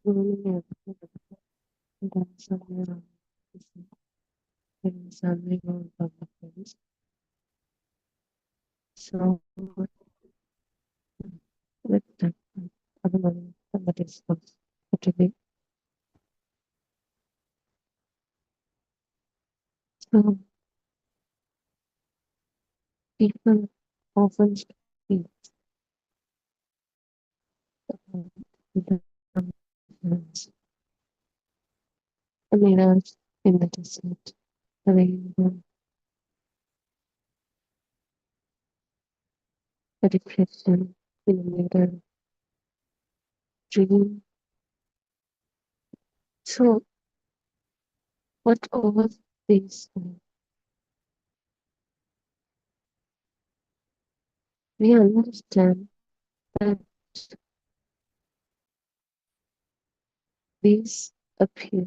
Morning, and then somewhere around this and somewhere around public place. So with that, other morning, somebody spoke to me. So people often speak about the mountains, the mirage in the desert, the rainbow, the reflection in a mirror, dream. So what over these we understand that these appear,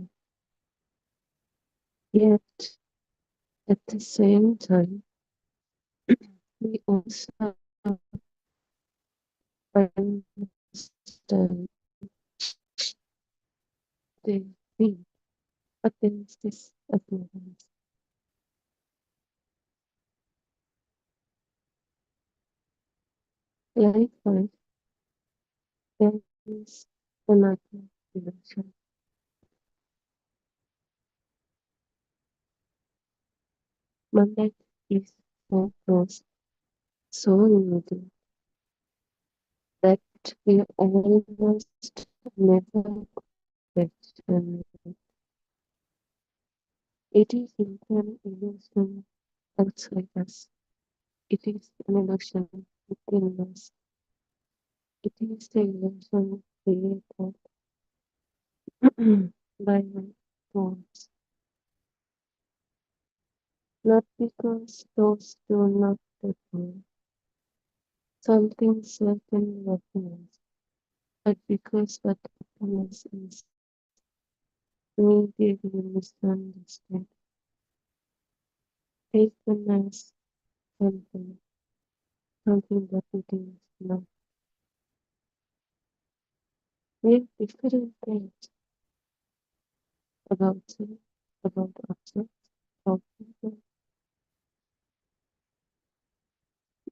yet at the same time we also understand they beat against this appearance. Likewise, there is another dimension. Monday is so close, so immediate that we almost never question it. It is an illusion outside us. It is an illusion within us. It is the illusion created by my thoughts. Not because those do not appear, something certain appears, but because what appears is immediately misunderstood, taken as something, something that it is not. We have different things about it, about ourselves, about people,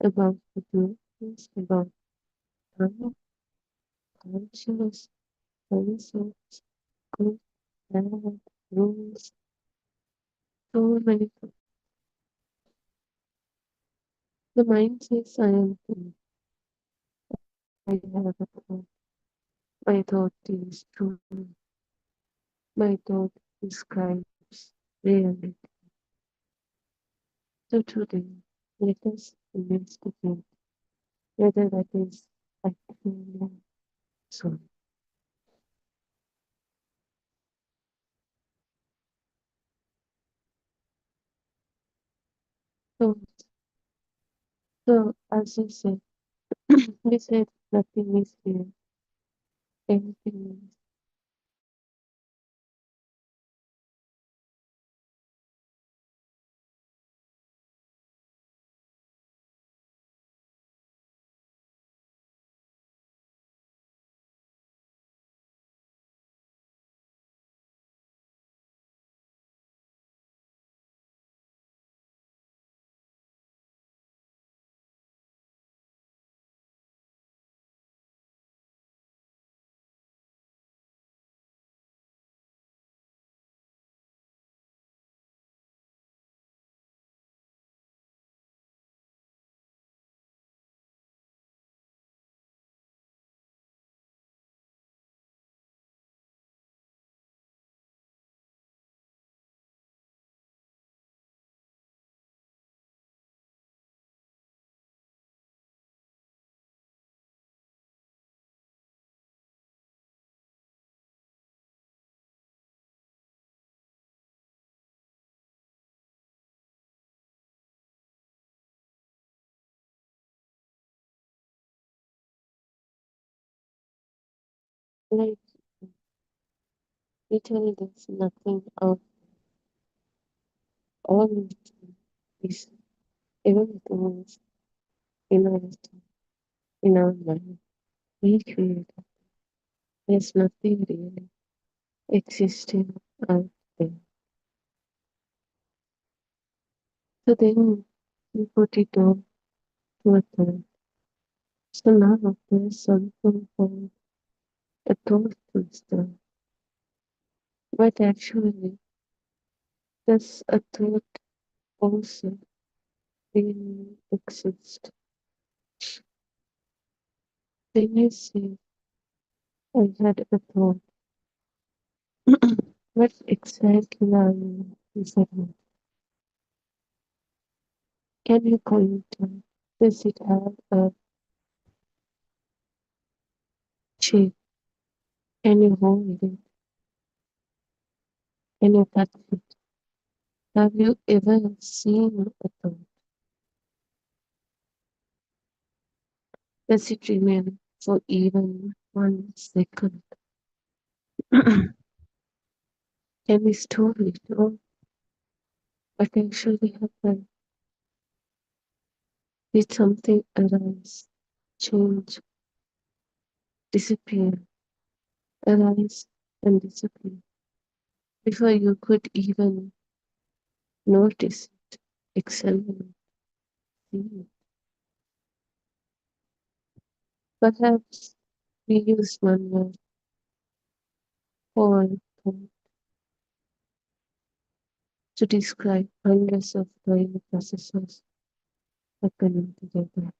about situations, about time, cultures, concepts, good, bad, rules, so many things. The mind says I am free. I have a thought. My thought is true. My thought describes reality. So today, let us investigate whether that is actually so. So, so as you said, we said nothing is real, everything is. Like literally there's nothing out all is everything is in our mind. We create. There's nothing really existing out there. So then you put it on to a thought. So now there's something called a thought twister. But actually, does a thought also really exist? Then you say, I had a thought. What exactly are you? He said, can you point out? Does it have a shape? Can you hold it? Can you touch it? Have you ever seen a thought? Does it remain for even 1 second? Can we store it or what actually happened? Did something arise, change, disappear, arise and disappear before you could even notice it, examine it, see it? Perhaps we use one word, or thought, to describe hundreds of tiny processes happening together.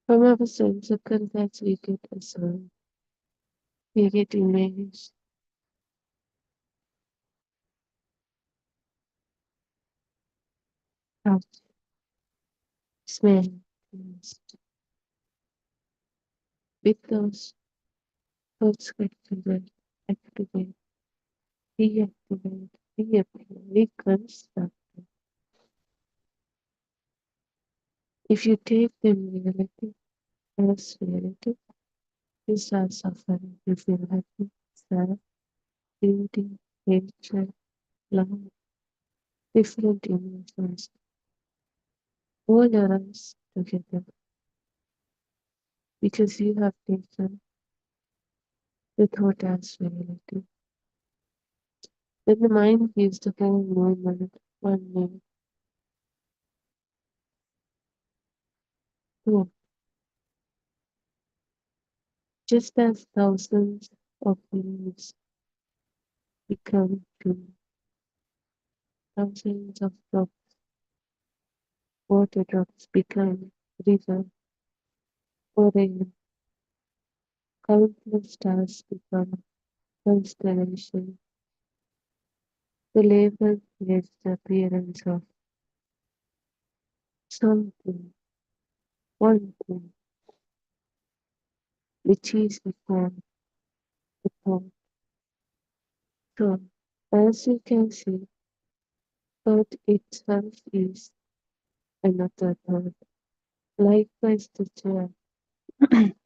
From our sense of contact, we get a sound, we get images, touch, smell, taste. With those thoughts activate, activate, reactivate, reappear, reconstruct. If you take them reality as reality, you start suffering. You feel happy, sad, beauty, hatred, love, different emotions, all arise together because you have taken the thought as reality. Then the mind gives the whole moment one name. Thought. Just as thousands of leaves become trees, thousands of drops, water drops become river or rain, countless stars become constellation. The label creates the appearance of something, one thing, which is before the thought. So, as you can see, thought itself is another thought. Likewise the chair,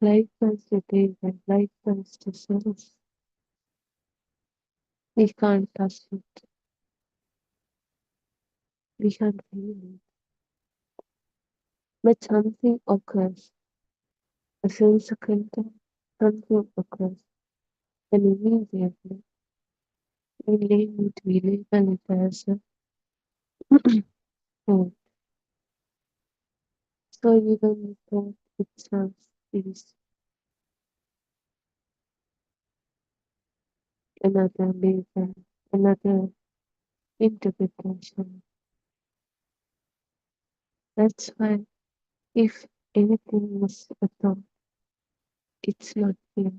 likewise the table, likewise the cells. We can't touch it, we can't feel it. But something occurs, a sense of contact, something occurs, and immediately we label it as a thought. So even the thought itself is another label, another interpretation. That's why if anything is a thought, it's not real.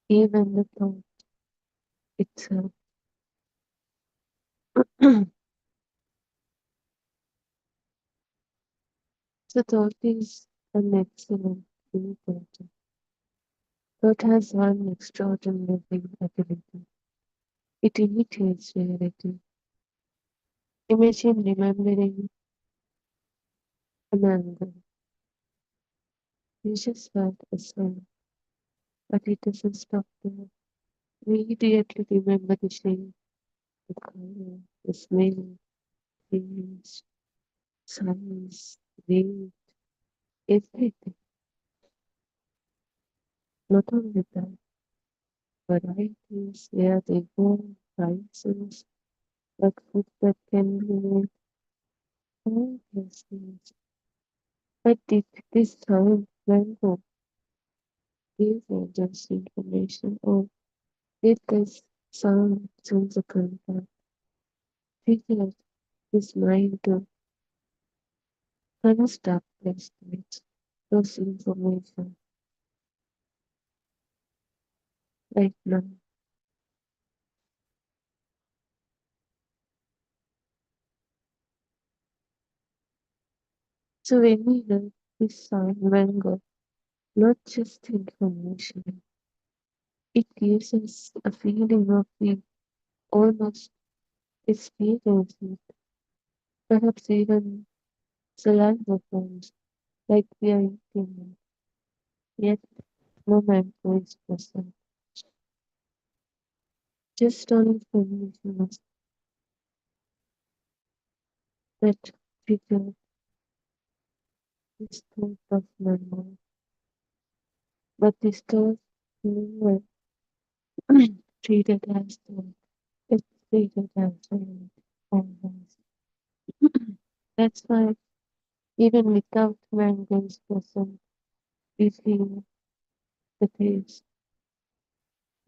Even the thought itself. So thought is an excellent indicator. Thought has one extraordinary ability. It imitates reality. Imagine remembering an angle. You just heard a sound, but it doesn't stop there. We immediately remember the shape, the color, the smell, taste, size, weight. everything. Not only that, varieties, where they go, prices, what food that can be made, all these things. But if this time mango gives us just information or it does sound whimsical, but figure his mind to construct estimates those information right now. So when we hear this sound mango, not just information, it gives us a feeling of the almost experience it, perhaps even saliva forms like we are eating it, yet no mango is present. Just on information that trigger this thought of mango, but this thought never treated as thought, it's treated as reality always. That's why even without mangoes present, we feel the taste.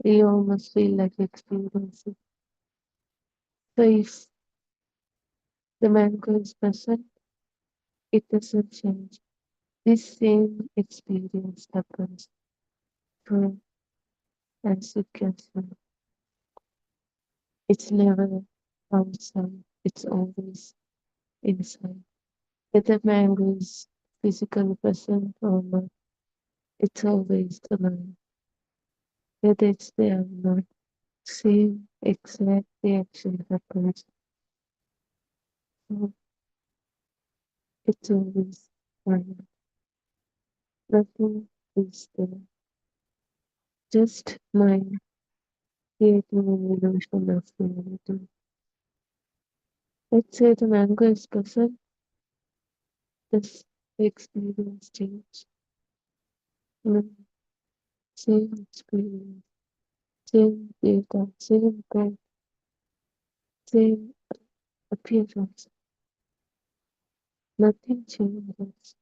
We almost feel like experiencing. So if the mango is present, it doesn't change. This same experience happens for as you can see. It's never outside, it's always inside. Whether mango is physically present or not, it's always the mind. Whether it's there or not, same exact reaction happens. So it's always mind. Nothing is there. Just mind creating an illusion of reality. Let's say the mango is present, this experience change. No, same experience, same data, same breath, same appearance. Nothing changes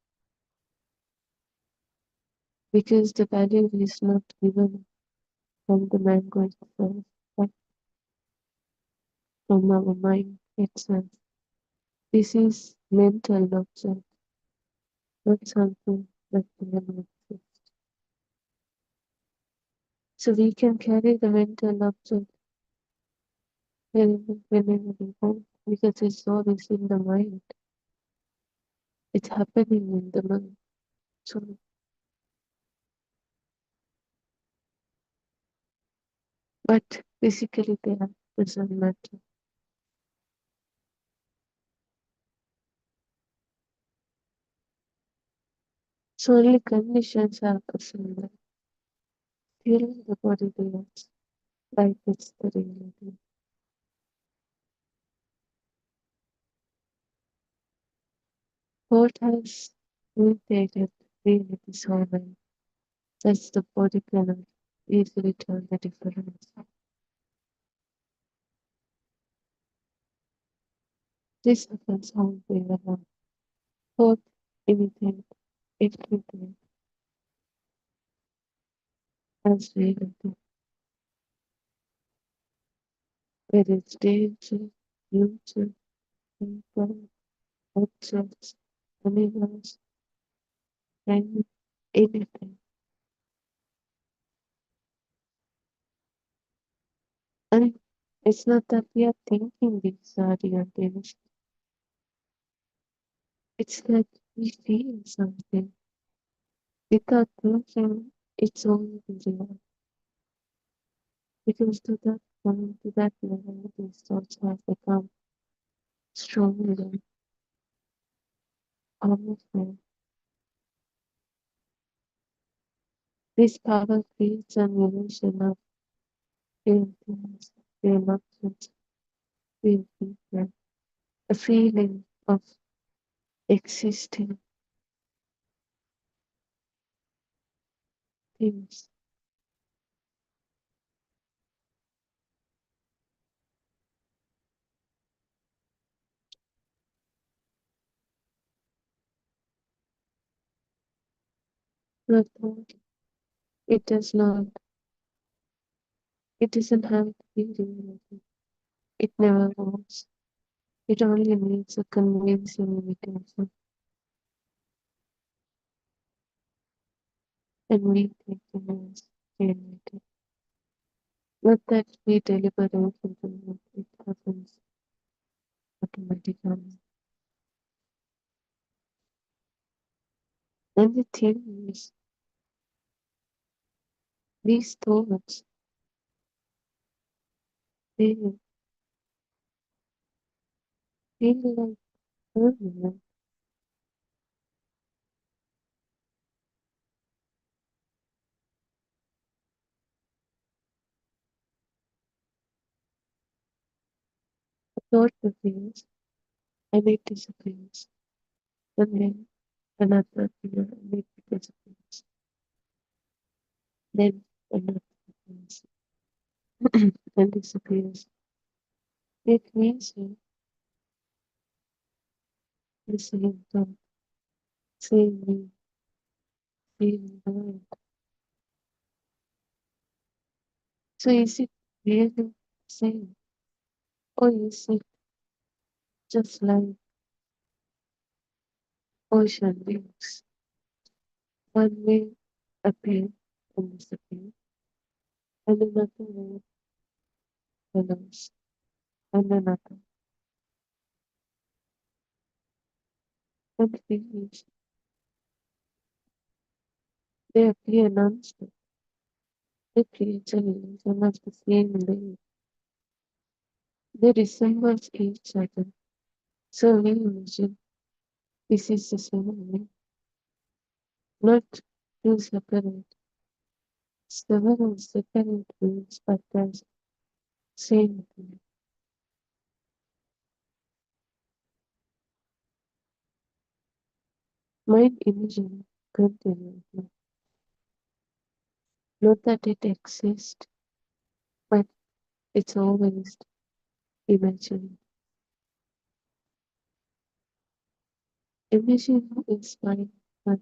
because the value is not given from the mango itself, but from our mind itself. This is mental object, not something that really exists. So we can carry the mental object whenever we want because it's always in the mind. It's happening in the mind. So, but physically there doesn't matter. So only conditions are possible. Feeling the body reacts like it's the reality. What has irritated reality so well that the body cannot easily tell the difference. This happens all the way around. Both imitate everything as reality, whether it's danger, nature, people, objects, animals, and anything. And it's not that we are thinking these are real things, it's that we feel something without thinking it's only real. Because to that point, to that level, these thoughts have become stronger, powerful. This power creates an illusion of real things, real objects, real people, a feeling of existing things. Not that it does not, it doesn't have to be reality. It never was. It only needs a convincing invitation, and we take the most reality. Not that we deliberate into it, it happens automatically. And the thing is, these thoughts, they feel like permanent. A thought appears, and it disappears. And then another appears, and it disappears. Then another appears, and disappears. It means the same thought, same me, same mind. So is it really the same? Or is it just like ocean waves? One wave appear and disappear, and another wave follows, and another, and finish. They appear non-stop. They create an illusion of the same wave. They resemble each other. So we imagine this is the same wave, not two several separate waves, but the same thing. Mind imaging continuously. Not that it exists, but it's always imagined. Imaging is fine, but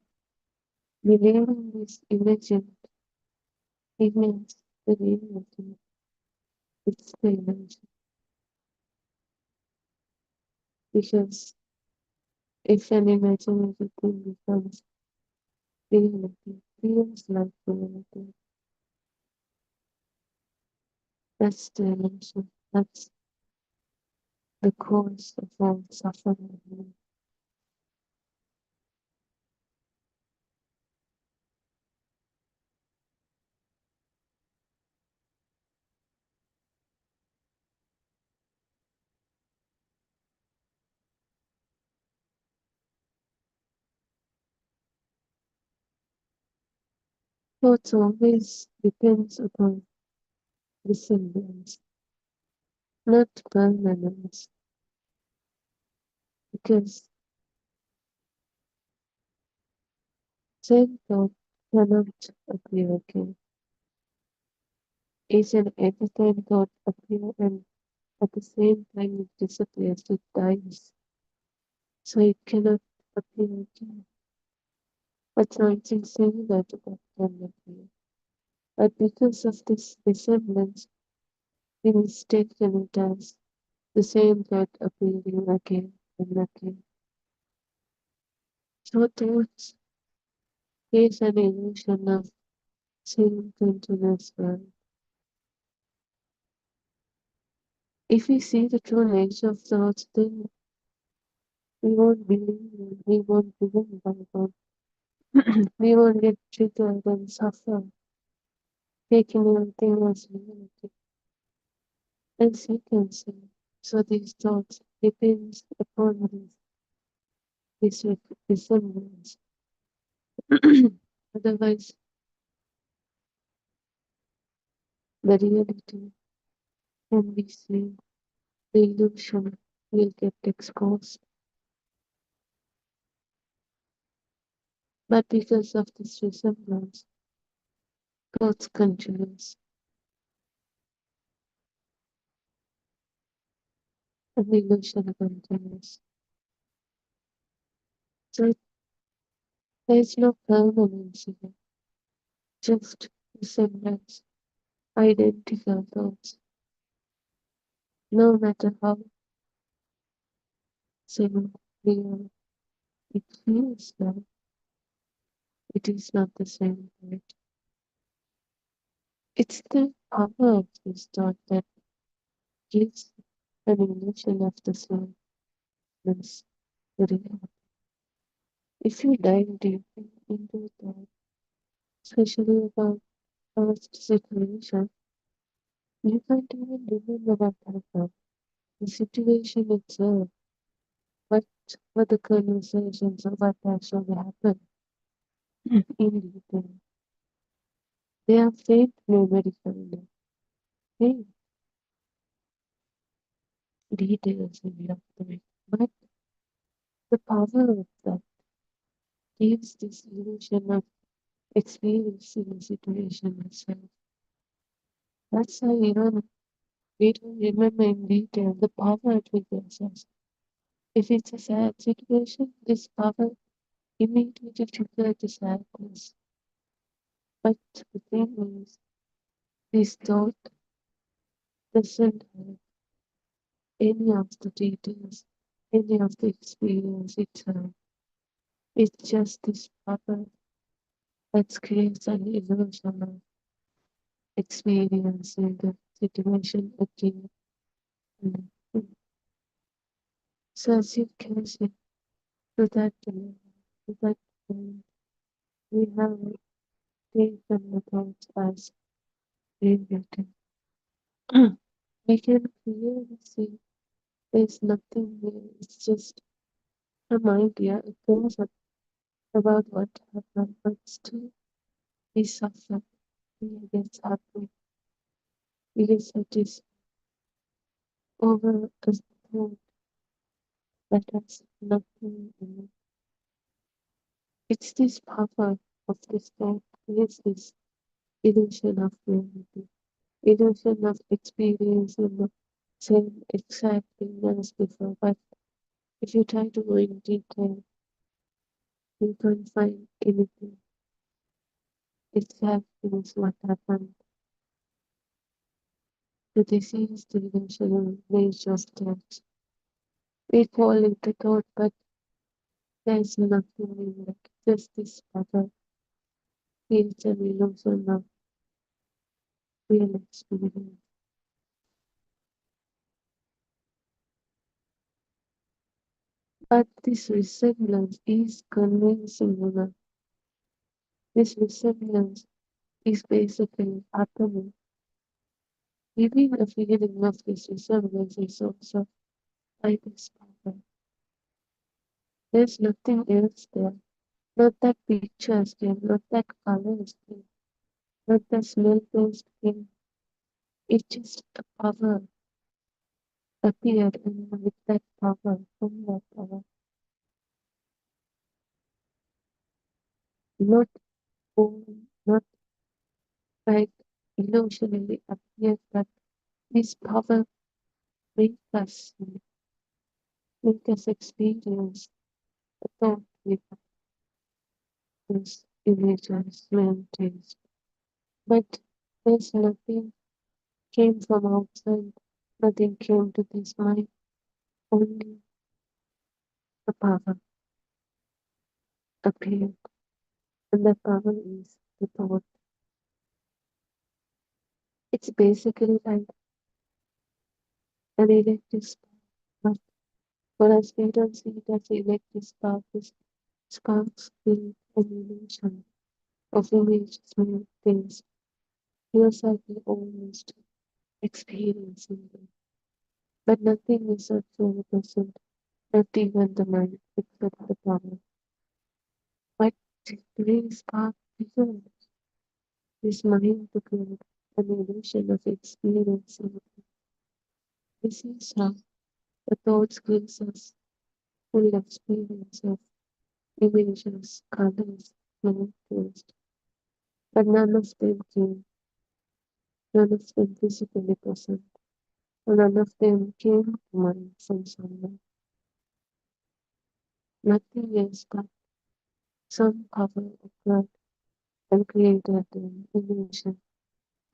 believing this imaging remains the reality. It's the illusion. Because if an imaginary thing becomes reality, feels like reality. That's the illusion. That's the cause of all suffering. Thoughts always depends upon resemblance, not permanence, because same thought cannot appear again. Each and every time thought appear and at the same time it disappears, it dies. So it cannot appear again. But something similar to that can appear. But because of this resemblance, we mistaken it as the same thought appearing again and again. So thoughts create an illusion of same continuous world. If we see the true nature of thoughts, then we won't believe them, we won't begin by them. We won't get triggered and suffer, taking everything as reality. As you can see, so these thoughts depends upon this resemblance. Otherwise, the reality can be seen, the illusion will get exposed. But because of this resemblance, Thoughts continues, and the illusion continues. So there is no permanence in it, just resemblance, identical thoughts, no matter how similar it feels like it is not the same thought. It's the power of this thought that gives an illusion of the sameness to reality. If you dive deeply into thought, especially about past situation, you can't even remember what happened. The situation itself, what were the conversations or what actually happened in detail. They are faint numerical, faint details in your mind. But the power of that gives this illusion of experiencing the situation itself. That's why even we don't remember in detail the power it will gives us. If it's a sad situation, this power immediately triggers the sadness. But the thing is, this thought doesn't have any of the details, any of the experience itself. It's just this power that creates an illusion of experiencing the situation again. And so as you can see, to that level, to that point, we have taken the thoughts as rewritten. We can clearly see there's nothing there, it's just some idea, it comes up about what happened, but still we suffer, we get happy, we get satisfied over a thought that has nothing in it. It's this power of this thought, creates this illusion of reality, illusion of experience and the same exact thing as before. But if you try to go in detail, you can't find anything. Exactly is what happened. The disease, the illusion, nature states. We call it the thought, but there's nothing in it. Just this power creates an illusion of real experience. But this resemblance is convincing enough. This resemblance is basically happening. Giving a feeling of this resemblance is also by this power. There's nothing else there. Not that picture is there, not that color is there, not that smell taste there. It just a power appeared, and with that power, from that power, not not like illusionally appeared, but this power make us experience the thought with this images, smell, taste. But there's nothing came from outside, nothing came to this mind, only the power appeared, and the power is the thought. It's basically like an electric spark, but for us we don't see it as electric spark. This sparks create an illusion of image, smell, taste. Feels like we almost experiencing them. But nothing is actually present, not even the mind, except the power. But today's spark becomes this mind to create an illusion of experiencing. This is how the thoughts gives us full experience of images, colors, smell, taste. but none of them came, none of them physically present, none of them came to mind from somewhere. Nothing else but some power occurred and created an illusion,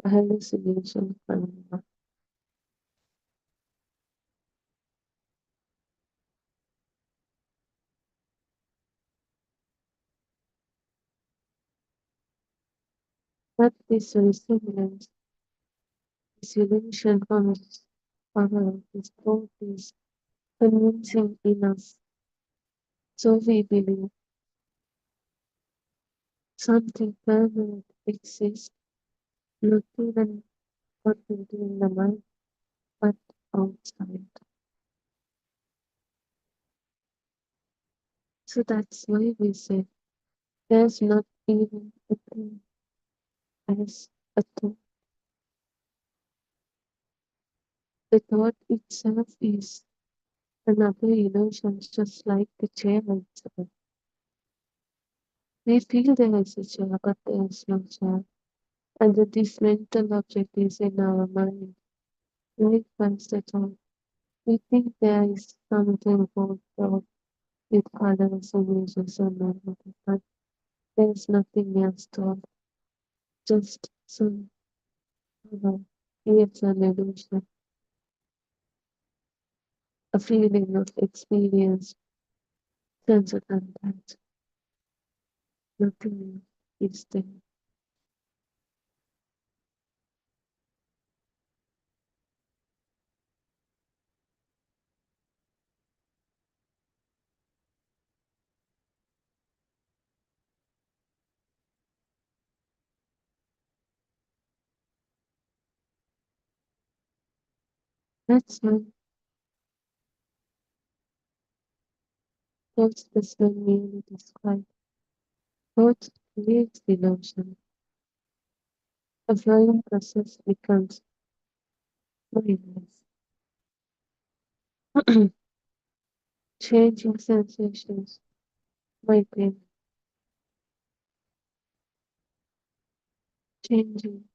a hallucination from me. But this resemblance, this illusion from this power, this thought is convincing enough, so we believe something permanent exists, not even what we do in the mind, but outside. So that's why we say there's not even a thing as a thought. The thought itself is another illusion, just like the chair itself. We feel there is a chair, but there is no chair, and that this mental object is in our mind. Likewise, the thought. We think there is something called thought with colors, images, and memory, but there is nothing else thought, just some power. It's an illusion, a feeling of experience, sense of contact. Nothing is there. That's why thoughts does not merely describe. Thought creates the illusion. A flowing process becomes mindless. Changing sensations, migraine, changing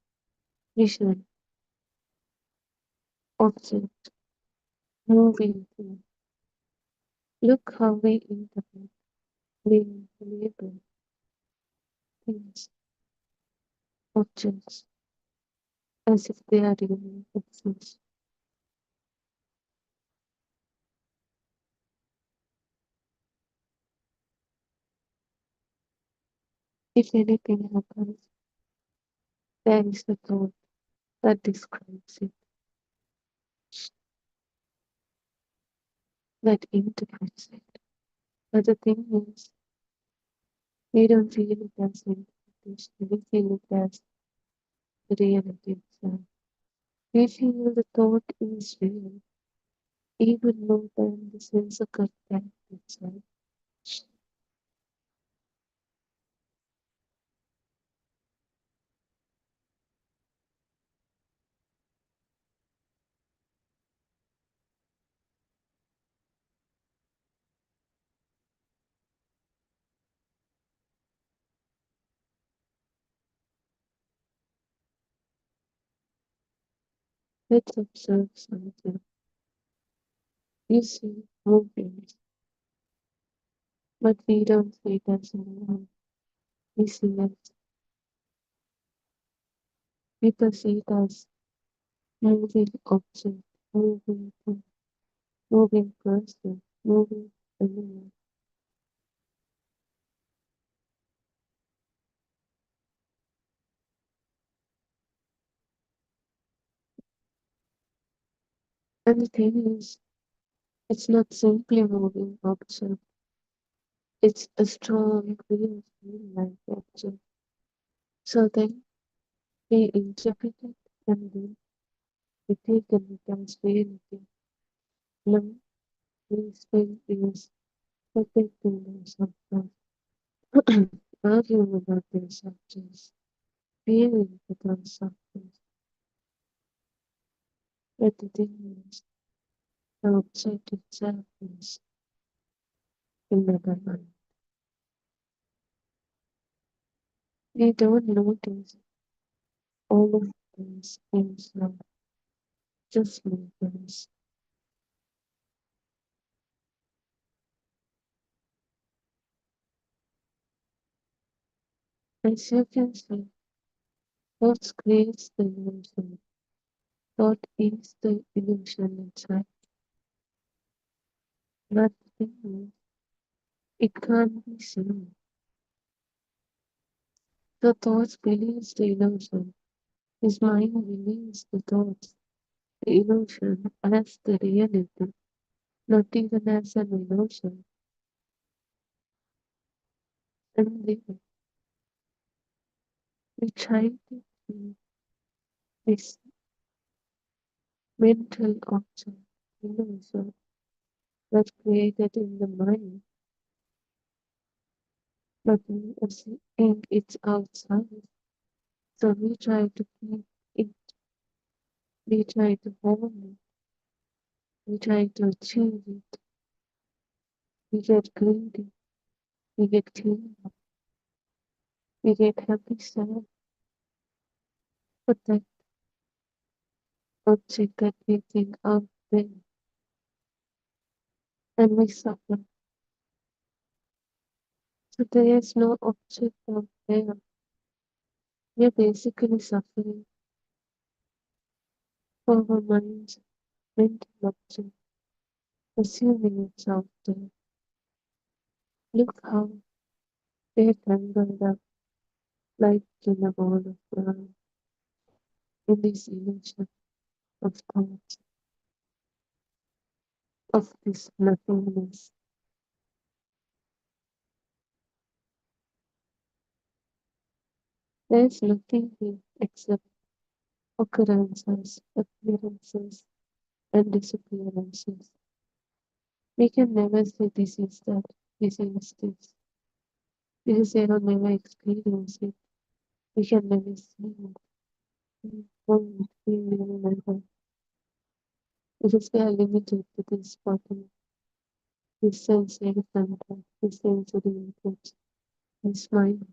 vision, object, moving thing. Look how we interpret, name, label things, objects, as if they are really exist. If anything happens, there is a thought that describes it, that interprets it. But the thing is, we don't feel it as interpretation, we feel it as the reality itself. We feel the thought is real, even more than the sense of contact itself. Let's observe something. You see movements, but we don't see it as anyone. We see it, we perceive it as moving object, moving thing, moving person, moving animal. And the thing is, it's not simply moving object, it's a strong, real like object. So then we interpret it and then we take it as reality. Now we spend years protecting those objects, arguing about those subjects, fearing for those subjects. But the thing is, the object itself is in the mind. We don't notice all of these things now, just movements. As you can see, what creates the illusion? What is the illusion inside? Nothing. It can't be seen. The thoughts believes the illusion. His mind believes the thoughts, the illusion as the reality, not even as an illusion. And then we try to see this mental object, illusion, that's created in the mind, but we think it's outside. So we try to keep it, we try to hold it, we try to achieve it, we get greedy, we get clean, we get happy, sad, but that object that we think out there, and we suffer. So there is no object out there. We are basically suffering for our mind's mental object, assuming it's out there. Look how they're tangled up like in a ball of yarn in this illusion of thoughts, of this nothingness. There's nothing here except occurrences, appearances, and disappearances. We can never say this is that, this is this, because they have never experienced it. We can never see it. We won't, we will never. Because we are limited to this body, this sensory contact, this sensory input, this mind.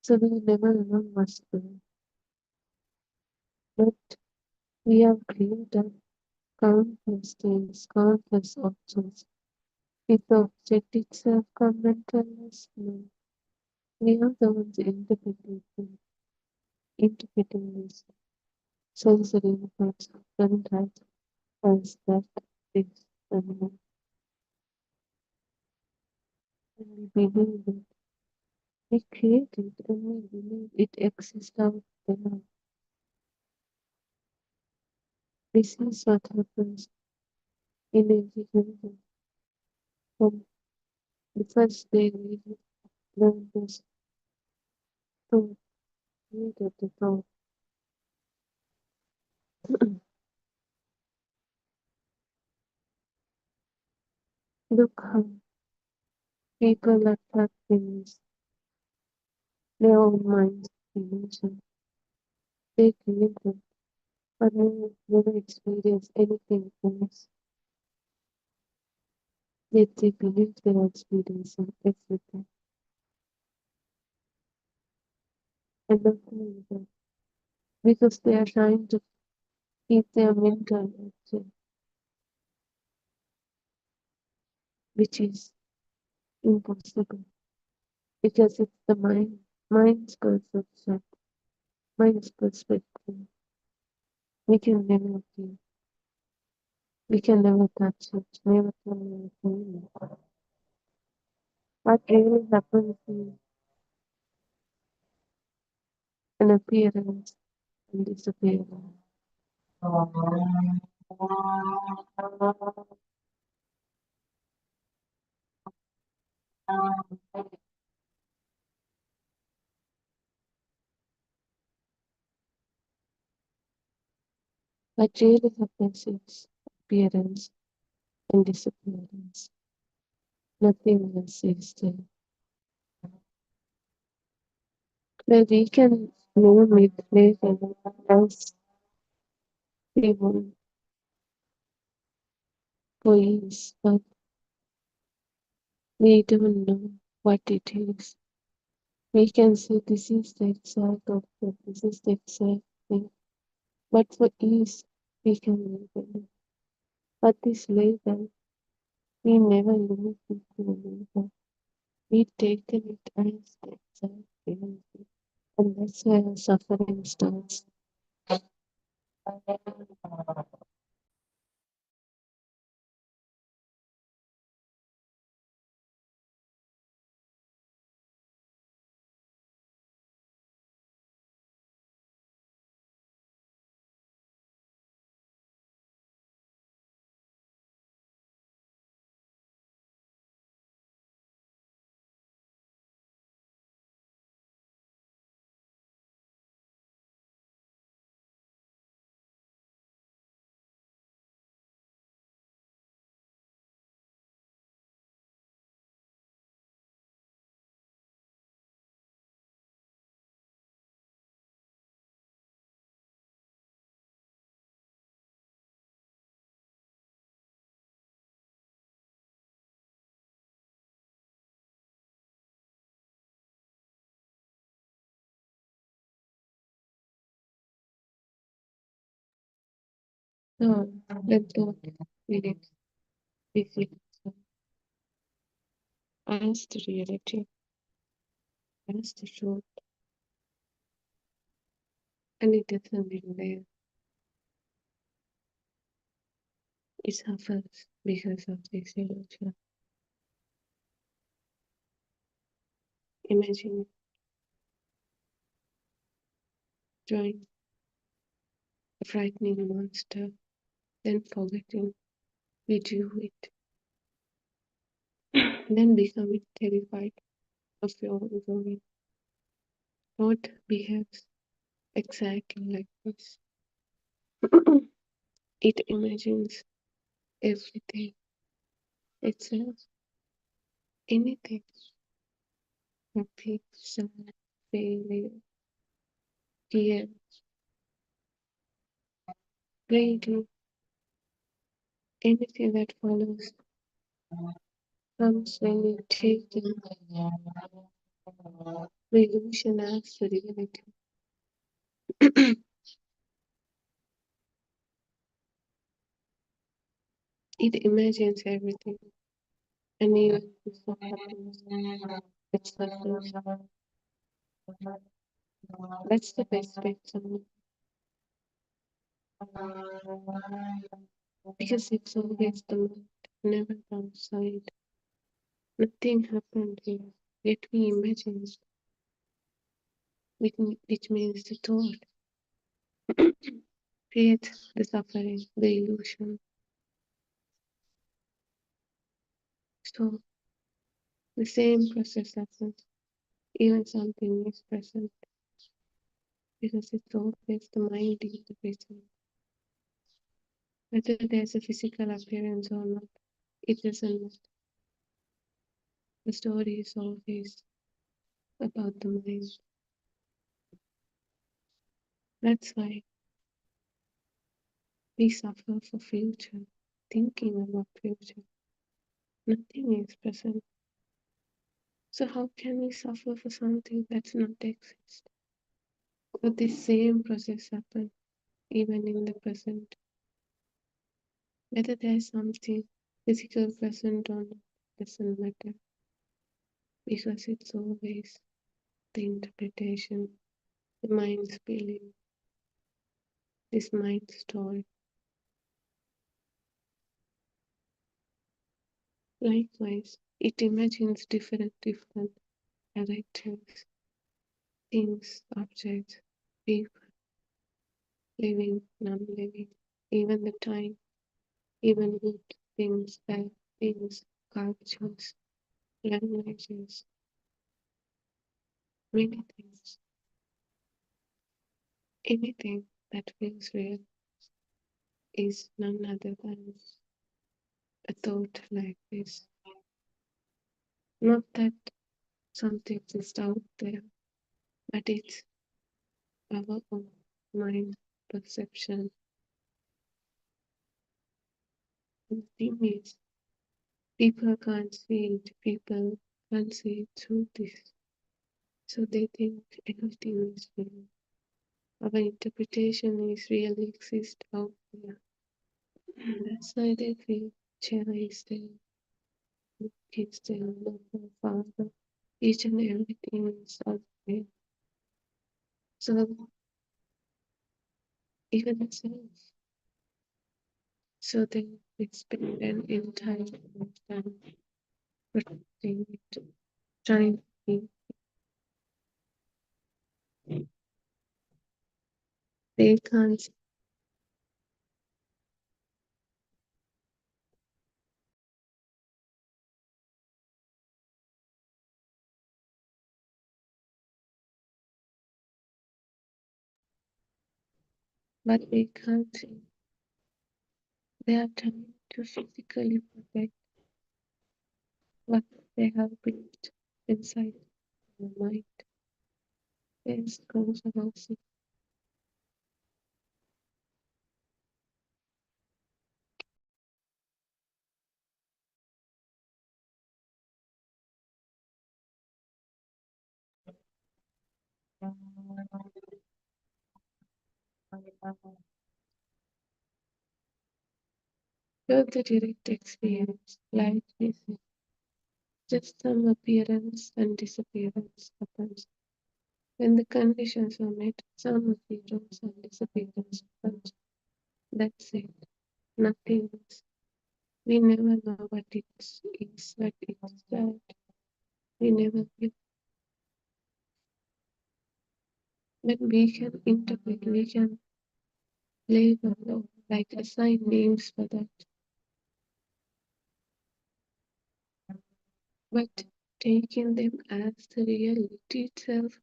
So we never know what's there. But we have created countless things, countless objects. If the object itself come mentalness, no. We are the ones interpreting this sensory inputs contact as that is animal. And we believe it. We create it and we believe it exists out there. This is what happens in every human. From the first day we learn this to create the thought. Look how people attract things, their own minds, illusion. They create them, but never experience anything else. Yet they believe they are experiencing everything. And not only that, because they are trying to keep their mental action, which is impossible. Because it's the mind's perception, mind's perspective. We can never feel, we can never touch it, never can feel it. What really happens is an appearance and disappearance. What really happens is appearance and disappearance. Nothing else is there. But we can name it later as we want please, but we don't know what it is. We can say this is the exact opposite, this is the exact thing. But for ease, we can label it. But this label, we never limit it to a label. We take it as the exact reality. And that's where suffering starts. So let thought feelings be feelings as the reality, as the truth, and it doesn't live there. It suffers because of this illusion. Imagine drawing a frightening monster, then forgetting we drew it, then becoming terrified of your own drawing. Thought behaves exactly like this. It imagines everything, itself, anything, happy, sad, failure, fear, greatly, anything that follows comes when you take the illusion as the reality. It imagines everything, and even before happens, it suffers. That's the best way to because it's always the mind, never the outside. Nothing happened here, yet we imagine it, which means the thought creates the suffering, the illusion. So the same process happens, even something is present, because it's always the mind in the present. Whether there's a physical appearance or not, it doesn't matter. The story is always about the mind. That's why we suffer for future, thinking about future. Nothing is present. So how can we suffer for something that's not exist? But the same process happen even in the present. Whether there's something physical present or not doesn't matter because it's always the interpretation, the mind's feeling, this mind story. Likewise, it imagines different characters, things, objects, people, living, non-living, even the time, even good things, bad things, cultures, languages, many things. Anything that feels real is none other than a thought like this. Not that something is out there, but it's our own mind perception. And the thing is, people can't see it, people can't see it through this. So they think everything is real. Our interpretation is really exist out there. That's why they feel chair is there, kids there, mother, father, each and everything is out there. So even the self. So they expect an entire lifetime protecting it, trying to be. They can't, but they can't see. They are trying to physically protect what they have built inside their mind. This goes about it. Not the direct experience, life is just some appearance and disappearance happens. When the conditions are met, some appearance and disappearance happens. That's it. Nothing else. We never know what it is, what it's that. We never will. But we can interpret, we can label, or like assign names for that. But taking them as the reality itself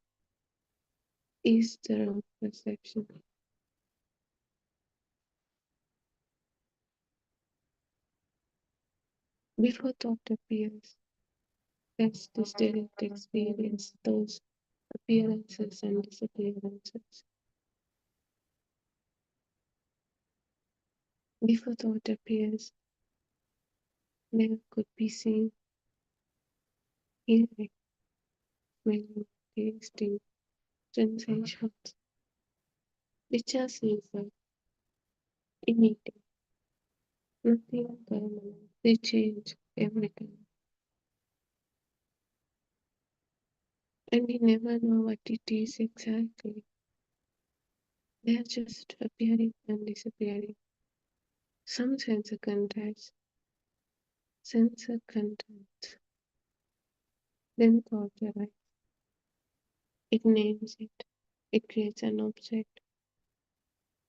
is the wrong perception. Before thought appears, that's the direct experience, those appearances and disappearances. Before thought appears, there could be seen, hearing, smelling, tasting, sensations, which are simple, immediate, nothing permanent. They change every time. And we never know what it is exactly. They are just appearing and disappearing. Some sensor contacts, then thought arrives. It names it. It creates an object.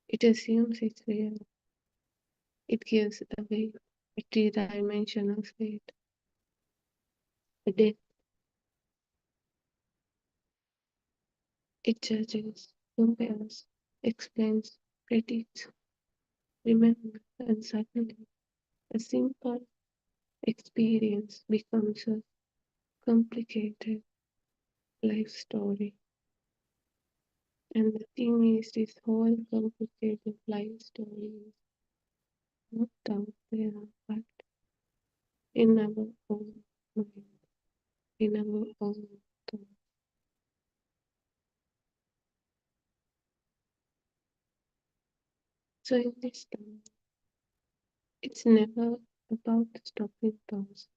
It assumes it's real. It gives away a three-dimensional state, a depth. It judges, compares, explains, predicts, remembers, and suddenly a simple experience becomes a complicated life story. And the thing is, this whole complicated life story is not out there, but in our own mind, in our own thought. So in this time, it's never about stopping thoughts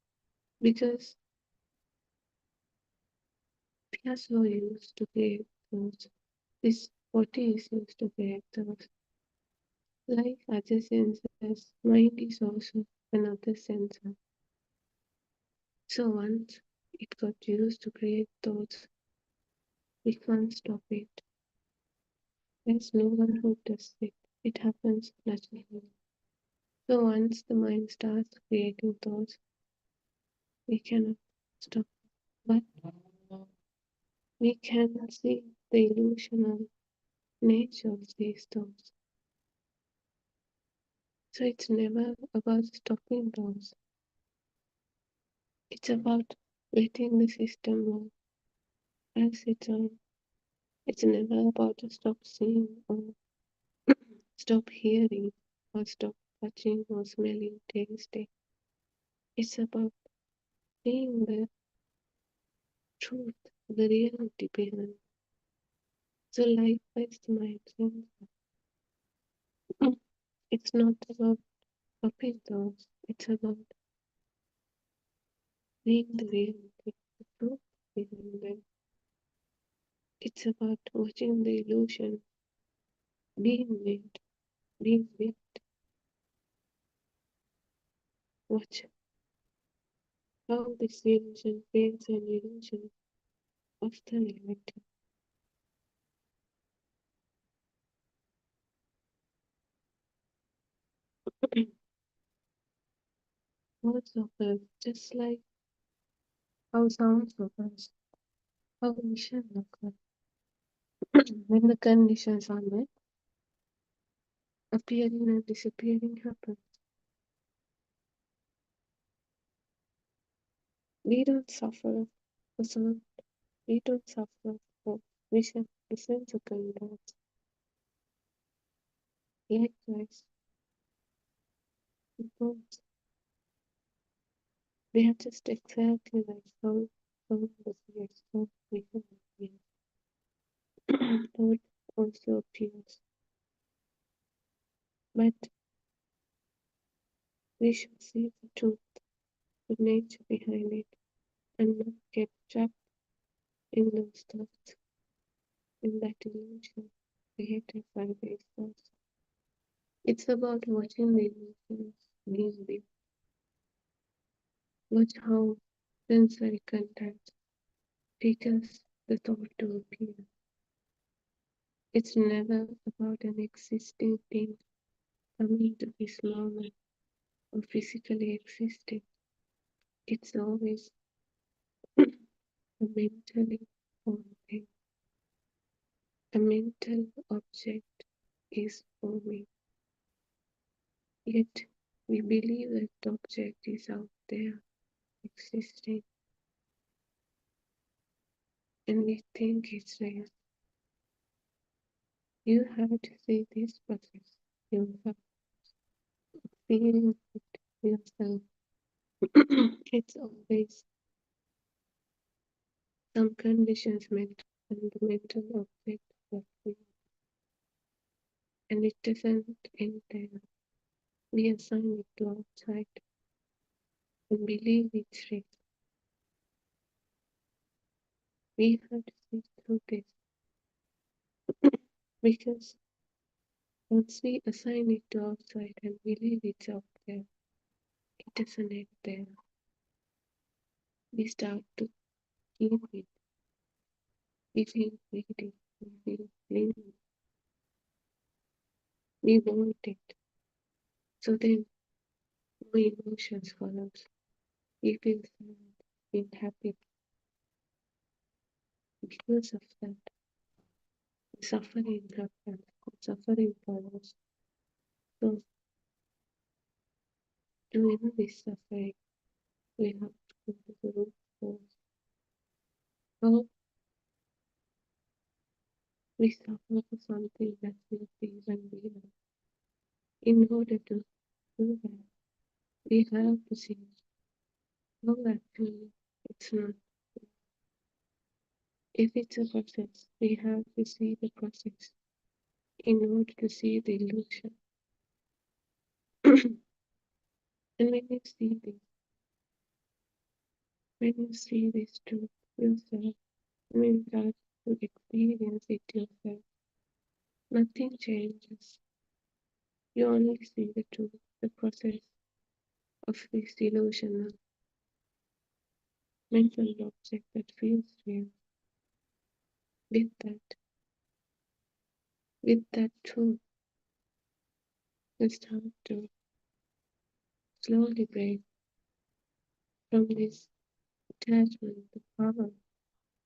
because we are so used to create thoughts. This body is used to create thoughts. Like other senses, mind is also another sensor. So once it got used to create thoughts, we can't stop it. There's no one who does it. It happens naturally. So once the mind starts creating thoughts, we cannot stop. But we can see the illusional nature of these thoughts. So it's never about stopping thoughts. It's about letting the system work as its own. It's never about to stop seeing or stop hearing or stop touching or smelling, tasting. It's about seeing the truth the reality behind. So life is my example. It's not about copying those, it's about being the reality, the truth behind them. It's about watching the illusion being made, being made. Watch how this illusion creates an illusion of the reality. Words occur just like how sounds occur, how vision occurs. When the conditions are met, appearing and disappearing happens. We don't suffer for sound, we don't suffer for vision, the sense of contact. Likewise, both, they are just exactly like sound appears, how vision appears. Thought also appears, but we should see the truth, the nature behind it, and not get trapped in those thoughts, in that illusion created by these thoughts. It's about watching the emotions being built. Watch how sensory contact teaches the thought to appear. It's never about an existing thing coming to this moment or physically existing. It's always a mentally formed thing. A mental object is forming. Yet we believe that object is out there existing and we think it's real. You have to see this process. You have feeling it yourself. It's always some conditions meant and the mental object that we, and it doesn't end there. We assign it to outside and believe it's real. We have to see through this because once we assign it to outside and believe it's out there, it doesn't end there. We start to keep it. We feel greedy. We feel clingy. We want it. So then no emotions follows. We feel sad, feel happy because of that. Suffering happens. Suffering follows. So to end this suffering, we have to go to the root cause. How we suffer for something that we feel and we know. In order to do that, we have to see how actually it's not. If it's a process, we have to see the process in order to see the illusion. And when you see this truth yourself, when you start to experience it yourself, nothing changes. You only see the truth, the process of this delusional mental object that feels real. With that truth, you start to slowly break from this attachment, the power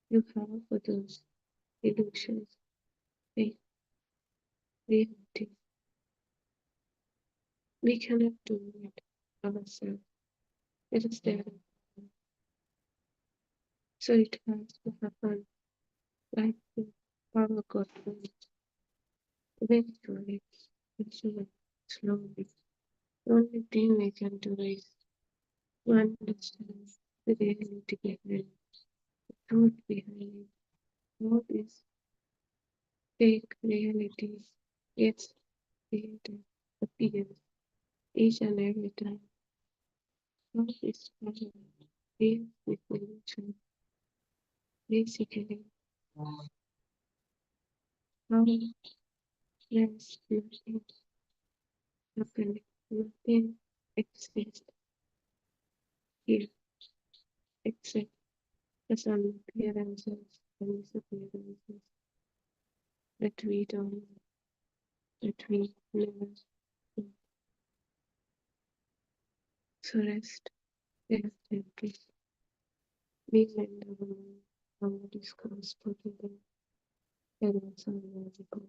you have for those illusions, fake reality. We cannot do it ourselves. It is there. So it has to happen like the power got released. Eventually, eventually, slowly. The only thing we can do is to understand the reality behind truth behind what is fake realities gets created, appears each and every time. What is present, real with illusion. Basically, how friends nothing exists here except the some appearances and disappearances that we don't, that we never see. So rest is gently. We lend our discourse for today and also magical.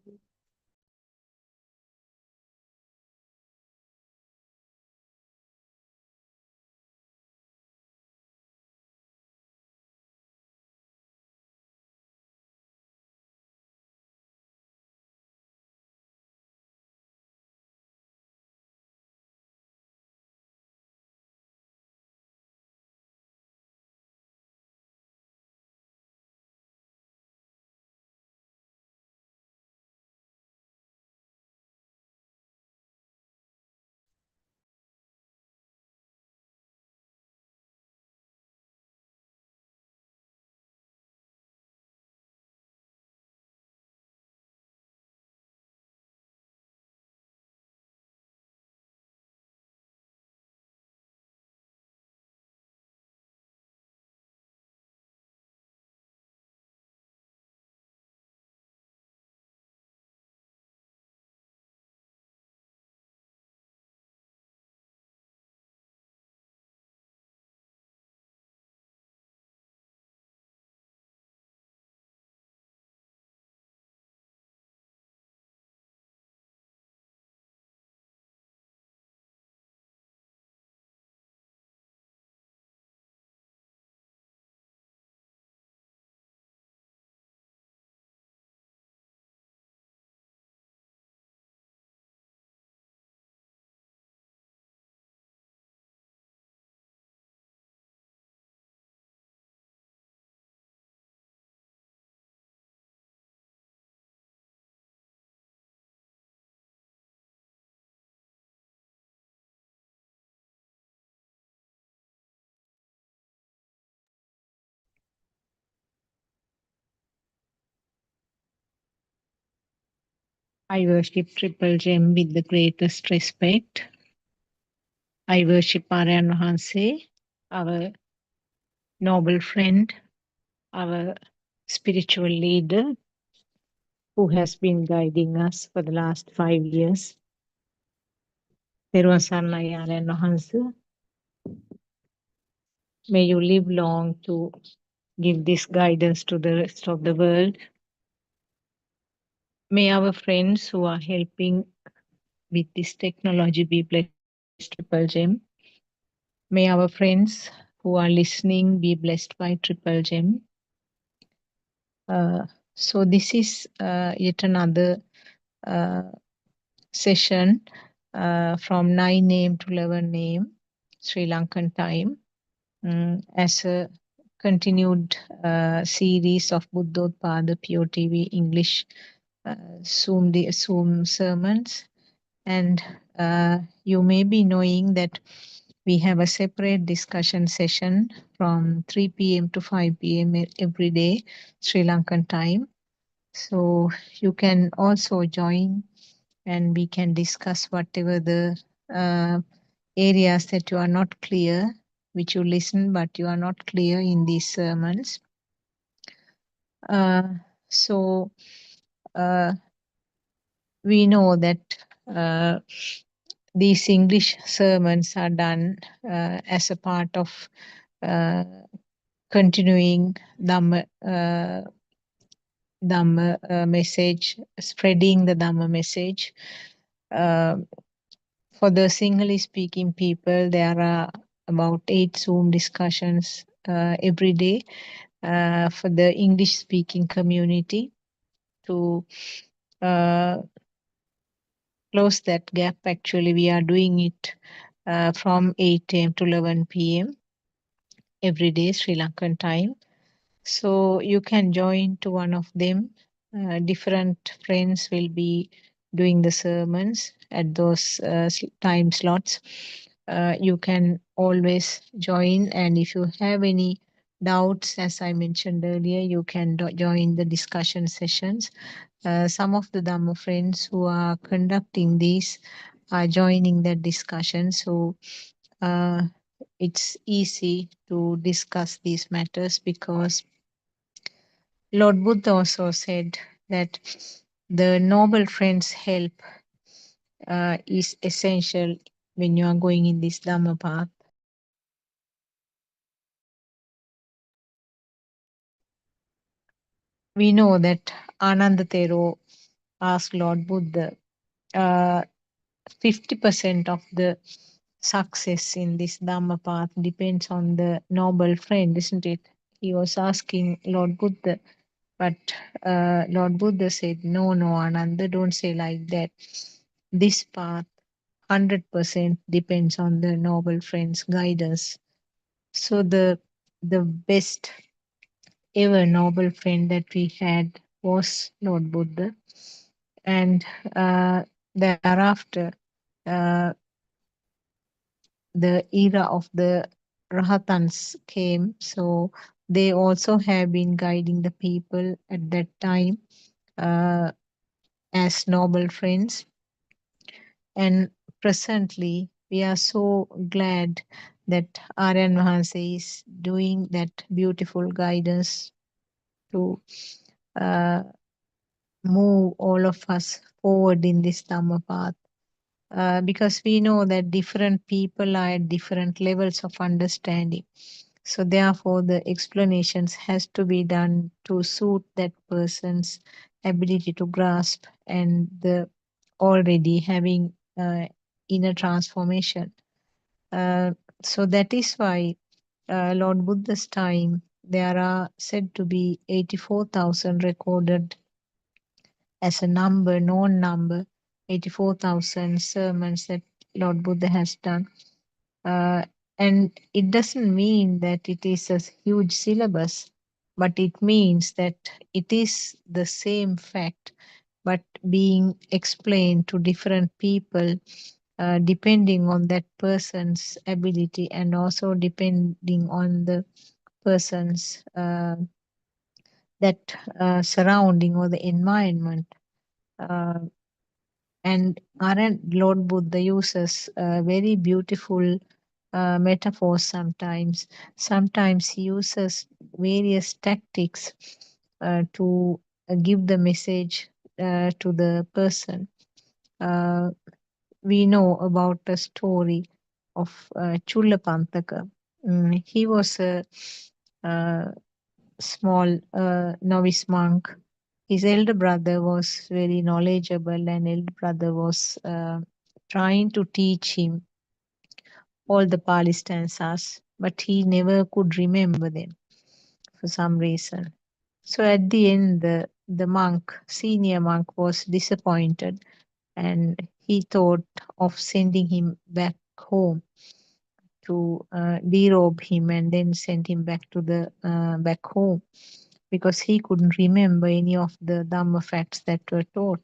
I worship Triple Gem with the greatest respect. I worship Aryan Wahanse, our noble friend, our spiritual leader who has been guiding us for the last 5 years. Peruwan Sarnai Aryan Wahanse, may you live long to give this guidance to the rest of the world. May our friends who are helping with this technology be blessed by Triple Gem. May our friends who are listening be blessed by Triple Gem. So this is yet another uh, session from 9 a.m. to 11 a.m. Sri Lankan time, as a continued series of Buddothpado PeoTV English Zoom sermons. And you may be knowing that we have a separate discussion session from 3 p.m. to 5 p.m. every day, Sri Lankan time. So you can also join and we can discuss whatever the areas that you are not clear, which you listen but you are not clear in these sermons. Uh, so we know that uh, these English sermons are done as a part of uh, continuing Dhamma message, spreading the Dhamma message. Uh, for the Sinhalese speaking people, there are about 8 Zoom discussions every day. For the English speaking community to close that gap, actually, we are doing it from 8 a.m. to 11 p.m. every day, Sri Lankan time. So you can join to one of them. Different friends will be doing the sermons at those time slots. You can always join, and if you have any doubts, as I mentioned earlier, you can join the discussion sessions. Some of the Dhamma friends who are conducting these are joining the discussion. So uh, it's easy to discuss these matters because Lord Buddha also said that the noble friend's help is essential when you are going in this Dhamma path. We know that Ananda Thero asked Lord Buddha, uh, 50% of the success in this Dhamma path depends on the noble friend, isn't it? He was asking Lord Buddha, but Lord Buddha said, no, no, Ananda, don't say like that. This path 100% depends on the noble friend's guidance. So the best ever noble friend that we had was Lord Buddha, and thereafter uh, the era of the Rahatans came. So they also have been guiding the people at that time uh, as noble friends. And presently, we are so glad that Aryan Mahansa is doing that beautiful guidance to uh, move all of us forward in this Dhamma path. Because we know that different people are at different levels of understanding. So therefore, the explanations has to be done to suit that person's ability to grasp and the already having inner transformation. So that is why Lord Buddha's time there are said to be 84,000 recorded as a number, known number, 84,000 sermons that Lord Buddha has done. Uh, and it doesn't mean that it is a huge syllabus, but it means that it is the same fact, but being explained to different people depending on that person's ability and also depending on the person's that surrounding or the environment. Uh, and aren't Lord Buddha uses very beautiful metaphors sometimes. Sometimes he uses various tactics to give the message to the person. Uh, we know about the story of Chullapantaka. He was a, uh small novice monk. His elder brother was very knowledgeable, and elder brother was trying to teach him all the Pali stanzas, but he never could remember them for some reason. So at the end, the monk, senior monk, was disappointed, and he thought of sending him back home to derobe him and then send him back to the back home because he couldn't remember any of the Dhamma facts that were taught.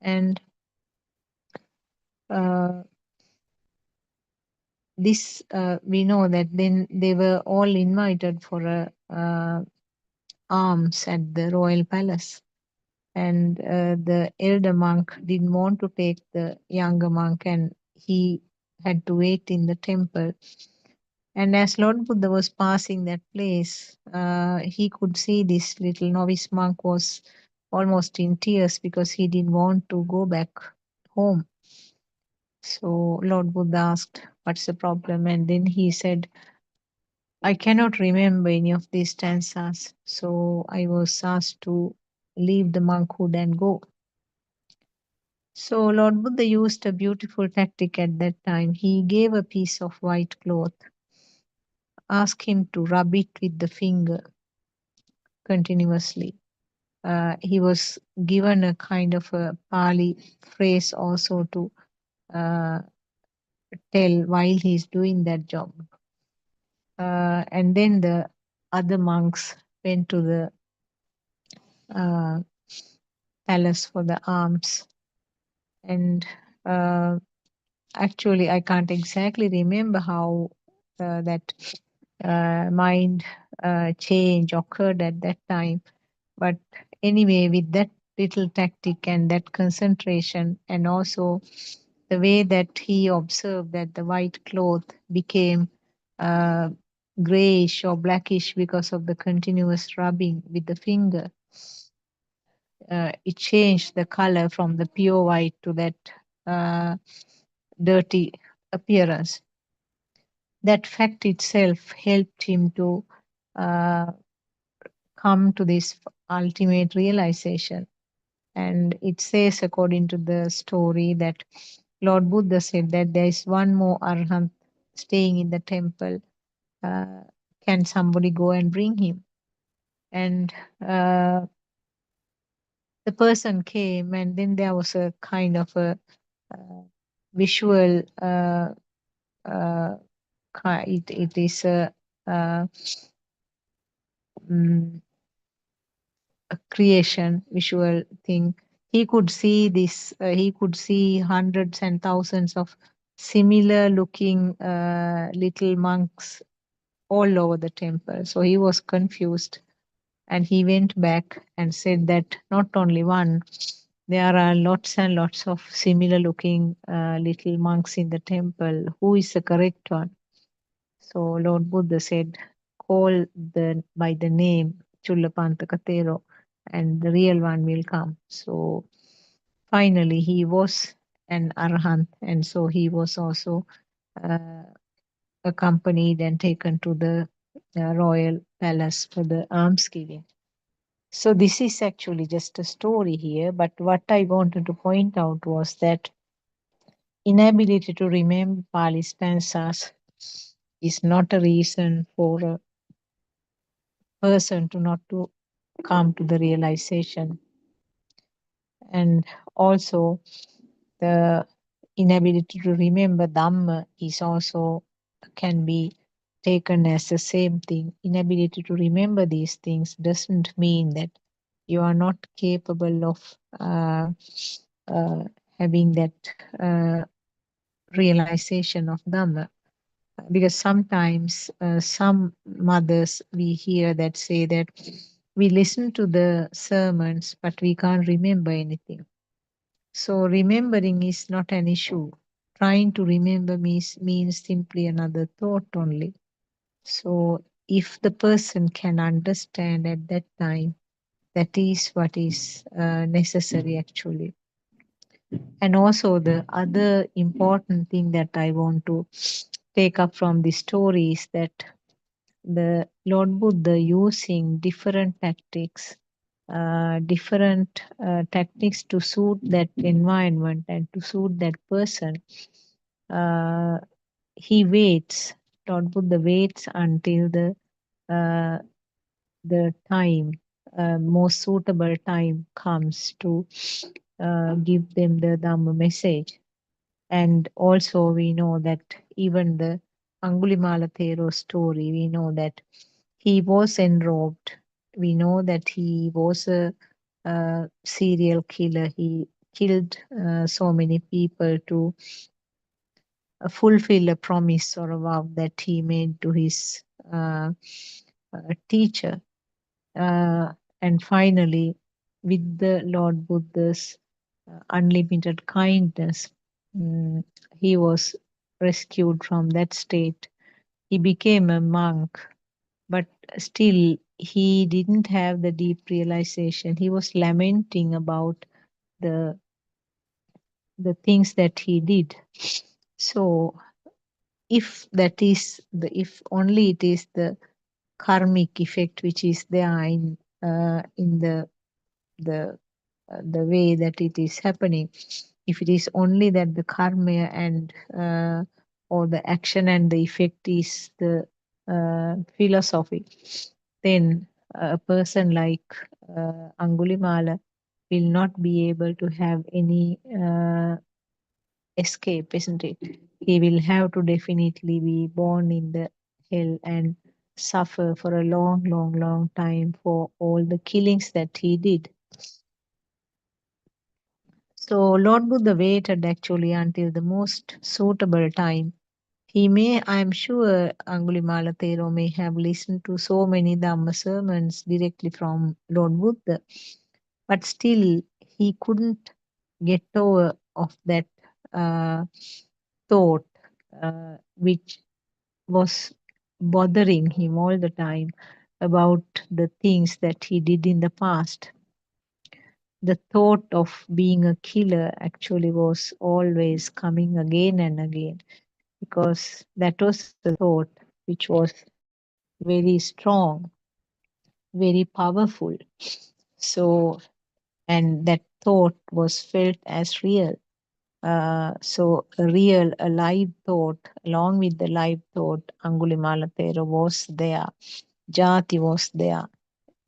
And uh, this we know that then they were all invited for a alms at the royal palace, and the elder monk didn't want to take the younger monk, and he had to wait in the temple. And as Lord Buddha was passing that place, he could see this little novice monk was almost in tears because he didn't want to go back home. So Lord Buddha asked, "What's the problem?" And then he said, "I cannot remember any of these stanzas, so I was asked to leave the monkhood and go." So Lord Buddha used a beautiful tactic at that time. He gave a piece of white cloth, asked him to rub it with the finger continuously. He was given a kind of a Pali phrase also to uh, tell while he's doing that job. And then the other monks went to the uh, palace for the alms. And uh, actually, I can't exactly remember how that mind change occurred at that time. But anyway, with that little tactic and that concentration, and also the way that he observed that the white cloth became uh, grayish or blackish because of the continuous rubbing with the finger, it changed the color from the pure white to that uh, dirty appearance. That fact itself helped him to uh, come to this ultimate realization. And it says, according to the story, that Lord Buddha said that there is one more arhat staying in the temple. Uh, can somebody go and bring him? And the person came, and then there was a kind of a visual. Uh, it is uh, mm, a creation, visual thing. He could see this. He could see hundreds and thousands of similar looking little monks all over the temple. So he was confused, and he went back and said that not only one, there are lots and lots of similar looking little monks in the temple. Who is the correct one? So Lord Buddha said, call the by the name Chullapanta Katero, and the real one will come. So finally he was an arahant, and so he was also uh, accompanied and taken to the royal palace for the almsgiving. So this is actually just a story here, but what I wanted to point out was that inability to remember Pali stanzas is not a reason for a person to not to come to the realization. And also the inability to remember Dhamma is also can be taken as the same thing. Inability to remember these things doesn't mean that you are not capable of uh, having that uh, realization of Dhamma. Because sometimes some mothers we hear that say that we listen to the sermons but we can't remember anything. So remembering is not an issue. Trying to remember means simply another thought only. So if the person can understand at that time, that is what is necessary actually. And also the other important thing that I want to take up from the story is that the Lord Buddha using different tactics to suit that environment and to suit that person. Uh, he waits. Lord Buddha waits until uh, the time, most suitable time comes to give them the Dhamma message. And also we know that even the Angulimala Thero story, we know that he was enrobed. We know that he was a serial killer. He killed so many people to fulfill a promise or a vow that he made to his uh, teacher. Uh, and finally, with the Lord Buddha's unlimited kindness, mm, he was rescued from that state. He became a monk, but still he didn't have the deep realization. He was lamenting about the the things that he did. So if that is the if only it is the karmic effect which is there in the way that it is happening, if it is only that the karma and or the action and the effect is the philosophy, then a person like Angulimala will not be able to have any escape, isn't it? He will have to definitely be born in the hell, and suffer for a long, long, long time for all the killings that he did. So Lord Buddha waited actually until the most suitable time. He may, I am sure, Angulimala Thero may have listened to so many Dhamma sermons directly from Lord Buddha, but still he couldn't get over of that uh, thought which was bothering him all the time about the things that he did in the past. The thought of being a killer actually was always coming again and again, because that was a thought which was very strong, very powerful. So, and that thought was felt as real. So, a real, a live thought, along with the live thought, Angulimala Thera was there, Jati was there,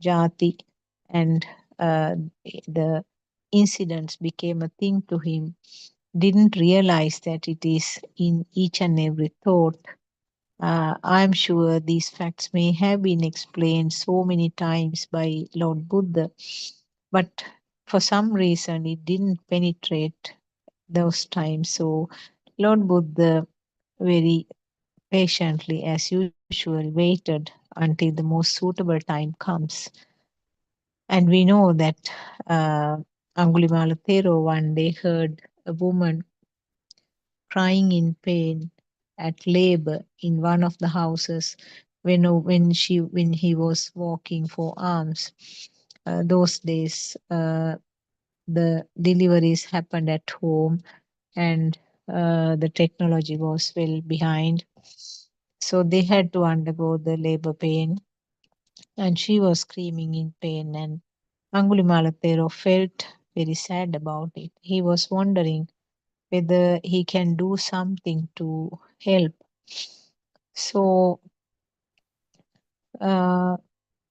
Jati, and the incidents became a thing to him. Didn't realize that it is in each and every thought. I'm sure these facts may have been explained so many times by Lord Buddha, but for some reason it didn't penetrate those times. So Lord Buddha very patiently, as usual, waited until the most suitable time comes. And we know that uh, Angulimala Thero one day heard a woman crying in pain at labor in one of the houses when he was walking for alms. Those days, the deliveries happened at home, and the technology was well behind, so they had to undergo the labor pain, and she was screaming in pain, and Angulimala Thero felt very sad about it. He was wondering whether he can do something to help. So uh,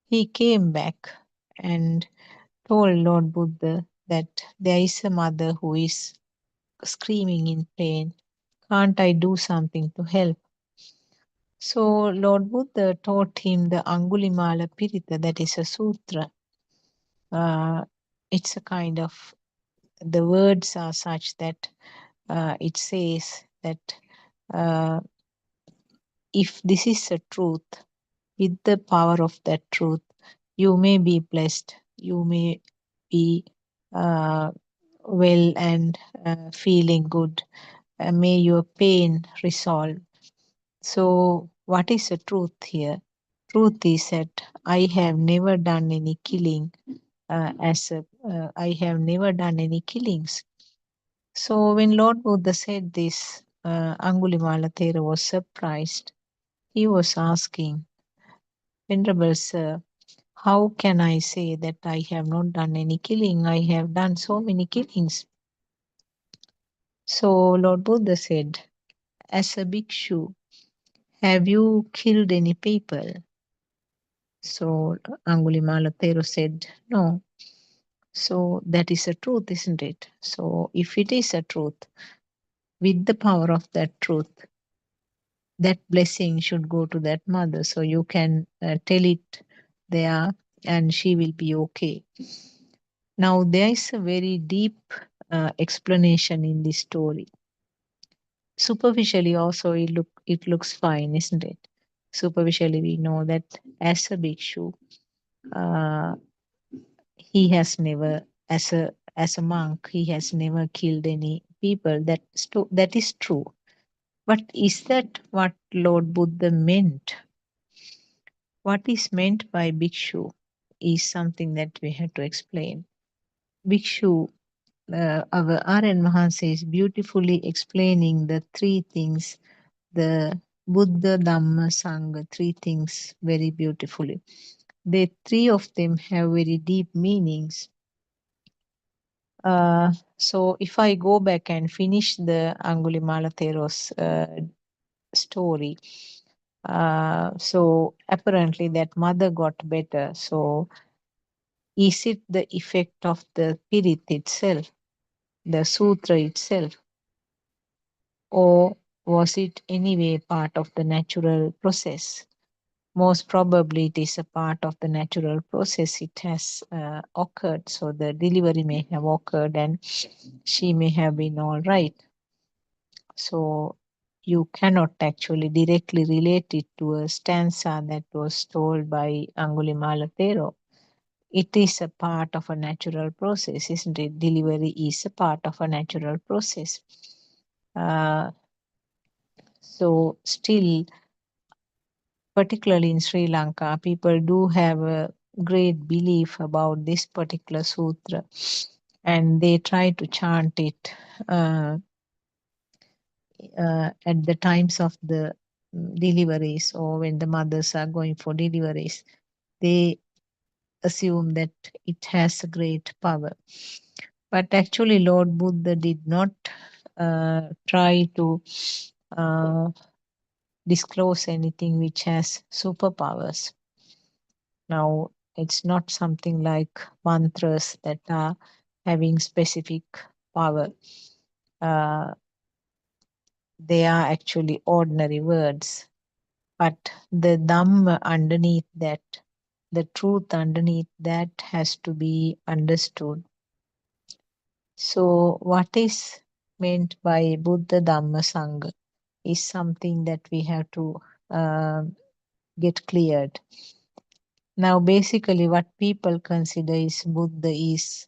he came back and told Lord Buddha that there is a mother who is screaming in pain. Can't I do something to help? So Lord Buddha taught him the Angulimala Pirita, that is a sutra. Uh, it's a kind of, the words are such that it says that uh, if this is a truth, with the power of that truth, you may be blessed, you may be uh, well and feeling good, may your pain resolve. So, what is the truth here? Truth is that I have never done any killing. I have never done any killings. So, when Lord Buddha said this, Angulimala Thera was surprised. He was asking, Venerable Sir, how can I say that I have not done any killing? I have done so many killings. So Lord Buddha said, as a bhikshu, have you killed any people? So Angulimala Thero said, no. So that is a truth, isn't it? So if it is a truth, with the power of that truth, that blessing should go to that mother. So you can tell it there and she will be okay. Now, there is a very deep explanation in this story. Superficially, also, it looks fine, isn't it? Superficially, we know that as a bhikshu, uh, he has never, as a monk, he has never killed any people. That is true. But is that what Lord Buddha meant? What is meant by bhikshu is something that we have to explain. Bhikshu, our R.N. Mahansa is beautifully explaining the three things, the Buddha, Dhamma, Sangha, three things very beautifully. The three of them have very deep meanings. So if I go back and finish the Angulimala Thero's story, so apparently that mother got better. So is it the effect of the spirit itself, the sutra itself, or was it anyway part of the natural process? most probably it is a part of the natural process. It has occurred, so the delivery may have occurred and she may have been all right. So you cannot actually directly relate it to a stanza that was told by Angulimala Pero. It is a part of a natural process, isn't it? Delivery is a part of a natural process. Uh, so still, particularly in Sri Lanka, people do have a great belief about this particular sutra, and they try to chant it uh, at the times of the deliveries, or when the mothers are going for deliveries. They assume that it has a great power. But actually, Lord Buddha did not try to uh, disclose anything which has superpowers. Now, it's not something like mantras that are having specific power. Uh, they are actually ordinary words, but the Dhamma underneath that, the truth underneath that has to be understood. So, what is meant by Buddha Dhamma Sangha is something that we have to uh, get cleared. Now, basically, what people consider is Buddha is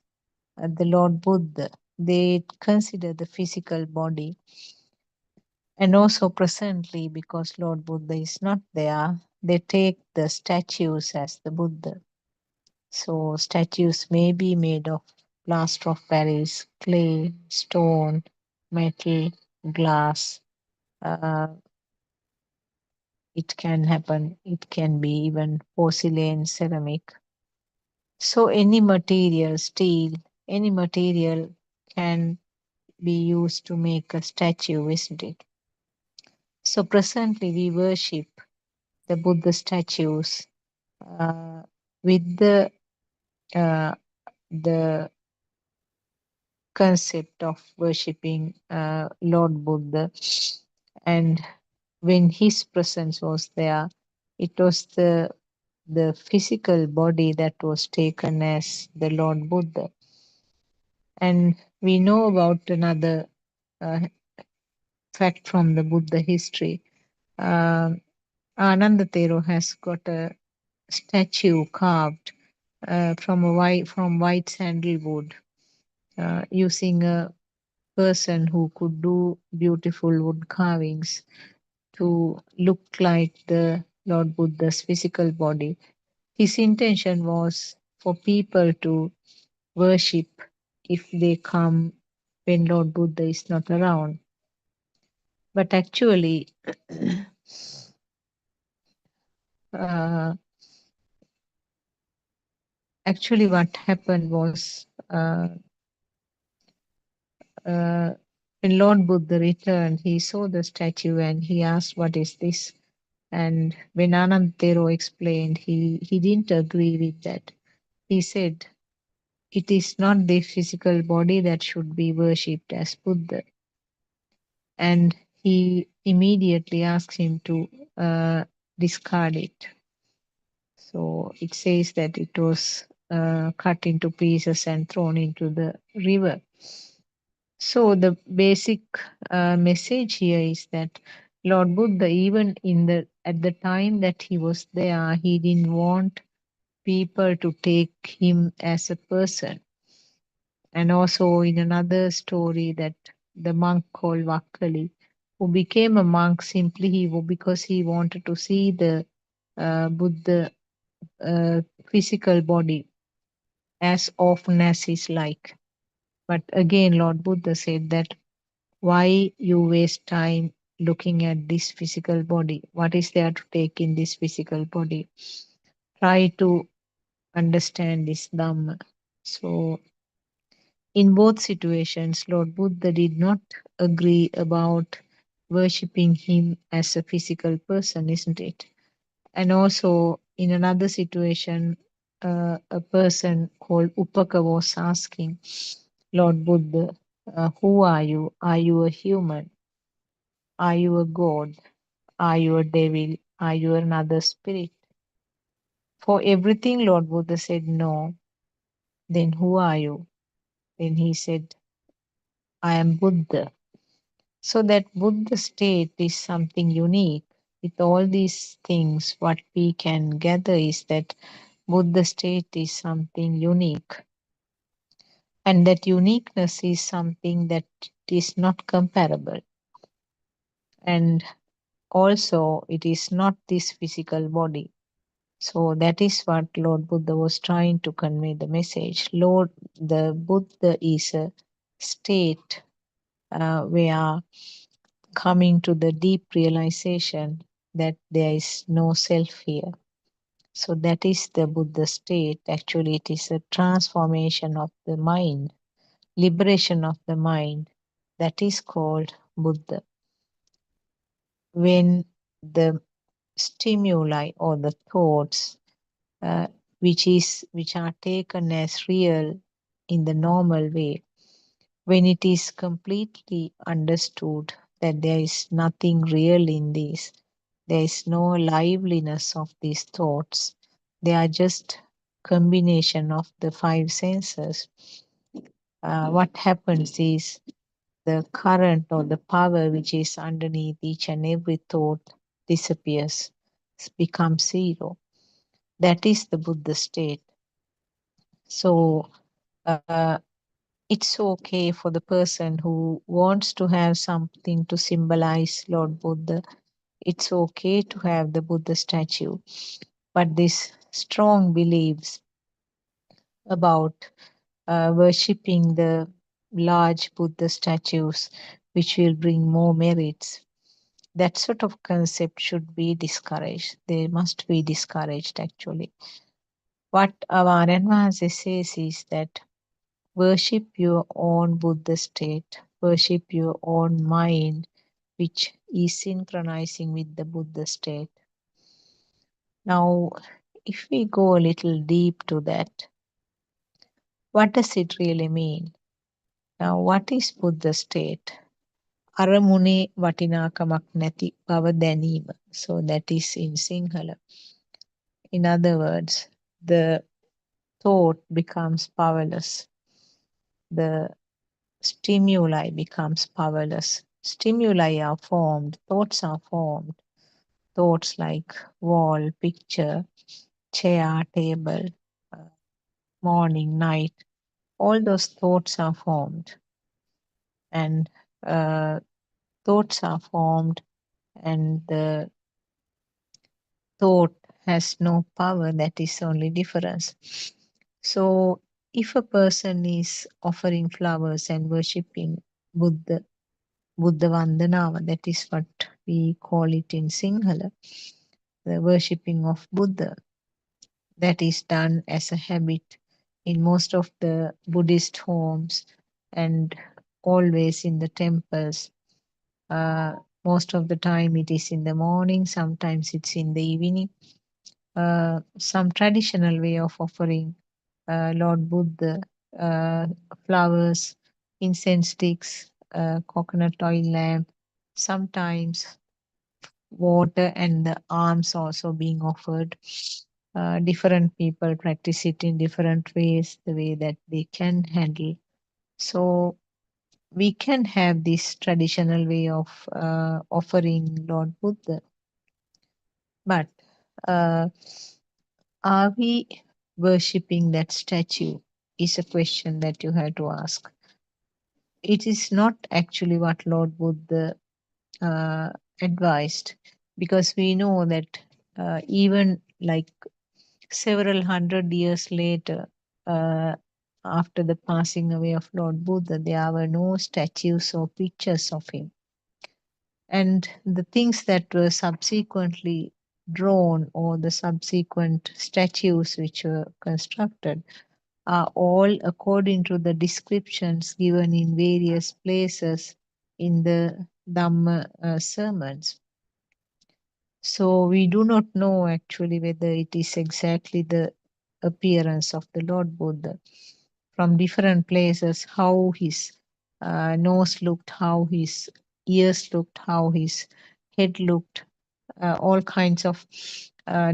the Lord Buddha. They consider the physical body, and also presently, because Lord Buddha is not there, they take the statues as the Buddha. So, statues may be made of plaster of Paris, clay, stone, metal, glass. Uh, it can happen, it can be even porcelain, ceramic. So, any material, steel, any material can be used to make a statue, isn't it? So presently we worship the Buddha statues uh, with uh, the concept of worshipping Lord Buddha, and when his presence was there, it was the physical body that was taken as the Lord Buddha. And we know about another uh, fact from the Buddha history. Um Ananda Thero has got a statue carved from white sandalwood, using a person who could do beautiful wood carvings to look like the Lord Buddha's physical body. His intention was for people to worship if they come when Lord Buddha is not around. But uh, actually, what happened was uh, when Lord Buddha returned, he saw the statue and he asked, "What is this?" And when Anantero explained, he didn't agree with that. He said, "It is not the physical body that should be worshipped as Buddha." And he immediately asked him to discard it. So it says that it was cut into pieces and thrown into the river. So the basic message here is that Lord Buddha, even in the at the time that he was there, he didn't want people to take him as a person. And also in another story that the monk called Vakkali, who became a monk simply because he wanted to see the Buddha physical body as often as he's like. But again, Lord Buddha said that why you waste time looking at this physical body? What is there to take in this physical body? Try to understand this Dhamma. So, in both situations, Lord Buddha did not agree about worshipping him as a physical person, isn't it? And also, in another situation, a person called Upaka was asking Lord Buddha, who are you? Are you a human? Are you a god? Are you a devil? Are you another spirit? For everything, Lord Buddha said, no. Then who are you? Then he said, I am Buddha. So that Buddha state is something unique. With all these things, what we can gather is that Buddha state is something unique. And that uniqueness is something that is not comparable. And also, it is not this physical body. So that is what Lord Buddha was trying to convey the message. The Buddha is a state where coming to the deep realization that there is no self here. So that is the Buddha state. Actually, it is a transformation of the mind, liberation of the mind. That is called Buddha. When the stimuli or the thoughts uh, which are taken as real in the normal way, when it is completely understood that there is nothing real in this, there is no liveliness of these thoughts, they are just combination of the five senses. What happens is the current or the power which is underneath each and every thought disappears, becomes zero. That is the Buddha state. So uh, it's okay for the person who wants to have something to symbolize Lord Buddha. It's okay to have the Buddha statue. But this strong beliefs about worshipping the large Buddha statues, which will bring more merits, that sort of concept should be discouraged. They must be discouraged actually. What our advances says is that worship your own Buddha state, worship your own mind, which is synchronizing with the Buddha state. Now, if we go a little deep to that, what does it really mean? Now, what is Buddha state? අරමුණේ වටිනාකමක් නැති බව දැනීම. So that is in Sinhala. In other words, the thought becomes powerless. The stimuli becomes powerless. Stimuli are formed, thoughts are formed. Thoughts like wall, picture, chair, table, uh, morning, night, all those thoughts are formed. And uh, thoughts are formed, and the thought has no power. That is only difference. So if a person is offering flowers and worshipping Buddha, Buddha Vandanava, that is what we call it in Sinhala, the worshipping of Buddha, that is done as a habit in most of the Buddhist homes and always in the temples. Uh, Most of the time it is in the morning, sometimes it's in the evening. Some traditional way of offering Lord Buddha flowers, incense sticks, coconut oil lamp, sometimes water and the alms also being offered. Different people practice it in different ways, the way that they can handle. So we can have this traditional way of offering Lord Buddha, but uh, are we worshipping that statue? Is a question that you have to ask. It is not actually what Lord Buddha uh, advised, because we know that even like several hundred years later, uh, after the passing away of Lord Buddha, there were no statues or pictures of him. And the things that were subsequently drawn or the subsequent statues which were constructed are all according to the descriptions given in various places in the Dhamma sermons. So we do not know actually whether it is exactly the appearance of the Lord Buddha. From different places, how his nose looked, how his ears looked, how his head looked, all kinds of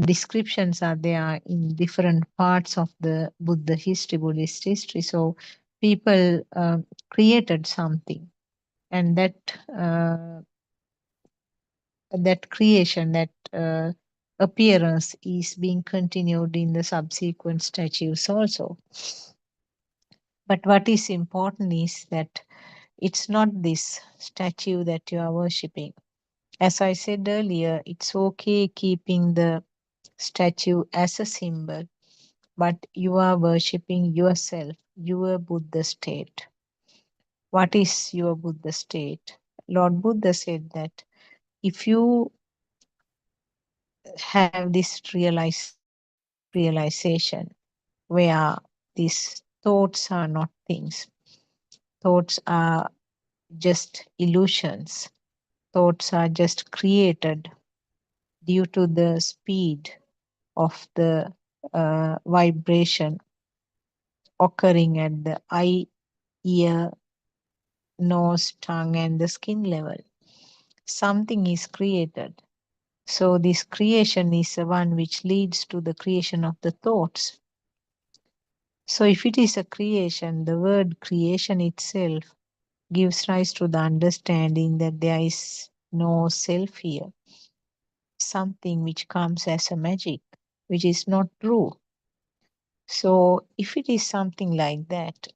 descriptions are there in different parts of the Buddhist history. So people created something, and that creation, that appearance is being continued in the subsequent statues also. But what is important is that it's not this statue that you are worshipping. As I said earlier, it's okay keeping the statue as a symbol, but you are worshipping yourself, your Buddha state. What is your Buddha state? Lord Buddha said that if you have this deep realization where these thoughts are not things, thoughts are just illusions, thoughts are just created due to the speed of the vibration occurring at the eye, ear, nose, tongue, and the skin level. Something is created. So, this creation is the one which leads to the creation of the thoughts. So, if it is a creation, the word creation itself gives rise to the understanding that there is no self here, something which comes as a magic, which is not true. So, if it is something like that,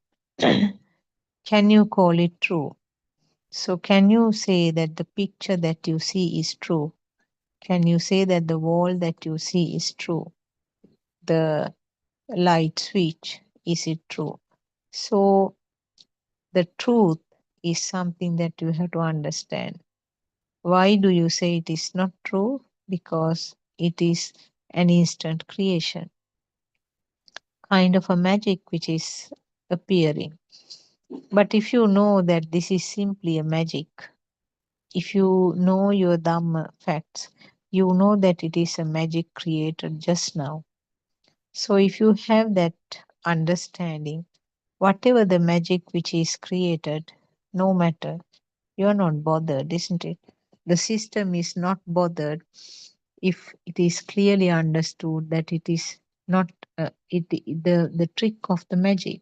can you call it true? So, can you say that the picture that you see is true? Can you say that the wall that you see is true? The light switch, is it true? So, the truth is something that you have to understand. Why do you say it is not true? Because it is an instant creation, kind of a magic which is appearing. But if you know that this is simply a magic, if you know your Dhamma facts, you know that it is a magic created just now. So if you have that understanding, whatever the magic which is created, no matter, you are not bothered, isn't it? The system is not bothered if it is clearly understood that it is not the trick of the magic.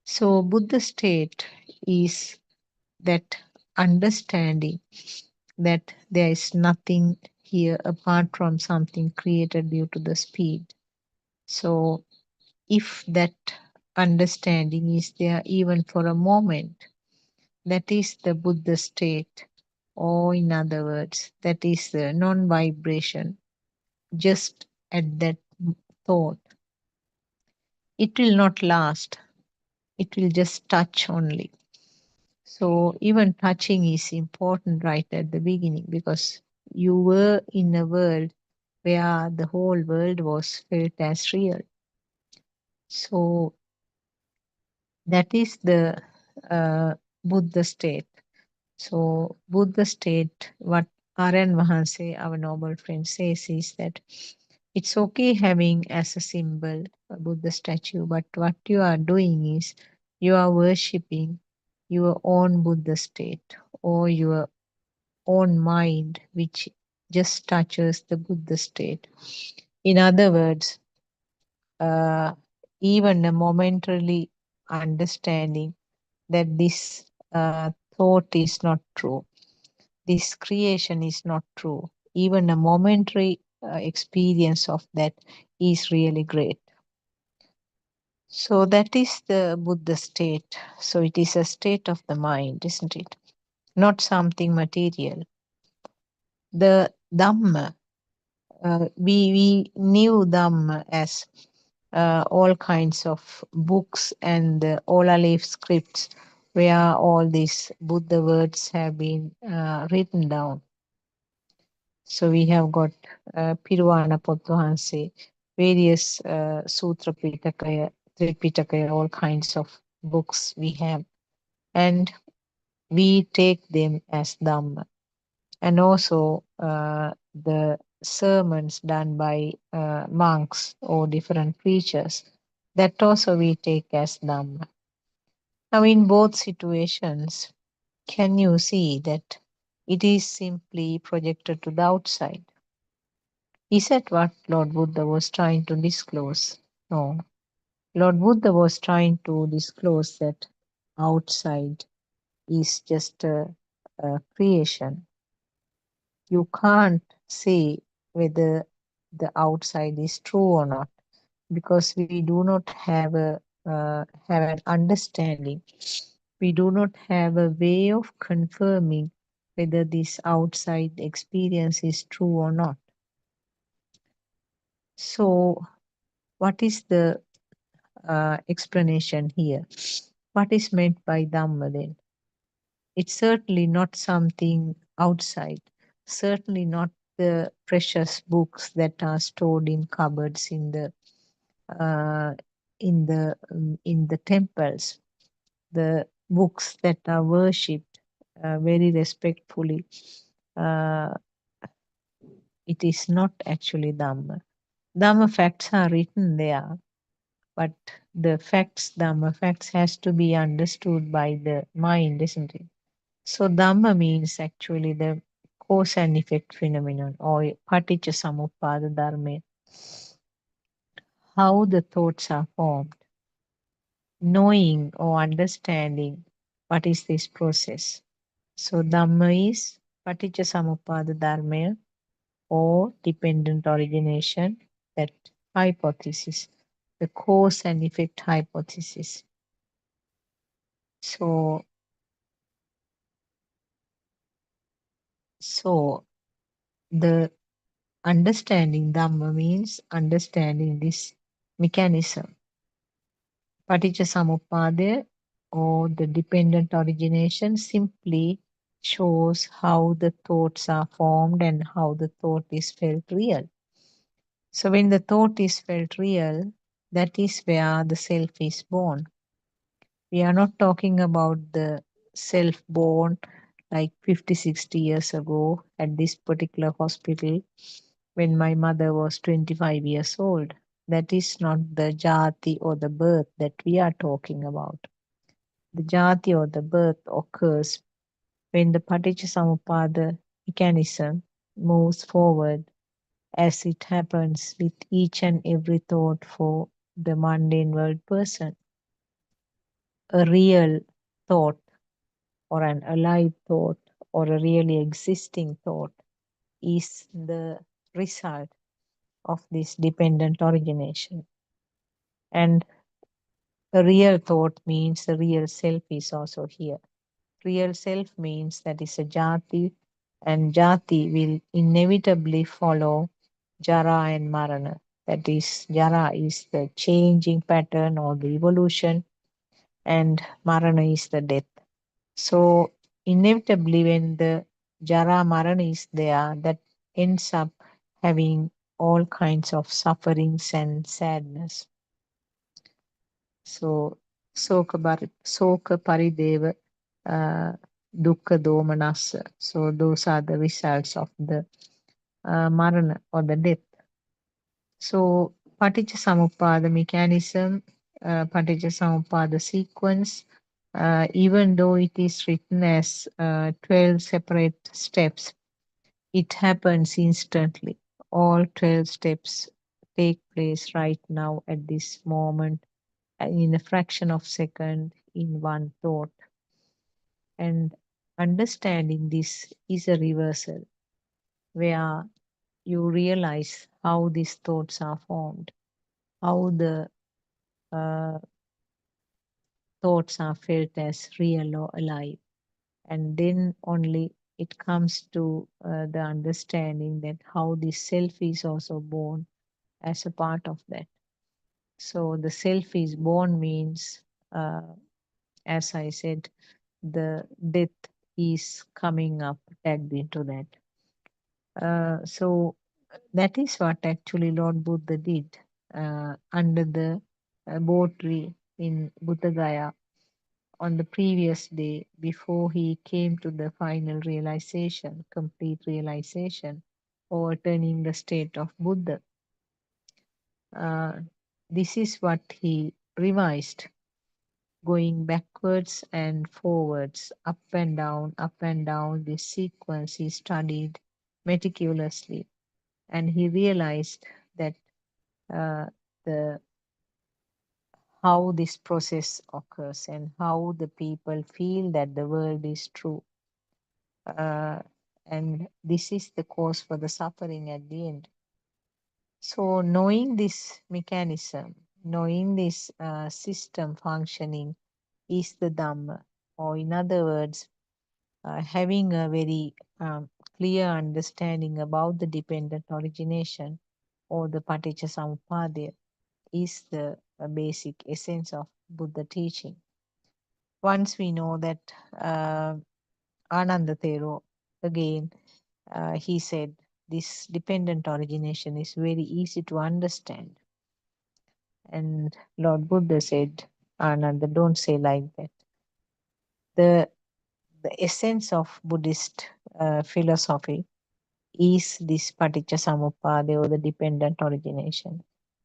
So Buddha state is that understanding that there is nothing here apart from something created due to the speed. So if that understanding is there even for a moment, that is the Buddha state, or in other words, that is the non vibration, just at that thought. It will not last, it will just touch only. So, even touching is important right at the beginning because you were in a world where the whole world was felt as real. So, that is the Buddha state. So, Buddha state, what Aryan Vahanse, our noble friend, says is that it's okay having as a symbol a Buddha statue, but what you are doing is you are worshipping your own Buddha state or your own mind, which just touches the Buddha state. In other words, uh, even a momentarily understanding that this thought is not true, this creation is not true, even a momentary experience of that is really great. So that is the Buddha state. So it is a state of the mind, isn't it? Not something material. The Dhamma, we knew Dhamma as all kinds of books and all Aleph scripts where all these Buddha words have been written down. So we have got Piruvana Pottuhanse, various Sutra Pitakaya, Tripitaka, all kinds of books we have. And we take them as Dhamma. And also the sermons done by monks or different preachers, that also we take as Dhamma. Now, in both situations, can you see that it is simply projected to the outside? Is that what Lord Buddha was trying to disclose? No. Lord Buddha was trying to disclose that outside is just a creation. You can't say whether the outside is true or not because we do not have an understanding. We do not have a way of confirming whether this outside experience is true or not. So, what is the explanation here? What is meant by Dhamma then? It's certainly not something outside, certainly not the precious books that are stored in cupboards uh, in the temples, the books that are worshipped very respectfully. Uh, it is not actually Dhamma. Dhamma facts are written there, but the facts, Dhamma facts, has to be understood by the mind, isn't it? So Dhamma means actually the cause and effect phenomenon or paticca samuppada dharma, how the thoughts are formed, knowing or understanding what is this process. So Dhamma is paticca samuppada dharma or dependent origination, that hypothesis, the cause and effect hypothesis. So, so the understanding Dhamma means understanding this mechanism. Paticca samuppada or the dependent origination simply shows how the thoughts are formed and how the thought is felt real. So when the thought is felt real, that is where the self is born. We are not talking about the self born like 50, 60 years ago at this particular hospital when my mother was 25 years old. That is not the jati or the birth that we are talking about. The jati or the birth occurs when the Paticca mechanism moves forward as it happens with each and every thought for the mundane world person. A real thought or an alive thought or a really existing thought is the result of this dependent origination. And a real thought means the real self is also here. Real self means that is a jati, and jati will inevitably follow jara and marana. That is, jara is the changing pattern or the evolution, and marana is the death. So, inevitably, when the jara marana is there, that ends up having all kinds of sufferings and sadness. So, soka parideva, dukkha domanassa. So, those are the results of the marana or the death. So, paticca samuppada mechanism, paticca samuppada sequence, even though it is written as 12 separate steps, it happens instantly. All 12 steps take place right now at this moment in a fraction of second in one thought. And understanding this is a reversal where you realize how these thoughts are formed, how the uh, thoughts are felt as real or alive. And then only it comes to the understanding that how the self is also born as a part of that. So the self is born means, as I said, the death is coming up tagged into that. So that is what actually Lord Buddha did under the boat tree in Buddha on the previous day before he came to the final realization, complete realization, overturning the state of Buddha. This is what he revised, going backwards and forwards, up and down, up and down. This sequence he studied meticulously. and he realized that uh, the how this process occurs and how the people feel that the world is true. Uh, and this is the cause for the suffering at the end. So, knowing this mechanism, knowing this system functioning is the Dhamma, or in other words, having a very clear understanding about the dependent origination or the Paticca Samuppada is the basic essence of Buddha teaching. Once we know that uh, Ananda Thero, again, he said this dependent origination is very easy to understand. And Lord Buddha said, Ananda, don't say like that. The, the essence of Buddhist philosophy is this Paticca Samuppada or the dependent origination.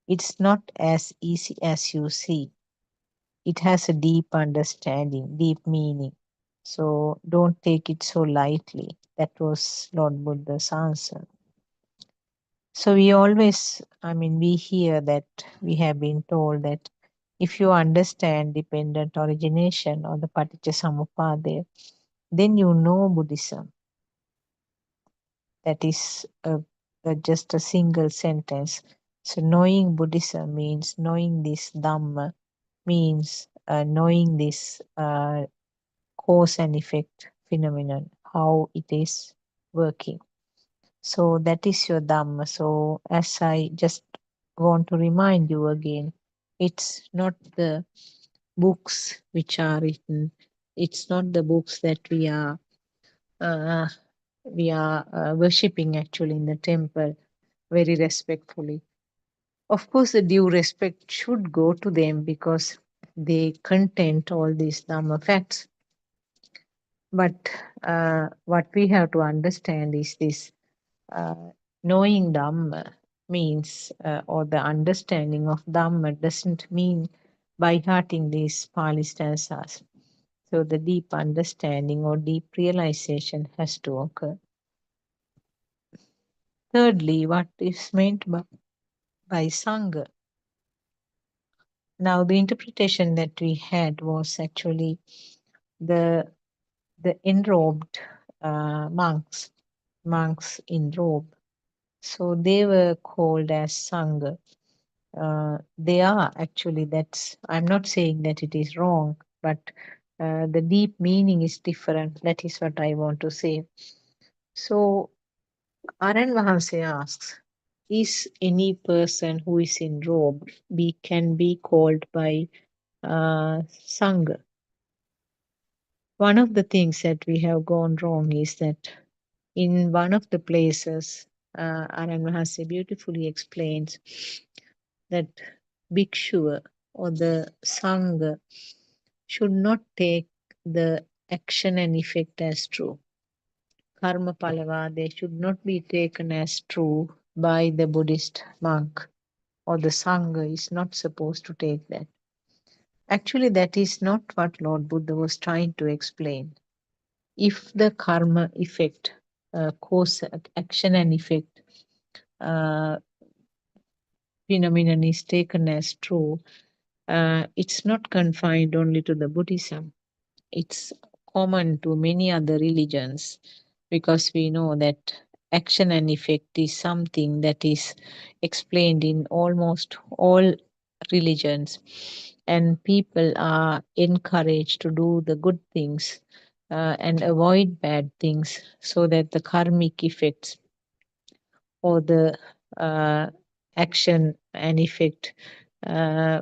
It's not as easy as you see. It has a deep understanding, deep meaning. So don't take it so lightly. That was Lord Buddha's answer. So we always, we hear that we have been told that if you understand dependent origination or the Paticca Samuppada, then you know Buddhism. That is just a single sentence. So knowing Buddhism means knowing this Dhamma, means knowing this cause and effect phenomenon, how it is working. So that is your Dhamma. So as I just want to remind you again, it's not the books which are written, it's not the books that uh, we are worshipping actually in the temple very respectfully. Of course, the due respect should go to them because they content all these Dhamma facts. But what we have to understand is this knowing Dhamma means, or the understanding of Dhamma doesn't mean by hearting these Pali stanzas. So the deep understanding or deep realization has to occur. Thirdly, what is meant by Sangha? Now, the interpretation that we had was actually the enrobed monks in robe. So they were called as Sangha. They are actually, that's, I'm not saying that it is wrong, but the deep meaning is different. That is what I want to say. So Aran Vahanse asks, is any person who is in robe can be called by Sangha? One of the things that we have gone wrong is that in one of the places, Aran Vahanse beautifully explains that bhikshu or the sangha should not take the action and effect as true. Karma palava, they should not be taken as true by the Buddhist monk, or the sangha is not supposed to take that. Actually, that is not what Lord Buddha was trying to explain. If the karma effect, cause, action and effect uh, phenomenon is taken as true, it's not confined only to the Buddhism. It's common to many other religions because we know that action and effect is something that is explained in almost all religions, and people are encouraged to do the good things and avoid bad things so that the karmic effects or the uh, action and effect uh,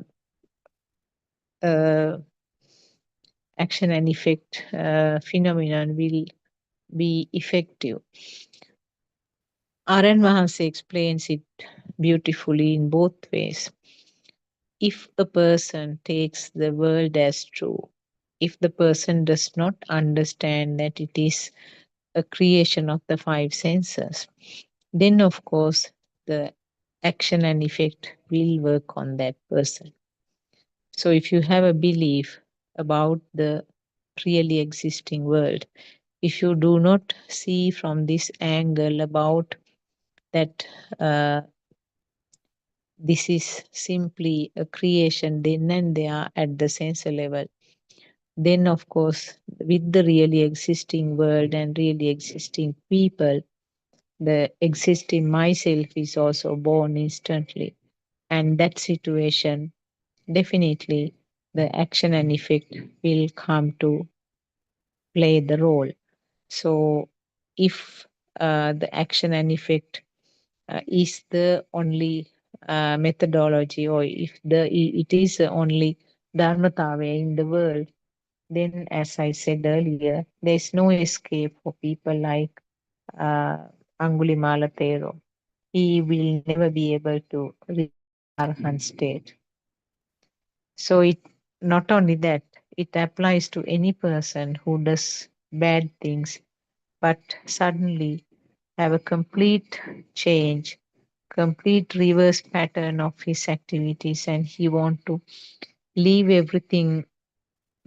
uh, action and effect phenomenon will be effective. Aran Mahanse explains it beautifully in both ways. If a person takes the world as true, if the person does not understand that it is a creation of the five senses, then of course the action and effect will work on that person. So if you have a belief about the really existing world, if you do not see from this angle about that this is simply a creation then and there at the sensor level. Then, of course, with the really existing world and really existing people, the existing myself is also born instantly. And that situation, definitely, the action and effect will come to play the role. So, if the action and effect is the only methodology, or if it is the only dharmatava in the world, then, as I said earlier, there is no escape for people like uh, Angulimala Thero. He will never be able to reach the Arhan state. So it not only that, it applies to any person who does bad things, but suddenly have a complete change, complete reverse pattern of his activities, and he want to leave everything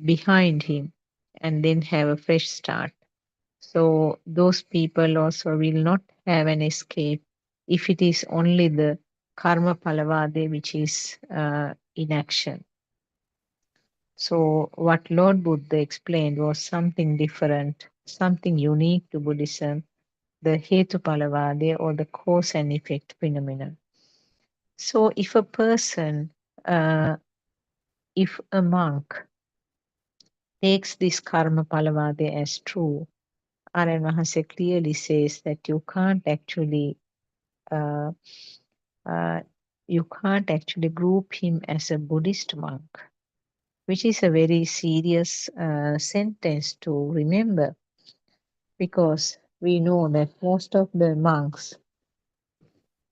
behind him and then have a fresh start. So those people also will not have an escape if it is only the karma palavade which is in action. So what Lord Buddha explained was something different, something unique to Buddhism, the hetu palavade, or the cause and effect phenomenon. So if a person, if a monk takes this karma palavade as true, Aryan Mahase clearly says that uh, uh, you can't actually group him as a Buddhist monk, which is a very serious sentence to remember, because we know that most of the monks,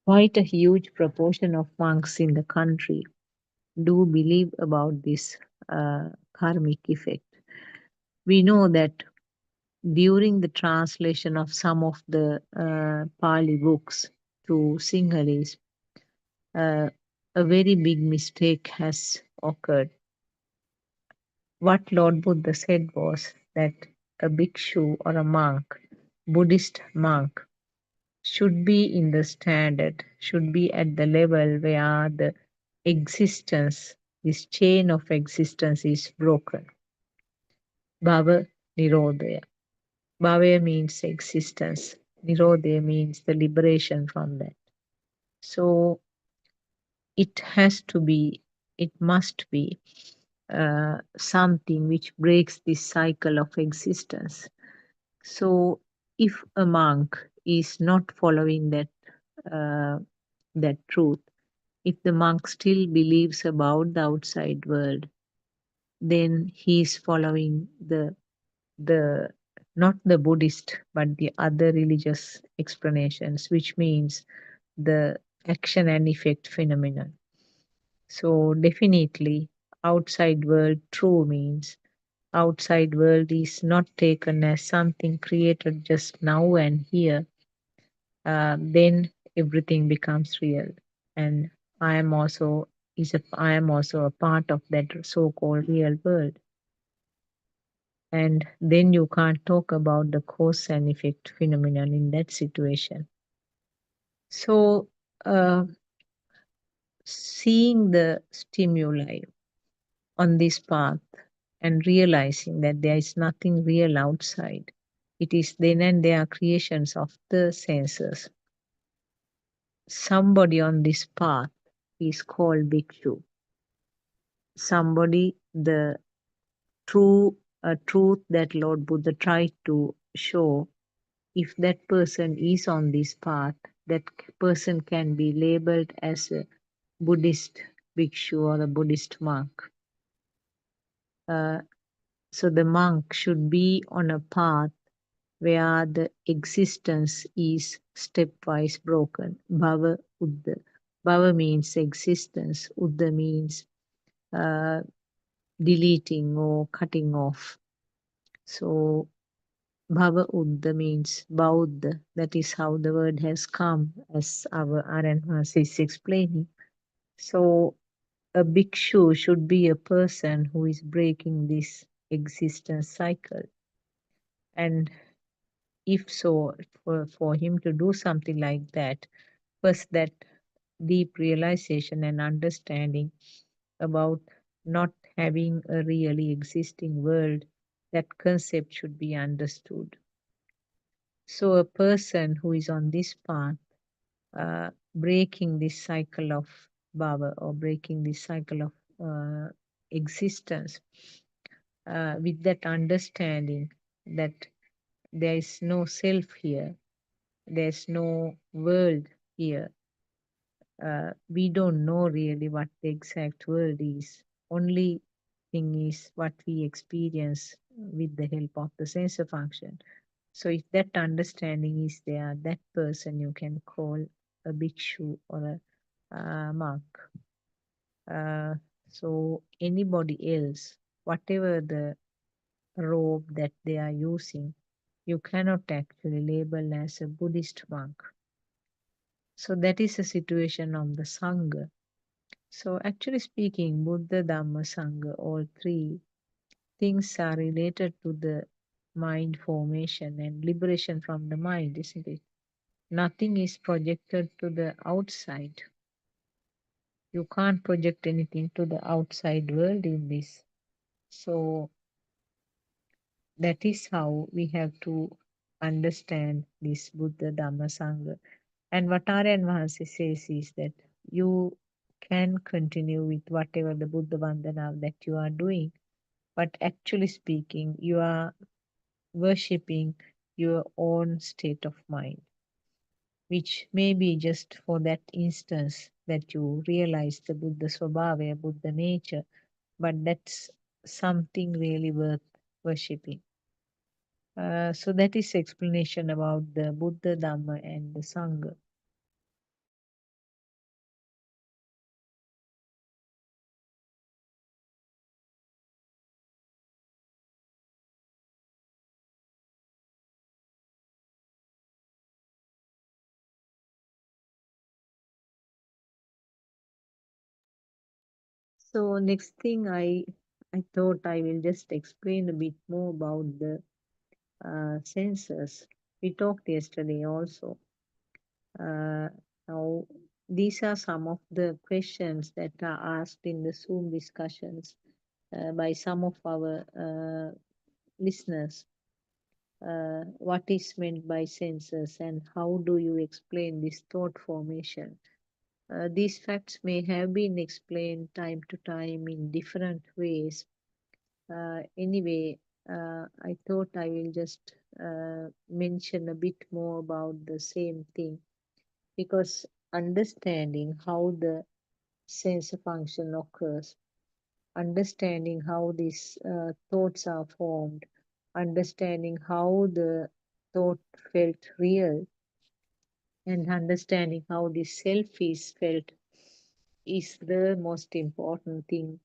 quite a huge proportion of monks in the country, do believe about this karmic effect. We know that during the translation of some of the Pali books to Sinhalese, a very big mistake has occurred. What Lord Buddha said was that a bhikshu or a monk, Buddhist monk, should be in the standard, should be at the level where the existence, this chain of existence is broken. Bhava Nirodhaya. Bhava means existence. Nirodhaya means the liberation from that. So it has to be, it must be something which breaks this cycle of existence. So if a monk is not following uh, that truth, if the monk still believes about the outside world, then he is following the not the Buddhist but the other religious explanations, which means the action and effect phenomenon. So definitely outside world true means outside world is not taken as something created just now and here. Then everything becomes real, and I am also I am also a part of that so-called real world. And then you can't talk about the cause and effect phenomenon in that situation. So seeing the stimuli on this path and realizing that there is nothing real outside, it is then and there creations of the senses. Somebody on this path is called bhikshu. Somebody, the truth that Lord Buddha tried to show, if that person is on this path, that person can be labeled as a Buddhist bhikshu or a Buddhist monk. Uh, so the monk should be on a path where the existence is stepwise broken. Bhava Uddha. Bhava means existence. Uddha means uh, deleting or cutting off. So Bhava Uddha means Bauddha. That is how the word has come, as our Aranhas is explaining. So a bhikshu should be a person who is breaking this existence cycle. And if so, for him to do something like that, first that deep realization and understanding about not having a really existing world, that concept should be understood. So, a person who is on this path, breaking this cycle of bhava, or breaking this cycle of existence, with that understanding that there is no self here, there's no world here. We don't know really what the exact world is. Only thing is what we experience with the help of the sensor function. So if that understanding is there, that person you can call a bhikshu or a monk. Uh, so anybody else, whatever the robe that they are using, you cannot actually label as a Buddhist monk. So that is the situation of the Sangha. So actually speaking, Buddha, Dhamma, Sangha, all three things are related to the mind formation and liberation from the mind, isn't it? Nothing is projected to the outside. You can't project anything to the outside world in this. So that is how we have to understand this Buddha, Dhamma, Sangha. And what Aryan Mahansi says is that you can continue with whatever the Buddha Vandana that you are doing, but actually speaking, you are worshipping your own state of mind, which may be just for that instance that you realize the Buddha Swabhava, Buddha nature, but that's something really worth worshipping. So that is explanation about the Buddha, Dhamma, and the Sangha. So next thing I thought I will just explain a bit more about the senses. We talked yesterday also. Uh, Now these are some of the questions that are asked in the Zoom discussions by some of our listeners. What is meant by senses and how do you explain this thought formation? These facts may have been explained time to time in different ways. Anyway, I thought I will just mention a bit more about the same thing, because understanding how the sense function occurs, understanding how these thoughts are formed, understanding how the thought felt real, and understanding how the self is felt is the most important thing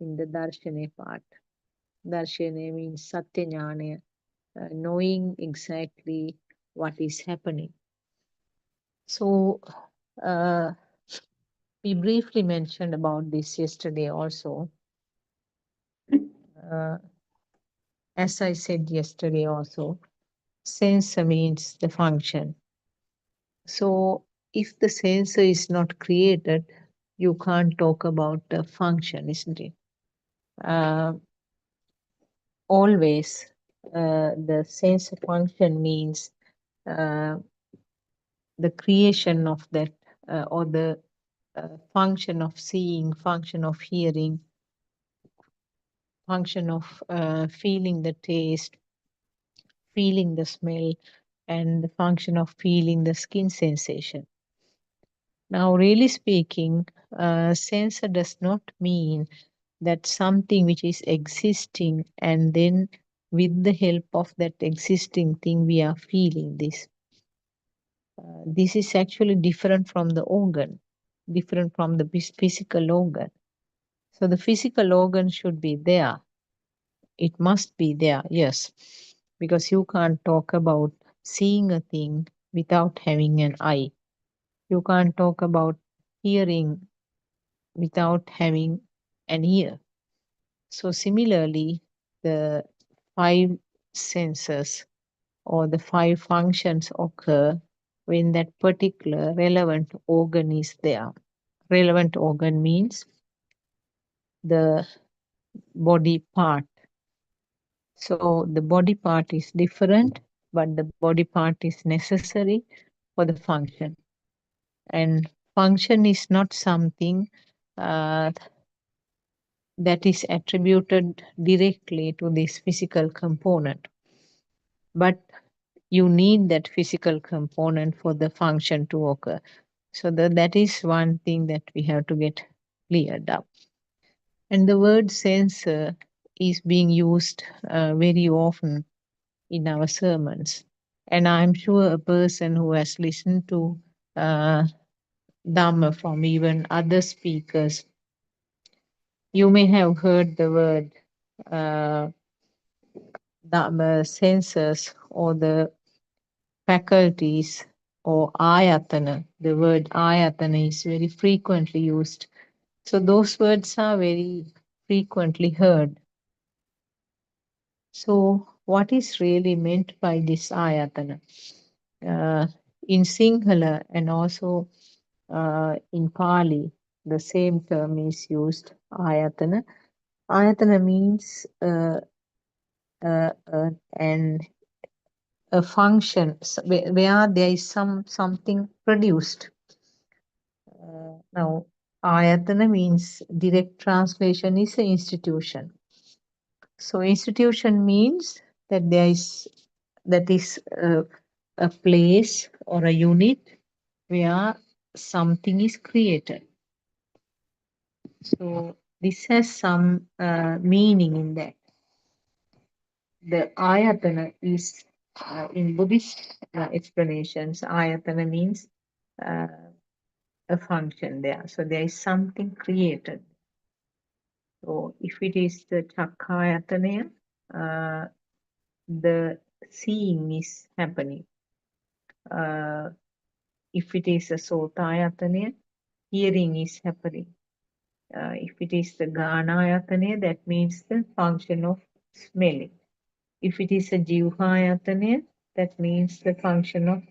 in the Darshana part. Darshana means Satyajnana, knowing exactly what is happening. So, uh, we briefly mentioned about this yesterday also. Uh, as I said yesterday also, sensor means the function. So, if the sensor is not created, you can't talk about the function, isn't it? Uh, Always, the sensor function means uh, the creation of that, or the function of seeing, function of hearing, function of feeling the taste, feeling the smell, and the function of feeling the skin sensation. Now, really speaking, sensor does not mean that something which is existing and then with the help of that existing thing we are feeling this. This is actually different from the organ, different from the physical organ. So the physical organ should be there. It must be there, yes, because you can't talk about seeing a thing without having an eye. You can't talk about hearing without having an ear. So similarly, the five senses or the five functions occur when that particular relevant organ is there. Relevant organ means the body part. So the body part is different, but the body part is necessary for the function. And function is not something uh, that is attributed directly to this physical component, but you need that physical component for the function to occur. So that is one thing that we have to get cleared up. And the word sensor is being used very often in our sermons. And I'm sure a person who has listened to uh, Dhamma from even other speakers, you may have heard the word uh, Dhamma sensors or the faculties or ayatana. The word ayatana is very frequently used. So those words are very frequently heard. So what is really meant by this ayatana? Uh, in Sinhala and also in Pali, the same term is used, ayatana. Ayatana means an a function where there is something produced. Now, ayatana means direct translation is an institution. So institution means that that is a place or a unit where something is created. So this has some meaning in that. The ayatana is in Buddhist explanations. Ayatana means uh, a function there. So there is something created. So if it is the Chakkayatana, the seeing is happening. If it is a Sotayatana, hearing is happening. If it is the Ganayatana, that means the function of smelling. If it is a Jivhayatana, that means the function of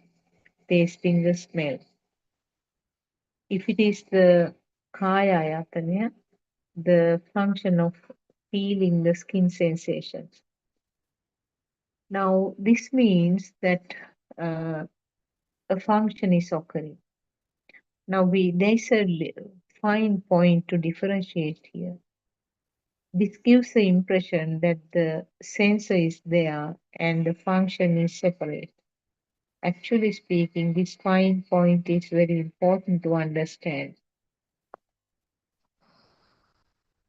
tasting the smell. If it is the Kayayatana, the function of feeling the skin sensations. Now, this means that a function is occurring. Now, there's a fine point to differentiate here. This gives the impression that the sensor is there and the function is separate. Actually speaking, this fine point is very important to understand.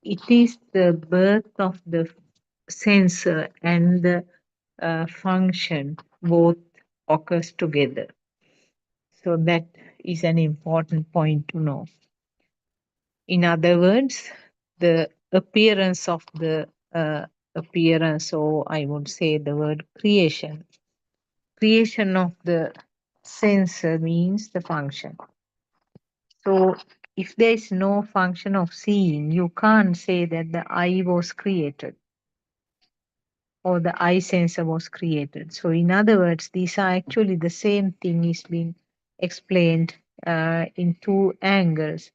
It is the birth of the sensor and the function both occurs together. So that is an important point to know. In other words, the appearance of the appearance, or I would say the word creation. Creation of the sensor means the function. So if there is no function of seeing, you can't say that the eye was created or the eye sensor was created. So in other words, these are actually the same thing is being explained in two angles.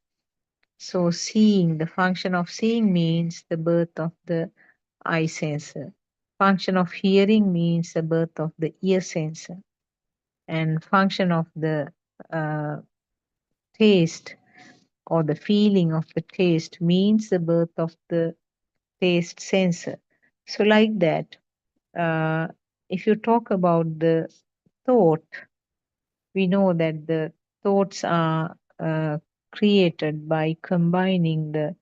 So seeing, the function of seeing means the birth of the eye sensor. Function of hearing means the birth of the ear sensor. And function of the taste or the feeling of the taste means the birth of the taste sensor. So like that, if you talk about the thought, we know that the thoughts are created by combining the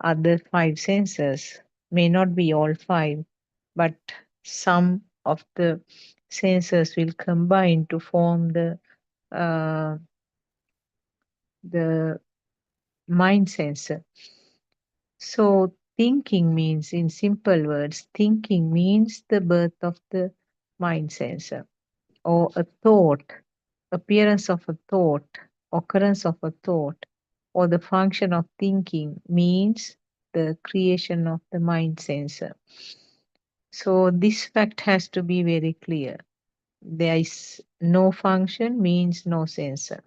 other five senses. May not be all five, but some of the senses will combine to form uh, the mind sensor. So thinking means, in simple words, thinking means the birth of the mind sensor, or a thought, appearance of a thought, occurrence of a thought, or the function of thinking means the creation of the mind sensor. So this fact has to be very clear. There is no function means no sensor.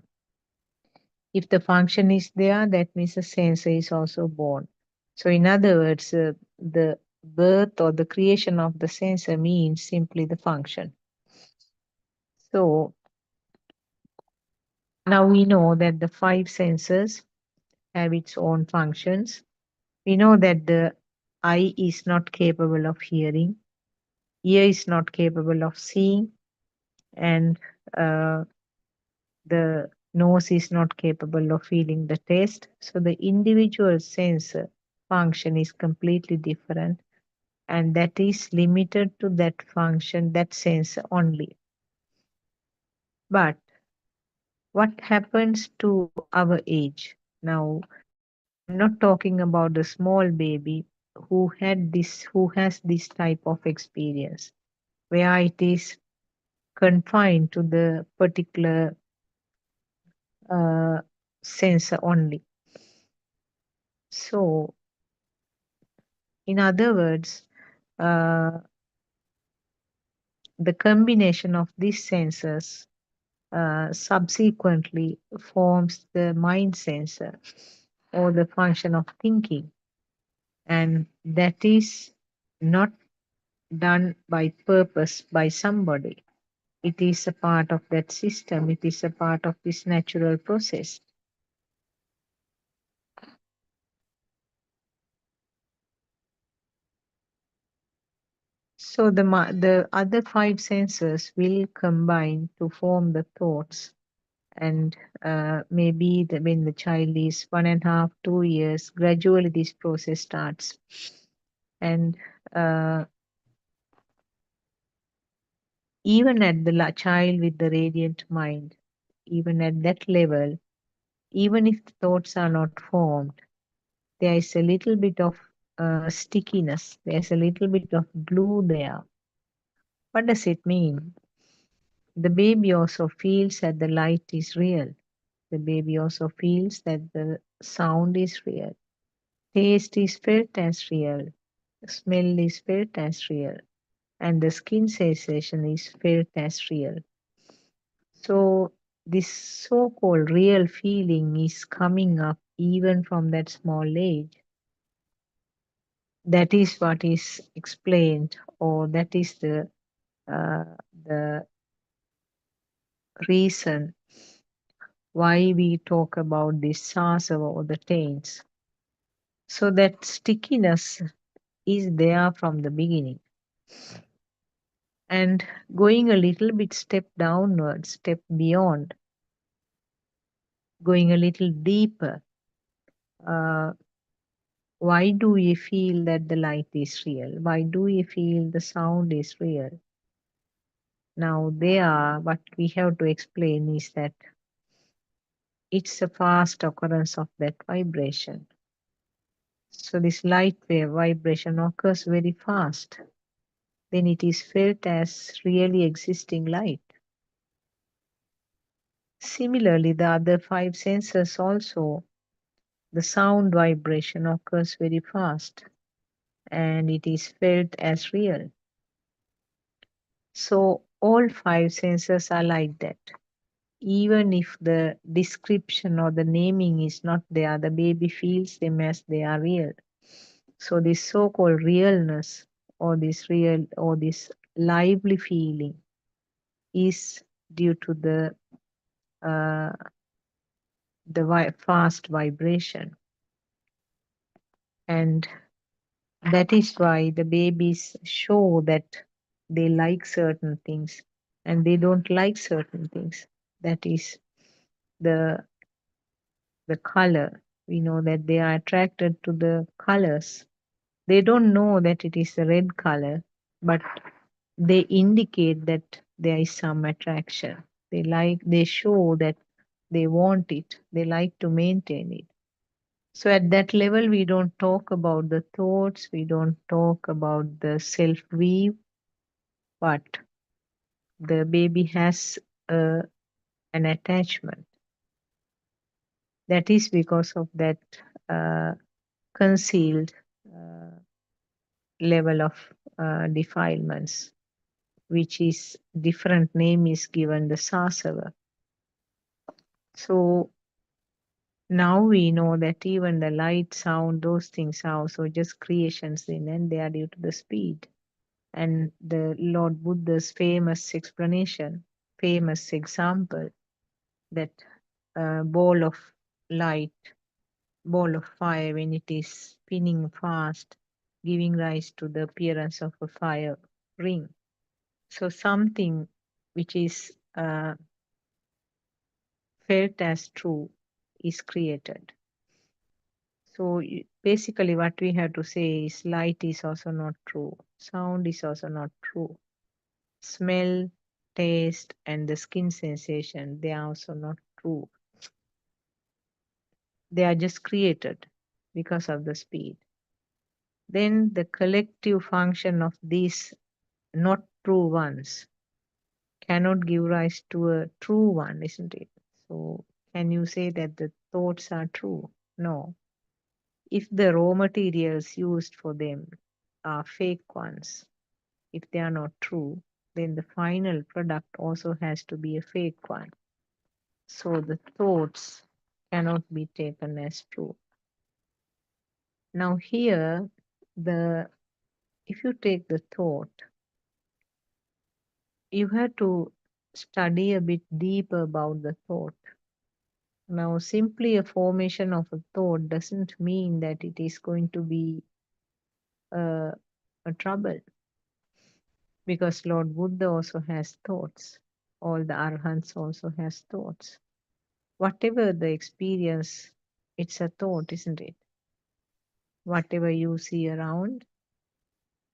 If the function is there, that means the sensor is also born. So in other words, the birth or the creation of the sensor means simply the function. So now we know that the five senses have its own functions. We know that the eye is not capable of hearing, ear is not capable of seeing, and uh, the nose is not capable of feeling the taste. So the individual sense function is completely different, and that is limited to that function, that sense only. But what happens to our age? Now, I'm not talking about the small baby who has this type of experience, where it is confined to the particular uh, sensor only. So, in other words, uh, the combination of these sensors subsequently forms the mind sensor or the function of thinking, and that is not done by purpose by somebody. It is a part of that system, it is a part of this natural process. So the other five senses will combine to form the thoughts, and maybe when the child is 1.5, 2 years, gradually this process starts. And uh, even at the child with the radiant mind, even at that level, even if the thoughts are not formed, there is a little bit of stickiness, there's a little bit of glue there. What does it mean? The baby also feels that the light is real. The baby also feels that the sound is real. Taste is felt as real. Smell is felt as real. And the skin sensation is felt as real. So, this so called real feeling is coming up even from that small age. That is what is explained, or that is the reason why we talk about this sasava or the taints. So that stickiness is there from the beginning. And going a little bit step downward, step beyond, going a little deeper, uh, why do we feel that the light is real? Why do we feel the sound is real? Now, there, what we have to explain is that it's a fast occurrence of that vibration. So, this light wave vibration occurs very fast. Then it is felt as really existing light. Similarly, the other five senses also, the sound vibration occurs very fast and it is felt as real. So, all five senses are like that. Even if the description or the naming is not there, the baby feels them as they are real. So, this so called realness or this real or this lively feeling is due to uh, the fast vibration. And that is why the babies show that they like certain things and they don't like certain things. That is the the color. We know that they are attracted to the colors. They don't know that it is a red color, but they indicate that there is some attraction. They show that they want it, they like to maintain it. So at that level, we don't talk about the thoughts, we don't talk about the self view, but the baby has uh, an attachment. That is because of that uh, concealed uh, level of defilements, which is different name is given the sasava. So now we know that even the light, sound, those things are also just creations in, and they are due to the speed. And the Lord Buddha's famous explanation, famous example, that ball of light, ball of fire, when it is spinning fast, giving rise to the appearance of a fire ring. So something which is felt as true is created. So basically what we have to say is light is also not true. Sound is also not true. Smell, taste, and the skin sensation, they are also not true. They are just created because of the speed. Then the collective function of these not true ones cannot give rise to a true one, isn't it? So can you say that the thoughts are true? No. If the raw materials used for them are fake ones, if they are not true, then the final product also has to be a fake one. So the thoughts cannot be taken as true. Now here, the if you take the thought, you have to study a bit deeper about the thought. Now, simply a formation of a thought doesn't mean that it is going to be a, a trouble, because Lord Buddha also has thoughts. All the arhants also has thoughts. Whatever the experience, it's a thought, isn't it? Whatever you see around,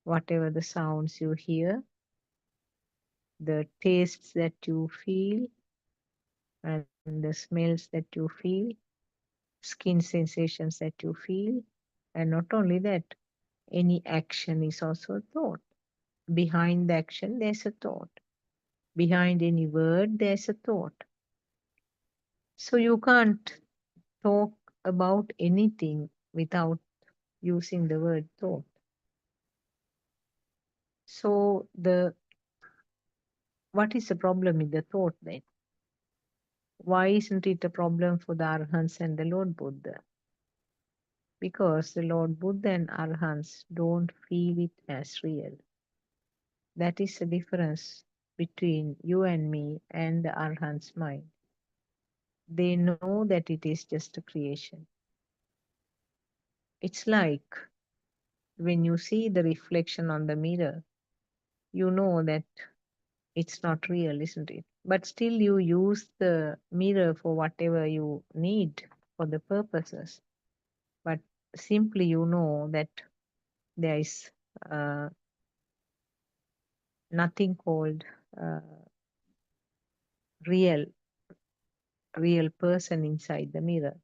whatever the sounds you hear, the tastes that you feel, and the smells that you feel, skin sensations that you feel, and not only that, any action is also a thought. Behind the action, there's a thought. Behind any word, there's a thought. So you can't talk about anything without using the word thought. So what is the problem with the thought then? Why isn't it a problem for the Arhants and the Lord Buddha? Because the Lord Buddha and Arhants don't feel it as real. That is the difference between you and me and the Arhant's mind. They know that it is just a creation. It's like when you see the reflection on the mirror, you know that it's not real, isn't it? But still, you use the mirror for whatever you need for the purposes. But simply, you know that there is uh, nothing called uh, real, real person inside the mirror.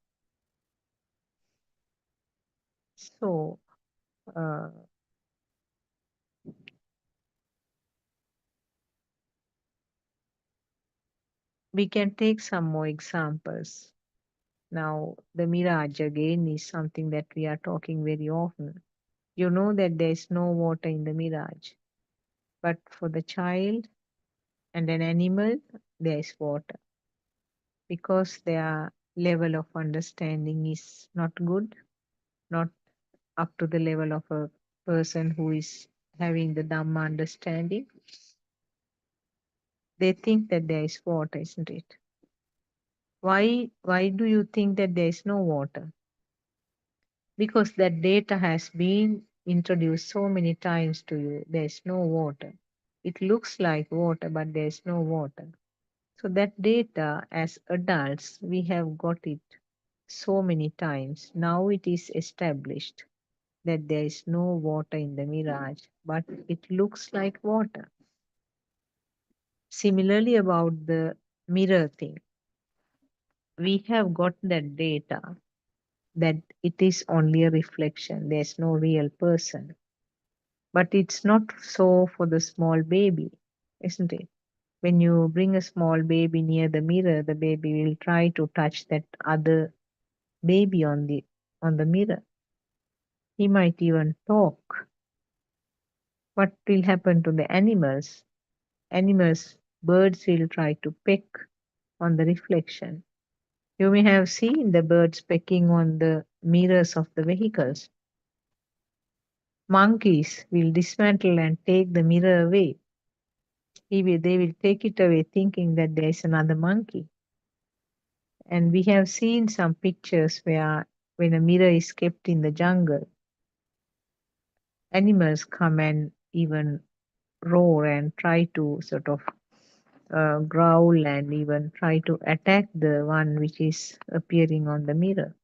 So, uh, we can take some more examples. Now, the mirage again is something that we are talking very often. You know that there is no water in the mirage, but for the child and an animal, there is water, because their level of understanding is not good, not up to the level of a person who is having the Dhamma understanding. They think that there is water, isn't it? Why do you think that there is no water? Because that data has been introduced so many times to you. There's no water. It looks like water, but there's no water. So that data, as adults, we have got it so many times. Now it is established that there is no water in the mirage, but it looks like water. Similarly, about the mirror thing, we have got that data that it is only a reflection. There's no real person. But it's not so for the small baby, isn't it? When you bring a small baby near the mirror, the baby will try to touch that other baby on the mirror. He might even talk. what will happen to the animals? Animals, birds will try to peck on the reflection. You may have seen the birds pecking on the mirrors of the vehicles. Monkeys will dismantle and take the mirror away. They will take it away thinking that there is another monkey. And we have seen some pictures where when a mirror is kept in the jungle, animals come and even roar and try to sort of growl and even try to attack the one which is appearing on the mirror.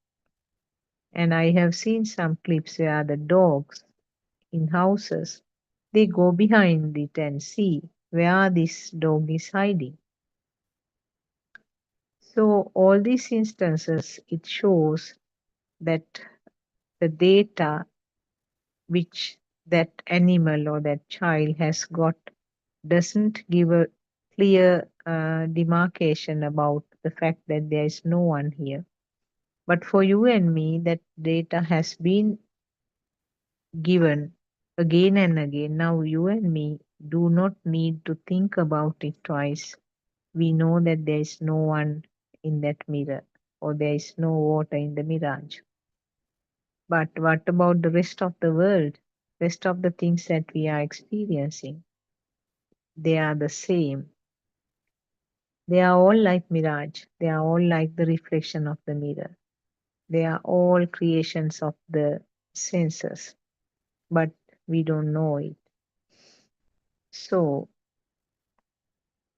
And I have seen some clips where the dogs in houses, they go behind it and see where this dog is hiding. So all these instances, it shows that the data which that animal or that child has got doesn't give a clear demarcation about the fact that there is no one here. But for you and me, that data has been given again and again. Now, you and me do not need to think about it twice. We know that there is no one in that mirror or there is no water in the mirage. But what about the rest of the world? Rest of the things that we are experiencing? They are the same. They are all like mirage. They are all like the reflection of the mirror. They are all creations of the senses, but we don't know it. So,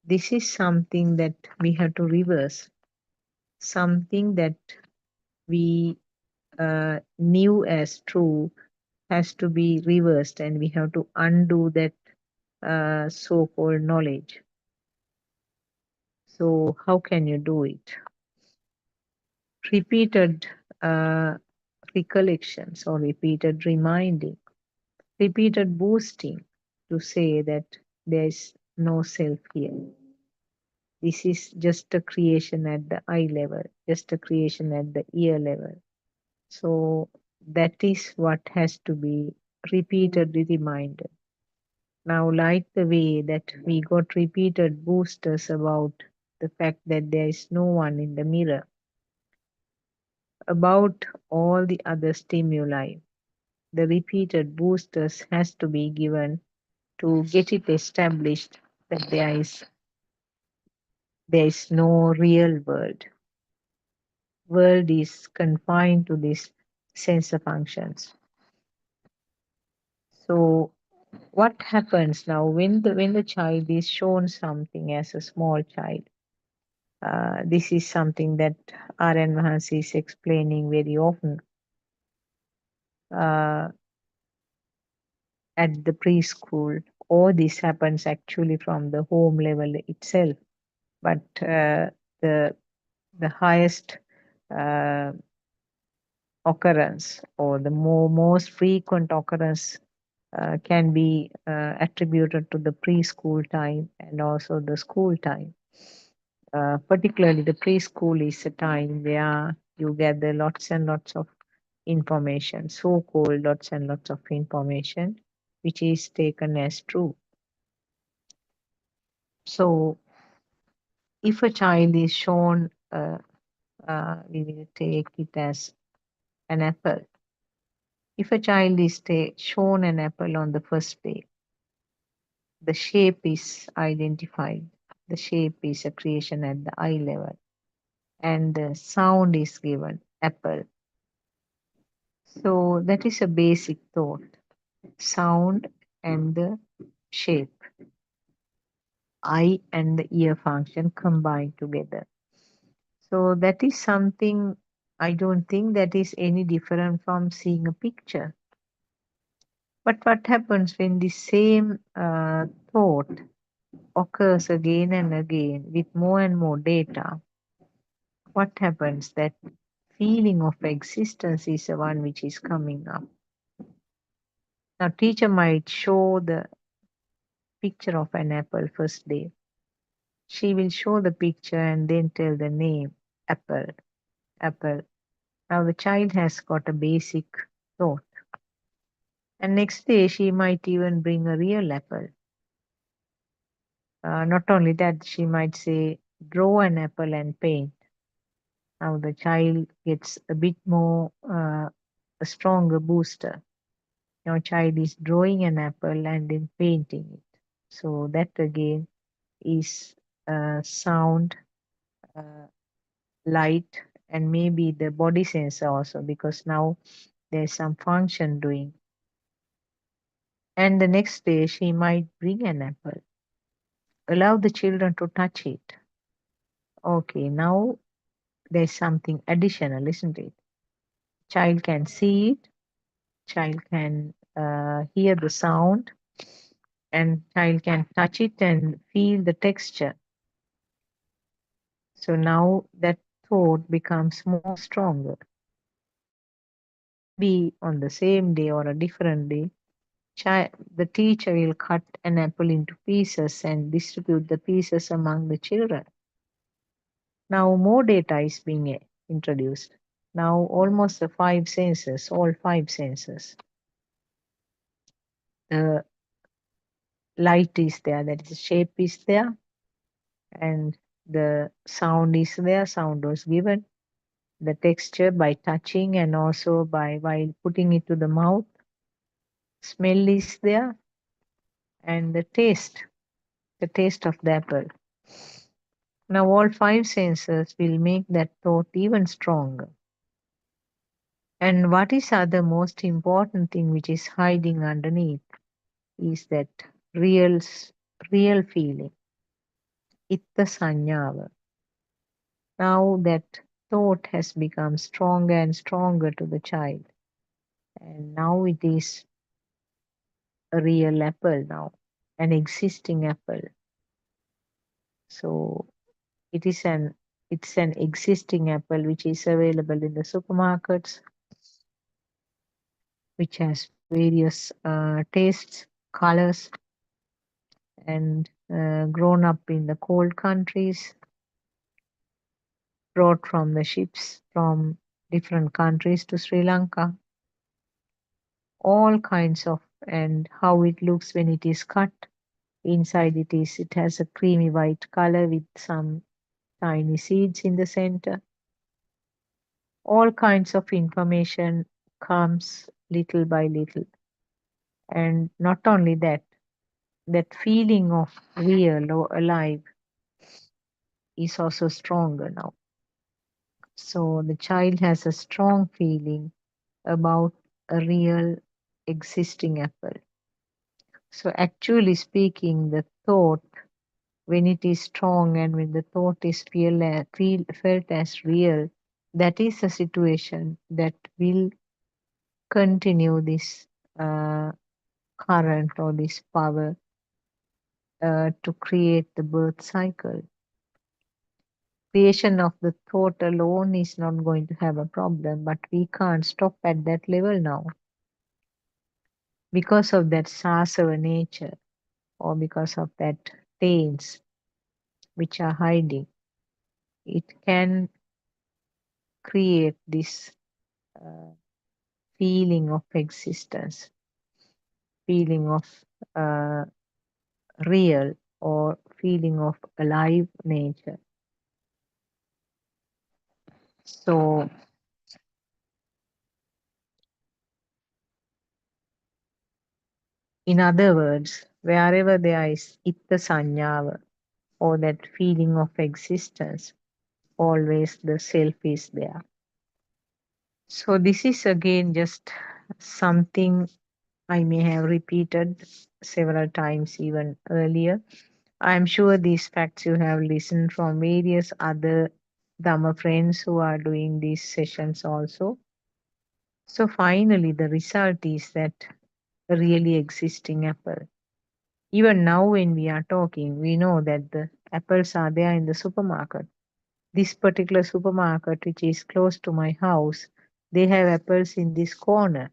this is something that we have to reverse, something that we knew as true has to be reversed, and we have to undo that so called knowledge. So, how can you do it? Repeated uh, recollections or repeated reminding, repeated boosting to say that there is no self here. This is just a creation at the eye level, just a creation at the ear level. So that is what has to be repeatedly reminded. Now, like the way that we got repeated boosters about the fact that there is no one in the mirror, about all the other stimuli, the repeated boosters has to be given to get it established that there is no real world. World is confined to this sensor functions. So what happens now when the child is shown something as a small child? This is something that R.N. Mahansi is explaining very often uh, at the preschool, or this happens actually from the home level itself. But the highest uh, occurrence or the most frequent occurrence can be attributed to the preschool time and also the school time. Particularly, the preschool is a time where you gather lots and lots of information, so called lots and lots of information, which is taken as true. So, if a child is shown, we will take it as an apple. If a child is shown an apple on the first day, the shape is identified. The shape is a creation at the eye level, and the sound is given apple. So that is a basic thought. Sound and the shape, eye and the ear function combined together. So that is something I don't think that is any different from seeing a picture. But what happens when the same thought occurs again and again with more and more data? What happens? That feeling of existence is the one which is coming up. Now, teacher might show the picture of an apple first day. She will show the picture and then tell the name, apple, apple. Now the child has got a basic thought. And next day, she might even bring a real apple. Not only that, she might say, draw an apple and paint. Now the child gets a bit more, a stronger booster. Your child is drawing an apple and then painting it. So that again is sound, uh, light, and maybe the body sensor also, because now there's some function doing. And the next day, she might bring an apple. Allow the children to touch it. Okay, now there's something additional, isn't it? Child can see it, child can hear the sound, and child can touch it and feel the texture. So now that thought becomes more stronger. Maybe on the same day or a different day, the teacher will cut an apple into pieces and distribute the pieces among the children. Now more data is being introduced. Now almost the five senses, all five senses. The light is there, that is, the shape is there, and the sound is there. Sound was given. The texture by touching and also by while putting it to the mouth. Smell is there, and the taste of the apple. Now all five senses will make that thought even stronger. And what is other most important thing which is hiding underneath is that real real feeling. Itta sanyava. Now that thought has become stronger and stronger to the child. And now it is a real apple now, an existing apple. So it's an existing apple which is available in the supermarkets, which has various tastes, colors, and grown up in the cold countries, brought from the ships from different countries to Sri Lanka. All kinds of, and how it looks when it is cut. Inside it has a creamy white color with some tiny seeds in the center. All kinds of information comes little by little. And not only that, that feeling of real or alive is also stronger now. So the child has a strong feeling about a real existing apple. So actually speaking, the thought, when it is strong and when the thought is felt as real, that is a situation that will continue this uh, current or this power to create the birth cycle. Creation of the thought alone is not going to have a problem, but we can't stop at that level now because of that sasava nature or because of that taints which are hiding. It can create this uh, feeling of existence, feeling of uh, real or feeling of alive nature. So, in other words, wherever there is itta sanyava or that feeling of existence, always the self is there. So, this is again just something I may have repeated several times even earlier. I'm sure these facts you have listened from various other Dhamma friends who are doing these sessions also. So finally, the result is that a really existing apple. Even now, when we are talking, we know that the apples are there in the supermarket. This particular supermarket, which is close to my house, they have apples in this corner.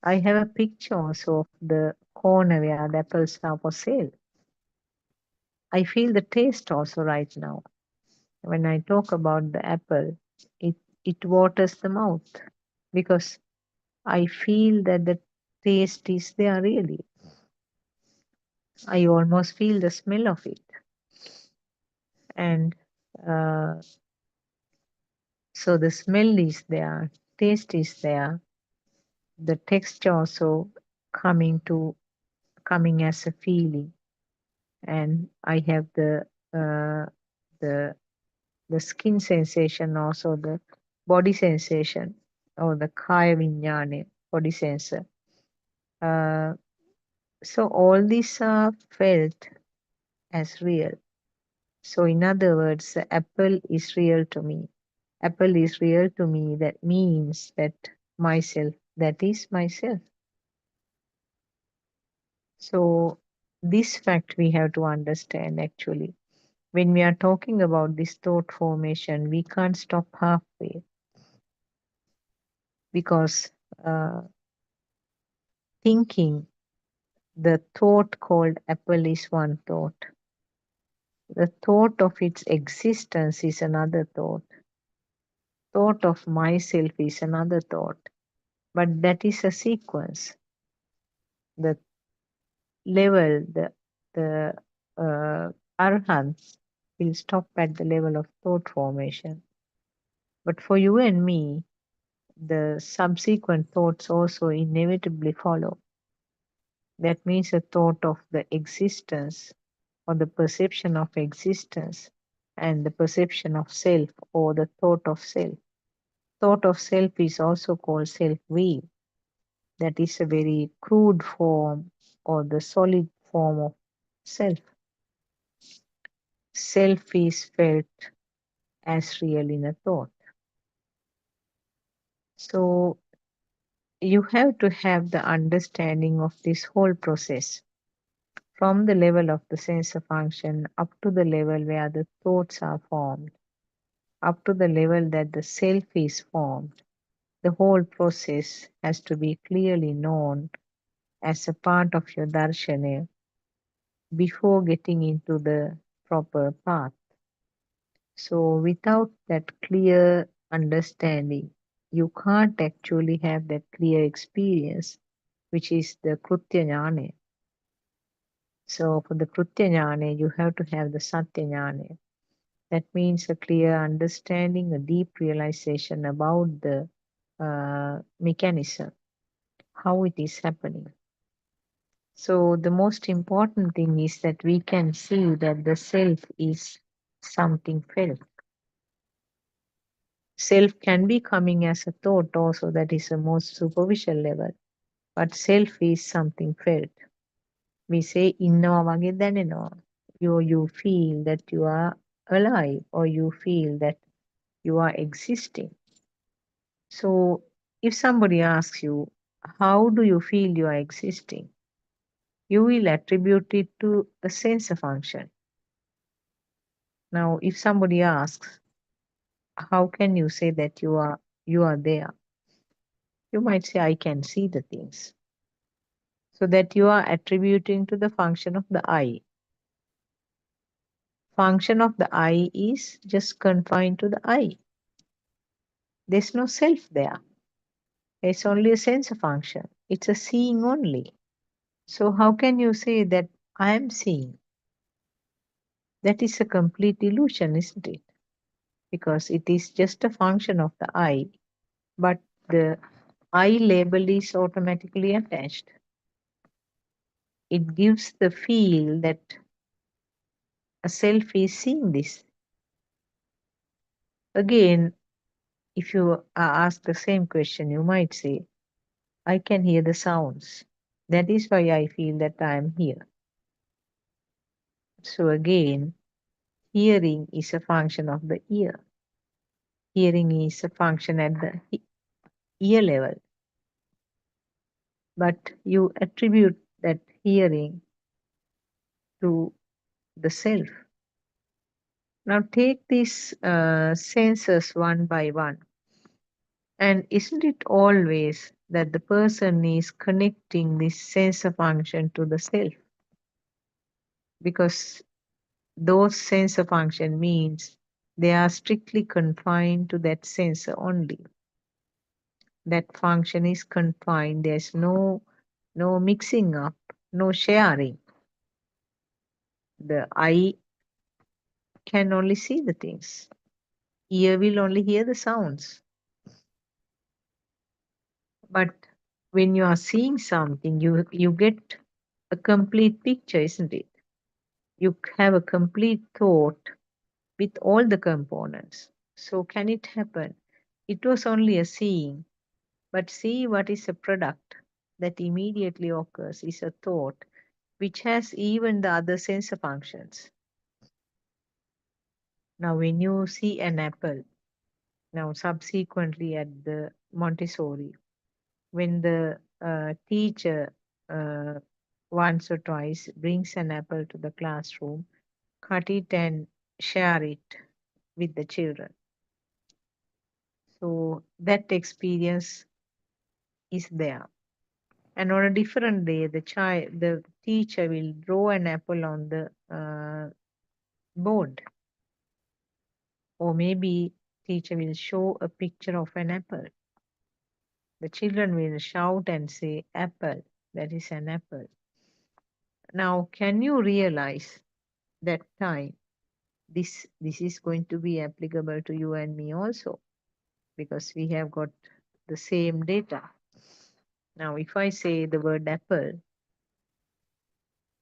I have a picture also of the corner where the apples are for sale. I feel the taste also right now. When I talk about the apple, it, it waters the mouth because I feel that the taste is there really. I almost feel the smell of it. And uh, so the smell is there, taste is there, the texture also coming as a feeling, and I have uh, the the skin sensation, also the body sensation, or the kaya vinyane body sensor. Uh, so all these are felt as real. So in other words, the apple is real to me. Apple is real to me. That means that myself, that is myself. So this fact we have to understand actually. When we are talking about this thought formation, we can't stop halfway because uh, thinking, the thought called apple is one thought. The thought of its existence is another thought. Thought of myself is another thought. But that is a sequence. The level, the arhants will stop at the level of thought formation. But for you and me, the subsequent thoughts also inevitably follow. That means a thought of the existence or the perception of existence and the perception of self or the thought of self. Thought of self is also called self will. That is a very crude form or the solid form of self. Self is felt as real in a thought. So you have to have the understanding of this whole process from the level of the sensor function up to the level where the thoughts are formed, up to the level that the self is formed. The whole process has to be clearly known as a part of your darshana before getting into the proper path. So, without that clear understanding, you can't actually have that clear experience, which is the Krutya Jnana. So, for the Krutya Jnana, you have to have the Satya Jnana. That means a clear understanding, a deep realization about the mechanism, how it is happening. So, the most important thing is that we can see that the self is something felt. Self can be coming as a thought also, that is the most superficial level. But self is something felt. We say innawa wage danenawa. You feel that you are alive or you feel that you are existing. So if somebody asks you, how do you feel you are existing? You will attribute it to a sensor function. Now, if somebody asks, how can you say that you are there? You might say, I can see the things. So that you are attributing to the function of the I. Function of the I is just confined to the I. There's no self there. It's only a sensor function. It's a seeing only. So how can you say that I am seeing? That is a complete illusion, isn't it? Because it is just a function of the I, but the I label is automatically attached. It gives the feel that a self is seeing this. Again, if you are asked the same question, you might say, I can hear the sounds. That is why I feel that I am here. So again, hearing is a function of the ear. Hearing is a function at the ear level. But you attribute that hearing to the self. Now take these senses one by one. And isn't it always that the person is connecting this sensor function to the self? Because those sensor function means they are strictly confined to that sensor only. That function is confined. There's no no mixing up, no sharing. The eye can only see the things, ear will only hear the sounds. But when you are seeing something, you get a complete picture, isn't it? You have a complete thought with all the components. So can it happen? It was only a seeing, but see what is a product that immediately occurs is a thought which has even the other sensor functions. Now, when you see an apple, now subsequently at the Montessori, when the teacher once or twice brings an apple to the classroom, cut it and share it with the children. So that experience is there. And on a different day, the teacher will draw an apple on the board, or maybe teacher will show a picture of an apple. The children will shout and say, "Apple, that is an apple." Now, can you realize that time this is going to be applicable to you and me also, because we have got the same data. Now, if I say the word apple,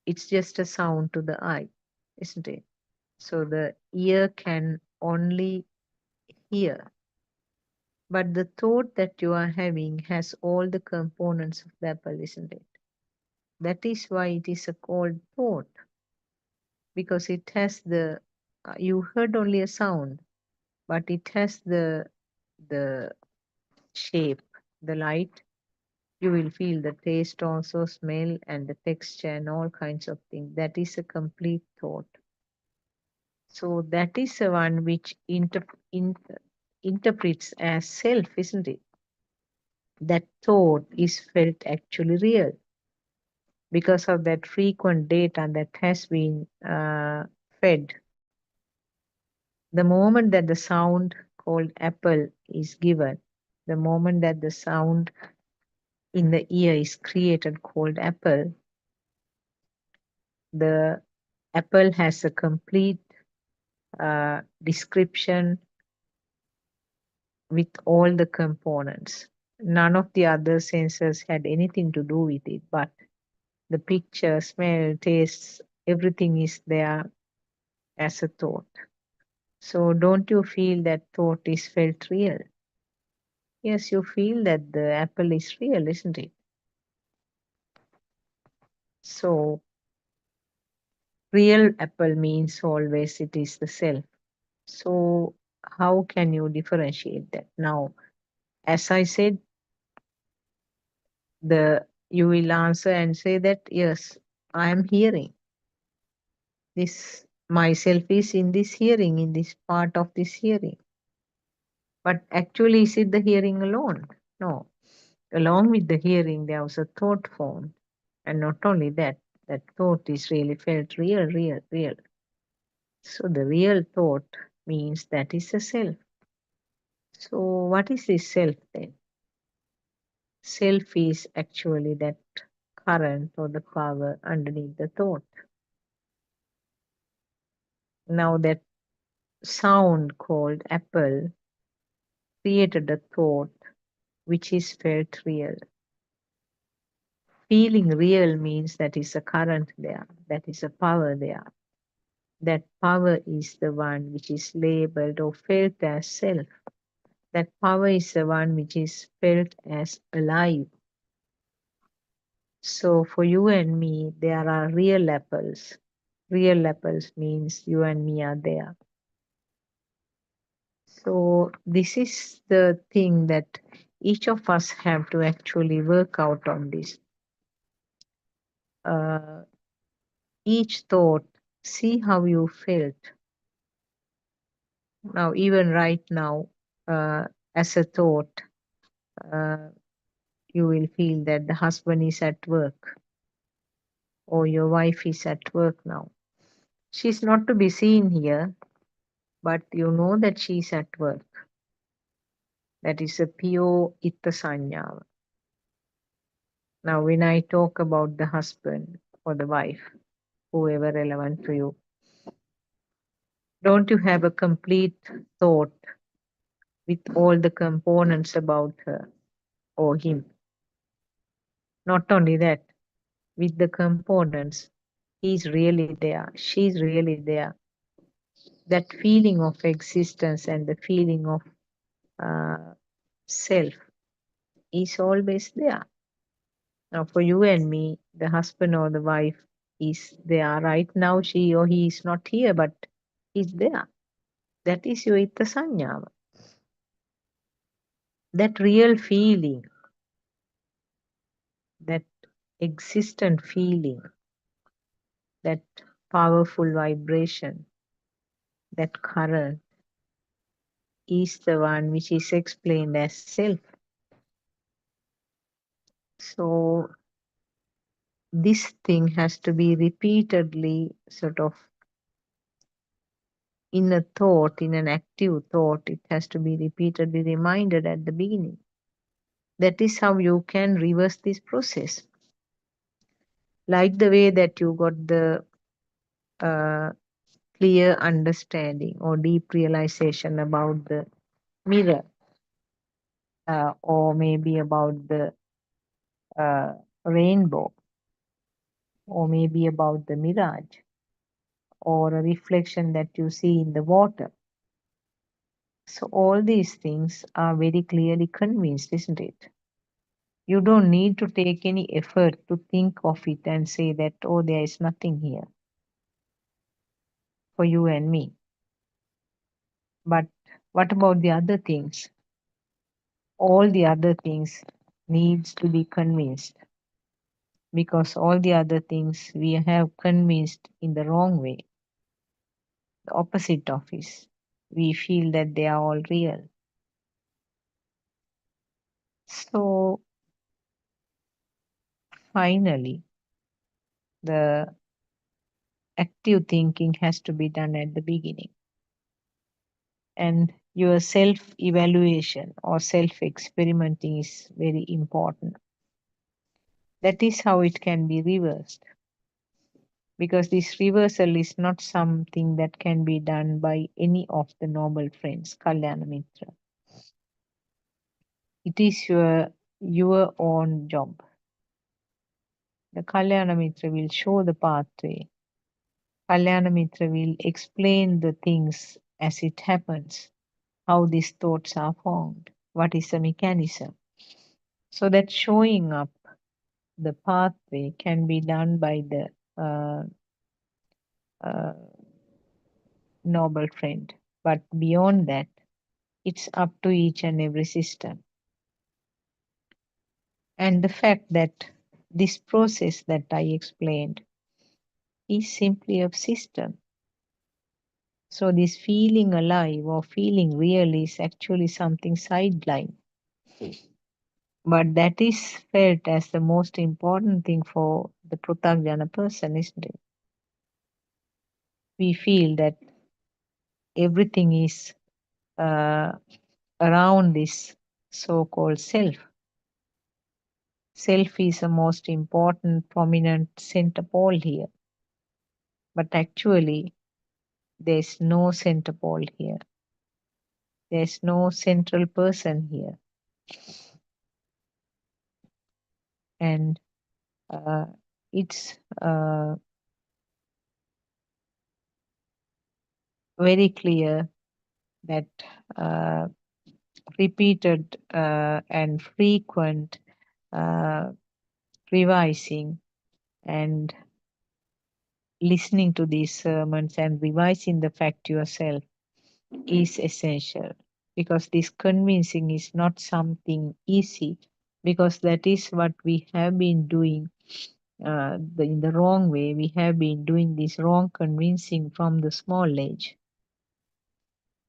it's just a sound to the eye, isn't it? So the ear can only hear, but the thought that you are having has all the components of the apple, isn't it? That is why it is a called thought, because it has the you heard only a sound, but it has the shape, the light. You will feel the taste also, smell and the texture and all kinds of things. That is a complete thought. So that is the one which interprets as self, isn't it? That thought is felt actually real because of that frequent data that has been fed. The moment that the sound called apple is given, the moment that the sound in the ear is created called apple, the apple has a complete description with all the components. None of the other senses had anything to do with it, but the picture, smell, taste, everything is there as a thought. So don't you feel that thought is felt real? Yes, you feel that the apple is real, isn't it? So real apple means always it is the self. So how can you differentiate that? Now, as I said, the you will answer and say that yes, I am hearing. This myself is in this hearing, in this part of this hearing. But actually, is it the hearing alone? No. Along with the hearing, there was a thought formed. And not only that, that thought is really felt real, real, real. So the real thought means that is a self. So what is this self then? Self is actually that current or the power underneath the thought. Now that sound called apple created a thought which is felt real. Feeling real means that is a current there, that is a power there. That power is the one which is labeled or felt as self. That power is the one which is felt as alive. So for you and me, there are real apples. Real apples means you and me are there. So this is the thing that each of us have to actually work out on this. Uh, each thought, see how you felt. Now, even right now, as a thought, uh, you will feel that the husband is at work or your wife is at work now. She's not to be seen here, but you know that she's at work. That is a pure itta sanyava. Now, when I talk about the husband or the wife, whoever relevant to you, don't you have a complete thought with all the components about her or him? Not only that, with the components, he's really there, she's really there. That feeling of existence and the feeling of uh, self is always there. Now, for you and me, the husband or the wife is there right now. She or he is not here, but he's there. That is your itta sanyava. That real feeling, that existent feeling, that powerful vibration, that current is the one which is explained as self. So this thing has to be repeatedly sort of in a thought, in an active thought, it has to be repeatedly reminded at the beginning. That is how you can reverse this process. Like the way that you got the uh, clear understanding or deep realization about the mirror, or maybe about the uh, rainbow, or maybe about the mirage, or a reflection that you see in the water. So, all these things are very clearly convinced, isn't it? You don't need to take any effort to think of it and say that, oh, there is nothing here for you and me. But what about the other things? All the other things needs to be convinced, because all the other things we have convinced in the wrong way, the opposite of it. We feel that they are all real. So finally, the active thinking has to be done at the beginning. And your self evaluation or self experimenting is very important. That is how it can be reversed, because this reversal is not something that can be done by any of the noble friends, Kalyana Mitra. It is your own job. The Kalyana Mitra will show the pathway. Kalyana Mitra will explain the things as it happens, how these thoughts are formed, what is the mechanism. So that showing up the pathway can be done by the uh, uh, noble friend. But beyond that, it's up to each and every system. And the fact that this process that I explained is simply a system. So, this feeling alive or feeling real is actually something sideline. But that is felt as the most important thing for the Pruthagjana person, isn't it? We feel that everything is uh, around this so called self. Self is the most important, prominent center pole here. But actually, there's no center pole here. There's no central person here. And uh, it's very clear that uh, repeated and frequent uh, revising and listening to these sermons and revising the fact yourself is essential, because this convincing is not something easy, because that is what we have been doing in the wrong way. We have been doing this wrong convincing from the small age.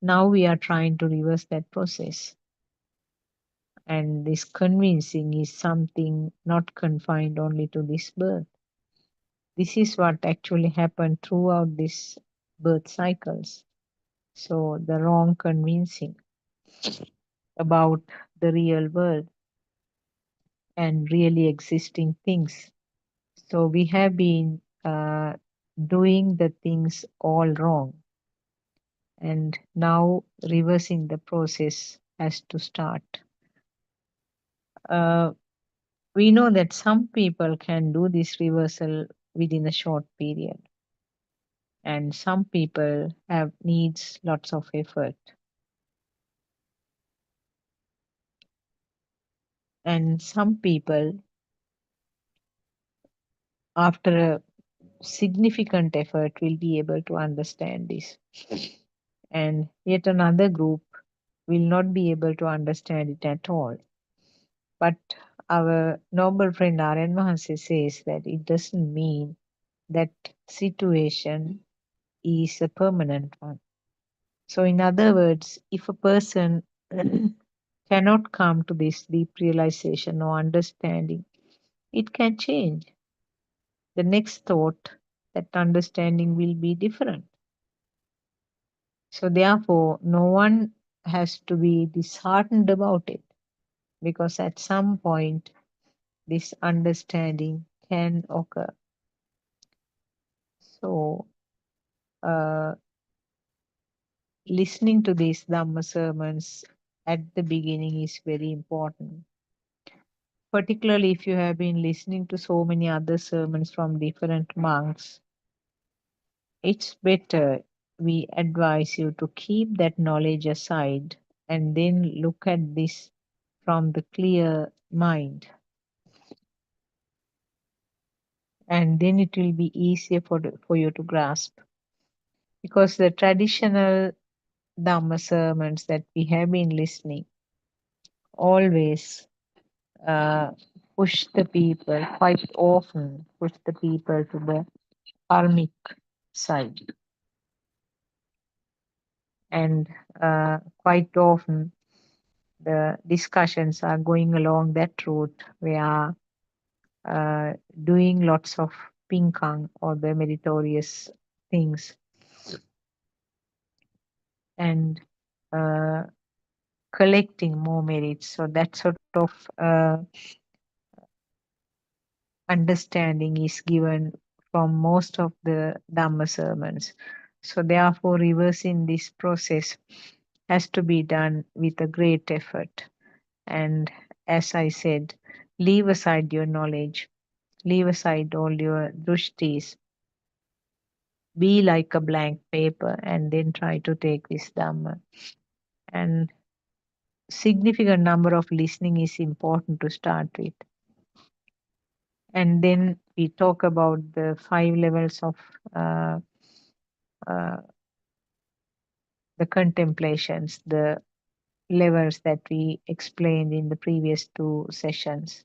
Now we are trying to reverse that process. And this convincing is something not confined only to this birth. This is what actually happened throughout these birth cycles. So the wrong convincing about the real world. and really existing things. So we have been doing the things all wrong, and now reversing the process has to start. Uh, we know that some people can do this reversal within a short period, and some people have needs lots of effort, and some people after a significant effort will be able to understand this, and yet another group will not be able to understand it at all. But our noble friend Aryan Mahansi says that it doesn't mean that situation is a permanent one. So, in other words, if a person cannot come to this deep realization or understanding, it can change. The next thought, that understanding will be different. So, therefore, no one has to be disheartened about it, because at some point this understanding can occur. So, uh, listening to these Dhamma sermons at the beginning is very important. Particularly if you have been listening to so many other sermons from different monks, it's better, we advise you to keep that knowledge aside and then look at this from the clear mind. And then it will be easier for you to grasp. Because the traditional Dhamma sermons that we have been listening always uh, push the people, quite often push the people to the karmic side. And quite often the discussions are going along that route. We are doing lots of pinkang or the meritorious things, and uh, collecting more merits. So that sort of understanding is given from most of the Dhamma sermons. So therefore, reversing this process has to be done with a great effort. And as I said, leave aside your knowledge, leave aside all your drushtis, be like a blank paper, and then try to take this Dhamma. And significant number of listening is important to start with. And then we talk about the 5 levels of uh, uh, the contemplations, the levels that we explained in the previous 2 sessions.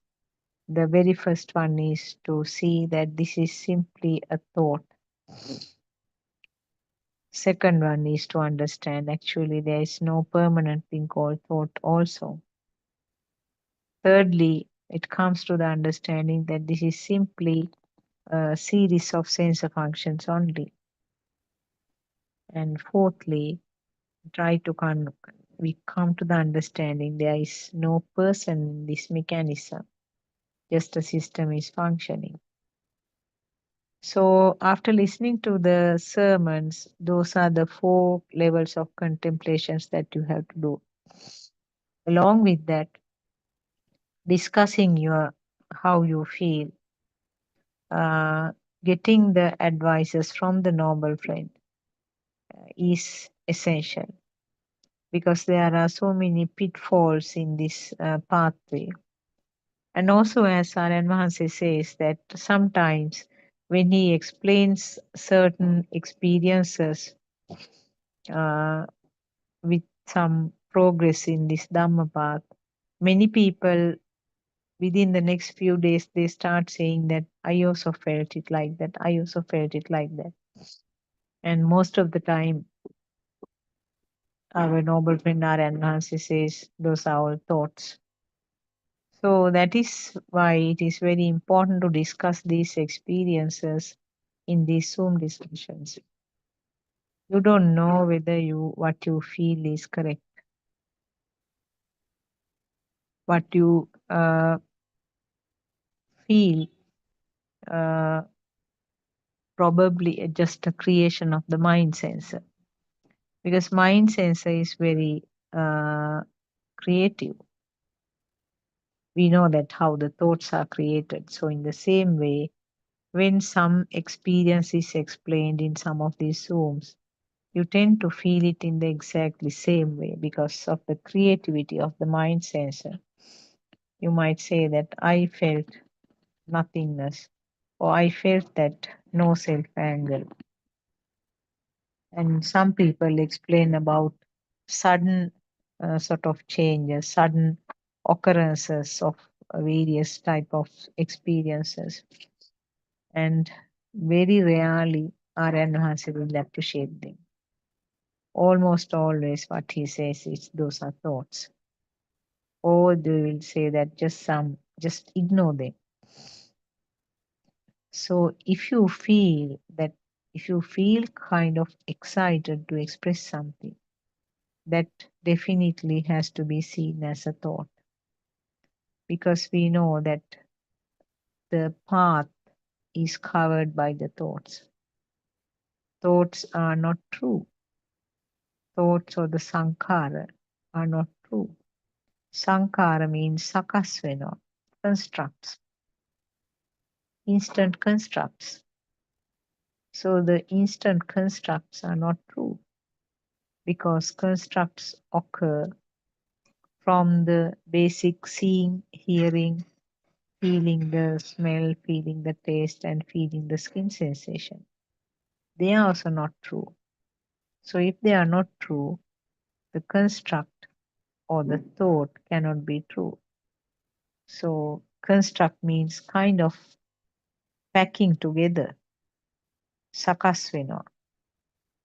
The very first one is to see that this is simply a thought. Second one is to understand actually there is no permanent thing called thought also. Thirdly, it comes to the understanding that this is simply a series of sensor functions only. And fourthly, we come to the understanding there is no person in this mechanism, just a system is functioning. So after listening to the sermons, those are the 4 levels of contemplations that you have to do. Along with that, discussing your how you feel, uh, getting the advices from the noble friend is essential, because there are so many pitfalls in this pathway. And also, as Saran Mahansi says, that sometimes when he explains certain experiences uh, with some progress in this Dhamma path, many people within the next few days they start saying that I also felt it like that, I also felt it like that. And most of the time, our noble friend Narayan Mahansi says those are all thoughts. So that is why it is very important to discuss these experiences in these Zoom discussions. You don't know whether what you feel is correct. What you feel uh, probably just a creation of the mind sensor, because mind sensor is very creative. We know that how the thoughts are created. So in the same way, when some experience is explained in some of these Zooms, you tend to feel it in the exactly same way because of the creativity of the mind sensor. You might say that I felt nothingness, or I felt that no self anger. And some people explain about sudden sort of changes, sudden occurrences of various type of experiences, and very rarely are enhanced will appreciate them. Almost always what he says is those are thoughts, or they will say that just ignore them. So if you feel kind of excited to express something, that definitely has to be seen as a thought, because we know that the path is covered by the thoughts. Thoughts are not true. Thoughts or the sankhara are not true. Sankhara means sakasvena, constructs, instant constructs. So the instant constructs are not true because constructs occur from the basic seeing, hearing, feeling the smell, feeling the taste, and feeling the skin sensation. They are also not true. So if they are not true, the construct or the thought cannot be true. So construct means kind of packing together, sakasvena.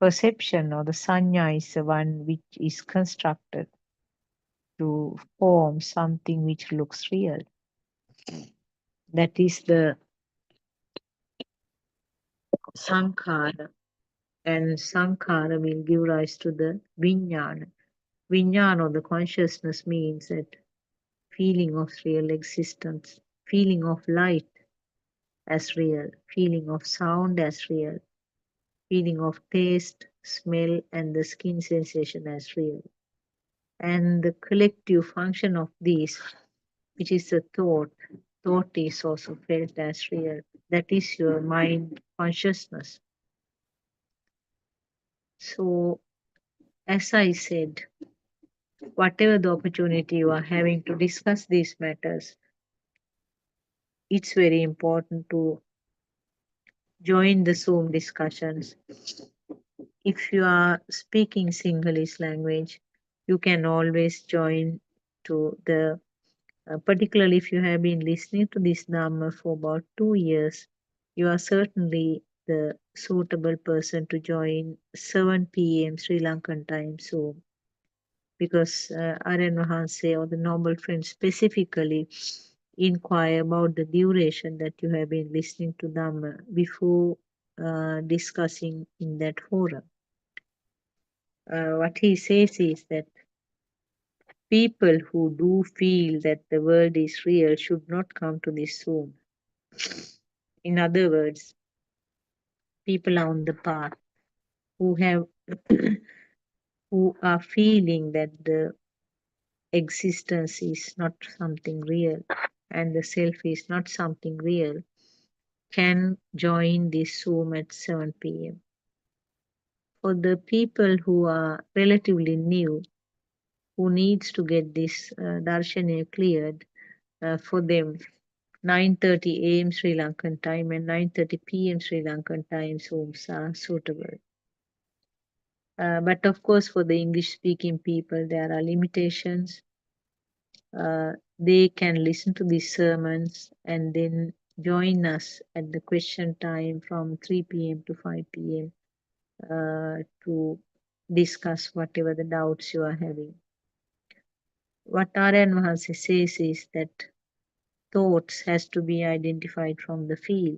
Perception or the sanya is the one which is constructed to form something which looks real. That is the sankhara, and sankhara will give rise to the vijnana. Vijnana or the consciousness means that feeling of real existence, feeling of light as real, feeling of sound as real, feeling of taste, smell, and the skin sensation as real. And the collective function of these, which is the thought is also felt as real. That is your mind consciousness. So, as I said, whatever the opportunity you are having to discuss these matters, it's very important to join the Zoom discussions. If you are speaking Sinhalese language, you can always join to the, particularly if you have been listening to this Dhamma for about 2 years, you are certainly the suitable person to join 7 p.m. Sri Lankan time Zoom, because Aryan Vahanse or the Noble Friend specifically inquire about the duration that you have been listening to Dhamma before discussing in that forum. What he says is that people who do feel that the world is real should not come to this Zoom. In other words, people are on the path who have who are feeling that the existence is not something real and the self is not something real can join this Zoom at 7 p.m. For the people who are relatively new, who needs to get this darshana cleared, for them 9:30 a.m. Sri Lankan time and 9:30 p.m. Sri Lankan time Zooms are suitable. But of course, for the English speaking people, there are limitations. They can listen to these sermons and then join us at the question time from 3 p.m. to 5 p.m. To discuss whatever the doubts you are having. What Aryan Mahansi says is that thoughts has to be identified from the feel.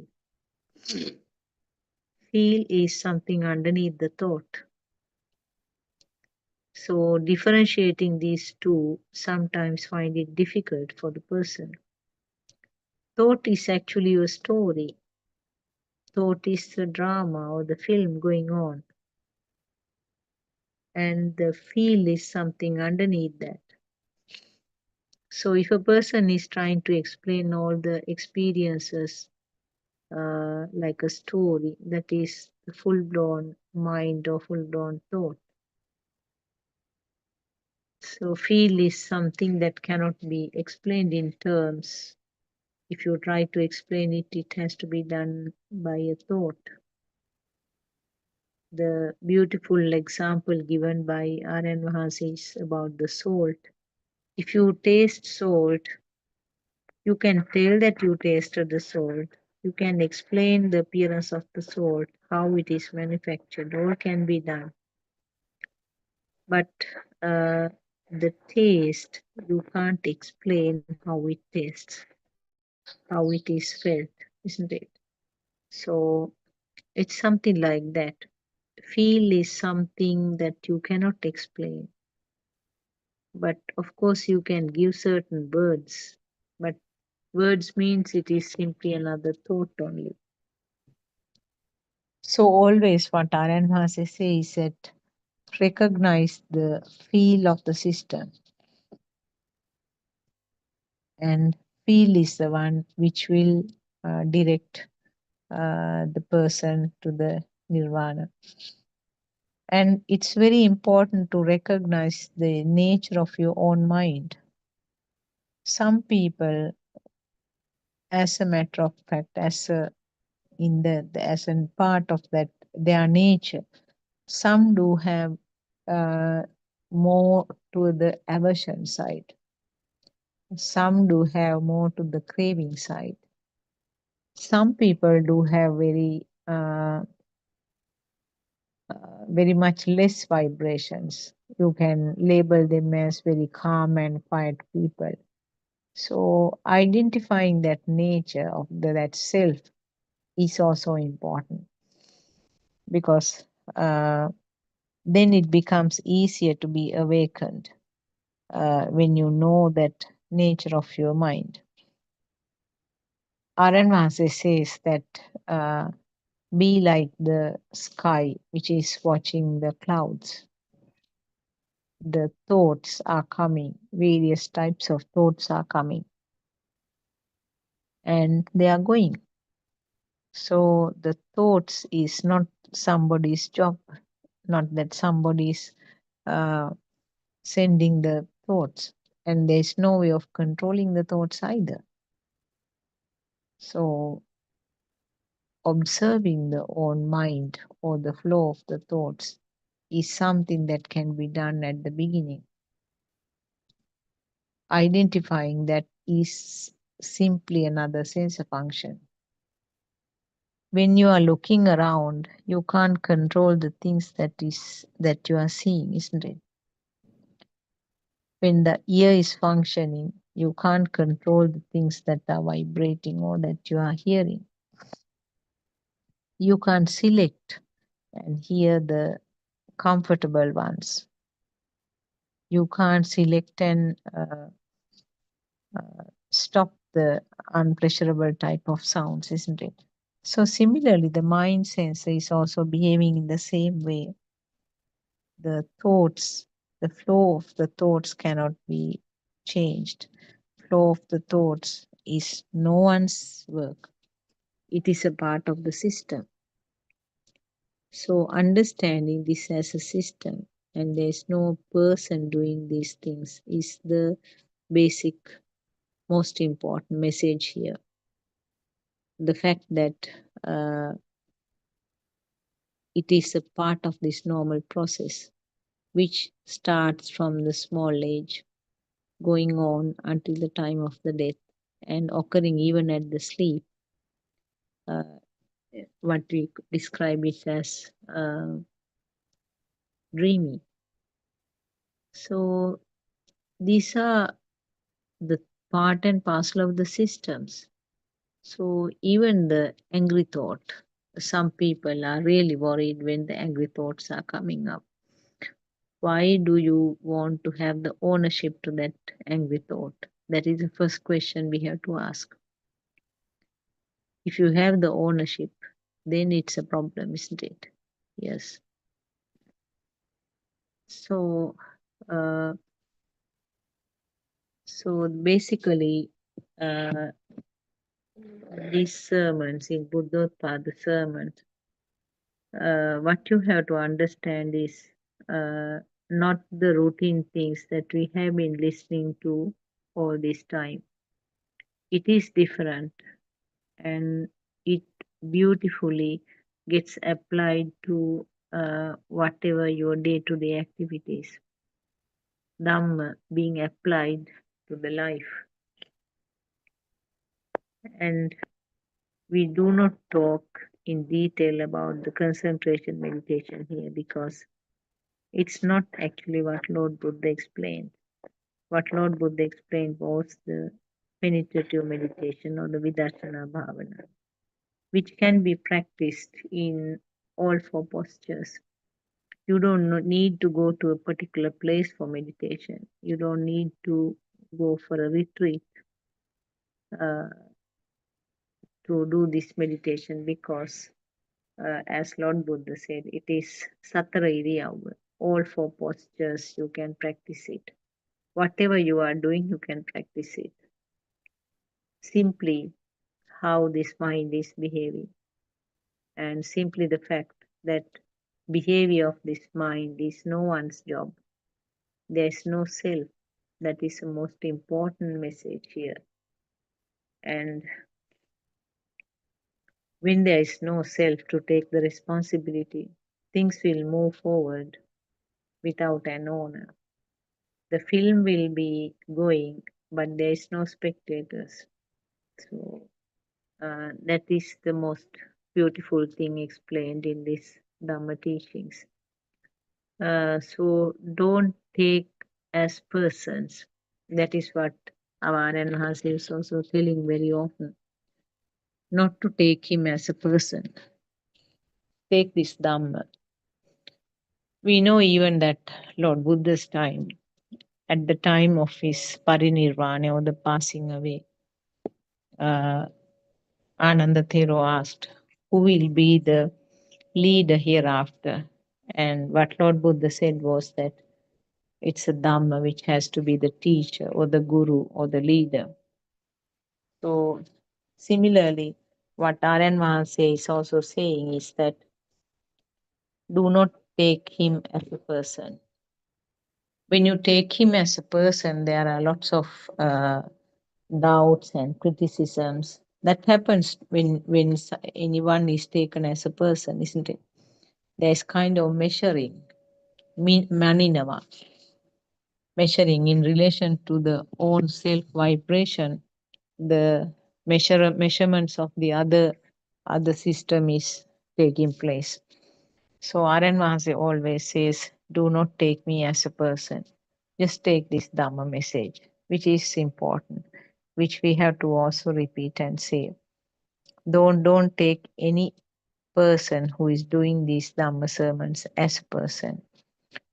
Feel is something underneath the thought. So differentiating these two sometimes find it difficult for the person. thought is actually your story. Thought is the drama or the film going on, and the feel is something underneath that. So, if a person is trying to explain all the experiences like a story, that is the full blown mind or full blown thought. So, feel is something that cannot be explained in terms. If you try to explain it, it has to be done by a thought. The beautiful example given by R.N. Mahasi is about the salt. If you taste salt, you can tell that you tasted the salt. You can explain the appearance of the salt, how it is manufactured, all can be done. But the taste, you can't explain how it tastes, how it is felt, isn't it? So it's something like that. Feel is something that you cannot explain. But of course, you can give certain words. But words means it is simply another thought only. So always what Aryan Mahasi says is that recognize the feel of the system, and feel is the one which will direct the person to the nirvana. And it's very important to recognize the nature of your own mind. Some people, as a matter of fact, as a as a part of that their nature, some do have uh, more to the aversion side. Some do have more to the craving side. Some people do have very much less vibrations. You can label them as very calm and quiet people. So identifying that nature of that self is also important, because uh, then it becomes easier to be awakened when you know that nature of your mind. Aranvase says that be like the sky which is watching the clouds. The thoughts are coming, various types of thoughts are coming, and they are going. So the thoughts is not somebody's job, not that somebody's uh, sending the thoughts, and there's no way of controlling the thoughts either. So observing the own mind or the flow of the thoughts is something that can be done at the beginning. Identifying that is simply another sensor function. When you are looking around, you can't control the things that you are seeing, isn't it? When the ear is functioning, you can't control the things that are vibrating or that you are hearing. You can't select and hear the comfortable ones. You can't select and stop the unpleasurable type of sounds, isn't it? So similarly, the mind sensor is also behaving in the same way. The thoughts, the flow of the thoughts cannot be changed. Flow of the thoughts is no one's work. It is a part of the system. So understanding this as a system, and there's no person doing these things, is the basic, most important message here. The fact that it is a part of this normal process, which starts from the small age, going on until the time of the death, and occurring even at the sleep, uh, what we describe it as dreaming. So these are the part and parcel of the systems. So even the angry thought, some people are really worried when the angry thoughts are coming up. Why do you want to have the ownership to that angry thought? That is the first question we have to ask. If you have the ownership, then it's a problem, isn't it? Yes. So, uh, so basically, uh, these sermons in Buddothpado sermons, what you have to understand is not the routine things that we have been listening to all this time. It is different, and it beautifully gets applied to whatever your day-to-day activities. Dhamma being applied to the life. And we do not talk in detail about the concentration meditation here because it's not actually what Lord Buddha explained. What Lord Buddha explained was the meditative meditation or the Vidarsana Bhavana, which can be practiced in all four postures. You don't need to go to a particular place for meditation. You don't need to go for a retreat uh, to do this meditation because, as Lord Buddha said, it is Satara Iriyava. All four postures you can practice it. Whatever you are doing, you can practice it. Simply how this mind is behaving, and simply the fact that behavior of this mind is no one's job. There is no self. That is the most important message here. And when there is no self to take the responsibility, things will move forward without an owner. The film will be going, but there is no spectators. So that is the most beautiful thing explained in this Dhamma teachings. So don't take as persons. That is what our Maharaj is also telling very often. Not to take him as a person. Take this Dhamma. We know even that Lord Buddha's time, at the time of his parinirvana or the passing away, uh, Ananda Thero asked, who will be the leader hereafter? And what Lord Buddha said was that it's a Dhamma which has to be the teacher or the guru or the leader. So similarly, what R.N. Maharaj is also saying is that do not take him as a person. When you take him as a person, there are lots of doubts and criticisms. That happens when anyone is taken as a person, isn't it? There's kind of measuring, maninava, measuring in relation to the own self vibration. The measurements of the other system is taking place. So Aryan Mahasi always says, do not take me as a person. Just take this Dhamma message, which is important, which we have to also repeat and say. Don't take any person who is doing these Dhamma sermons as a person.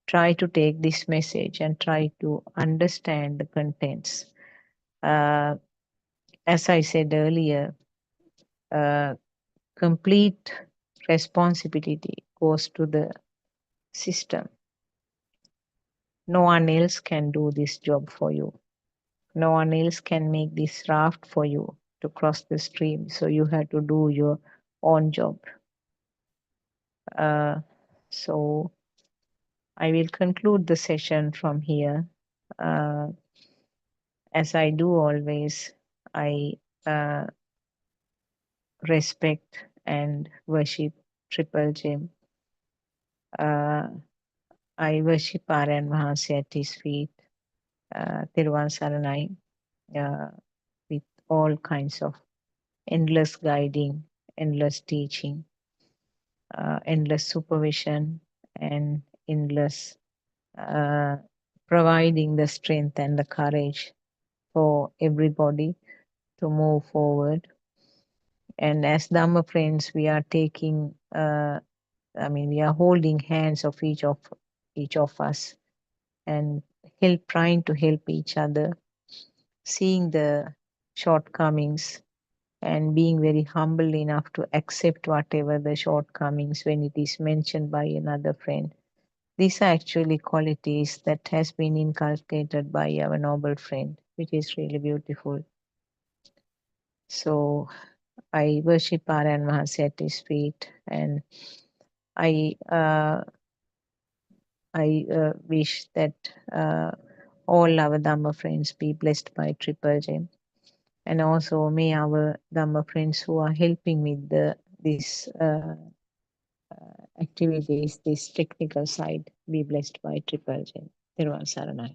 Try to take this message and try to understand the contents. Uh, as I said earlier, uh, complete responsibility goes to the system. No one else can do this job for you. No one else can make this raft for you to cross the stream. So you have to do your own job. Uh, so I will conclude the session from here. Uh, as I do always, I respect and worship Triple Gem. I worship Aryan Mahasi at his feet, Tiruvan Saranai, with all kinds of endless guiding, endless teaching, endless supervision, and endless uh, providing the strength and the courage for everybody to move forward. And as Dhamma friends, we are taking, we are holding hands of each of us and trying to help each other, seeing the shortcomings and being very humble enough to accept whatever the shortcomings when it is mentioned by another friend. These are actually qualities that has been inculcated by our noble friend, which is really beautiful. So I worship Aran Mahasi at his feet, and I wish that all our Dhamma friends be blessed by Triple Gem, and also may our Dhamma friends who are helping with this activities, this technical side, be blessed by Triple Gem. Thiruvan Saranai.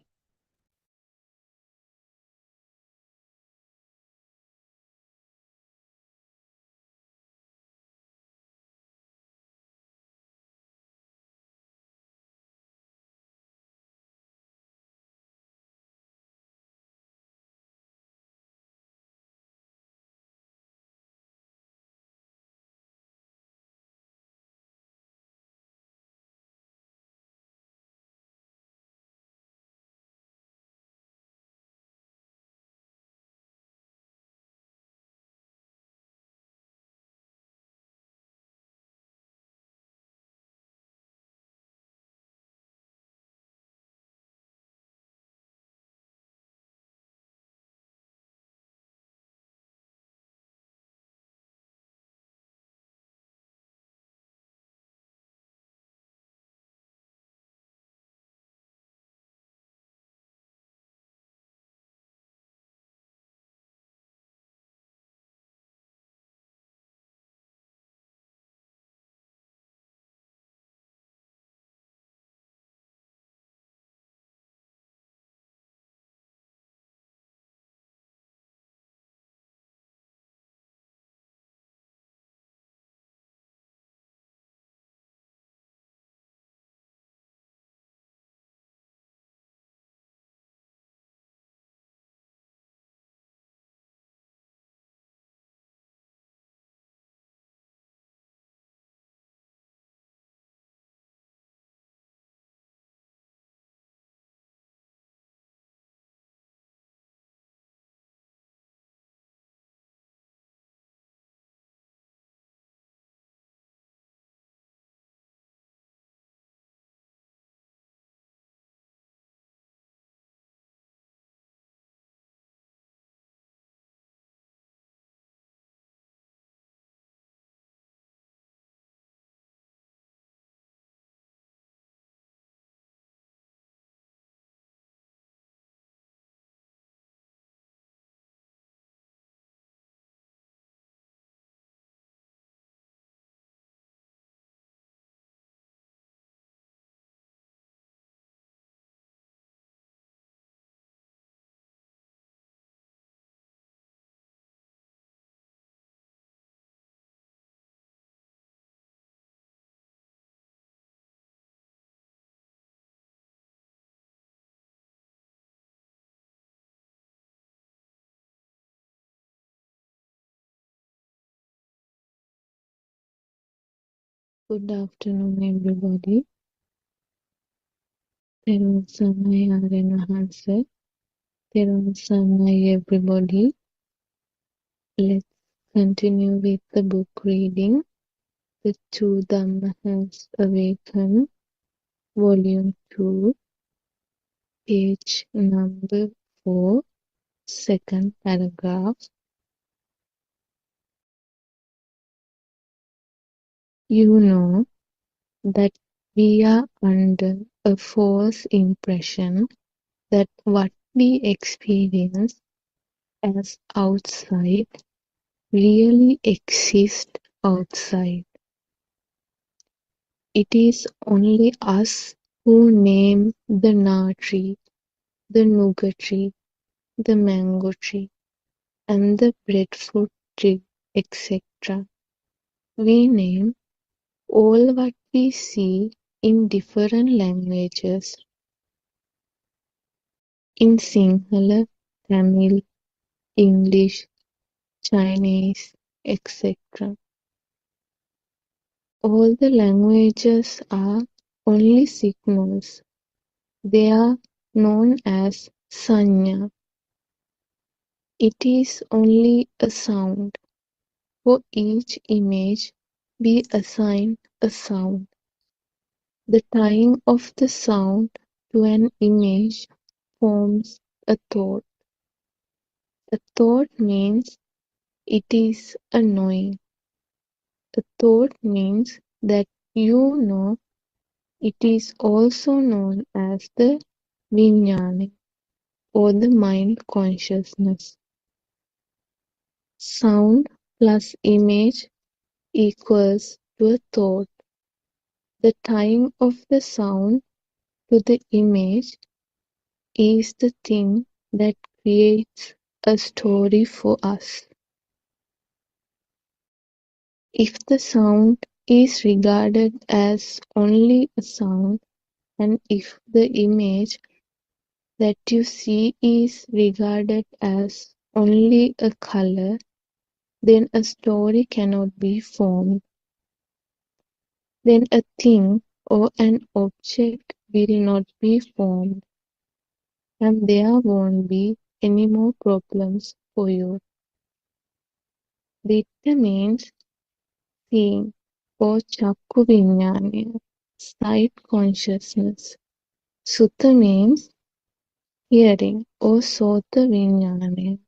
Good afternoon, everybody. Thiruvan Saranai Aran Mahasi. Thiruvan Saranai, everybody. Let's continue with the book reading. The Two Dhamma Has Awakened, Volume 2, page number 4, second paragraph. You know that we are under a false impression that what we experience as outside really exists outside. It is only us who name the na tree, the nougat tree, the mango tree, and the breadfruit tree, etc. We name all what we see in different languages, in Sinhala, Tamil, English, Chinese, etc. All the languages are only signals. They are known as sanya. It is only a sound. For each image, we assign a sound. The tying of the sound to an image forms a thought. A thought means it is a knowing. A thought means that you know. It is also known as the vijnana or the mind consciousness. Sound plus image equals to a thought. The tying of the sound to the image is the thing that creates a story for us. If the sound is regarded as only a sound, and if the image that you see is regarded as only a color, then a story cannot be formed. Then a thing or an object will not be formed, and there won't be any more problems for you. Ditta means seeing or chakku vinyanya, sight consciousness. Sutta means hearing or sota vinyanya,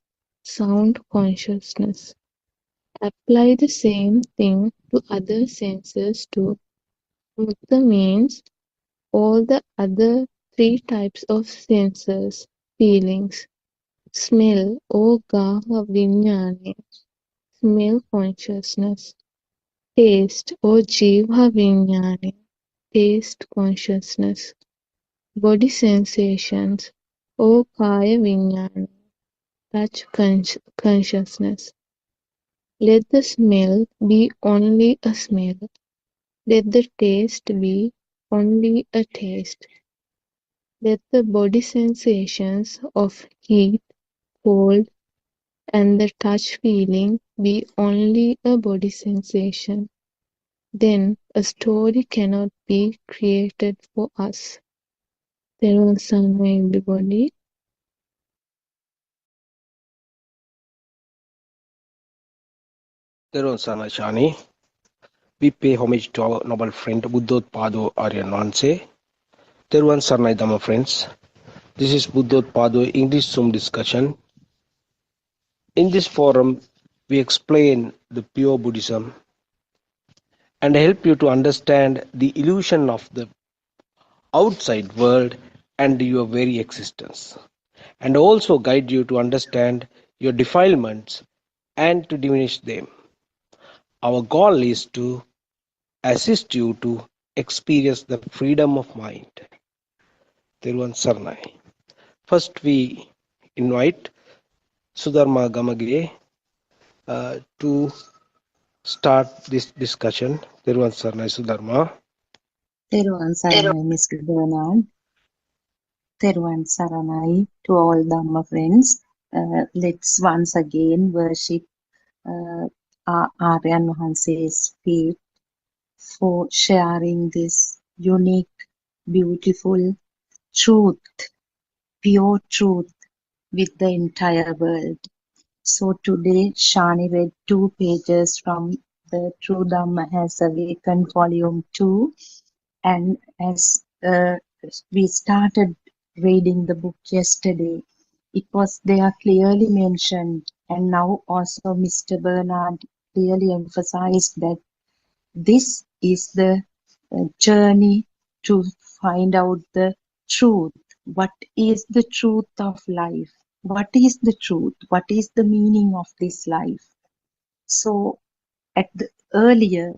sound consciousness. Apply the same thing to other senses too. Mutta means all the other three types of senses, feelings. Smell or gaha vinyane, smell consciousness. Taste or jiva vinyane, taste consciousness. Body sensations or kaya vinyane, touch consciousness. Let the smell be only a smell. Let the taste be only a taste. Let the body sensations of heat, cold, and the touch feeling be only a body sensation. Then a story cannot be created for us. Therewal Sanma, everybody. Theron Sanachani. We pay homage to our noble friend Buddothpado Aryan Vanse. Theruvan Sarnai Dhamma friends. This is Buddothpado English Zoom discussion. In this forum, we explain the pure Buddhism and help you to understand the illusion of the outside world and your very existence, and also guide you to understand your defilements and to diminish them. Our goal is to assist you to experience the freedom of mind. Thiruvan Sarnai. First, we invite Sudharma Gamagire to start this discussion. Thiruvan Sarnai Sudharma. Teruvan Saranai, Mr. Bernard. Teruvan Saranai to all Dhamma friends. Let's once again worship Aryan Mahanse's feet for sharing this unique, beautiful truth, pure truth with the entire world. So today, Shani read 2 pages from the True Dhamma Has Awakened, Volume 2. And as we started reading the book yesterday, it was there clearly mentioned, and now also Mr. Bernard clearly emphasized that this is the journey to find out the truth. What is the truth of life? What is the truth? What is the meaning of this life? So at the earlier,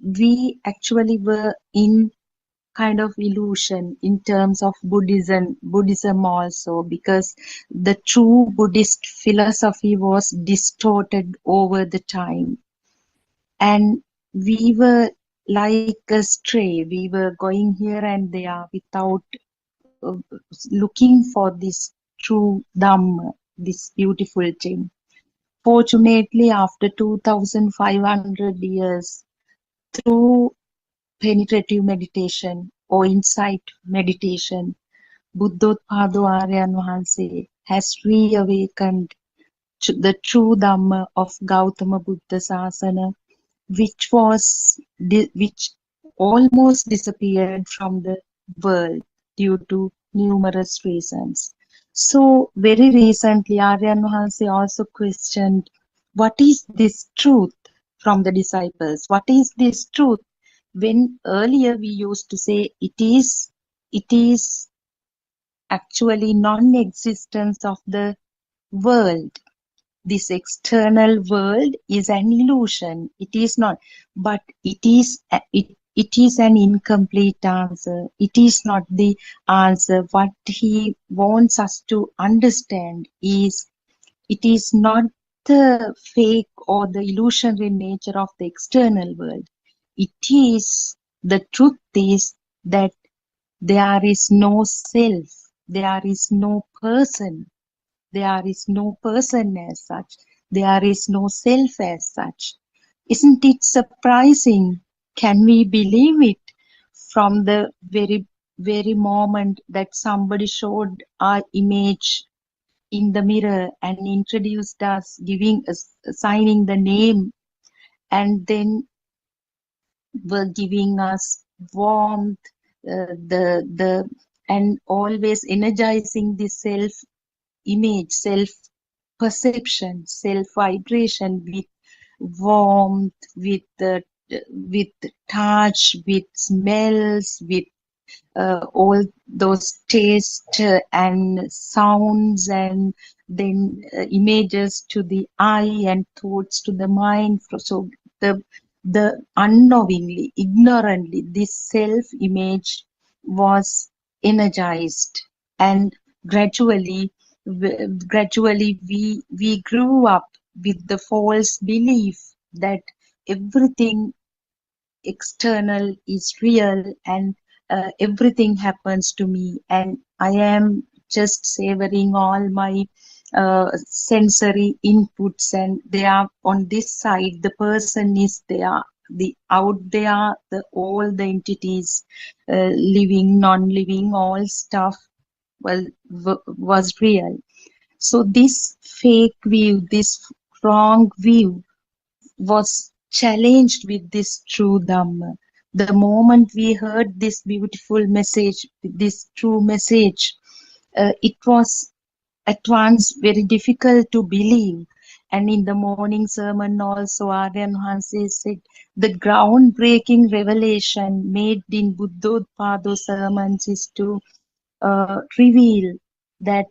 we actually were in kind of illusion in terms of Buddhism also, because the true Buddhist philosophy was distorted over the time, and we were like a stray. We were going here and there without uh, looking for this true Dhamma, this beautiful thing. Fortunately, after 2500 years, through penetrative meditation or insight meditation, Buddothpado Aryan Vahanse has reawakened the true Dhamma of Gautama Buddha Sasana, which almost disappeared from the world due to numerous reasons. So very recently, Aryan Mahansi also questioned, what is this truth from the disciples? What is this truth? When earlier we used to say it is actually non-existence of the world. This external world is an illusion. It is not, but it is an incomplete answer. It is not the answer. What he wants us to understand is it is not the fake or the illusionary nature of the external world. It is, the truth is that there is no self, there is no person, there is no person as such. There is no self as such. Isn't it surprising? Can we believe it? From the very moment that somebody showed our image in the mirror and introduced us, giving us, assigning the name, and then were giving us warmth, the and always energizing the self image, self perception, self vibration with warmth, with touch, with smells, with all those taste and sounds, and then images to the eye and thoughts to the mind. So the unknowingly, ignorantly, this self image was energized, and gradually we grew up with the false belief that everything external is real, and everything happens to me, and I am just savoring all my sensory inputs, and they are on this side, the person is there, the out there, the all the entities, living, non-living, all stuff, well, was real. So this fake view, this wrong view was challenged with this true Dhamma. The moment we heard this beautiful message, this true message, it was at once very difficult to believe. And in the morning sermon also, Aryan Hanse said, the groundbreaking revelation made in Buddothpado sermons is to reveal that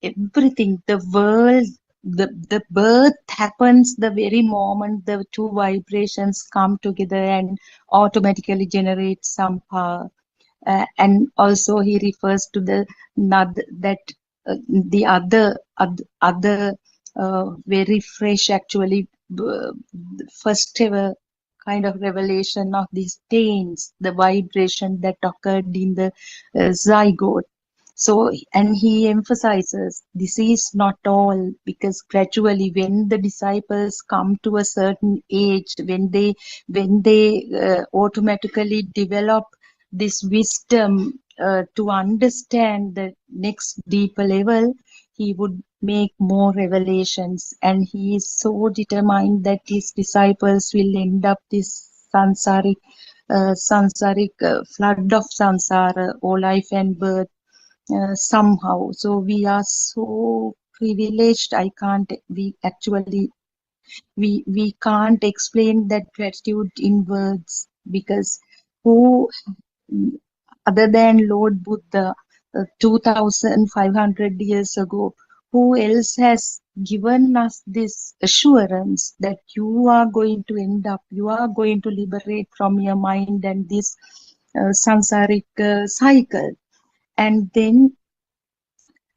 everything, the world, the birth happens the very moment the two vibrations come together and automatically generate some power. And also he refers to the that the other very fresh, actually, first ever kind of revelation of these taints, the vibration that occurred in the zygote. So, and he emphasizes this is not all, because gradually when the disciples come to a certain age, when they automatically develop this wisdom to understand the next deeper level, he would make more revelations, and he is so determined that his disciples will end up this samsaric flood of samsara, or life and birth, somehow. So we are so privileged. We can't explain that gratitude in words, because who other than Lord Buddha 2500 years ago, who else has given us this assurance that you are going to end up, you are going to liberate from your mind and this samsaric cycle. And then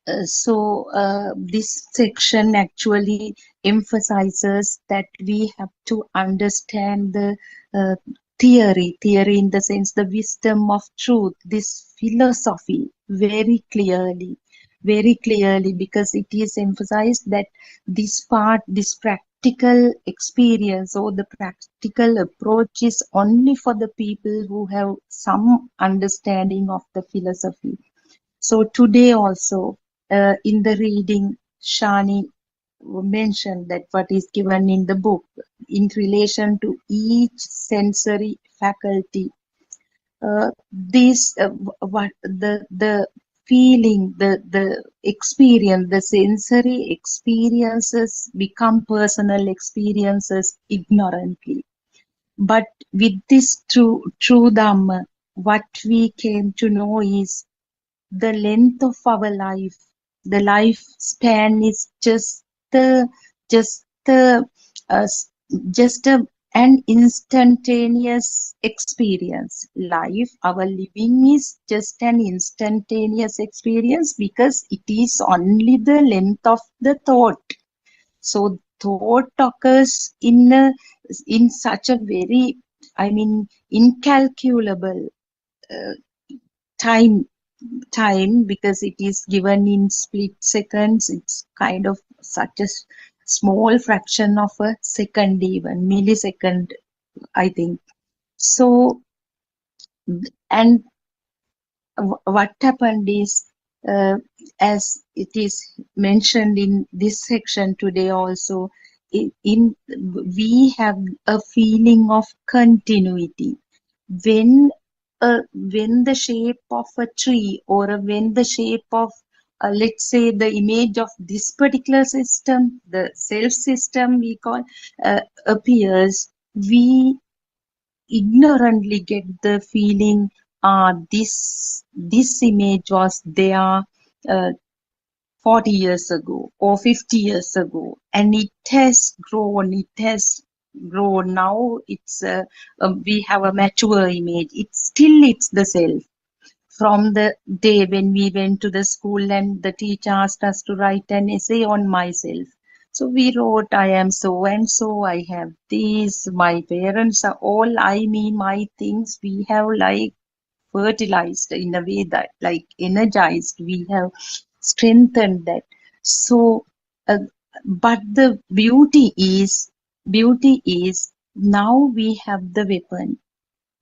this section actually emphasizes that we have to understand the uh, theory in the sense, the wisdom of truth, this philosophy, very clearly, because it is emphasized that this practical experience or the practical approach is only for the people who have some understanding of the philosophy. So today also, in the reading, Shani mentioned that what is given in the book in relation to each sensory faculty. What the feeling, the experience, the sensory experiences become personal experiences ignorantly. But with this true Dhamma, what we came to know is the length of our life, the lifespan is just the uh, s- just an instantaneous experience. Life, our living is just an instantaneous experience because it is only the length of the thought. So thought occurs in such a very, I mean, incalculable uh, time because it is given in split seconds. It's kind of such a small fraction of a second, even millisecond, I think. So, and what happened is, uh, as it is mentioned in this section today also, we have a feeling of continuity when when the shape of a tree, or when the shape of, let's say, the image of this particular system, the self system we call, appears, we ignorantly get the feeling, this image was there uh, 40 years ago or 50 years ago, and it has grown. Now we have a mature image. It's the self. From the day when we went to the school and the teacher asked us to write an essay on myself, so we wrote, I am so and so, I have these, my parents are all, I, me, my things. We have like fertilized in a way, that like energized, we have strengthened that. So uh, but the beauty is now we have the weapon.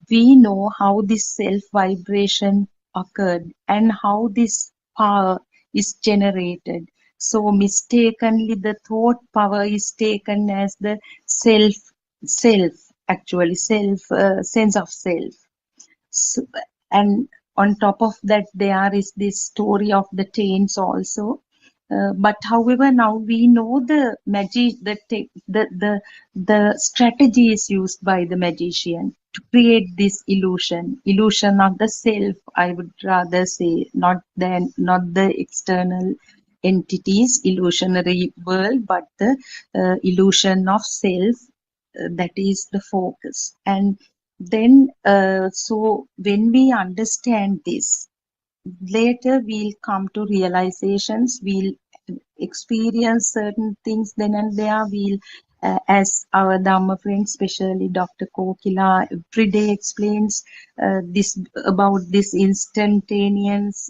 We know how this self vibration occurred and how this power is generated. So mistakenly the thought power is taken as the self self actually self sense of self. So, and on top of that, there is this story of the taints also. But however, now we know the magic, the strategies used by the magician to create this illusion of the self. I would rather say, not the external entities, illusionary world, but the illusion of self. That is the focus. And then, so when we understand this, later we'll come to realizations, we'll experience certain things then and there. We'll, as our Dhamma friend, especially Dr. Kokila, every day explains this about this instantaneous,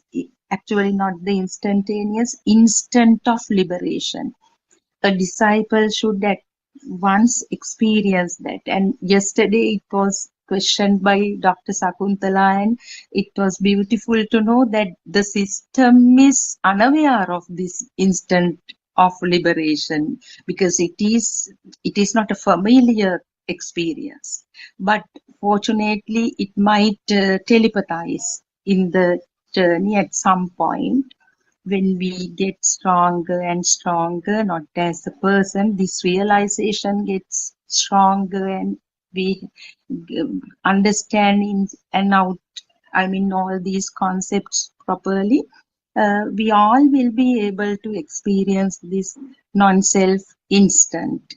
actually not the instantaneous, instant of liberation. A disciple should at once experience that. And yesterday it was questioned by Dr. Sakuntala, and it was beautiful to know that the system is unaware of this instant of liberation, because it is not a familiar experience. But fortunately, it might telepathize in the journey at some point. When we get stronger and stronger, not as a person, this realization gets stronger, and we understand in and out, I mean, all these concepts properly. We all will be able to experience this non-self instant.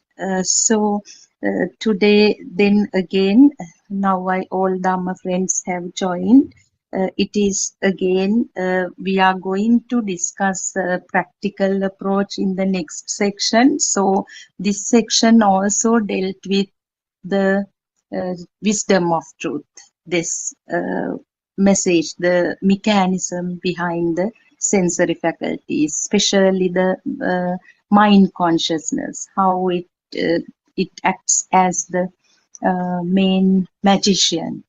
Today, then again, now all Dhamma friends have joined. It is again, we are going to discuss practical approach in the next section. So this section also dealt with the wisdom of truth, this message, the mechanism behind the sensory faculties, especially the mind consciousness, how it acts as the main magician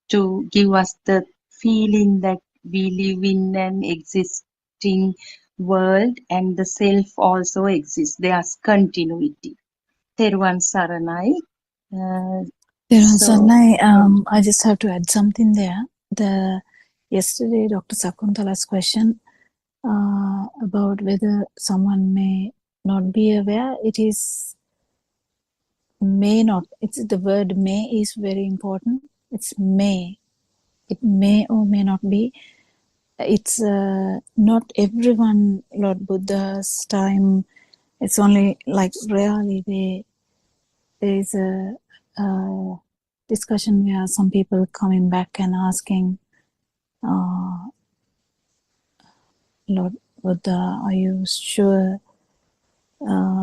to give us the feeling that we live in an existing world and the self also exists. There's continuity. Teruvan Saranai. So, I just have to add something there. Yesterday, Dr. Sakuntala's question about whether someone may not be aware, it is may not. It's the word may is very important. It's may. It may or may not be. It's not everyone. Lord Buddha's time. It's only like rarely there is a discussion where some people coming back and asking, Lord Buddha, are you sure?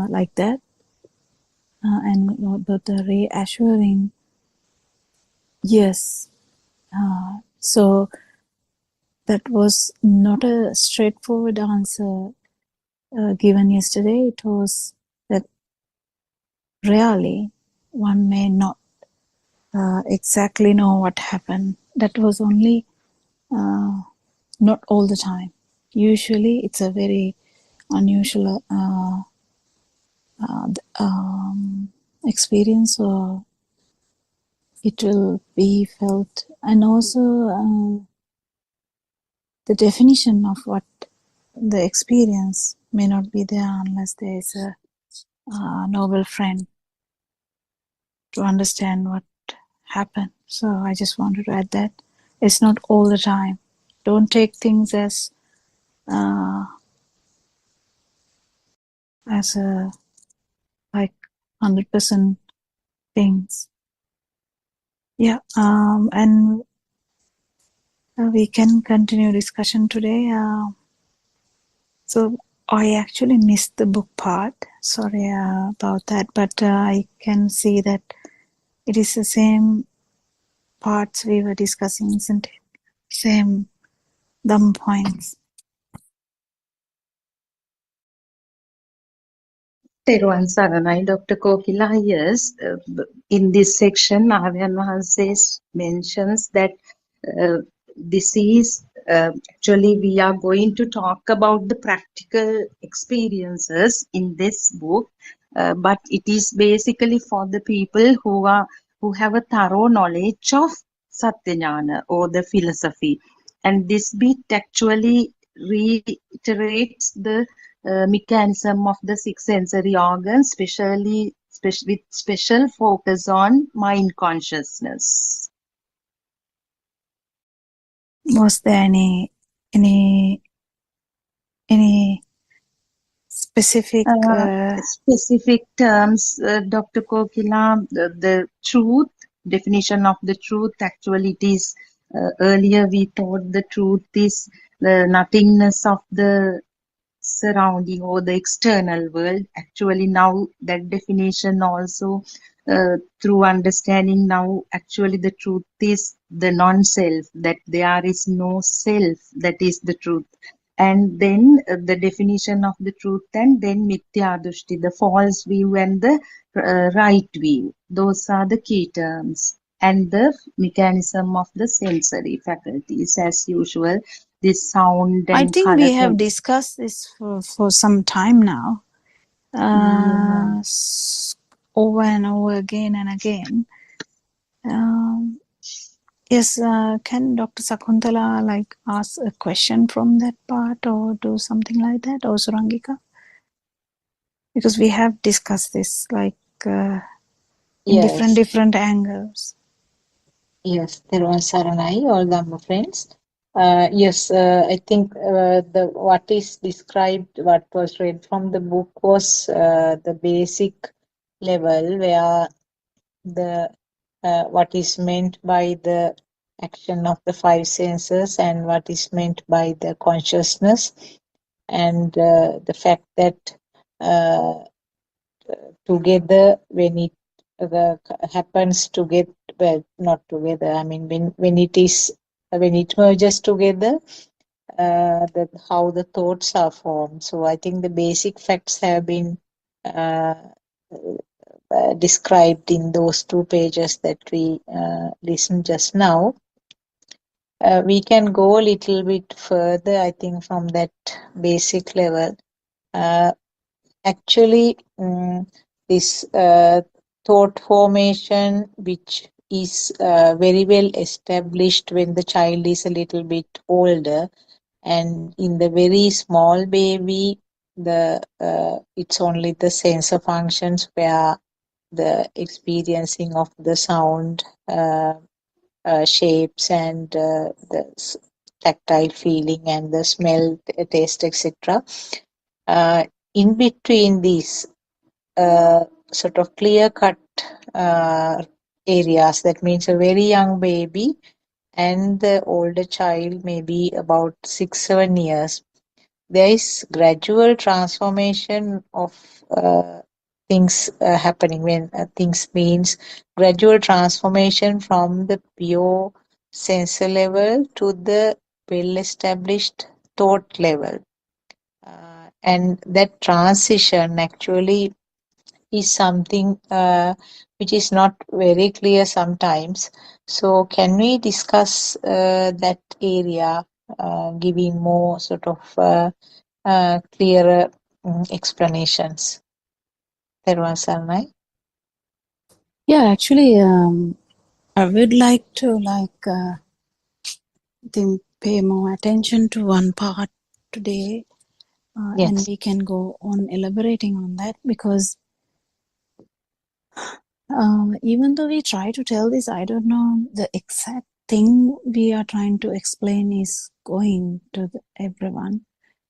Like that, and Lord Buddha reassuring, yes. So that was not a straightforward answer given yesterday. It was that rarely one may not exactly know what happened. That was only not all the time. Usually it's a very unusual experience, or it will be felt. And also the definition of what the experience may not be there unless there is a noble friend to understand what happened. So I just wanted to add that it's not all the time. Don't take things as a like 100% things. Yeah, and we can continue discussion today. So I actually missed the book part. Sorry about that, but I can see that it is the same parts we were discussing, isn't it? Same dumb points. Teruvan Saranai, Dr. Kokila, yes, in this section, Aryan Mahanse mentions that this is actually we are going to talk about the practical experiences in this book, but it is basically for the people who have a thorough knowledge of Satyajnana or the philosophy, and this bit actually reiterates the mechanism of the six sensory organs, with special focus on mind consciousness. Was there any specific specific terms, Dr. Kokila? The truth, definition of the truth, actually it is earlier we thought the truth is the nothingness of the surrounding or the external world. Actually now that definition also through understanding now actually the truth is the non-self, that there is no self, that is the truth. And then the definition of the truth, and then mithya drushti, the false view and the right view. Those are the key terms. And the mechanism of the sensory faculties, as usual, this sound I and think color. we have discussed this for some time now, over and over again and again. Yes, can Dr. Sakuntala like ask a question from that part or do something like that, or Surangika? Because we have discussed this like in Yes. different angles. Yes, Teruvan Saranai, all Dhamma friends. Yes, I think the what is described, what was read from the book was the basic level where the what is meant by the action of the five senses and what is meant by the consciousness, and the fact that together when it happens together, well, not together, I mean when it merges together, that how the thoughts are formed. So I think the basic facts have been described in those 2 pages that we listened just now. we can go a little bit further, I think, from that basic level. Actually, this thought formation, which is very well established when the child is a little bit older, and in the very small baby, the it's only the sensor functions where the experiencing of the sound, shapes, and the tactile feeling and the smell, taste, etc. Uh, in between these sort of clear-cut uh, areas, that means a very young baby and the older child, maybe about 6-7 years, there is gradual transformation of things happening. When things means gradual transformation from the pure sensor level to the well-established thought level. And that transition actually is something which is not very clear sometimes. So can we discuss that area, giving more sort of clearer explanations? Terwan Sarnai? Yeah, actually, I would like to pay more attention to one part today, and Yes. we can go on elaborating on that, because even though we try to tell this, I don't know the exact thing we are trying to explain is going to everyone.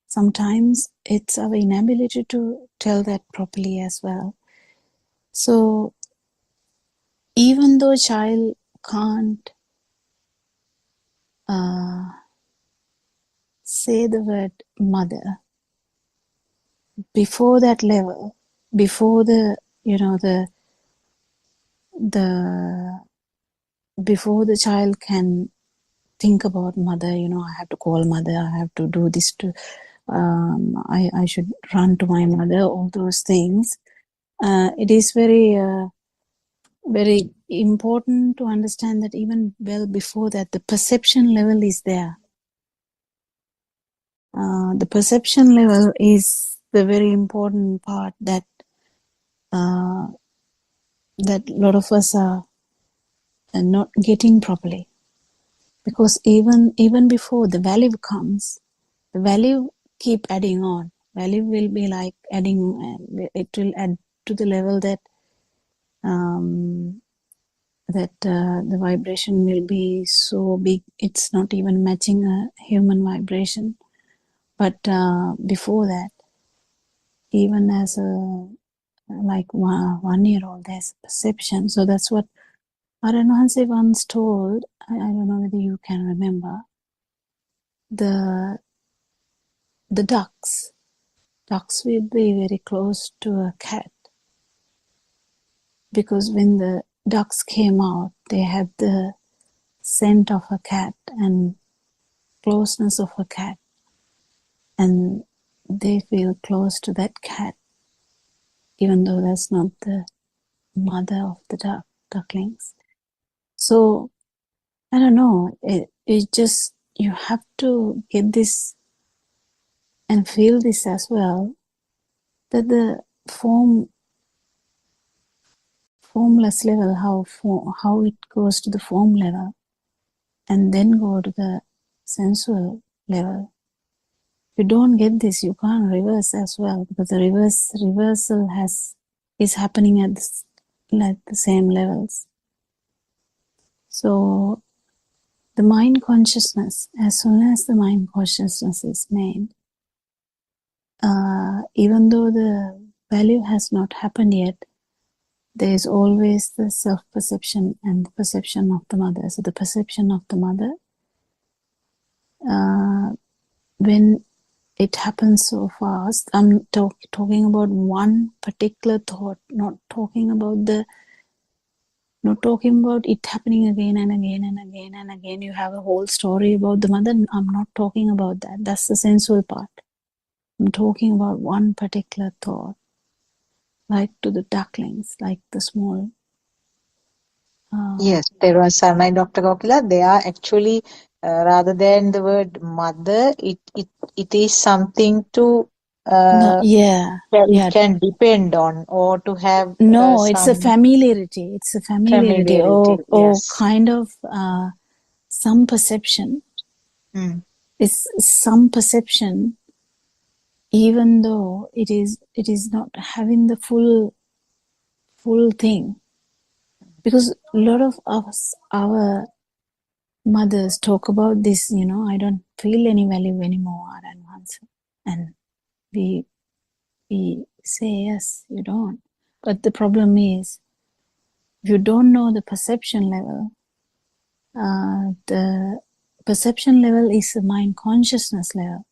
Sometimes it's our inability to tell that properly as well. So even though child can't say the word mother, before that level, before the before the child can think about mother, I have to call mother, I have to do this to, I should run to my mother, all those things. It is very, very important to understand that even well before that, the perception level is there. The perception level is the very important part that that a lot of us are not getting properly. Because even before the value comes, the value keep adding on. Value will be like adding, it will add to the level that the vibration will be so big, it's not even matching a human vibration. But before that, even as a like 1 year old, there's perception. So that's what Aranhanse once told. I don't know whether you can remember. The ducks will be very close to a cat, because when the ducks came out, they had the scent of a cat and closeness of a cat, and they feel close to that cat, even though that's not the mother of the ducklings. So I don't know, it just, you have to get this and feel this as well, that the formless level, how it goes to the form level and then go to the sensual level. If you don't get this, you can't reverse as well, because the reversal is happening at the same levels. So the mind consciousness, as soon as the mind consciousness is made, even though the value has not happened yet, there is always the self-perception and the perception of the mother. So the perception of the mother, when it happens so fast, I'm talking about one particular thought, not talking about it happening again and again and again and again. You have a whole story about the mother. I'm not talking about that. That's the sensual part. I'm talking about one particular thought, like to the ducklings, like the small. Yes, Terwan Sarnai, Dr. Kokila, they are actually rather than the word mother, it is something to No, uh, yeah, yeah. can depend on, or to have No, it's a some familiarity. It's a familiarity, familiarity. or Yes. kind of some perception. Mm. It's some perception, even though it is not having the full thing. Because a lot of us, our mothers talk about this, I don't feel any value anymore, and we say yes, you don't. But the problem is, if you don't know the perception level, the perception level is a mind consciousness level.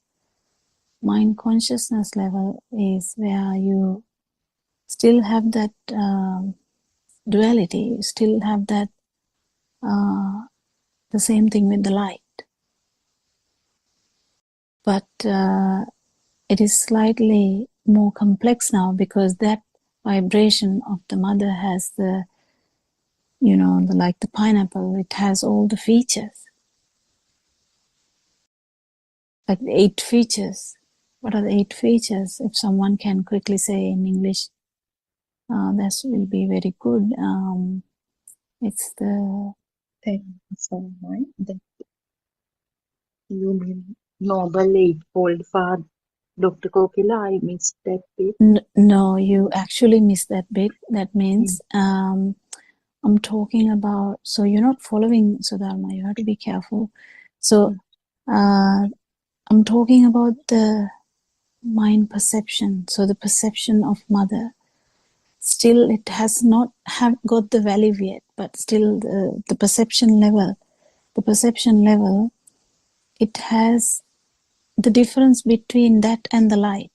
Mind consciousness level is where you still have that duality, you still have that the same thing with the light. But it is slightly more complex now, because that vibration of the mother has the, like the pineapple, it has all the features, like the 8 features. What are the 8 features? If someone can quickly say in English, that will be very good. It's the Thank you so much. That you mean Noble Eightfold Path, Dr. Kokila, I missed that bit. no, you actually missed that bit. That means I'm talking about, so you're not following Sudharma, you have to be careful. So I'm talking about the mind perception. So the perception of mother, still it has not have got the value yet, but still the perception level, it has the difference between that and the light.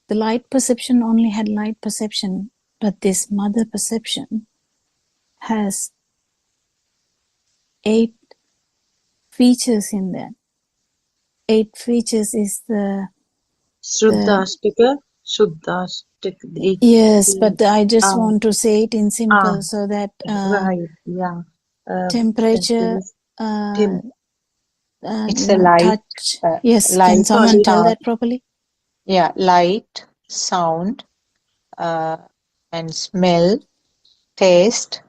The light perception only had light perception, but this mother perception has 8 features in there. 8 features is the Shuddhastika, yes, but I just um, want to say it in simple, so that right, yeah. That temperature, is Tim. It's a light, touch. Yes, can light someone tell sound. that properly? Yeah, light, sound, and smell, taste,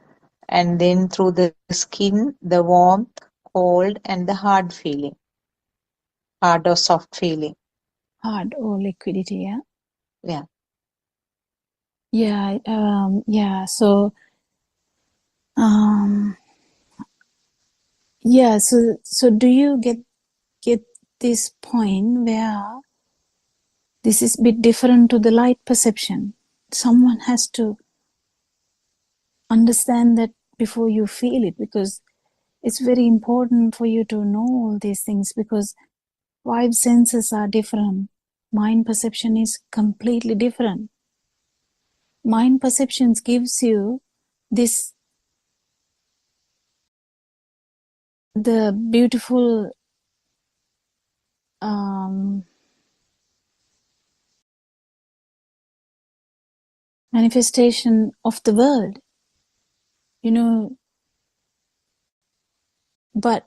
and then through the skin, the warmth, cold, and the hard feeling, hard or soft feeling. Hard or liquidity, yeah? Yeah. Yeah, yeah, so yeah, so do you get this point where this is a bit different to the light perception? Someone has to understand that before you feel it, because it's very important for you to know all these things, because 5 senses are different. Mind perception is completely different. Mind perceptions gives you this, the beautiful manifestation of the world, but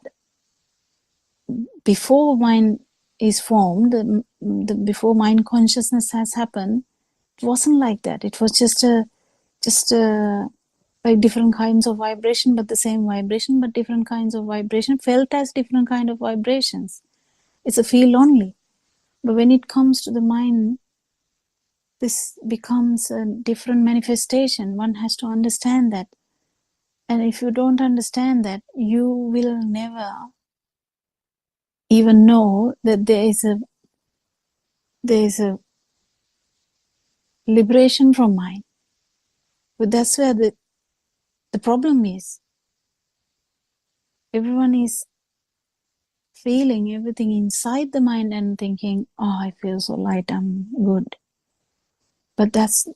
before mind is formed, before mind consciousness has happened, it wasn't like that. It was just like different kinds of vibration, but the same vibration, but different kinds of vibration, felt as different kind of vibrations. It's a feel only. But when it comes to the mind, this becomes a different manifestation. One has to understand that. And if you don't understand that, you will never even know that there is a liberation from mind. But that's where the problem is. Everyone is feeling everything inside the mind and thinking, oh, I feel so light, I'm good. But that's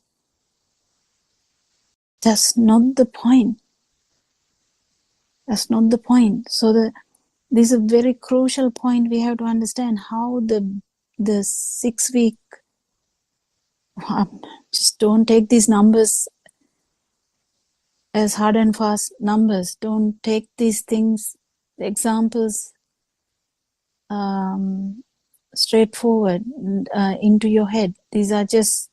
not the point. That's not the point. So this is a very crucial point. We have to understand how the 6 week, just don't take these numbers as hard and fast numbers. Don't take these things the examples straightforward into your head. These are just,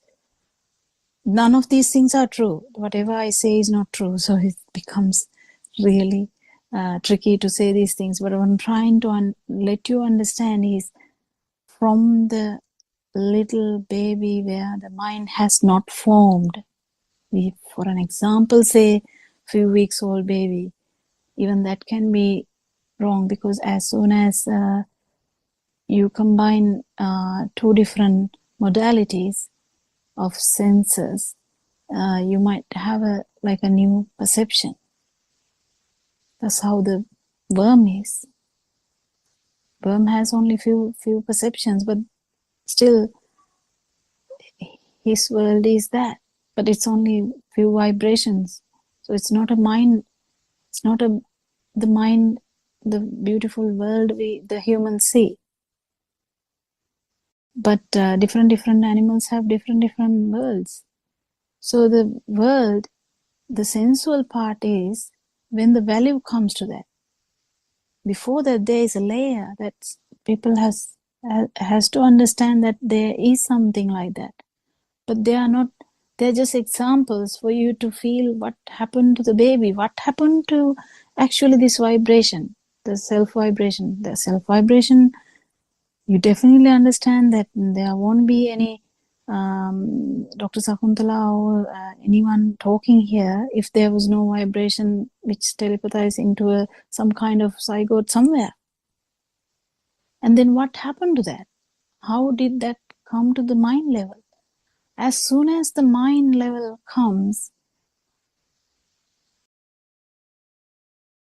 none of these things are true. Whatever I say is not true. So it becomes really tricky to say these things. But what I'm trying to let you understand is, from the little baby where the mind has not formed, for an example, say few weeks old baby, even that can be wrong, because as soon as you combine two different modalities of senses, you might have a new perception. That's how the worm is. Worm has only few perceptions, but still his world is that. But it's only few vibrations. So it's not a mind. It's not the mind, the beautiful world the humans see. But different animals have different worlds. So the world, the sensual part is when the value comes to that. Before that, there is a layer that people has to understand that there is something like that. But they are not, they're just examples for you to feel what happened to the baby, what happened to actually this vibration, the self vibration. The self vibration, you definitely understand that there won't be any Dr. Sakuntala or anyone talking here if there was no vibration which telepathized into some kind of zygote somewhere. And then what happened to that? How did that come to the mind level? As soon as the mind level comes,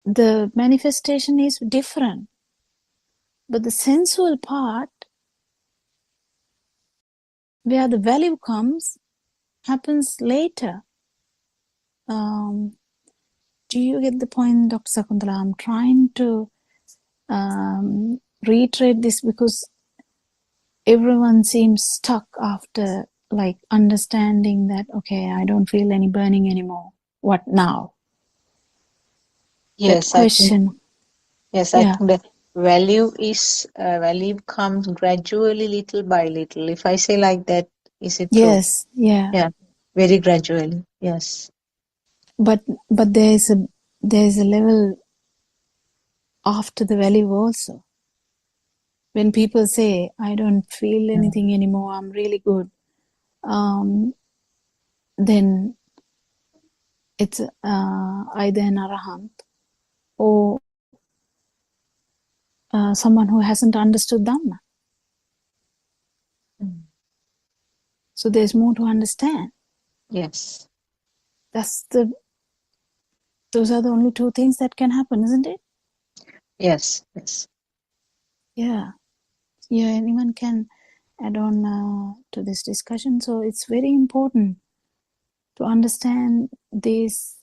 the manifestation is different. But the sensual part, where the value comes, happens later. Do you get the point, Dr. Sakuntala? I'm trying to reiterate this because everyone seems stuck after understanding that, okay, I don't feel any burning anymore. What now? Yes, that question. I think the value comes gradually, little by little. If I say like that, is it true? Yes, yeah. Yeah, very gradually. Yes. But there is a level after the value also. When people say, I don't feel anything anymore, I'm really good, then it's either an arahant or someone who hasn't understood Dhamma. So there's more to understand. Yes. Those are the only two things that can happen, isn't it? Yes. Yeah. Anyone can add on to this discussion. So it's very important to understand these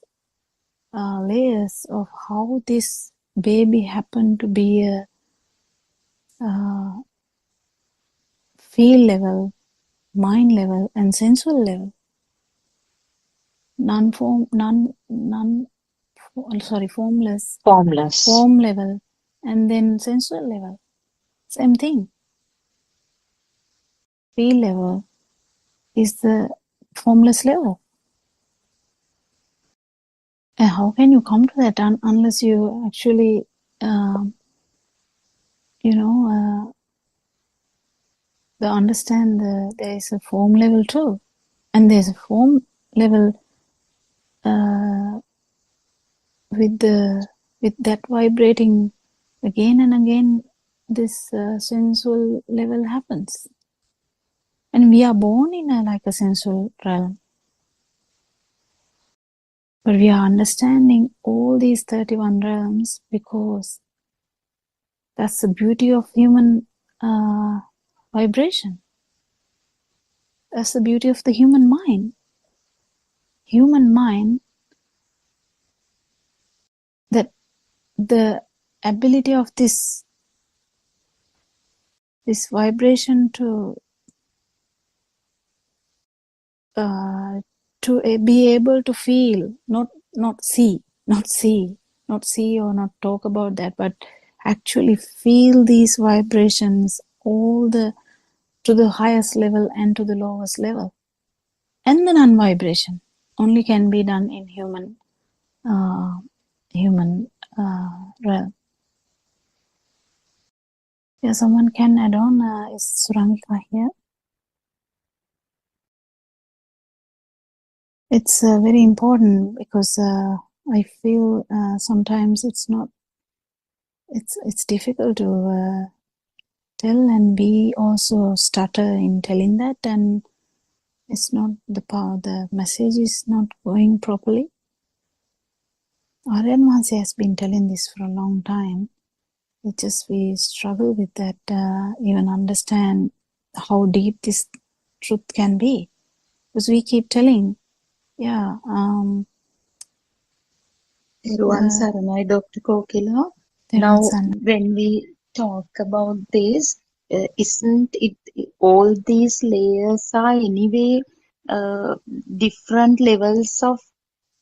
layers of how this baby happened to be a feel level, mind level, and sensual level. Formless. Form level, and then sensual level. Same thing. Feel level is the formless level. And how can you come to that unless you actually, understand there is a form level too, and there's a form level with that vibrating again and again. This sensual level happens, and we are born in a sensual realm. But we are understanding all these 31 realms because that's the beauty of human vibration. That's the beauty of the human mind. Human mind, that the ability of this vibration to be able to feel, not see not see or not talk about that, but actually feel these vibrations to the highest level and to the lowest level. And the non-vibration only can be done in human realm. Yeah, someone can add on. Is Surangika here? It's very important because I feel sometimes it's difficult to tell, and we also stutter in telling that, and it's not the message is not going properly. Aryan Mahansi has been telling this for a long time. It's just we struggle with that, even understand how deep this truth can be. Because we keep telling, Everyone, Saranai, Dr. Kokila. Now, when we talk about this, isn't it all these layers are anyway different levels of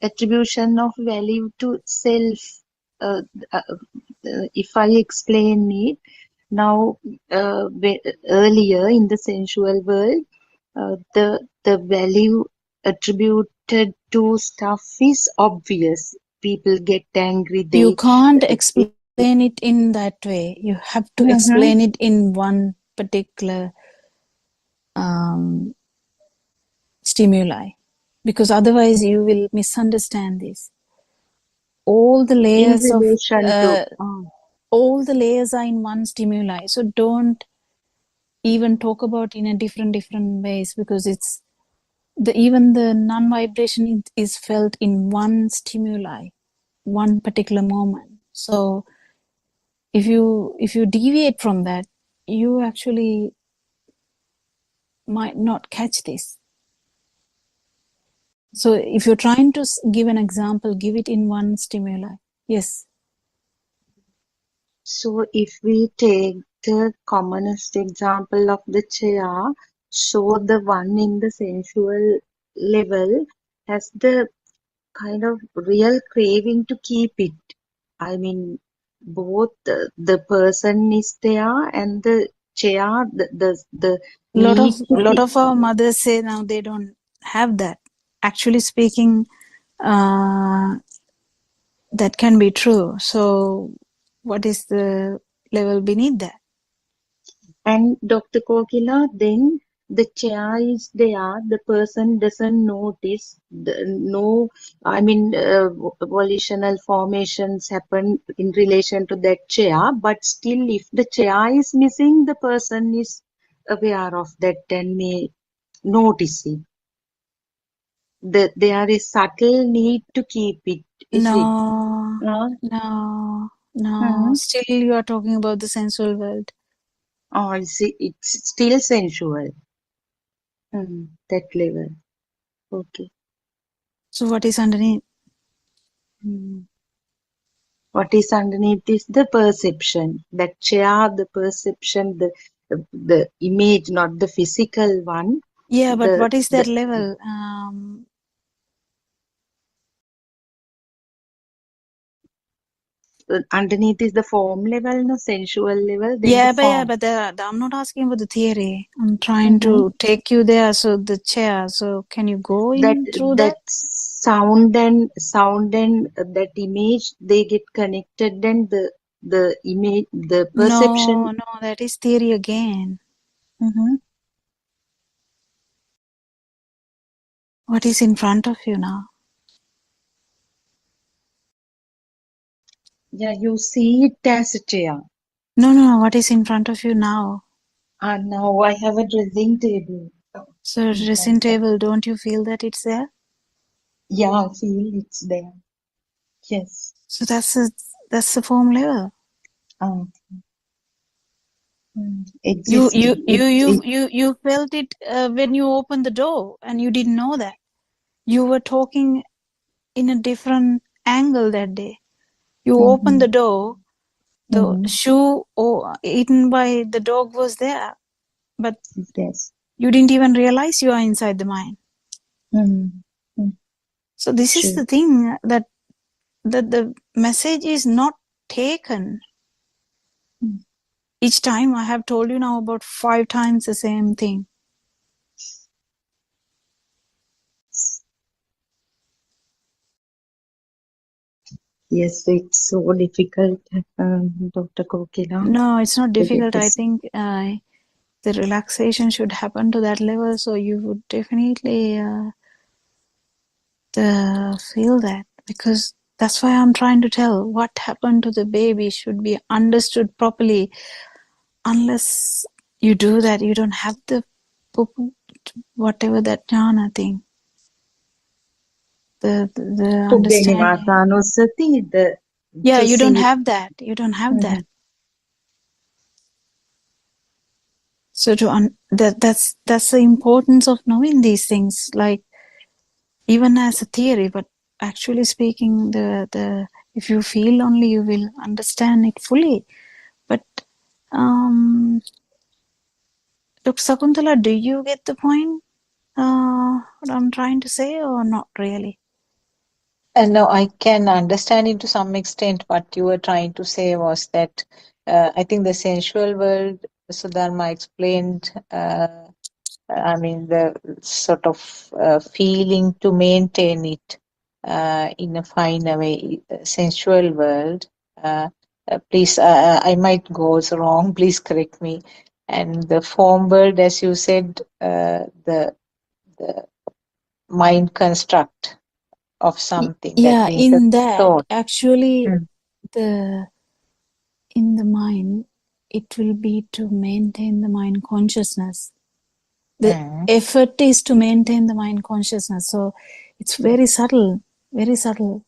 attribution of value to self? If I explain it, now earlier in the sensual world, the value attributed to stuff is obvious. People get angry. You can't explain it in that way. You have to explain it in one particular stimuli, because otherwise you will misunderstand this. All the layers all the layers are in one stimuli. So don't even talk about in a different ways, because it's even the non-vibration is felt in one stimuli, one particular moment. So if you deviate from that, you actually might not catch this. So if you're trying to give an example, give it in one stimuli. Yes. So if we take the commonest example of the chair, so the one in the sensual level has the kind of real craving to keep it. I mean, both the person is there and the chair, the need to lot of our mothers say now they don't have that. Actually speaking, that can be true. So what is the level beneath that? And Dr. Kokila, then the chair is there, the person doesn't notice, volitional formations happen in relation to that chair, but still if the chair is missing, the person is aware of that and may notice it. There is subtle need to keep it, is it? No. Still you are talking about the sensual world. Oh, it's still sensual. That level. Okay. So what is underneath? What is underneath is the perception. That chair, the perception, the image, not the physical one. Yeah, but what is that level? Underneath is the form level, no sensual level. Then but I'm not asking about the theory. I'm trying to take you there. So the chair. So can you go in through that? Sound and that image, they get connected. Then the image, the perception. No, that is theory again. What is in front of you now? Yeah, you see it as a chair. No. What is in front of you now? Now I have a dressing table. So dressing table, don't you feel that it's there? Yeah, I feel it's there. Yes. So that's the form level. You felt it when you opened the door, and you didn't know that. You were talking in a different angle that day. You opened the door, the shoe eaten by the dog was there, but you didn't even realize you are inside the mind. So this is the thing, that the message is not taken. Each time I have told you now about 5 times the same thing. Yes, it's so difficult, Dr. Kokila. No, it's not to get difficult. I this. think the relaxation should happen to that level, so you would definitely feel that, because that's why I'm trying to tell what happened to the baby should be understood properly. Unless you do that, you don't have the whatever that jhana thing, the understanding. Yeah, To you don't see. have that. You don't have that. So that's the importance of knowing these things, like even as a theory, but actually speaking, the if you feel only, you will understand it fully. But Dr. Sakuntala, do you get the point? What I'm trying to say, or not really? And no, I can understand it to some extent. What you were trying to say was that I think the sensual world, Sudharma explained, I mean, the sort of feeling to maintain it in a finer way, sensual world. Please, I might go wrong, please correct me. And the form world, as you said, the mind construct of something that Yeah, means the in that, thought. actually, Mm. in the mind, it will be to maintain the mind consciousness. The effort is to maintain the mind consciousness. So it's very subtle, very subtle.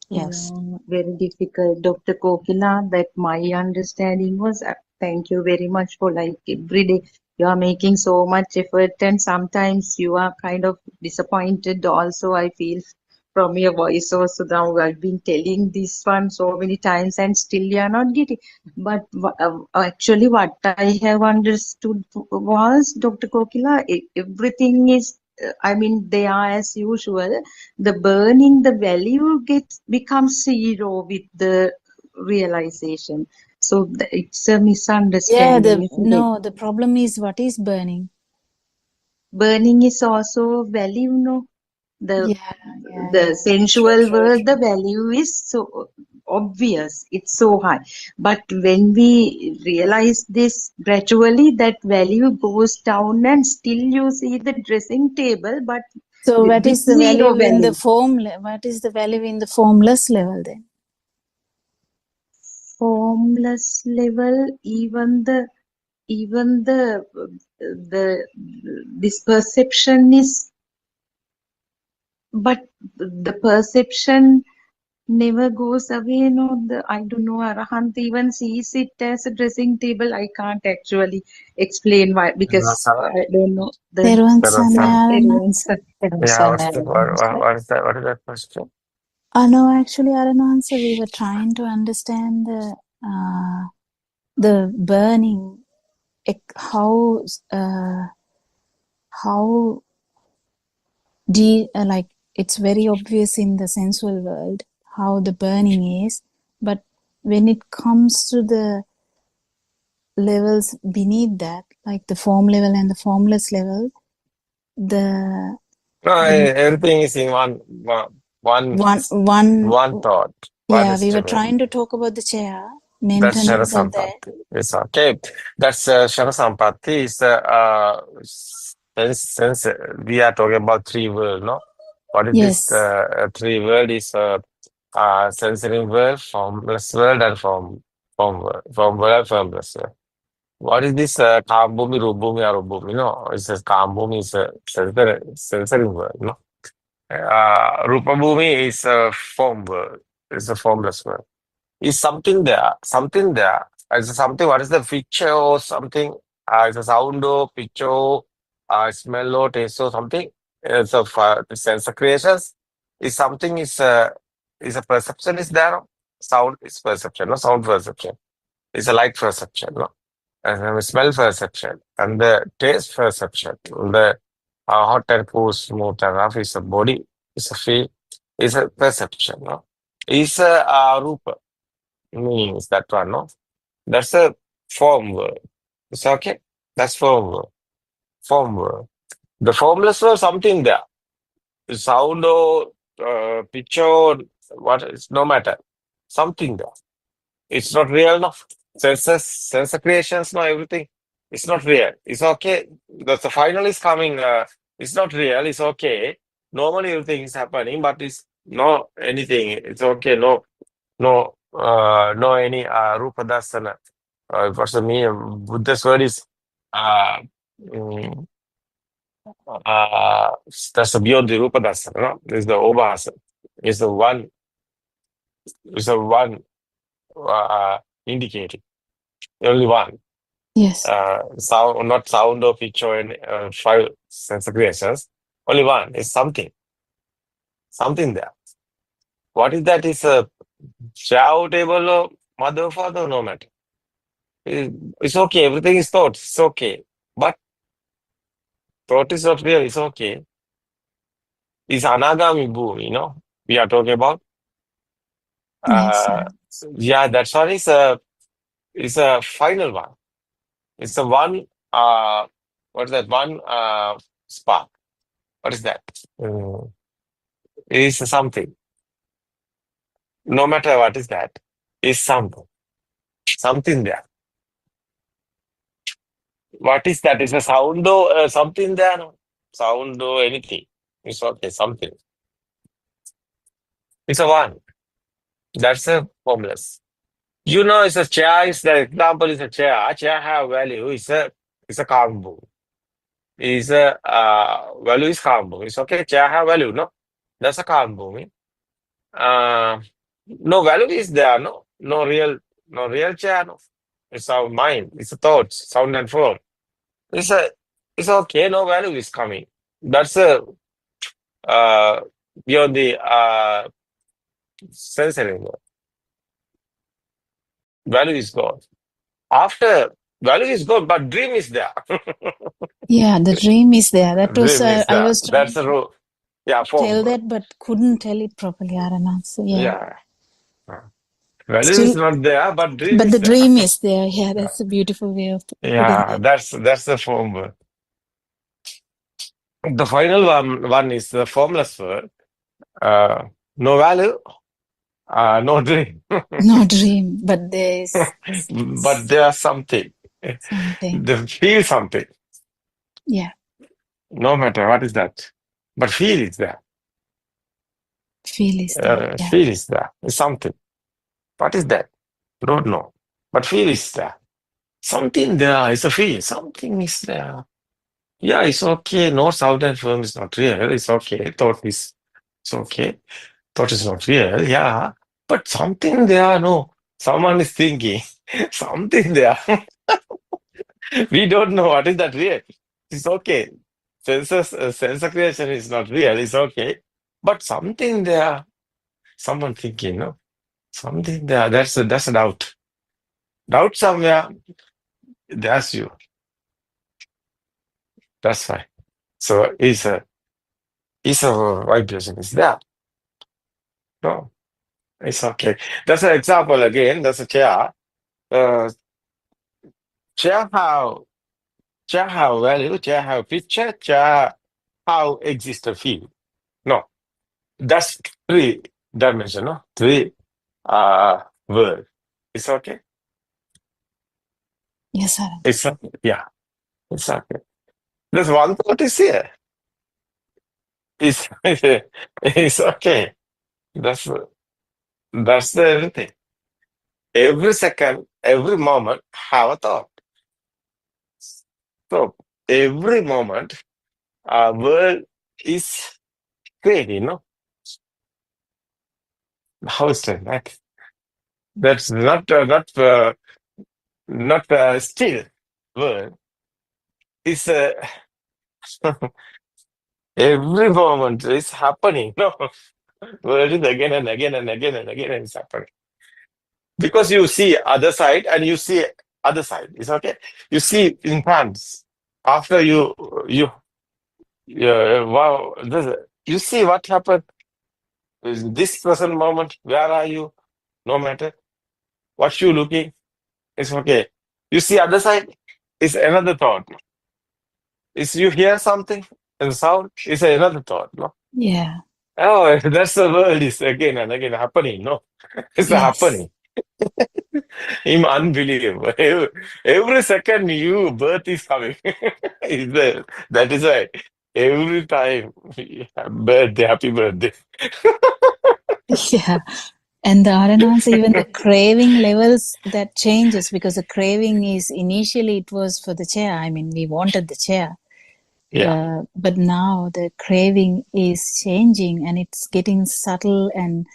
Yes. Yeah, very difficult, Dr. Kokila. That my understanding was, thank you very much for, like, every day you are making so much effort, and sometimes you are kind of disappointed also, I feel, from your voice also. Now I've been telling this one so many times and still you are not getting. But actually what I have understood was, Dr. Kokila, everything is, I mean, they are as usual. The burning, the value becomes zero with the realization. So it's a Yeah, misunderstanding, isn't it? the problem is what is burning. Burning is also value, no? The Yeah. sensual True. world, the value is so obvious, it's so high. But when we realize this gradually, that value goes down and still you see the dressing table, but So what with is the zero value in the value. form? What is the value in the formless level then? Formless level, even the this perception is, but the perception never goes away. No, I don't know, Arahant even sees it as a dressing table. I can't actually explain why, because I don't know the Teruvan Sarasa. everyone's. Yeah, what is that question? No, actually, I don't answer. We were trying to understand the burning, how like it's very obvious in the sensual world how the burning is, but when it comes to the levels beneath that, like the form level and the formless level, the No, when everything is in one one thought, one yeah, we were stream. trying to talk about the chair, That's maintenance of that. Sharasampati. It's okay. That's Sharasampati is since we are talking about three world, no? What is this Yes. three world is sensory world, formless world, and form world. Form world, formless world. What is this Kambhumi, Rupbhumi, Arupbhumi? No, it says Kambhumi is a sensory world, no? Rupabhumi is a form world. It's a formless world. Is something there? Something there? Is something? What is the picture or something? Is a sound or picture, smell or taste or something? It's of the sense of creations. Is something is a perception is there? Sound is perception, no sound perception. It's a light perception, no? And the smell perception and the taste perception. The hot and cool, smooth and rough is a body, is a feel, is a perception, no? is a rupa. Means that one, no? That's a form word. It's okay? That's form word. Form word. The formless word, something there. Sound or pitch or what, it's no matter. Something there. It's not real, no. Sensor creations, no, everything. It's not real. It's okay. The final is coming. It's not real. It's okay. Normally everything is happening, but it's no anything. It's okay. No any rupa dasana. What's the meaning? Buddha's word is uh, mm, that's beyond the rupa dasana. No, it's the obhasa. It's the one. It's the one indicating. Only one. Yes. Sound, not sound or picture and five sense creations. Only one is something. Something there. What is that? Is a child, table, or mother, father, no matter. It's okay. Everything is thought. It's okay. But thought is not real. It's okay. It's anagami bhumi, we are talking about. Yes, sir. Yeah, that's one is a final one. It's the one what is that? One spark. What is that? It is something. No matter what is that, is something. Something there. What is that? Is a sound or something there? No? Sound or anything. It's okay, something. It's a one. That's a formless. It's a chair, is the example is a chair. Chair have value, it's a combo. Is a value is combo. It's okay, chair have value, no? That's a combo. No value is there, no? No real chair, no. It's our mind, it's a thoughts, sound and form. It's okay, no value is coming. That's a beyond the sensory world. Value is gone. After value is gone, but dream is there. Yeah, the dream is there. That was Dream is I there. was trying That's a to rule. Yeah, form tell word. that, but couldn't tell it properly, Arana. So yeah. Value Still, is not there, but dream but is the there. dream is there. Yeah, that's a beautiful way of putting Yeah, it. that's the form word. The final one is the formless word. No value, no dream. No dream, but there is But there's something. something. They feel something. Yeah, No matter what is that. But feel is there. feel is there. Yeah. Feel is there. It's something. What is that? Don't know. But feel is there. Something there is a feel. Something is there. Yeah, it's okay. No sound and form is not real. It's okay. Thought is it's okay. Thought is not real. Yeah. But something there, no. Someone is thinking. Something there. We don't know what is that real. It's okay. Sensor creation is not real. It's okay. But something there. Someone thinking, no? Something there. That's a doubt. Doubt somewhere. That's you. That's why. So it's a vibration is there. No, it's okay. That's an example again. That's a chair. Chair have value. Chair have picture. Chair have exist a field. No, that's three dimension. No, three word. It's okay. Yes, sir. It's okay. Yeah, it's okay. There's one thought is here. It's it's okay. That's the everything. Every second, every moment, have a thought. So every moment, our world is created. How is that? That's not still world. It's every moment is happening. No, world is again and again and again and again and it's happening. Because you see other side and you see other side. It's okay. You see in France after wow. You see what happened In this present moment, where are you? No matter what you looking, it's okay. You see other side, it's another thought. Is you hear something and sound, it's another thought. No? Yeah. Oh, that's the world is again and again happening. No, it's Yes. happening. Unbelievable. Every second you birth is coming. Is there? That is why every time birthday, happy birthday. Yeah. And the RNAs, even the craving levels that changes, because the craving is initially it was for the chair. I mean, we wanted the chair. Yeah. But now the craving is changing and it's getting subtle, and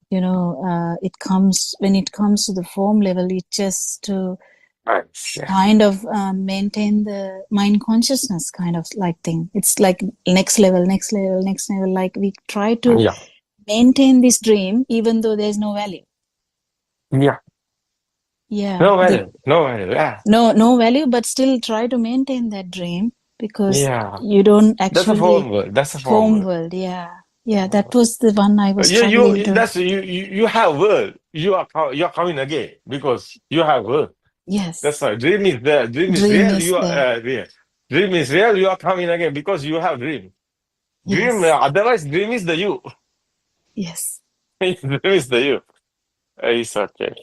it comes when it comes to the form level, it just to Nice. Yeah. kind of maintain the mind consciousness kind of like thing. It's like next level. Like we try to Yeah. maintain this dream even though there's no value. Yeah. Yeah. No value. No value. Yeah. No value, but still try to maintain that dream because Yeah. you don't That's a actually form world. That's a form form world. world. Yeah, that was the one I was You struggling to. that's you have world. You're coming again because you have world. Yes. That's why dream is there. Dream is Dream real. is You are there. real. Dream is real. You are coming again because you have dream. Dream. Yes. Otherwise, dream is the you. Yes. Dream is the you. It's okay.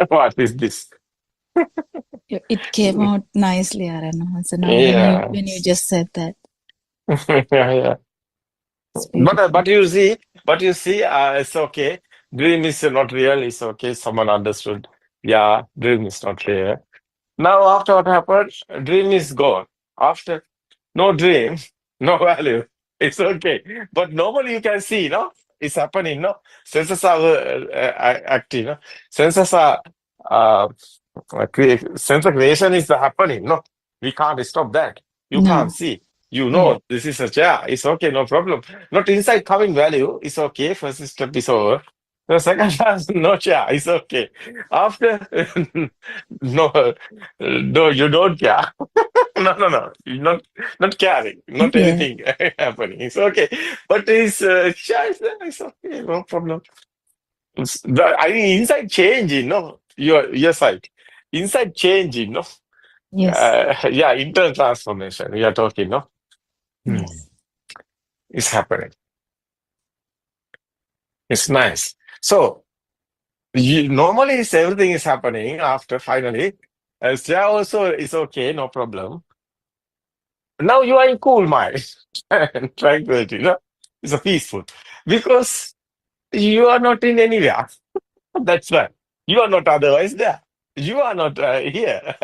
What is this? It came out nicely, Arana. So now Yeah. when you just said that, Yeah. it's beautiful. But you see, it's okay. Dream is not real. It's okay. Someone understood. Yeah, dream is not real. Now, after what happened, dream is gone. After no dream, no value. It's okay. But normally you can see, no? It's happening, no? Senses are active, no? Senses are uh, sense of creation is happening, no? We can't stop that. You No. can't see. You know, Yeah. this is a chair. It's okay, no problem. Not inside coming value. It's okay. First step is over. The second class, no chair. It's okay. After, no, no, you don't care. No. You're not caring. Not Yeah. anything happening. It's okay. But it's chair is there. It's okay. No problem. I mean, inside changing, no? Your side. Inside changing, no? Yes. Yeah, internal transformation. We are talking, no? Yes. It's happening. It's nice. So normally everything is happening after finally. Chair also is okay, no problem. Now you are in cool mind and tranquility, no? It's a peaceful because you are not in anywhere. That's why you are not otherwise there. You are not here.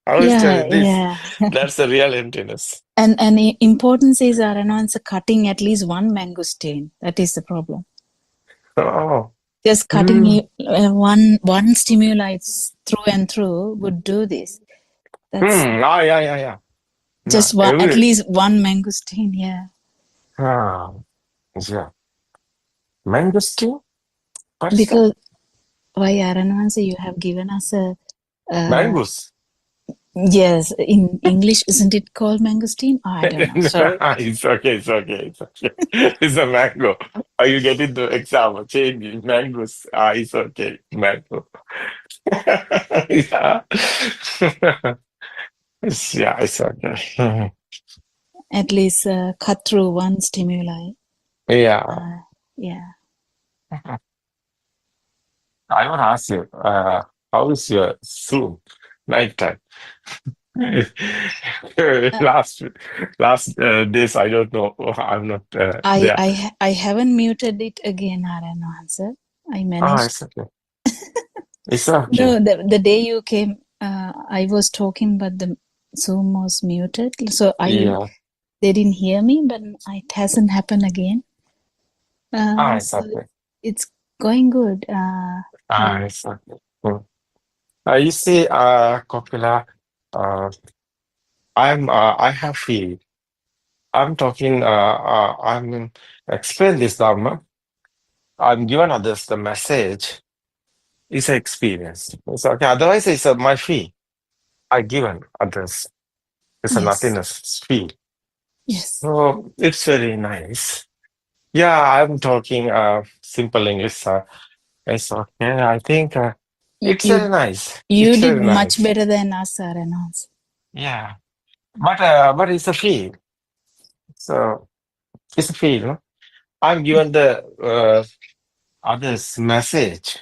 I was telling this. Yeah. That's the real emptiness. And the importance is Arana cutting at least one mangosteen. That is the problem. Oh. Just cutting one stimuli through and through would do this. That's Yeah. just No, one, at least one mangosteen. Yeah. Yeah. Mangosteen? Because why Arana, you have given us a Mangoes. yes, in English, isn't it called mangosteen? Oh, I don't know. Sorry. It's okay. It's a mango. Are you getting the example? Changing mangoes. It's okay. Mango. Yeah. Yeah, it's okay. At least cut through one stimuli. Yeah. Yeah. I want to ask you, how is your Zoom nighttime? Last days, I don't know. I'm not there. I haven't muted it again, Arana answer. I managed. It's okay. It's okay. No, the day you came, I was talking, but the Zoom was muted. So they didn't hear me, but it hasn't happened again. It's So okay. it's going good. It's okay. You see, Kopila, I have feel. I'm talking, I'm explain this Dharma. I'm giving others the message. It's an experience. It's okay. Otherwise, it's my fee. I given others. It's a Yes. nothingness fee. Yes. So it's very nice. Yeah, I'm talking simple English. It's okay. I think it's very nice. You It's did very much nice. better than us, Reynolds. Yeah, but it's a feel. So it's a feel. No? I'm given the others message.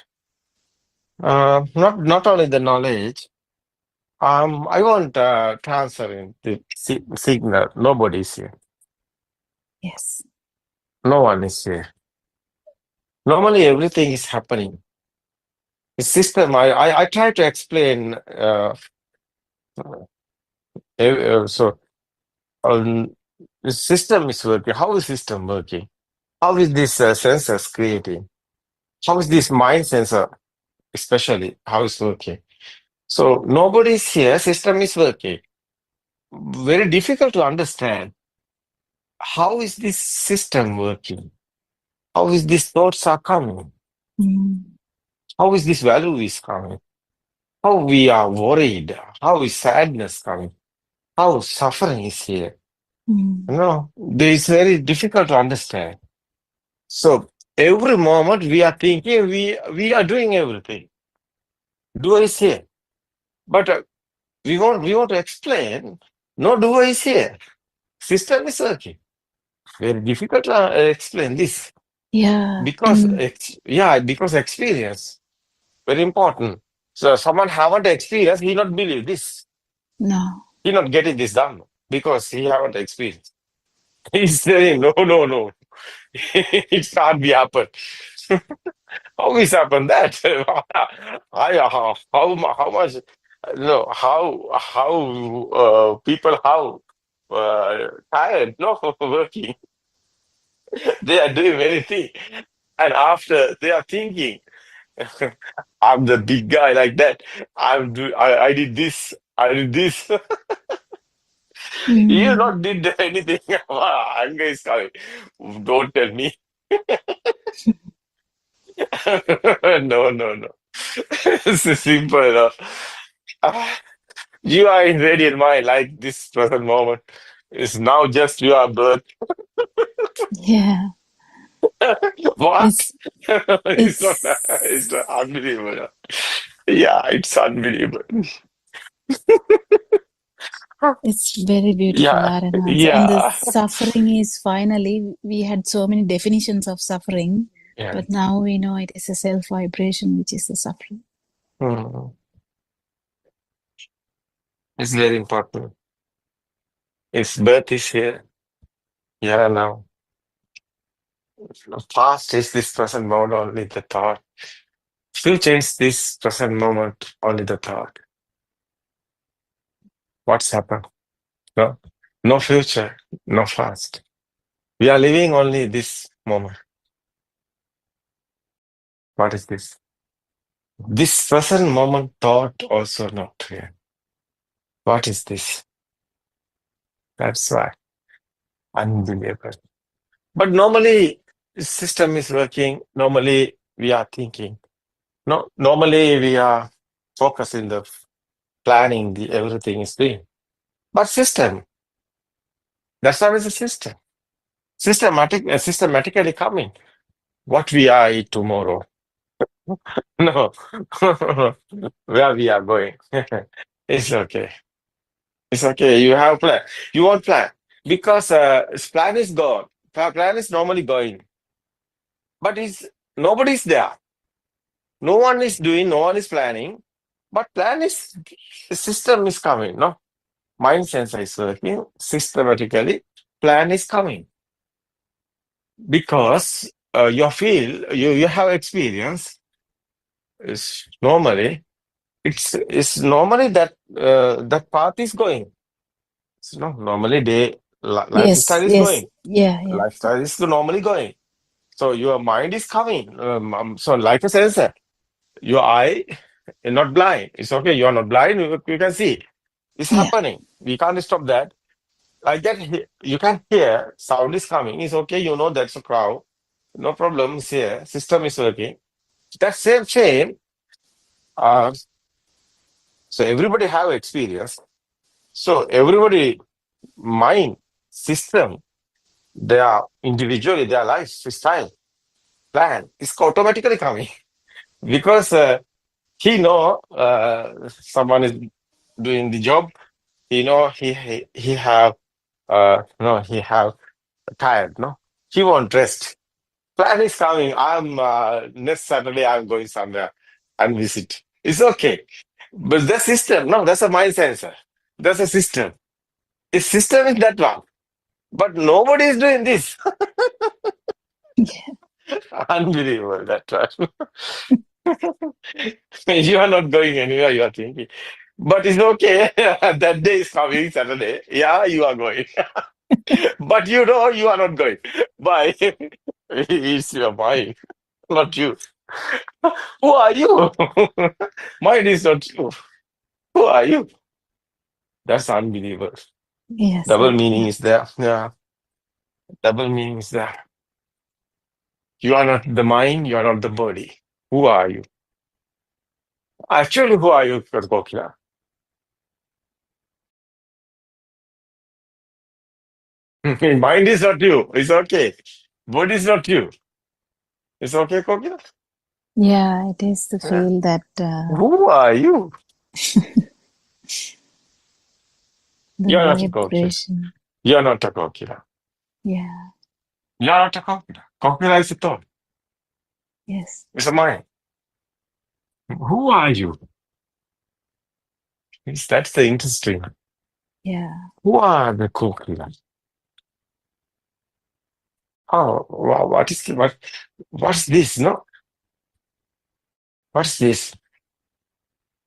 Not only the knowledge. I want transferring the signal. Nobody is here. Yes. No one is here. Normally, everything is happening. The system. I try to explain. So the system is working. How is system working? How is this sensors creating? How is this mind sensor, especially, how is working? So nobody is here. System is working. Very difficult to understand. How is this system working? How is these thoughts are coming? How is this value is coming? How we are worried? How is sadness coming? How suffering is here? It's very difficult to understand. So every moment we are thinking we are doing everything. Doer is here, but we want to explain. No doer is here. System is working. Very difficult to explain this. Yeah. Because because experience very important. So someone haven't experienced, he not believe this. No. He not getting this done because he haven't experienced. He's saying no. It can't be happen. How is happen that? How much? No, how people how tired? No, working. They are doing many things, and after they are thinking, I'm the big guy like that. I did this. I did this. You not did anything. Anger is coming. Don't tell me. No. It's simple. No? You are in radiant mind like this present moment. It's now just your birth. Yeah. What? It's not. It's It's not unbelievable. Yeah, it's unbelievable. it's very beautiful, Yeah, Reynolds. And the yeah, suffering is finally, we had so many definitions of suffering, yeah. but now we know it is a self vibration, which is the suffering. Hmm. It's very important. Its birth is here. Yeah, now. Past is this present moment, only the thought. Future is this present moment, only the thought. What's happened? No, no future, no past. We are living only this moment. What is this? This present moment thought also not real. What is this? That's why. Unbelievable. But normally, the system is working. Normally, we are thinking. No, normally we are focusing the planning. The everything is doing. But system, that's not the system. Systematically coming. What we are eat tomorrow. No, where we are going. It's okay. It's okay. You have plan. You want plan because plan is gone. Plan is normally going, but it's nobody's there. No one is doing. No one is planning. But plan is the system is coming. No, mind sensor is working systematically. Plan is coming because you feel you have experience. Is normally it's normally that that path is going. So, no, normally Yes, lifestyle is yes. going. Yeah. Lifestyle is normally going. So your mind is coming. So like a sensor, your eye is not blind. It's okay. You are not blind. You can see. It's Yeah. happening. We can't stop that. Like that, you can hear sound is coming. It's okay. You know that's a crowd. No problem. It's here. System is working. That same. Uh, so everybody have experience. So everybody mind system their individually, their lifestyle plan is automatically coming because he know someone is doing the job. He know he have no he have tired. No, he won't rest. Plan is coming. I'm next Saturday. I'm going somewhere and visit. It's okay, but the system. No, that's a mind sensor. That's a system. The system is that one, but nobody is doing this. Unbelievable that one. You are not going anywhere. You are thinking, but it's okay. That day is coming Saturday. Yeah, you are going, but you know you are not going. Why? It's your mind, not you. Who are you? Mine is not you. Who are you? That's unbelievable. Yes, Double sir. meaning is there. Yeah, double meaning is there. You are not the mind, you are not the body. Who are you? Actually, who are you, Kokila? Mind is not you. It's okay. Body is not you. It's okay, Kokila? Yeah, it is to Yeah. feel that Who are you? the You're not a Kokila. vibration. You're not a Kokila. Yeah, You're not a Kokila. Kokila is a thought. yes. It's a mind. Who are you? That's the interesting. Yeah. Who are the Kokila? Oh, what is what's this? No, what's this?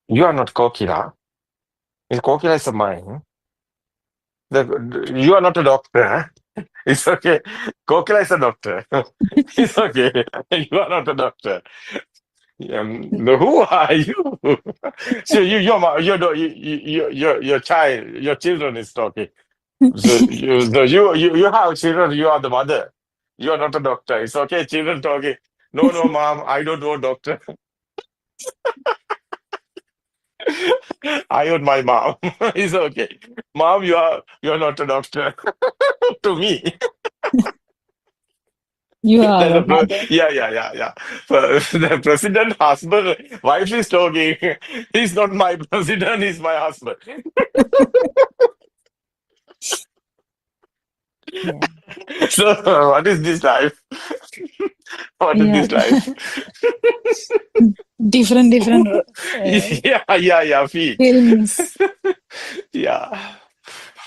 You are not Kokila. Kokila is a mind. You are not a doctor. Huh? It's okay. Kokila is a doctor. It's okay. You are not a doctor. Who are you? So your child, your children is talking. So you have children. You are the mother. You are not a doctor. It's okay. Children talking. No, mom. I don't know doctor. I own my mom. It's okay. Mom, you are not a doctor. To me. You are There's a a mother. yeah. The president husband, wife is talking. He's not my president, he's my husband. Yeah. So what is this life? What is Yeah. this life? different Feet. films. Yeah.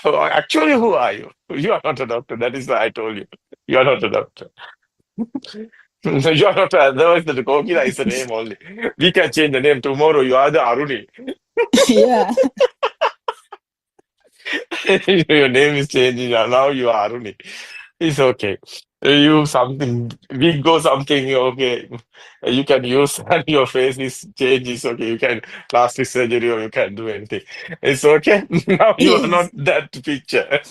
Oh, actually, who are you? You are not a doctor. That is why I told you. You are not a doctor. You are not. Otherwise, the Kokila is a name only. We can change the name tomorrow. You are the Aruni. Yeah. Your name is changing. Now you are Aruni. It's okay. You something we go something okay. You can use and your face is changed. It's okay. You can plastic surgery or you can do anything. It's okay. Now you are Yes. not that picture.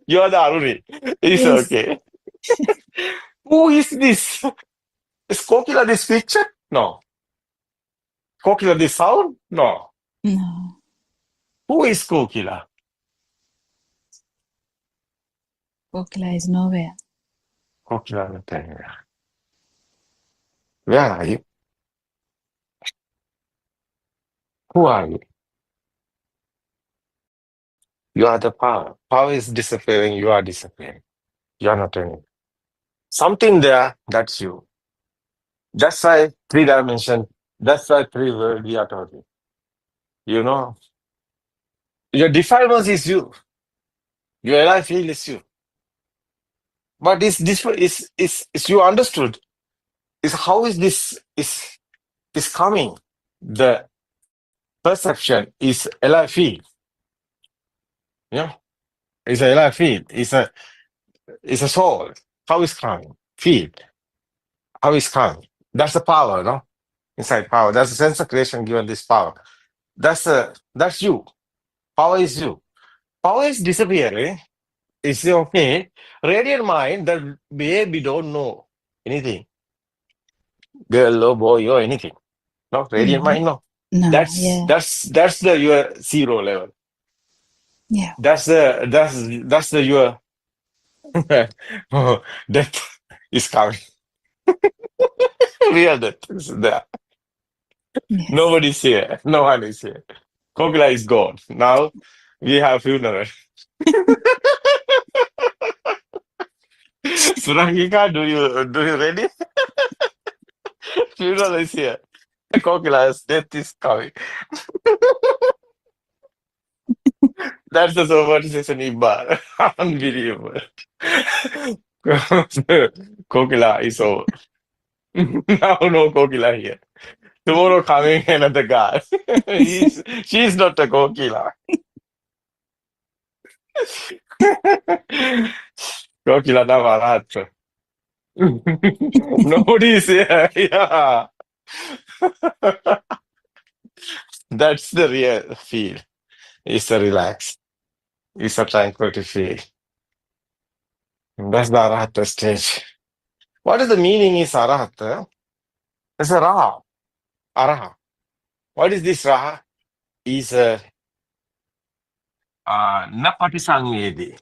You are the Aruni. It's Yes. okay. Who is this? Is Kokila this picture? No. Kokila this sound? No. No. Who is Kokila? Kokila is nowhere. Kokila not anywhere. Where are you? Who are you? You are the power. Power is disappearing. You are disappearing. You are not anywhere. Something there, that's you. That's why three dimension. That's why three world we are talking. You know, your defilement is you. Your life field is you. But is you understood? Is how is this is coming? The perception is alive field. Yeah, it's a alive field. It's a soul. How is coming? Field. How is coming? That's the power, no? Inside power. That's the sense of creation given this power. That's you. Power is you. Power is disappearing. It's okay. Radiant mind, the baby don't know anything. Girl or boy or anything. No, radiant mind, no. No. That's Yeah. that's the your zero level. Yeah. That's the your Oh, death is coming. Real death is there. Yes. Nobody's here. No one is here. Kokila is gone. Now we have funeral. Surangika, do you ready? Funeral is here. Kokila's death is coming. That's the superstition Ibar. Unbelievable. Kokila is over. Now no Kokila here. Tomorrow coming another guy. She's not a Kokila. Kokila now Arahat. Nobody is here. Yeah. That's the real feel. It's a relax. It's a tranquility feel. That's the Arahata stage. What is the meaning is Arahata? It's a Raha. Araha. What is this Raha? Is a na patisangvedi.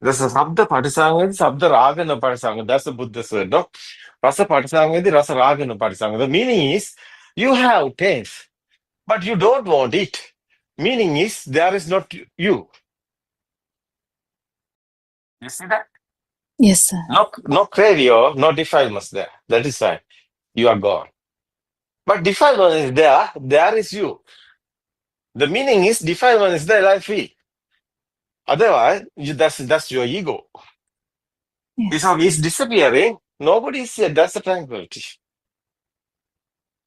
There's a Sabda Patisangvedi, Sabda Raga no Patisangvedi. That's the Buddha's word, no? Rasa Patisangvedi, Rasa Raga no Patisangvedi. The meaning is you have taste, but you don't want it. Meaning is there is not you. You see that? Yes, sir. No cravio, no defilements there. That is why you are gone. But defilement is there, there is you. The meaning is defilement is there, I feel. Otherwise, that's your ego. Yes. It's disappearing. Nobody is here. That's the tranquility.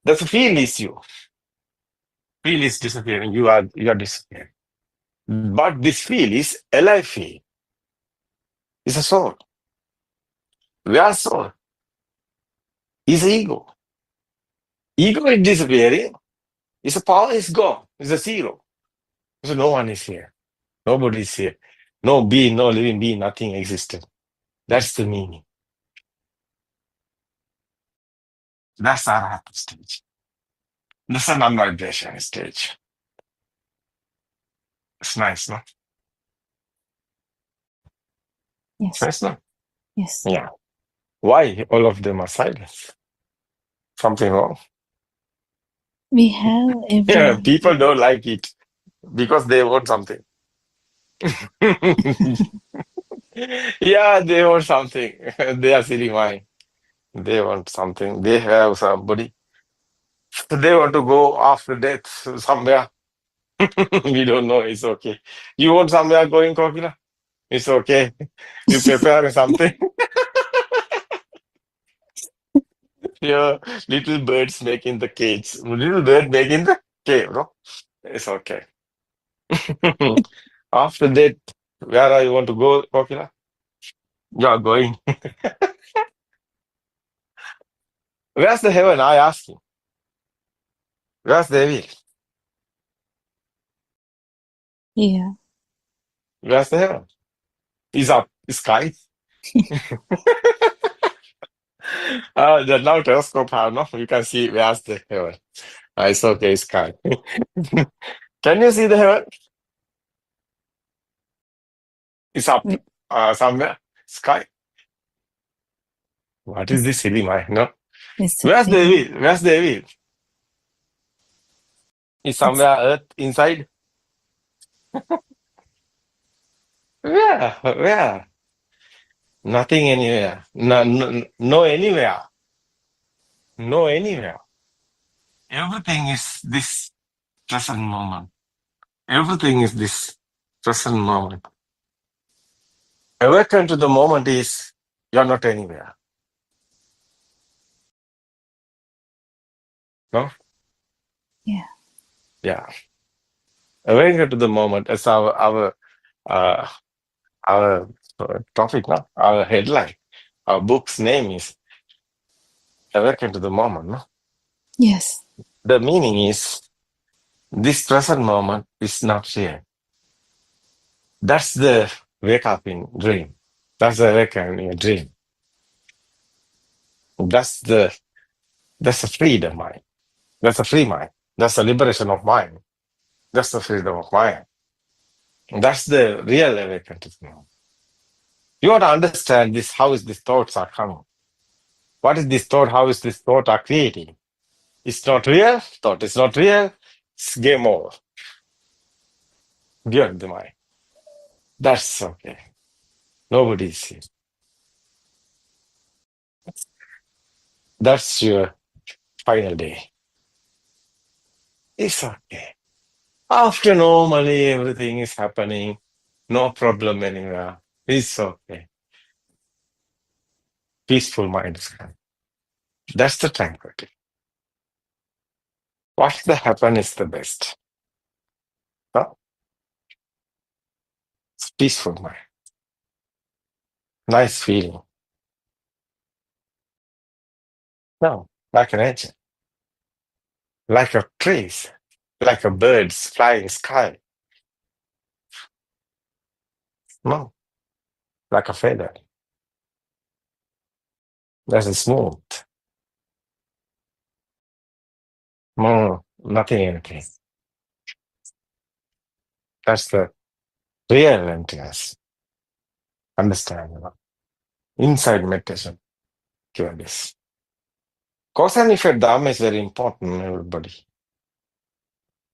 That's the feel is you. Feel is disappearing. You are disappearing. But this feel is alive feel. It's a soul. We are soul. It's ego. Ego is disappearing. It's a power is gone. It's a zero. So no one is here. Nobody is here. No being, no living being, nothing existed. That's the meaning. That's our happy stage. That's a non-vibration stage. It's nice, no? Yes. Nice, no? Yes. Yeah. Why all of them are silent? Something wrong? We have Yeah, everyone. people don't like it because they want something. Yeah, they want something. They are silly mind. They want something. They have somebody. They want to go after death somewhere. We don't know. It's okay. You want somewhere going, Kokila? It's okay. You prepare something. Yeah, little birds making the cage. Little bird making the cave, no? It's okay. After that, where are you want to go, Kokila? You are going. Where's the heaven? I ask you. Where's the devil? Yeah. Where's the heaven? Is up sky. The now telescope have no. You can see where's the heaven. It's okay, sky. Can you see the heaven? It's up somewhere. Sky. What is this silly mind? No. Yes, Where's the okay. devil? Where's the devil? Is somewhere earth inside? Where? Nothing anywhere. No anywhere. No anywhere. Everything is this present moment. Everything is this present moment. Awaken to the moment is you're not anywhere. No? Yeah. Yeah. Awaken to the moment. That's our topic, no? Our headline. Our book's name is Awaken to the Moment, no? Yes. The meaning is this present moment is not here. That's the wake up in dream. That's the awaken in a dream. That's a freedom mind. That's a free mind. That's a liberation of mind. That's the freedom of mind. That's the real awaken to the moment. You want to understand this, how is these thoughts are coming? What is this thought? How is this thought are creating? It's not real. Thought is not real. It's game over. Beyond the mind. That's okay. Nobody's here. That's your final day. It's okay. After normally everything is happening, no problem anywhere. It's okay. Peaceful mind is coming. That's the tranquility. What the happen is the best. Huh? It's peaceful mind. Nice feeling. No, like an angel, like a trees, like a birds flying sky. No, like a feather. That's smooth. No, nothing anything. That's the real emptiness. Understand? Inside meditation, give this. Cause and effect dharma is very important, everybody,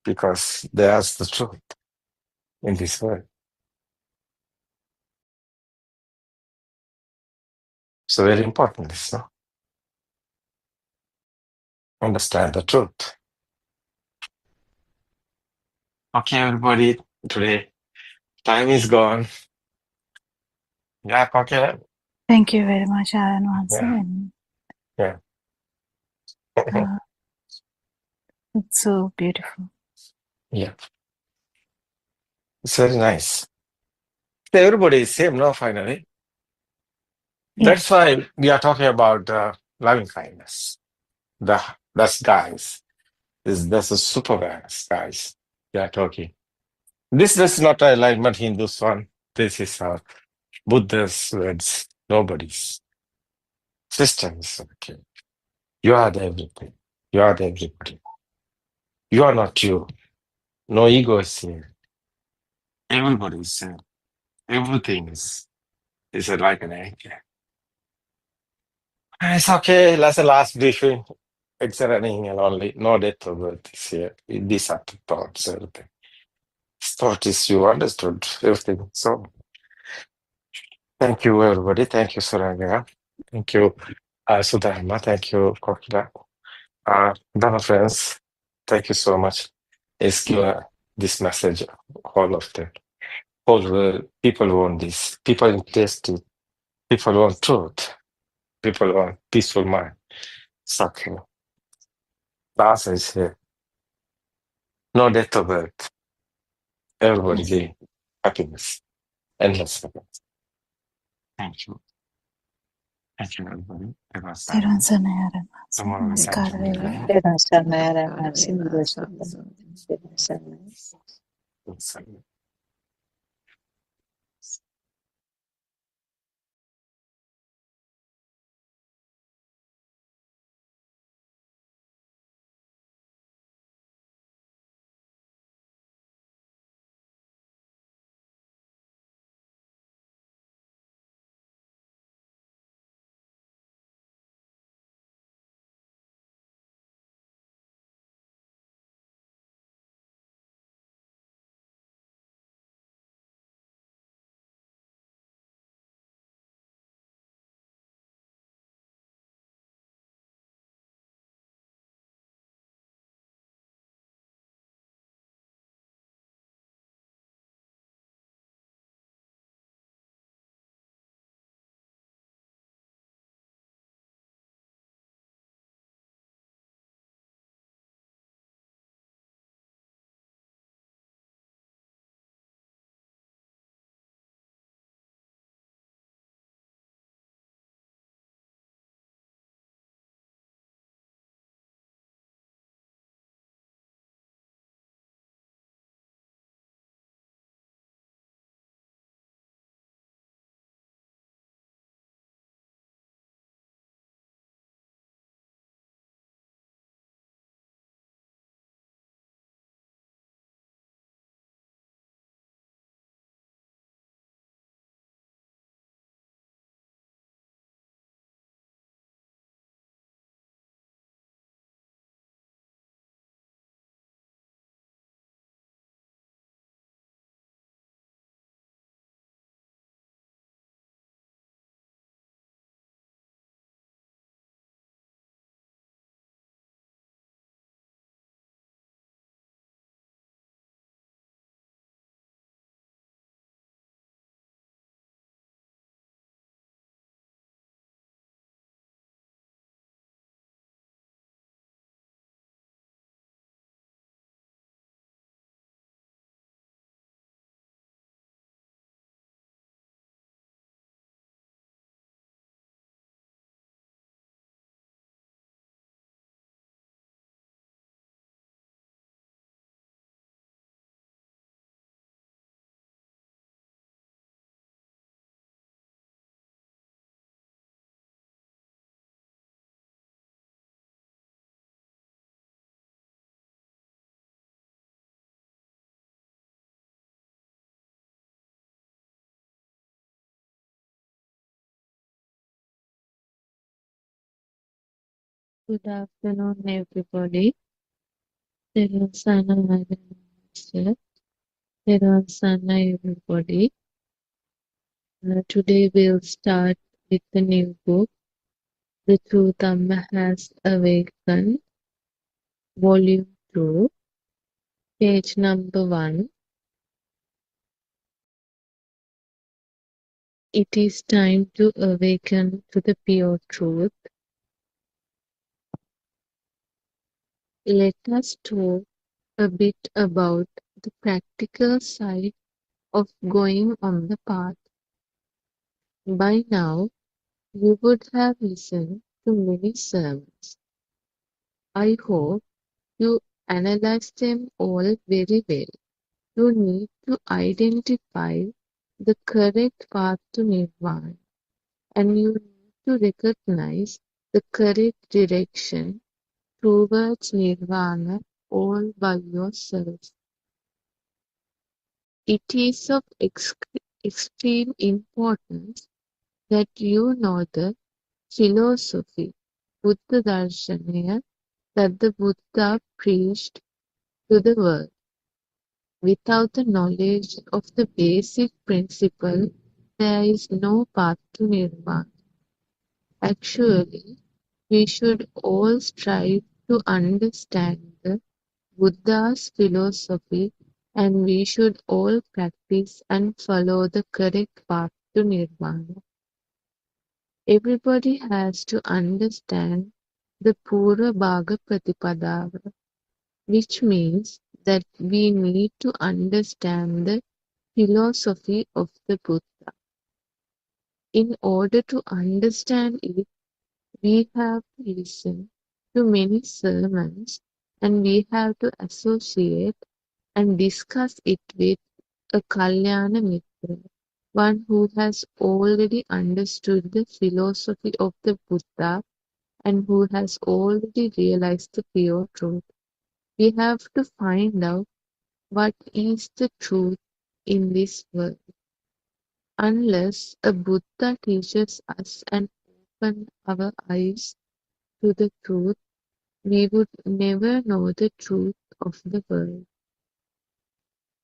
because there's the truth in this world. So very important, this, no? Understand the truth. Okay, everybody, today time is gone. Yeah, okay. Thank you very much, Ayanwansa. Yeah, And yeah. it's so beautiful. Yeah, it's very nice. Everybody is same, no? Finally, Yeah. that's why we are talking about loving kindness. That's guys. That's a super guys. We are talking. This is not a alignment Hindus one. This is Buddha's words. Nobody's systems. Okay, you are the everything. You are the everybody. You are not you. No ego is here. Everybody is here. Everything is like an anchor. It's okay. That's the last briefing. It's running only. No death of birth is here. These are the thoughts, everything. Thought is you understood everything. So thank you, everybody. Thank you, Suranga. Thank you, Sudharma. Thank you, Kokila. Dana friends, thank you so much. It's give this message all of the whole world. People want this. People interested. People want truth. People want peaceful mind. Suffering. Last is here. No death of birth. Everybody Yes. gain happiness. Endless happiness. Thank you. Thank you, everybody. It was Therwan Sarnayan Ayanwansa. tomorrow we Namaskara continue. Namaskar. Good afternoon, everybody. Sana Master. Sana, everybody. Today we'll start with the new book, The Truth Amma Has Awakened, Volume 2, page number 1. It is time to awaken to the pure truth. Let us talk a bit about the practical side of going on the path. By now, you would have listened to many sermons. I hope you analyze them all very well. You need to identify the correct path to Nirvana, and you need to recognize the correct direction towards Nirvana all by yourself. It is of extreme importance that you know the philosophy, Buddha Darshana, that the Buddha preached to the world. Without the knowledge of the basic principle, there is no path to Nirvana. Actually, we should all strive to understand the Buddha's philosophy, and we should all practice and follow the correct path to Nirvana. Everybody has to understand the Pura Bhaga Pratipadava, which means that we need to understand the philosophy of the Buddha. In order to understand it, we have to listen to many sermons, and we have to associate and discuss it with a Kalyana Mitra, one who has already understood the philosophy of the Buddha and who has already realized the pure truth. We have to find out what is the truth in this world. Unless a Buddha teaches us and opens our eyes to the truth, we would never know the truth of the world.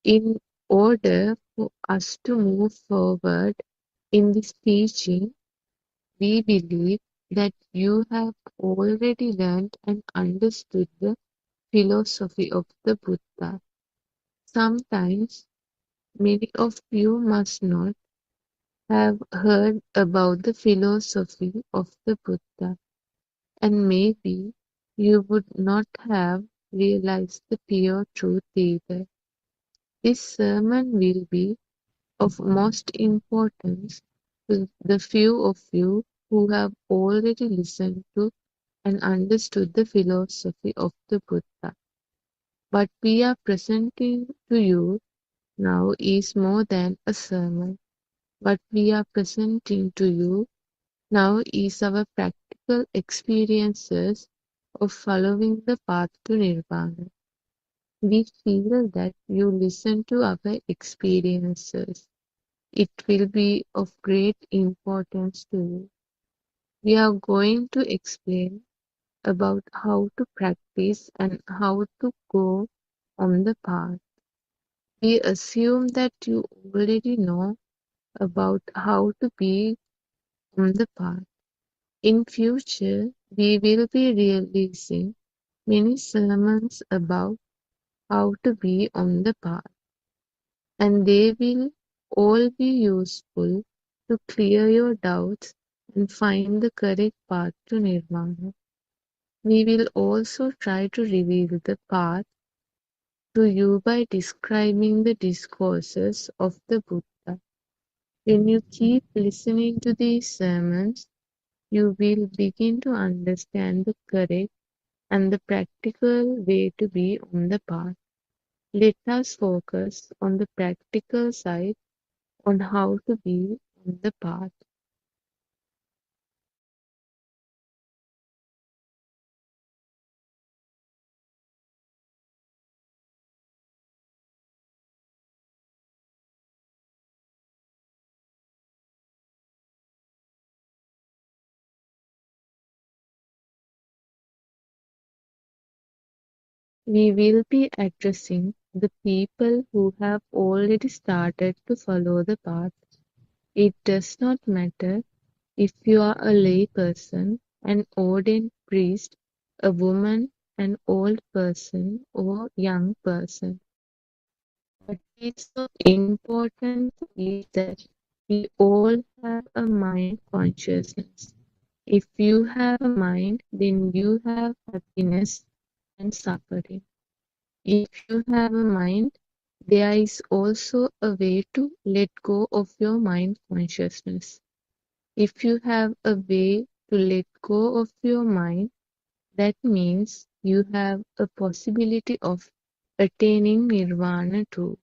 In order for us to move forward in this teaching, we believe that you have already learned and understood the philosophy of the Buddha. Sometimes many of you must not have heard about the philosophy of the Buddha, and maybe you would not have realized the pure truth either. This sermon will be of most importance to the few of you who have already listened to and understood the philosophy of the Buddha. What we are presenting to you now is more than a sermon. What we are presenting to you now is our practical experiences of following the path to Nirvana. We feel that you listen to our experiences. It will be of great importance to you. We are going to explain about how to practice and how to go on the path. We assume that you already know about how to be on the path. In future, we will be releasing many sermons about how to be on the path, and they will all be useful to clear your doubts and find the correct path to Nirvana. We will also try to reveal the path to you by describing the discourses of the Buddha. When you keep listening to these sermons, you will begin to understand the correct and the practical way to be on the path. Let us focus on the practical side, on how to be on the path. we will be addressing the people who have already started to follow the path. It does not matter if you are a lay person, an ordained priest, a woman, an old person, or young person. What is of importance is that we all have a mind consciousness. If you have a mind, then you have happiness and suffering. If you have a mind, there is also a way to let go of your mind consciousness. If you have a way to let go of your mind, that means you have a possibility of attaining nirvana too.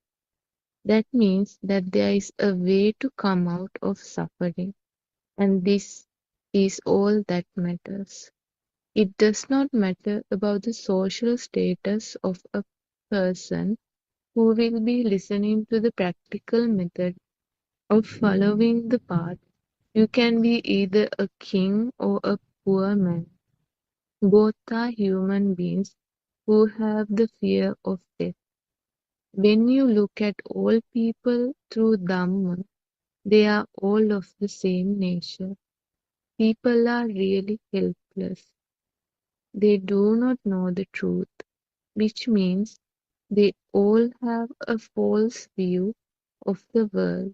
That means that there is a way to come out of suffering, and this is all that matters. It does not matter about the social status of a person who will be listening to the practical method of following the path. You can be either a king or a poor man. Both are human beings who have the fear of death. When you look at all people through Dhamma, they are all of the same nature. People are really helpless. They do not know the truth, which means they all have a false view of the world,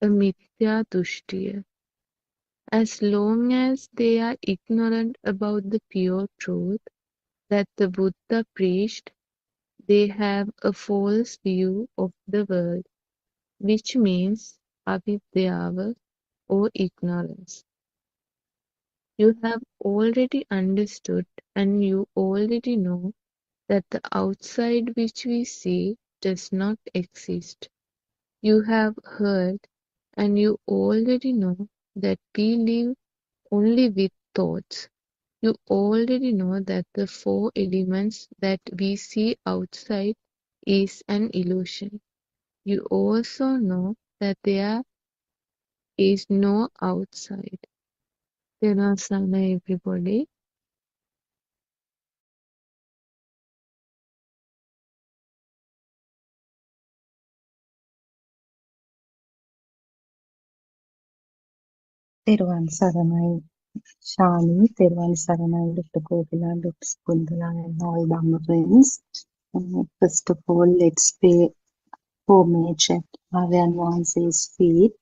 a mithya dushtiya. As long as they are ignorant about the pure truth that the Buddha preached, they have a false view of the world, which means avidyava or ignorance. You have already understood and you already know that the outside which we see does not exist. You have heard and you already know that we live only with thoughts. You already know that the four elements that we see outside is an illusion. You also know that there is no outside. Therasana, everybody. තෙරුවන් සරණයි Shani, තෙරුවන් සරණයි Dr. Kopila, Dr. Skundala and all Dhamma friends. First of all, let's pay homage at Aryan Vanse's feet.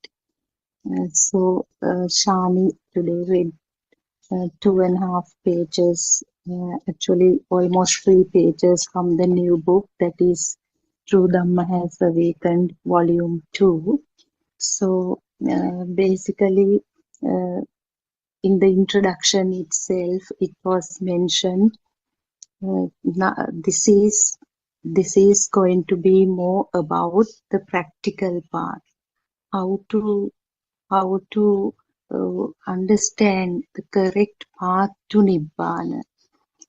Shani today read 2.5 pages, actually almost 3 pages from the new book that is True Dhamma Has Awakened, Volume 2. So basically, in the introduction itself, it was mentioned this is going to be more about the practical part, how to understand the correct path to Nibbana.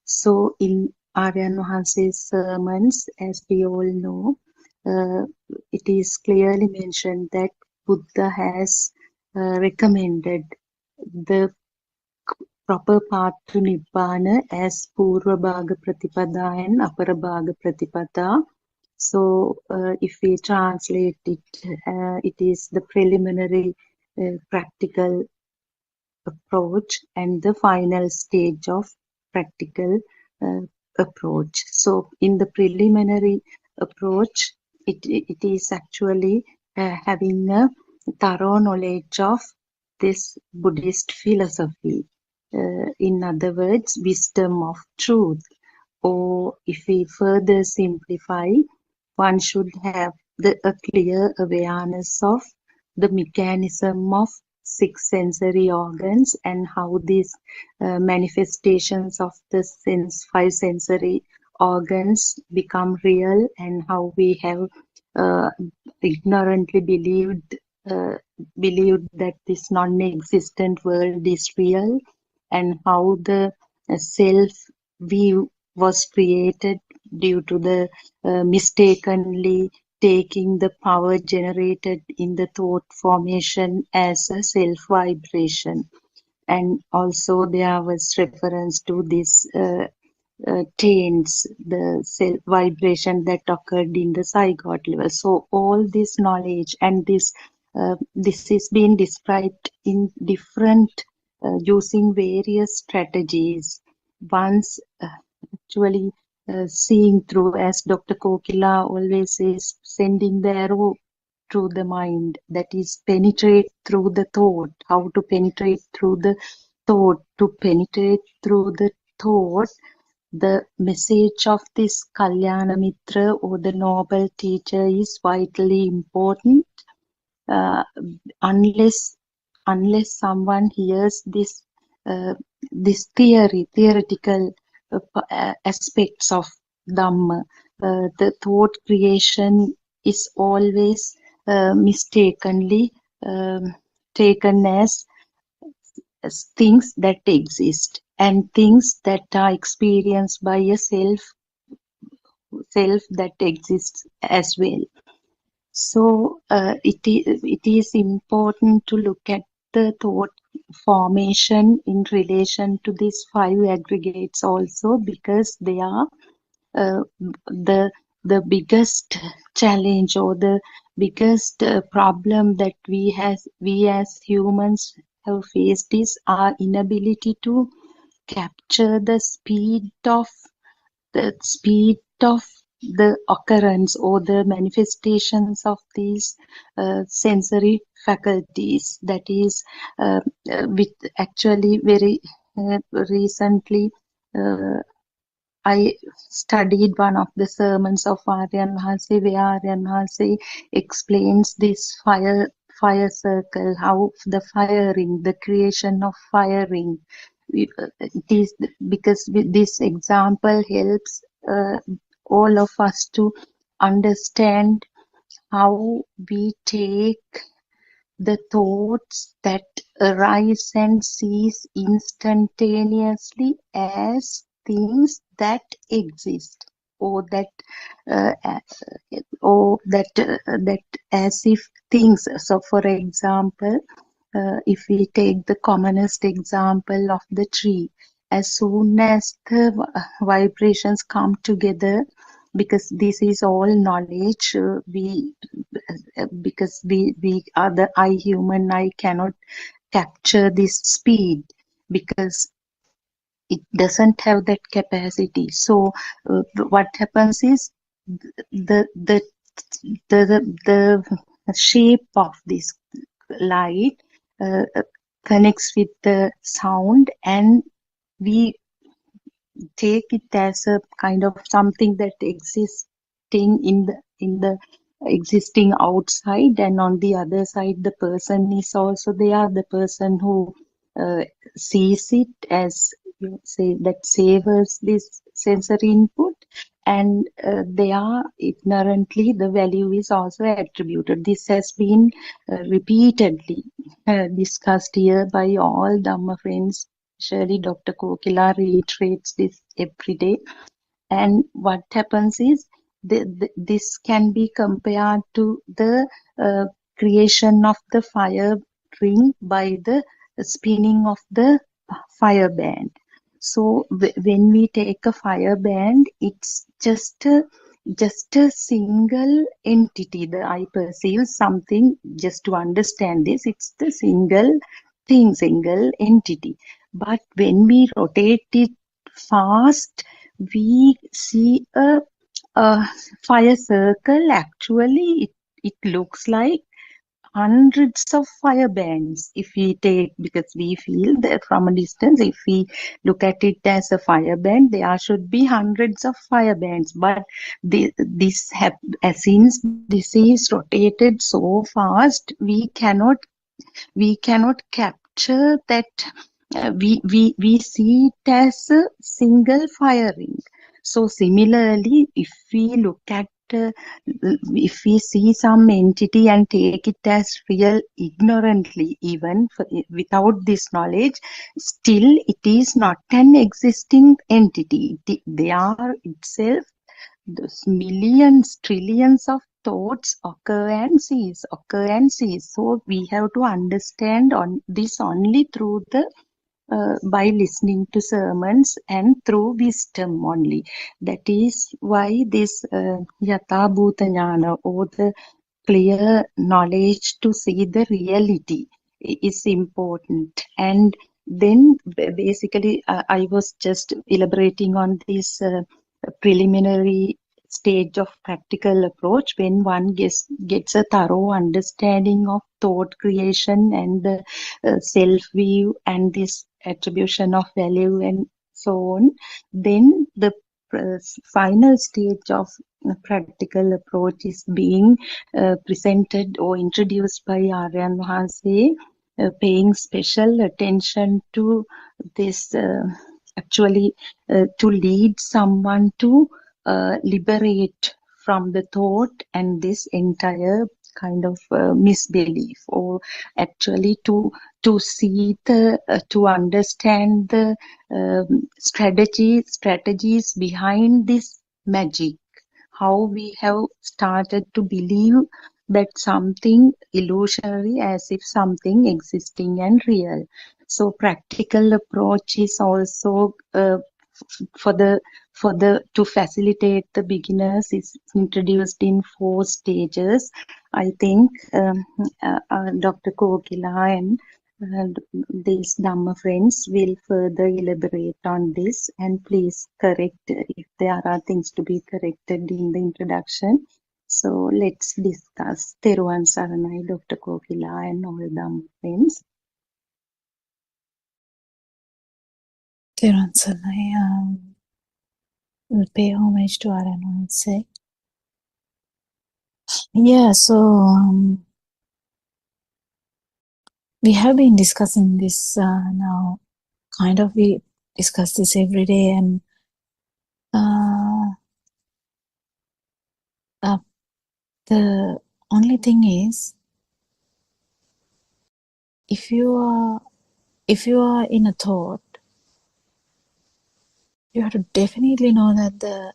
So in Aryan Vahanse's sermons, as we all know, it is clearly mentioned that Buddha has recommended the proper path to Nibbana as Purva Bhaga Pratipada and Apara Bhaga Pratipada. So if we translate it, it is the preliminary practical approach and the final stage of practical approach. So in the preliminary approach, it is actually having a thorough knowledge of this Buddhist philosophy. In other words, wisdom of truth. Or if we further simplify, one should have a clear awareness of the mechanism of 6 sensory organs and how these manifestations of the 5 sensory organs become real, and how we have ignorantly believed that this non-existent world is real, and how the self view was created due to the mistakenly taking the power generated in the thought formation as a self vibration. And also there was reference to this taints the cell vibration that occurred in the zygote level. So all this knowledge and this is being described in different using various strategies. Once actually seeing through, as Dr. Kokila always says, sending the arrow through the mind, that is penetrate through the thought. How to penetrate through the thought? To penetrate through the thought, the message of this Kalyana Mitra or the noble teacher is vitally important. Uh, unless someone hears this theoretical aspects of Dhamma, the thought creation is always mistakenly taken as things that exist and things that are experienced by a self that exists as well. So it is important to look at the thought formation in relation to these five aggregates also, because they are the biggest challenge or the biggest problem that we as humans have faced is our inability to capture the speed of the occurrence or the manifestations of these sensory faculties. That is, with actually very recently, I studied one of the sermons of Aryan Mahalse, where Aryan Mahalse explains this fire circle, how the firing, the creation of firing. It is because this example helps all of us to understand how we take the thoughts that arise and cease instantaneously as things that exist, or that that as if things. So for example, if we take the commonest example of the tree, as soon as the vibrations come together, because this is all knowledge, because we are the human eye cannot capture this speed because it doesn't have that capacity. So what happens is the the the shape of this light connects with the sound, and we take it as a kind of something that existing in the existing outside, and on the other side the person is also there, the person who uh, sees it, as you say, that savors this sensory input, and they are ignorantly the value is also attributed. This has been repeatedly discussed here by all Dhamma friends. Surely Dr. Kokila reiterates this every day. And what happens is this can be compared to the creation of the fire ring by the spinning of the fire band. So when we take a fire band, it's just a single entity. The eye perceives something. Just to understand this, it's the single thing, single entity. But when we rotate it fast, we see a fire circle. Actually, it looks like hundreds of fire bands. If we take, because we feel that from a distance, if we look at it as a fire band, there should be hundreds of fire bands. But since this is rotated so fast, we cannot capture that. We see it as a single firing. So similarly, if we look at if we see some entity and take it as real ignorantly, even without this knowledge, still it is not an existing entity. They are itself those millions, trillions of thoughts occur and cease, occur and cease. So we have to understand on this only through the by listening to sermons and through wisdom only. That is why this Yatha Bhuta Jnana, or the clear knowledge to see the reality, is important. And then basically I was just elaborating on this preliminary stage of practical approach. When one gets a thorough understanding of thought creation and the self view and this attribution of value and so on, then the final stage of practical approach is being presented or introduced by Aryan Wahanse, paying special attention to this actually to lead someone to liberate from the thought and this entire kind of misbelief, or actually to see the to understand the strategies behind this magic, how we have started to believe that something illusionary as if something existing and real. So practical approach is also for the to facilitate the beginners is introduced in 4 stages. I think Dr. Kokila and these Dhamma friends will further elaborate on this, and please correct if there are things to be corrected in the introduction. So let's discuss. Teruvan Saranai, Dr. Kokila and all Dhamma friends. Teruvan Saranai, we'll pay homage to Aryan Wahanse. Yeah, so we have been discussing this now. Kind of, we discuss this every day, and the only thing is, if you are in a thought, you have to definitely know that the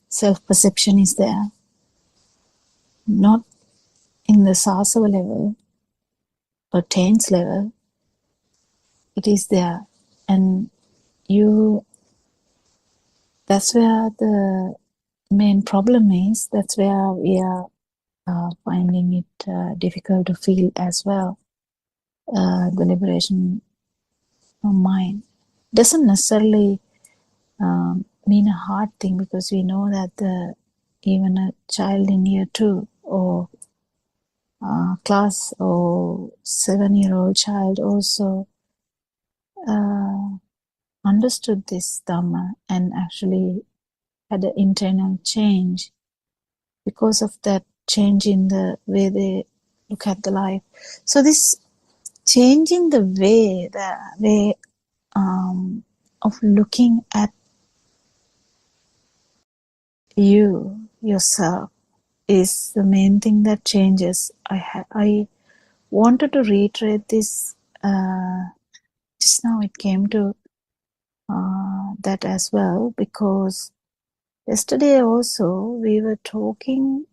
self-perception is there, not in the sasava level or taints level. It is there, and that's where the main problem is. That's where we are finding it difficult to feel as well. The liberation of mind doesn't necessarily mean a hard thing, because we know that even a child in year 2 or class or 7-year-old child also understood this Dhamma and actually had an internal change because of that change in the way they look at the life. So this change in the way of looking at yourself is the main thing that changes. I wanted to reiterate this just now. It came to that as well, because yesterday also we were talking,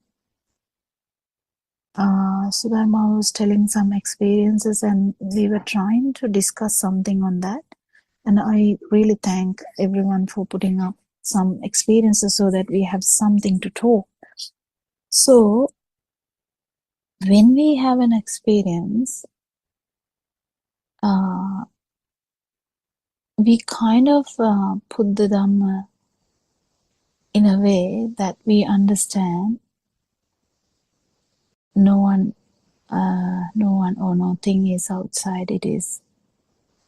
Sudharma was telling some experiences and we were trying to discuss something on that, and I really thank everyone for putting up some experiences so that we have something to talk. So when we have an experience, we kind of put the Dhamma in a way that we understand no one or nothing is outside. It is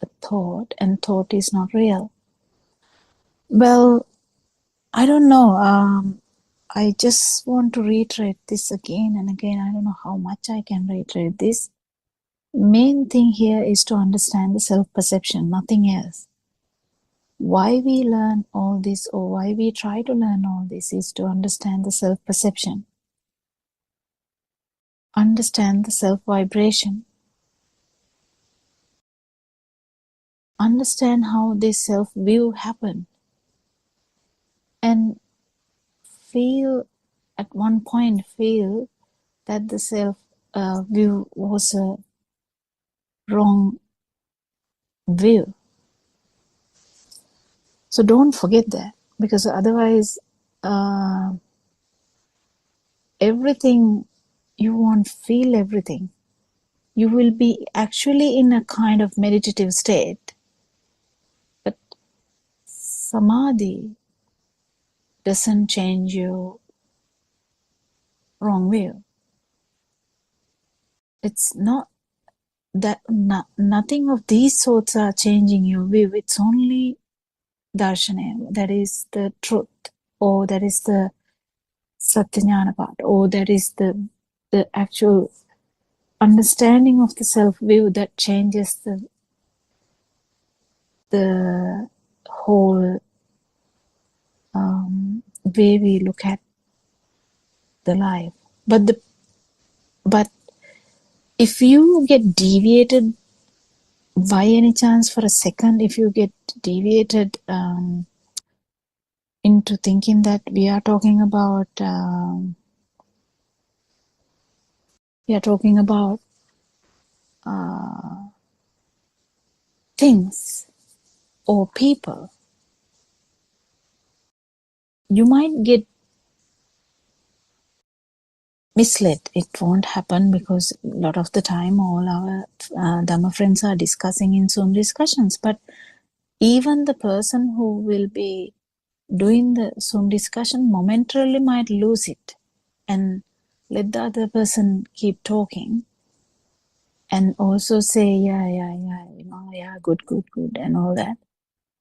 a thought, and thought is not real. Well, I don't know. I just want to reiterate this again and again. I don't know how much I can reiterate this. Main thing here is to understand the self-perception, nothing else. Why we learn all this, or why we try to learn all this, is to understand the self-perception. Understand the self-vibration. Understand how this self-view happened. And at one point feel that the self-view was a wrong view. So don't forget that, because otherwise everything, you won't feel everything. You will be actually in a kind of meditative state, but samadhi doesn't change your wrong view. It's not that nothing of these sorts are changing your view. It's only darshana, that is the truth, or that is the satyajnana part, or that is the actual understanding of the self view that changes the whole way we look at the life. But if you get deviated by any chance for a second, if you get deviated into thinking that we are talking about things or people, you might get misled. It won't happen, because a lot of the time all our Dhamma friends are discussing in Zoom discussions, but even the person who will be doing the Zoom discussion momentarily might lose it and let the other person keep talking and also say yeah, good, and all that,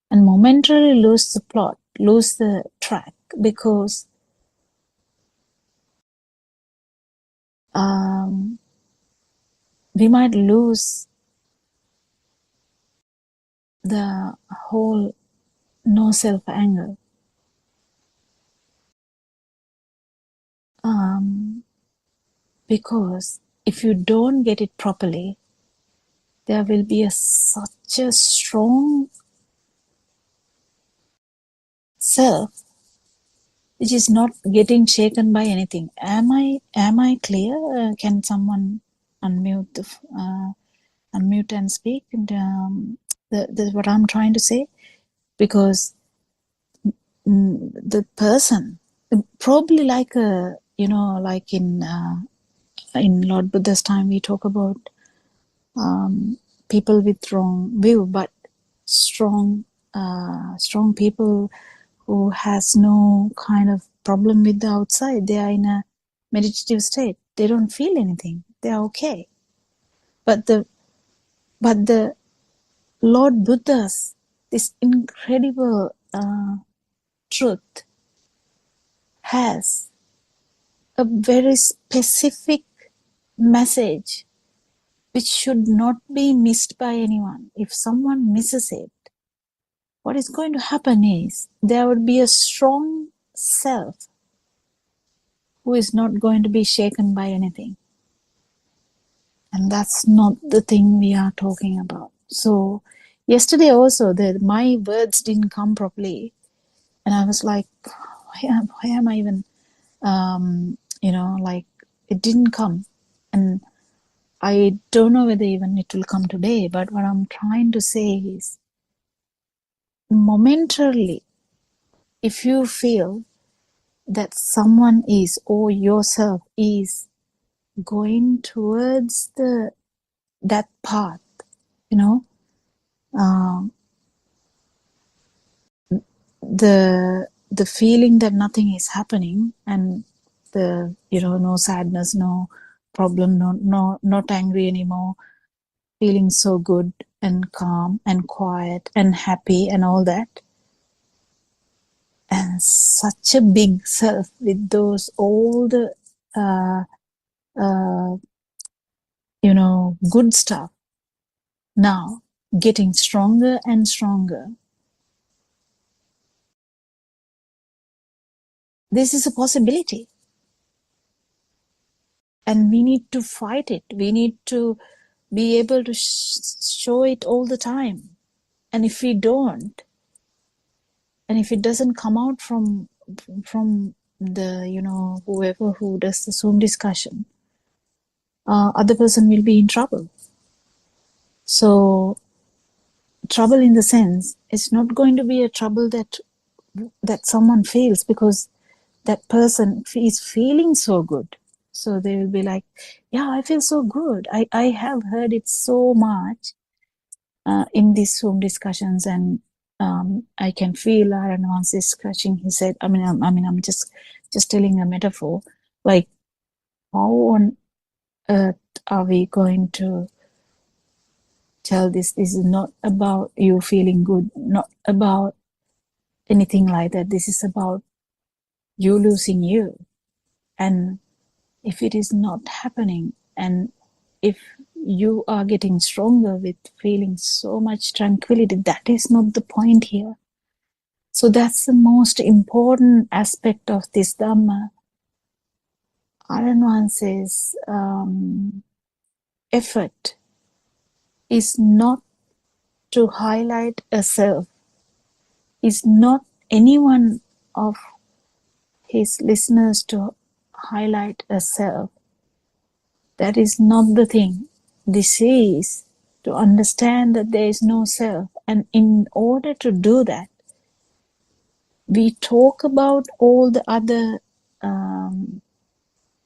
and momentarily lose the plot, lose the track, because we might lose the whole no self angle. Because if you don't get it properly, there will be such a strong self which is not getting shaken by anything. Am I clear? Can someone unmute unmute and speak? And what I'm trying to say, because the person probably like like in Lord Buddha's time, we talk about people with wrong view, but strong people who has no kind of problem with the outside. They are in a meditative state. They don't feel anything. They are okay. But the Lord Buddha's this incredible truth has a very specific message which should not be missed by anyone. If someone misses it, what is going to happen is there would be a strong self who is not going to be shaken by anything. And that's not the thing we are talking about. So yesterday also, my words didn't come properly. And I was like, why am I even, like it didn't come. And I don't know whether even it will come today, but what I'm trying to say is, momentarily, if you feel that someone is, or yourself is, going towards that path, the feeling that nothing is happening, and the no sadness, no problem, not angry anymore, feeling so good and calm and quiet and happy and all that, and such a big self with those all the good stuff now getting stronger and stronger. This is a possibility, and we need to fight it. We need to be able to show it all the time. And if we don't, and if it doesn't come out from the whoever who does the Zoom discussion, other person will be in trouble. So trouble in the sense, it's not going to be a trouble that someone feels because that person is feeling so good. So they will be like, yeah, I feel so good. I have heard it so much in these Zoom discussions, and I can feel Aaron once is scratching his head. I'm just telling a metaphor. Like, how on earth are we going to tell this? This is not about you feeling good, not about anything like that. This is about you losing you. And if it is not happening, and if you are getting stronger with feeling so much tranquility, that is not the point here. So that's the most important aspect of this Dhamma. Aranwan says effort is not to highlight a self, is not anyone of his listeners to highlight a self. That is not the thing. This is to understand that there is no self. And in order to do that, we talk about all the other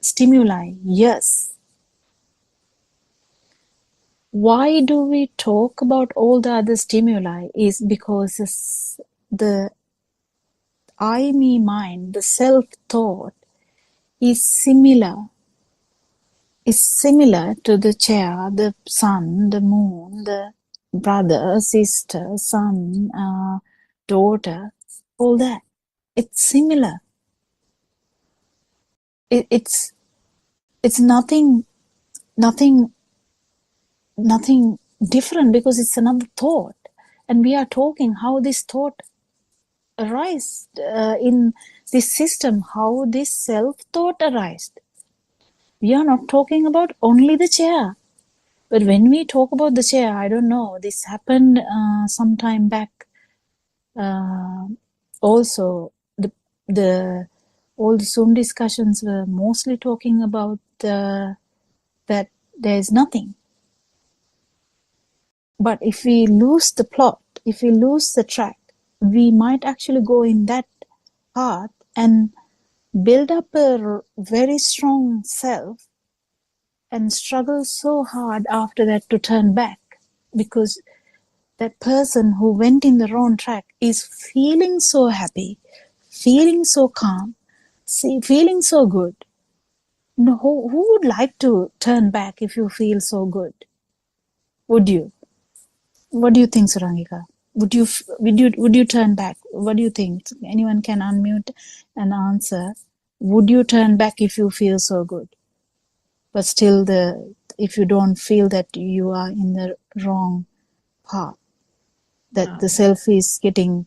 stimuli. Yes. Why do we talk about all the other stimuli? Is because the I, me, mine, the self-thought is similar to the chair, the sun, the moon, the brother, sister, son, daughter, all that. It's similar. It's nothing different, because it's another thought. And we are talking how this thought arises in this system, how this self-thought arises. We are not talking about only the chair. But when we talk about the chair, I don't know, this happened some time back. Also, all the Zoom discussions were mostly talking about that there is nothing. But if we lose the plot, if we lose the track, we might actually go in that path and build up a very strong self and struggle so hard after that to turn back, because that person who went in the wrong track is feeling so happy, feeling so calm, feeling so good. No, who would like to turn back if you feel so good? Would you? What do you think, Surangika? Would you turn back? What do you think? Anyone can unmute and answer. Would you turn back if you feel so good? But still, if you don't feel that you are in the wrong path, that the self is getting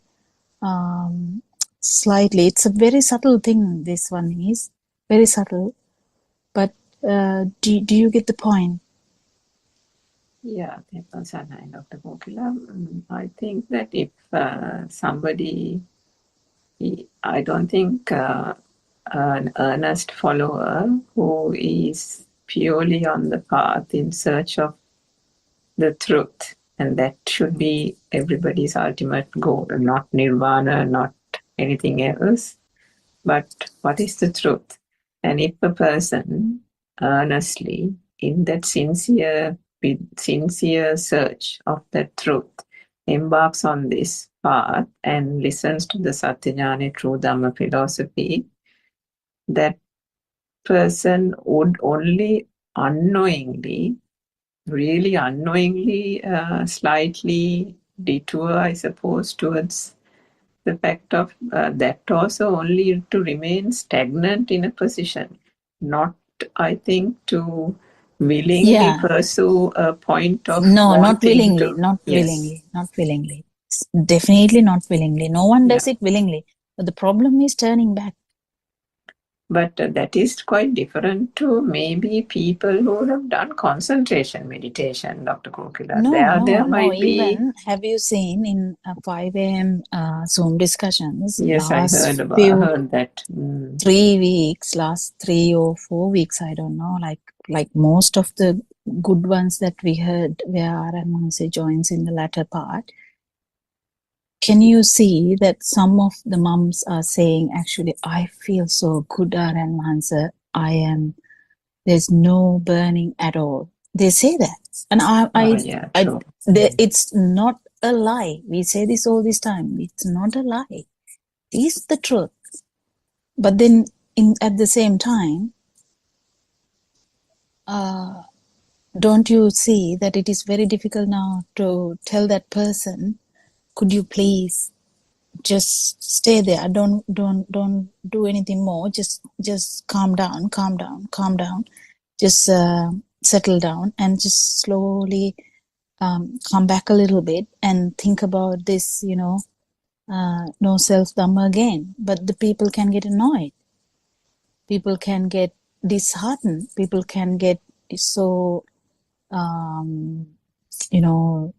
slightly, it's a very subtle thing, this one is very subtle, but do you get the point? Yeah, Dr. Kokila. I think that if somebody, I don't think an earnest follower who is purely on the path in search of the truth, and that should be everybody's ultimate goal, not nirvana, not anything else, but what is the truth? And if a person earnestly, in that sincere search of that truth, embarks on this path and listens to the Satyajnana true Dhamma philosophy, that person would only unknowingly, really unknowingly, slightly detour, I suppose, towards the fact of that also only to remain stagnant in a position, not, I think, to willingly pursue a point of not willingly, to, not yes. willingly, definitely not willingly. No one does it willingly, but the problem is turning back. But that is quite different to maybe people who have done concentration meditation, Dr. Kokila. There might be. Even, have you seen in 5 a.m. Zoom discussions? Yes, I heard that. 3 weeks, last 3 or 4 weeks, I don't know. Like most of the good ones that we heard, where Aramanse joins in the latter part, can you see that some of the moms are saying, actually, I feel so good, Aryan Mansa. There's no burning at all. They say that. And Yeah, true. it's not a lie. We say this all this time. It's not a lie. It's the truth. But then at the same time, don't you see that it is very difficult now to tell that person, could you please just stay there, don't do anything more, just calm down, just settle down and just slowly come back a little bit and think about this, no self dhamma again. But the people can get annoyed, people can get disheartened, people can get so you know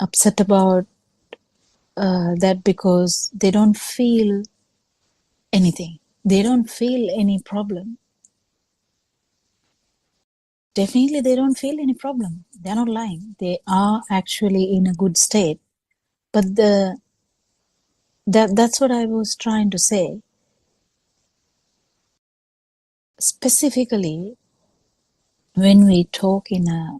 upset about that, because they don't feel anything, they don't feel any problem. Definitely they don't feel any problem, they're not lying, they are actually in a good state. But that's what I was trying to say. Specifically, when we talk in a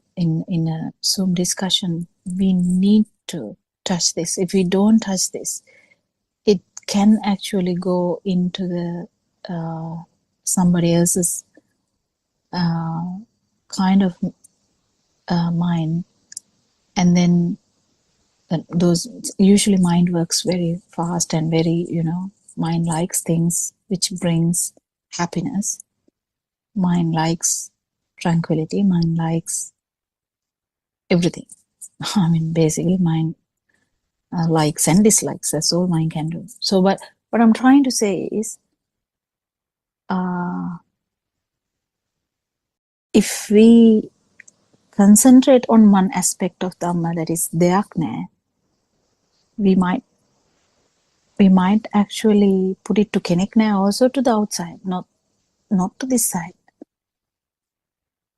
Zoom discussion, we need to touch this. If we don't touch this, it can actually go into the somebody else's kind of mind, and then those, usually mind works very fast and very, mind likes things which brings happiness, mind likes tranquility, mind likes everything. I mean, basically mind likes and dislikes, that's all mind can do. So what I'm trying to say is, if we concentrate on one aspect of Dhamma, that is Deyakne, we might actually put it to Kenekne also, to the outside, not to this side.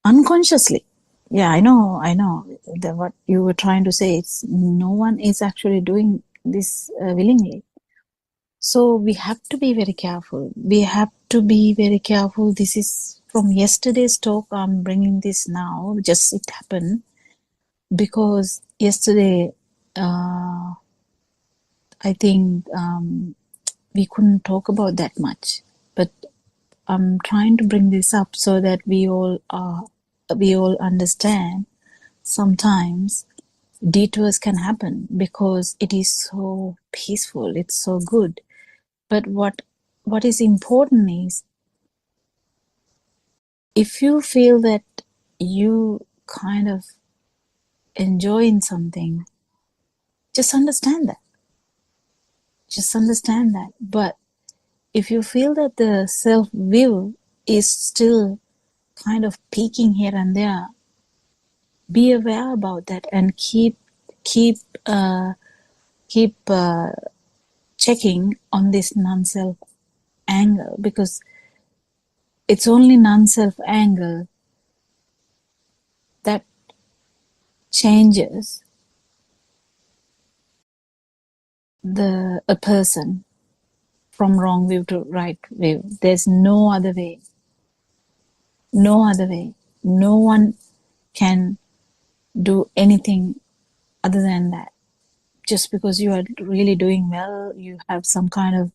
Unconsciously. Yeah, I know. What you were trying to say, it's no one is actually doing this willingly. So we have to be very careful. This is from yesterday's talk. I'm bringing this now. Just it happened because yesterday, I think we couldn't talk about that much. But I'm trying to bring this up so that we all understand. Sometimes detours can happen because it is so peaceful, it's so good. But what is important is, if you feel that you kind of enjoying something, just understand that. But if you feel that the self-view is still kind of peeking here and there, be aware about that and keep checking on this non-self angle, because it's only non-self angle that changes a person from wrong view to right view. There's no other way. No one can do anything other than that. Just because you are really doing well, you have some kind of,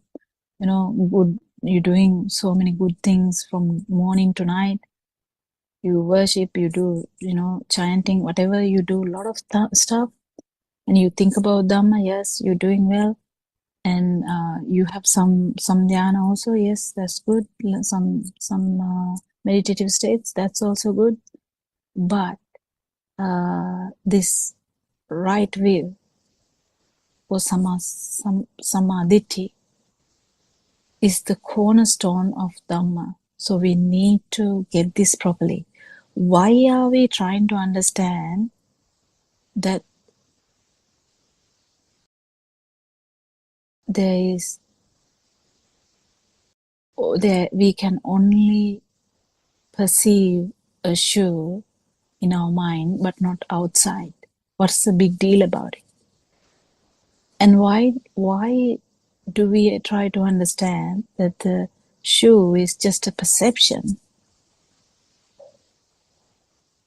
good, you're doing so many good things from morning to night, you worship, you do, chanting, whatever you do, a lot of stuff, and you think about Dhamma, yes, you're doing well, and you have some dhyana also, yes, that's good, some meditative states, that's also good. But this right view, or samadhi, is the cornerstone of Dhamma. So we need to get this properly. Why are we trying to understand that we can only perceive a shoe in our mind, but not outside? What's the big deal about it? And why do we try to understand that the shoe is just a perception,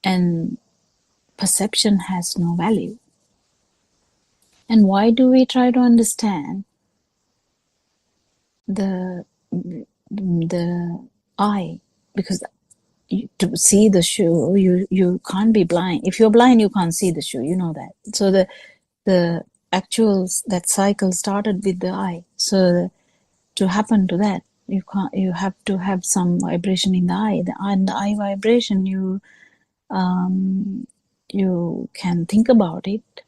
and perception has no value? And why do we try to understand the eye? Because to see the shoe, you can't be blind. If you're blind, you can't see the shoe. You know that. So the actual that cycle started with the eye. So to happen to that, you have to have some vibration in the eye. And the eye vibration, you can think about it.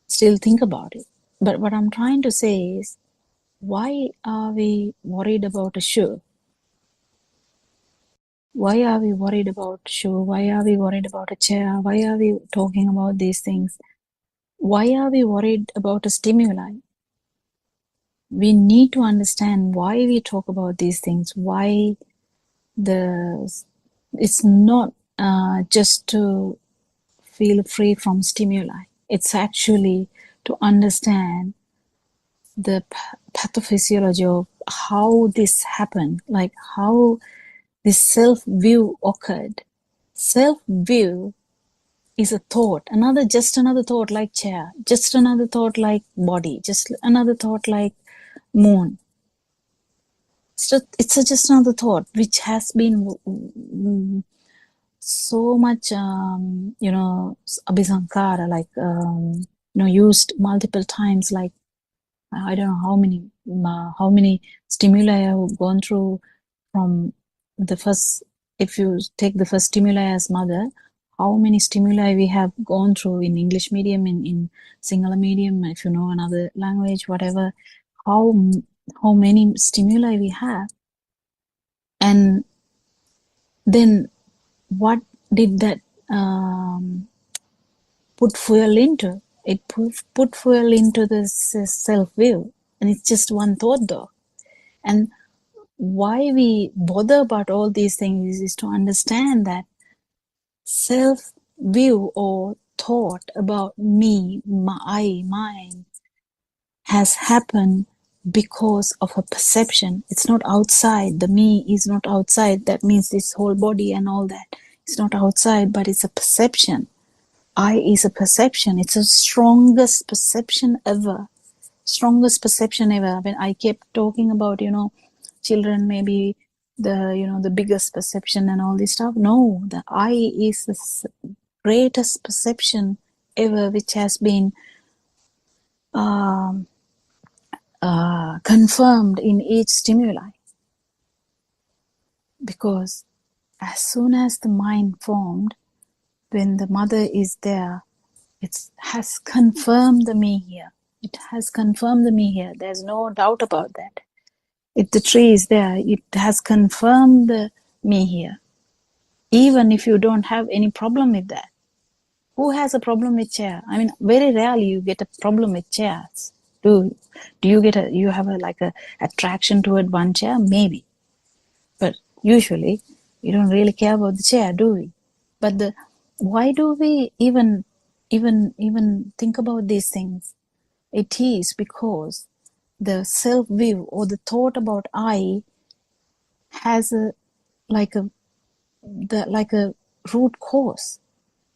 Still think about it. But what I'm trying to say is, why are we worried about a shoe? Why are we worried about shoe? Why are we worried about a chair? Why are we talking about these things? Why are we worried about a stimuli? We need to understand why we talk about these things. Why it's not just to feel free from stimuli. It's actually to understand the pathophysiology of how this happened, like how this self-view occurred. Self-view is a thought, just another thought like chair, just another thought like body, just another thought like moon. It's just another thought which has been so much, abhisankara, like, used multiple times, like, I don't know how many stimuli have gone through from the first. If you take the first stimuli as mother, how many stimuli we have gone through in English medium, in Sinhala medium, if you know another language, whatever, how many stimuli we have. And then what did that put fuel into? It put fuel into this self-view, and it's just one thought though. And why we bother about all these things is to understand that self-view or thought about me, mine, has happened because of a perception. It's not outside. The me is not outside. That means this whole body and all that. It's not outside, but it's a perception. I is a perception. It's the strongest perception ever. Strongest perception ever. When I kept talking about, children maybe the biggest perception and all this stuff. No, the I is the greatest perception ever, which has been confirmed in each stimuli. Because as soon as the mind formed, when the mother is there, it has confirmed the me here. It has confirmed the me here. There's no doubt about that. If the tree is there, it has confirmed the me here. Even if you don't have any problem with that. Who has a problem with chair? I mean, very rarely you get a problem with chairs. Do you have a attraction toward one chair? Maybe. But usually we don't really care about the chair, do we? But why do we even think about these things? It is because the self-view or the thought about I has a root cause.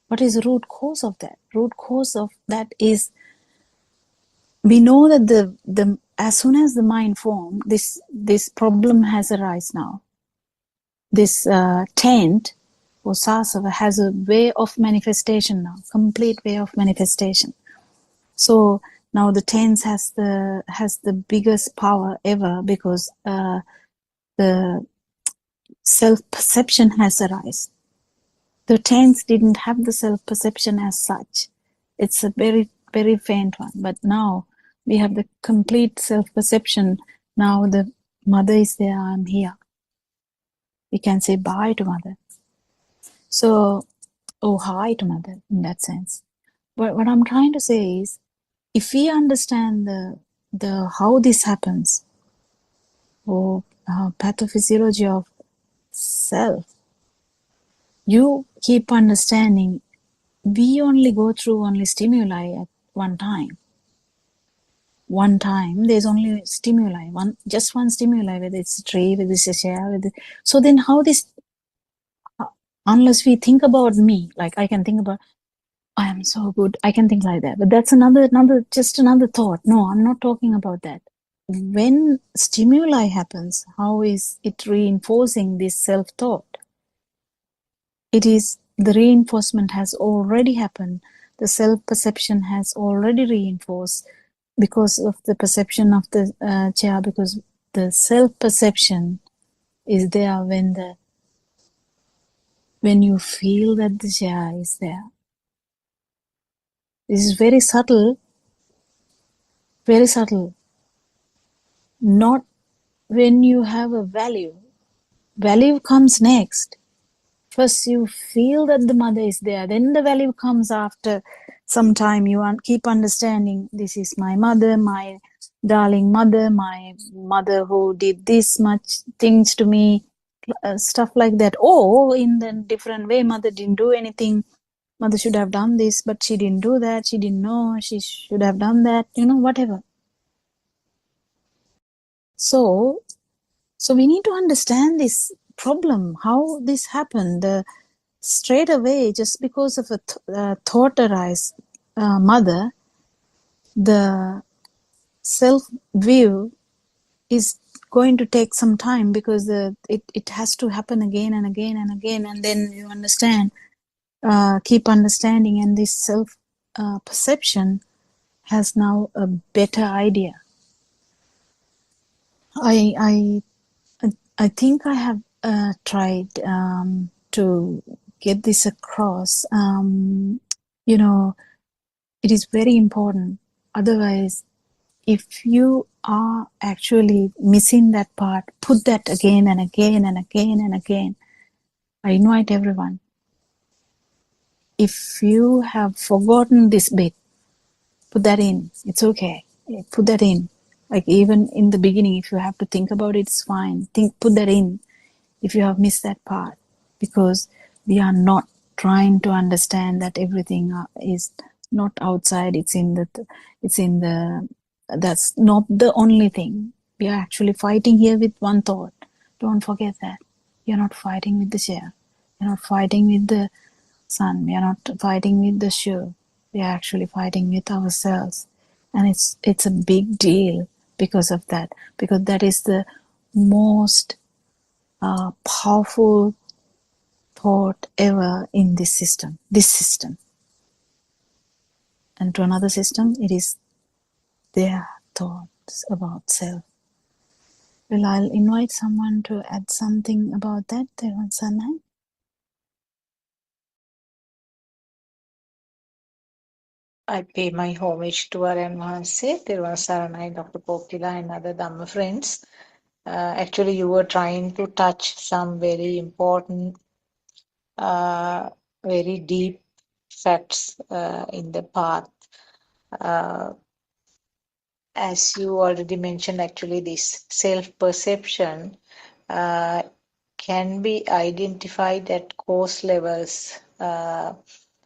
What is the root cause of that? Root cause of that is, we know that the as soon as the mind formed, this problem has arisen now. This tent or sasava has a way of manifestation now, complete way of manifestation. So now the tense has the biggest power ever, because the self-perception has arisen. The tense didn't have the self-perception as such. It's a very, very faint one. But now we have the complete self-perception. Now the mother is there, I'm here. We can say bye to mother. So, hi to mother in that sense. But what I'm trying to say is, if we understand the how this happens, or pathophysiology of self, you keep understanding we only go through only stimuli at one time. One time, there's only stimuli, just one stimuli, whether it's a tree, whether it's a chair, so then how this, unless we think about me, like I can think about, I am so good, I can think like that, but that's just another thought. No, I'm not talking about that. When stimuli happens, how is it reinforcing this self-thought? It is, the reinforcement has already happened. The self-perception has already reinforced because of the perception of the chair, because the self-perception is there when you feel that the chair is there. This is very subtle, very subtle. Not when you have a value. Value comes next. First you feel that the mother is there, then the value comes after some time. You keep understanding, this is my mother, my darling mother, my mother who did this much things to me, stuff like that. Or in the different way, mother didn't do anything, mother should have done this, but she didn't do that, she didn't know, she should have done that, whatever. So we need to understand this problem, how this happened. Straight away, just because of a thought arise, mother, the self-view is going to take some time, because it has to happen again and again and again, and then you understand, keep understanding, and this self-perception has now a better idea. I think I have tried to get this across. It is very important. Otherwise, if you are actually missing that part, put that again and again and again and again. I invite everyone. If you have forgotten this bit, put that in. It's okay. Put that in. Like even in the beginning, if you have to think about it, it's fine. Put that in. If you have missed that part, because we are not trying to understand that everything is not outside, it's in the that's not the only thing. We are actually fighting here with one thought. Don't forget that. You're not fighting with the chair, you're not fighting with the sun, we are not fighting with the shoe. We are actually fighting with ourselves, and it's a big deal because of that, because that is the most powerful thought ever in this system. And to another system, it is their thoughts about self. Well, I'll invite someone to add something about that. Sanai? I pay my homage to our Enhanse, Saranai, Dr. Pokila, and other Dhamma friends. Actually, you were trying to touch some very important, very deep facts in the path. As you already mentioned, actually, this self-perception can be identified at course levels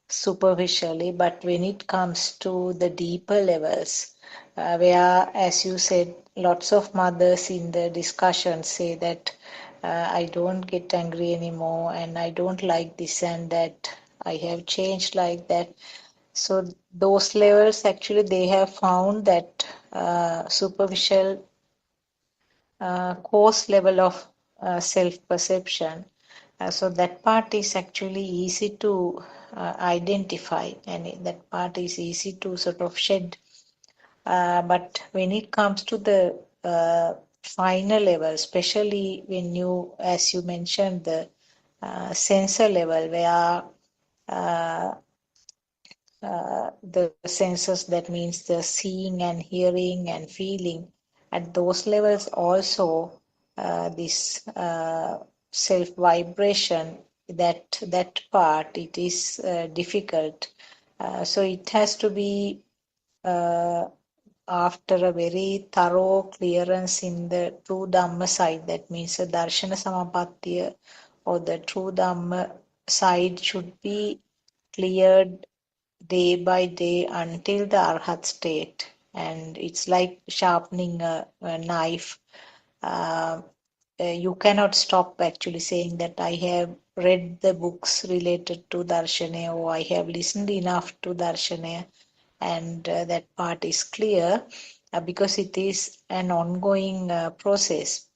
superficially, but when it comes to the deeper levels, where, as you said, lots of mothers in the discussion say that I don't get angry anymore, and I don't like this and that, I have changed like that. So those levels, actually, they have found that superficial coarse level of self-perception. So that part is actually easy to identify, and that part is easy to sort of shed. But when it comes to the final level, especially when you, as you mentioned, the sensor level, where the senses, that means the seeing and hearing and feeling, at those levels also this self vibration, that part, it is difficult. So it has to be after a very thorough clearance in the true Dhamma side, that means the Darshana Samapattiya or the true Dhamma side should be cleared day by day until the arhat state. And it's like sharpening a knife. You cannot stop actually saying that I have read the books related to Darshana, or I have listened enough to Darshana, and that part is clear because it is an ongoing process.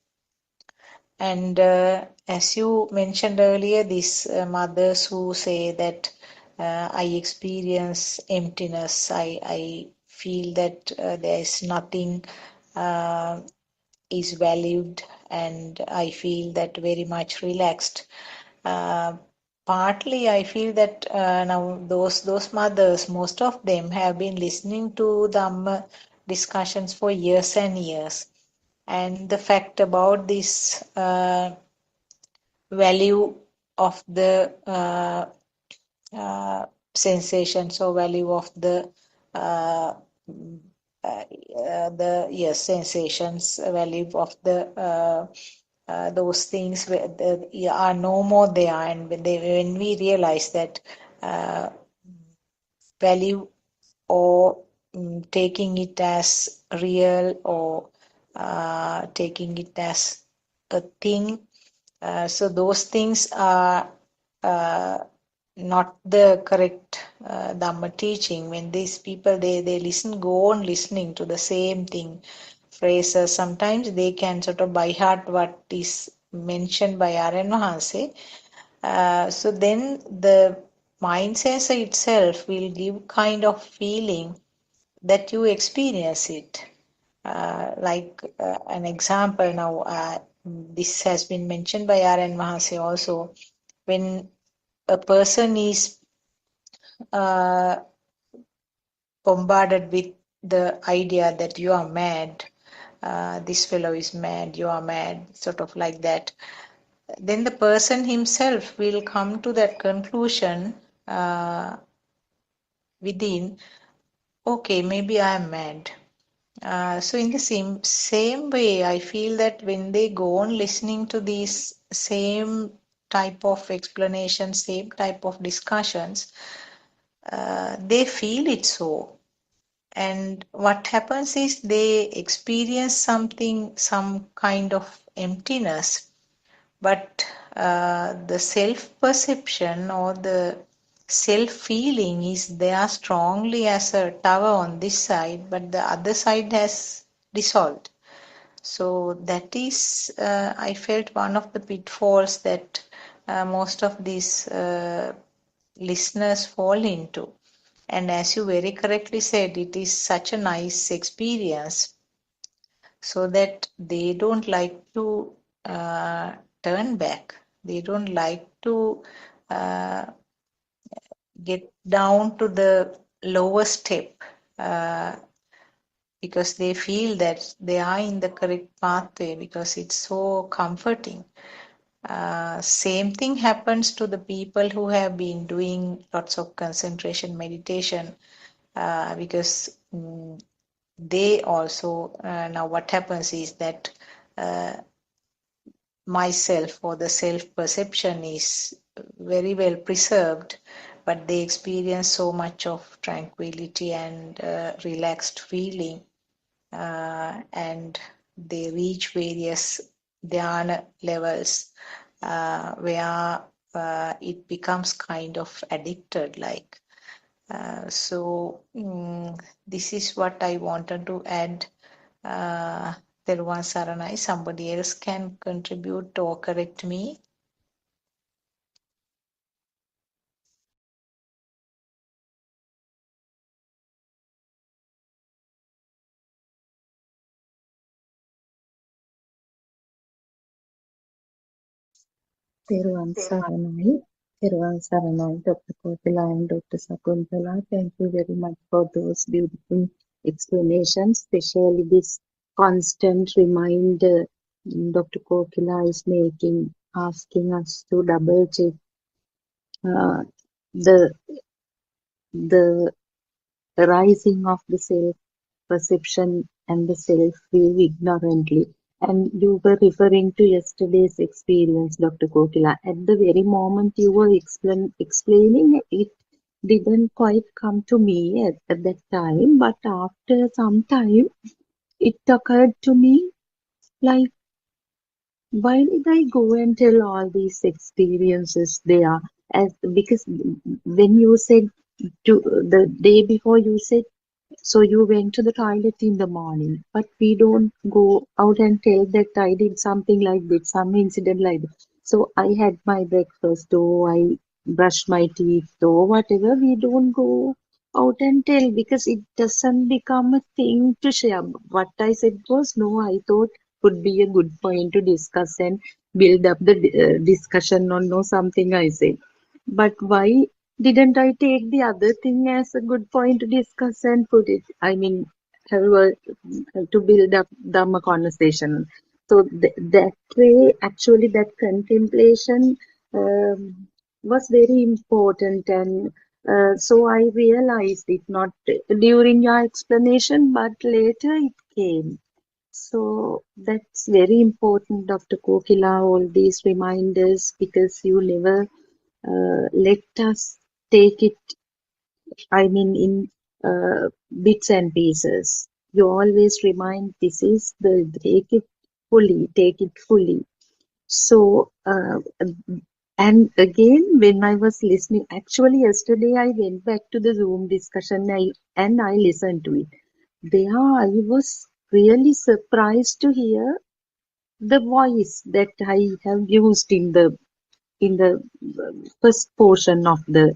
And as you mentioned earlier, these mothers who say that I experience emptiness, I feel that there is nothing is valued, and I feel that very much relaxed. Uh, Partly, I feel that now those mothers, most of them have been listening to Dhamma discussions for years and years, and the fact about this value of the sensations or value of uh, the yes sensations value of the those things are no more there, and when we realize that value or taking it as real or taking it as a thing. So those things are not the correct Dhamma teaching. When these people they listen, go on listening to the same thing, phrases. Sometimes they can sort of by heart what is mentioned by Aryan Mahanse. So then the mind sense itself will give kind of feeling that you experience it. Like an example now, this has been mentioned by R.N. Mahase also. When a person is uh, bombarded with the idea that you are mad, this fellow is mad, you are mad, sort of like that, then the person himself will come to that conclusion within, okay, maybe I am mad. So in the same way, I feel that when they go on listening to these same type of explanations, same type of discussions, they feel it so. And what happens is they experience something, some kind of emptiness, but the self-perception or the self-feeling is there strongly as a tower on this side, but the other side has dissolved. So that is, I felt, one of the pitfalls that most of these listeners fall into. And as you very correctly said, it is such a nice experience so that they don't like to uh, turn back. They don't like to uh, get down to the lower step because they feel that they are in the correct pathway because it's so comforting. Same thing happens to the people who have been doing lots of concentration meditation because they also, now what happens is that myself or the self perception is very well preserved, but they experience so much of tranquility and relaxed feeling, and they reach various dhyana levels where it becomes kind of addicted like. This is what I wanted to add. Teruvan Saranai, somebody else can contribute or correct me. Teruvan Saranai. Teruvan Saranai, Dr. Kopila and Dr. Sakuntala. Thank you very much for those beautiful explanations, especially this constant reminder Dr. Kopila is making, asking us to double check the the rising of the self perception and the self view ignorantly. And you were referring to yesterday's experience, Dr. Kokila. At the very moment you were explaining it, didn't quite come to me at that time, but after some time, it occurred to me like, why did I go and tell all these experiences there? Because when you said the day before, you said so you went to the toilet in the morning, but we don't go out and tell that I did something like that, some incident like that. So I had my breakfast, or I brushed my teeth, or whatever. We don't go out and tell because it doesn't become a thing to share. What I said was no, I thought would be a good point to discuss and build up the discussion on or something I said. But why didn't I take the other thing as a good point to discuss and put it? I mean, have a, to build up Dhamma conversation. So that way, actually, that contemplation was very important, and so I realized it not during your explanation, but later it came. So that's very important, Dr. Kokila, all these reminders, because you never let us take it, I mean, in bits and pieces. You always remind this is the take it fully. So, and again, when I was listening, actually, yesterday I went back to the Zoom discussion and I listened to it. There, I was really surprised to hear the voice that I have used in the first portion of the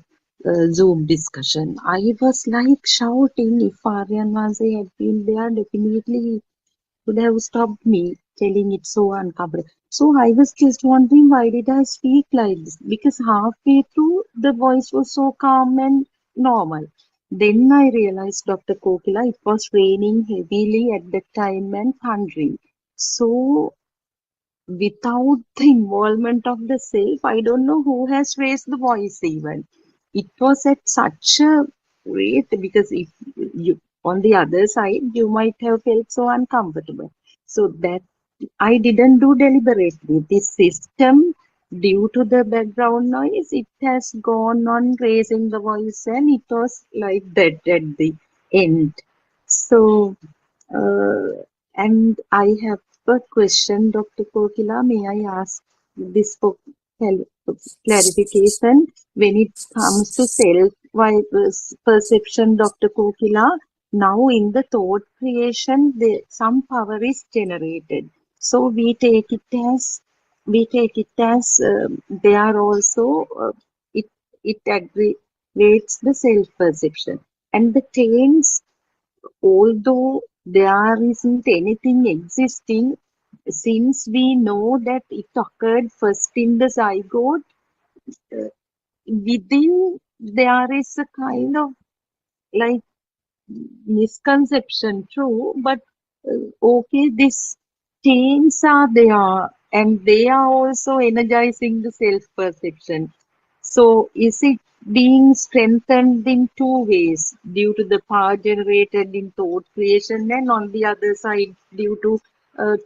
Zoom discussion. I was like shouting. If Aryan Vaze had been there, definitely he would have stopped me, telling it so uncomfortable. So I was just wondering, why did I speak like this? Because halfway through, the voice was so calm and normal. Then I realized, Dr. Kokila, it was raining heavily at that time and thundering. So without the involvement of the self, I don't know who has raised the voice even. It was at such a rate because if you on the other side, you might have felt so uncomfortable. So that I didn't do deliberately. This system, due to the background noise, it has gone on raising the voice, and it was like that at the end. So uh, and I have a question, Dr. Kokila. May I ask this for clarification? When it comes to self perception, Dr. Kokila, now in the thought creation, some power is generated. So we take it as they are also it it aggregates the self perception, and the taints, although there isn't anything existing, since we know that it occurred first in the zygote, uh, within there is a kind of like misconception, true, but okay, these chains are there and they are also energizing the self perception. So, is it being strengthened in two ways due to the power generated in thought creation, and on the other side, due to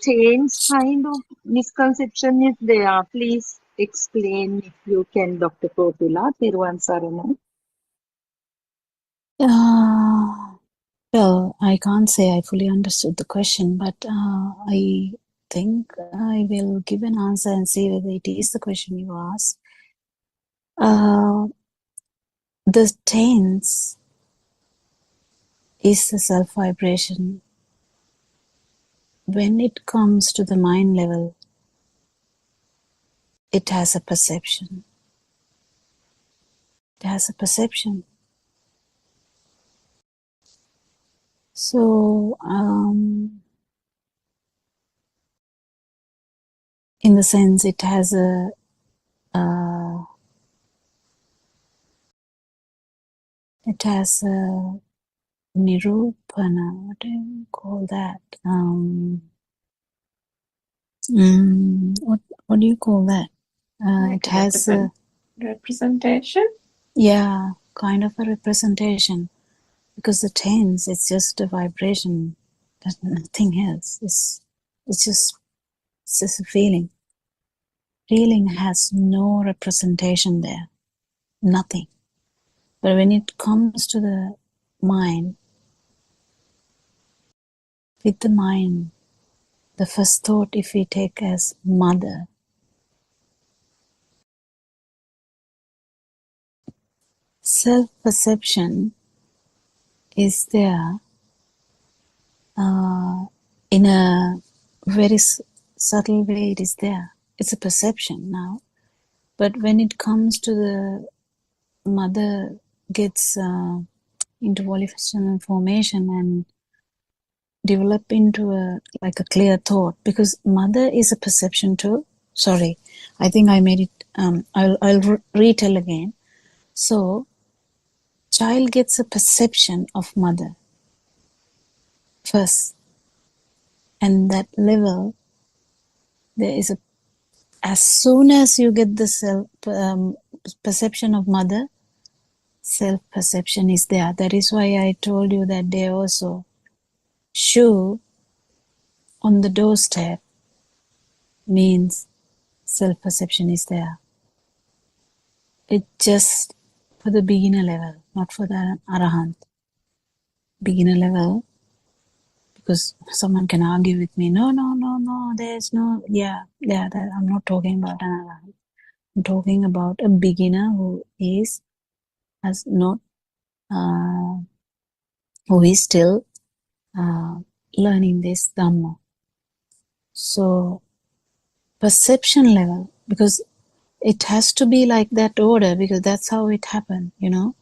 change kind of misconception is there? Please explain if you can, Dr. Kopila. Thiruvan Saranam. Well, I can't say I fully understood the question, but I think I will give an answer and see whether it is the question you asked. The tense is the self vibration. When it comes to the mind level, it has a perception. It has a perception. So, in the sense, it has a nirupana. What do you call that? What do you call that? Like It has a representation. yeah, kind of a representation, because the tense is just a vibration. There's nothing else. It's just a feeling. Feeling has no representation there. Nothing. But when it comes to the mind, with the mind, the first thought, if we take as mother, self-perception is there in a very subtle way. It is there. It's a perception now. But when it comes to the mother gets into volitional formation and develop into a like a clear thought, because mother is a perception too. Sorry, I think I made it. I'll retell again. So, child gets a perception of mother first, and that level there is a. As soon as you get the self perception of mother, self perception is there. That is why I told you that day also. Shoe on the doorstep means self perception is there. It just for the beginner level, not for the arahant. Beginner level, because someone can argue with me. No, there's no. That, I'm not talking about an arahant. I'm talking about a beginner who has not, who is still learning this Dhamma. So, perception level, because it has to be like that order, because that's how it happened, you know.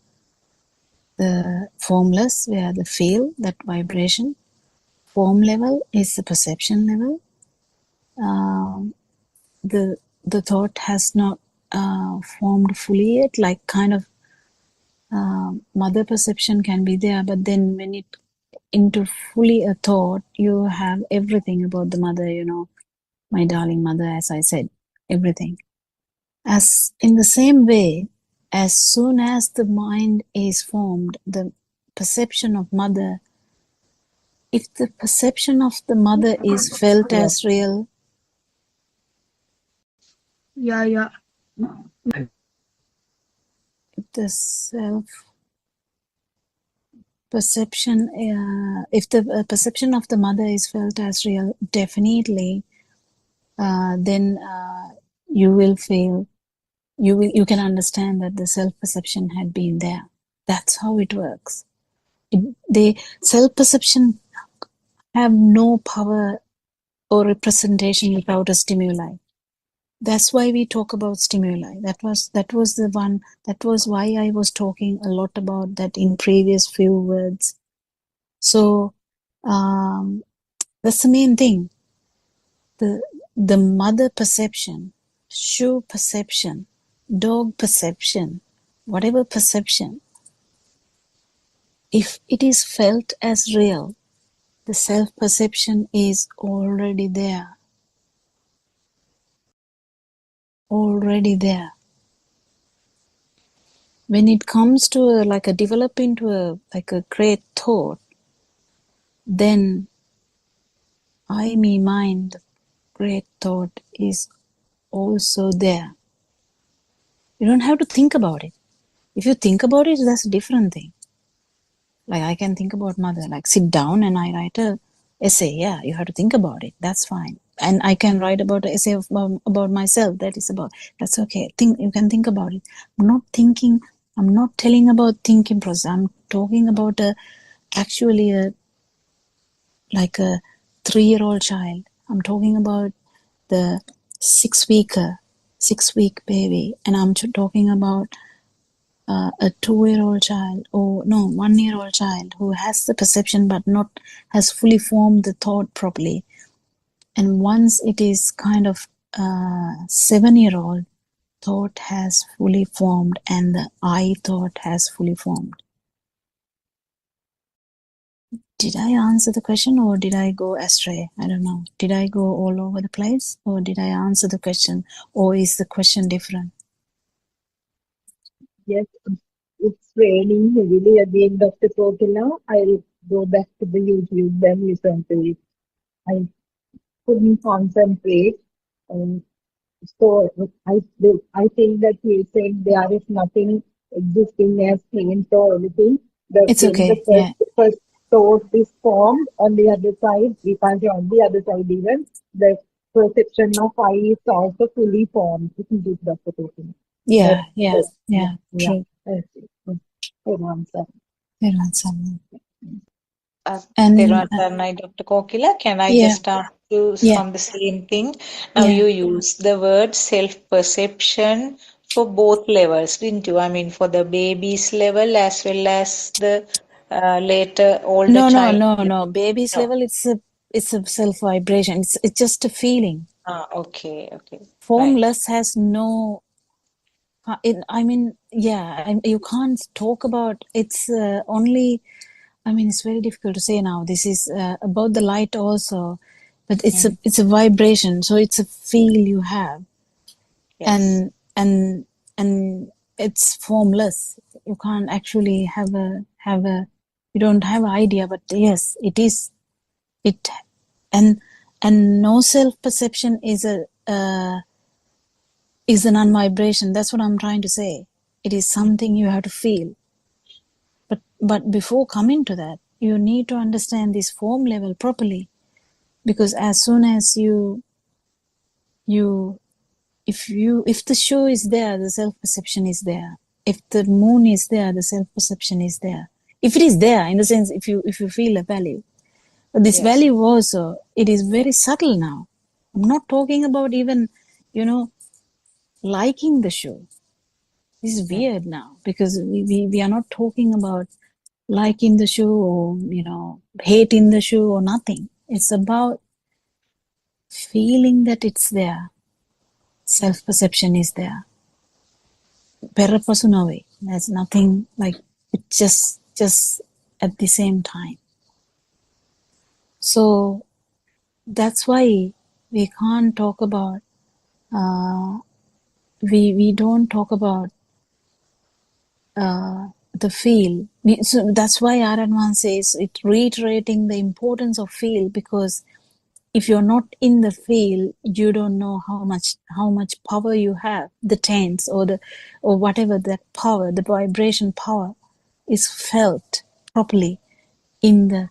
The formless, where the feel, that vibration. Form level is the perception level. The thought has not formed fully yet, like kind of mother perception can be there, but then when it into fully a thought, you have everything about the mother, you know, my darling mother, as I said, everything. As in the same way, as soon as the mind is formed, the perception of mother, if the perception of the mother is felt as real, Yeah. the self perception, if the perception of the mother is felt as real, definitely, then you will feel, you can understand that the self perception had been there. That's how it works. The self perception have no power or representation without a stimuli. That's why we talk about stimuli. That was the one. That was why I was talking a lot about that in previous few words. So that's the main thing. The mother perception, shoe perception, dog perception, whatever perception, if it is felt as real, the self-perception is already there. Already there. When it comes to develop into a great thought, then I, me, mind, great thought is also there. You don't have to think about it. If you think about it, that's a different thing. Like I can think about mother, like sit down and I write a essay. Yeah, you have to think about it. That's fine. And I can write about an essay about myself. That's okay. You can think about it. I'm not telling about thinking process. I'm talking about actually a 3-year-old child. I'm talking about the 6-week baby, and I'm talking about a 2-year-old child, or no, 1-year-old child who has the perception but not has fully formed the thought properly. And once it is kind of 7-year-old, thought has fully formed and the I thought has fully formed. Did I answer the question or did I go astray? I don't know. Did I go all over the place or did I answer the question, or is the question different? Yes, it's raining heavily again, Dr. Kokila. I'll go back to the YouTube and listen to it. I couldn't concentrate. So I think that he said there is nothing existing as paint or anything. It's When okay. the first thought is formed on the other side, we can't on the other side even, the perception of I is also fully formed. Isn't it, Dr. Tosin? Yeah, True. Good answer. And Dr. Kokila, can I yeah, just ask you yeah, from the same thing? Now yeah. you use the word self-perception for both levels, didn't you? I mean, for the baby's level as well as the later older child. No. Baby's No. level, it's a self vibration. It's just a feeling. Okay. Formless has no. You can't talk about. It's only. I mean, it's very difficult to say now. This is about the light also, but it's a vibration. So it's a feel you have, Yes. and it's formless. You can't actually have a. You don't have an idea, but yes, it is. It and no self perception is a non-vibration. That's what I'm trying to say. It is something you have to feel. But before coming to that, you need to understand this form level properly, because as soon as if the show is there, the self perception is there. If the moon is there, the self perception is there. If it is there, in the sense, if you feel a value, but this value also, it is very subtle now. I'm not talking about even, liking the show. This is weird now, because we are not talking about liking the show or, hating the show or nothing. It's about feeling that it's there. Self-perception is there. Perapasunawe. There's nothing like it, just at the same time. So that's why we can't talk about we don't talk about the feel. So that's why Aranwan says it, reiterating the importance of feel, because if you're not in the feel, you don't know how much power you have. The tense or whatever, that power, the vibration power is felt properly in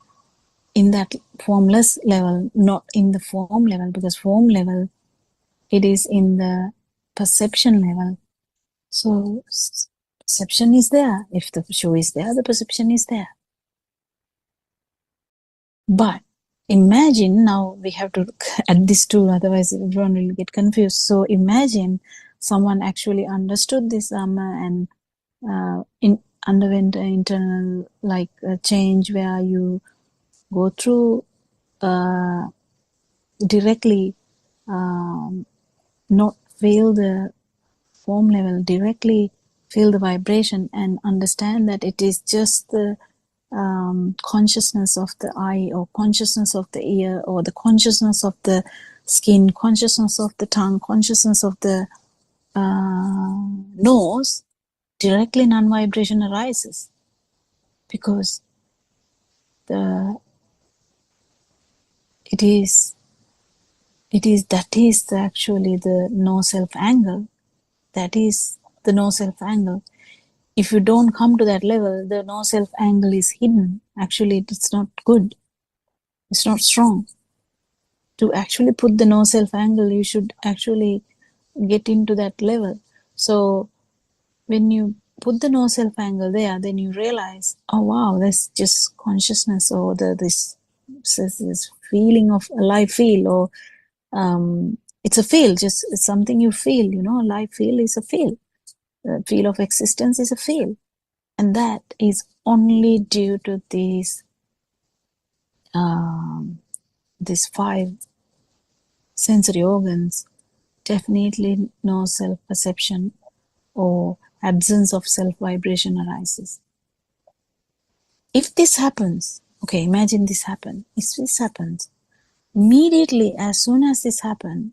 that formless level, not in the form level, because form level, it is in the perception level. So perception is there. If the show is there, the perception is there. But imagine, now we have to add this too, otherwise everyone will get confused. So imagine someone actually understood this Dhamma and underwent an internal change where you go through directly, not feel the form level, directly feel the vibration and understand that it is just the consciousness of the eye, or consciousness of the ear, or the consciousness of the skin, consciousness of the tongue, consciousness of the nose, directly non-vibration arises, because that is actually the no self angle. That is the no self angle. If you don't come to that level, the no self angle is hidden. Actually, it's not good. It's not strong. To actually put the no self angle, you should actually get into that level. So when you put the no self angle there, then you realize, oh wow, that's just consciousness, or this feeling of alive feel, or it's a feel, just it's something you feel, alive feel is a feel. The feel of existence is a feel. And that is only due to these 5 sensory organs. Definitely no self-perception or absence of self-vibration arises. If this happens, okay, imagine this happen. If this happens, immediately as soon as this happens,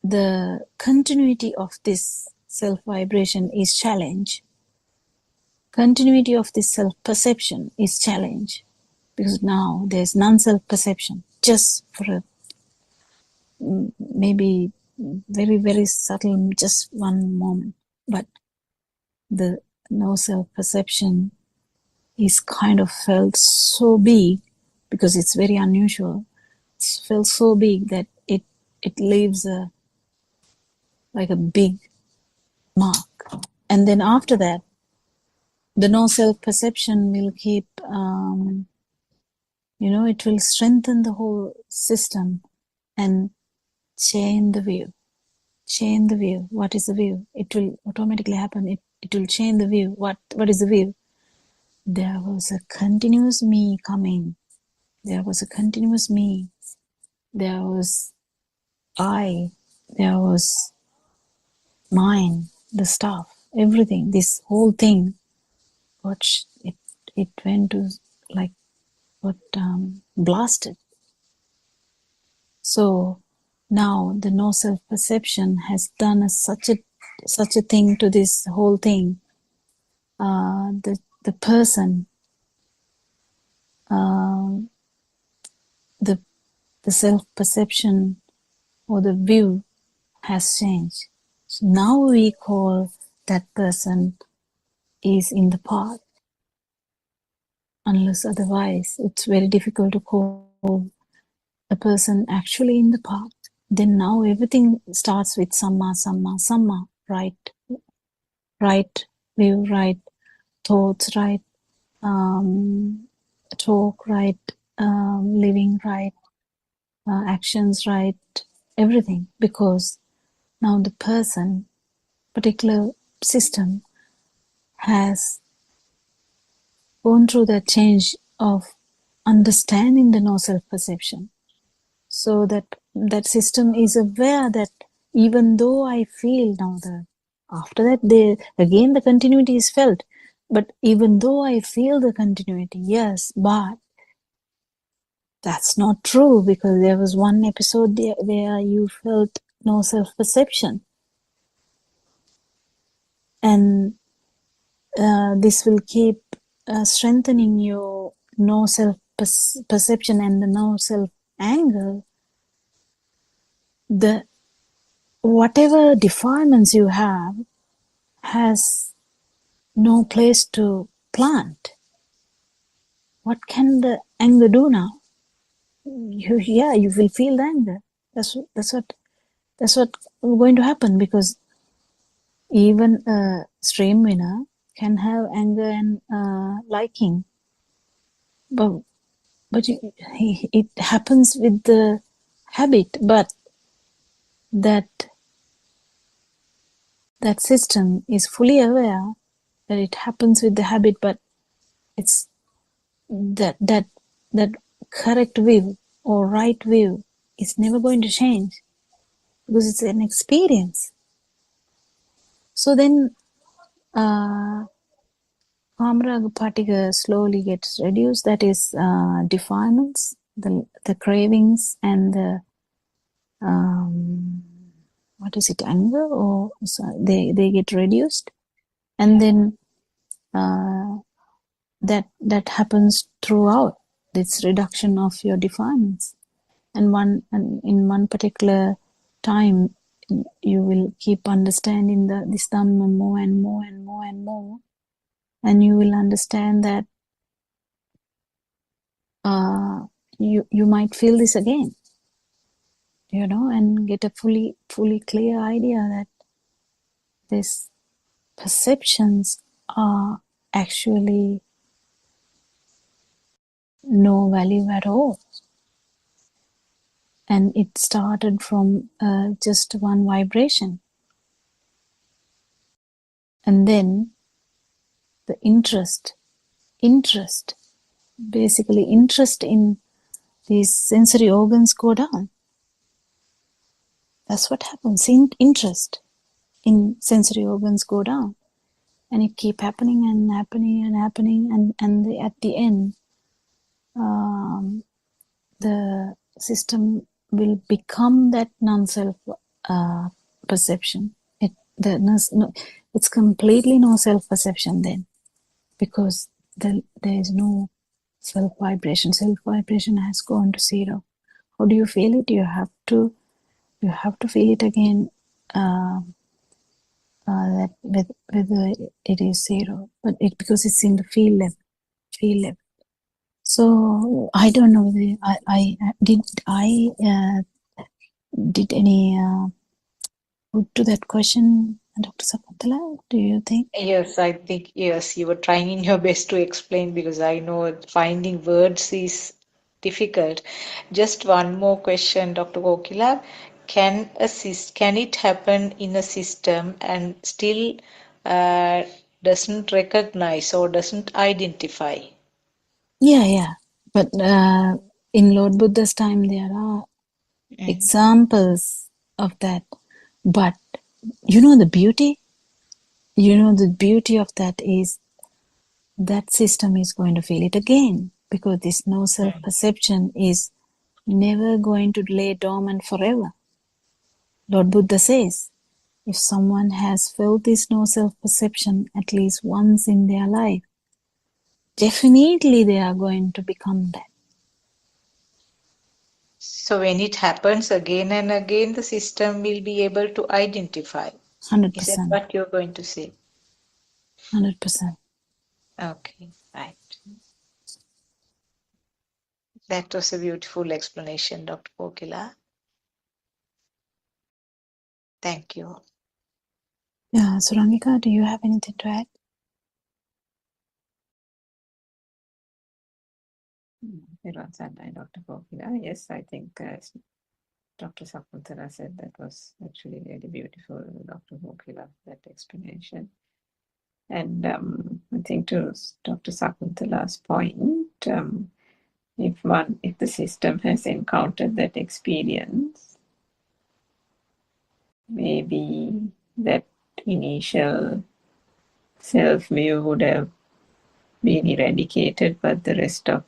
the continuity of this self-vibration is challenged. Continuity of this self-perception is challenged, because now there's non-self-perception, just for maybe very, very subtle, just one moment. but the no self-perception is kind of felt so big, because it's very unusual. It's felt so big that it leaves like a big mark. And then after that, the no self-perception will keep, it will strengthen the whole system and change the view. Change the view. What is the view? It will automatically happen. It will change the view. What is the view? There was a continuous me coming. There was a continuous me. There was I. There was mine, the stuff, everything. This whole thing, it went to like what blasted. So now the no self-perception has done such a thing to this whole thing. The person, the self-perception or the view has changed. So now we call that person is in the path. Unless otherwise, it's very difficult to call a person actually in the path. Then now everything starts with samma, samma, samma, right view, right thoughts, right talk, right living, right actions, right everything. Because now the person, particular system, has gone through that change of understanding the no self-perception. So that system is aware that even though I feel now after that, the continuity is felt. But even though I feel the continuity, yes, but that's not true, because there was one episode there where you felt no self-perception. And this will keep strengthening your no self-perception and the no self-anger. The whatever defilements you have has no place to plant. What can the anger do now? You will feel the anger. That's what going to happen, because even a stream winner can have anger and liking, but it happens with the habit. But that system is fully aware that it happens with the habit, but it's that correct view or right view is never going to change, because it's an experience. So then Kamraga particle slowly gets reduced. That is defilements, the cravings, and the anger, or so they get reduced. And then that happens throughout, this reduction of your defilements. And in one particular time, you will keep understanding this Dhamma more and more and more and more, and you will understand that you might feel this again, and get a fully clear idea that these perceptions are actually no value at all. And it started from just one vibration. And then the interest basically interest in these sensory organs go down. That's what happens. Interest in sensory organs go down, and it keep happening and happening and happening, and at the end, the system will become that non-self perception. It's completely no self-perception then, because there is no self-vibration. Self-vibration has gone to zero. How do you feel it? You have to feel it again, that whether it is zero, but because it's in the field level. So I don't know whether I did any put to that question, Dr. Sakuntala? Do you think? Yes, I think, yes, you were trying in your best to explain because I know finding words is difficult. Just one more question, Dr. Kokila. Can it happen in a system and still uh, doesn't recognize or doesn't identify? Yeah. But in Lord Buddha's time, there are examples of that. But the beauty? The beauty of that is that system is going to feel it again, because this no self-perception is never going to lay dormant forever. Lord Buddha says, if someone has felt this no self-perception at least once in their life, definitely they are going to become that. So when it happens again and again, the system will be able to identify. 100%. Is that what you're going to say? 100%. Okay, right. That was a beautiful explanation, Dr. Kokila. Thank you. Yeah, Surangika, do you have anything to add? Dr. Kokila. Yes, I think as Dr. Sakuntala said, that was actually really beautiful, Dr. Kokila, that explanation. And I think to Dr. Sakuntala's point, if the system has encountered that experience, maybe that initial self-view would have been eradicated, but the rest of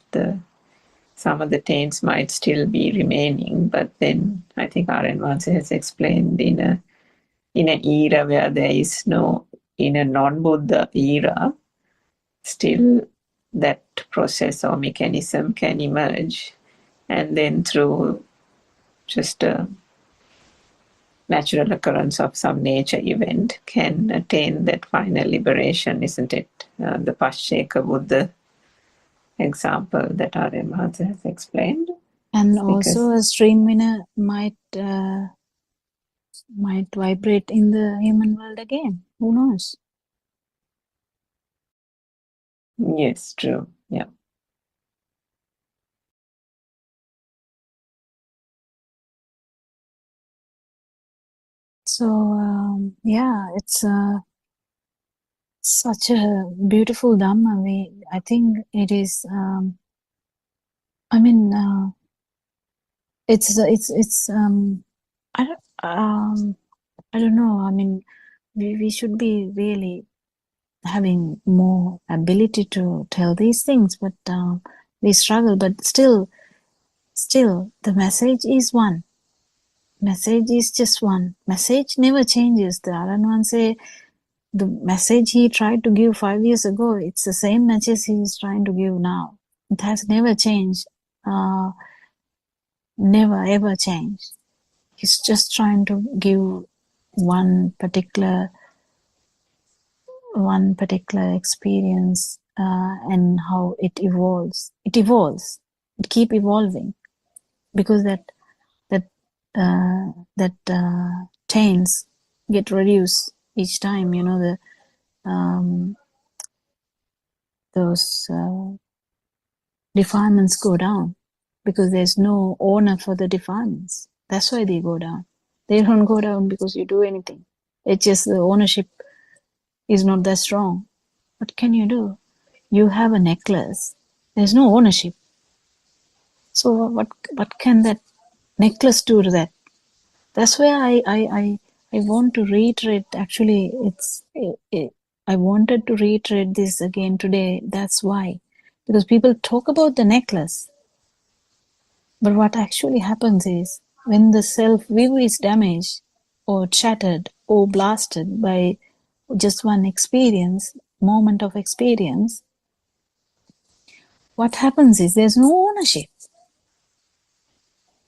some of the taints might still be remaining. But then I think R.N. Vanse has explained in an era where there is no, in a non-Buddha era, still that process or mechanism can emerge, and then through just a natural occurrence of some nature event can attain that final liberation, isn't it? The Pascheka Buddha example that R.M. Vanse has explained. And also a stream winner might vibrate in the human world again. Who knows? Yes, true. Yeah. So yeah, it's such a beautiful Dhamma. I think it is. It's I don't know. I mean, we should be really having more ability to tell these things, but we struggle. But still, the message is one. Message is just one. Message never changes. The R.N. say the message he tried to give 5 years ago, it's the same message he is trying to give now. It has never changed. Never ever changed. He's just trying to give one particular experience and how it evolves. It keep evolving, because that taints get reduced each time. Those defilements go down, because there's no owner for the defilements. That's why they go down. They don't go down because you do anything. It's just the ownership is not that strong. What can you do? You have a necklace. There's no ownership. So what can that necklace do to that? That's why I want to reiterate. Actually, I wanted to reiterate this again today. That's why, because people talk about the necklace, but what actually happens is, when the self-view is damaged or shattered or blasted by just one moment of experience, what happens is there's no ownership.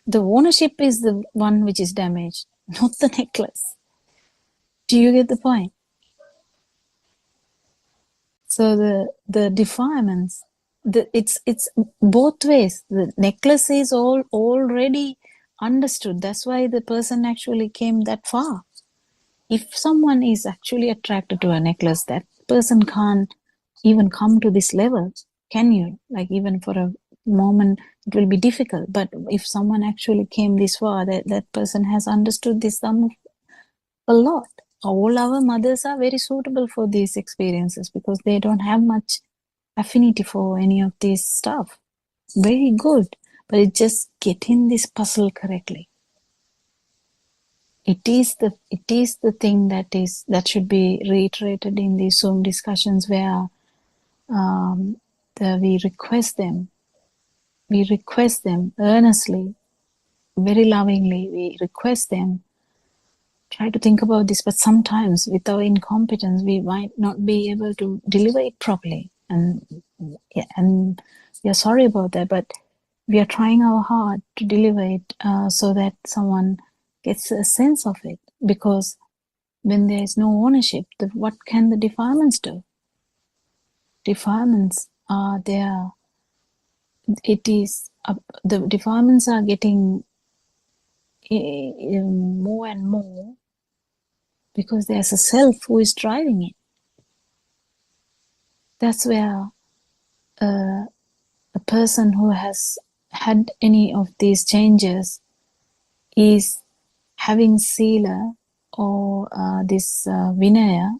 The ownership is the one which is damaged, not the necklace. Do you get the point? So the defilements, it's both ways. The necklace is already understood. That's why the person actually came that far. If someone is actually attracted to a necklace, that person can't even come to this level. Can you? Like, even for a moment, it will be difficult. But if someone actually came this far, that person has understood this a lot. All our mothers are very suitable for these experiences because they don't have much affinity for any of this stuff. Very good. But it's just getting this puzzle correctly. It is the thing that should be reiterated in these Zoom discussions where we request them earnestly, very lovingly. We request them, try to think about this, but sometimes with our incompetence we might not be able to deliver it properly, and we are sorry about that, but we are trying our hard to deliver it so that someone gets a sense of it, because when there is no ownership, what can the defilements do? Defilements are there. It is the defilements are getting more and more because there's a self who is driving it. That's where a person who has had any of these changes is having sila or this vinaya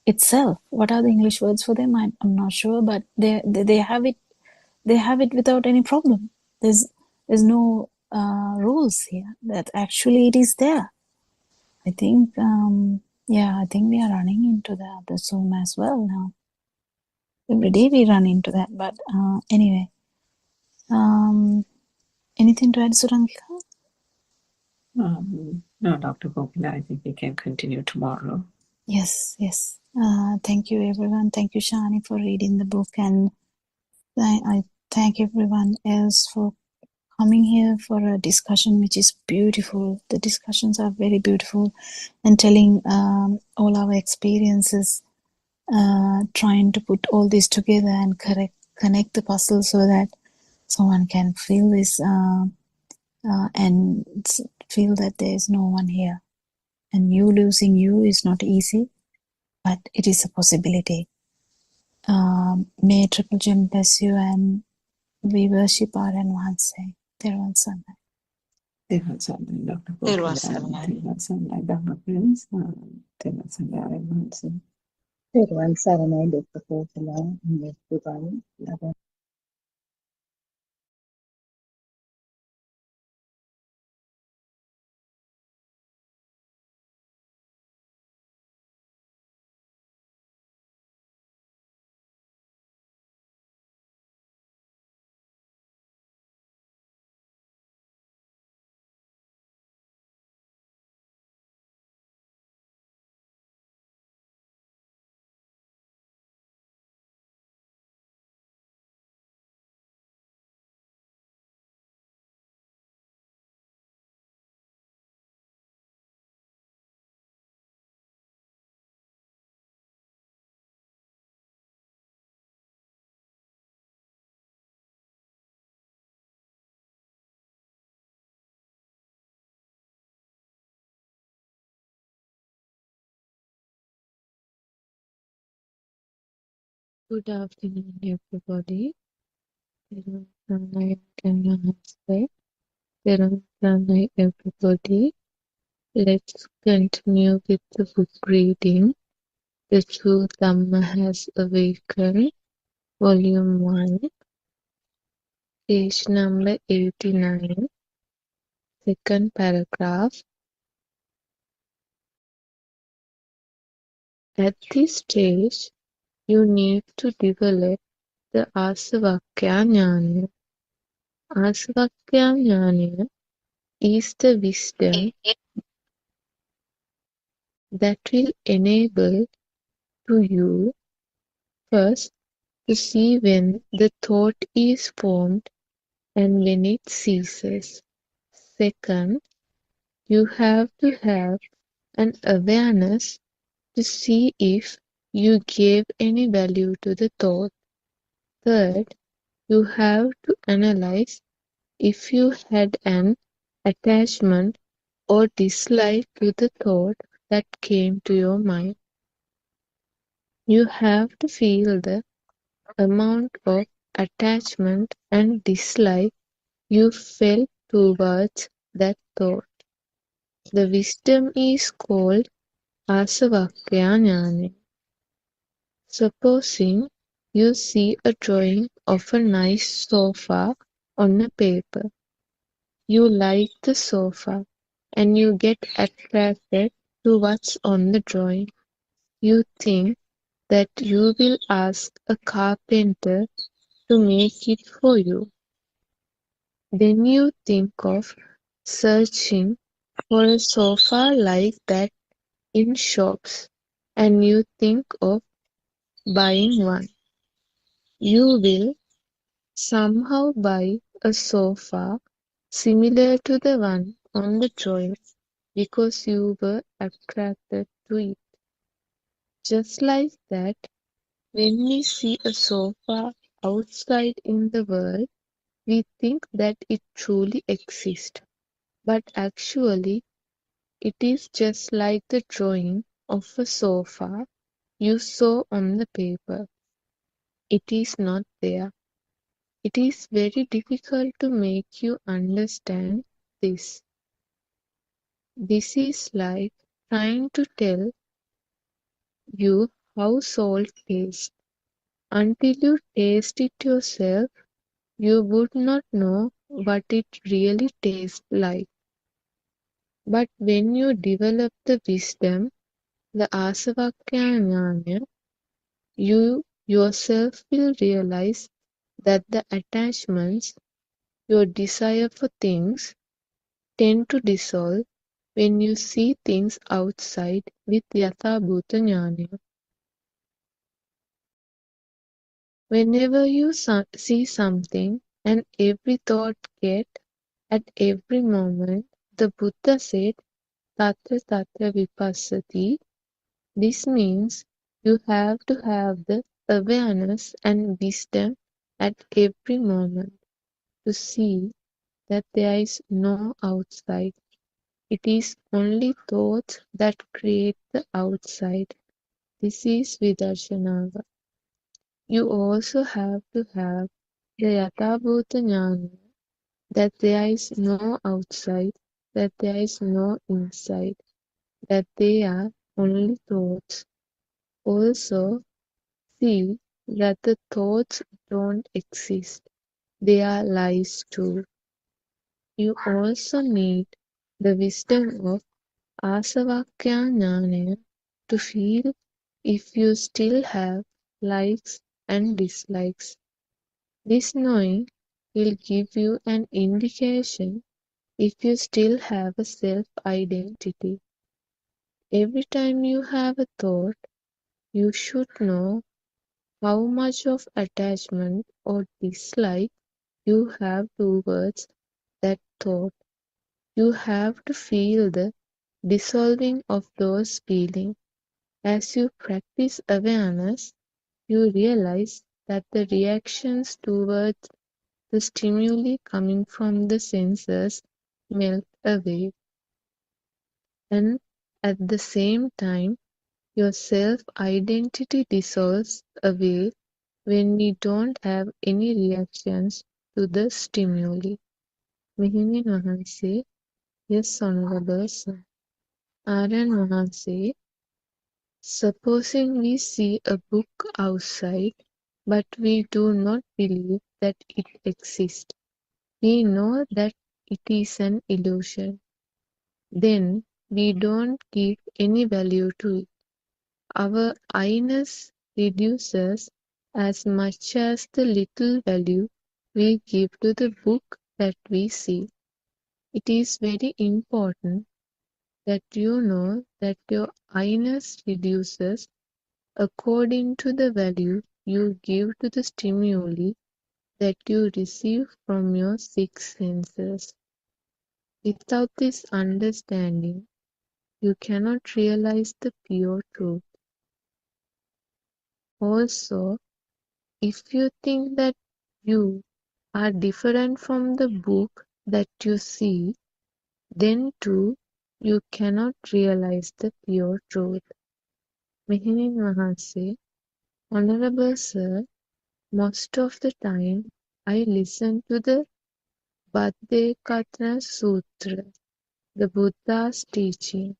itself. What are the English words for them? I'm not sure, but they have it. They have it without any problem. There's no rules here. That actually it is there. I think I think we are running into the Zoom as well now. Every day we run into that, but anyway. Anything to add, Surankika? No, Dr. Gopila, I think we can continue tomorrow. Yes. Thank you, everyone. Thank you, Shani, for reading the book, and I thank everyone else for coming here for a discussion which is beautiful. The discussions are very beautiful, and telling all our experiences, trying to put all this together and connect the puzzle so that someone can feel this and feel that there is no one here. And you losing you is not easy, but it is a possibility. May Triple Gem bless you, and we worship our Envanse. Teruvan Sannai. Teruvan Sannai, Dr. Teruvan Gopila, Sannai. Teruvan Sannai, Dharma Prince, Teruvan Sannai, Remansi. තෙරුවන් සරණයි doctor කෝසලා ඉන්දියානු Good afternoon, everybody. Teruvan Sannai, Namaste. Teruvan Sannai, everybody. Let's continue with the book reading. The True Dhamma Has Awakened, Volume 1, page number 89, second paragraph. At this stage, you need to develop the Asavakya Jnana. Asavakya Jnana is the wisdom that will enable to you first to see when the thought is formed and when it ceases. Second, you have to have an awareness to see if you gave any value to the thought. Third, you have to analyze if you had an attachment or dislike to the thought that came to your mind. You have to feel the amount of attachment and dislike you felt towards that thought. The wisdom is called Asavakya Jnana. Supposing you see a drawing of a nice sofa on a paper. You like the sofa and you get attracted to what's on the drawing. You think that you will ask a carpenter to make it for you. Then you think of searching for a sofa like that in shops and you think of buying one. You will somehow buy a sofa similar to the one on the drawing because you were attracted to it. Just like that, when we see a sofa outside in the world, we think that it truly exists. But actually, it is just like the drawing of a sofa you saw on the paper. It is not there. It is very difficult to make you understand this. This is like trying to tell you how salt tastes. Until you taste it yourself, you would not know what it really tastes like. But when you develop the wisdom, the Asavakya Jnana, you yourself will realize that the attachments, your desire for things, tend to dissolve when you see things outside with Yathabhuta Jnana. Whenever you see something and every thought get at every moment, the Buddha said, Tatra Tatra Vipassati. This means you have to have the awareness and wisdom at every moment to see that there is no outside. It is only thoughts that create the outside. This is Vidarshanava. You also have to have the Yathabhuta Jnana that there is no outside, that there is no inside, that they are only thoughts. Also, see that the thoughts don't exist, they are lies too. You also need the wisdom of Asavakya Jnana to feel if you still have likes and dislikes. This knowing will give you an indication if you still have a self-identity. Every time you have a thought, you should know how much of attachment or dislike you have towards that thought. You have to feel the dissolving of those feelings. As you practice awareness, you realize that the reactions towards the stimuli coming from the senses melt away, and at the same time, your self-identity dissolves away when we don't have any reactions to the stimuli. Mehinmin Wahanse, yes, Honorable Sir. Aryan Wahanse, supposing we see a book outside, but we do not believe that it exists. We know that it is an illusion. Then we don't give any value to it. Our I-ness reduces as much as the little value we give to the book that we see. It is very important that you know that your I-ness reduces according to the value you give to the stimuli that you receive from your six senses. Without this understanding, you cannot realize the pure truth. Also, if you think that you are different from the book that you see, then too you cannot realize the pure truth. Mehenin Mahase, Honorable Sir, most of the time I listen to the Buddothpado Sutra, the Buddha's teaching.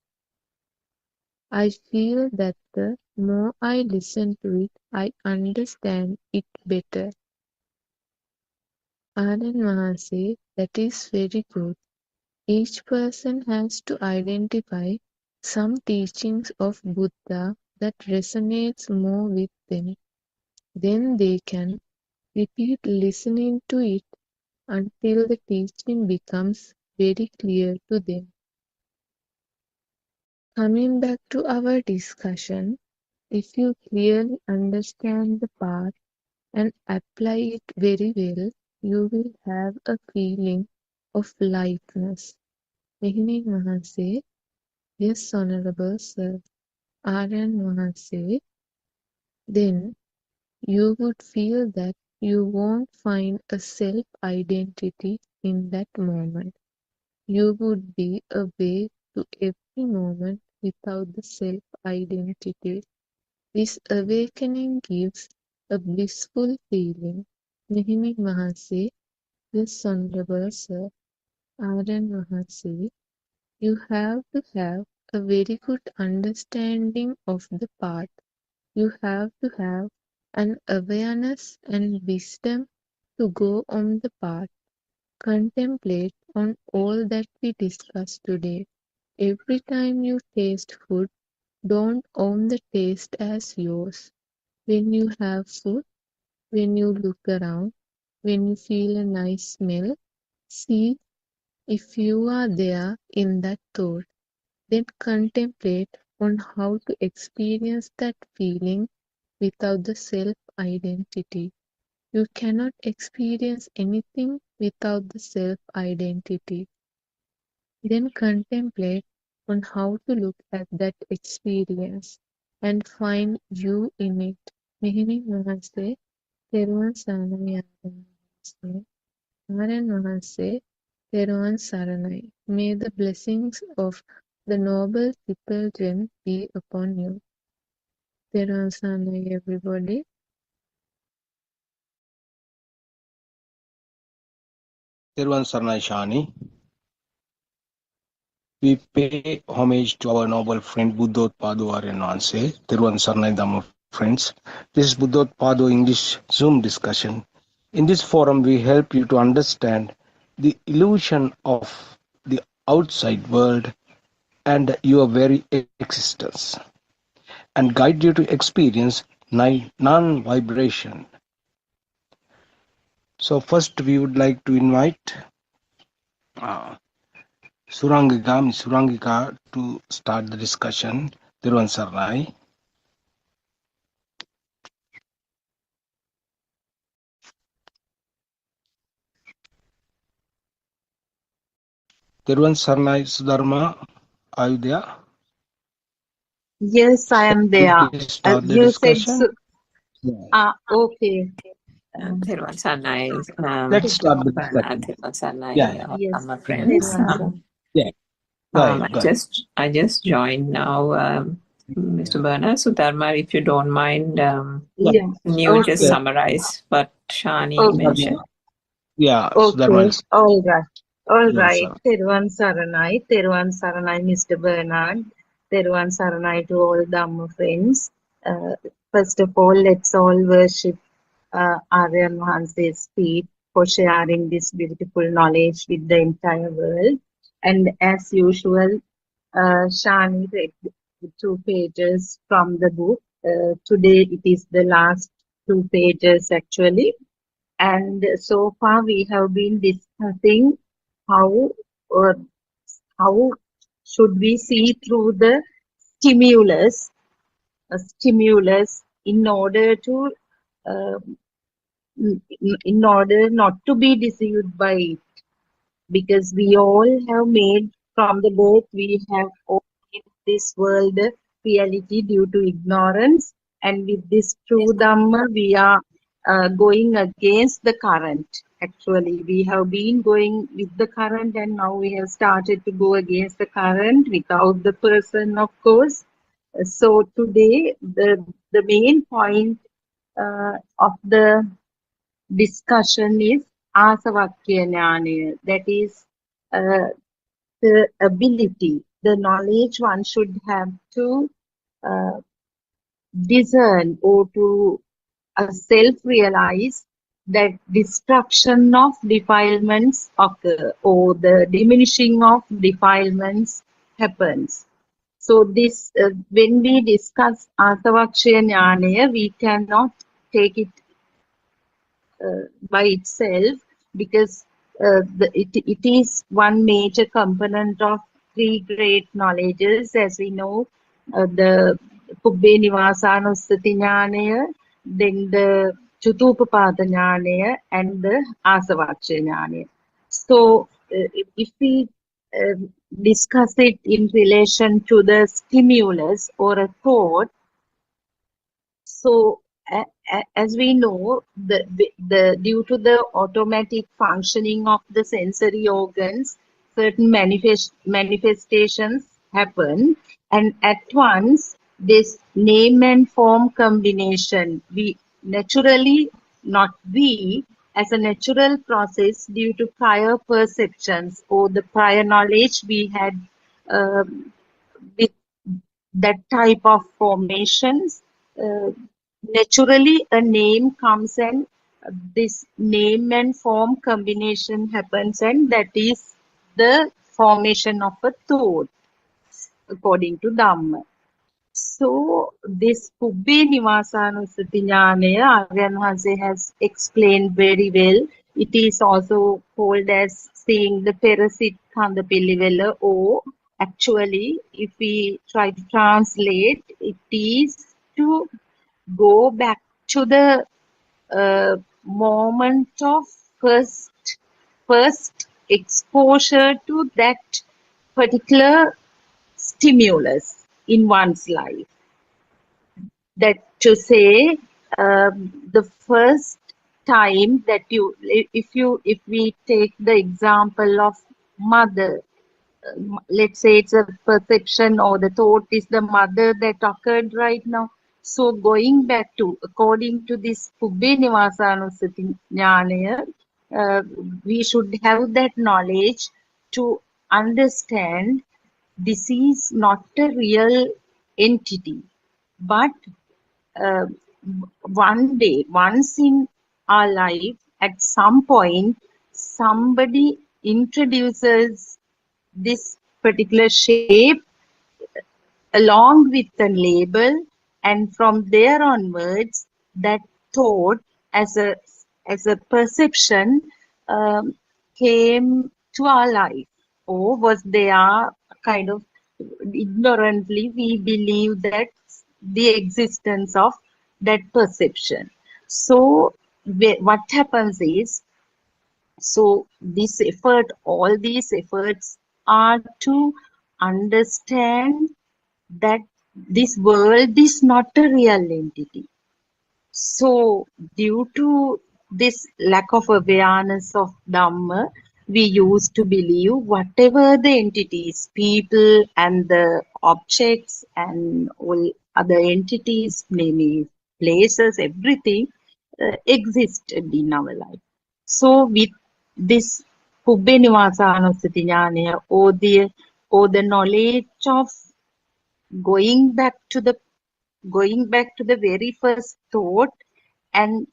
I feel that the more I listen to it, I understand it better. Anand Mahase, that is very good. Each person has to identify some teachings of Buddha that resonates more with them. Then they can repeat listening to it until the teaching becomes very clear to them. Coming back to our discussion, if you clearly understand the path and apply it very well, you will have a feeling of lightness. Mehenin Mahase, yes, Honorable Sir. Aryan Mahase, then you would feel that you won't find a self-identity in that moment. You would be awake to every moment without the self-identity. This awakening gives a blissful feeling. Mehenin Mahase, yes, Honorable Sir. Aryan Mahase, you have to have a very good understanding of the path. You have to have an awareness and wisdom to go on the path. Contemplate on all that we discussed today. Every time you taste food, don't own the taste as yours. When you have food, when you look around, when you feel a nice smell, see if you are there in that thought. Then contemplate on how to experience that feeling without the self-identity. You cannot experience anything without the self-identity. Then contemplate on how to look at that experience and find you in it. Mehenin Mahase, Teruvan Saranai Aaran Mahase, Aaran Mahase, Teruvan Saranai. May the blessings of the Noble Triple Gem be upon you. Teruvan Saranai, everybody. Tirvan Sarnai Shani. We pay homage to our noble friend Buddothpado Aryananse, Tirvan Sarnai Dhamma friends. This is Buddothpado English Zoom discussion. In this forum, we help you to understand the illusion of the outside world and your very existence, and guide you to experience non-vibration. So first, we would like to invite Surangika to start the discussion. Tirvan Sarnai. Tirvan Sarnai Sudharma, are you there? Yes, I am Can you there. please start the You said discussion? so. Yeah. Okay. Thirwan Sanai, Let's start the Bernard, discussion. Thirwan Sanai, Yeah. Yes, my Yeah. friends. Terwan. Yeah. Go ahead. Go ahead. I just joined now, Mr. Bernard. So Dharma, if you don't mind, Yeah. can you just Okay. summarize what Shani Okay. mentioned? Yeah. Okay. Sudharma. All right. All Yes, right. sir. Terwan Saranai, Mr. Bernard. Terwan Saranai to all Dhamma friends. First of all, let's all worship Aryan Mahanse's feet for sharing this beautiful knowledge with the entire world. And as usual, Shani read the 2 pages from the book. Today it is the last 2 pages actually. And so far we have been discussing how or how should we see through the stimulus, in order to uh, in order not to be deceived by it, because we all have made from the birth we have all made this world reality due to ignorance, And with this true Dhamma, we are going against the current. Actually, we have been going with the current, and now we have started to go against the current without the person, of course. So today, the main point of the discussion is asavakya jnana. That is the ability, the knowledge one should have to uh, discern or to self-realize that destruction of defilements occur or the diminishing of defilements happens. So this, when we discuss Asavakshaya Jnana, we cannot take it by itself because it is one major component of three great knowledges, as we know, the Kubbe Nivasanussati Jnanaya, then the Chutupapada Jnanaya, and the Asavakshaya Jnanaya. So if we discuss it in relation to the stimulus or a thought, so as we know, the due to the automatic functioning of the sensory organs, certain manifestations happen, and at once this name and form combination, we naturally, not we, as a natural process due to prior perceptions or the prior knowledge we had with that type of formations, naturally a name comes and this name and form combination happens, and that is the formation of a thought according to Dhamma. So this Kubbe Nivasanussati Jnanaya, Aryan Vahase has explained very well. It is also called as seeing the Perasit Kandapillivela, or actually, if we try to translate, it is to go back to the moment of first exposure to that particular stimulus in one's life. That to say, the first time that if we take the example of mother, let's say it's a perception or the thought is the mother that occurred right now. So going back to, according to this Kubbe Nivasanussati Jnanaya, we should have that knowledge to understand this is not a real entity, but uh, one day, once in our life, at some point, somebody introduces this particular shape along with the label, and from there onwards, that thought as a perception came to our life, or was there kind of ignorantly we believe that the existence of that perception. So what happens is, so this effort, all these efforts are to understand that this world is not a real entity. So due to this lack of awareness of Dhamma, we used to believe whatever the entities, people and the objects and all other entities, maybe places, everything existed in our life. So with this Kubbe Nivasanussati Jnanaya, or the knowledge of going back to the very first thought, and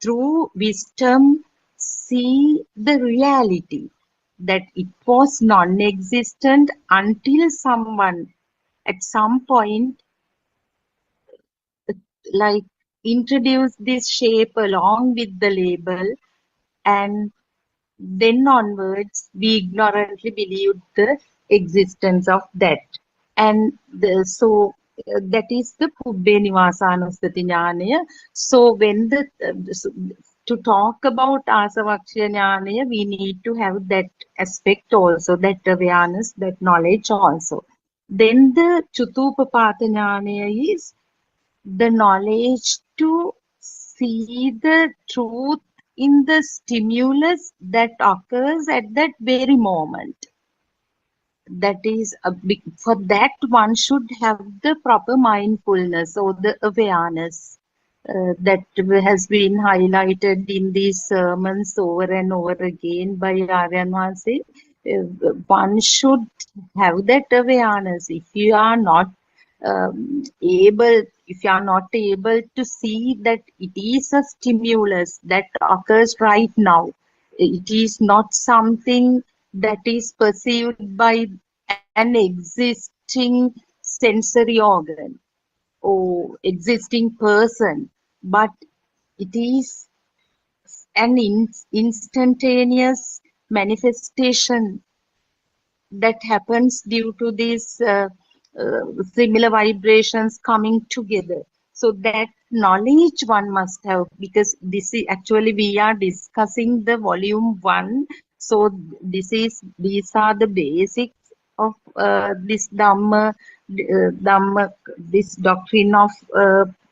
through wisdom see the reality that it was non-existent until someone at some point like introduced this shape along with the label, and then onwards we ignorantly believed the existence of that. And that is the Kubbe Nivasanussati Jnanaya. So when to talk about Asavakshaya Jnanaya, we need to have that aspect also, that awareness, that knowledge also. Then the Chutupapada Jnanaya is the knowledge to see the truth in the stimulus that occurs at that very moment. That is a big, for that one should have the proper mindfulness or the awareness that has been highlighted in these sermons over and over again by Aryan Vasi. One should have that awareness. If you are not able to see that it is a stimulus that occurs right now, it is not something that is perceived by an existing sensory organ or existing person, but it is an instantaneous manifestation that happens due to these similar vibrations coming together. So that knowledge one must have, because this is actually we are discussing the volume 1. So these are the basics of this Dhamma, this doctrine of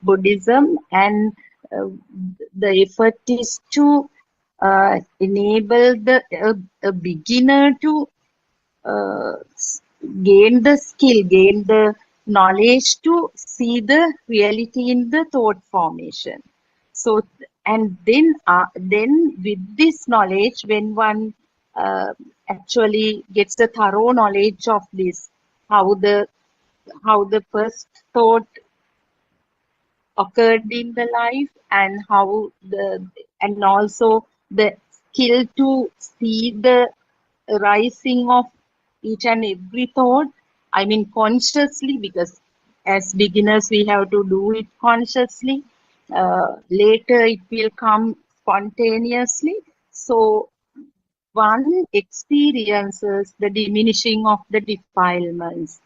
Buddhism, and the effort is to enable a beginner to uh, gain the skill, gain the knowledge to see the reality in the thought formation. So, and then with this knowledge, when one actually gets the thorough knowledge of this, how the first thought occurred in the life, and how and also the skill to see the rising of each and every thought, I mean consciously, because as beginners we have to do it consciously. Later it will come spontaneously. So one experiences the diminishing of the defilements.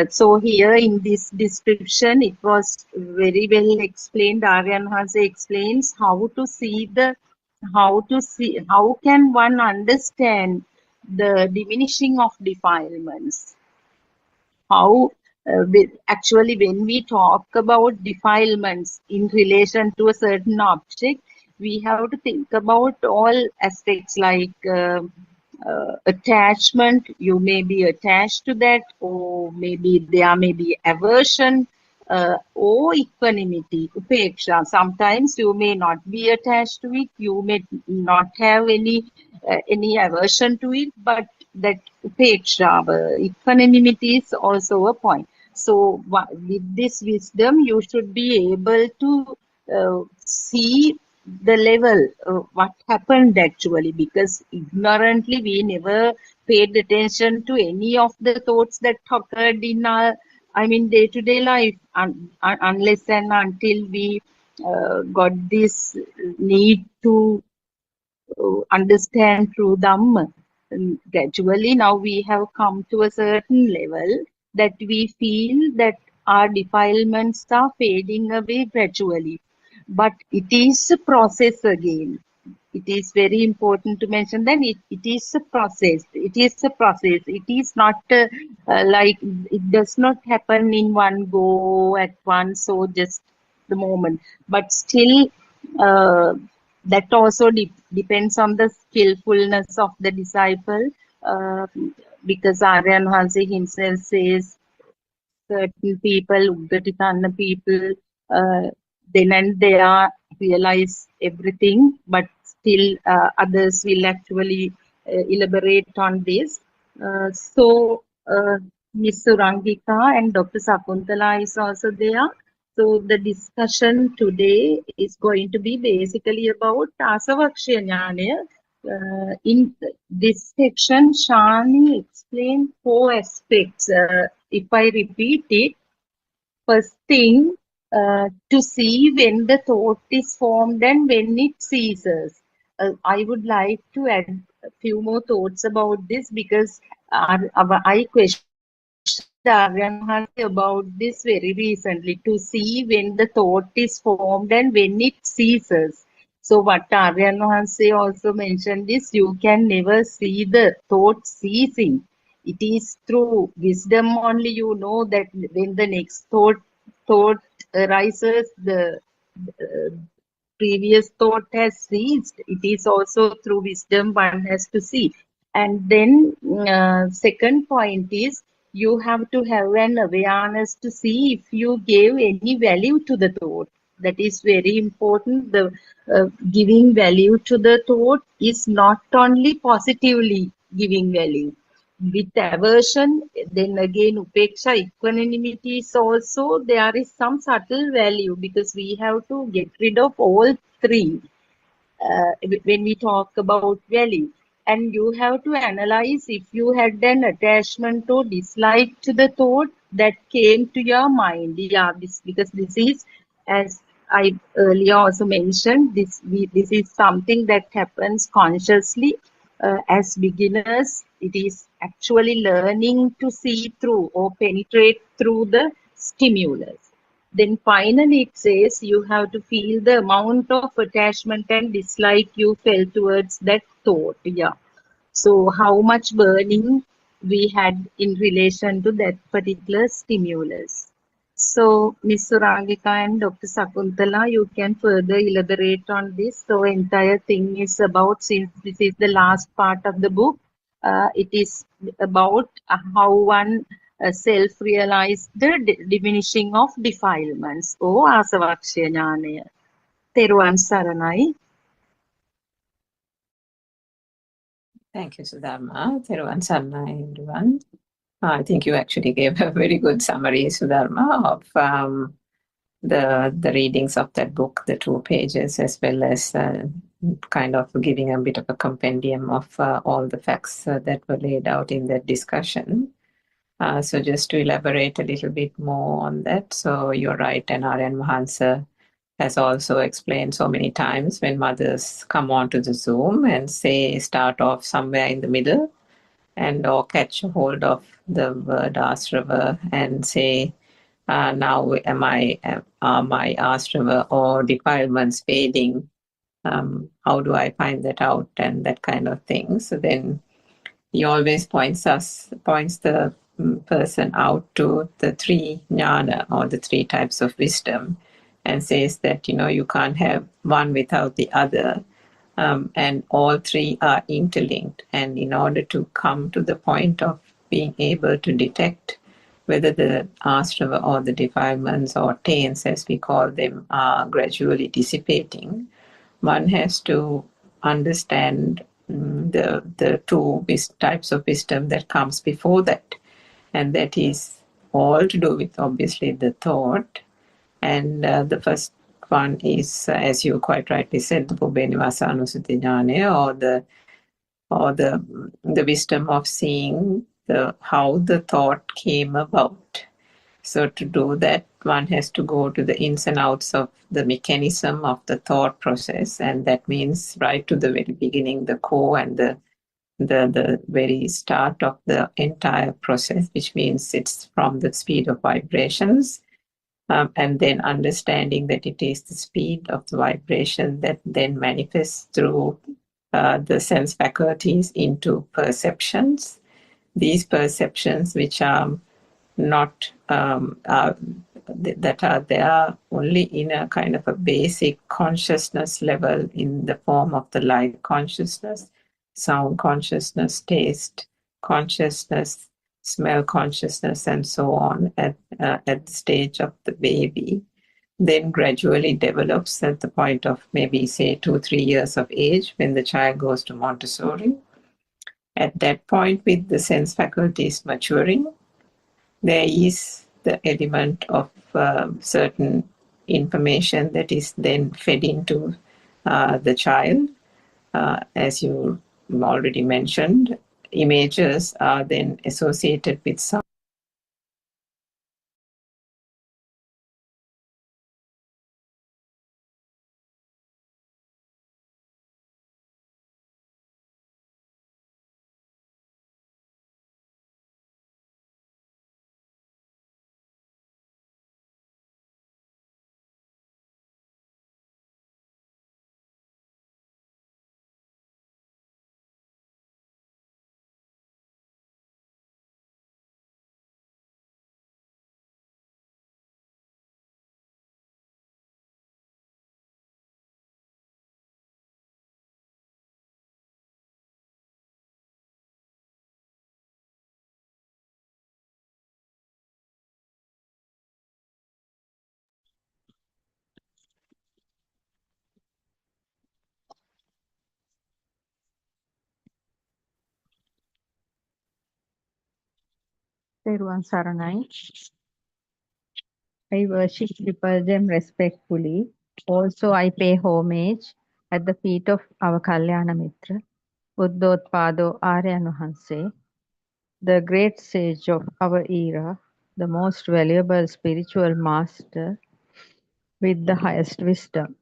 So here in this description, it was very well explained. Aryan Hase explains how can one understand the diminishing of defilements. How actually when we talk about defilements in relation to a certain object, we have to think about all aspects like attachment. You may be attached to that, or maybe there may be aversion, or equanimity, upeksha. Sometimes you may not be attached to it, you may not have any aversion to it, but that upeksha, equanimity is also a point. So with this wisdom, you should be able to see the level what happened actually, because ignorantly we never paid attention to any of the thoughts that occurred in our, I mean, day-to-day life, unless and until we got this need to understand through Dhamma. Gradually, now we have come to a certain level that we feel that our defilements are fading away gradually. But it is a process again. It is very important to mention that it is a process. It is a process. It is not like, it does not happen in one go at once, so just the moment. But still, that also depends on the skillfulness of the disciple, uh, because Aryan Hansi himself says certain people, Uddatitanna people, then and there realize everything, but still others will actually elaborate on this. Ms. Surangika and Dr. Sakuntala is also there. So the discussion today is going to be basically about Asavakshya Jnana. In this section, Shani explained 4 aspects. If I repeat it, first thing, to see when the thought is formed and when it ceases. I would like to add a few more thoughts about this, because I questioned Aryan Mahasi about this very recently, to see when the thought is formed and when it ceases. So what Aryan Mahasi also mentioned is, you can never see the thought ceasing. It is through wisdom only you know that when the next thought arises, the uh, previous thought has ceased. It is also through wisdom one has to see. And then second point is you have to have an awareness to see if you gave any value to the thought. That is very important. The giving value to the thought is not only positively giving value. With aversion, then again upeksha, equanimity is also, there is some subtle value because we have to get rid of all three when we talk about value. And you have to analyze if you had an attachment or dislike to the thought that came to your mind. Yeah, because this is, as I earlier also mentioned, this is something that happens consciously. As beginners, it is actually learning to see through or penetrate through the stimulus. Then finally it says you have to feel the amount of attachment and dislike you felt towards that thought. Yeah. So how much burning we had in relation to that particular stimulus. So Ms. Surangika and Dr. Sakuntala, you can further elaborate on this. So entire thing is about, since this is the last part of the book, it is about how one self-realized the diminishing of defilements. Oh, Asavakshya Jnanaya. Teruvan Saranai. Thank you, Sudharma. Theruvan Sarnai, everyone. I think you actually gave a very good summary, Sudharma, of the readings of that book, the 2 pages, as well as kind of giving a bit of a compendium of all the facts that were laid out in that discussion. So just to elaborate a little bit more on that, so you're right, and Aryan Mahansa has also explained so many times when mothers come onto the Zoom and say start off somewhere in the middle and or catch a hold of the word Asrava and say, now are my Asrava or defilements fading? How do I find that out and that kind of thing? So then he always points the person out to the 3 jnana or the 3 types of wisdom and says that, you can't have one without the other. And all 3 are interlinked. And in order to come to the point of being able to detect whether the asrava or the defilements or taints, as we call them, are gradually dissipating, one has to understand the 2 types of wisdom that comes before that. And that is all to do with, obviously, the thought. And the first one is, as you quite rightly said, the Pubenivasa Jnana, or the wisdom of seeing how the thought came about. So to do that, one has to go to the ins and outs of the mechanism of the thought process, and that means right to the very beginning, the core and the very start of the entire process, which means it's from the speed of vibrations, and then understanding that it is the speed of the vibration that then manifests through the sense faculties into perceptions. These perceptions, which are not that are there only in a kind of a basic consciousness level in the form of the light consciousness, sound consciousness, taste consciousness, smell consciousness, and so on at the stage of the baby, then gradually develops at the point of maybe say 2-3 years of age when the child goes to Montessori. At that point, with the sense faculties maturing, there is the element of certain information that is then fed into the child. As you already mentioned, images are then associated with some Teruvan Saranai. I worship Triple Gem respectfully. Also, I pay homage at the feet of our Kalyana Mitra, Buddothpado Aryan Wahanse, the great sage of our era, the most valuable spiritual master with the highest wisdom.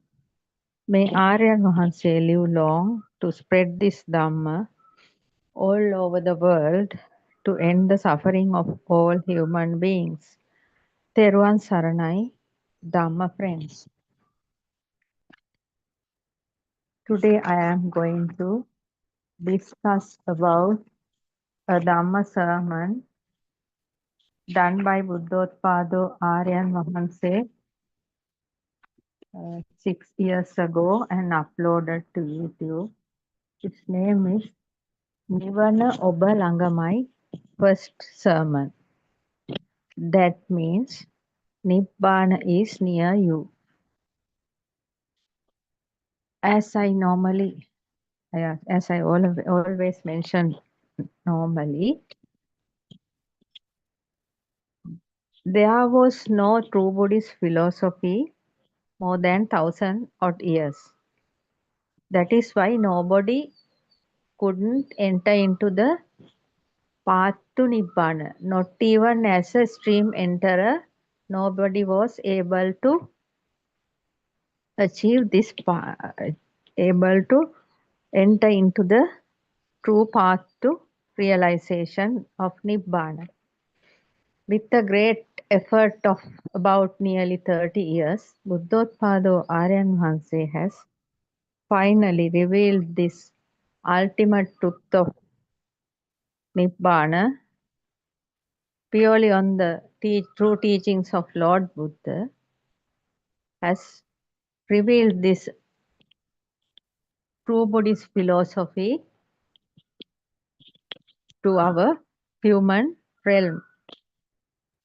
May Aryan Wahanse live long to spread this Dhamma all over the world to end the suffering of all human beings. Teruvan Saranai, Dhamma friends. Today I am going to discuss about a Dhamma sermon done by Buddothpado Aryan Wahanse 6 years ago and uploaded to YouTube. Its name is Nivana Oba Langamai, first sermon. That means Nibbana is near you. As I always mention normally, there was no true Buddhist philosophy more than 1,000 odd years. That is why nobody couldn't enter into the path to Nibbana. Not even as a stream enterer, nobody was able to achieve this path, able to enter into the true path to realization of Nibbana. With a great effort of about nearly 30 years, Buddothpado Aryan Wahanse has finally revealed this ultimate truth of Nibbana purely on the true teachings of Lord Buddha, has revealed this true Buddhist philosophy to our human realm.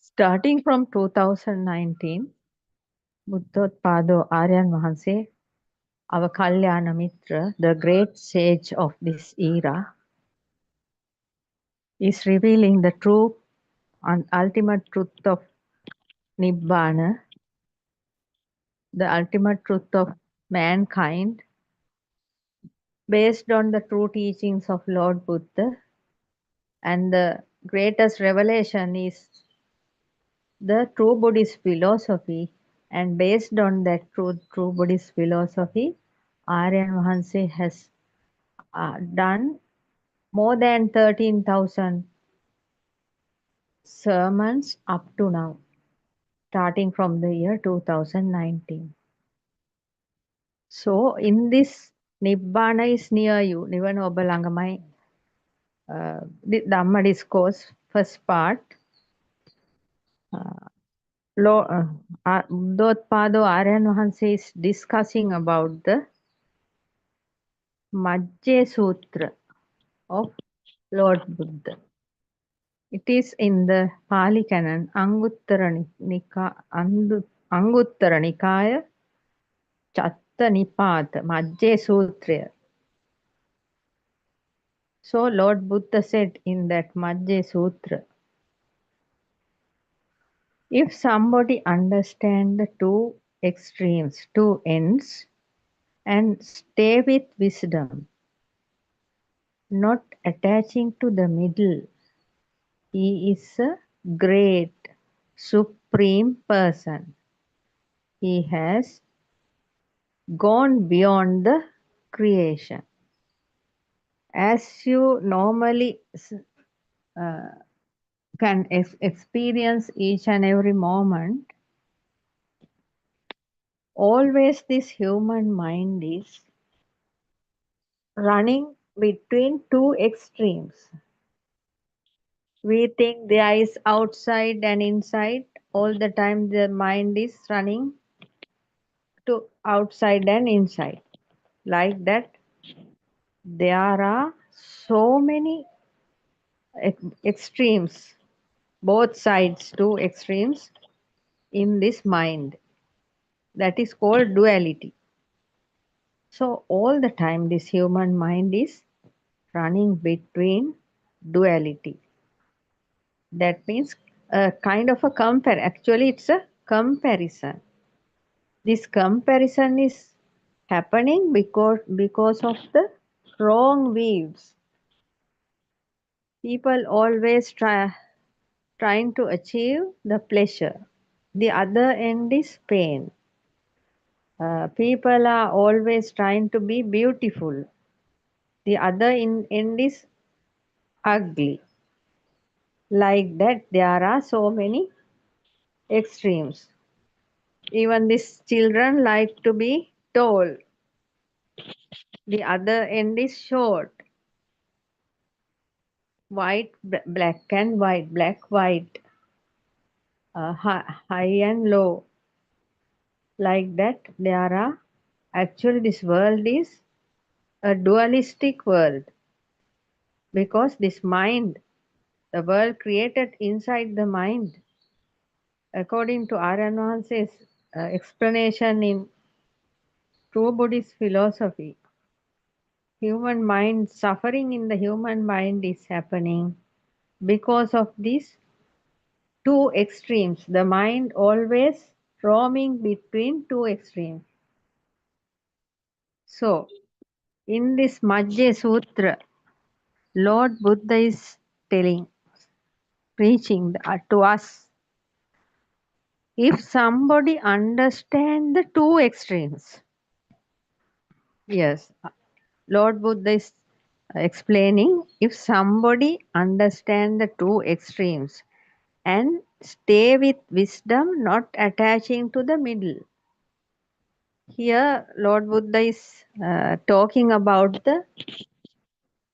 Starting from 2019, Buddothpado Aryan Wahanse, our Kalyana Mitra, the great sage of this era, is revealing the true and ultimate truth of Nibbana, the ultimate truth of mankind, based on the true teachings of Lord Buddha. And the greatest revelation is the true Buddhist philosophy. And based on that true Buddhist philosophy, Aryan Wahanse has done more than 13,000 sermons up to now, starting from the year 2019. So in this Nibbana is near you, Nivana Oba Langamai, the Dhamma discourse, first part, Buddothpado Aryan Wahanse is discussing about the Majje Sutra of Lord Buddha. It is in the Pali Canon, Anguttara Nikaya, Chatta Nipata, Majje Sutra. So Lord Buddha said in that Majje Sutra, if somebody understands the two extremes, two ends, and stay with wisdom, not attaching to the middle, he is a great, supreme person. He has gone beyond the creation. As you normally can experience each and every moment, always this human mind is running between two extremes. We think there is outside and inside. All the time the mind is running to outside and inside. Like that, there are so many extremes, both sides, two extremes in this mind. That is called duality. So all the time this human mind is running between duality. That means a kind of a compare. Actually, it's a comparison. This comparison is happening because of the wrong views. People always trying to achieve the pleasure. The other end is pain. People are always trying to be beautiful. The other end is ugly. Like that, there are so many extremes. Even these children like to be tall. The other end is short. White, black and white, black, white, high and low. Like that, there are actually this world is a dualistic world because this mind, the world created inside the mind. According to Aranans's explanation in true Buddhist philosophy, human mind, suffering in the human mind is happening because of these two extremes. The mind always roaming between two extremes. So, in this Majjhya Sutra, Lord Buddha is telling, preaching to us, if somebody understands the two extremes, yes, Lord Buddha is explaining, if somebody understands the two extremes and stay with wisdom, not attaching to the middle. Here, Lord Buddha is talking about the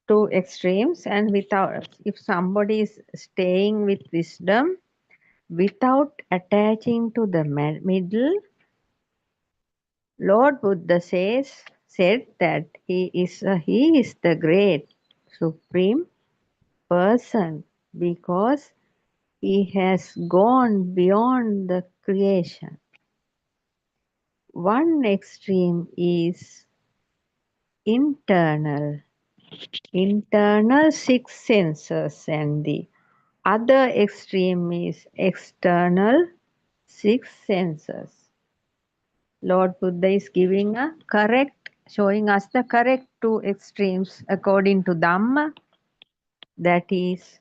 two extremes, and without, if somebody is staying with wisdom without attaching to the middle, Lord Buddha said that he is the great supreme person because he has gone beyond the creation. One extreme is internal six senses, and the other extreme is external six senses. Lord Buddha is showing us the correct two extremes according to Dhamma. That is,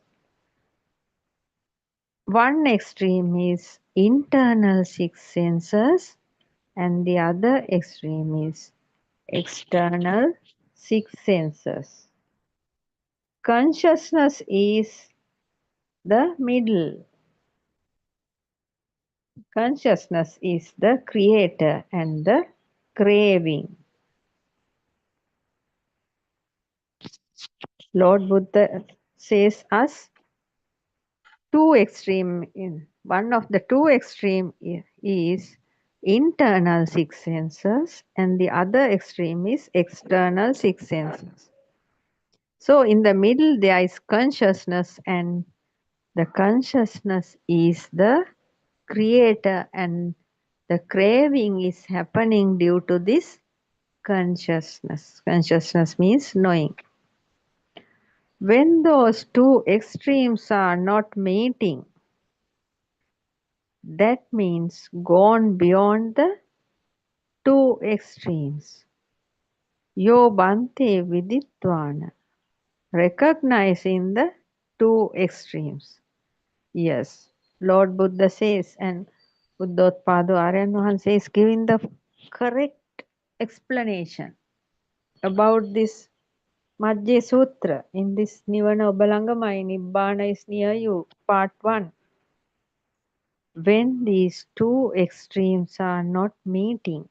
one extreme is internal six senses and the other extreme is external six senses. Consciousness is the middle. Consciousness is the creator and the craving. Lord Buddha says us two extreme. One of the two extreme is internal six senses and the other extreme is external six senses. So in the middle there is consciousness, and the consciousness is the creator and the craving is happening due to this consciousness. Consciousness means knowing. When those two extremes are not meeting, that means gone beyond the two extremes. Yo bante viditvana, recognizing the two extremes. Yes, Lord Buddha says, and Buddothpado Aryan Wahanse is giving the correct explanation about this Majjhya Sutra in this Nivana Obalangamai, Nibbana is near you, part 1. When these two extremes are not meeting,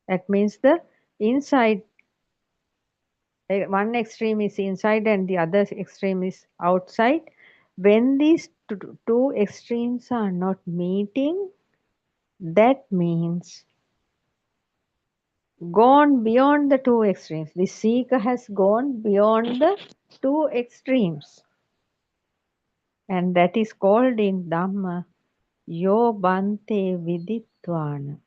that means the inside, one extreme is inside and the other extreme is outside. When these two extremes are not meeting, that means gone beyond the two extremes. The seeker has gone beyond the two extremes. And that is called in Dhamma, Yo Bante Viditvana,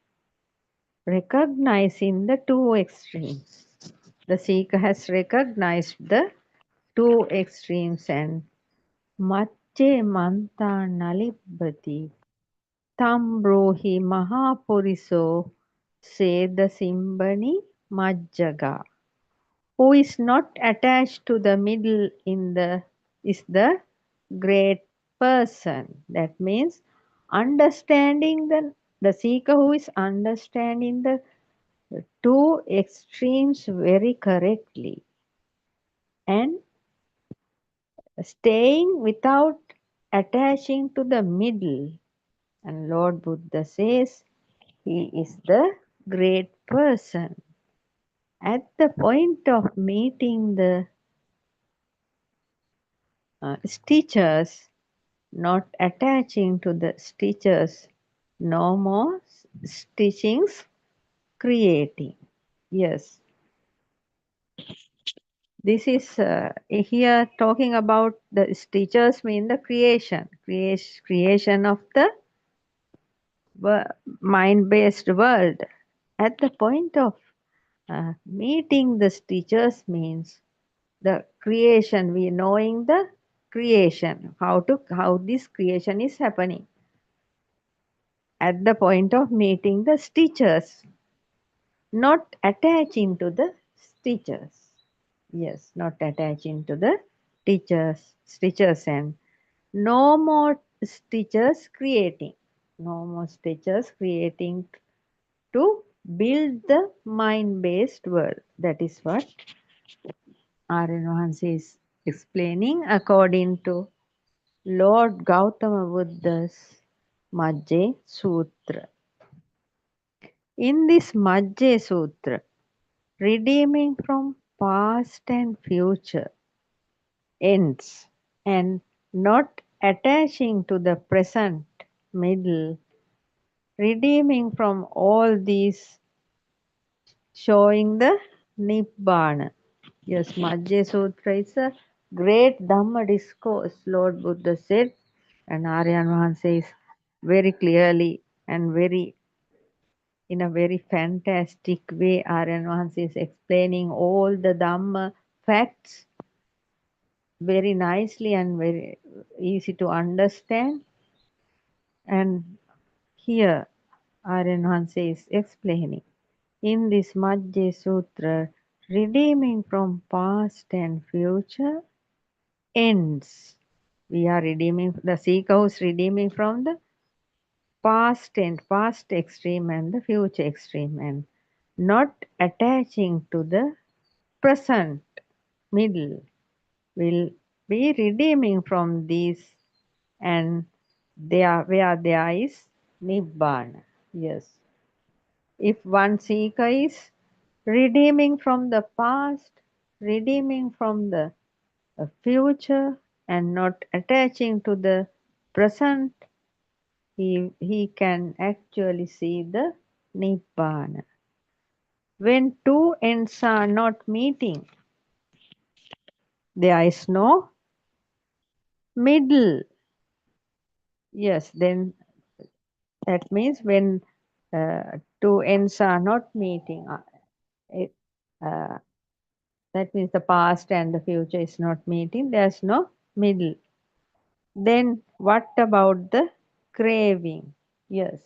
recognizing the two extremes. The seeker has recognized the two extremes and Macca Majje manta nalibbati tam brohi mahapuriso seda simbani majjaga. Who is not attached to the middle is the great person. That means understanding the seeker who is understanding the two extremes very correctly and staying without attaching to the middle. And Lord Buddha says he is the great person. At the point of meeting the teachers, not attaching to the stitches, no more stitchings creating. Yes, this is here talking about the stitches mean the creation of the mind-based world. At the point of meeting the stitches means the creation, we knowing the creation, how this creation is happening. At the point of meeting the stitches, not attaching to the stitches. Yes, not attaching to the stitches and no more stitches creating. No more stitches creating to build the mind-based world. That is what Aryan Mahansa is explaining according to Lord Gautama Buddha's Majje Sutra. In this Majje Sutra, redeeming from past and future ends and not attaching to the present middle, redeeming from all these, showing the Nibbana. Yes, Majje Sutra is a great Dhamma discourse, Lord Buddha said, and Aryan Mahan says very clearly and in a very fantastic way. Aryan Mahan is explaining all the Dhamma facts very nicely and very easy to understand. And here Aryan Mahan is explaining in this Majje Sutra, redeeming from past and future ends. We are redeeming, the seeker who is redeeming from the past extreme and the future extreme and not attaching to the present middle will be redeeming from these and where there is Nibbana. Yes. If one seeker is redeeming from the past, redeeming from the future and not attaching to the present, he can actually see the Nibbana. When two ends are not meeting, there is no middle. Yes, then that means when two ends are not meeting, it, uh, that means the past and the future is not meeting, there's no middle. Then what about the craving? Yes,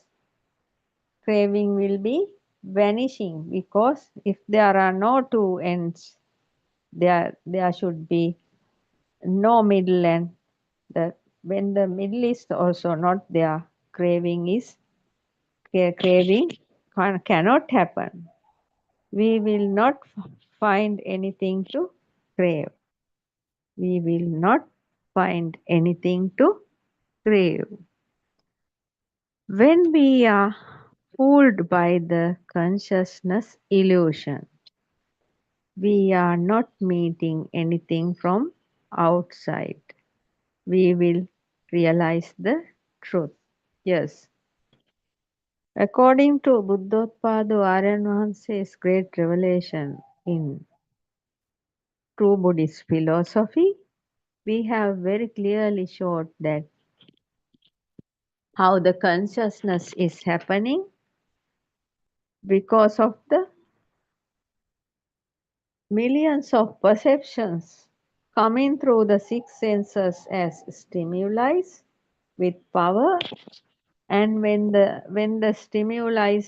craving will be vanishing because if there are no two ends, there should be no middle, and when the middle is also not there, craving cannot happen. We will not find anything to crave. We will not find anything to crave. When we are fooled by the consciousness illusion, we are not meeting anything from outside. We will realize the truth. Yes. According to Buddothpado, Aryan Mahansa's great revelation in true Buddhist philosophy, we have very clearly showed that how the consciousness is happening because of the millions of perceptions coming through the six senses as stimuli with power, and when the stimuli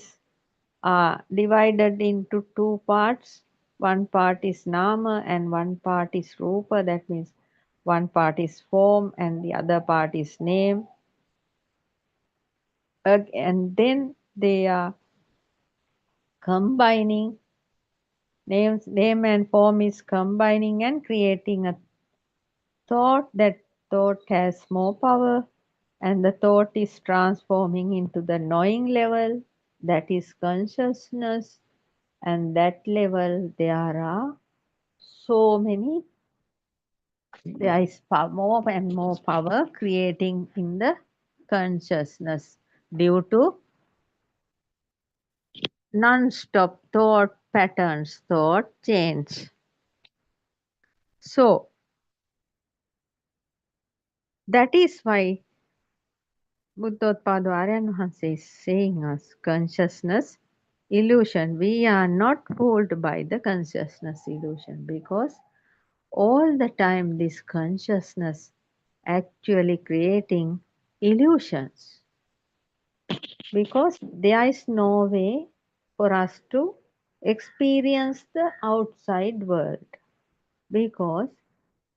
are divided into two parts, one part is nama and one part is rupa, that means one part is form and the other part is name, and then they are combining, name and form is combining and creating a thought. That thought has more power, and the thought is transforming into the knowing level, that is consciousness. And that level, there are so many, there is more and more power creating in the consciousness due to non-stop thought patterns, thought change. So that is why Buddothpado Aryan Wahanse is saying us consciousness illusion. We are not fooled by the consciousness illusion, because all the time this consciousness actually creating illusions, because there is no way for us to experience the outside world, because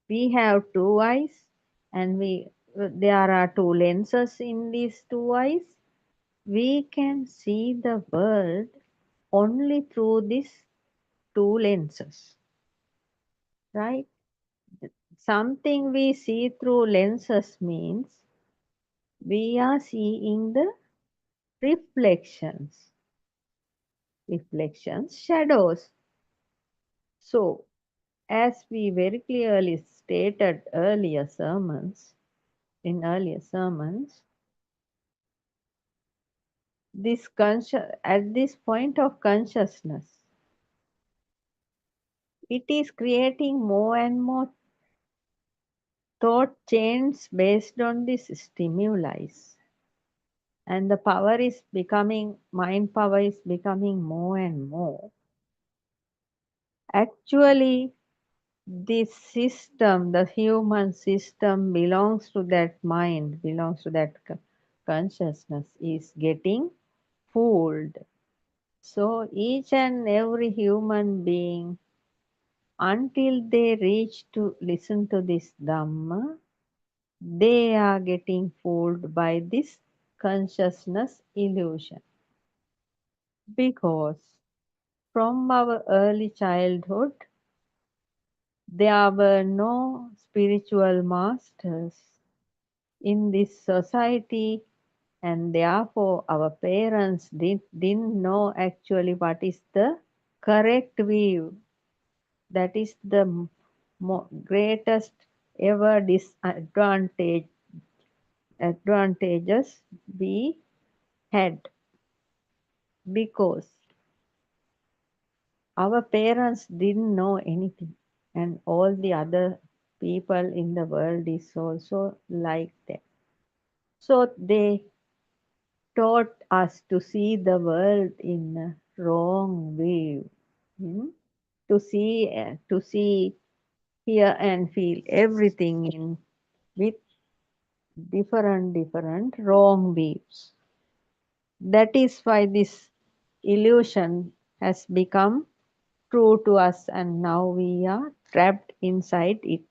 we have two eyes and there are two lenses in these two eyes. We can see the world only through these two lenses, right? Something we see through lenses means we are seeing the reflections, shadows. So, as we very clearly stated in earlier sermons, at this point of consciousness, it is creating more and more thought chains based on this stimuli, and the mind power is becoming more and more. Actually, this system, the human system, belongs to that mind, belongs to that consciousness, is getting fooled. So each and every human being, until they reach to listen to this Dhamma, they are getting fooled by this consciousness illusion. Because from our early childhood, there were no spiritual masters in this society, and therefore our parents didn't know actually what is the correct view. That is the greatest ever advantages we had, because our parents didn't know anything, and all the other people in the world is also like that. So they taught us to see the world in a wrong view, to see, hear and feel everything in with different wrong views. That is why this illusion has become true to us, and now we are trapped inside it.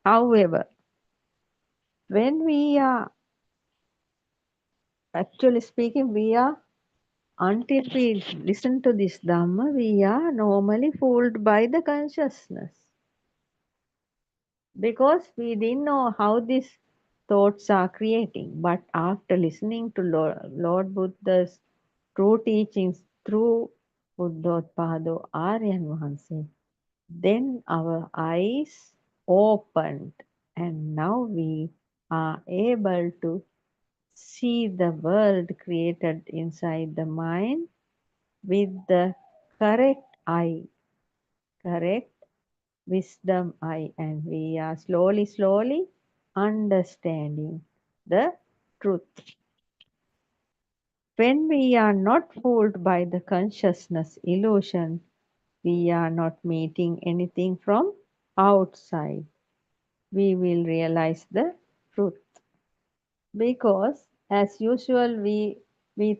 However, when we are actually speaking, until we listen to this Dhamma, we are normally fooled by the consciousness, because we didn't know how these thoughts are creating. But after listening to Lord Buddha's true teachings through Buddothpado Aryan Wahanse, then our eyes opened, and now we are able to see the world created inside the mind with the correct eye, correct wisdom eye, and we are slowly understanding the truth. When we are not fooled by the consciousness illusion, we are not meeting anything from outside, we will realize the truth. Because as usual, we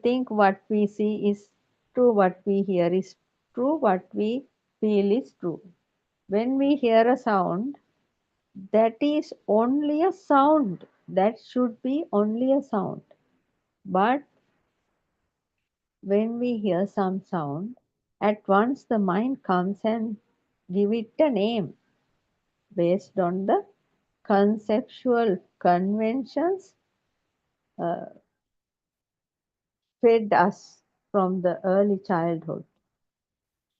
think what we see is true, what we hear is true, what we feel is true. When we hear a sound, that is only a sound. That should be only a sound. But when we hear some sound, at once the mind comes and give it a name based on the conceptual conventions fed us from the early childhood.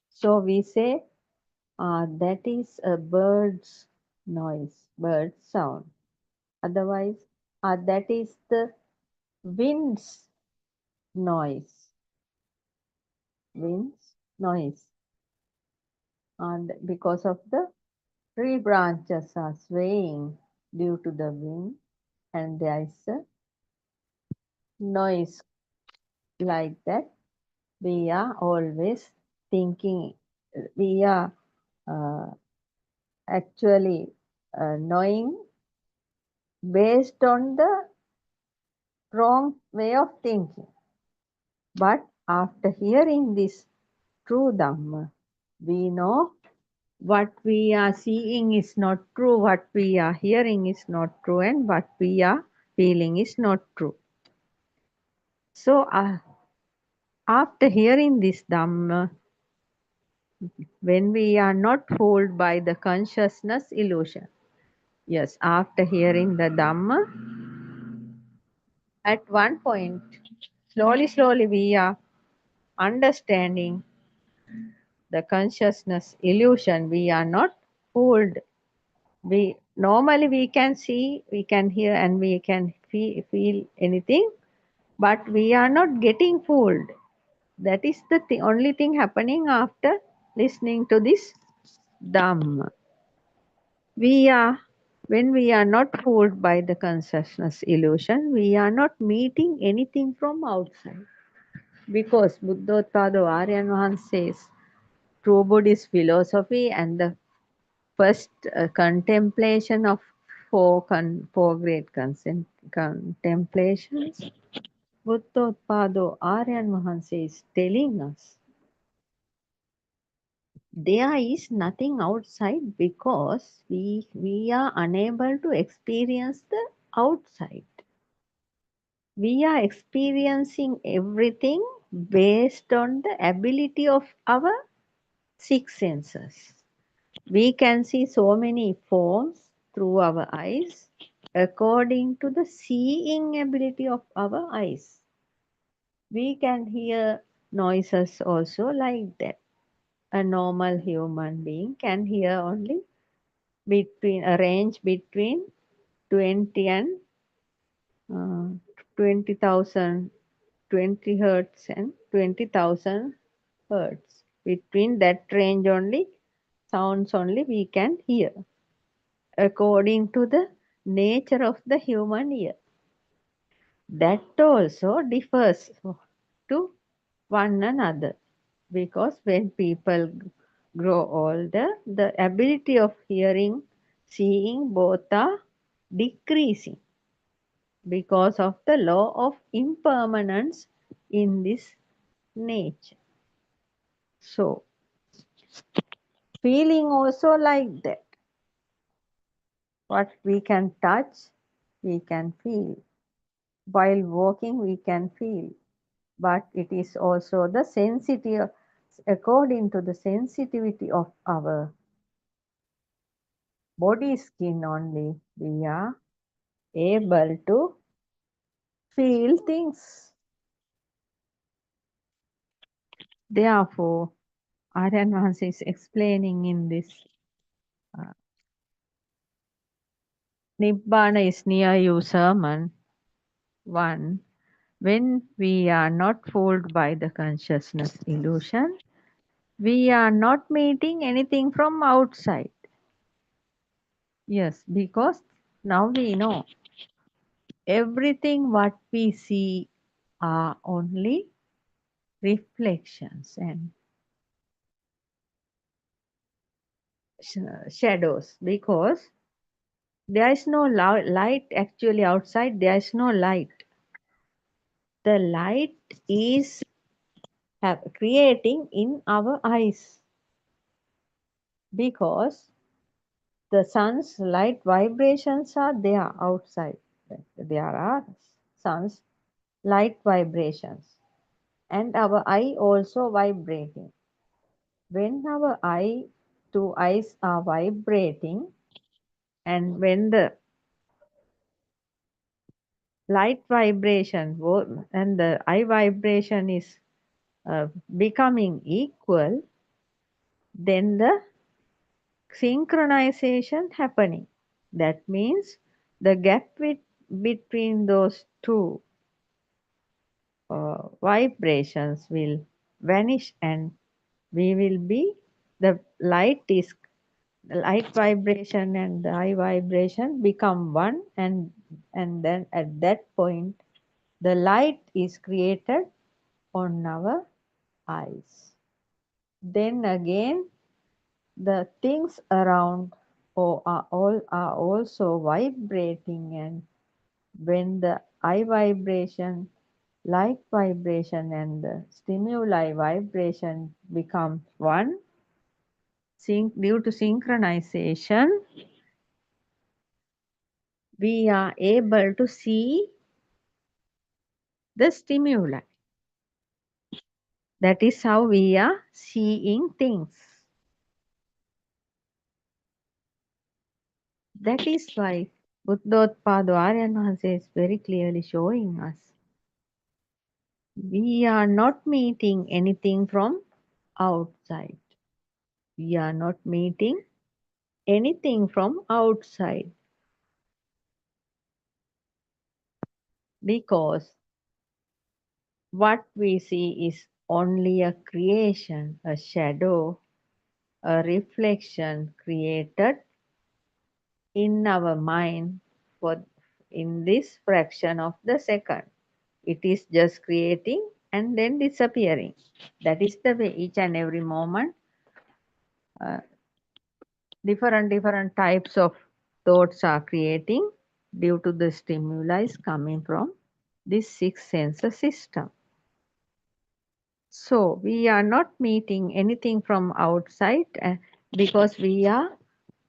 So we say that is a bird's noise, bird's sound. Otherwise, that is the wind's noise, wind's noise. And because of the tree branches are swaying due to the wind, and there is a noise like that. We are always thinking, we are uh, actually knowing based on the wrong way of thinking. But after hearing this true Dhamma, we know what we are seeing is not true, what we are hearing is not true, and what we are feeling is not true. So after hearing this Dhamma, when we are not fooled by the consciousness illusion, yes, after hearing the Dhamma, at one point, slowly we are understanding the consciousness illusion. We are not fooled. We normally we can see, we can hear, and we can feel anything, but we are not getting fooled. That is the only thing happening after listening to this Dhamma. When we are not fooled by the consciousness illusion, we are not meeting anything from outside. Because Buddothpado Aryan Wahanse's true Buddhist philosophy and the first contemplation of four great contemplations, Buddothpado Aryan Wahanse is telling us there is nothing outside because we are unable to experience the outside. We are experiencing everything based on the ability of our six senses. We can see so many forms through our eyes according to the seeing ability of our eyes. We can hear noises also like that. A normal human being can hear only between a range between 20 and 20,000, 20 hertz and 20,000 hertz. Between that range only, sounds only we can hear according to the nature of the human ear. That also differs to one another, because when people grow older, the ability of hearing, seeing both are decreasing because of the law of impermanence in this nature. So, feeling also like that. What we can touch, we can feel. While walking, we can feel. But it is also the sensitive, according to the sensitivity of our body skin only, we are able to feel things. Therefore, Aryan Vans is explaining in this Nibbana is near you sermon 1. When we are not fooled by the consciousness illusion, we are not meeting anything from outside. Yes, because now we know everything what we see are only reflections, and shadows, because there is no light actually outside. There is no light. The light is creating in our eyes, because the sun's light vibrations are there outside. There are sun's light vibrations, and our eye also vibrating. When our two eyes are vibrating, and when the light vibration and the eye vibration is becoming equal, then the synchronization happening. That means the gap between those two vibrations will vanish, and we will be the light vibration and the eye vibration become one, and then at that point the light is created on our eyes. Then again the things around are also vibrating, and when the eye vibration, light vibration and the stimuli vibration becomes one, due to synchronization, we are able to see the stimuli. That is how we are seeing things. That is why Buddothpado Aryan Mahansa is very clearly showing us we are not meeting anything from outside. We are not meeting anything from outside, because what we see is only a creation, a shadow, a reflection created in our mind for in this fraction of the second. It is just creating and then disappearing. That is the way each and every moment different types of thoughts are creating due to the stimuli coming from this six senses system. So we are not meeting anything from outside because we are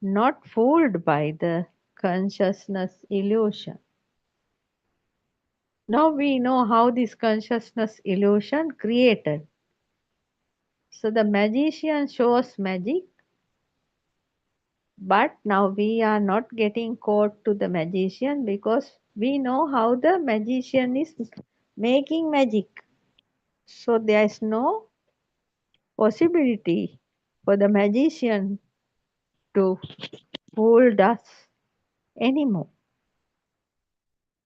not fooled by the consciousness illusion. Now we know how this consciousness illusion created. So the magician shows magic, but now we are not getting caught to the magician because we know how the magician is making magic. So there is no possibility for the magician to fool us anymore.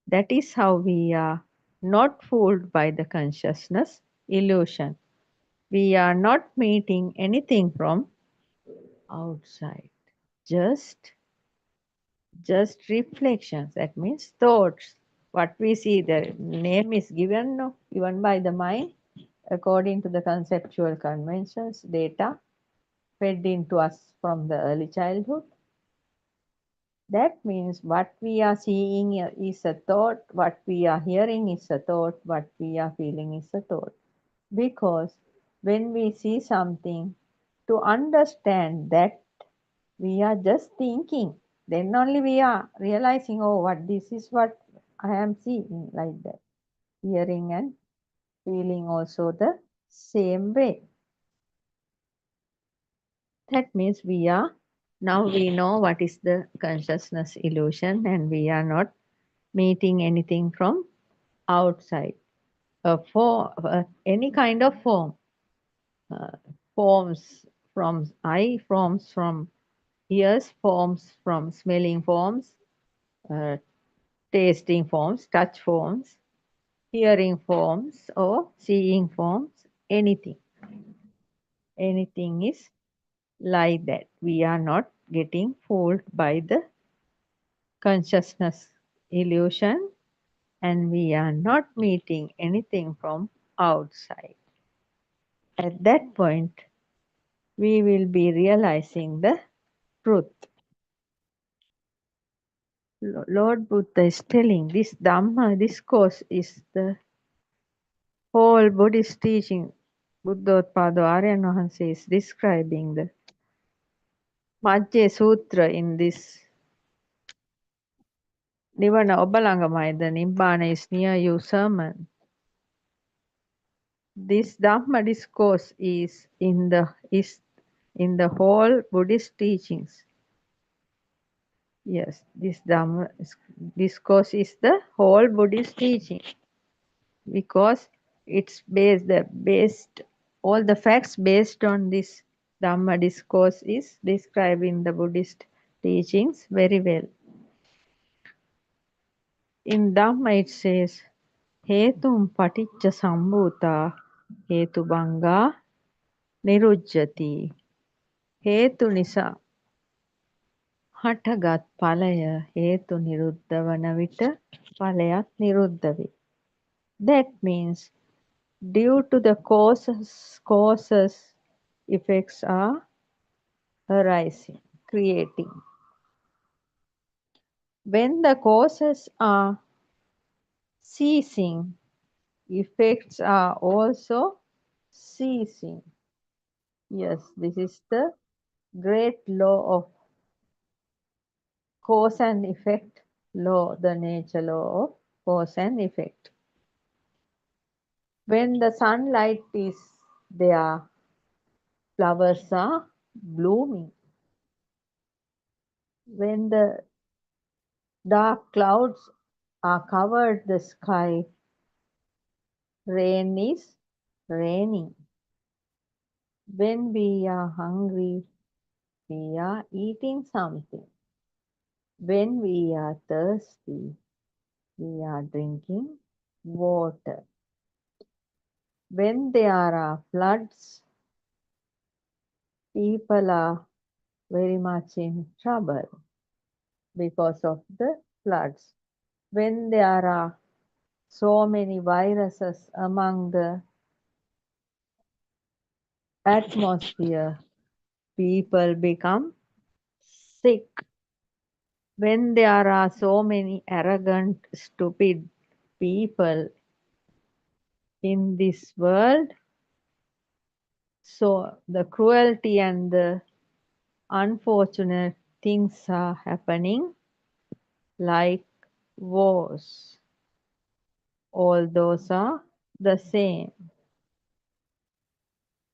That is how we are not fooled by the consciousness illusion. We are not meeting anything from outside. Just reflections. That means thoughts. What we see, the name is given by the mind according to the conceptual conventions, data fed into us from the early childhood. That means what we are seeing is a thought, what we are hearing is a thought, what we are feeling is a thought. Because when we see something, to understand that we are just thinking, then only we are realizing, oh, this is what I am seeing, like that. Hearing and feeling also the same way. That means now we know what is the consciousness illusion, and we are not meeting anything from outside. Any kind of form, forms from eye, forms from ears, forms from smelling, forms, tasting forms, touch forms, hearing forms, or seeing forms, anything. Anything is like that. We are not getting fooled by the consciousness illusion, and we are not meeting anything from outside. At that point, we will be realizing the truth. Lord Buddha is telling this Dhamma discourse is the whole Buddhist teaching. Buddothpado Aryan Wahanse is describing the Majje Sutra in this Nivana Obalangamai, the Nibbana is near you sermon. This Dhamma discourse is in the whole Buddhist teachings. Yes, this Dhamma discourse is the whole Buddhist teaching because it's based all the facts based on this Dhamma discourse is described in the Buddhist teachings very well. In Dhamma it says, Hetum paticca sambhuta hetu banga nirujjati. Hetu nisa හටගත් ඵලය හේතු නිරුද්ධ වන විට ඵලයත් නිරුද්ධ වේ. That means due to the causes effects are arising, creating. When the causes are ceasing, effects are also ceasing. Yes, this is the great law of cause and effect law, the nature law of cause and effect. When the sunlight is there, flowers are blooming. When the dark clouds are covered the sky, rain is raining. When we are hungry, we are eating something. When we are thirsty, we are drinking water. When there are floods, people are very much in trouble because of the floods. When there are so many viruses among the atmosphere, people become sick. When there are so many arrogant, stupid people in this world, so the cruelty and the unfortunate things are happening like wars. All those are the same.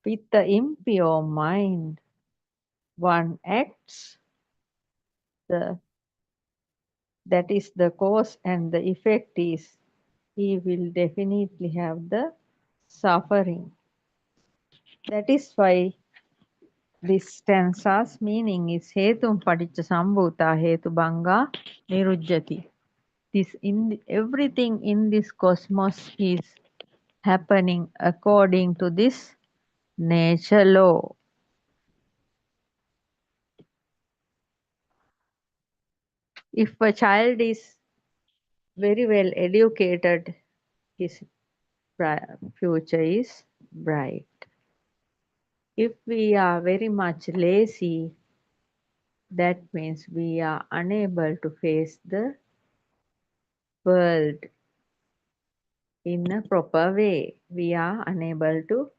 With the impure mind, one acts, that is the cause, and the effect is he will definitely have the suffering. That is why this stanza's meaning is Hetum paticca sambhuta hetu banga nirujjati. Everything in this cosmos is happening according to this nature law. If a child is very well educated, his future is bright. If we are very much lazy, that means we are unable to face the world in a proper way. We are unable to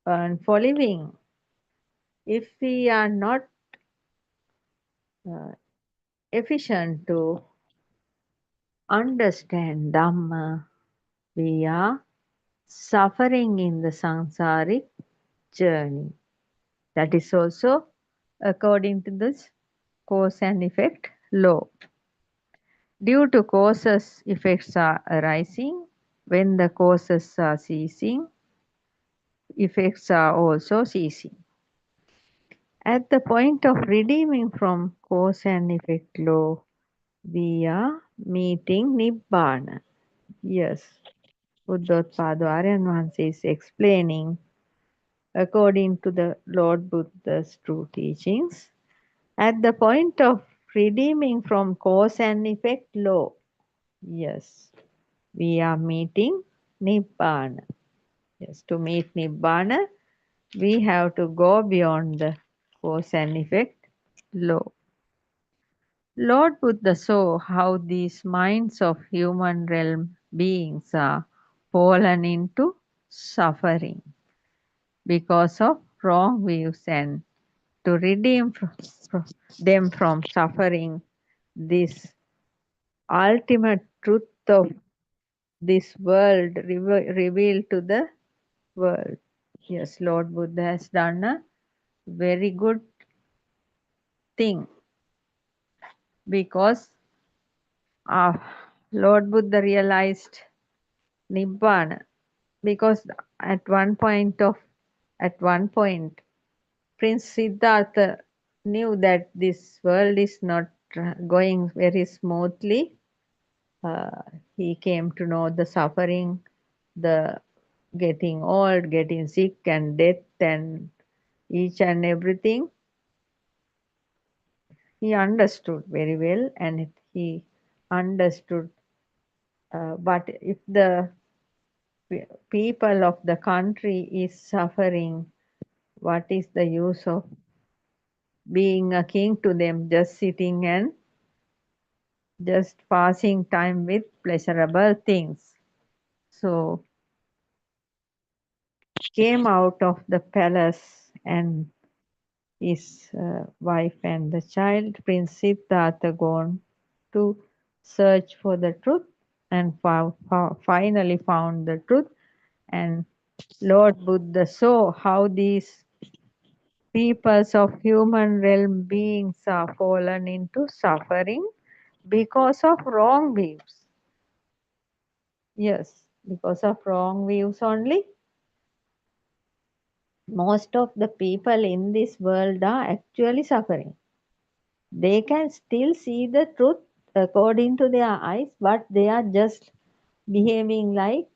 earn for living. If we are not efficient to understand Dhamma, we are suffering in the samsaric journey. That is also according to this cause and effect law. Due to causes, effects are arising. When the causes are ceasing, effects are also ceasing. At the point of redeeming from cause and effect law, we are meeting Nibbana. Yes, Buddothpado Aryan Wahanse is explaining according to the Lord Buddha's true teachings. At the point of redeeming from cause and effect law, yes, we are meeting Nibbana. Yes, to meet Nibbana, we have to go beyond the cause and effect low. Lord Buddha saw how these minds of human realm beings are fallen into suffering because of wrong views, and to redeem them from suffering, this ultimate truth of this world revealed to the world. Yes, Lord Buddha has done a very good thing, because Lord Buddha realized Nibbana, because at one point Prince Siddhartha knew that this world is not going very smoothly. He came to know the suffering, the getting old, getting sick, and death, and each and everything. He understood very well, and he understood. But if the people of the country is suffering, what is the use of being a king to them, just sitting and just passing time with pleasurable things? So came out of the palace, and his wife and the child, Prince Siddhartha, gone to search for the truth, and finally found the truth. And Lord Buddha saw how these peoples of human realm beings are fallen into suffering because of wrong views. Yes, because of wrong views only. Most of the people in this world are actually suffering. They can still see the truth according to their eyes, but they are just behaving like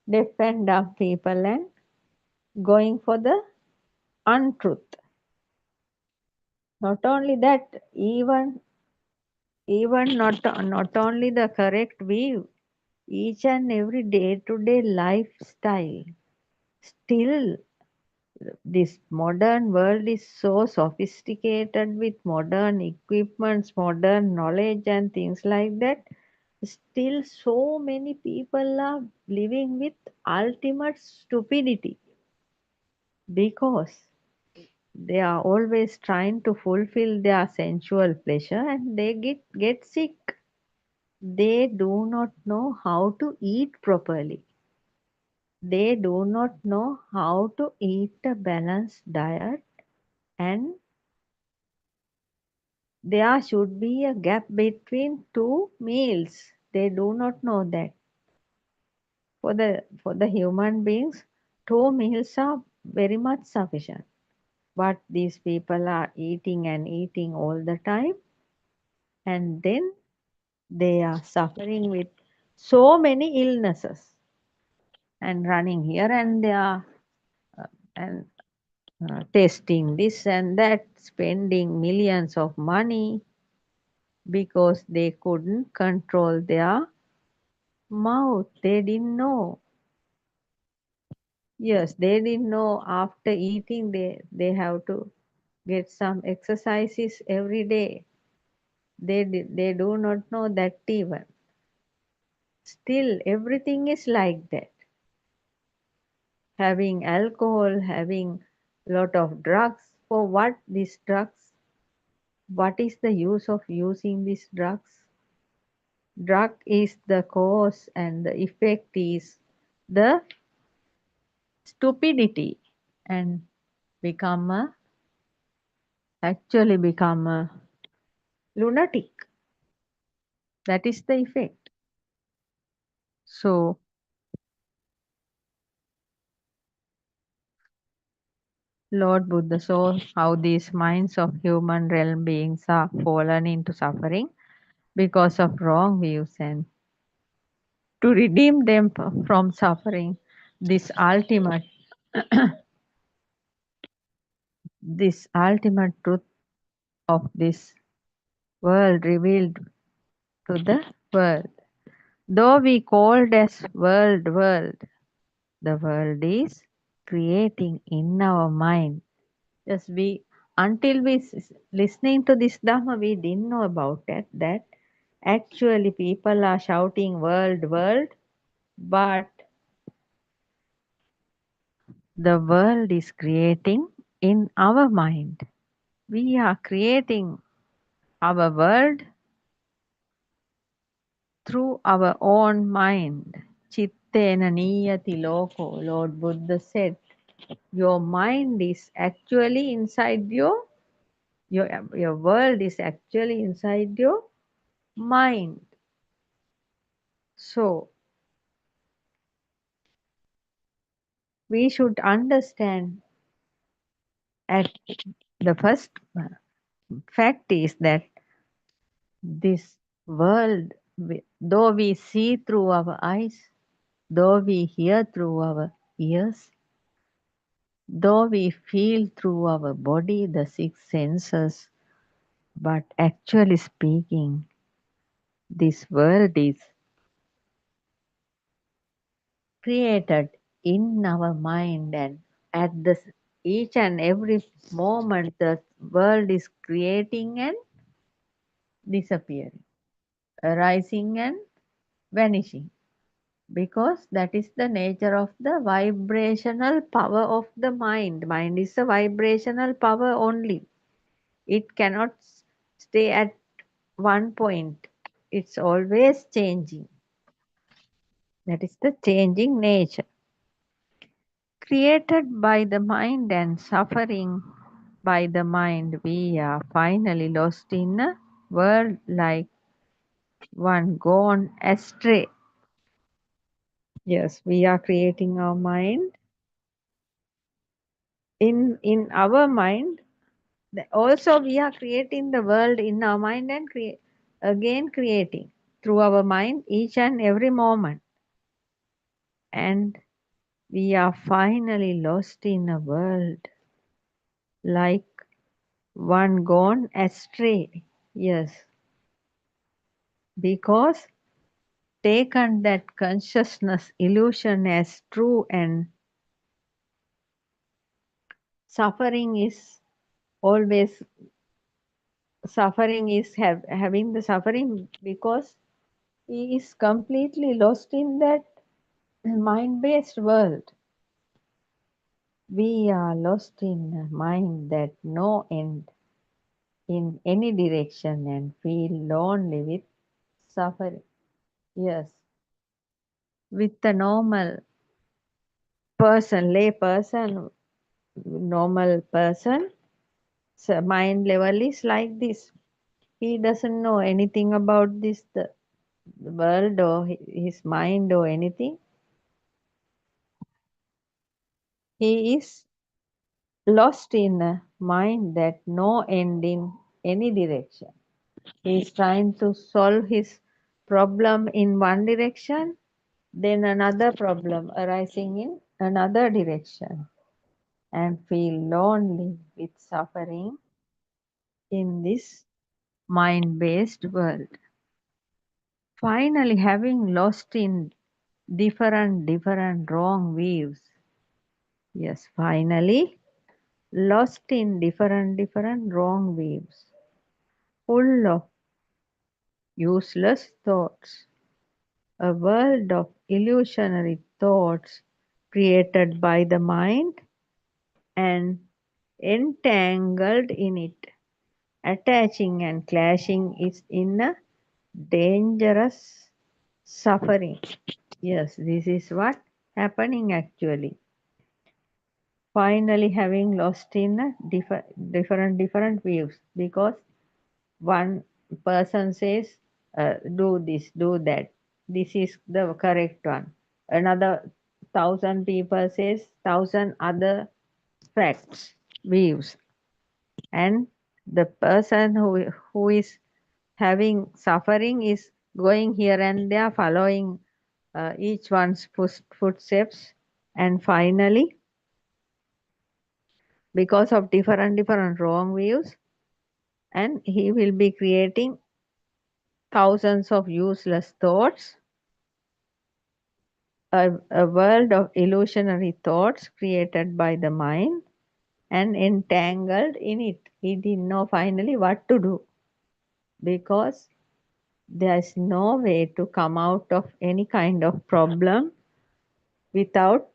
deaf and dumb people and going for the untruth. Not only that, even not only the correct view, each and every day-to-day lifestyle. Still, this modern world is so sophisticated with modern equipments, modern knowledge, and things like that. Still, so many people are living with ultimate stupidity because they are always trying to fulfill their sensual pleasure, and they get sick. They do not know how to eat properly. They do not know how to eat a balanced diet, and there should be a gap between two meals. They do not know that. For the human beings, two meals are very much sufficient. But these people are eating and eating all the time, and then they are suffering with so many illnesses and running here and there, and testing this and that, spending millions of money because they couldn't control their mouth. They didn't know. Yes, they didn't know after eating they have to get some exercises every day. They do not know that even. Still, everything is like that. Having alcohol, having lot of drugs. For what these drugs? What is the use of using these drugs? Drug is the cause and the effect is the stupidity, and actually become a lunatic. That is the effect. So Lord Buddha saw how these minds of human realm beings are fallen into suffering because of wrong views, and to redeem them from suffering, this ultimate this ultimate truth of this world revealed to the world. Though we called as world, the world is creating in our mind. Yes, we until we listening to this Dhamma, we didn't know about it, that actually people are shouting world, world, but the world is creating in our mind. We are creating our world through our own mind. Chittena niyati loko, Lord Buddha said, your mind is actually inside your world is actually inside your mind. So we should understand at the first fact is that this world, though we see through our eyes, though we hear through our ears, though we feel through our body, the six senses, but actually speaking, this world is created in our mind, and at each and every moment the world is creating and disappearing, arising and vanishing, because that is the nature of the vibrational power of the mind. Mind is a vibrational power only. It cannot stay at one point. It's always changing. That is the changing nature. Created by the mind and suffering by the mind, we are finally lost in a world like one gone astray. Yes, we are creating our mind. In our mind, also we are creating the world in our mind and again creating through our mind each and every moment. And we are finally lost in a world like one gone astray. Yes, because taken that consciousness illusion as true, and suffering is always suffering is having the suffering because he is completely lost in that mind-based world. We are lost in a mind that no end in any direction and feel lonely with suffering. Yes, with the normal person, lay person, normal person, so mind level is like this. He doesn't know anything about this, the world or his mind or anything. He is lost in a mind that no end in any direction. He is trying to solve his problem in one direction, then another problem arising in another direction, and feel lonely with suffering in this mind-based world. Finally, having lost in different wrong views. Yes, finally, lost in different wrong views, full of useless thoughts, a world of illusionary thoughts created by the mind and entangled in it, attaching and clashing is in a dangerous suffering. Yes, this is what happening actually. Finally having lost in a different views, because one person says do this, do that, this is the correct one, another 1,000 people says 1,000 other facts, views, and the person who is having suffering is going here and there, following each one's footsteps, and finally because of different wrong views, and he will be creating thousands of useless thoughts, a world of illusionary thoughts created by the mind, and entangled in it. He didn't know finally what to do because there is no way to come out of any kind of problem without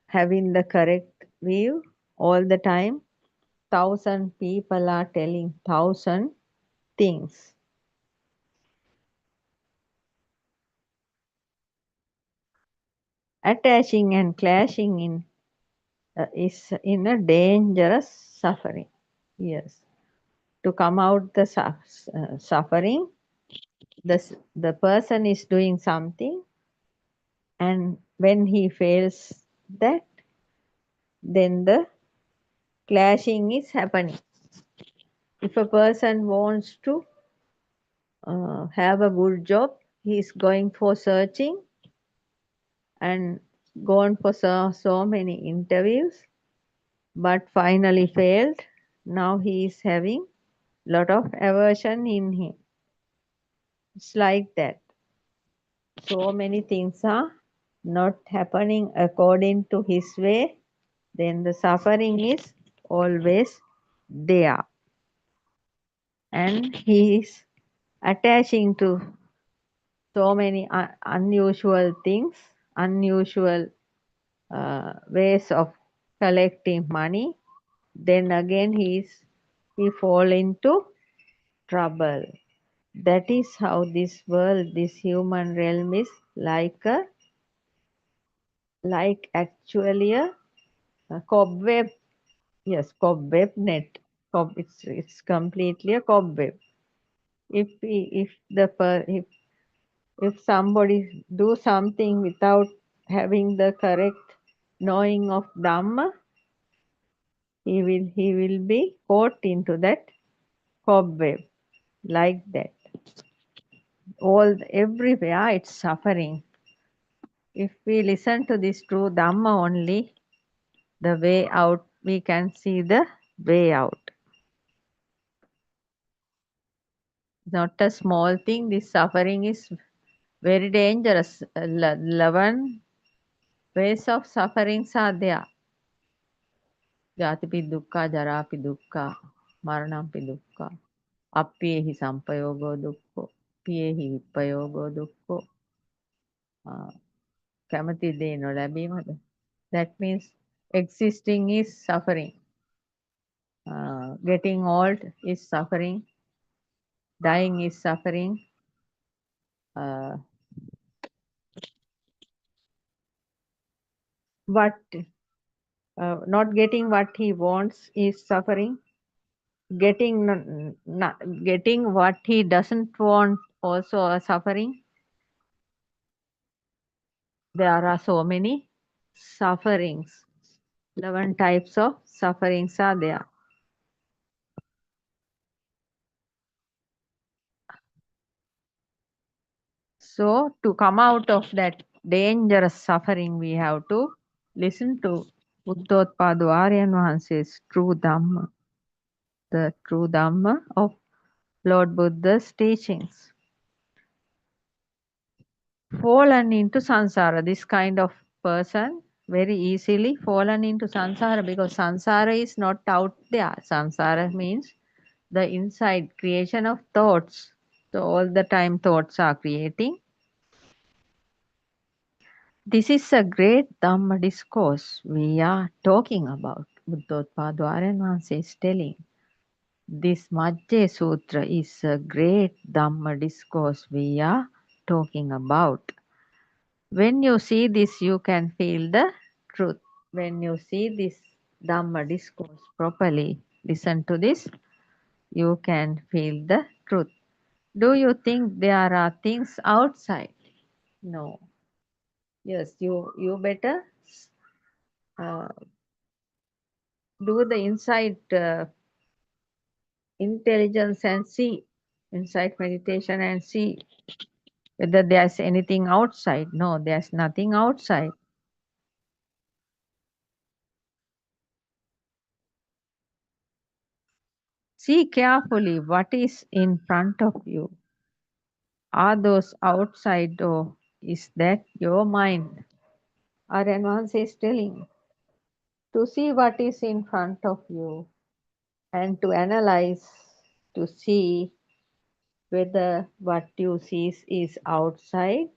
having the correct view all the time. 1,000 people are telling 1,000 things. Attaching and clashing is in a dangerous suffering. Yes. To come out the suffering, the person is doing something, and when he fails that, then the clashing is happening. If a person wants to have a good job, he is going for searching and gone for so many interviews, but finally failed. Now he is having lot of aversion in him. It's like that. So many things are not happening according to his way, then the suffering is always there. And he is attaching to so many unusual things, unusual ways of collecting money. Then again he fall into trouble. That is how this world, this human realm is like actually a cobweb. Yes, cobweb net. It's completely a cobweb. If somebody do something without having the correct knowing of Dhamma, he will be caught into that cobweb like that. Everywhere it's suffering. If we listen to this true Dhamma only, the way out, we can see the way out. Not a small thing. This suffering is very dangerous. 11 ways of sufferings are there. Jatipi dukkha, jarapi dukkha, maranampi dukkha, appiyehi sampayogo dukkho, piyehi vippayogo dukkho, කැමති දේ නොලැබීමද. That means existing is suffering. Getting old is suffering. Dying is suffering. Not getting what he wants is suffering. Getting what he doesn't want also a suffering. There are so many sufferings. 11 types of sufferings are there. So to come out of that dangerous suffering, we have to listen to Buddothpado Aryan Wahanse's true Dhamma, the true Dhamma of Lord Buddha's teachings. Fallen into samsara, this kind of person very easily fallen into samsara, because samsara is not out there. Samsara means the inside creation of thoughts. So all the time thoughts are creating. This is a great Dhamma discourse we are talking about. Buddothpado Aryan Wahanse is telling. This Majje Sutra is a great Dhamma discourse we are talking about. When you see this, you can feel the truth. When you see this Dhamma discourse properly, listen to this, you can feel the truth. Do you think there are things outside? No. Yes, you better do the inside intelligence and see, inside meditation and see whether there's anything outside. No, there's nothing outside. See carefully what is in front of you. Are those outside, or is that your mind? Aryan Wahanse is telling. to see what is in front of you and to analyze, to see whether what you see is outside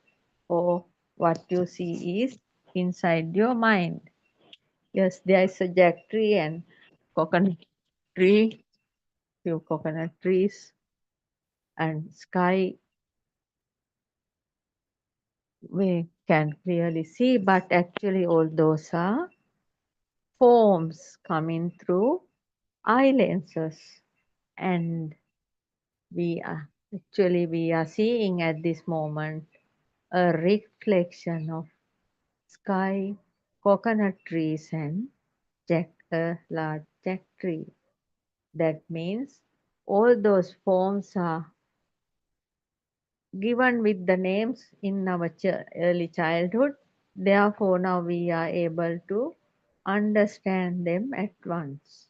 or what you see is inside your mind. Yes, there is a jack tree and coconut tree, few coconut trees and sky we can clearly see, but actually all those are forms coming through eye lenses, and we are seeing at this moment a reflection of sky, coconut trees and a large jack tree. That means all those forms are given with the names in our early childhood. Therefore, now we are able to understand them at once.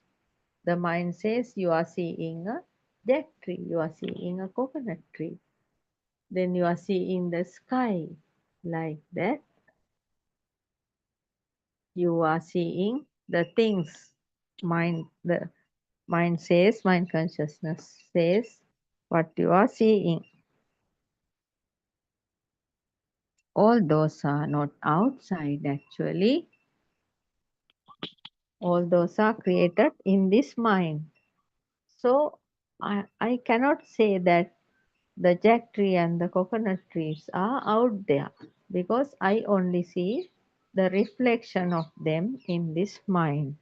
The mind says you are seeing a jack tree, you are seeing a coconut tree, then you are seeing the sky like that. You are seeing the things. The mind says, mind consciousness says what you are seeing. All those are not outside actually. All those are created in this mind. So I cannot say that the jack tree and the coconut trees are out there because I only see the reflection of them in this mind.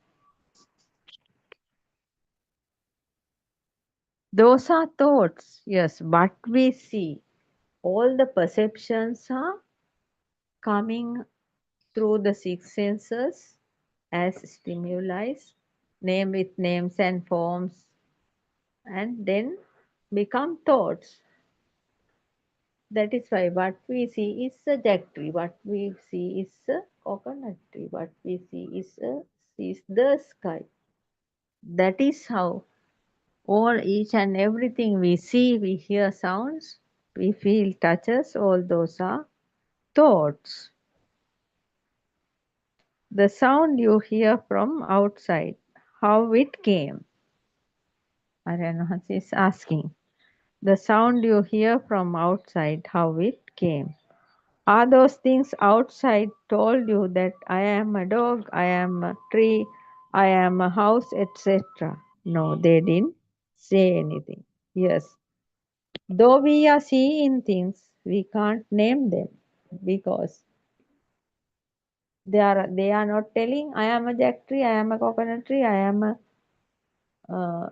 Those are thoughts, yes, but we see. All the perceptions are coming through the six senses as stimuli, name with names and forms, and then become thoughts. That is why what we see is a jack tree, what we see is a coconut tree, what we see is the sky. That is how all each and everything we see, we hear sounds, we feel touches, all those are thoughts. The sound you hear from outside, how it came. Aryan is asking. The sound you hear from outside, how it came. Are those things outside told you that I am a dog, I am a tree, I am a house, etc.? No, they didn't say anything. Yes. Though we are seeing things, we can't name them because they are not telling I am a jack tree, I am a coconut tree, I am a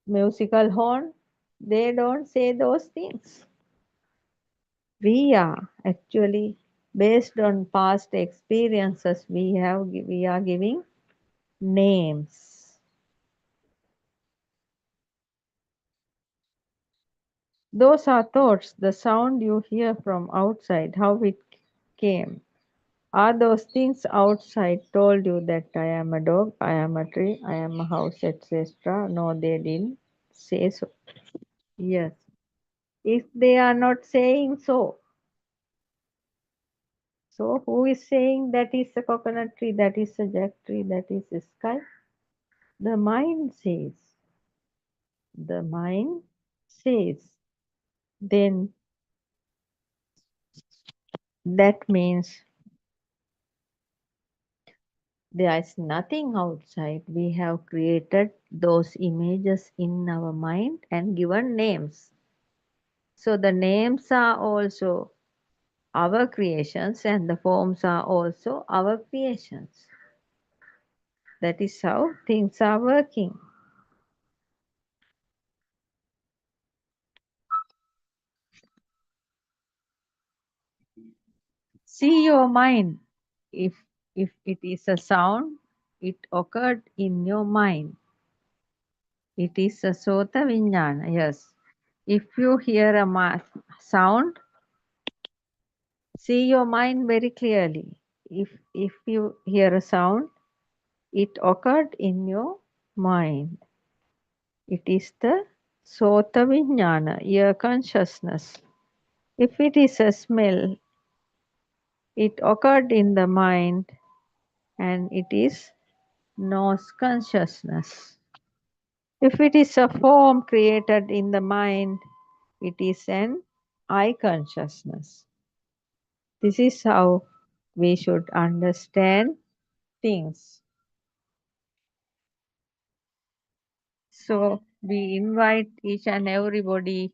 musical horn. They don't say those things. We are actually, based on past experiences, we are giving names. Those are thoughts, the sound you hear from outside, how it came. Are those things outside told you that I am a dog, I am a tree, I am a house, etc.? No, they didn't say so. Yes. If they are not saying so, so who is saying that is a coconut tree, that is a jack tree, that is a sky? The mind says. The mind says. Then that means there is nothing outside. We have created those images in our mind and given names. So the names are also our creations and the forms are also our creations. That is how things are working. See your mind. If it is a sound, it occurred in your mind. It is a sota vijnana, yes. If you hear a sound, see your mind very clearly. If you hear a sound, it occurred in your mind. It is the sota vijnana, ear consciousness. If it is a smell, it occurred in the mind. and it is nos consciousness. If it is a form created in the mind, it is an I consciousness. This is how we should understand things. So we invite each and everybody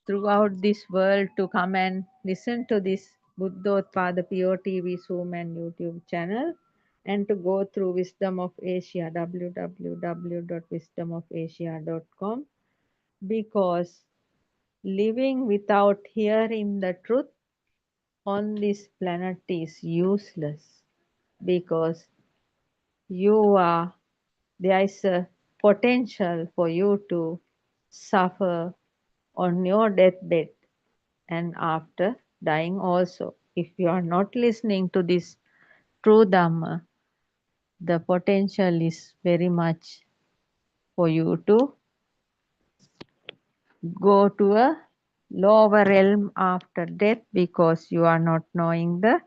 throughout this world to come and listen to this Buddothpado PeoTV Zoom and YouTube channel, and to go through Wisdom of Asia, www.wisdomofasia.com, because living without hearing the truth on this planet is useless, because there is a potential for you to suffer on your deathbed and after dying also. If you are not listening to this true Dhamma, the potential is very much for you to go to a lower realm after death, because you are not knowing the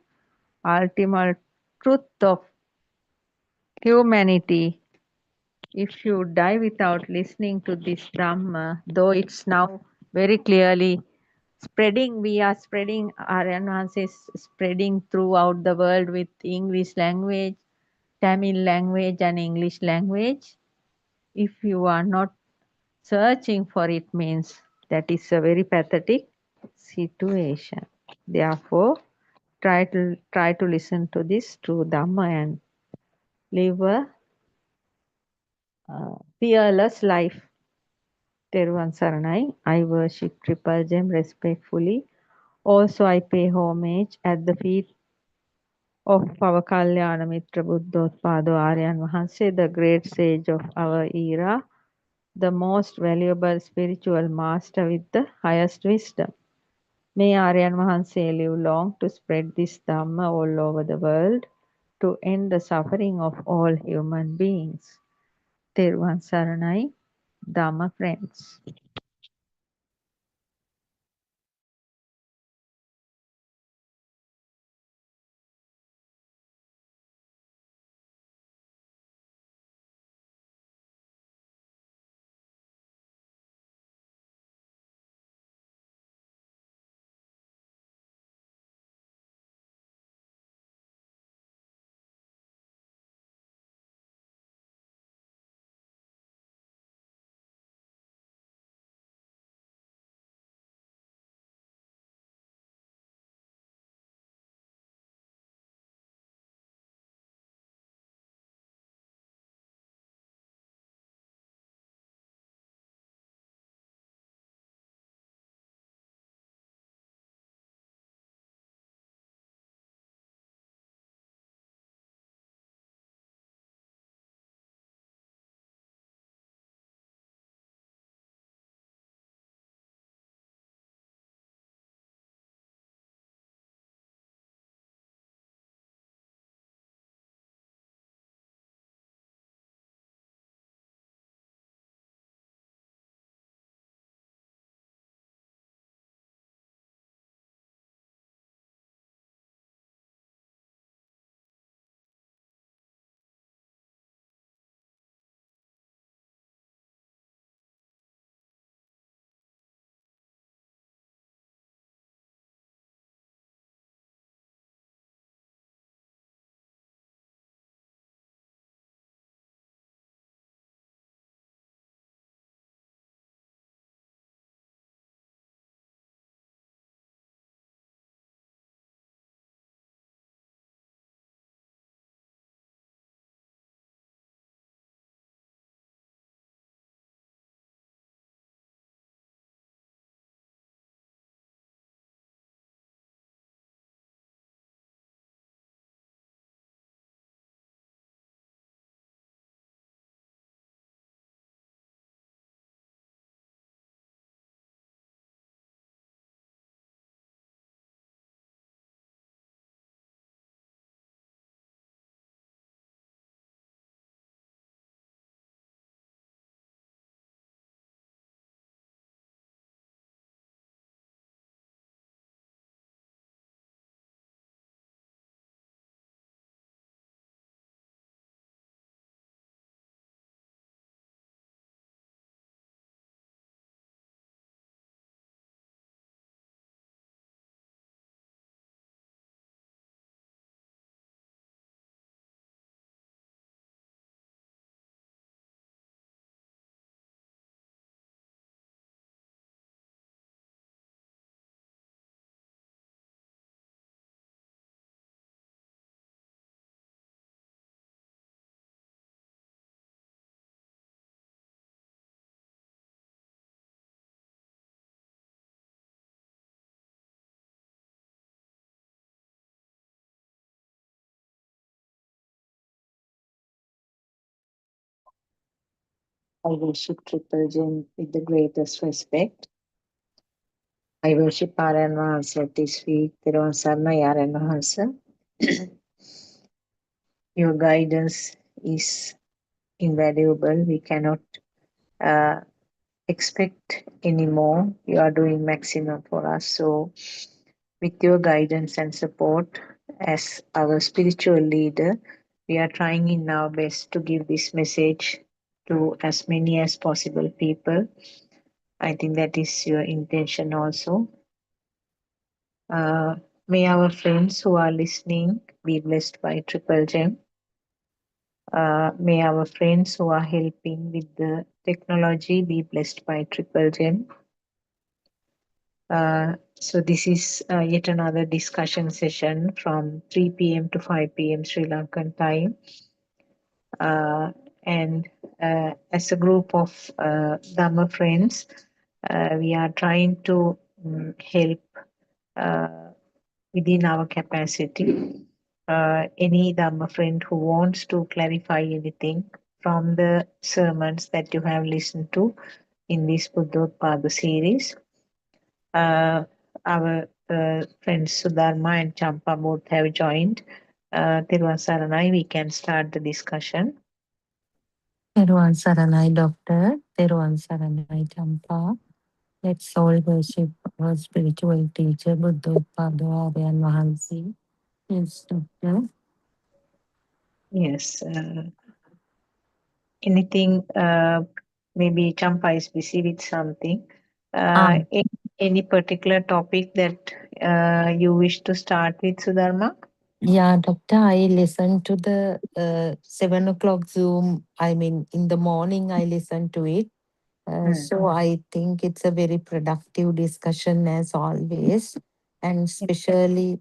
ultimate truth of humanity. If you die without listening to this Dhamma, though it's now very clearly spreading, we are spreading, Aryan is spreading throughout the world with English language, Tamil language and English language. If you are not searching for it, means that is a very pathetic situation. Therefore, try to listen to this true Dhamma and live a fearless life. Teruvan Saranai, I worship Triple Gem respectfully. Also, I pay homage at the feet of our Kalyana Mitra Buddhothpado Aryan Mahanse, the great sage of our era, the most valuable spiritual master with the highest wisdom. May Aryan Mahanse live long to spread this Dhamma all over the world, to end the suffering of all human beings. Teruvan Saranai, Dhamma friends. I worship Triple Gem with the greatest respect. I worship Aryan Mahansa at this week. Thiruvan Saranai Aryan Mahansa. Your guidance is invaluable. We cannot uh, expect any more. You are doing maximum for us. So, with your guidance and support as our spiritual leader, we are trying in our best to give this message to as many as possible people. I think that is your intention also. May our friends who are listening be blessed by Triple Gem. May our friends who are helping with the technology be blessed by Triple Gem. So this is yet another discussion session from 3 p.m. to 5 p.m. Sri Lankan time. And as a group of Dhamma friends, we are trying to help within our capacity. Any Dhamma friend who wants to clarify anything from the sermons that you have listened to in this Buddothpado series. Our friends Sudharma and Champa both have joined. Thiruvan Saranai, we can start the discussion. Thiruvan Saranai, Doctor. Thiruvan Saranai, Champa. Let's all worship our spiritual teacher, Buddothpado Aryan Mahansi. Yes, Doctor. Yes. Anything, maybe Champa is busy with something. Um, Any particular topic that you wish to start with, Sudharma? yeah, Doctor, I listened to the 7 o'clock Zoom. I mean, in the morning, I listened to it. So I think it's a very productive discussion as always. And especially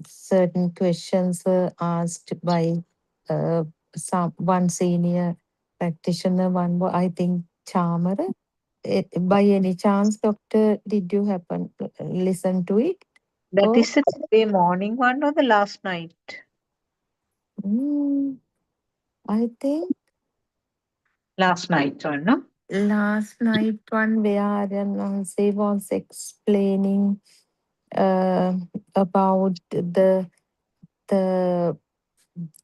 certain questions were asked by one senior practitioner, I think Chamara. By any chance, Doctor, did you happen to listen to it? That Oh, is the today morning one or the last night? I think Last night one, no? last night one where Aryan was explaining about the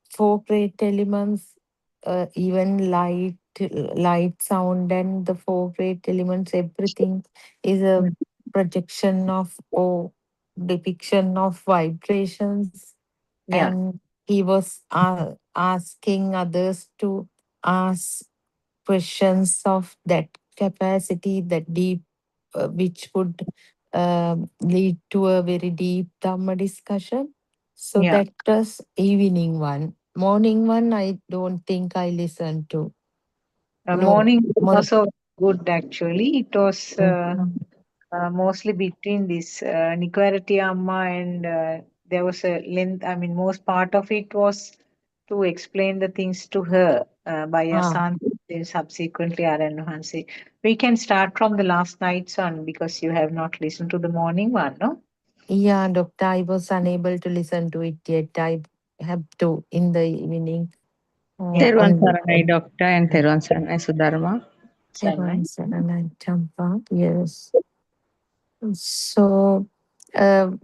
four great elements, even light, sound, and the four great elements. Everything is a projection of or depiction of vibrations, Yeah. and he was asking others to ask questions of that capacity, that deep, which would lead to a very deep Dhamma discussion. So Yeah. that was evening one. Morning one, I don't think I listened to. No, Morning more. also good actually. It was Mhm. mostly between this Nikwarati Amma and there was a length. I mean, most part of it was to explain the things to her by Ah, Asanti and subsequently Aryan Hansi. We can start from the last night's one because you have not listened to the morning one, no? yeah, Doctor, I was unable to listen to it yet. I have to in the evening. Theruvan And Saranai, Doctor, and Theruvan Saranai, Sudharma. Sanai. and Champa, yes. So,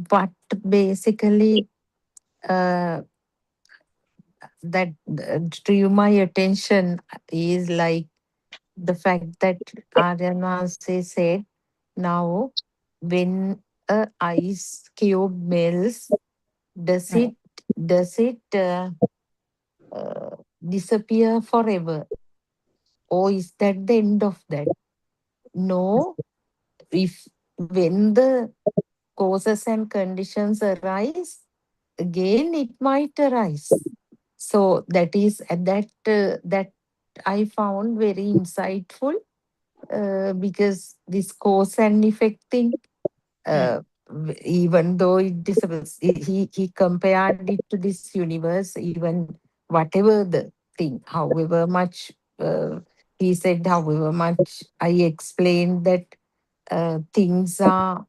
what basically uh, that drew my attention is like the fact that Aryanase said, now when a ice cube melts, does Mm. it uh, disappear forever, or is that the end of that? No, if when the causes and conditions arise, again it might arise. So that is that I found very insightful, because this cause and effect thing, Mm. even though it disappears, he compared it to this universe, even whatever the thing, however much he said, however much I explained that things are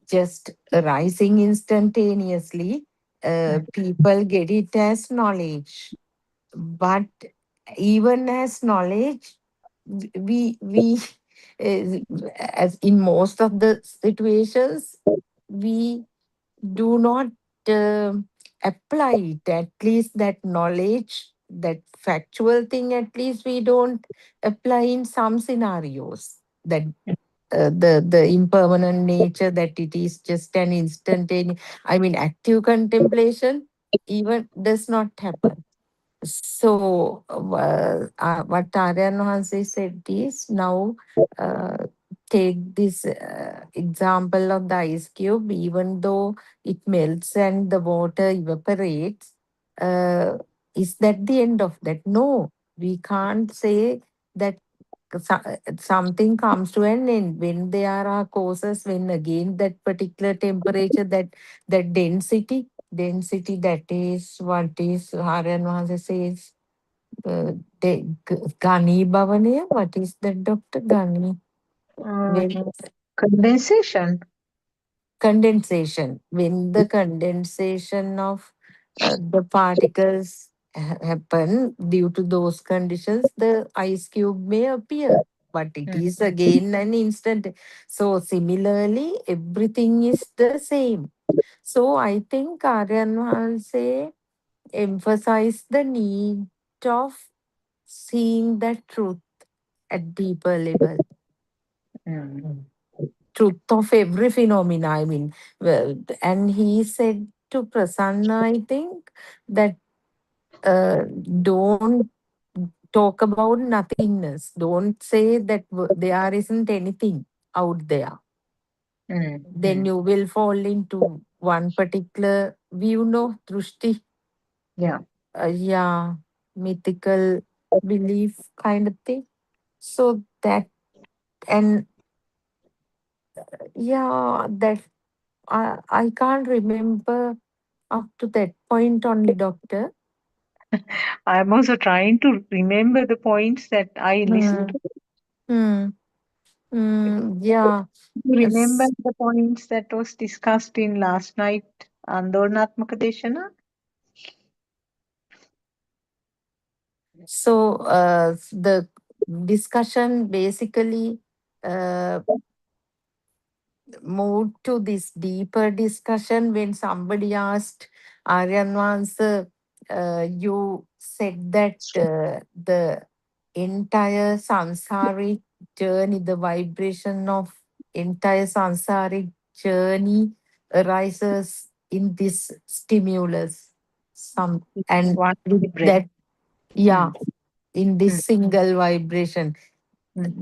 just arising instantaneously, people get it as knowledge. But even as knowledge, we as in most of the situations, we do not uh, apply it. At least that knowledge, that factual thing, at least we don't apply in some scenarios. That the impermanent nature, that it is just an instantaneous, I mean, active contemplation even does not happen. So, what Aryan Hansi said is, now uh, take this example of the ice cube, even though it melts and the water evaporates, uh, is that the end of that? No, we can't say that something comes to an end when there are causes, when again that particular temperature, that density, that is what is Aryan Maharaj says, Gani Bhavane. What is that, Dr. Gani? When Condensation. condensation, when the condensation of the particles happen, due to those conditions, the ice cube may appear, but it is again an instant. So similarly, everything is the same. So I think Aryan will say, emphasize the need of seeing the truth at deeper level. Truth of every phenomena. I mean, well, and he said to Prasanna, I think, that don't talk about nothingness. Don't say that there isn't anything out there. Then you will fall into one particular view, no, drushti. Yeah. Yeah, mythical belief kind of thing. So that, and yeah, that I can't remember up to that point only, doctor. I'm also trying to remember the points that I listened to. Yeah. You remember the points that was discussed in last night Andolnatmaka Deshana? So the discussion basically moved to this deeper discussion when somebody asked Aryan once, you said that the entire samsaric journey, the vibration of entire samsaric journey arises in this stimulus. And One with breath. that, yeah, in this single vibration.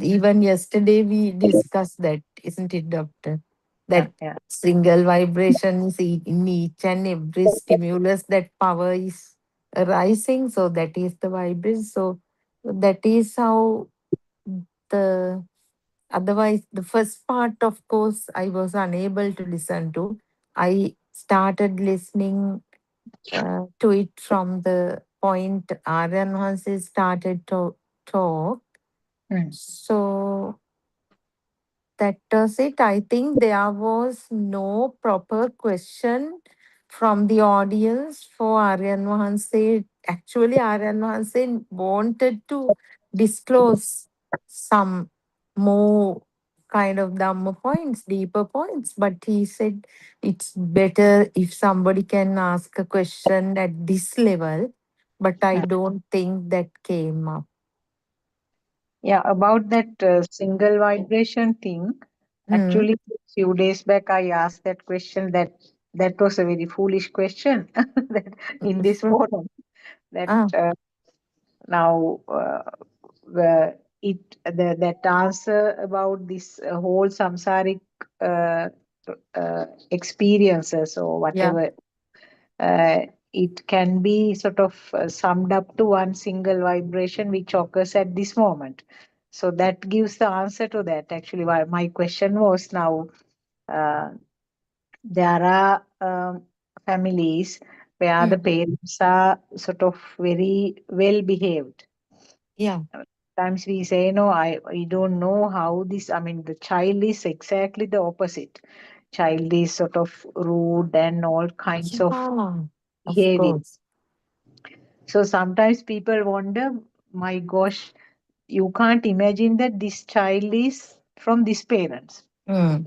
Even yesterday we discussed that, isn't it, doctor? That Yeah. single vibration is in each and every stimulus, that power is arising. So that is the vibration. So that is how the, otherwise the first part, of course, I was unable to listen to. I started listening to it from the point Aryan Hansi started to talk. So that was it. I think there was no proper question from the audience for Aryan Mahanse. Actually, Aryan Mahanse wanted to disclose some more kind of Dhamma points, deeper points, but he said it's better if somebody can ask a question at this level, but I don't think that came up. Yeah, about that single vibration thing. Actually, a few days back, I asked that question. That was a very foolish question that in this forum. That now that answer about this whole samsaric uh, experiences or whatever. It can be sort of summed up to one single vibration which occurs at this moment. So that gives the answer to that. Actually, my question was now, there are families where the parents are sort of very well behaved. Yeah. Sometimes we say, no, I don't know how this, I mean, the child is exactly the opposite. Child is sort of rude and all kinds of behavior. Course. So sometimes people wonder, my gosh, you can't imagine that this child is from these parents. Mm.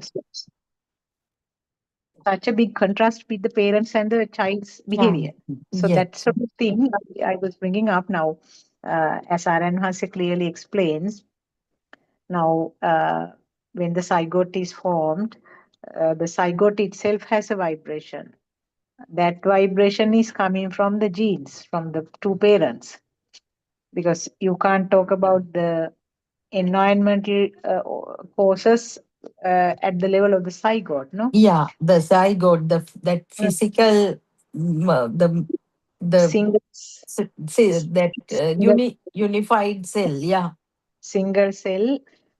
Such a big contrast with the parents and the child's Yeah. behavior. So Yes. that sort of thing I was bringing up now, as Aran Hase clearly explains. Now, when the zygote is formed, the zygote itself has a vibration. That vibration is coming from the genes, from the two parents, because you can't talk about the environmental causes at the level of the zygote, no? Yeah, the zygote, that Mm. physical, the Single, that single, unified cell. Yeah, single cell,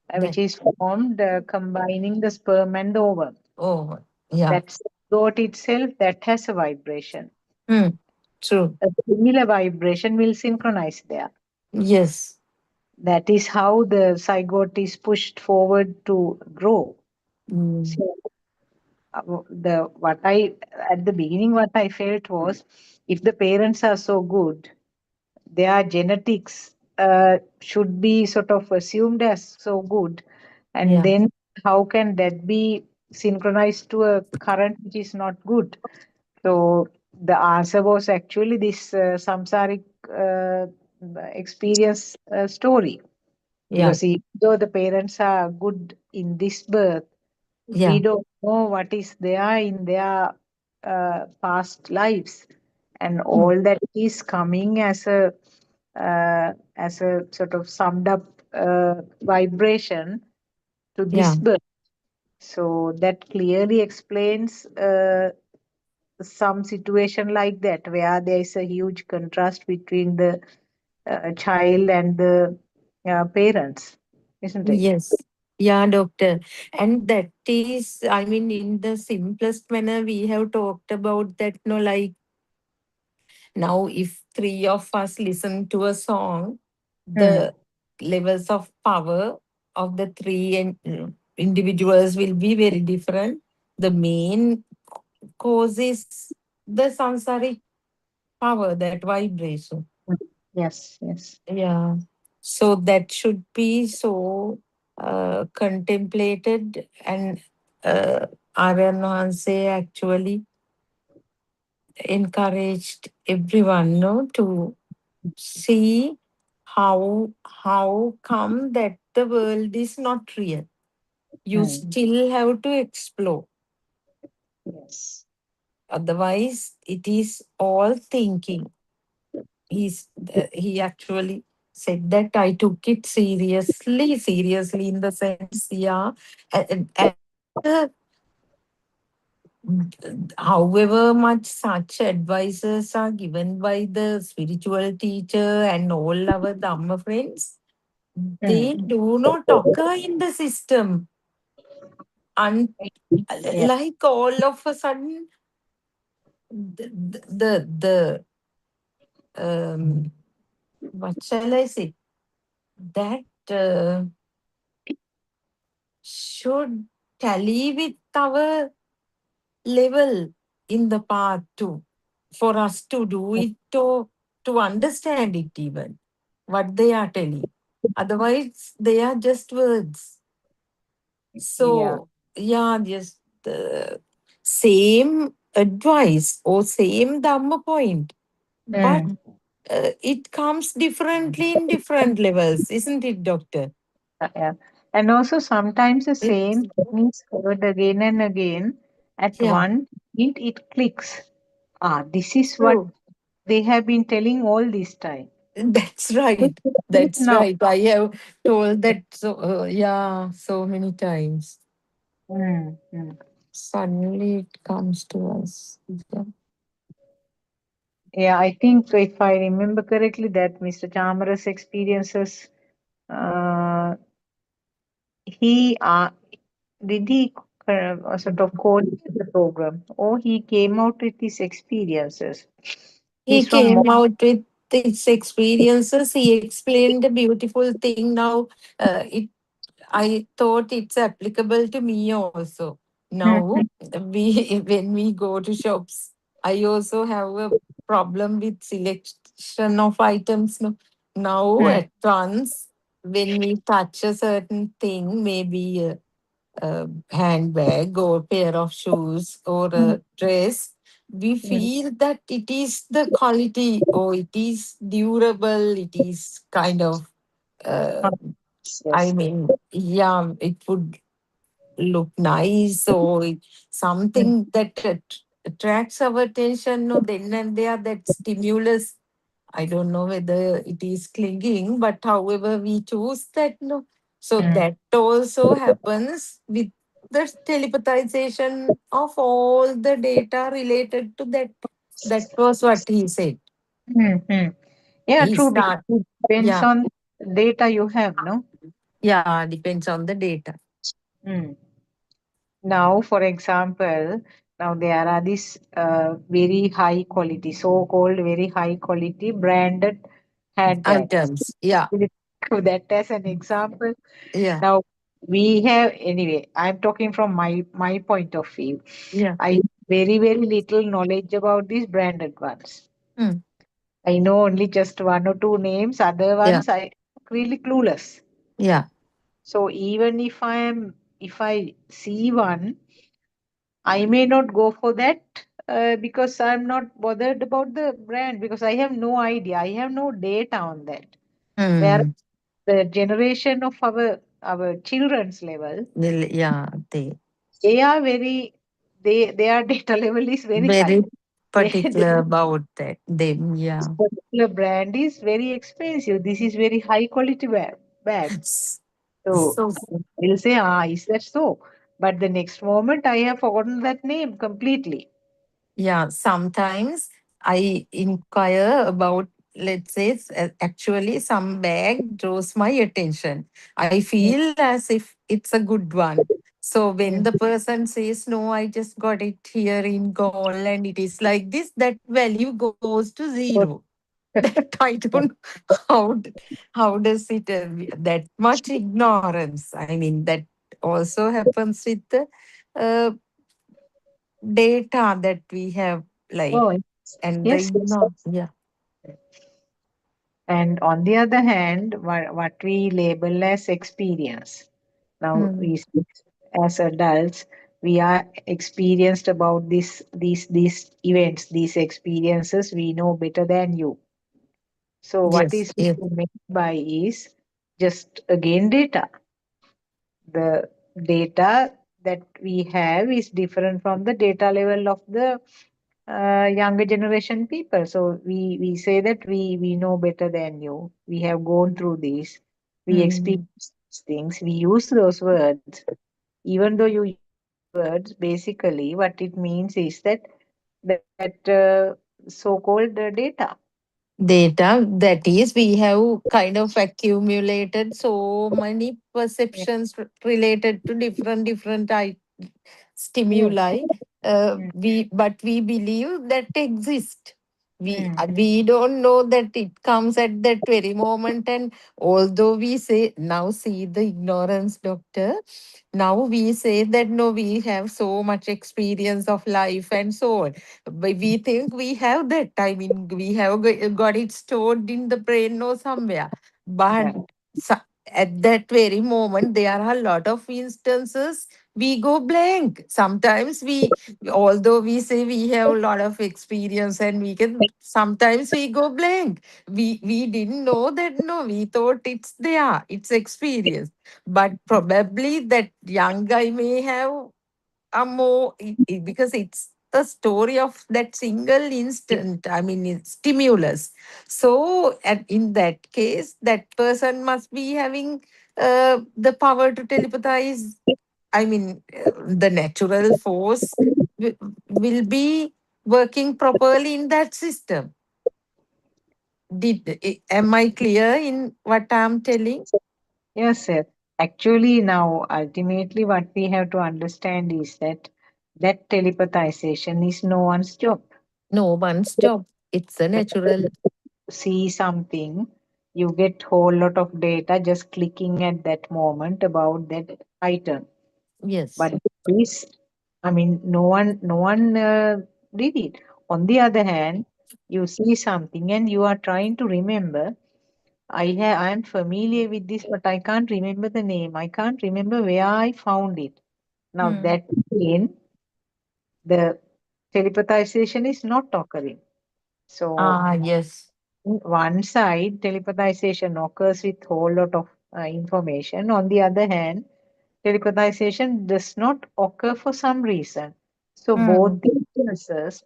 that. which is formed combining the sperm and the ovum. Oh, yeah. That zygote itself, that has a vibration. Hmm. True. A similar vibration will synchronize there. Yes. That is how the zygote is pushed forward to grow. Mm. So, the what I at the beginning what I felt was, if the parents are so good, their genetics should be sort of assumed as so good, and Yeah. then how can that be synchronized to a current which is not good? So the answer was actually this samsaric experience story, Yeah. because even though the parents are good in this birth, we Yeah. don't know what is there in their past lives, and Hmm. all that is coming as a sort of summed up vibration to this Yeah. birth. So that clearly explains some situation like that, where there is a huge contrast between the child and the parents, isn't it? Yes. Yeah, doctor. And that is, I mean, in the simplest manner, we have talked about that, no, like now, if three of us listen to a song, Hmm. the levels of power of the three individuals will be very different. The main cause is the samsaric power, that vibration. Yes, yes. Yeah. So that should be so contemplated, and Aryan actually encouraged everyone, no, to see how come that the world is not real. You Hmm. still have to explore. Yes. Otherwise, it is all thinking. He actually said that I took it seriously in the sense, yeah, and uh, however much such advices are given by the spiritual teacher and all our Dhamma friends, Hmm. they do not occur in the system. And Yeah. like all of a sudden, the what shall I say? That should tally with our level in the path too, for us to do it, to understand it even, what they are telling. Otherwise, they are just words. Yeah. So, yeah, just the same advice or same Dhamma point, but Hmm. it comes differently in different levels, isn't it, Doctor? Yeah. And also sometimes the It's same thing is heard again and again. At yeah, one point it clicks. Ah, this is what true. they have been telling all this time. That's right. That's Now. right. I have told that so yeah, so many times. Hmm. Hmm. Suddenly it comes to us. Yeah. Yeah, I think if I remember correctly, that Mr. Chamara's experiences, uh, he did he sort of coordinate the program, or he came out with his experiences? He He's from came out with his experiences. He explained a beautiful thing. Now, I thought it's applicable to me also. Now, we when we go to shops, I also have a problem with selection of items. No. Now, at once, when we touch a certain thing, maybe a handbag or a pair of shoes or a dress, we feel that it is the quality or it is durable, it is kind of, I Yes. mean, yeah, it would look nice or something that attracts our attention. No, then and there, that stimulus. I don't know whether it is clinging, but however we choose that, no. So that also happens with the telepathization of all the data related to that. That was what he said. Mm-hmm. Yeah, He true, because start, it depends yeah, on data you have, no? yeah, depends on the data. Mm. Now, for example, now there are these very high quality, so-called very high quality branded handbags. Items, yeah, Will you take that as an example? yeah, Now, we have, anyway, I'm talking from my point of view. yeah, I have very little knowledge about these branded ones. mm, I know only just one or two names. Other yeah, ones I really clueless. yeah. So even if I see one, I may not go for that because I'm not bothered about the brand because I have no idea. I have no data on that. Where Mm, the generation of our children's level, yeah, they are very their data level is very high. very particular This about that. Them, yeah. particular brand is very expensive. This is very high quality bag. S- So So we'll say, is that so? But the next moment I have forgotten that name completely. yeah, sometimes I inquire about, let's say, actually some bag draws my attention. I feel as if it's a good one. So when the person says, no, I just got it here in gold and it is like this, that value goes to zero. That I don't know how does it that much ignorance. I mean, that also happens with the uh, data that we have, like, Oh, and the yes, yes. ignore, yeah. And on the other hand, what we label as experience. Now, Mm. we as adults, we are experienced about these events, these experiences. We know better than you. So, what Yes, is yes. meant by is just again data. The data that we have is different from the data level of the younger generation people. So we say that we know better than you. We have gone through this. We Mm. experience these things. We use those words. Even though you use those words, basically what it means is that so-called data. Data, that is, we have kind of accumulated so many Yeah. perceptions related to different Yes. stimuli. Mm, We believe that exist. mm, We don't know that it comes at that very moment. And although we say, now see the ignorance, doctor, now we say that no, we have so much experience of life and so on. But we think we have that. I mean, we have got it stored in the brain or somewhere. But yeah. so- at that very moment, there are a lot of instances we go blank. Sometimes although we say we have a lot of experience and we can, sometimes we go blank. We didn't know that, no, we thought it's there, it's experience. But probably that young guy may have a more, because it's a story of that single instant, I mean, it's stimulus. So in that case, that person must be having the power to telepathize. I mean, the natural force will be working properly in that system. Am I clear in what I'm telling? Yes, sir. Actually, now ultimately, what we have to understand is that telepathization is no one's job. No one's job. It's a natural. See something, you get whole lot of data just clicking at that moment about that item. Yes. But this, I mean, no one did it. On the other hand, you see something and you are trying to remember I am familiar with this, but I can't remember the name. I can't remember where I found it. Now that again, the telepathization is not occurring. So Yes. one side, telepathization occurs with whole lot of information. On the other hand, telepathization does not occur for some reason. So both the cases,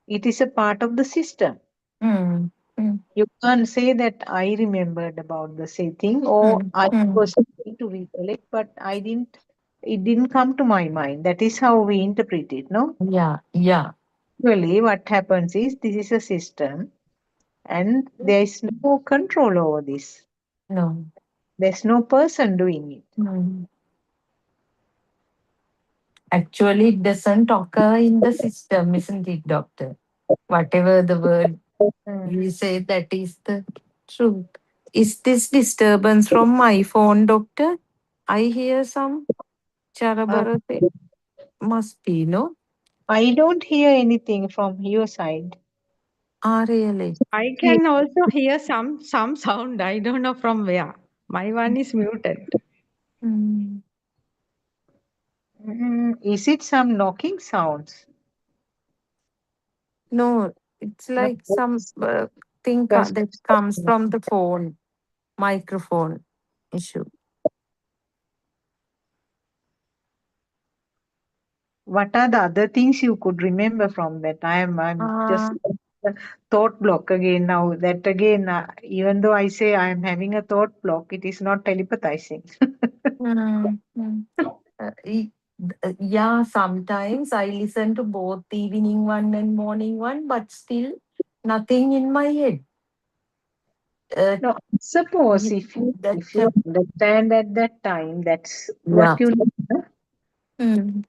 it is a part of the system. Mm. Mm. You can't say that I remembered about the same thing or Mm. I Mm. was trying to recollect, but it didn't come to my mind. That is how we interpret it, no? Yeah. Yeah. Actually, what happens is this is a system and there is no control over this. No. There's no person doing it. Mm. Actually, it doesn't occur in the system, isn't it, doctor? Whatever the word you say, that is the truth. Is this disturbance from my phone, doctor? I hear some Uh, charabara. Must be, no? I don't hear anything from your side. Ah, really? I can also hear some sound. I don't know from where. My one is muted. Mm. Is it some knocking sounds? No, it's No, like some thing just that comes from the phone, microphone issue. what are the other things you could remember from that? I'm just Ah, thought block again now. That again, even though I say I'm having a thought block, it is not telepathizing. mm, mm. Yeah, sometimes I listen to both evening one and morning one, but still nothing in my head. No, suppose That if you understand at that time, that's yeah. what you know. Mm.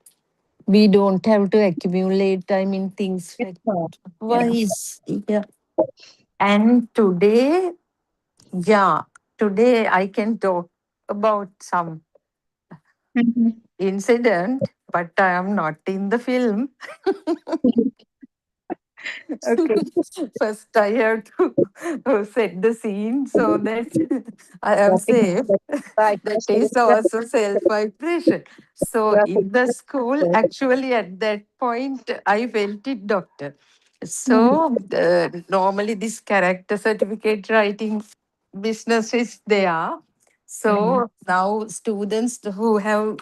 We don't have to accumulate, I mean, things like Yeah. wise. Yeah. And today, yeah, today I can talk about some incident, but I am not in the film. Okay. First, I have to set the scene so that I am safe. Right. That is also self vibration. So, in the school, actually, at that point, I felt it, doctor. So, normally, this character certificate writing business is there. So, now students who have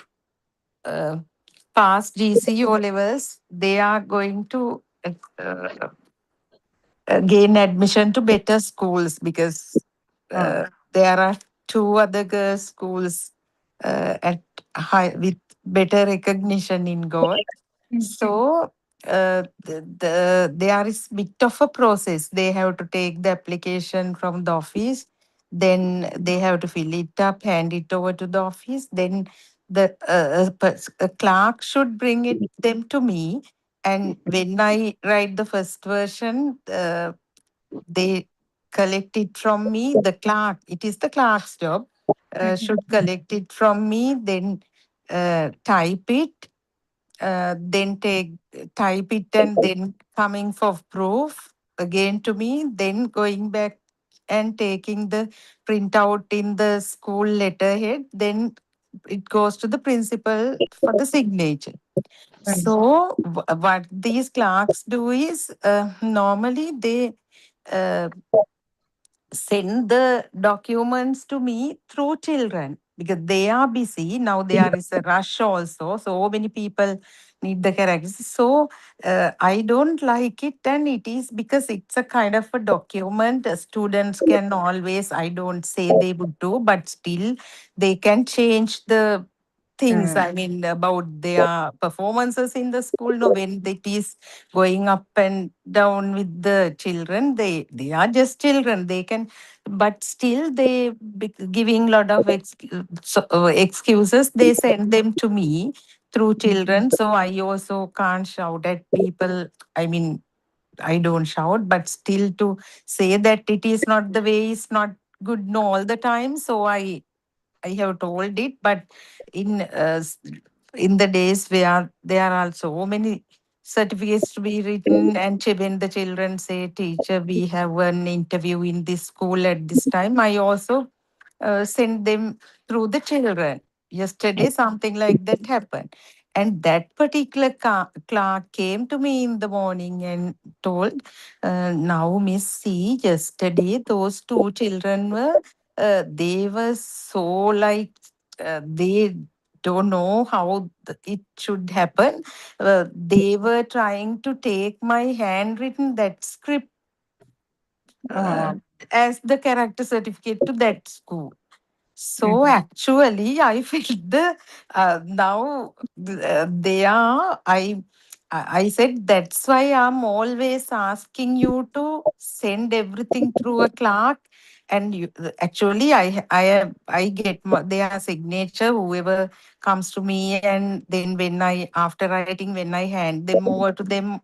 uh, passed GC O levels, they are going to uh, gain admission to better schools because there are two other girls' schools at high with better recognition in God. So there is bit of a process. They have to take the application from the office, then they have to fill it up, hand it over to the office. Then a clerk should bring it them to me, and when I write the first version, they collect it from me. The clerk, it is the clerk's job, should collect it from me, then type it, then type it and then coming for proof again to me, then going back and taking the printout in the school letterhead, then it goes to the principal for the signature. So what these clerks do is normally they uh, send the documents to me through children because they are busy. Now there is a rush also. So many people need the characters. So I don't like it, and it is because it's a kind of a document. Students can always, I don't say they would do, but still they can change the things, I mean, about their performances in the school. No, when it is going up and down with the children, they are just children. They can, but still they giving lot of excuses. They send them to me through children. So I also can't shout at people. I mean, I don't shout, but still to say that it is not the way is not good no all the time. So I have told it, but in uh, s- in the days where there are so many certificates to be written, and when the children say, "Teacher, we have an interview in this school at this time," I also send them through the children. Yesterday, something like that happened. And that particular clerk came to me in the morning and told, now, Miss C, yesterday those two children were, they were so like, they don't know how it should happen. They were trying to take my handwritten that script uh, as the character certificate to that school. So actually, I felt now they are. I said that's why I'm always asking you to send everything through a clerk. And actually, I get their signature. Whoever comes to me, and then when I after writing, when I hand them over to them,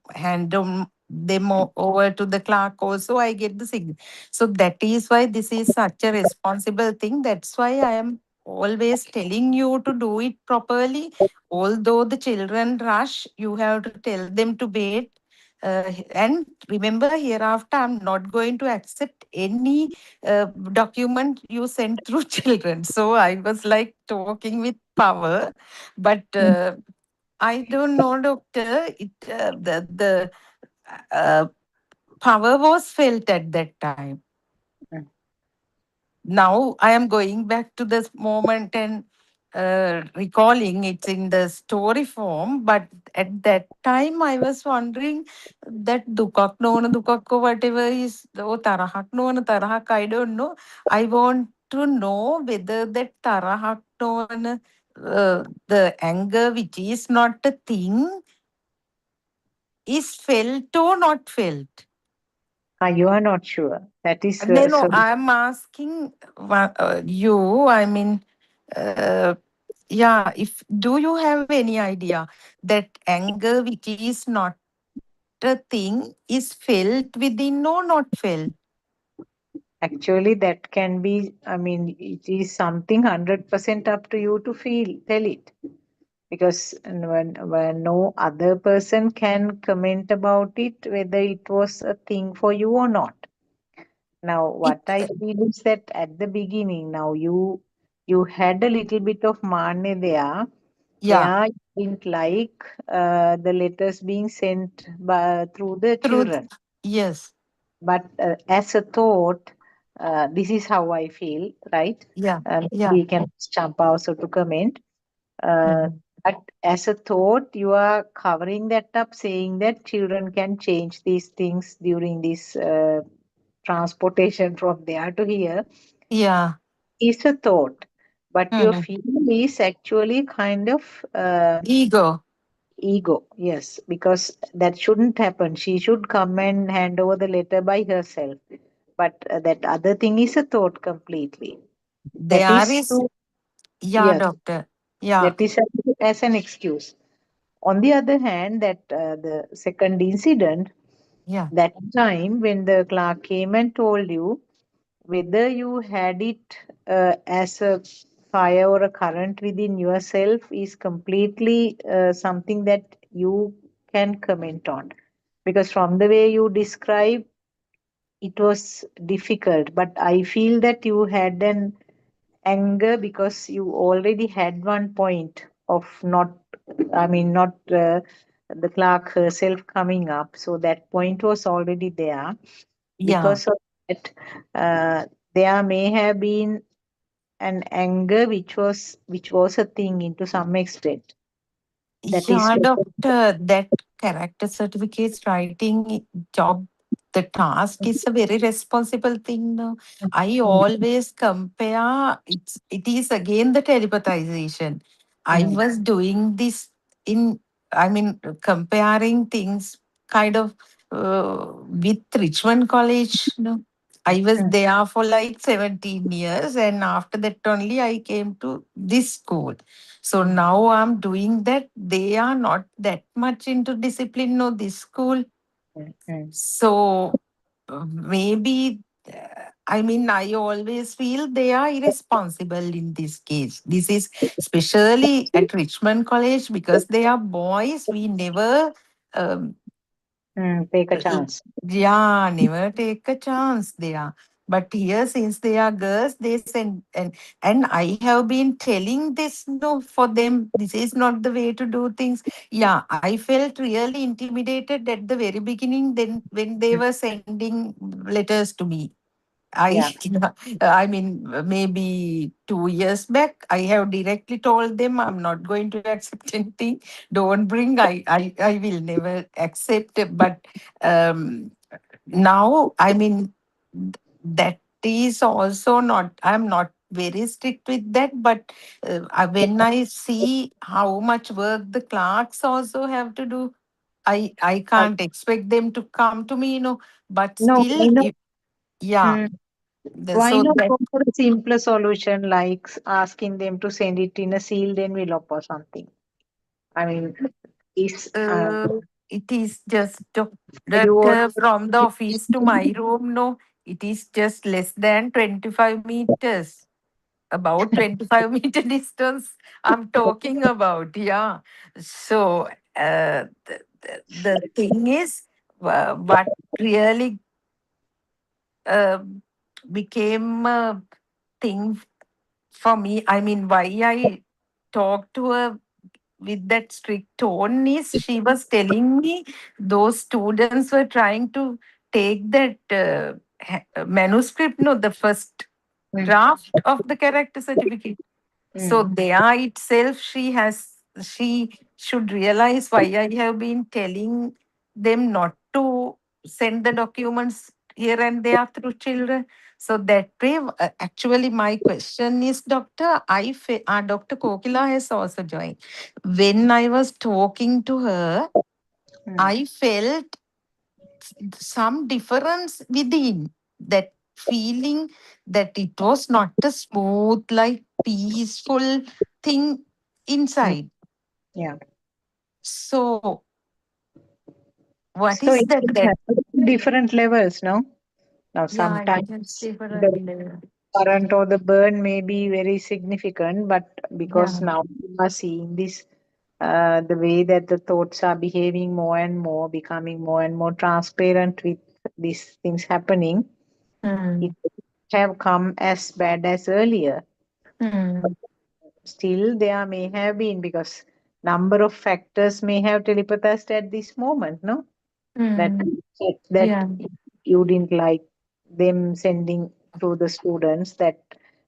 over to the clerk. Also, I get the signature. So that is why this is such a responsible thing. That's why I am always telling you to do it properly. Although the children rush, you have to tell them to wait. And remember, hereafter, I'm not going to accept any document you send through children. So I was like talking with power, but I don't know, doctor. The uh, power was felt at that time. Now I am going back to this moment and recalling it in the story form. But at that time, I was wondering that dukak nona dukakko whatever is oh tarahak nona tarahak. I don't know. I want to know whether that tarahak nona the anger which is not a thing is felt or not felt. You are not sure. That is No, so. I'm asking you. I mean, uh, yeah. If do you have any idea that anger, which is not a thing, is felt within or not felt? Actually, that can be, I mean, it is something 100% up to you to tell it. Because when no other person can comment about it, whether it was a thing for you or not. Now, It, what I feel is that at the beginning, now you had a little bit of mane there, yeah. where you didn't like the letters being sent through the Truth. children. Yes. But as a thought, this is how I feel, right? Yeah. Yeah. We can jump also to comment. Uh, Mhm. but as a thought, you are covering that up, saying that children can change these things during this transportation from there to here. Yeah. Is a thought, but your Mhm. feeling is actually kind of Ego. ego. Yes, because that shouldn't happen. She should come and hand over the letter by herself. But that other thing is a thought completely. That There is is. to, Yeah, yes, doctor. Yeah. that is as an excuse. On the other hand, that the second incident, Yeah. that time when the clerk came and told you whether you had it as a fire or a current within yourself is completely something that you can comment on. Because from the way you describe, it was difficult. But I feel that you had an anger because you already had one point of not, I mean, not the clerk herself coming up. So that point was already there. Yeah. Because of that, there may have been an anger which was a thing into some extent. That is Yeah, doctor, that character certificates writing job, the task is a very responsible thing. No? I always compare, it is again the telepathization. I Mm, was doing this in, I mean, comparing things kind of with Richmond College. No? I was mm, there for like 17 years, and after that only I came to this school. So now I'm doing that. They are not that much into discipline, no, this school. mm. So maybe, I mean, I always feel they are irresponsible in this case. This is especially at Richmond College because they are boys. We never um, Take a chance. yeah, never take a chance there. But here, since they are girls, they send and I have been telling this no for them. This is not the way to do things. Yeah, I felt really intimidated at the very beginning. Then when they were sending letters to me, I Yeah. I mean maybe 2 years back, I have directly told them I'm not going to accept anything. Don't bring. I will never accept it. But now, I mean, that is also not, I'm not very strict with that, but when I see how much work the clerks also have to do, I can't expect them to come to me, but No, still, why not? if, yeah. Why So not that go for a simpler solution like asking them to send it in a sealed envelope or something? I mean, is uh, it is just you that all from the office to my room, no, it is just less than 25 meters. About 25-meter distance I'm talking about. Yeah. So the thing is, what really uh, became a thing for me, I mean, why I talked to her with that strict tone is she was telling me those students were trying to take that manuscript, no, the first draft of the character certificate. So there itself, she should realize why I have been telling them not to send the documents here and there through children. So that way, actually, my question is, Doctor, Dr. Kokila has also joined. When I was talking to her, I felt some difference within that feeling that it was not a smooth, like peaceful thing inside. Yeah. So, what So is it that? can That happen different levels, no? Now yeah, it is sometimes different. the current or the burn may be very significant, but because Yeah. now you are seeing this, the way that the thoughts are behaving more and more, becoming more and more transparent with these things happening, it have come as bad as earlier. Still, there may have been because number of factors may have telepathized at this moment, no? That that Yeah. you didn't like them sending to the students that,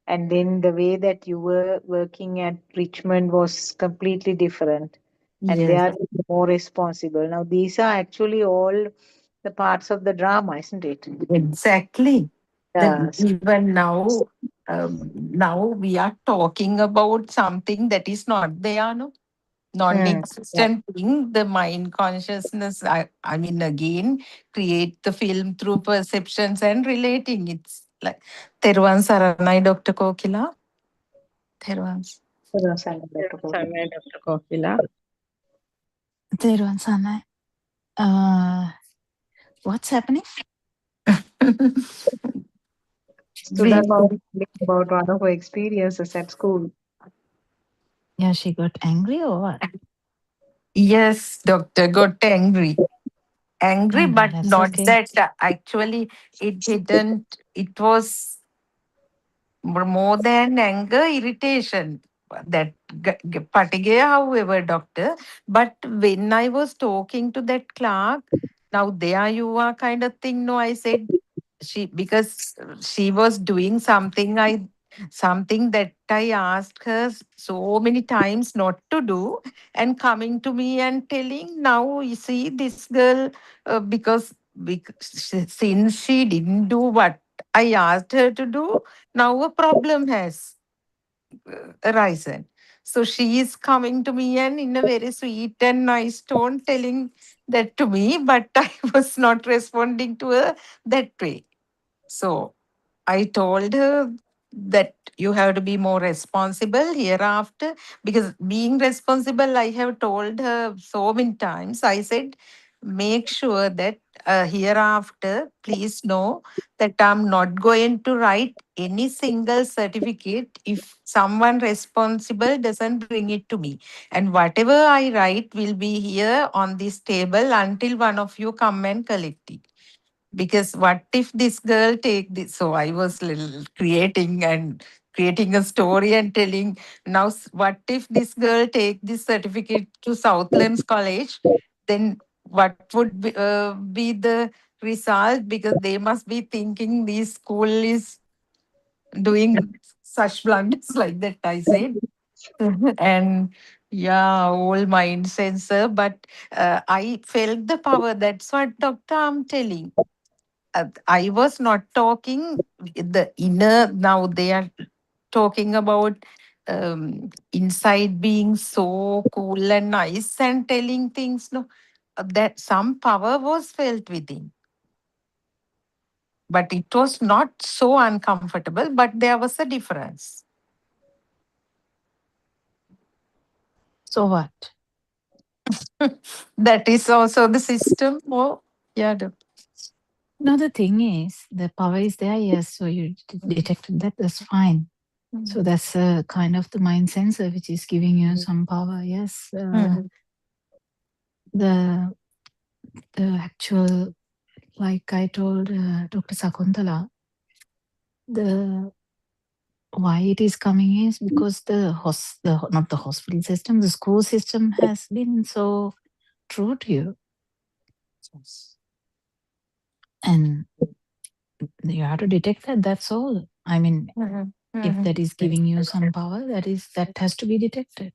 and then the way that you were working at Richmond was completely different, and they Yes. are more responsible. Now, these are actually all the parts of the drama, isn't it? Exactly. That Yes. even now we are talking about something that is not there, no? Yeah. Non-existent thing, the mind consciousness. I mean, again, create the film through perceptions and relating. It's like Teruvan Saranai, Dr. Kokila. Teruvan. Dr. Kokila. Theruvan Sanai. What's happening? Sudha about one of her experiences at school. Yeah, she got angry or what? Yes, doctor, got angry. Angry, Oh, no, but that's not okay. that actually it didn't, it was more than anger, irritation. That Patigaya, however, doctor. But when I was talking to that clerk, now there you are kind of thing. No, I said because she was doing something that I asked her so many times not to do, and coming to me and telling, now you see this girl, because since she didn't do what I asked her to do, now a problem has arisen. So she is coming to me and in a very sweet and nice tone telling that to me, but I was not responding to her that way. So I told her that you have to be more responsible hereafter, because being responsible, I have told her so many times. I said, make sure that hereafter, please know that I'm not going to write any single certificate if someone responsible doesn't bring it to me. And whatever I write will be here on this table until one of you come and collect it. Because what if this girl take this? So I was little creating a story and telling now what if this girl take this certificate to Southlands College, then what would be the result? Because they must be thinking this school is doing such blunders like that, I said. And yeah, all mind sensor, but I felt the power. That's what doctor I'm telling. I was not talking the inner. Now they are talking about inside being so cool and nice and telling things. No, that some power was felt within, but it was not so uncomfortable. But there was a difference. So what? That is also the system. Oh, yeah. No, the thing is, the power is there, yes, so you detected that, that's fine. So that's kind of the mind sensor which is giving you some power, yes. The actual, like I told Dr. Sakuntala, the why it is coming is because not the hospital system, the school system has been so true to you. And you have to detect that, that's all. I mean, if that is giving you some power, that has to be detected.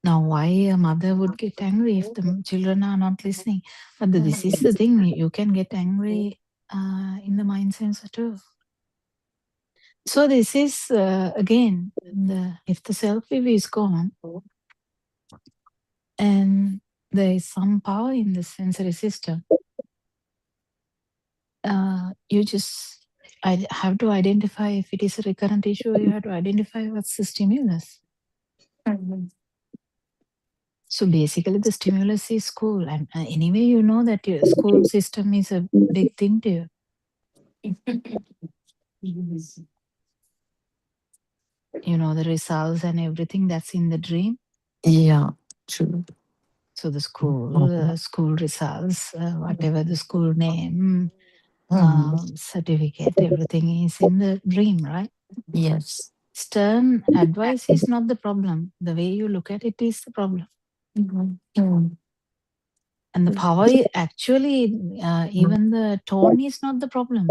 Now, why a mother would get angry if the children are not listening? But this is the thing, you can get angry in the mind sensor too. So this is, again, if the self-view is gone, and there is some power in the sensory system, I have to identify if it is a recurrent issue, you have to identify what's the stimulus. So basically the stimulus is school, and anyway you know that your school system is a big thing to you. You know the results and everything that's in the dream. Yeah, true. So the school results, whatever the school name, certificate, everything is in the dream, right? Yes. Stern advice is not the problem. The way you look at it is the problem. And the power, actually, even the tone is not the problem.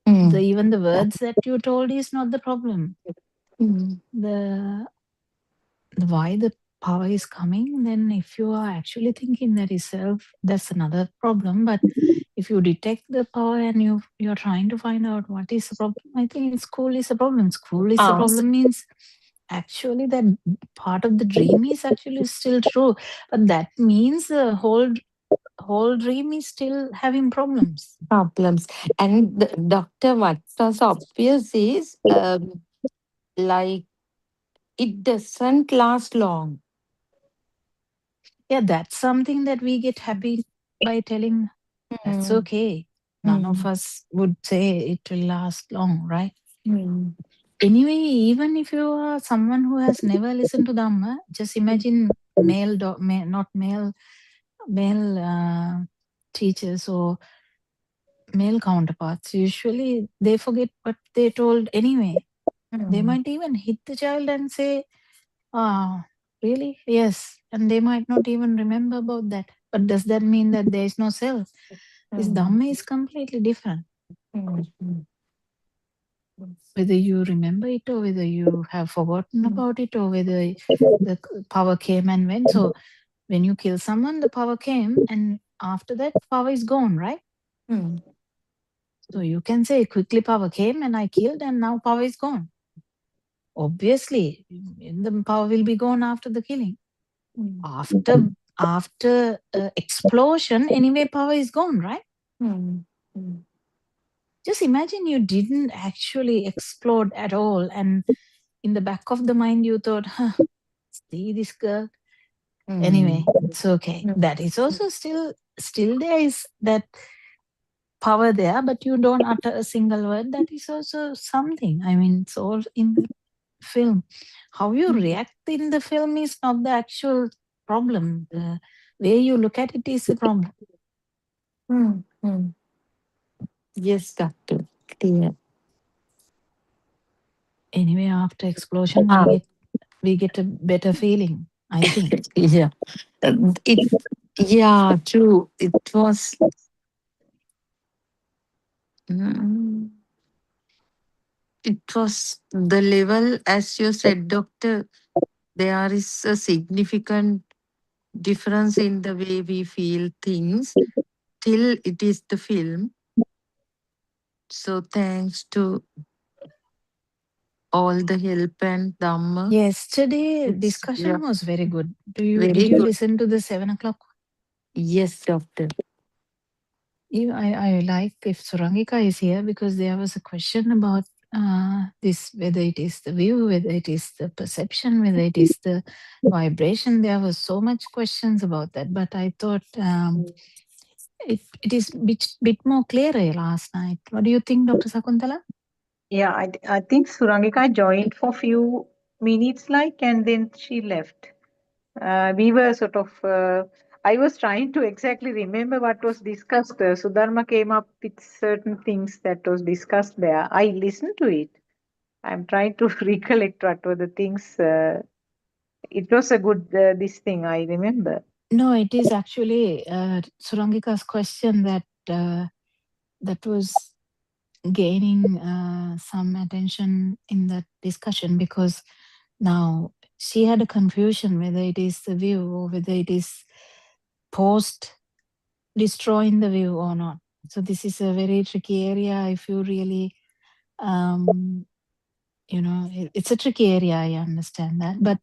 Even the words that you told is not the problem. The why the power is coming, then if you are actually thinking that is self, that's another problem. But if you detect the power and you're trying to find out what is the problem, I think school is a problem. School is a problem means actually that part of the dream is actually still true, but that means the whole dream is still having problems. And doctor, what was obvious is like it doesn't last long. Yeah, that's something that we get happy by telling. That's okay. None of us would say it will last long, right? Anyway, even if you are someone who has never listened to Dhamma, just imagine male teachers or male counterparts. Usually they forget what they told anyway. They might even hit the child and say, really? Yes. And they might not even remember about that. But does that mean that there is no self? This Dhamma is completely different. Whether you remember it or whether you have forgotten about it or whether the power came and went. So when you kill someone, the power came and after that power is gone, right? So you can say quickly power came and I killed and now power is gone. Obviously, the power will be gone after the killing. After explosion, anyway power is gone, right? Just imagine you didn't actually explode at all, and in the back of the mind you thought, see this girl, Anyway, it's okay. Mm. That is also still there is that power there, but you don't utter a single word. That is also something. I mean, it's all in the film. How you react in the film is not the actual problem. The way you look at it is the problem. Mm. Yes, doctor. Clear. Anyway, after explosion, we get a better feeling, I think. Yeah. It. Yeah. True. It was. Mm, it was the level, as you said, doctor. There is a significant difference in the way we feel things till it is the film. So thanks to all the help and Dhamma. Yesterday It's discussion was very good. very Did you good. listen to the 7 o'clock? Yes, doctor. I like if Surangika is here because there was a question about this, whether it is the view, whether it is the perception, whether it is the vibration. There was so much questions about that, but I thought it is bit more clearer last night. What do you think, Dr. Sakuntala? Yeah, I think Surangika joined for few minutes, and then she left. We were sort of. I was trying to exactly remember what was discussed. Sudharma came up with certain things that was discussed there. I listened to it. I'm trying to recollect what were the things. It was a good this thing I remember. No, it is actually Surangika's question that was gaining some attention in that discussion, because now she had a confusion whether it is the view or whether it is post destroying the view or not. So this is a very tricky area. If you really it's a tricky area, I understand that, but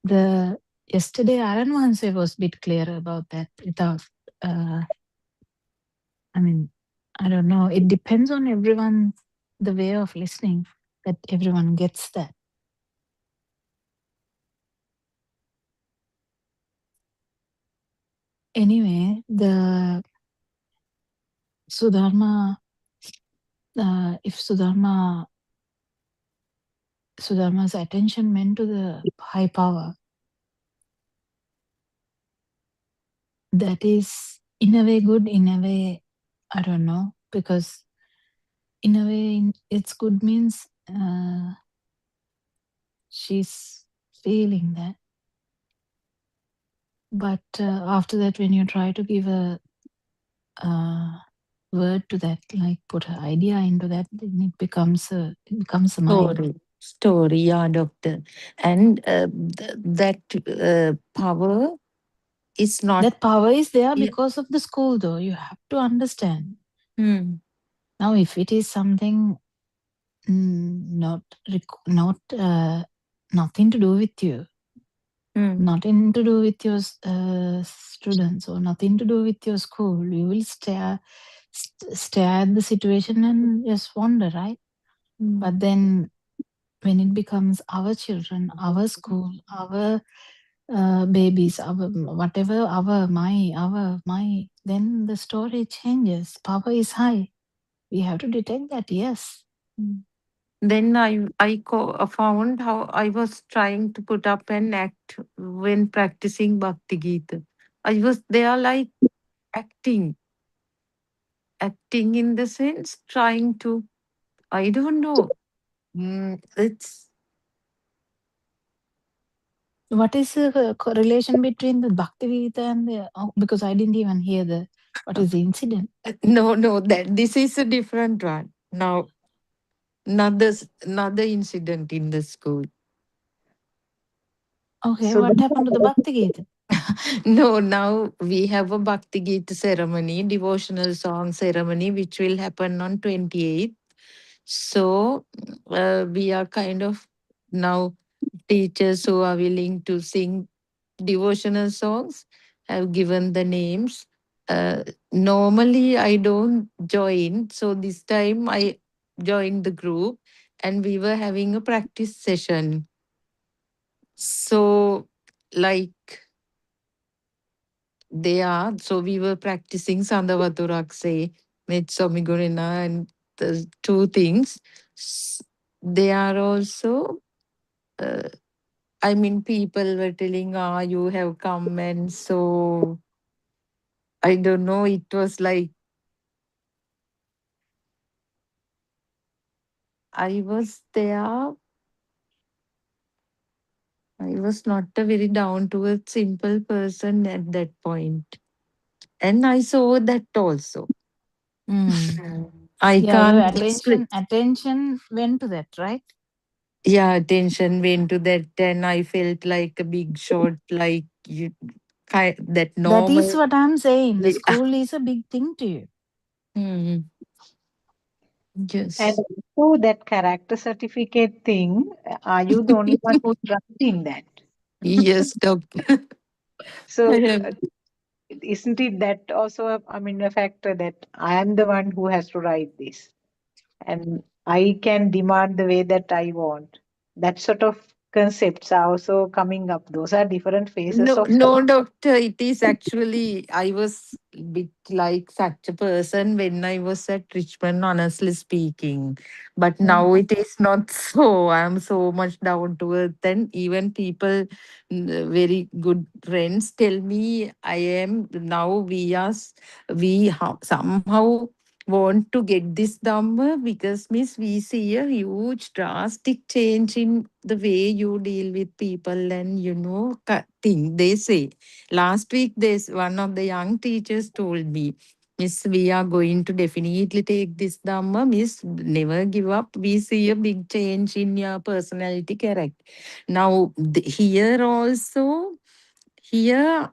the yesterday Aaron Vahanse was a bit clearer about that without I don't know. It depends on everyone, the way of listening, that everyone gets that. Anyway, the Sudharma, if Sudharma's attention went to the high power, that is in a way good, in a way, I don't know, because in a way it's good means she's feeling that. But after that, when you try to give a word to that, like put an idea into that, then it becomes a mind. Story, yeah, doctor. And that power is not. That power is there because of the school, though. You have to understand. Now, if it is something not nothing to do with you, nothing to do with your students, or nothing to do with your school, you will stare at the situation and just wonder, right? But then when it becomes our children, our school, our babies, our whatever, my, then the story changes. Power is high. We have to detect that, yes. Then I found how I was trying to put up an act when practicing Bhakti Gita. I was there like acting in the sense trying to, I don't know. It's What is the correlation between the Bhakti Gita and the, because I didn't even hear what is the incident? No, that this is a different one. Now, another incident in the school. Okay, what happened to the Bhakti Gita? No, now we have a Bhakti Gita ceremony, devotional song ceremony, which will happen on 28th. So we are kind of now teachers who are willing to sing devotional songs have given the names. Normally, I don't join. So this time I joined the group and we were having a practice session. So, like, they are. So we were practicing Sandavaturakse, Metsomigurina, and the two things. They are also, uh, I mean, people were telling, you have come. And so I don't know, it was like I was there. I was not a very down to earth, simple person at that point. And I saw that also. I Yeah, your can't explain. attention went to that, right? Yeah, attention went to that, and I felt like a big shot, like you, that That is normal. what I'm saying. The school is a big thing to you. Hmm. And Yes. also that character certificate thing, are you the only one who's writing that? Yes, doctor. I So have. isn't it that also, I mean, a factor that I am the one who has to write this and I can demand the way that I want? That sort of concepts are also coming up. Those are different phases No, of no, doctor. It is actually, I was a bit like such a person when I was at Richmond, honestly speaking. But now it is not so. I am so much down to earth. And even people, very good friends, tell me I am now, somehow want to get this number because, Miss, we see a huge drastic change in the way you deal with people and thing they say. Last week this one of the young teachers told me, Miss, we are going to definitely take this Dhamma. Miss, never give up. We see a big change in your personality, correct? Now, here also, here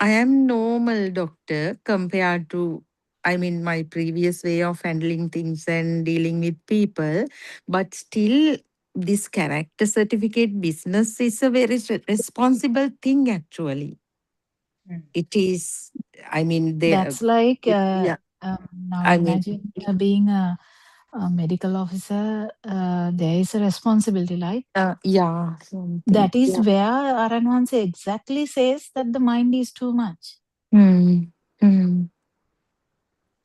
I am normal, doctor, compared to, I mean, my previous way of handling things and dealing with people. But still, this character certificate business is a very responsible thing, actually. It is, I mean, That's like yeah, now I mean, imagine being a medical officer. There is a responsibility, like yeah, something. that is Yeah. where Aranwanse exactly says that the mind is too much. Hmm. Hmm.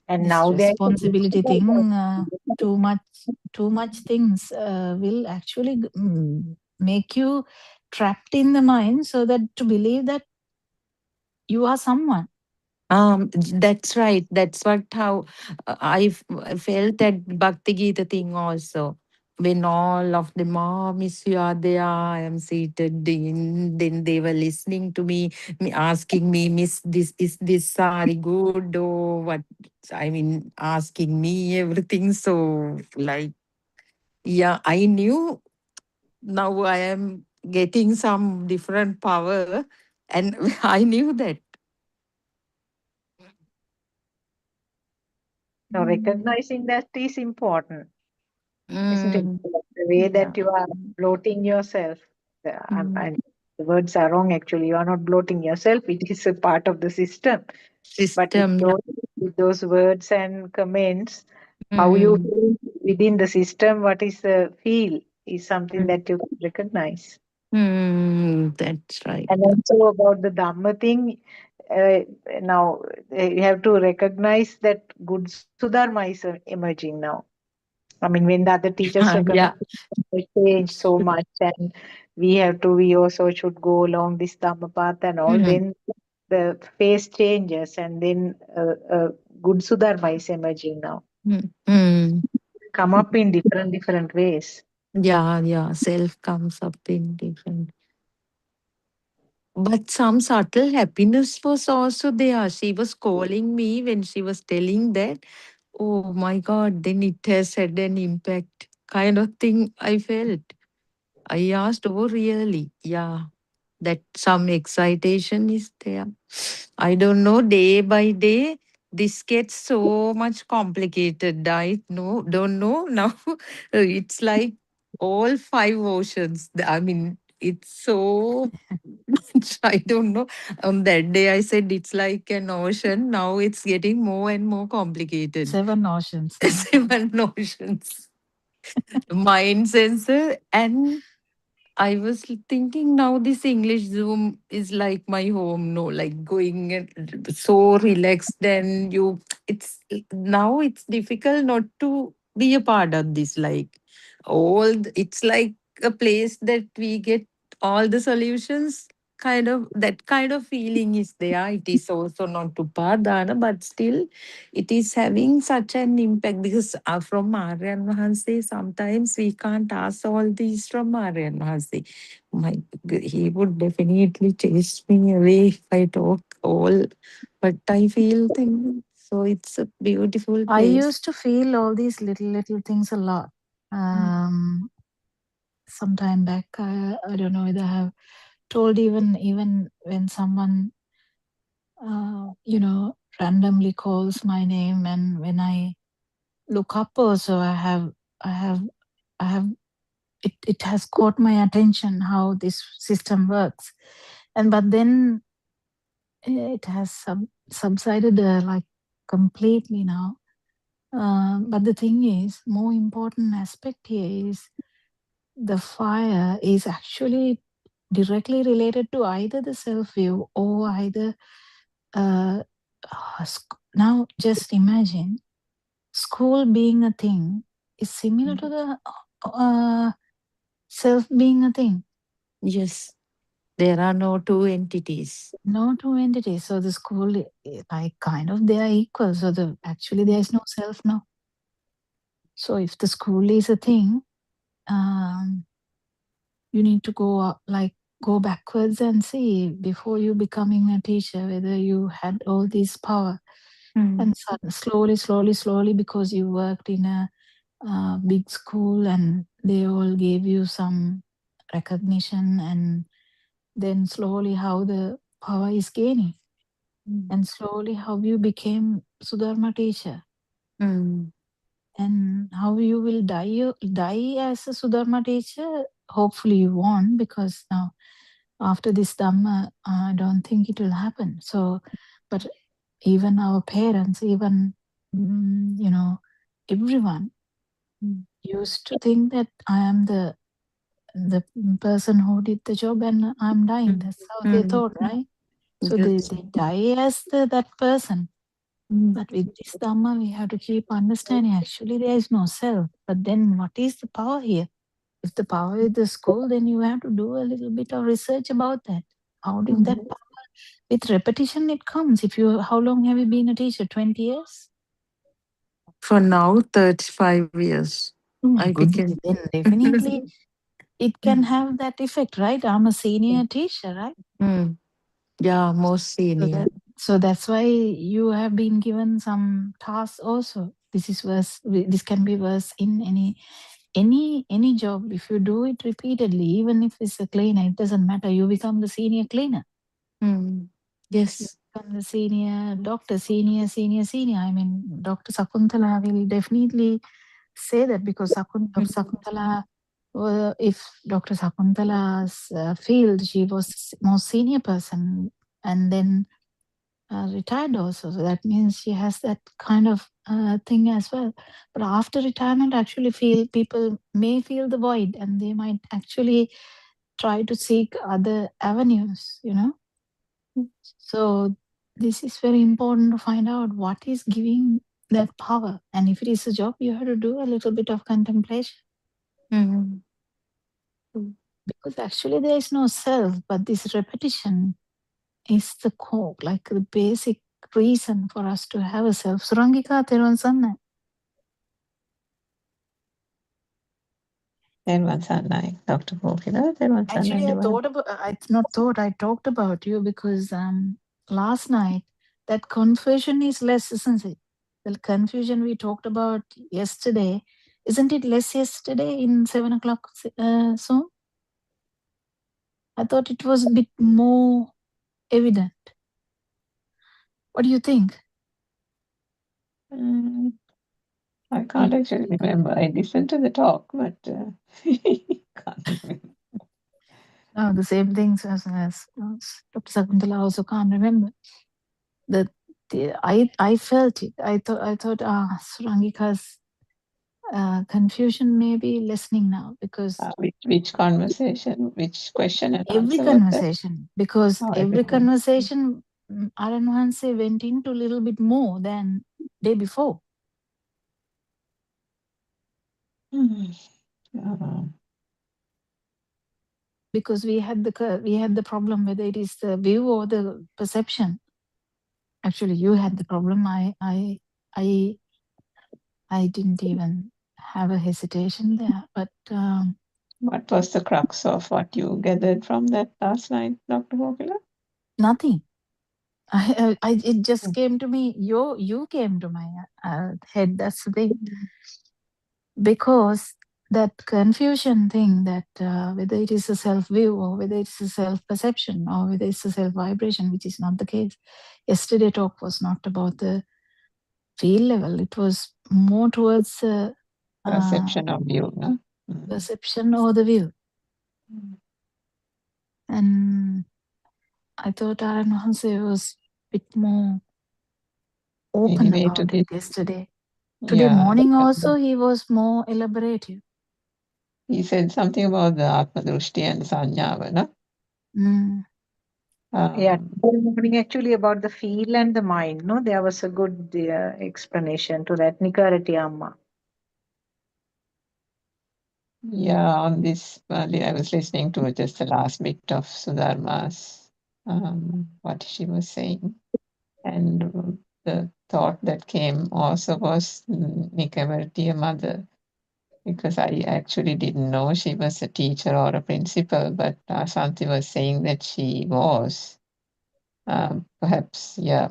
and This now there is responsibility thing, too much things will actually make you trapped in the mind, so that to believe that you are someone. That's right. That's what how I felt that Bhakti Gita thing also. When all of them, Miss, you are there, I am seated in, then they were listening to me asking me, Miss, is this sari good or what? I mean, asking me everything. So, like, yeah, I knew now I am getting some different power, and I knew that. so recognizing that is important, isn't it? Mm, The way yeah. that you are bloating yourself. Mm. The words are wrong actually. You are not bloating yourself. It is a part of the system. But System, yeah. with those words and comments, how you Mm, feel within the system, what is the feel, is something mm, that you can recognize. that's right. And also about the Dhamma thing, uh, now you have to recognize that good Sudharma is emerging now. I mean, when the other teachers recognize Yeah. it changed so much, and we also should go along this Dhamma path and all, Mm, then the face changes, and then good Sudharma is emerging now. mm, mm. Come up in different ways. Yeah, yeah. Self comes up in different. But some subtle happiness was also there. She was calling me when she was telling that. Oh my God, then it has had an impact kind of thing I felt. I asked, oh, really? Yeah. That some excitation is there. I don't know, day by day, this gets so much complicated. I don't know now. It's like all five oceans. I mean, it's so much. I don't know. That day I said it's like an ocean. Now it's getting more and more complicated. 7 oceans now. Seven oceans. Mind sensor and I was thinking now this English Zoom is like my home, no, like going so relaxed and it's now it's difficult not to be a part of this. Like it's like a place that we get all the solutions. That kind of feeling is there. It is also not to Padana, but still it is having such an impact because from Aryan Mahanse, sometimes we can't ask all these from Aryan Mahanse. He would definitely chase me away if I talk all, but I feel things. So it's a beautiful I place. used to feel all these little things a lot. Some time back, I don't know whether I have told, even when someone randomly calls my name, and when I look up also, I have it has caught my attention how this system works, but then it has subsided like completely now. But the thing is, more important aspect here is the fire is actually directly related to either the self view or either now just imagine school being a thing is similar to the self being a thing. Yes, there are no two entities. No two entities. So the school, like kind of, they are equal. So actually there is no self now. So if the school is a thing, you need to go backwards and see before you becoming a teacher whether you had all this power. And slowly, because you worked in a big school and they all gave you some recognition, and then slowly how the power is gaining, and slowly how you became Sudharma teacher, and how you will die as a Sudharma teacher. Hopefully you won't, because now after this Dhamma, I don't think it will happen. So, but even our parents, even everyone used to think that I am the person who did the job and I'm dying. That's how they thought, right? So they die as that person. But with this Dhamma, we have to keep understanding actually there is no self. But then what is the power here? If the power is the school, then you have to do a little bit of research about that. How did that power, with repetition it comes. How long have you been a teacher? 20 years? For now, 35 years. Oh my goodness, then definitely it can have that effect, right? I'm a senior teacher, right? Yeah, most senior. So that's why you have been given some tasks also. This is worse. This can be worse in any job. If you do it repeatedly, even if it's a cleaner, it doesn't matter. You become the senior cleaner. Yes. You become the senior doctor, senior. I mean, Dr. Sakuntala will definitely say that, because Dr. Sakuntala, if Dr. Sakuntala's field, she was most senior person, and then retired also. So that means she has that kind of thing as well. But after retirement, actually people may feel the void, and they might actually try to seek other avenues, So this is very important to find out what is giving that power. And if it is a job, you have to do a little bit of contemplation. Because actually there is no self, but this repetition is the core, like the basic reason for us to have a self. Surangika, තෙරුවන් සරණයි. තෙරුවන් සරණයි, Dr. Kokila. තෙරුවන් සරණයි, Actually, everyone. I talked about you because last night that confusion is less, isn't it? The confusion we talked about yesterday, isn't it less yesterday in 7 o'clock Zoom? I thought it was a bit more evident. What do you think? I can't actually remember. I listened to the talk, but can't remember. No, the same things as Dr. Sakuntala also can't remember. I felt it. I thought Surangika's confusion may be lessening now because Which conversation, which question and every answer was that? conversation, because Oh, every everything. conversation, Aranwanse went into a little bit more than day before. Because we had the problem whether it is the view or the perception. Actually, you had the problem. I didn't even have a hesitation there. But what was the crux of what you gathered from that last night, Dr. Gokula? nothing. It just came to me. You came to my head. That's the thing. Because that confusion thing, that whether it is a self view or whether it's a self perception or whether it's a self vibration, which is not the case. Yesterday talk was not about the feel level. It was more towards Perception of view, no? Perception or the view. And I thought Aaron Hanse was a bit more open Anyway, about it yesterday. Today morning also he was more elaborative. He said something about the Atma Drushti and Sanyava, no? Yeah, today morning actually about the feel and the mind. No, there was a good explanation to that. Nikarati Amma. Yeah, on this, I was listening to just the last bit of Sudharma's, what she was saying. And the thought that came also was Nikavarti, a mother, because I actually didn't know she was a teacher or a principal, but Santi was saying that she was. Perhaps, yeah.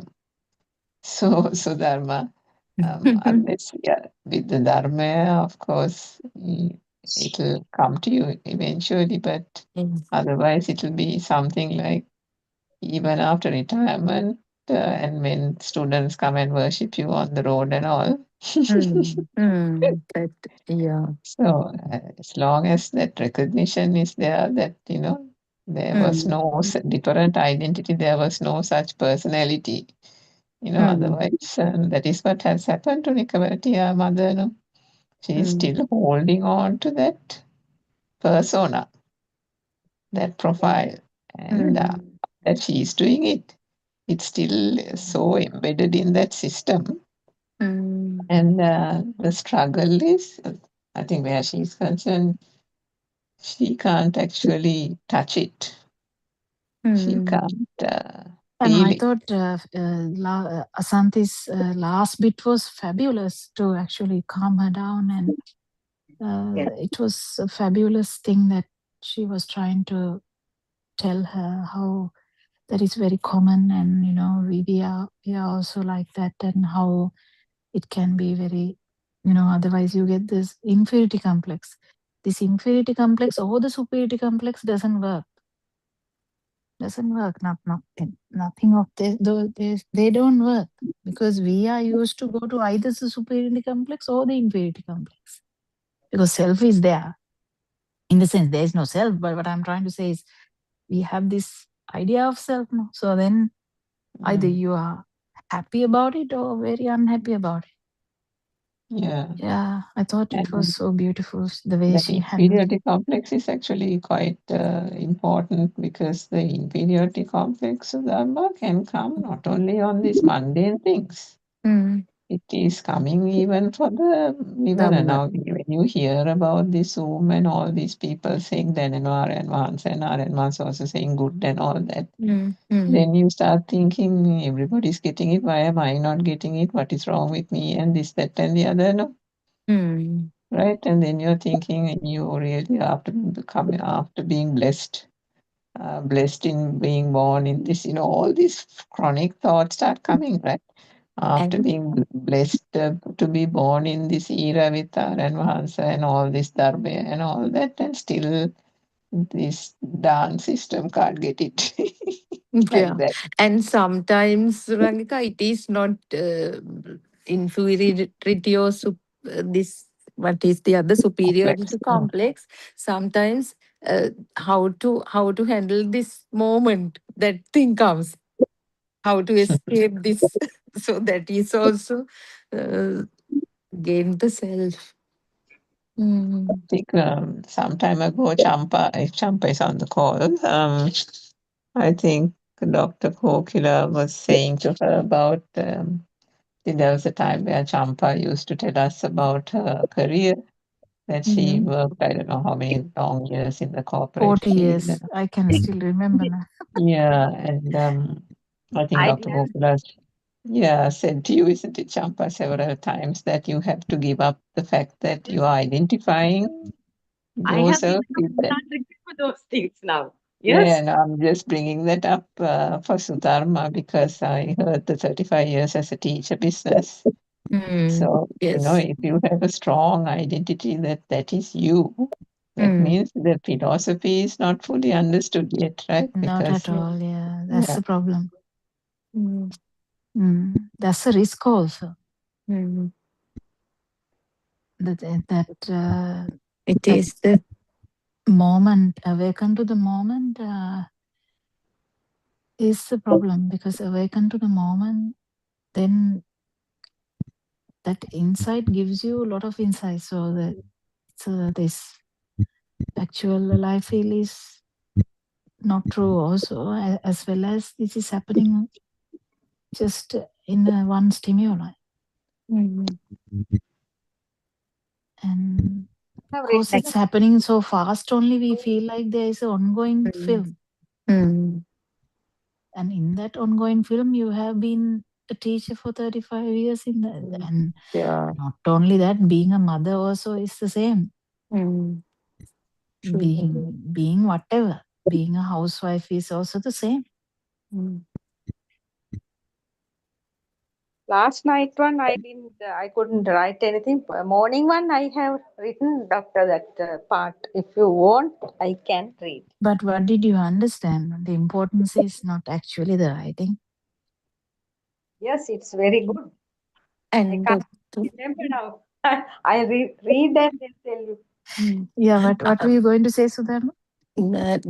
So Dharma, unless, with the Dharma, of course, it'll come to you eventually, but otherwise it'll be something like even after retirement, and when students come and worship you on the road and all. Yeah. So as long as that recognition is there, that, there was no different identity, there was no such personality, otherwise, that is what has happened to Nikavati, our mother, no? She is still holding on to that persona, that profile, and that she is doing it. It's still so embedded in that system. And the struggle is, I think, where she's concerned, she can't actually touch it. She can't And feel I it. thought Asanti's last bit was fabulous to actually calm her down. And it was a fabulous thing that she was trying to tell her how that is very common. And, we are also like that, and how it can be very, otherwise you get this inferiority complex. This inferiority complex or the superiority complex doesn't work. Nothing of this, they don't work, because we are used to go to either the superiority complex or the inferiority complex, because self is there. In the sense, there is no self, but what I'm trying to say is we have this idea of self now. So then either you are happy about it or very unhappy about it. Yeah, I thought it was so beautiful the way That she handled it. inferiority complex is actually quite important, because the inferiority complex of Dharma can come not only on these mundane things. It is coming even for the Nivana. Now, when you hear about this Zoom and all these people saying then and Aryan also saying good and all that, then you start thinking everybody's getting it. Why am I not getting it? What is wrong with me? And this, that, and the other. No. Right? And then you're thinking you really, after being blessed, blessed in being born in this, all these chronic thoughts start coming, right? After being blessed to be born in this era with Aryan Mahansa and all this Dharma and all that, and still this dance system can't get it like that. And sometimes, Rangika, it is not inferiority or this, what is the other, superiority complex. Sometimes how to handle this moment that thing comes, how to escape this. So that is also gain the self. I think some time ago, Champa, if Champa is on the call, I think Dr. Kokila was saying to her about, there was a time where Champa used to tell us about her career, that she worked, I don't know how many long years in the corporate 40 field. years. I can still remember now. Yeah, and I think I Dr. Kokila, said to you, isn't it, Champa, several times that you have to give up the fact that you are identifying I have yourself given up. with I that. can't remember those things now. Yeah, Yes. and I'm just bringing that up for Sudharma because I heard the 35 years as a teacher business. So, Yes. if you have a strong identity that is you, that means the philosophy is not fully understood yet, right? Not Because, at all. Yeah, that's yeah, the problem. Mm. That's a risk also. Mm. That It that is the moment, awaken to the moment, is the problem, because awaken to the moment, then that insight gives you a lot of insight. So that this actual life feel is not true also, as well as this is happening just in one stimuli. And of Have course, written. it's happening so fast only, we feel like there is an ongoing film. And in that ongoing film, you have been a teacher for 35 years and yeah. not only that, being a mother also is the same. True. Being whatever, being a housewife is also the same. Last night one, I couldn't write anything. Morning one, I have written, doctor, that part. If you want, I can read. But what did you understand? The importance is not actually the writing. Yes, it's very good. I And can't remember now. I read and then tell you. Yeah, what were you going to say, Sudharma?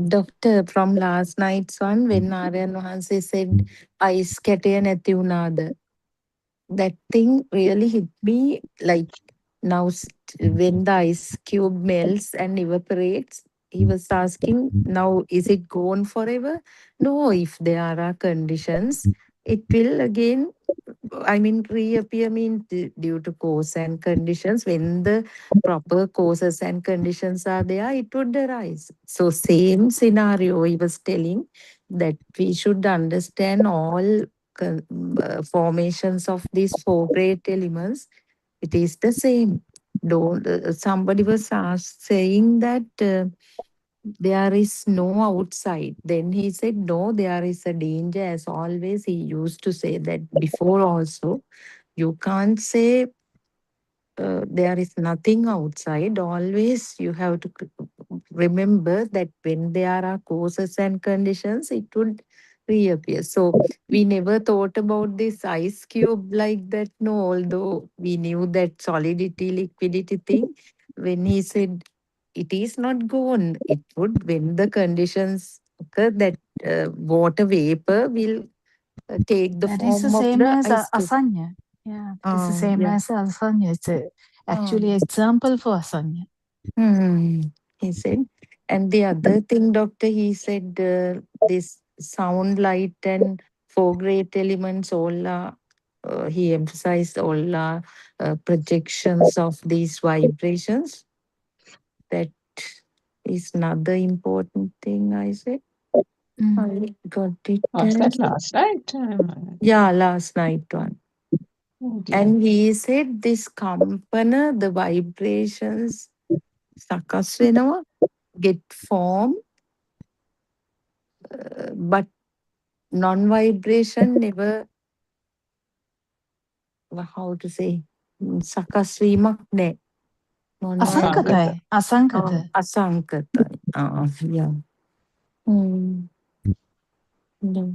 Doctor, from last night's one, when Aryan Wahanse said, ice කැටය නැති වුණාද? That thing really hit me. Like now, when the ice cube melts and evaporates, he was asking, now is it gone forever? No, if there are conditions, it will again, I mean, reappear mean due to cause and conditions. When the proper causes and conditions are there, it would arise. So same scenario he was telling, that we should understand all formations of these four great elements. It is the same. Don't somebody was saying that there is no outside. Then he said, no, there is a danger. As always, he used to say that before also. You can't say there is nothing outside. Always you have to remember that when there are causes and conditions, it would reappear. So we never thought about this ice cube like that. No, although we knew that solidity, liquidity thing. When he said it is not gone, it would, when the conditions occur, that water vapor will take the That is the form of same the as ice cube. asanya. Yeah, that is the same Yeah. as asanya. It's actually an example for asanya. He said. And the other thing, doctor, he said this sound, light, and four great elements, all are, he emphasized all are projections of these vibrations. That is another important thing, I said. I got it. was that last night? Yeah, last night one. Oh dear. And he said this kampana, the vibrations, sakas වෙනවා, get form, but non-vibration never, how to say, sakas වීමක් නැහැ. Asankata. Asankata. Asankata. Yeah.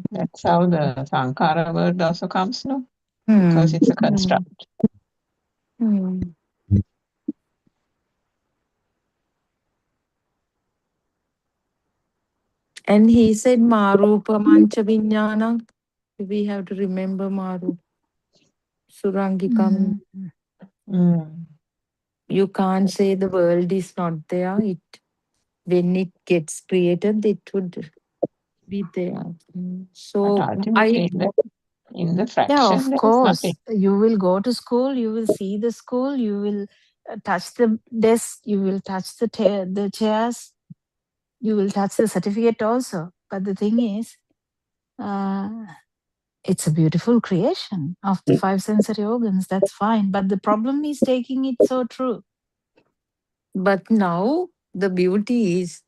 That's how the Sankara word also comes, no? Because it's a construct. And he said Marupa Mancha Vinyana. We have to remember Maru. Surangikam. you can't say the world is not there. When it gets created, it would be there. But So ultimately, in the Yeah, fraction, of there is course. nothing. You will go to school, you will see the school, you will touch the desk, you will touch the chairs, you will touch the certificate also. But the thing is, uh, it's a beautiful creation of the five sensory organs. That's fine. But the problem is taking it so true. but now the beauty is,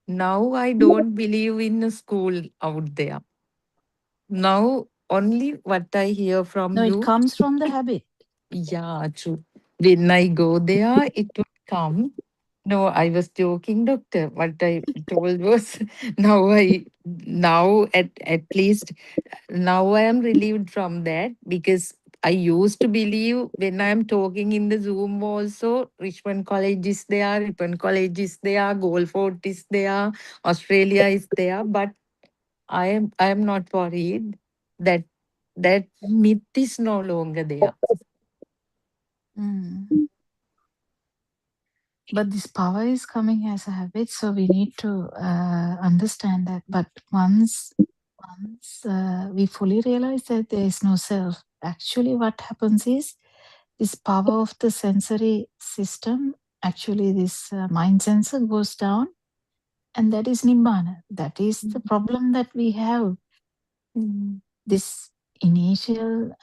now I don't believe in a school out there. Now only what I hear from No, it you. comes from the habit. Yeah, true. When I go there, it would come. No, I was joking, doctor. What I told was now at least now I am relieved from that, because I used to believe when I am talking in the Zoom also, Richmond College is there, Ripon College is there, Goldford is there, Australia is there, but I am not worried that that myth is no longer there. Mm. But this power is coming as a habit, so we need to understand that. But once we fully realize that there is no self, actually what happens is this power of the sensory system, actually this mind sensor goes down, and that is nibbana. That is the problem that we have. This initial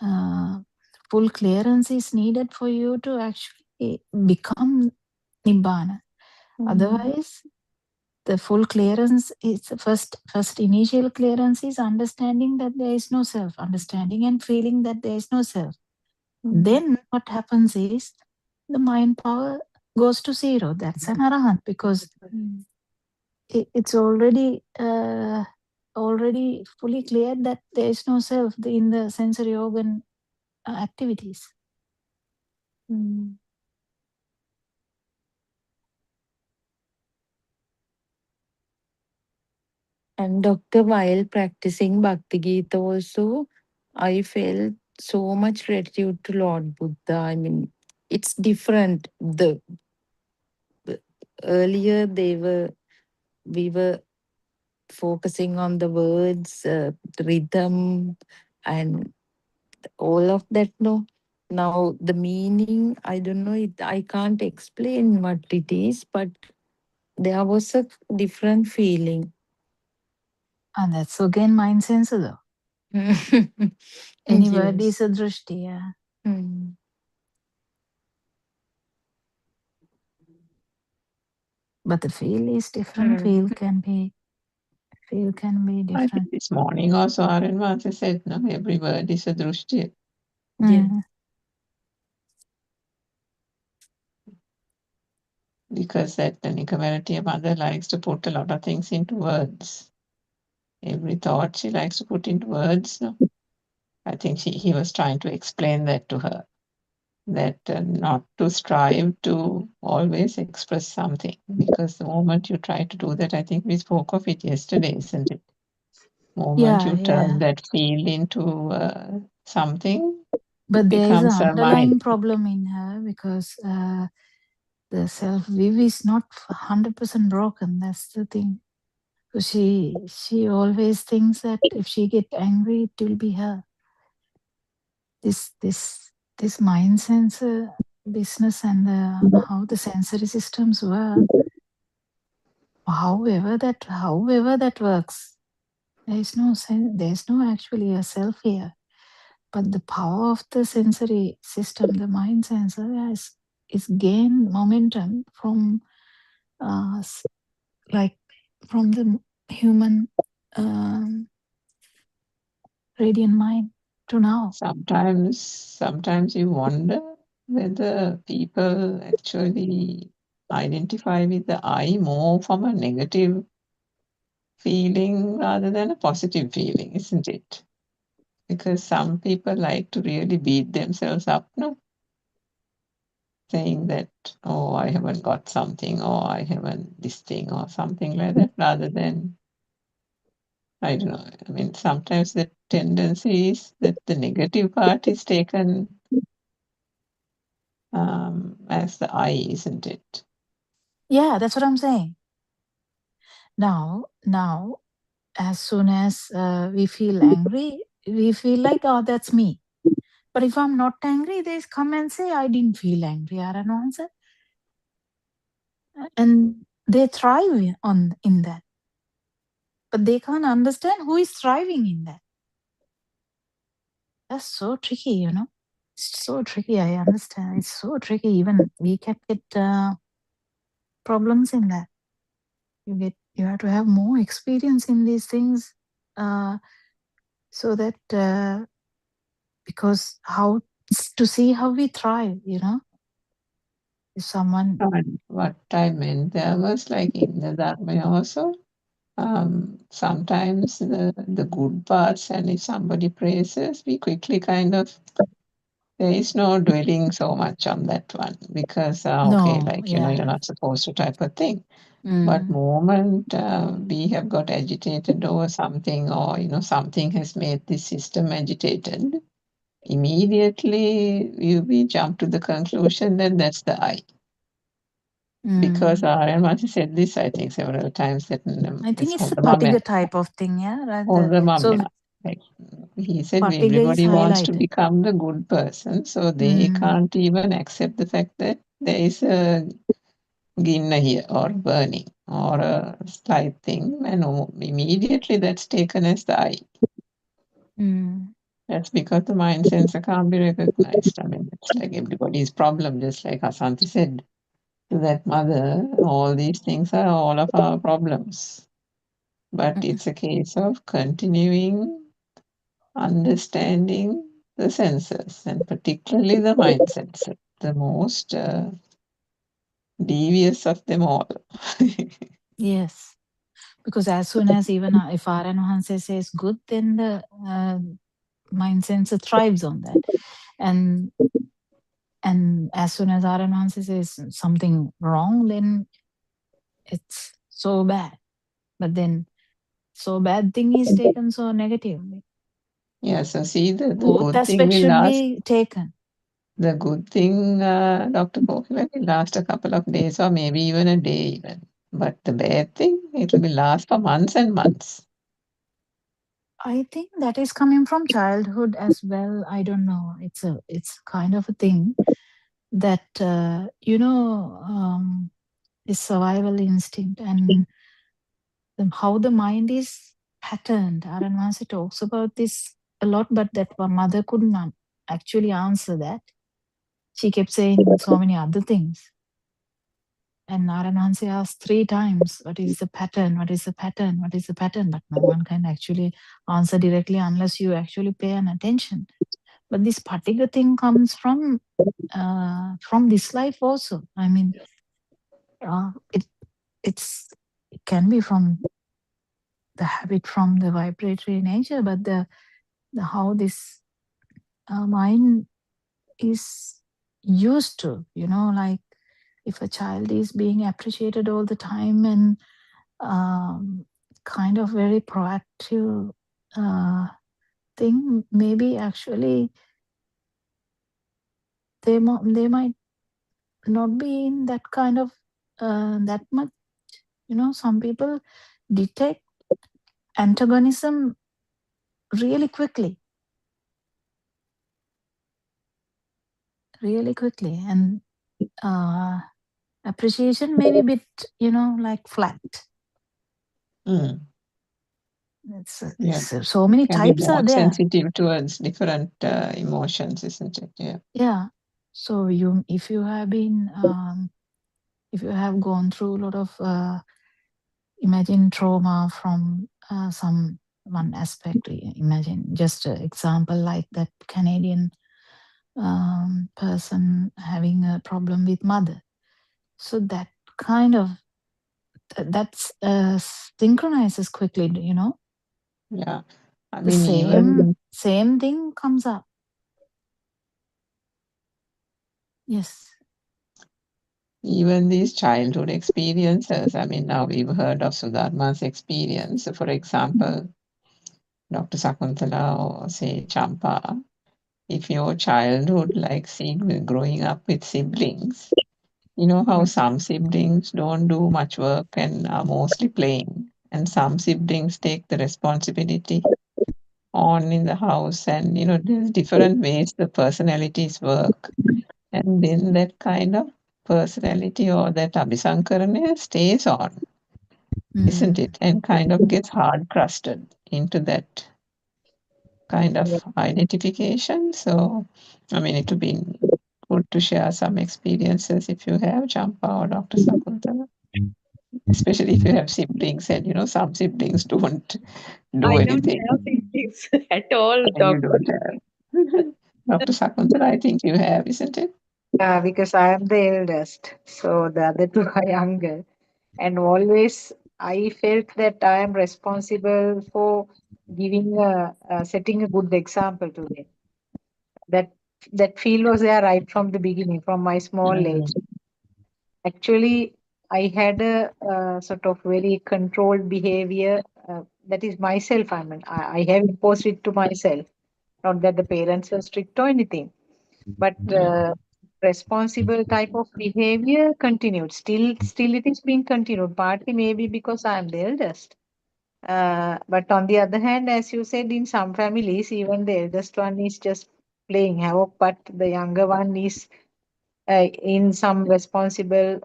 full clearance is needed for you to actually become nibbana. Otherwise, the full clearance is the first initial clearance is understanding that there is no self, understanding and feeling that there is no self. Then what happens is the mind power goes to zero. That's an arahant, because it's already fully clear that there is no self in the sensory organ activities. And Doctor, while practicing Bhakti Gita also, I felt so much gratitude to Lord Buddha. I mean, it's different. The earlier we were focusing on the words, the rhythm, and all of that. No, now the meaning, I don't know. I can't explain what it is, but there was a different feeling. And that's again mind sensor though. Any word is a drishti, yeah. But the feel is different. Feel can be I different. think this morning also Aryan Vasa said, no, every word is a drushti. Because that the Nicomeretia mother likes to put a lot of things into words. Every thought she likes to put into words. No? I think he was trying to explain that to her, that not to strive to always express something, because the moment you try to do that, I think we spoke of it yesterday, isn't it? Moment you turn that feel into something, but there is an becomes a underlying mind. problem in her, because the self view is not 100% broken. That's the thing. So she always thinks that if she get angry, it will be her. This mind sensor business and how the sensory systems work, however that works, there's no actually a self here. But the power of the sensory system, the mind sensor, is gained momentum from like from the human radiant mind to now. Sometimes you wonder whether people actually identify with the I more from a negative feeling rather than a positive feeling, isn't it? Because some people like to really beat themselves up, no? Saying that, oh, I haven't got something, or I haven't this thing, or something like that, rather than, I don't know. I mean, sometimes the tendency is that the negative part is taken as the I, isn't it? Yeah, that's what I'm saying. Now, as soon as we feel angry, we feel like, oh, that's me. But if I'm not angry, they come and say, I didn't feel angry, I don't answer. And they thrive in that. But they can't understand who is thriving in that. That's so tricky, you know. It's so tricky, I understand. It's so tricky. Even we can get problems in that. You have to have more experience in these things, so that because how to see how we thrive, you know. If someone What I meant there was like in the Dharma also, sometimes the good parts, and if somebody praises, we quickly kind of, there is no dwelling so much on that one because, okay, no, like, yeah. you're not supposed to type of thing. But Mm, moment we have got agitated over something, or, something has made this system agitated, immediately we jump to the conclusion that that's the I. Because Mati said this, I think, several times that I think it's a Mom, particular type of thing, yeah. yeah. So Like he said, particular is everybody wants to highlighted. become the good person, so they can't even accept the fact that there is a ginna here, or burning, or a slight thing, and immediately that's taken as the I. That's because the mind sensor can't be recognized. I mean, it's like everybody's problem, just like Asanti said to that mother, all these things are all of our problems. But it's a case of continuing understanding the senses, and particularly the mind sensor, the most devious of them all. Yes, because as soon as even if Aranahanse says good, then the mind sensor thrives on that. And as soon as Aranahanse says something wrong, then it's so bad. But then so bad thing is taken so negatively. Yeah, so see, the Both good thing aspects will should last. be taken. The good thing, Dr. Kokila, will last a couple of days or maybe even a day even. But the bad thing, it will last for months and months. I think that is coming from childhood as well. I don't know. It's kind of a thing that is survival instinct, and how the mind is patterned. Aranvasi talks about this a lot, but that one mother couldn't actually answer that. She kept saying so many other things. And Naranansi asked 3 times, what is the pattern? What is the pattern? What is the pattern? But no one can actually answer directly unless you actually pay an attention. But this particular thing comes from this life also. I mean, it can be from the habit, from the vibratory nature, but the how this mind is used to, like if a child is being appreciated all the time and kind of very proactive thing, maybe actually they might not be in that kind of that much. Some people detect antagonism really quickly, and appreciation maybe a bit, like flat. It's so many Can be types more are there. sensitive towards different emotions, isn't it? Yeah. So if you have been if you have gone through a lot of imagine trauma from some one aspect, imagine just an example like that Canadian person having a problem with mother. So that kind of that's synchronizes quickly, Yeah, I the mean, same thing comes up. Yes. Even these childhood experiences, I mean, now we've heard of Sudharma's experience. For example, Dr. Sakuntala or say Champa, if your childhood, like growing up with siblings, you know how some siblings don't do much work and are mostly playing, and some siblings take the responsibility on in the house, and there's different ways the personalities work, and then that kind of personality or that abhisankarana stays on, isn't it? And kind of gets hard crusted into that kind of identification. So, I mean, it would be good to share some experiences if you have, Champa or Dr. Sakuntala, especially if you have siblings, and some siblings don't do I don't anything. have siblings at all, And you doctor. don't have. Dr. Sakuntala, I think you have, isn't it? Because I am the eldest, so the other two are younger. And always I felt that I am responsible for setting a good example to them. That feel was there right from the beginning, from my small age. Mm. Actually, I had a, sort of very controlled behavior. That is myself. I mean, I have imposed it to myself. Not that the parents were strict or anything, but responsible type of behavior continued. Still, it is being continued. Partly maybe because I am the eldest. But on the other hand, as you said, in some families, even the eldest one is just playing havoc, but the younger one is in some responsible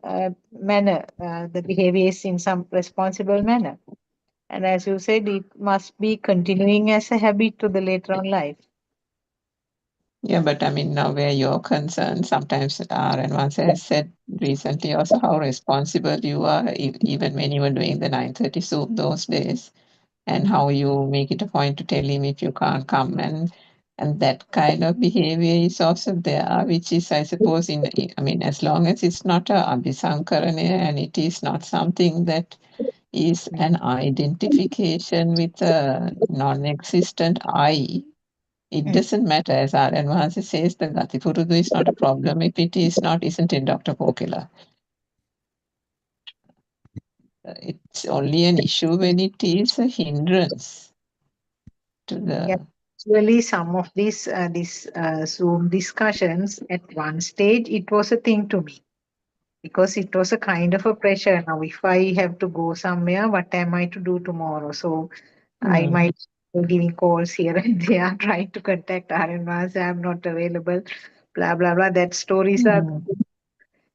manner. The behavior is in some responsible manner. And as you said, it must be continuing as a habit to the later on life. Yeah, but I mean, now where you're concerned, sometimes and once has said recently also how responsible you are, even when you were doing the 9:30 soup those days, and how you make it a point to tell him if you can't come, and that kind of behavior is also there, which is, I suppose, I mean, as long as it's not a abhisankarana and it is not something that is an identification with a non-existent I. It doesn't matter, as R.N. Vahasi says, the Gati Purudu is not a problem if it is not, isn't it, Dr. Kokila? It's only an issue when it is a hindrance to Yeah, the. actually, some of these Zoom discussions at one stage it was a thing to me because it was a kind of a pressure. Now, if I have to go somewhere, what am I to do tomorrow? So I Mm, might be giving calls here and there, trying to contact RNVAS. I'm not available. Blah blah blah. That stories are, mm.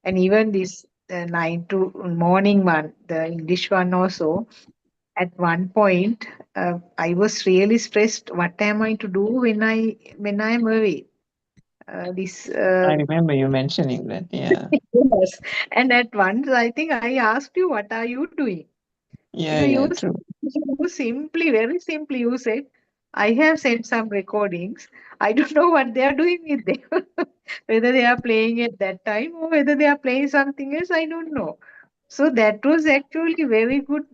and even this 9 to morning one, the English one also. At one point, I was really stressed. What am I to do when I am away? This I remember you mentioning that, yeah. yes. And at once, I think I asked you, "What are you doing?" Yeah, yeah, true. You simply, very simply, you said, "I have sent some recordings. I don't know what they are doing with them. Whether they are playing at that time or whether they are playing something else, I don't know." So that was actually very good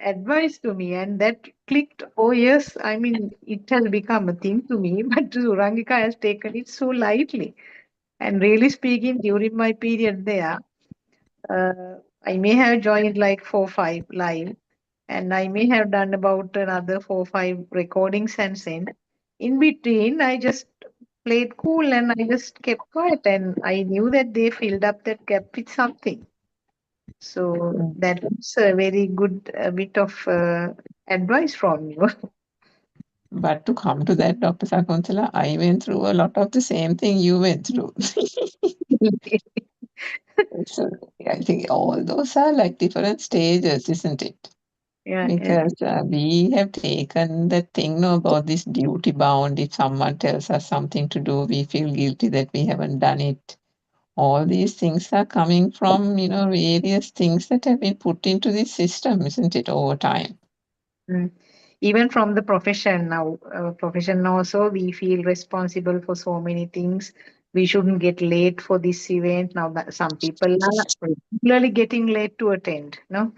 advice to me, and that clicked. Oh yes, I mean it has become a thing to me, but Surangika has taken it so lightly. And really speaking, during my period there, I may have joined like 4, 5 live, and I may have done about another 4, 5 recordings and sent. In between, I just played cool and I just kept quiet, and I knew that they filled up that gap with something. So Mm. that was a very good bit of advice from you. But to come to that, Dr. Sakuntala, I went through a lot of the same thing you went through. So I think all those are like different stages, isn't it? Yeah, yeah. Because we have taken the thing about this duty bound. If someone tells us something to do, we feel guilty that we haven't done it. All these things are coming from, various things that have been put into this system, isn't it, over time? Mm. Even from the profession also, we feel responsible for so many things. We shouldn't get late for this event. Now, some people are regularly getting late to attend. No,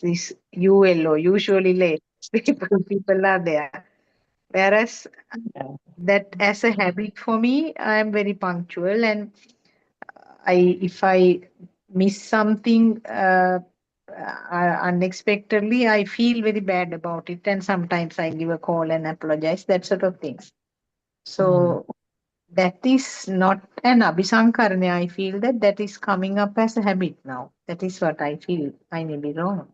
this ULO, usually late. People are there. Whereas Yeah. that as a habit for me, I am very punctual, and if I miss something unexpectedly, I feel very bad about it, and sometimes I give a call and apologize, that sort of things. Mm. So that is not an abhisankarana. I feel that that is coming up as a habit now. That is what I feel. I may be wrong.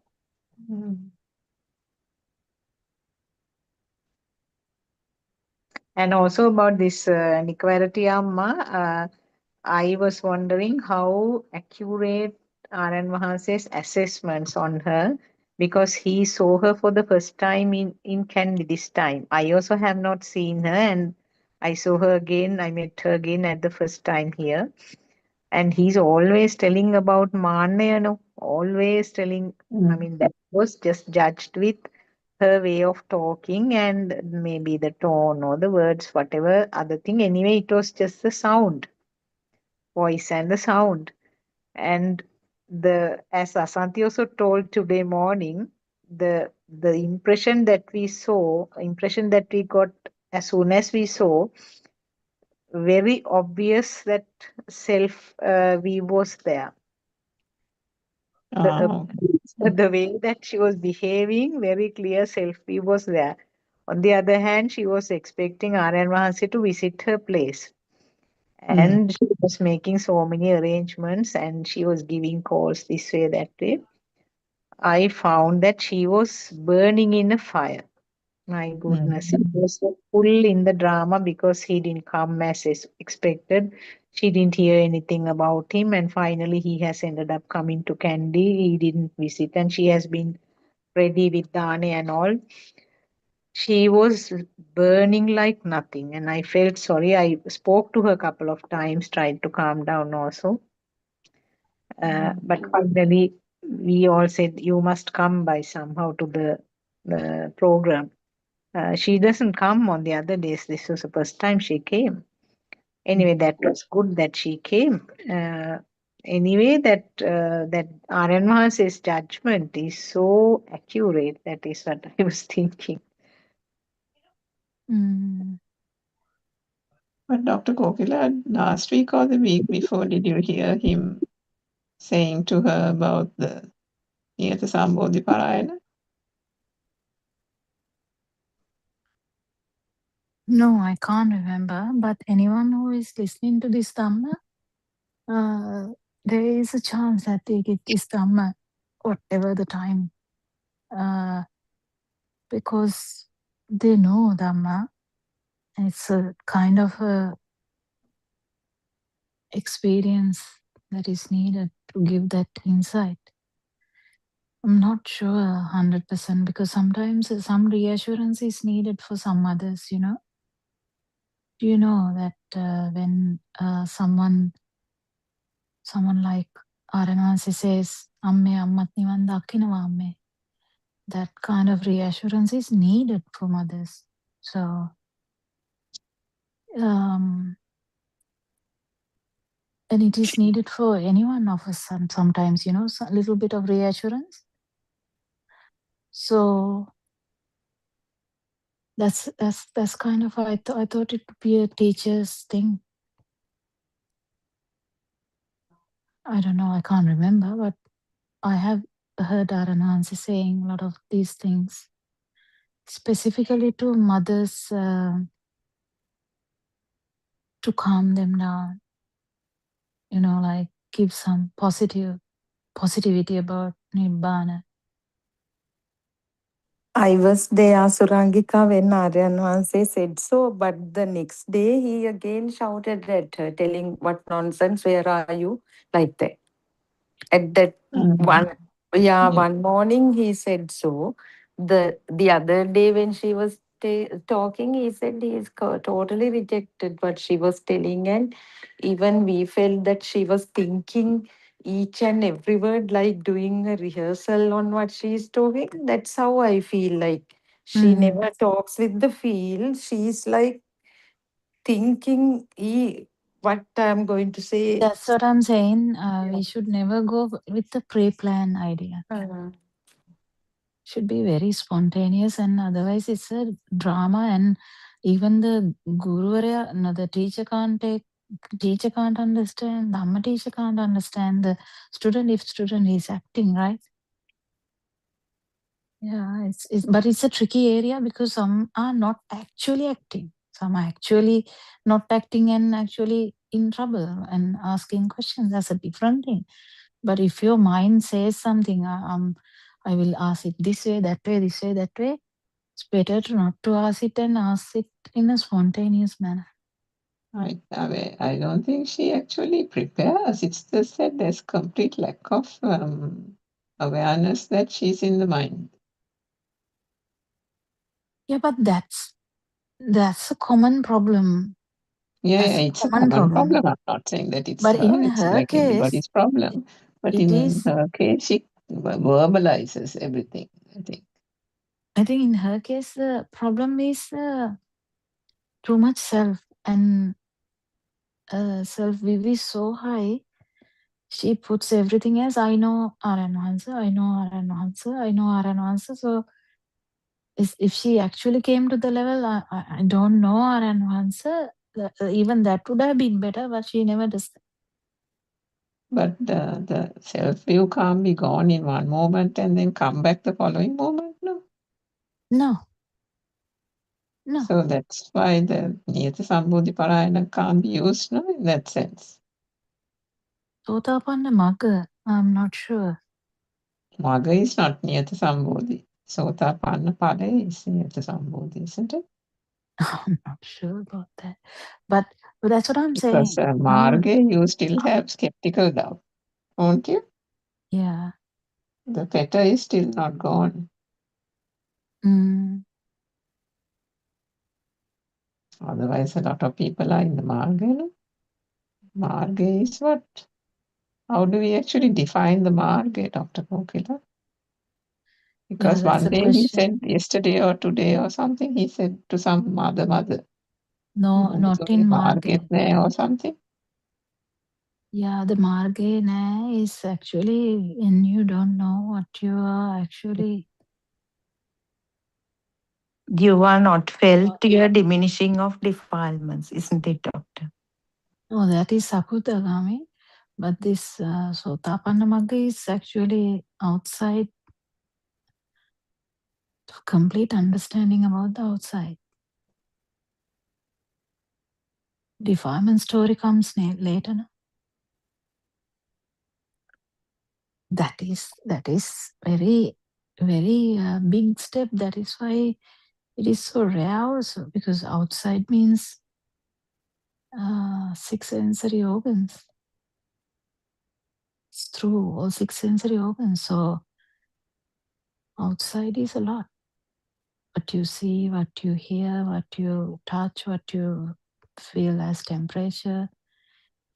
And also about this Nikwarati Amma, I was wondering how accurate Aran Mahase's assessments on her, because he saw her for the first time in Kandy this time. I also have not seen her, and I saw her again. I met her again at the first time here. And he's always telling about Manna, you know, always telling. I mean, that was just judged with her way of talking and maybe the tone or the words, whatever other thing. Anyway, it was just the sound, voice and the sound. And the as Asanti also told today morning, the impression that we got as soon as we saw, very obvious that self we was there. The way that she was behaving, very clear self we was there. On the other hand, she was expecting Aryan Mahansi to visit her place. And she was making so many arrangements and she was giving calls this way, that way. I found that she was burning in a fire. My goodness, it was so full in the drama because he didn't come as expected. She didn't hear anything about him, and finally he has ended up coming to Kandy. He didn't visit, and she has been ready with Dane and all. She was burning like nothing, and I felt sorry. I spoke to her a couple of times, tried to calm down also. But finally, we all said, you must come by somehow to the program. She doesn't come on the other days. This was the first time she came. Anyway, that was good that she came. Anyway, that Aryan Mahase's judgment is so accurate. That is what I was thinking. But Dr. Kokila, last week or the week before, did you hear him saying to her about the Niyata Sambodhi Parayana? No, I can't remember. But anyone who is listening to this Dhamma, there is a chance that they get this Dhamma, whatever the time, because they know Dhamma. It's a kind of a experience that is needed to give that insight. I'm not sure 100% because sometimes some reassurance is needed for some others, you know. Do you know that when someone like Aranasi says, Amme ammat niwan dakkinawa amme, that kind of reassurance is needed from others. So, and it is needed for any one of us sometimes, you know, a little bit of reassurance. So that's kind of, I thought it would be a teacher's thing. I don't know, I can't remember, but I have heard Aranansi saying a lot of these things, specifically to mothers, to calm them down, you know, like give some positivity about Nibbana. I was there, Surangika, when Aryan Vanse said so, but the next day he again shouted at her, telling, what nonsense, where are you? Like that. At that one morning he said so. The other day when she was talking, he said he is totally rejected what she was telling, and even we felt that she was thinking each and every word, like doing a rehearsal on what she is talking. That's how I feel like. She never talks with the feel. She's like thinking what I'm going to say. That's what I'm saying. We should never go with the pre-plan idea. Should be very spontaneous, and otherwise it's a drama, and even the guru, the teacher can't understand, Dhamma teacher can't understand the student if student is acting, right? Yeah, but it's a tricky area because some are not actually acting. Some are actually not acting and actually in trouble and asking questions. That's a different thing. But if your mind says something, I will ask it this way, that way, this way, that way, it's better to not to ask it and ask it in a spontaneous manner. I don't think she actually prepares. It's just that there's complete lack of awareness that she's in the mind. Yeah, but that's a common problem. Yeah, That's it's a common problem. I'm not saying that it's But in it's her like case, everybody's problem. But it in is. her case, she verbalizes everything, I think. I think in her case, the problem is too much self, and self-view is so high. She puts everything as I know RN answer, I know RN answer, I know RN answer. So if she actually came to the level, I don't know RN answer, even that would have been better, but she never does that. But the self-view can't be gone in one moment and then come back the following moment, no? No. No. So that's why the Niyata Sambodhi Parayana can't be used, no, in that sense. Sotapanna Magga, I'm not sure. Magga is not Niyata Sambodhi. Sotapanna Pada is Niyata Sambodhi, isn't it? I'm not sure about that. But that's what I'm Because saying. Marge, you still have skeptical doubt, won't you? Yeah. The fetter is still not gone. Mm. Otherwise, a lot of people are in the Marge. No? Marge is what? How do we actually define the Marge, Dr. Kokila? Because Yeah, that's one the day he question. said, yesterday or today or something, he said to some mother, No, not in Marge. or something. Yeah, the Marge is actually when you don't know what you are actually. You are not felt your diminishing of defilements, isn't it, Doctor? Oh, that is Sakutagami. But this Sotapanna Magga is actually outside, complete understanding about the outside. Defilement story comes later. No? That is very, very big step. That is why it is so rare also, because outside means 6 sensory organs. It's through all 6 sensory organs. So outside is a lot. What you see, what you hear, what you touch, what you feel as temperature,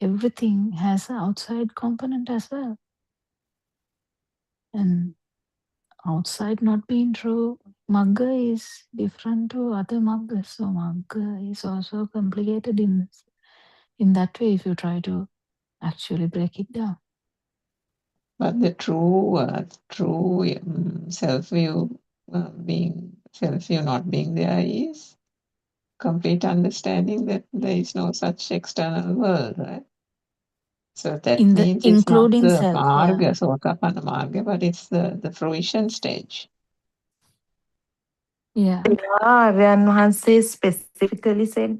everything has an outside component as well. And outside not being true, Magga is different to other Maggas. So Magga is also complicated in that way if you try to actually break it down. But the true self-view self-view not being there is complete understanding that there is no such external world, right? So that means it's not including the self, marga, yeah. Sotapanna marga, but it's the fruition stage. Yeah. Aryan Hanse specifically said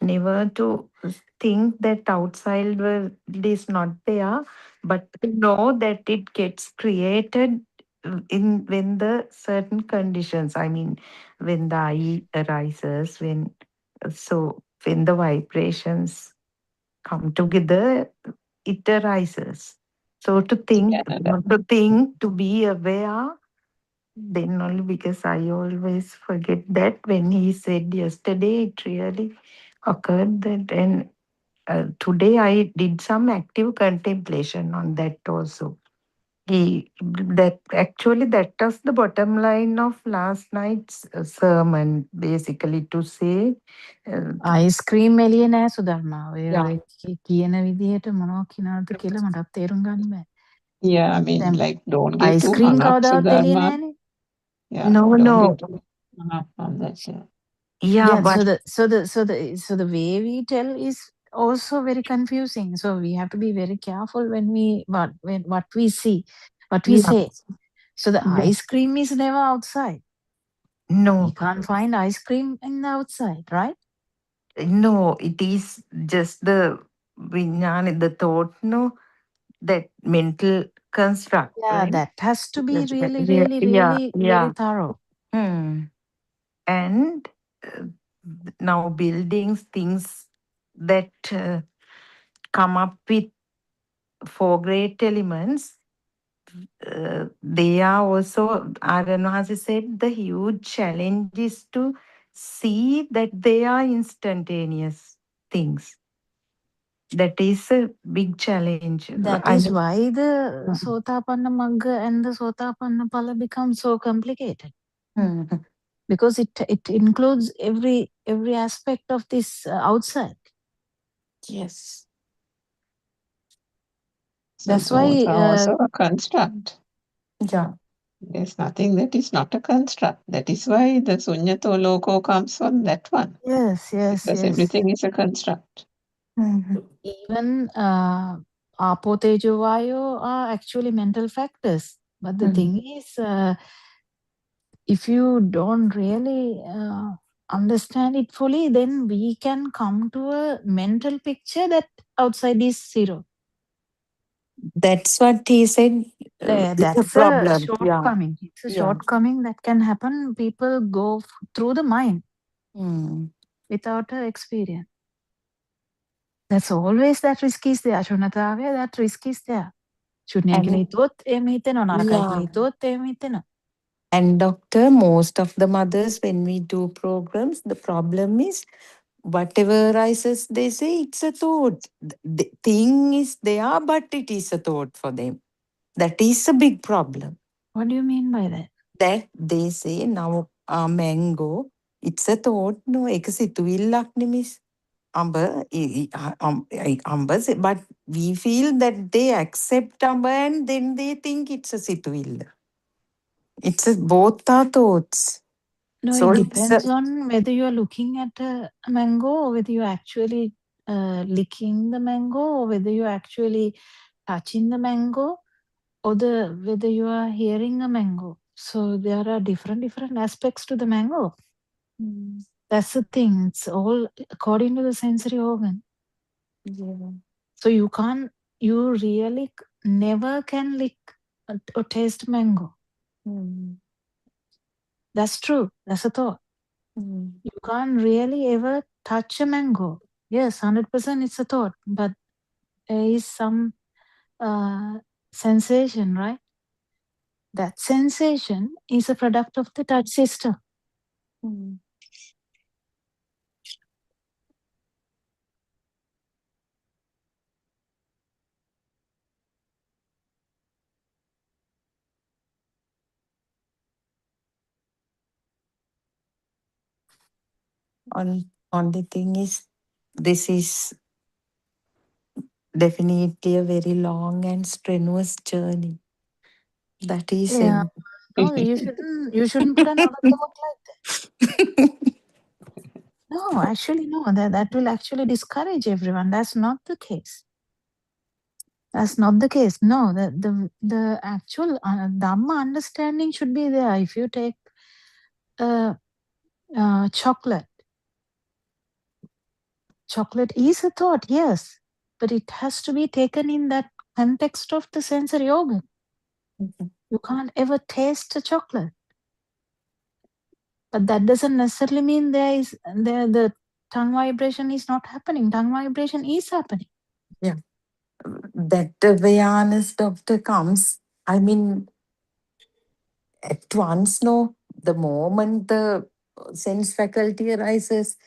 never to think that outside world is not there, but to know that it gets created in when the certain conditions. I mean, when the eye arises, when the vibrations come together, it arises. So to think, Canada. to be aware, then only, because I always forget that when he said yesterday, it really occurred that, and today I did some active contemplation on that also. That was the bottom line of last night's sermon, basically to say. ice cream එළිය නෑ Sudharma. Yeah. ඔය කියන විදිහට මොනවා කියනවද කියලා මටත් තේරුම් ගන්න බෑ. Yeah, I mean, like, don't get ice too cream hung up, කවදාවත් එළිය Sudharma. නෑනේ. Yeah, No, don't no. get too hung up on that. Yeah, but So the way we tell is also very confusing. So we have to be very careful when what we see, what we say. So the ice cream is never outside. No. You can't find ice cream in the outside, right? No, it is just the vinyana, the thought, no, that mental construct, Yeah, right? that has to be really, Yeah, really, yeah, really yeah. very thorough. And uh, now buildings, things that come up with four great elements, they are also, Aranwasi said, the huge challenge is to see that they are instantaneous things. That is a big challenge. That is why the Sotapanna Magga and the Sotapanna Pala become so complicated. Because it includes every aspect of this outside. Yes. So That's those why. are also a construct. Yeah. There's nothing that is not a construct. That is why the Sunyato Loko comes from that one. Yes, Because everything is a construct. Even Apo Tejo Vayo are actually mental factors. But the thing is, if you don't really understand it fully, then we can come to a mental picture that outside is zero. That's what he said. That's a problem. a shortcoming. Yeah. It's a shortcoming that can happen. People go through the mind without an experience. That's always that risk is there. Shunatavya, that risk is there. Shouldn't And doctor, most of the mothers, when we do programs, the problem is whatever arises, they say it's a thought. The thing is there, but it is a thought for them. That is a big problem. What do you mean by that? That they say now mango, it's a thought, no, එක සිතුවිල්ලක් නෙමෙයි. But we feel that they accept Amba and then they think it's a situilla. It's both are thoughts. No, So it depends on whether you are looking at a mango or whether you're actually licking the mango or whether you're actually touching the mango or whether you are hearing a mango. So there are different aspects to the mango. That's the thing. It's all according to the sensory organ. Yeah. So you really never can lick or taste mango. That's true. That's a thought. You can't really ever touch a mango. Yes, 100% it's a thought, but there is some sensation, right? That sensation is a product of the touch system. Only thing is, this is definitely a very long and strenuous journey. That is Yeah. No, you shouldn't put another thought like that. No, actually, no. That will actually discourage everyone. That's not the case. That's not the case. No, the actual Dhamma understanding should be there. If you take chocolate is a thought, yes, but it has to be taken in that context of the sensory organ. You can't ever taste a chocolate, but that doesn't necessarily mean the tongue vibration is not happening. Tongue vibration is happening. Yeah. That awareness, doctor, comes, I mean, at once, no, the moment the sense faculty arises.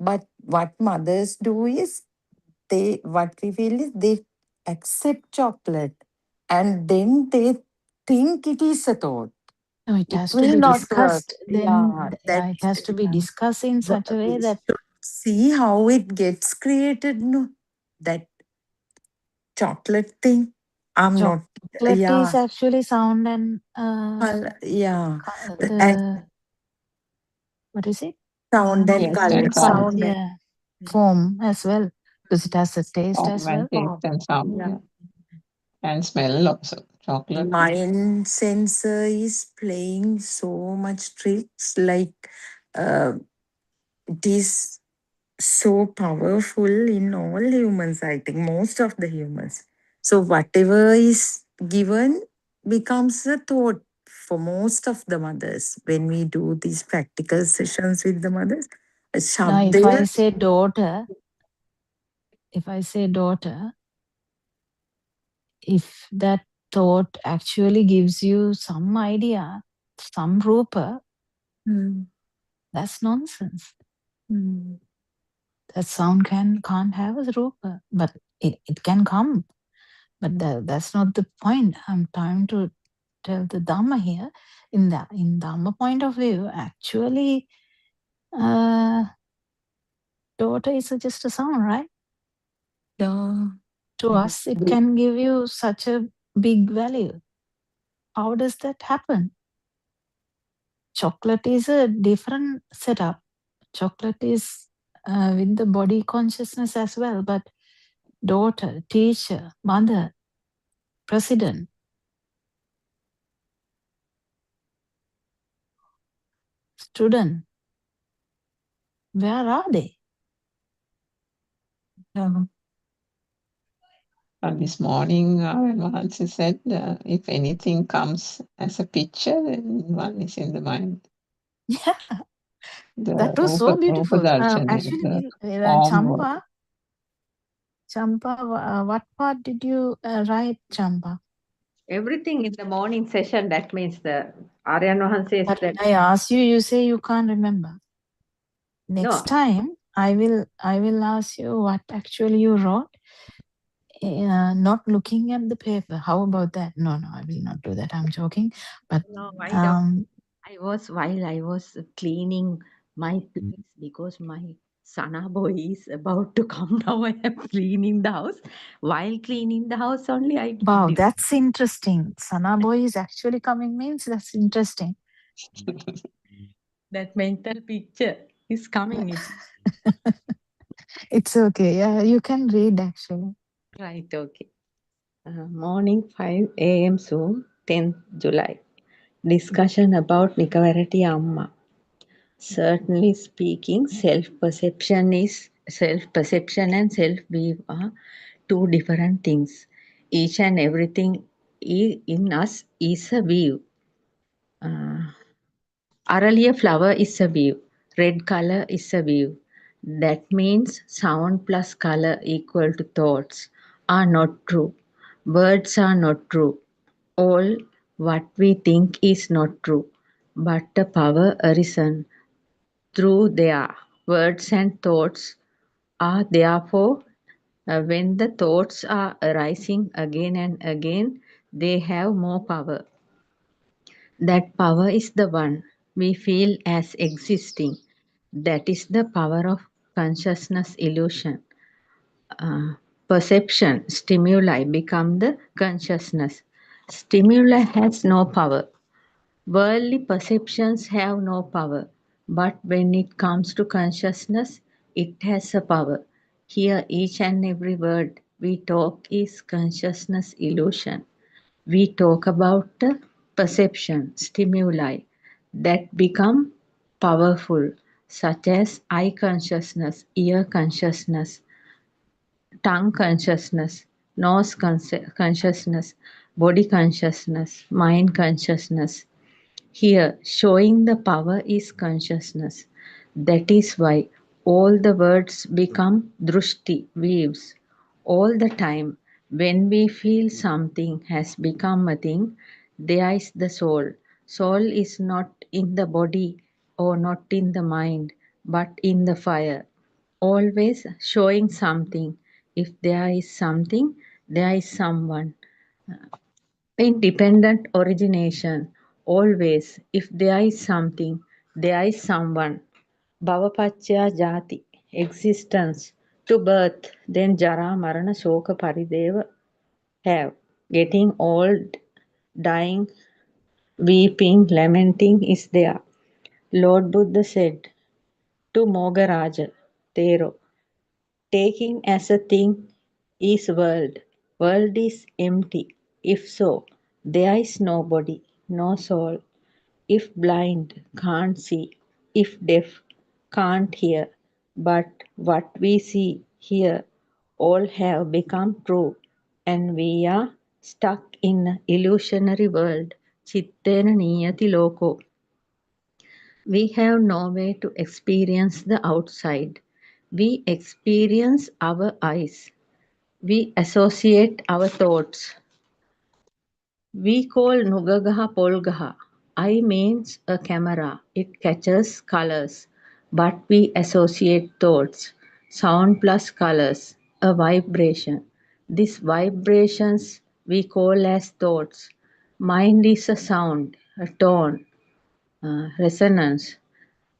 But what mothers do is, what we feel is they accept chocolate and then they think it is a thought. No, it has to will be not discussed. work. Then it has to be discussed in such a way We that should see how it gets created. No, that chocolate thing. I'm not. chocolate is actually sound and Yeah. what is it? Sound and color. Yeah, form as well, because it has a taste as well. Taste and sound, yeah. And smell also. chocolate. Mind sensor is playing so much tricks, like it is so powerful in all humans, I think, most of the humans. So whatever is given becomes a thought for most of the mothers when we do these practical sessions with the mothers. Now, if I say daughter, if that thought actually gives you some idea, some rupa, that's nonsense. That sound can't have a rupa, but it can come. But that's not the point. I'm trying to tell the Dhamma here. In Dhamma point of view, actually, daughter is just a sound, right? To us, it can give you such a big value. How does that happen? Chocolate is a different setup. Chocolate is with the body consciousness as well, but daughter, teacher, mother, president, student, where are they? This morning, Mahansi said, if anything comes as a picture, then one is in the mind. Yeah, That was so beautiful. Actually, Champa, what part did you write, Champa? Everything in the morning session, that means the Aryan Vahan says but that. I ask you, you say you can't remember. Next time, I will ask you what actually you wrote. Not looking at the paper. How about that? No, I will not do that. I'm joking. But No, I don't. While I was cleaning my place because my Sana boy is about to come now. I am cleaning the house. While cleaning the house only, I did wow, this. that's interesting. Sana boy is actually coming means that's interesting. That mental picture is coming. It's okay. Yeah, you can read actually. Right, okay. Morning 5 a.m. Zoom, 10th July. Discussion about Nikavarati Amma. Certainly speaking, self-perception and self-view are two different things. Each and everything in us is a view. Aralia flower is a view. Red color is a view. That means sound plus color equal to thoughts are not true. Words are not true. All what we think is not true. But the power arisen through their words and thoughts are therefore when the thoughts are arising again and again, they have more power. That power is the one we feel as existing. That is the power of consciousness illusion. Perception, stimuli become the consciousness. Stimuli has no power. Worldly perceptions have no power. But when it comes to consciousness, it has a power. Here, each and every word we talk is consciousness illusion. We talk about the perception, stimuli that become powerful, such as eye consciousness, ear consciousness, tongue consciousness, nose consciousness, body consciousness, mind consciousness. Here, showing the power is consciousness. That is why all the words become drushti, waves. All the time, when we feel something has become a thing, there is the soul. Soul is not in the body or not in the mind, but in the fire. Always showing something. If there is something, there is someone. Independent origination. Always, if there is something, there is someone. Bhavapachya jati, existence, to birth, then jara, marana, shoka, parideva, have. Getting old, dying, weeping, lamenting is there. Lord Buddha said to Mogaraja, Tero, taking as a thing is world. World is empty. If so, There is no body, no soul. If blind, can't see. If deaf, can't hear. But what we see, hear, all have become true. And we are stuck in an illusionary world. Chittena niyati loko. We have no way to experience the outside. We experience our eyes. We associate our thoughts. We call Nugagaha Polgaha. Eye means a camera. It catches colors. But we associate thoughts. Sound plus colors. A vibration. These vibrations we call as thoughts. Mind is a sound, a tone, resonance.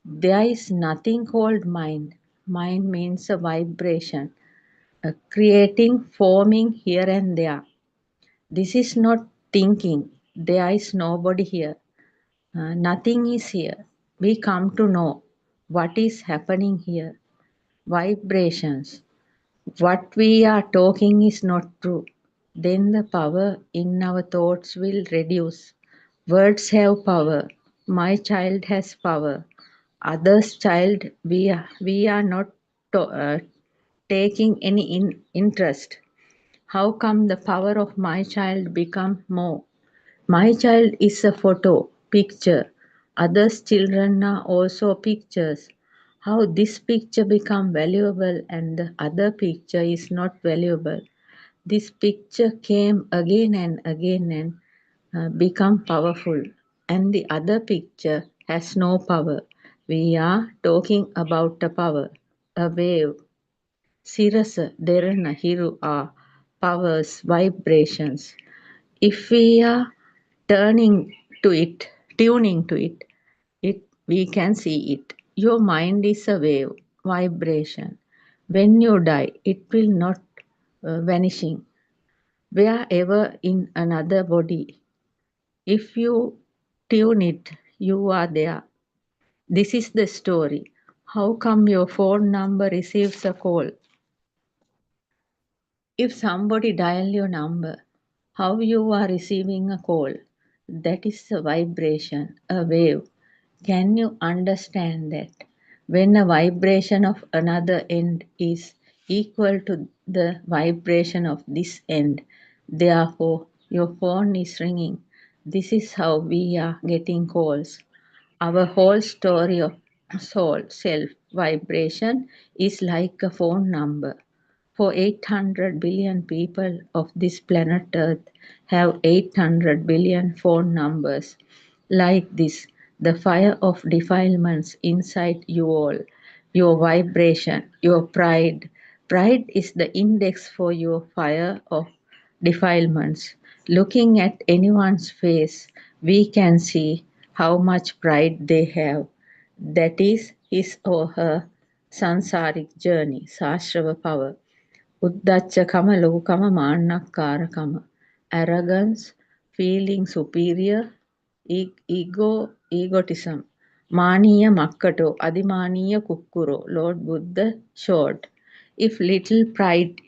There is nothing called mind. Mind means a vibration, creating, forming here and there. This is not thinking. There is nobody here. Nothing is here. We come to know what is happening here. Vibrations. What we are talking is not true. Then the power in our thoughts will reduce. Words have power. My child has power. Others' child, we are not taking any interest. How come the power of my child become more? My child is a photo, picture. Others' children are also pictures. How this picture become valuable and the other picture is not valuable. This picture came again and again and become powerful, and the other picture has no power. We are talking about a power, a wave. Sirasa, Derana, Hiru are powers, vibrations. If we are tuning to it, we can see it. Your mind is a wave, vibration. When you die, it will not vanishing. Wherever in another body, if you tune it, you are there. This is the story. How come your phone number receives a call? If somebody dial your number, how you are receiving a call? That is a vibration, a wave. Can you understand that? When a vibration of another end is equal to the vibration of this end, therefore your phone is ringing. This is how we are getting calls. Our whole story of soul, self, vibration is like a phone number. For 800 billion people of this planet Earth have 800 billion phone numbers. Like this, the fire of defilements inside you all, your vibration, your pride. Pride is the index for your fire of defilements. Looking at anyone's face, we can see how much pride they have. That is his or her sansaric journey, Sashrava power. Uddachakama, lokama, mannakkarakama. Arrogance, feeling superior, egotism. Maniya makkato, adimaniya kukkuro. Lord Buddha showed. If little pride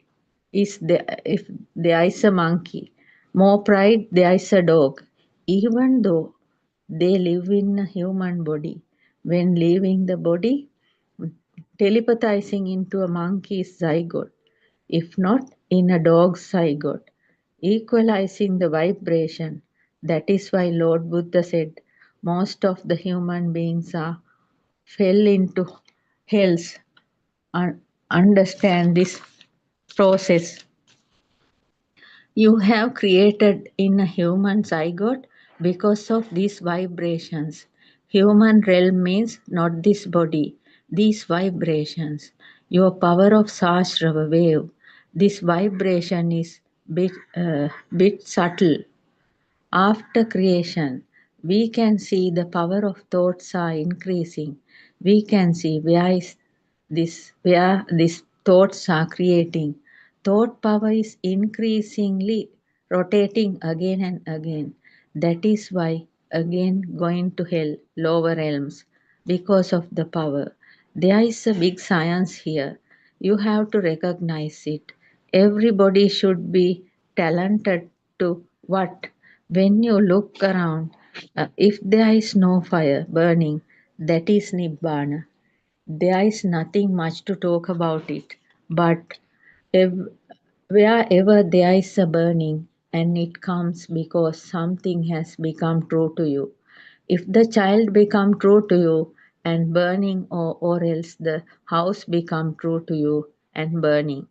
is there, if there is a monkey, more pride there is a dog. Even though they live in a human body, when leaving the body, telepathizing into a monkey's zygote, if not in a dog's zygote, equalizing the vibration. That is why Lord Buddha said most of the human beings are fell into hells. Understand this process. You have created in a human zygote because of these vibrations. Human realm means not this body, these vibrations. Your power of Sahasrava wave. This vibration is bit subtle. After creation, we can see the power of thoughts are increasing. We can see where these thoughts are creating. Thought power is increasingly rotating again and again. That is why again going to hell, lower realms, because of the power. There is a big science here. You have to recognize it. Everybody should be talented to what? When you look around, if there is no fire burning, that is Nibbana. There is nothing much to talk about it, but ev- wherever there is a burning, and it comes because something has become true to you. If the child become true to you and burning, or else the house become true to you and burning.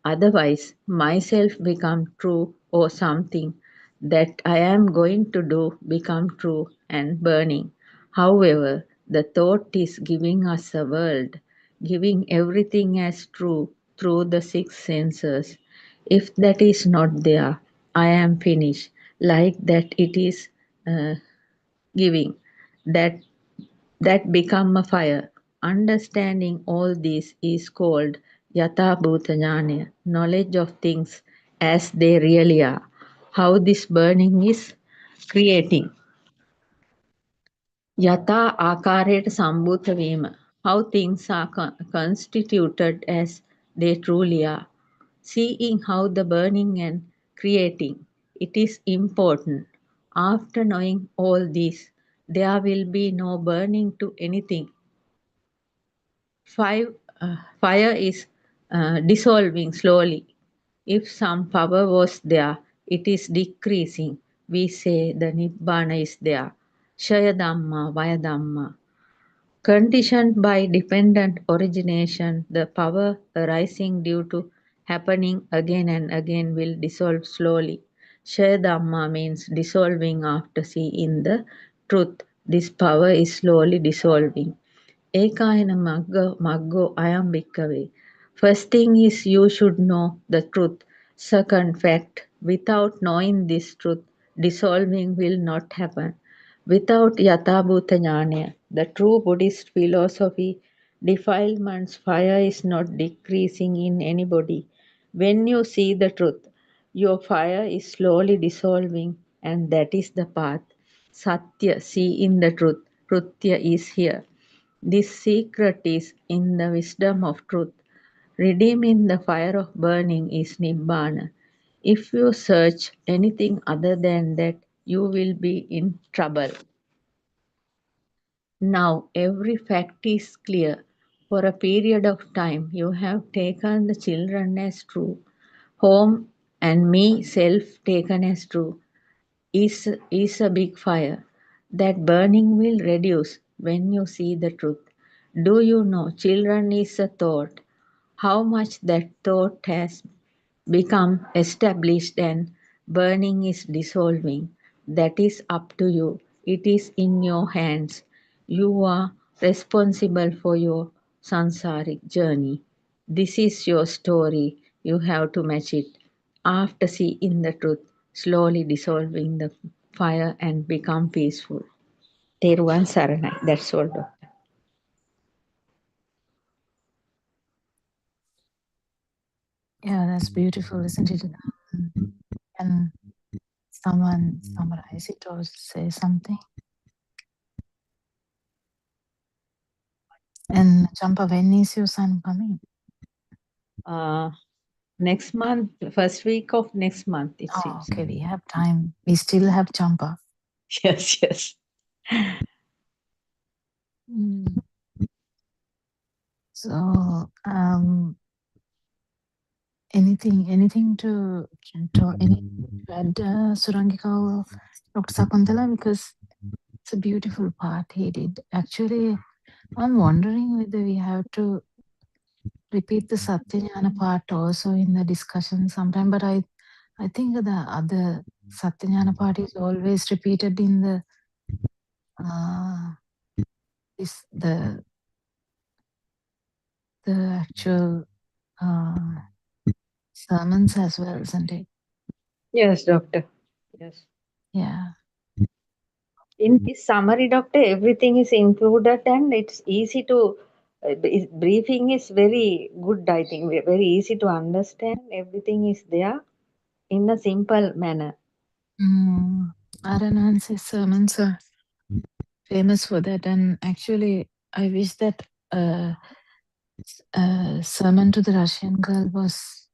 Otherwise, myself become true or something that I am going to do become true and burning. However, the thought is giving us a world, giving everything as true through the six senses. If that is not there, I am finished. Like that, it is giving that become a fire. Understanding all this is called yatha bhuta jnana, knowledge of things as they really are. How this burning is creating. Yatha akareta sambhuta vima, how things are constituted as they truly are. Seeing how the burning and creating, it is important. After knowing all this, there will be no burning to anything. Fire is dissolving slowly. If some power was there, it is decreasing. We say the Nibbana is there. Shayadhamma, Vayadhamma. Conditioned by dependent origination, the power arising due to happening again and again will dissolve slowly. Shayadhamma means dissolving after seeing the truth. This power is slowly dissolving. Ekayana maggo ayam bhikkave. First thing is you should know the truth. Second fact, without knowing this truth, dissolving will not happen. Without Yathabhuta Jnana, the true Buddhist philosophy, defilement's fire is not decreasing in anybody. When you see the truth, your fire is slowly dissolving, and that is the path. Satya, see in the truth. Prutya is here. This secret is in the wisdom of truth. Redeeming the fire of burning is Nibbana. If you search anything other than that, you will be in trouble. Now every fact is clear. For a period of time, you have taken the children as true. Home and me, self taken as true, is a big fire. That burning will reduce when you see the truth. Do you know children is a thought? How much that thought has become established and burning is dissolving? That is up to you. It is in your hands. You are responsible for your sansaric journey. This is your story. You have to match it. After seeing the truth, slowly dissolving the fire and become peaceful. Teruvan Saranai. That's all, Doctor. Yeah, that's beautiful, isn't it? Can someone summarize it or say something? And Champa, when is your son coming? Next month, first week of next month, it Oh, seems. okay, we have time. We still have Champa. Yes, yes. So, anything to add, Surangika or Dr. Sakuntala? Because it's a beautiful part he did. Actually, I'm wondering whether we have to repeat the Satyajnana part also in the discussion sometime, but I think the other Satyajnana part is always repeated in the actual sermons as well, isn't it? Yes, Doctor. Yes. Yeah. In this summary, Doctor, everything is included and it's easy to, briefing is very good, I think. Very easy to understand. Everything is there in a simple manner. Aranan's sermons are famous for that. And actually, I wish that sermon to the Russian girl was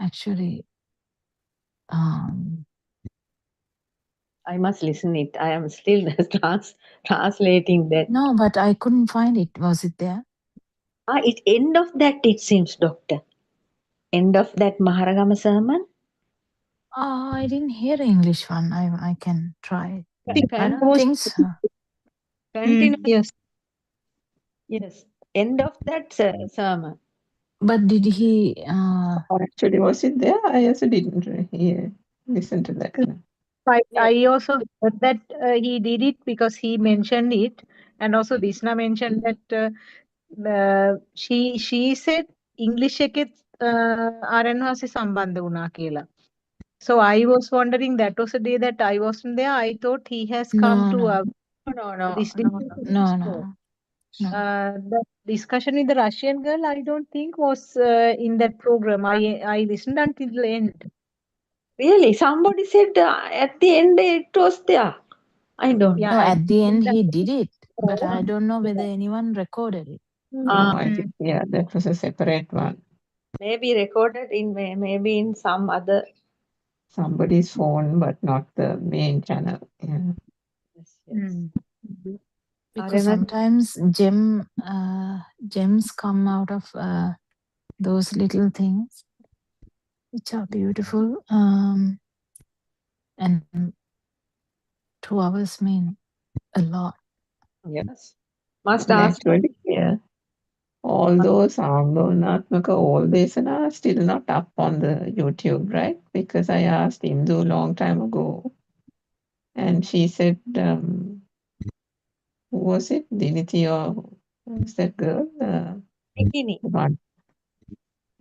actually I must listen it. I am still translating that. No, but I couldn't find it. Was it there? It end of that, it seems, doctor. End of that Maharagama sermon. Oh, I didn't hear the English one. I can try. I don't Continue. think so. Continue. Yes. Yes. End of that sermon. But did he? Actually, was it there? I also didn't listen to that. I also heard that he did it because he mentioned it, and also Disna mentioned that she said English එකෙත් ආරණවාසි සම්බන්ධ වුණා කියලා. So I was wondering, that was the day that I wasn't there. I thought he has come to this discussion. No. The discussion with the Russian girl, I don't think was in that program. I listened until the end. Really? Somebody said at the end it was there. I don't know. No, at the end he did it, but I don't know whether anyone recorded it. I think, that was a separate one. Maybe recorded in maybe in some other somebody's phone, but not the main channel. Yeah. Because sometimes gems come out of those little things, which are beautiful. And 2 hours mean a lot. Yes. Must ask. Actually, yeah. All those Andolnatmaka, all this and are still not up on the YouTube, right? Because I asked Indu a long time ago, and she said, who was it? Diniti or who was that girl? Nikini.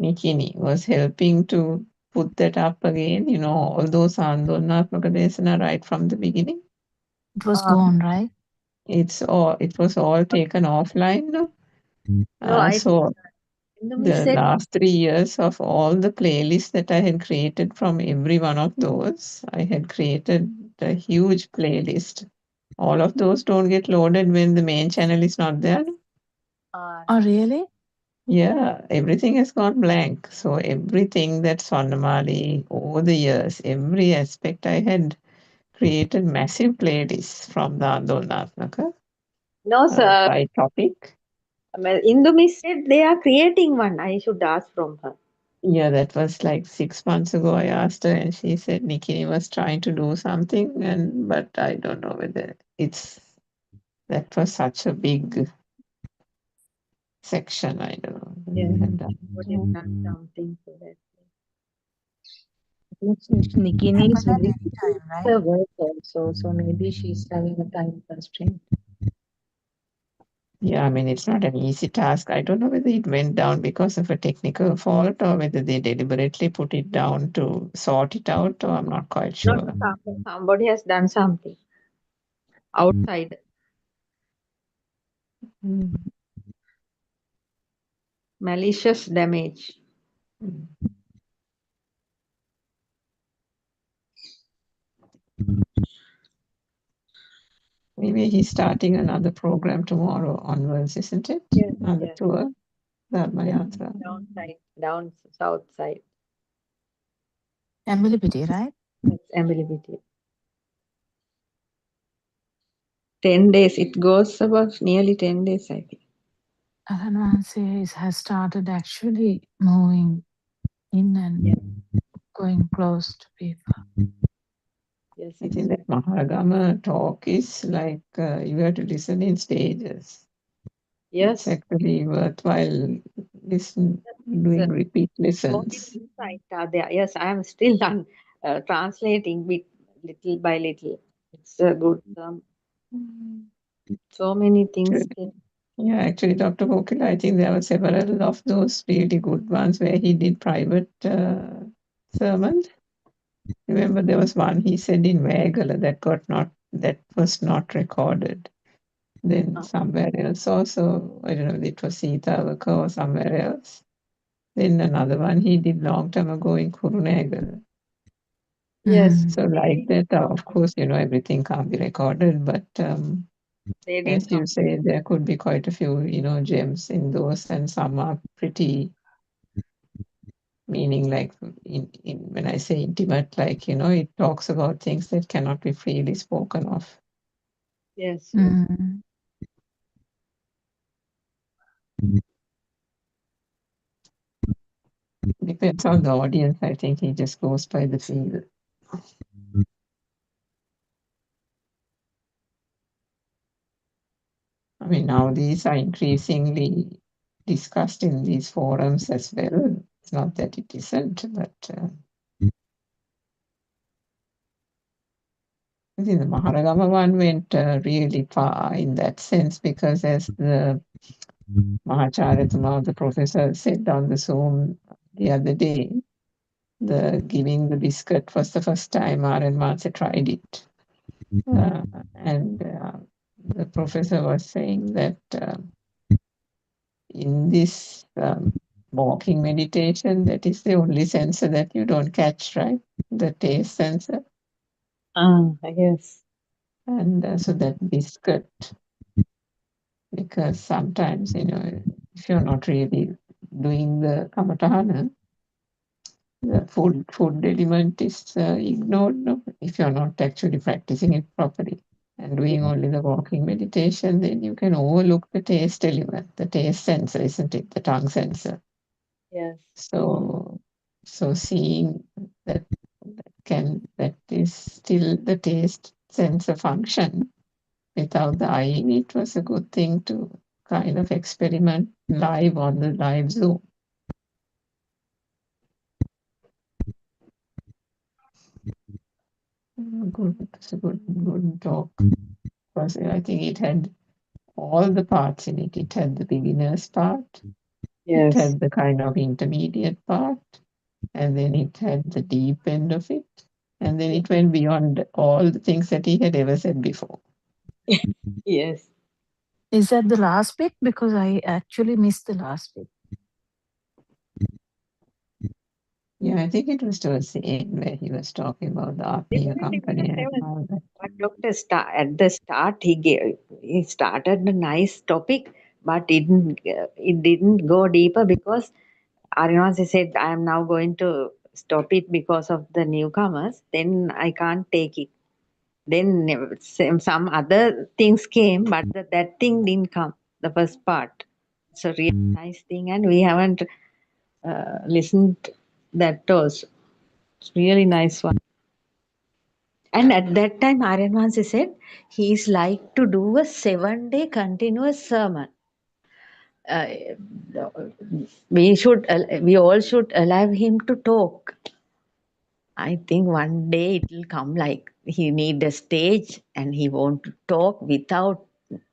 Nikini was helping to put that up again, all those Andolnatmaka Desana right from the beginning. It was gone, right? It was all taken offline. No, so the last 3 years of all the playlists that I had created from every one of those, I had created a huge playlist. All of those don't get loaded when the main channel is not there. Oh, really? Yeah, everything has gone blank. So everything that Swarnamali over the years, every aspect, I had created massive playlists from the Andolnatmaka. No, sir. By topic. Indumi said they are creating one. I should ask from her. Yeah, that was like 6 months ago. I asked her, and she said Nikki was trying to do something, but I don't know whether that was such a big section. I don't know. Yeah, somebody has done something for that. Nikini is really her work also, so maybe she's having a time constraint. Yeah, I mean, it's not an easy task. I don't know whether it went down because of a technical fault or whether they deliberately put it down to sort it out, or I'm not quite sure. No, somebody has done something outside. Malicious damage. Maybe he's starting another program tomorrow onwards, isn't it? Yes, Another yes. tour. Dharma Yatra. Down south side. Ambilipiti, right? Yes, Ambilipiti. 10 days. It goes about nearly 10 days, I think. Ahanwanse has started actually moving in and going close to people. Yes, I think that Maharagama talk is like you have to listen in stages. Yes. It's actually worthwhile doing repeat listens. So many insights are there. Yes, I am still translating little by little. It's a good. So many things. Yeah, actually, Dr. Kokila, I think there were several of those really good ones where he did private sermons. Remember, there was one he said in Vagala that was not recorded. Then somewhere else also, I don't know if it was Sitavaka or somewhere else. Then another one he did long time ago in Kurunagal. Yes. So like that, of course, everything can't be recorded, but as you say, there could be quite a few, gems in those, and some are pretty meaning like when I say intimate, like, it talks about things that cannot be freely spoken of. Yes. Mm. Depends on the audience. I think he just goes by the feel. I mean, now these are increasingly discussed in these forums as well. It's not that it isn't, but I think the Maharagama one went really far in that sense, because as the Mahacharya, the professor, said on the Zoom the other day, the giving the biscuit was the first time R.N. Manse tried it. And the professor was saying that in this walking meditation, that is the only sensor that you don't catch, right? The taste sensor. Yes. And so that biscuit, because sometimes, if you're not really doing the kamatahana, the food element is ignored, no? If you're not actually practicing it properly and doing only the walking meditation, then you can overlook the taste element, the taste sensor, isn't it? The tongue sensor. Yes. So seeing that is still the taste sensor function without the eyeing, it was a good thing to kind of experiment live on the live Zoom. Good, it's a good talk. Because I think it had all the parts in it. It had the beginner's part, it Yes. had the kind of intermediate part, and then it had the deep end of it, and then it went beyond all the things that he had ever said before. Yes. Is that the last bit? Because I actually missed the last bit. Yeah, I think it was towards the end where he was talking about the Atmiya company and all that. But Doctor, at the start, he started a nice topic, but it didn't go deeper because Arinavasi said, "I am now going to stop it because of the newcomers." Then I can't take it. Then some other things came, but that thing didn't come. The first part. It's a really nice thing, and we haven't listened that also. It's really nice one. And at that time, Aryanvansi said he's like to do a 7-day continuous sermon. Uh, we all should allow him to talk. I think one day it will come like he need a stage and he want to talk without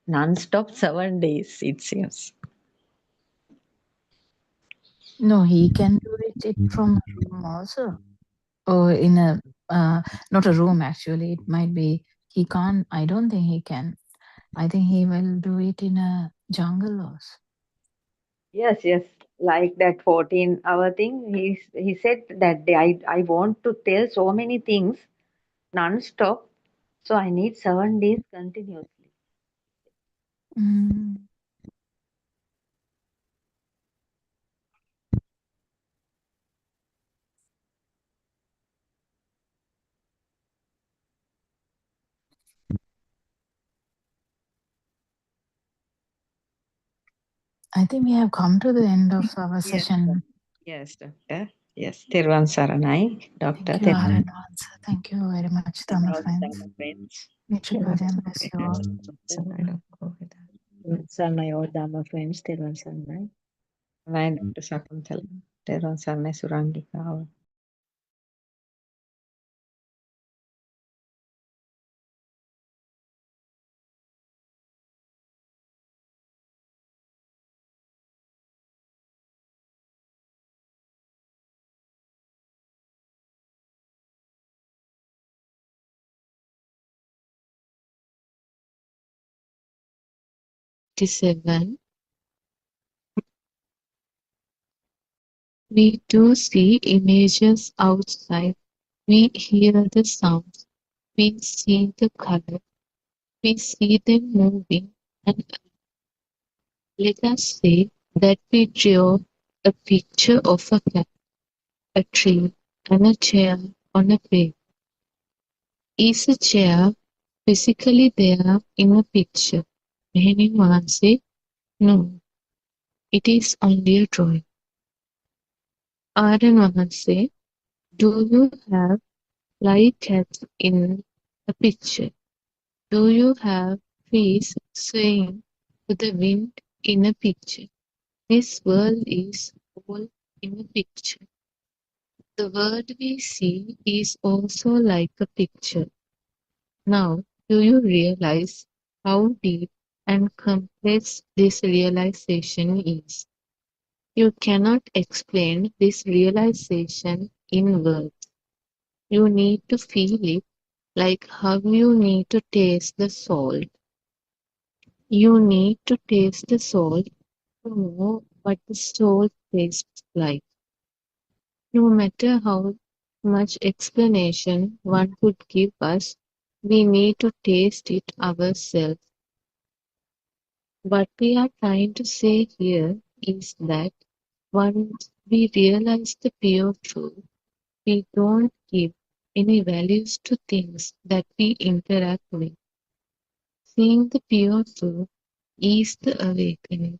non-stop 7 days, it seems. No, he can do it from a room also. Or in a, not a room actually. It might be, he can't, I don't think he can. I think he will do it in a jungle also. Yes, yes. Like that 14-hour thing, he said that day, I want to tell so many things non-stop, so I need 7 days continuously. Mm. I think we have come to the end of our session. Yes, Doctor. Yes, Thiruvan Saranai, Doctor. Thank you, Aaron. Thank you very much, Dhamma friends. Friends. Nichikajan bless you all. Saranai, all Dhamma friends, Thiruvan Saranai. Saranai, Dr. Sakunthala. Thiruvan Saranai, Surangika. Seven. We do see images outside. We hear the sounds. We see the color. We see them moving. And let us say that we draw a picture of a cat. a tree, and a chair on a page. Is a chair physically there in a picture? Meaning Mahansi, no, it is only a drawing. Aryan Mahansi, do you have live cats in a picture? Do you have trees swaying to the wind in a picture? This world is all in a picture. The world we see is also like a picture. Now, do you realize how deep and complex this realization is? You cannot explain this realization in words. You need to feel it like how you need to taste the salt. You need to taste the salt to know what the salt tastes like. No matter how much explanation one could give us, we need to taste it ourselves. What we are trying to say here is that once we realize the pure truth, we don't give any values to things that we interact with. Seeing the pure truth is the awakening.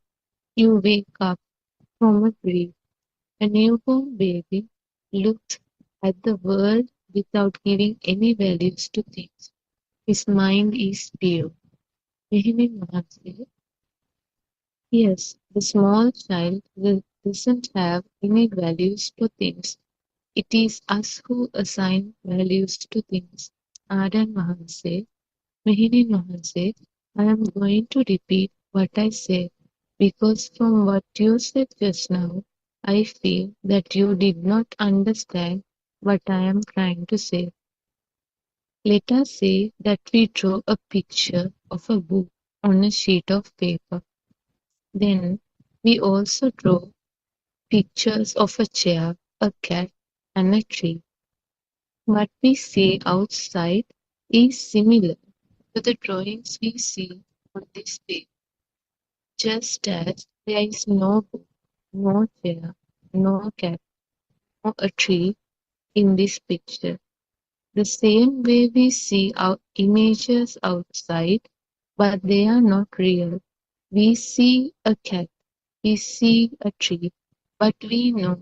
You wake up from a dream. A newborn baby looks at the world without giving any values to things. His mind is pure. Meaning Mahatma, yes, the small child doesn't have any values to things. It is us who assign values to things. Aryan Mahanse, Mehini Mahanse, I am going to repeat what I said because from what you said just now, I feel that you did not understand what I am trying to say. Let us say that we draw a picture of a book on a sheet of paper. Then we also draw pictures of a chair, a cat, and a tree. What we see outside is similar to the drawings we see on this page. Just as there is no book, no chair, no cat, or a tree in this picture. The same way we see our images outside, but they are not real. We see a cat, we see a tree, but we know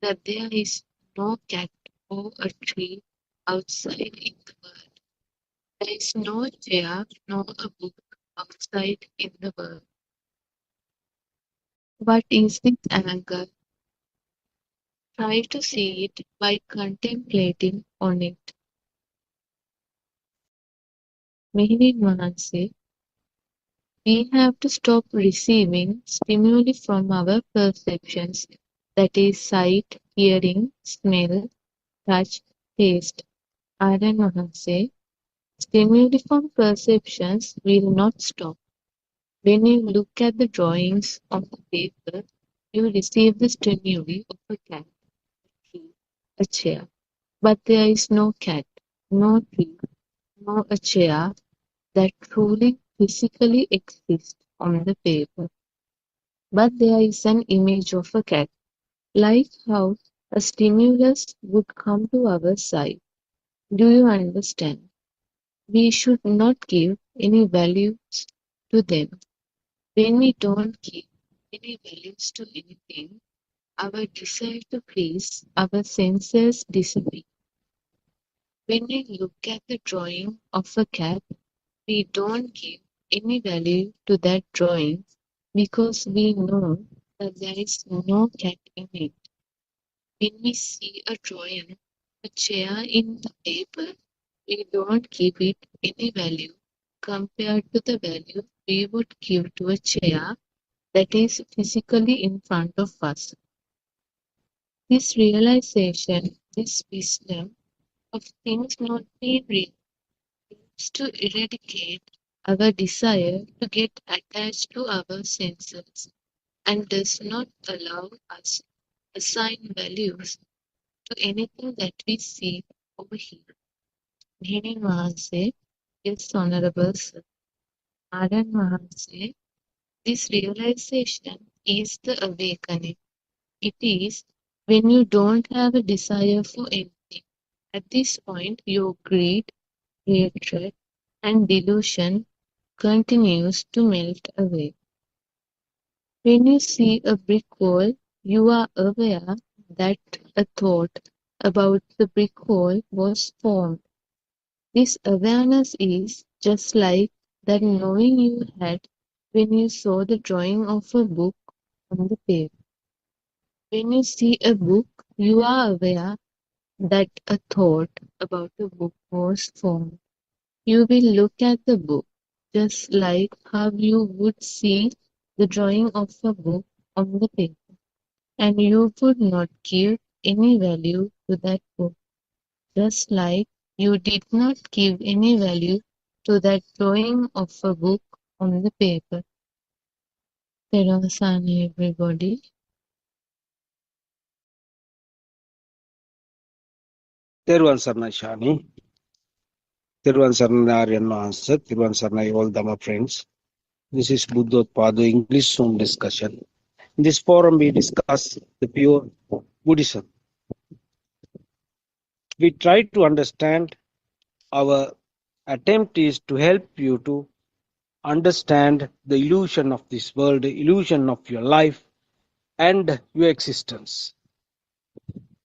that there is no cat or a tree outside in the world. There is no chair nor a book outside in the world. What is this anger? Try to see it by contemplating on it. Meaning Manase, we have to stop receiving stimuli from our perceptions, that is sight, hearing, smell, touch, taste. Aryan Mahanse, stimuli from perceptions will not stop. When you look at the drawings on the paper, you receive the stimuli of a cat, a tree, a chair. But there is no cat, no tree, no a chair that truly physically exists on the paper. But there is an image of a cat, like how a stimulus would come to our side. Do you understand? We should not give any values to them. When we don't give any values to anything, our desire to please our senses disappear. When we look at the drawing of a cat, we don't give any value to that drawing because we know that there is no cat in it. When we see a drawing, a chair in the paper, we don't give it any value compared to the value we would give to a chair that is physically in front of us. This realization, this wisdom of things not being real, is to eradicate our desire to get attached to our senses and does not allow us to assign values to anything that we see over here. Meaning Mahanse, yes, Honorable Sir. Aryan Mahanse, this realization is the awakening. It is when you don't have a desire for anything. At this point, your greed, hatred, and delusion continues to melt away. When you see a brick wall, you are aware that a thought about the brick wall was formed. This awareness is just like that knowing you had when you saw the drawing of a book on the page. When you see a book, you are aware that a thought about a book was formed. You will look at the book just like how you would see the drawing of a book on the paper, and you would not give any value to that book, just like you did not give any value to that drawing of a book on the paper. Terasana, everybody. Teruvan Sarnai Shani. Teruvan Sarnai Aryanno answer. Teruvan Sarnai all Dhamma friends. This is Buddothpado English Zoom discussion. In this forum, we discuss the pure Buddhism. We try to understand. Our attempt is to help you to understand the illusion of this world, the illusion of your life and your existence.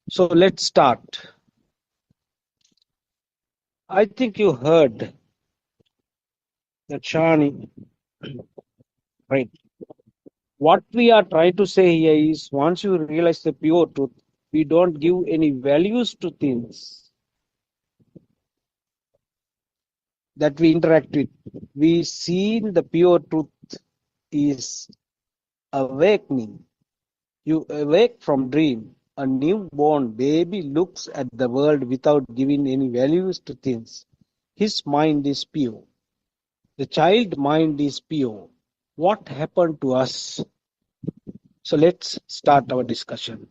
So let's start. I think you heard that Shani, right? What we are trying to say here is once you realize the pure truth, we don't give any values to things that we interact with. We see the pure truth is awakening. You awake from dream. A newborn baby looks at the world without giving any values to things. His mind is pure. The child mind is pure. What happened to us? So let's start our discussion.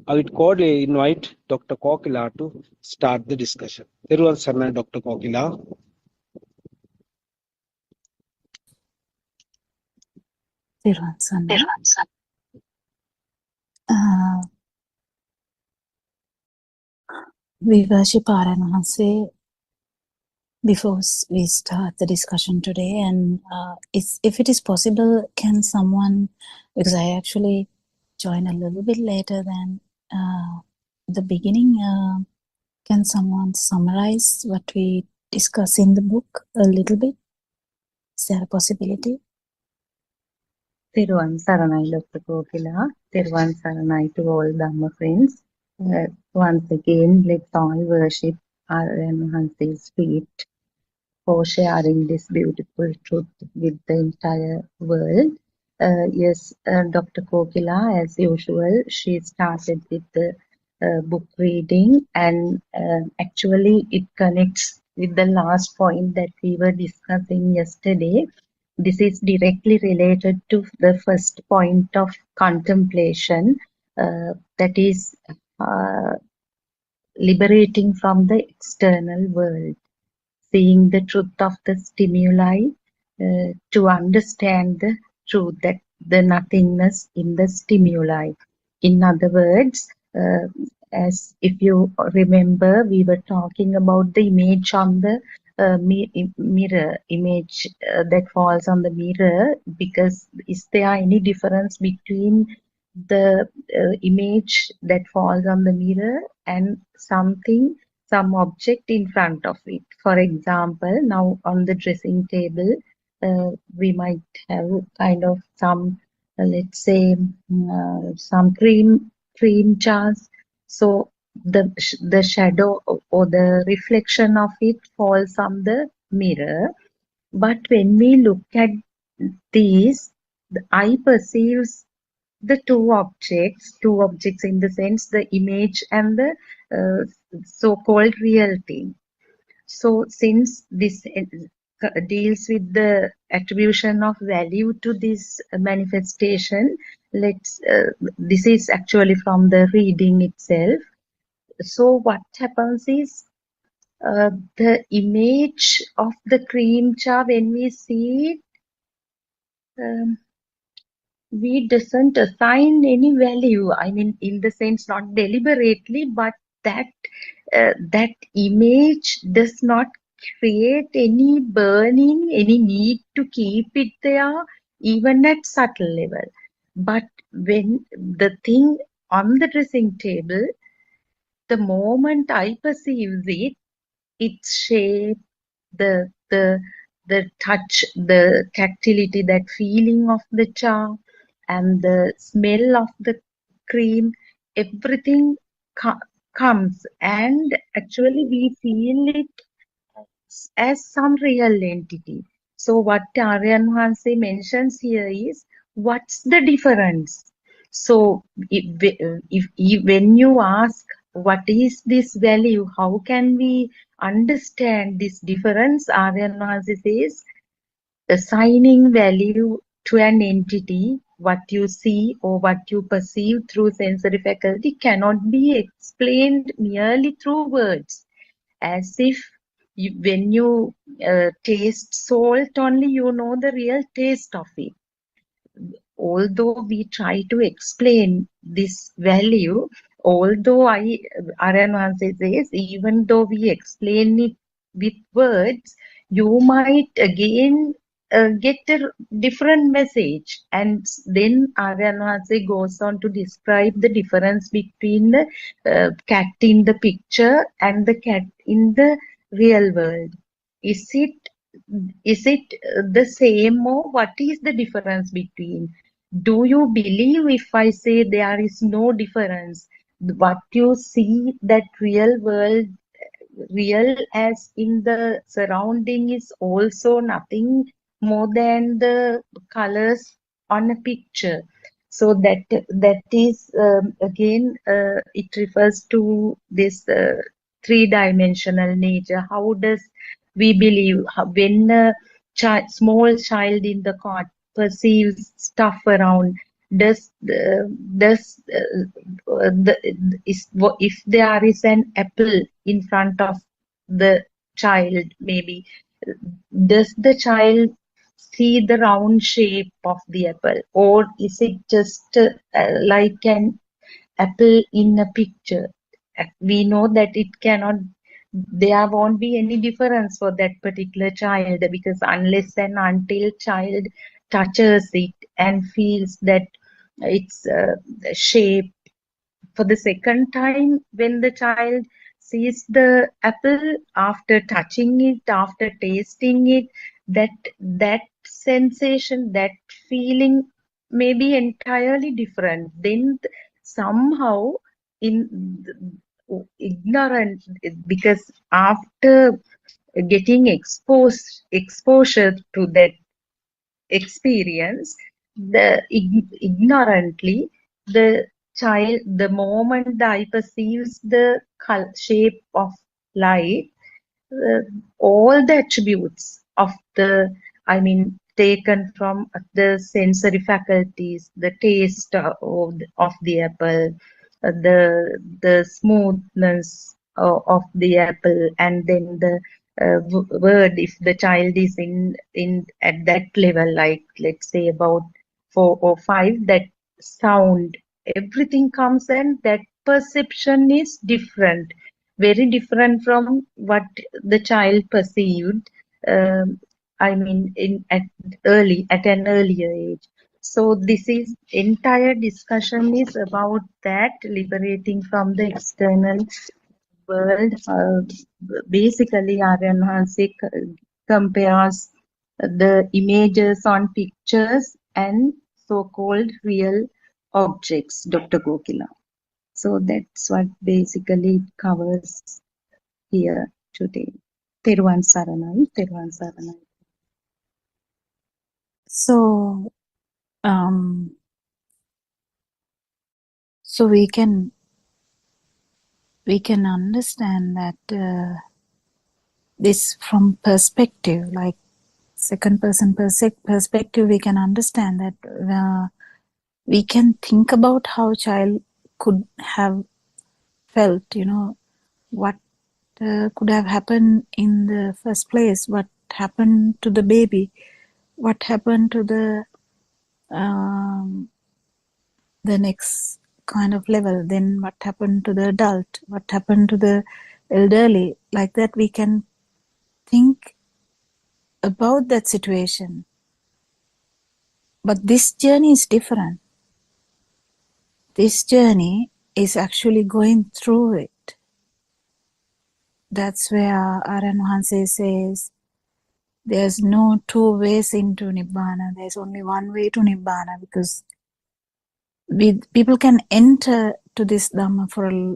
I would cordially invite Dr. Kokila to start the discussion. Teruvan Sarnai, Dr. Kokila. Thiruvan Sarnai. We worship Aran before we start the discussion today, and if it is possible, can someone, because I actually joined a little bit later than the beginning, can someone summarize what we discuss in the book a little bit? Is there a possibility? Thiruvan Saranai, Dr. Kokila. Thiruvan Saranai to all Dhamma friends. Once again, let's all worship Aryan Hanse's feet for sharing this beautiful truth with the entire world. Yes, Dr. Kokila, as usual, she started with the book reading, and actually it connects with the last point that we were discussing yesterday. This is directly related to the first point of contemplation, that is liberating from the external world, seeing the truth of the stimuli, to understand the truth, that the nothingness in the stimuli. In other words, as if you remember, we were talking about the image on the mirror, image that falls on the mirror, because is there any difference between the image that falls on the mirror and something, some object in front of it? For example, now on the dressing table, we might have kind of some, let's say, some cream jars. So the shadow or the reflection of it falls on the mirror. But when we look at these, the eye perceives the two objects in the sense the image and the so-called real thing. So since this deals with the attribution of value to this manifestation, this is actually from the reading itself. So what happens is, the image of the cream jar, when we see it, we doesn't assign any value. I mean, in the sense, not deliberately, but that that image does not create any burning, any need to keep it there, even at subtle level. But when the thing on the dressing table, the moment I perceive it, its shape, the the the touch, the tactility, that feeling of the jar, and the smell of the cream, everything comes, and actually we feel it as some real entity. So what Aryan Hanse mentions here is, what's the difference? So if when you ask what is this value, how can we understand this difference, Aryan Hanse says, assigning value to an entity, what you see or what you perceive through sensory faculty cannot be explained merely through words. As if when you taste salt only, you know the real taste of it. Although we try to explain this value, although Aryan says, even though we explain it with words, you might again get a different message. And then Aryan goes on to describe the difference between the cat in the picture and the cat in the real world. Is it the same, or what is the difference between? Do you believe if I say there is no difference? What you see, that real world, real as in the surrounding, is also nothing more than the colors on a picture. So that is again it refers to this three-dimensional nature. How does we believe when a small child in the court perceives stuff around? Does if there is an apple in front of the child, maybe, does the child see the round shape of the apple, or is it just like an apple in a picture? We know that it cannot, there won't be any difference for that particular child, because unless and until child touches it and feels that its shape for the second time, when the child sees the apple, after touching it, after tasting it, that sensation, that feeling may be entirely different. Then somehow in ignorant, because after getting exposure to that experience, the ignorantly, the child, the moment the eye perceives the shape of light, all the attributes of the, I mean, taken from the sensory faculties, the taste of the apple, the smoothness of the apple, and then the word, if the child is in at that level, like let's say about 4 or 5, that sound, everything comes, and that perception is different, very different from what the child perceived, I mean, at an earlier age. So this is entire discussion is about that, liberating from the external world. Basically, Aryan Hanse compares the images on pictures and so-called real objects, Dr. Gokila. So that's what basically it covers here today. Teruvan Saranai, Teruvan Saranai. So, so we can understand that this from perspective, like second person perspective, we can understand that we can think about how child could have felt, what could have happened in the first place, what happened to the baby, what happened to the the next kind of level, then what happened to the adult, what happened to the elderly, like that we can think about that situation. But this journey is different. This journey is actually going through it. That's where Aryan Wahanse says there's no two ways into Nibbana. There's only one way to Nibbana, because people can enter to this Dhamma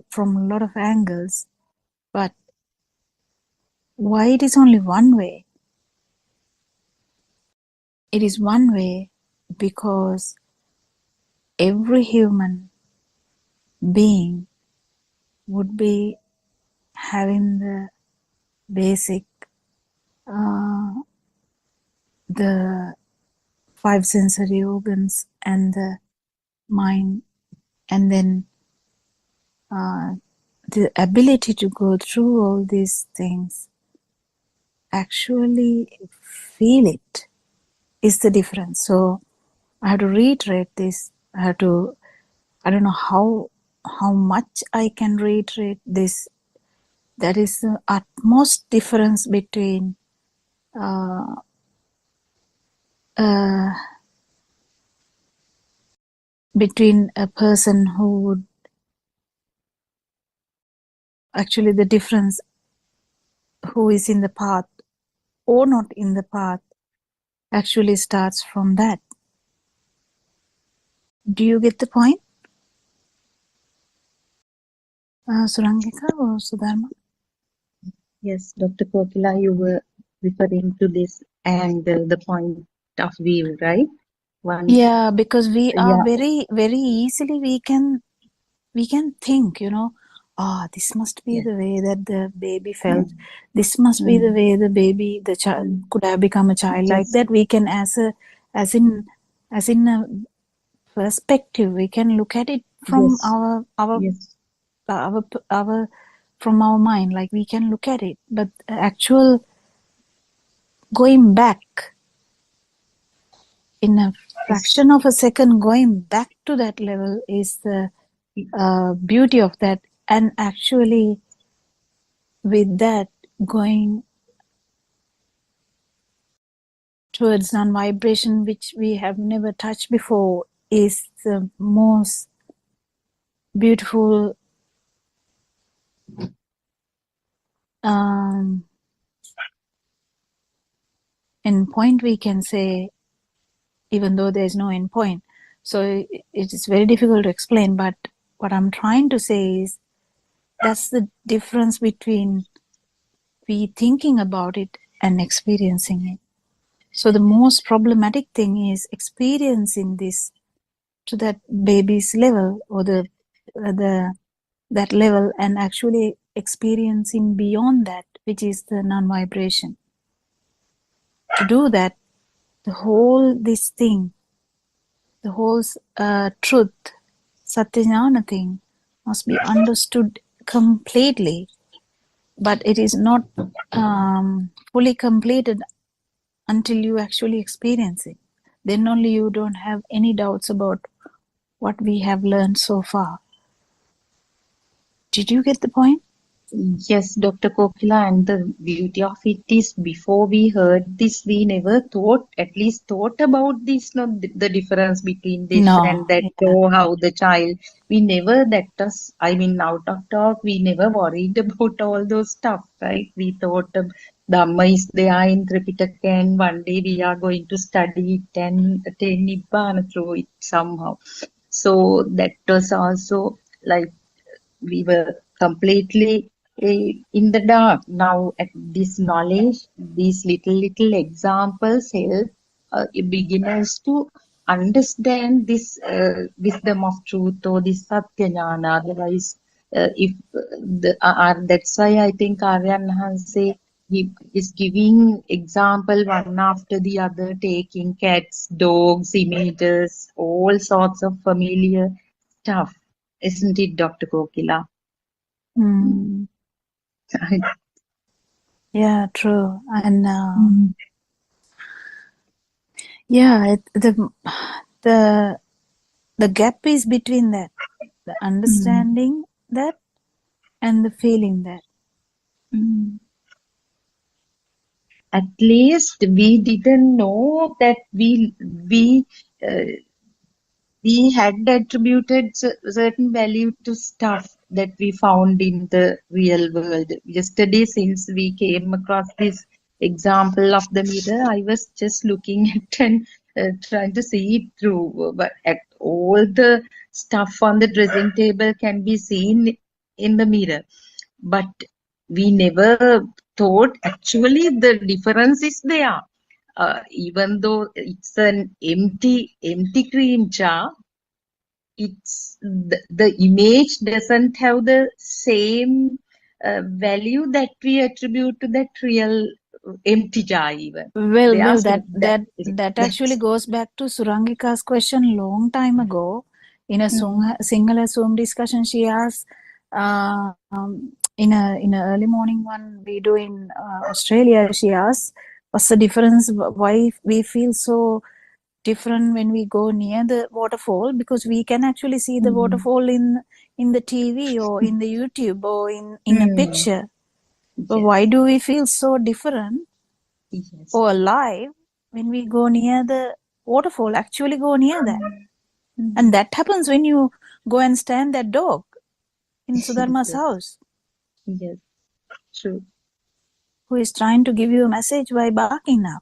from a lot of angles, but why it is only one way? It is one way because every human being would be having the basic, the five sensory organs and the mind, and then the ability to go through all these things, actually feel it, is the difference. So I have to reiterate this. I don't know how much I can reiterate this. That is the utmost difference between between a person who would actually, the difference who is in the path or not in the path actually starts from that. Do you get the point? Surangika or Sudharma? Yes, Dr. Kokila, you were referring to this angle, the point of view, right? Yeah, because we are Yeah, very, very easily we can think, this must be the way that the baby felt. This must be the way the child could have become a child. Like that, we can as in a perspective, we can look at it from our from our mind. Like we can look at it, but actual going back in a fraction of a second, going back to that level is the beauty of that. And actually with that, going towards non-vibration, which we have never touched before, is the most beautiful end point, we can say, even though there's no end point. So it is very difficult to explain, but what I'm trying to say is that's the difference between we thinking about it and experiencing it. So the most problematic thing is experiencing this to that baby's level, or that level, and actually experiencing beyond that, which is the non-vibration. To do that, the whole truth, Satyajnana thing, must be understood completely, but it is not fully completed until you actually experience it. Then only you don't have any doubts about what we have learned so far. Did you get the point? yes, Dr. Kokila, and the beauty of it is before we heard this, we never at least thought about this, no, the difference between this and that, or how the child, we never, that was, I mean, out of talk, we never worried about all those stuff, right? We thought Dhamma is there in Tripitaka, and one day we are going to study it and attain Nibbana through it somehow. So that was also like we were completely in the dark. Now, at this knowledge, these little examples help beginners to understand this wisdom of truth, or this Satyajnana. Otherwise, if that's why I think Aryan Hanse is giving example one after the other, taking cats, dogs, images, all sorts of familiar stuff. Isn't it, Dr. Kokila? Yeah, true. And the the gap is between that, the understanding that and the feeling that. At least we didn't know that we had attributed certain value to stuff that we found in the real world. Yesterday, since we came across this example of the mirror, I was just looking at and trying to see it through. But all the stuff on the dressing table can be seen in the mirror. But we never thought actually the difference is there. Even though it's an empty cream jar, it's the image doesn't have the same value that we attribute to that real empty jar even. Well, that actually goes back to Surangika's question long time ago. In a Sinhala Zoom discussion, she asked, in a early morning one we do in Australia, she asked, what's the difference, why we feel so different when we go near the waterfall, because we can actually see the waterfall in the TV or in the YouTube or in a picture. But why do we feel so different or alive when we go near the waterfall, actually go near that? And that happens when you go and stand that dog in Sudharma's house. Yes, true. Who is trying to give you a message by barking now.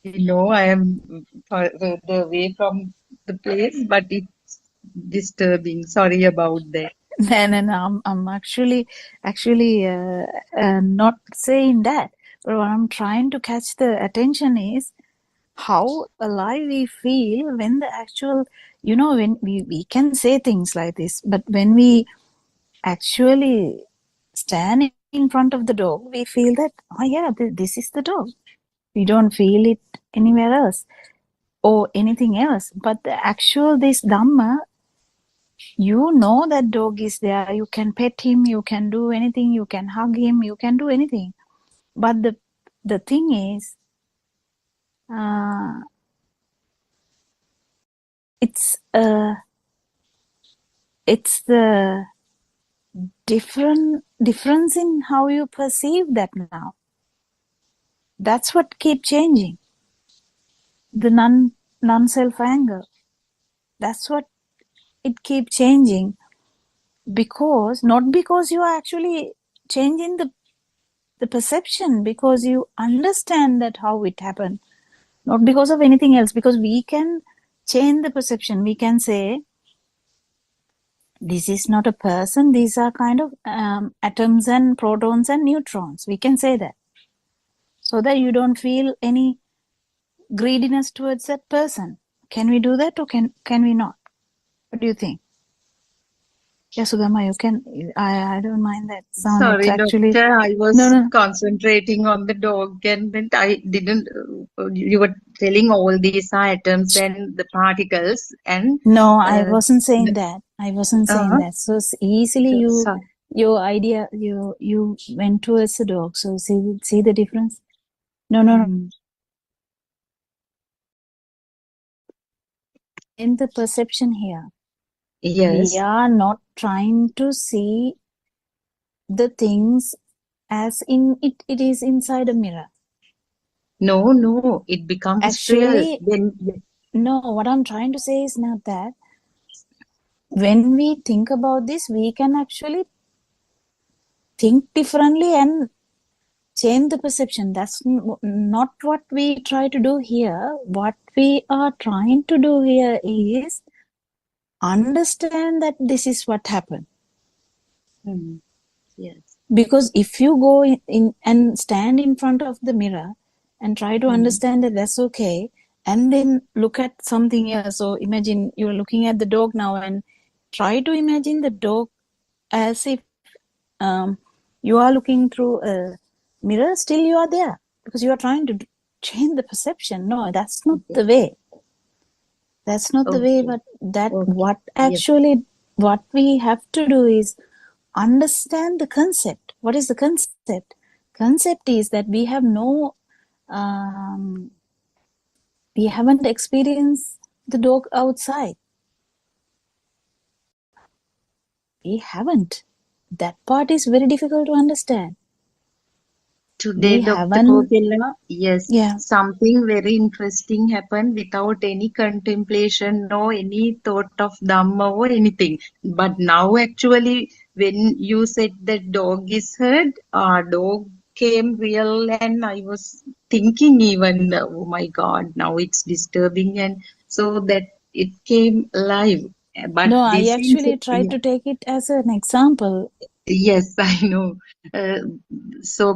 I am further away from the place, but it's disturbing. Sorry about that. No, I'm actually not saying that. But what I'm trying to catch the attention is how alive we feel when the actual, when we can say things like this, but when we actually stand in front of the dog, we feel that, oh yeah, this is the dog. We don't feel it anywhere else or anything else. But the actual, this Dhamma, that dog is there. You can pet him, you can do anything, you can hug him, you can do anything. But the thing is, it's the difference in how you perceive that now. That's what keeps changing. The non-self anger. That's what it keeps changing. Not because you are actually changing the perception, because you understand that how it happened. Not because of anything else, because we can change the perception. We can say, this is not a person, these are kind of atoms and protons and neutrons. We can say that. So that you don't feel any greediness towards that person. Can we do that or can we not? What do you think? Yeah, Sudharma, you can. I don't mind that sound. Sorry, it's actually, doctor, I was no. concentrating on the dog and then I didn't, you were telling all these atoms and the particles and... No, I wasn't saying that. I wasn't saying that. So easily your idea, you went towards the dog. So see the difference? No. In the perception here, yes, we are not trying to see the things as in it is inside a mirror. No, it becomes actually real. No, what I'm trying to say is not that. When we think about this, we can actually think differently and change the perception. That's not what we try to do here. What we are trying to do here is understand that this is what happened. Yes. Because if you go in and stand in front of the mirror and try to understand that that's okay, and then look at something else. So imagine you're looking at the dog now and try to imagine the dog as if you are looking through a mirror. Still you are there because you are trying to change the perception. No, that's not the way. That's not the way. But what actually what we have to do is understand the concept. What is the concept? Concept is that we have no we haven't experienced the dog outside. We haven't. That part is very difficult to understand. Today, We Dr. haven't, Kokila, yes, yeah. something very interesting happened without any contemplation, no any thought of Dhamma or anything. But now, actually, when you said that dog is hurt, dog came real, and I was thinking even, oh my God, now it's disturbing, and so that it came alive. But No, I this is, actually tried to take it as an example. yes, I know. Uh,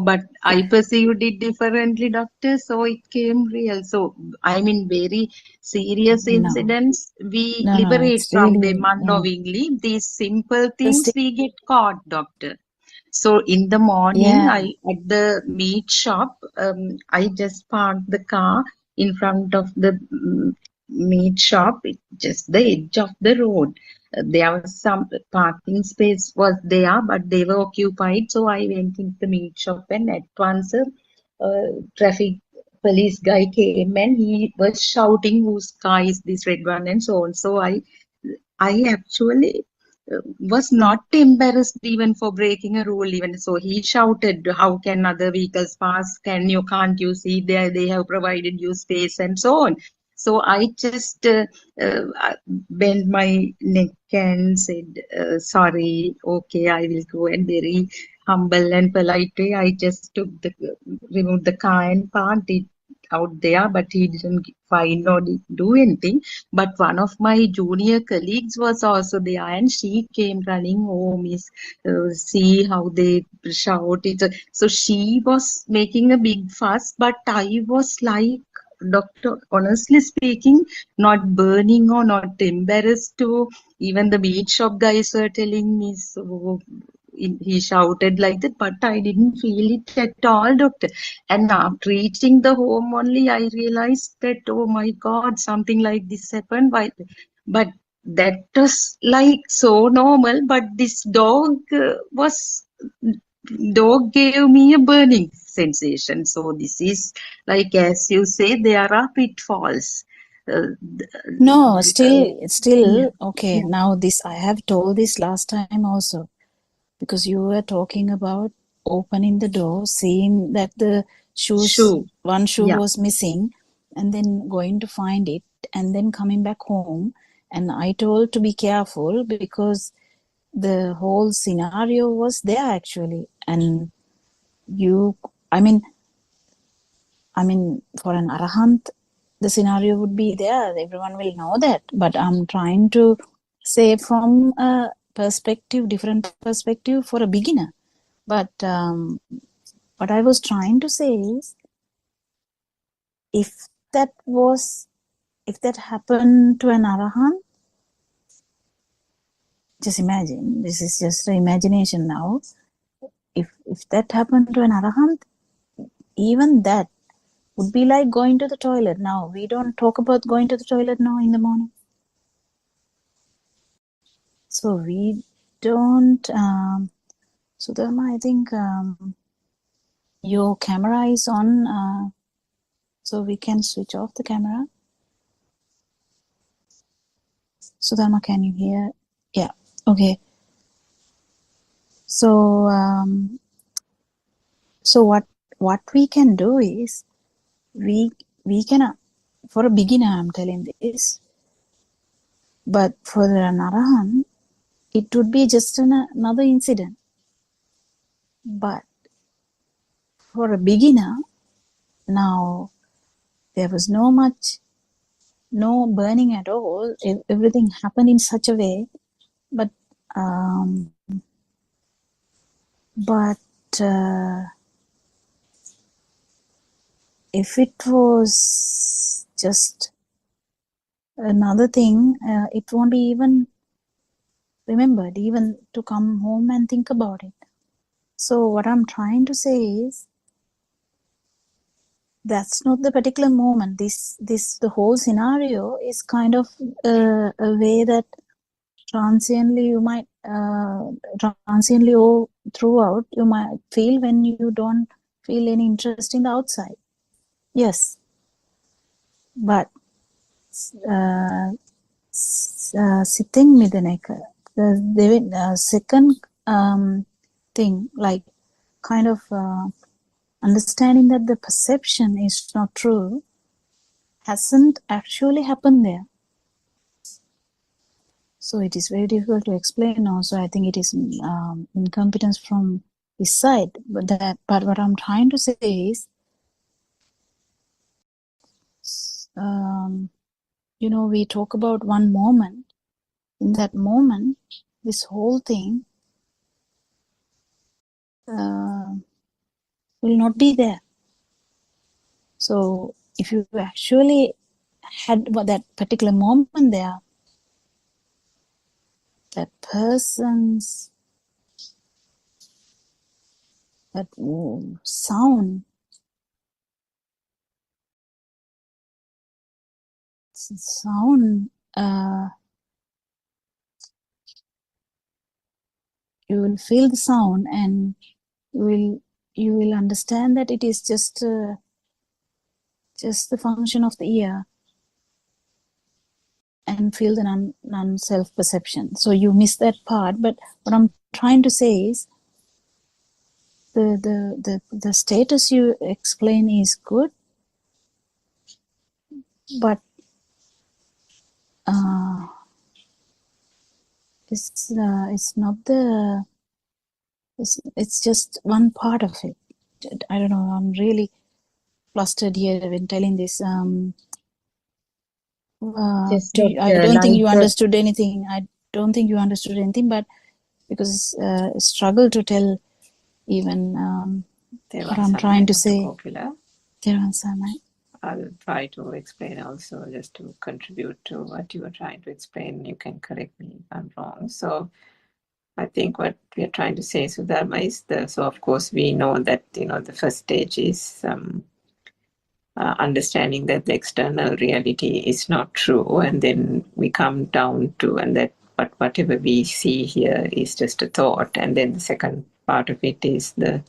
but I perceived it differently, doctor. So it came real. So, I mean, very serious No, incidents, we no, liberate it's from them really, yeah. unknowingly. These simple The things we get caught, doctor. So in the morning, yeah, I at the meat shop, I just parked the car in front of the meat shop, just the edge of the road. There was some parking space was there, but they were occupied. So I went into the meat shop, and at once a traffic police guy came and he was shouting, "Whose car is this red one?" and so on. So I actually was not embarrassed even for breaking a rule. Even so, he shouted, "How can other vehicles pass? Can't you see they have provided you space?" and so on. So I just bent my neck and said, "Sorry, okay, I will go." And very humble and polite way, I just removed the car and parked it out there. But he didn't find or do anything. But one of my junior colleagues was also there, and she came running, "Oh, miss, see how they shout it." So she was making a big fuss, but I was like, doctor, honestly speaking, not burning or not embarrassed to. Even the meat shop guys were telling me, so he shouted like that, but I didn't feel it at all, doctor. And after reaching the home only, I realized that, oh my God, something like this happened. But that was like so normal. But this dog gave me a burning sensation. So this is like, as you say, there are pitfalls. no, Yeah, still, okay. yeah. Now this, I have told this last time also, because you were talking about opening the door, seeing that the Shoe. one shoe Yeah. was missing, and then going to find it, and then coming back home. And I told to be careful because the whole scenario was there actually. And I mean, for an arahant, the scenario would be there. Everyone will know that. But I'm trying to say from a different perspective for a beginner. But what I was trying to say is, if that happened to an arahant, just imagine. This is just the imagination now. If that happened to an arahant, even that would be like going to the toilet. Now we don't talk about going to the toilet now in the morning. So we don't. So Dharma, I think your camera is on. So we can switch off the camera. So Dharma, can you hear? Yeah. Okay. So so what we can do is we can, for a beginner I'm telling this, but for an arahant it would be just another incident. But for a beginner, now there was no burning at all. Everything happened in such a way, but if it was just another thing, it won't be even remembered, even to come home and think about it. So what I'm trying to say is, that's not the particular moment. The whole scenario is kind of a way that transiently you might transiently or throughout you might feel when you don't feel any interest in the outside. Yes. But sitting midaneka, the second thing, like kind of understanding that the perception is not true, hasn't actually happened there. So it is very difficult to explain also. I think it is incompetence from his side. But what I'm trying to say is, we talk about one moment. In that moment, this whole thing will not be there. So if you actually had that particular moment there, that person's that sound you will feel the sound, and you will understand that it is just the function of the ear, and feel the non-self perception. So you miss that part. But what I'm trying to say is, the status you explain is good, but it's not the it's just one part of it. I don't know, I'm really flustered here when telling this. I don't think you understood anything. I don't think you understood anything, but because struggle to tell even what I'm trying to say. I'll try to explain also, just to contribute to what you were trying to explain. You can correct me if I'm wrong. So I think what we are trying to say, Sudharma, is so of course we know that, the first stage is understanding that the external reality is not true, and then we come down to, and that but whatever we see here is just a thought, and then the second part of it is the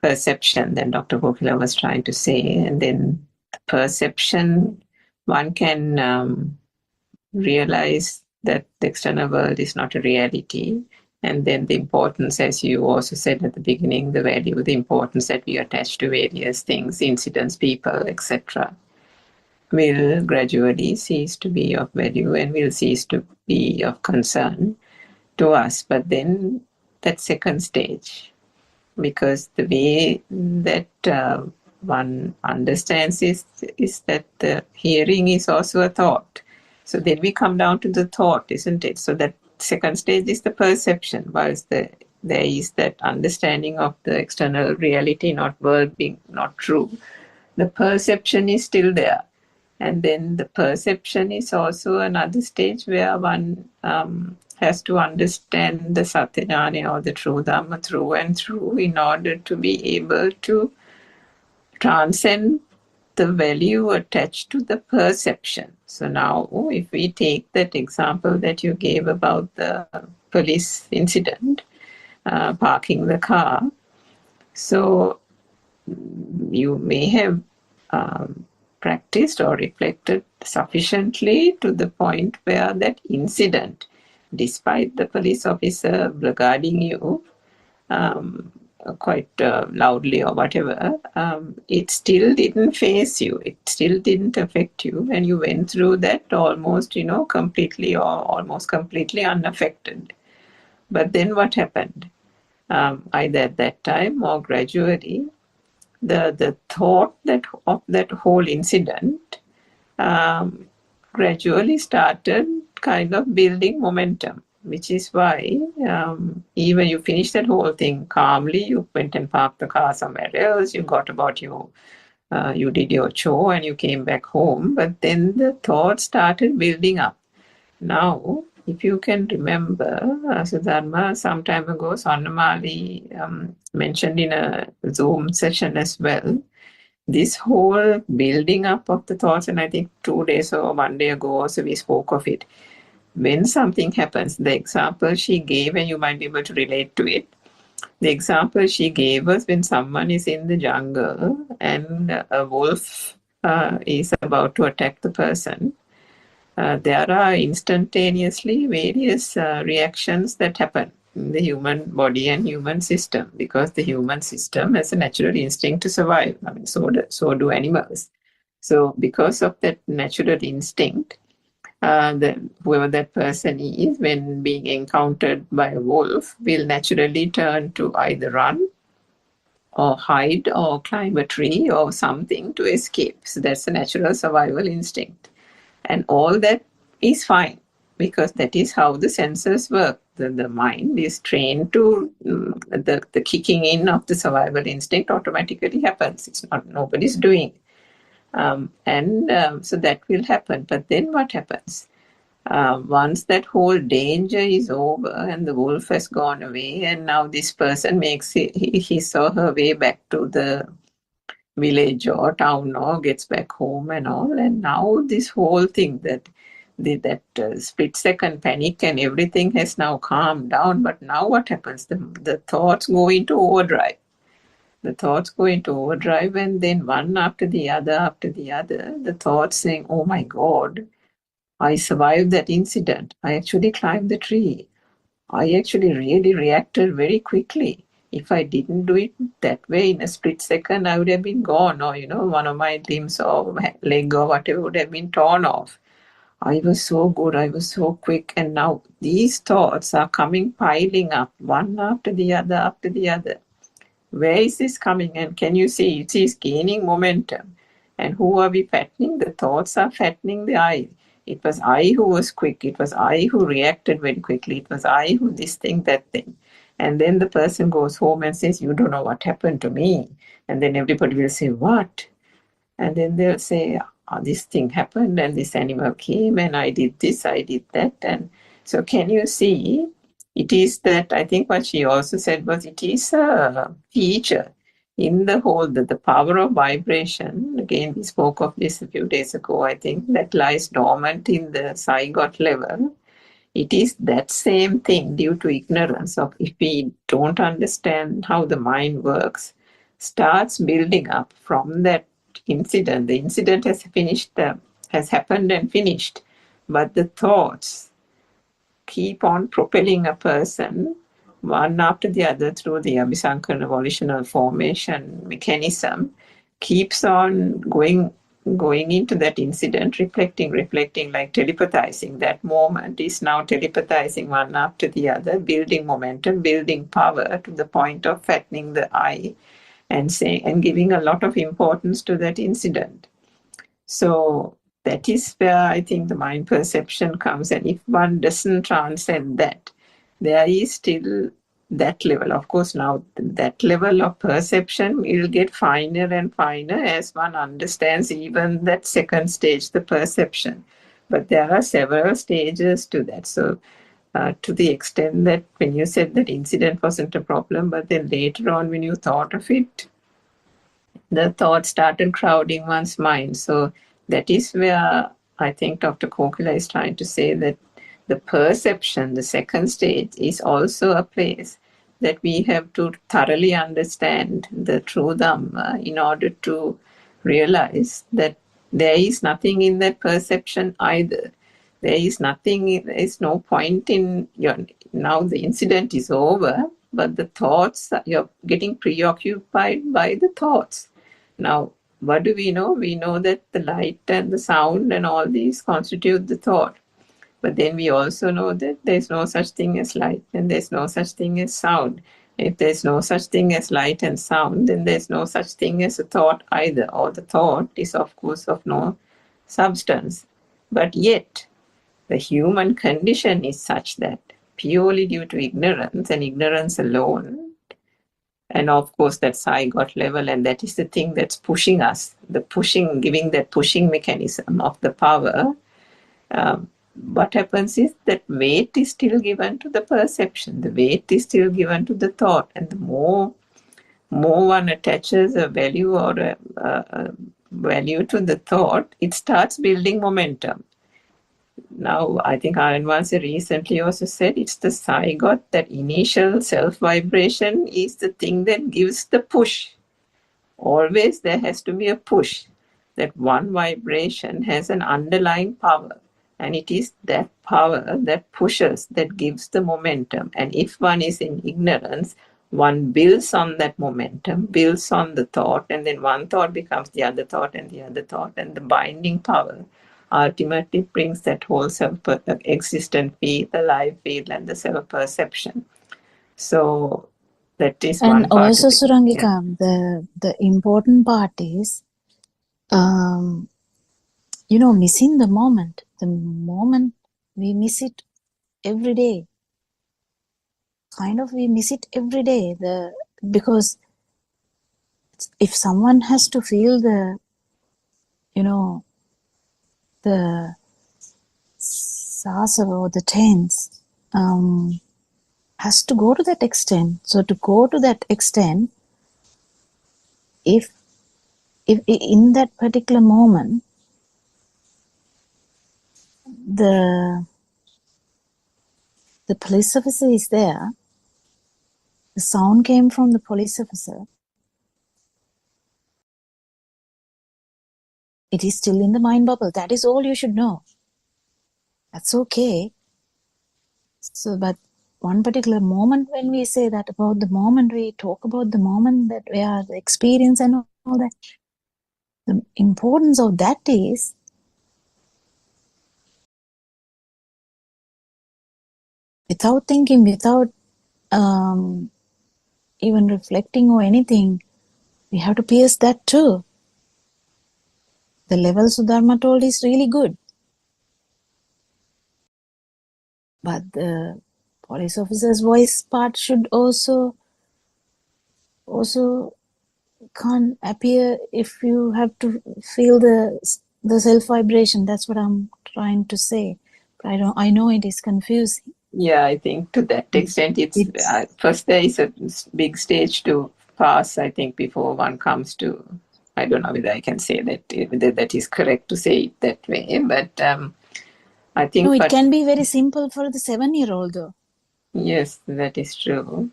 perception that Dr. Kokila was trying to say, and then the perception, one can realize that the external world is not a reality, and then the importance, as you also said at the beginning, the value, the importance that we attach to various things, incidents, people, etc., will gradually cease to be of value and will cease to be of concern to us. But then that second stage, because the way that one understands is that the hearing is also a thought. So then we come down to the thought, isn't it? So that second stage is the perception, whilst there is that understanding of the external reality, not world being not true. The perception is still there. And then the perception is also another stage where one has to understand the Satyajnana or the true Dhamma through and through in order to be able to transcend the value attached to the perception. So now if we take that example that you gave about the police incident, parking the car, so you may have practiced or reflected sufficiently to the point where that incident, despite the police officer regarding you quite loudly or whatever, it still didn't faze you. It still didn't affect you. And you went through that almost, completely or almost completely unaffected. But then what happened? Either at that time or gradually, the thought of that whole incident gradually started kind of building momentum, which is why even you finished that whole thing calmly, you went and parked the car somewhere else, you got about you did your chore and you came back home, but then the thought started building up. Now, if you can remember, Sudharma, some time ago, Swarnamali mentioned in a Zoom session as well, this whole building up of the thoughts, and I think 2 days or 1 day ago also we spoke of it. When something happens, the example she gave, and you might be able to relate to it, the example she gave was when someone is in the jungle and a wolf is about to attack the person, there are instantaneously various reactions that happen in the human body and human system, because the human system has a natural instinct to survive. I mean, so do animals. So because of that natural instinct, whoever that person is, when being encountered by a wolf, will naturally turn to either run or hide or climb a tree or something to escape. So that's a natural survival instinct. And all that is fine, because that is how the senses work. The mind is trained to, the kicking in of the survival instinct automatically happens. It's not, nobody's doing. So that will happen. But then what happens? Once that whole danger is over and the wolf has gone away, and now this person makes he saw her way back to the village or town or gets back home and all, and now this whole thing that split second panic and everything has now calmed down. But now what happens? The thoughts go into overdrive. The thoughts go into overdrive, and then one after the other, the thoughts saying, oh my God, I survived that incident. I actually climbed the tree. I actually really reacted very quickly. If I didn't do it that way in a split second, I would have been gone, or, one of my limbs or leg or whatever would have been torn off. I was so good. I was so quick. And now these thoughts are piling up one after the other. Where is this coming? And can you see it is gaining momentum? And who are we fattening? The thoughts are fattening the I. It was I who was quick. It was I who reacted very quickly. It was I who this thing, that thing. And then the person goes home and says, you don't know what happened to me. And then everybody will say, what? And then they'll say, this thing happened and this animal came and I did this, I did that. And so can you see, it is that, I think what she also said was, it is a feature in the whole, the power of vibration. Again, we spoke of this a few days ago, I think, that lies dormant in the zygote level. It is that same thing due to ignorance of, if we don't understand how the mind works, starts building up from that incident. The incident has happened and finished, but the thoughts keep on propelling a person one after the other through the Abhisankarana volitional formation mechanism, keeps on going into that incident, reflecting, like telepathizing. That moment is now telepathizing one after the other, building momentum, building power to the point of fattening the I, and giving a lot of importance to that incident. So that is where I think the mind perception comes. And if one doesn't transcend that, there is still that level. Of course, now that level of perception will get finer and finer as one understands even that second stage, the perception. But there are several stages to that. So to the extent that when you said that incident wasn't a problem, but then later on when you thought of it, the thoughts started crowding one's mind. So that is where I think Dr. Kokila is trying to say that the perception, the second stage, is also a place that we have to thoroughly understand the true Dhamma in order to realize that there is nothing in that perception either. There is no point in now the incident is over, but the thoughts, you're getting preoccupied by the thoughts. Now, what do we know? We know that the light and the sound and all these constitute the thought. But then we also know that there's no such thing as light and there's no such thing as sound. If there's no such thing as light and sound, then there's no such thing as a thought either, or the thought is of course of no substance. But yet, the human condition is such that purely due to ignorance and ignorance alone, and of course that zygote level, and that is the thing that's pushing us, giving that pushing mechanism of the power, what happens is that weight is still given to the perception, the weight is still given to the thought, and the more one attaches a value or a value to the thought, it starts building momentum. Now, I think Aaron Vance recently also said it's the zygote, that initial self-vibration is the thing that gives the push. Always there has to be a push. that one vibration has an underlying power, and it is that power that pushes, that gives the momentum. And if one is in ignorance, one builds on that momentum, builds on the thought, and then one thought becomes the other thought and the other thought, and the binding power ultimately brings that whole self-existent field, the life field, and the self-perception. So that is And one part also, of it. Yeah. Surangika, the important part is, missing the moment. The moment, we miss it every day. We miss it every day. Because if someone has to feel the sasa or the tense, has to go to that extent. So to go to that extent, if in that particular moment, the police officer is there, the sound came from the police officer, it is still in the mind bubble. That is all you should know. That's okay. So, but one particular moment, when we say that about the moment, we talk about the moment that we are the experience and all that. The importance of that is without thinking, without even reflecting or anything, we have to pierce that too. The level Sudharma told is really good. But the police officer's voice part should also can't appear if you have to feel the self vibration. That's what I'm trying to say. I know it is confusing. Yeah, I think to that extent, it's first there is a big stage to pass, I think, before one comes to, I don't know whether I can say that that is correct to say it that way, but I think... No, it can be very simple for the 7-year-old though. Yes, that is true.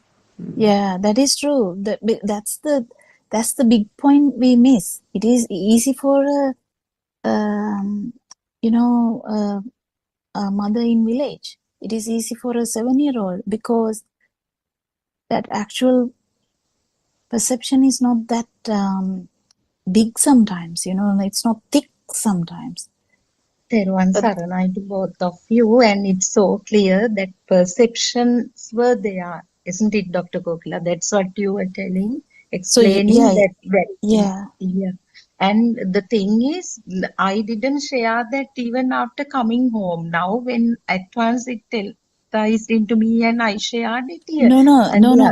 Yeah, that is true. That's the big point we miss. It is easy for a mother in village. It is easy for a 7-year-old because that actual perception is not that big sometimes. It's not thick sometimes. Teruvan Saranai to both of you, and it's so clear that perceptions were there, isn't it, Dr. Kokila? That's what you were explaining. Yeah. And the thing is, I didn't share that even after coming home. Now, when at once it ties into me and I shared it here. No,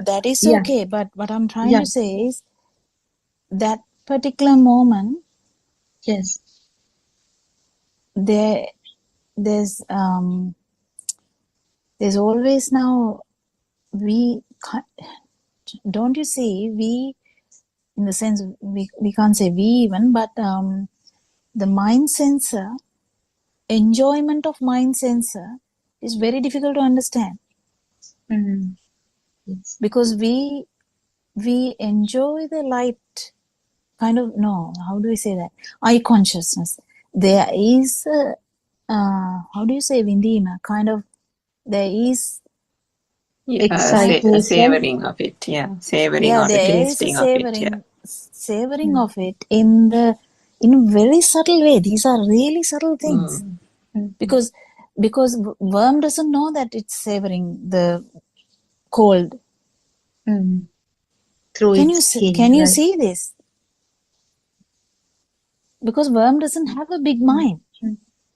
that is okay. But what I'm trying to say is that particular moment. Yes. There's always now don't you see, we, in the sense we can't say we even, but the mind sensor, enjoyment of mind sensor is very difficult to understand. Because we enjoy the light kind of, how do we say that? Eye consciousness. There is how do you say Vindima? Kind of, there is savoring of it, savoring or the tasting of it, savoring of it in a very subtle way. These are really subtle things. Because worm doesn't know that it's savoring the cold. Can you see this? Because worm doesn't have a big mind.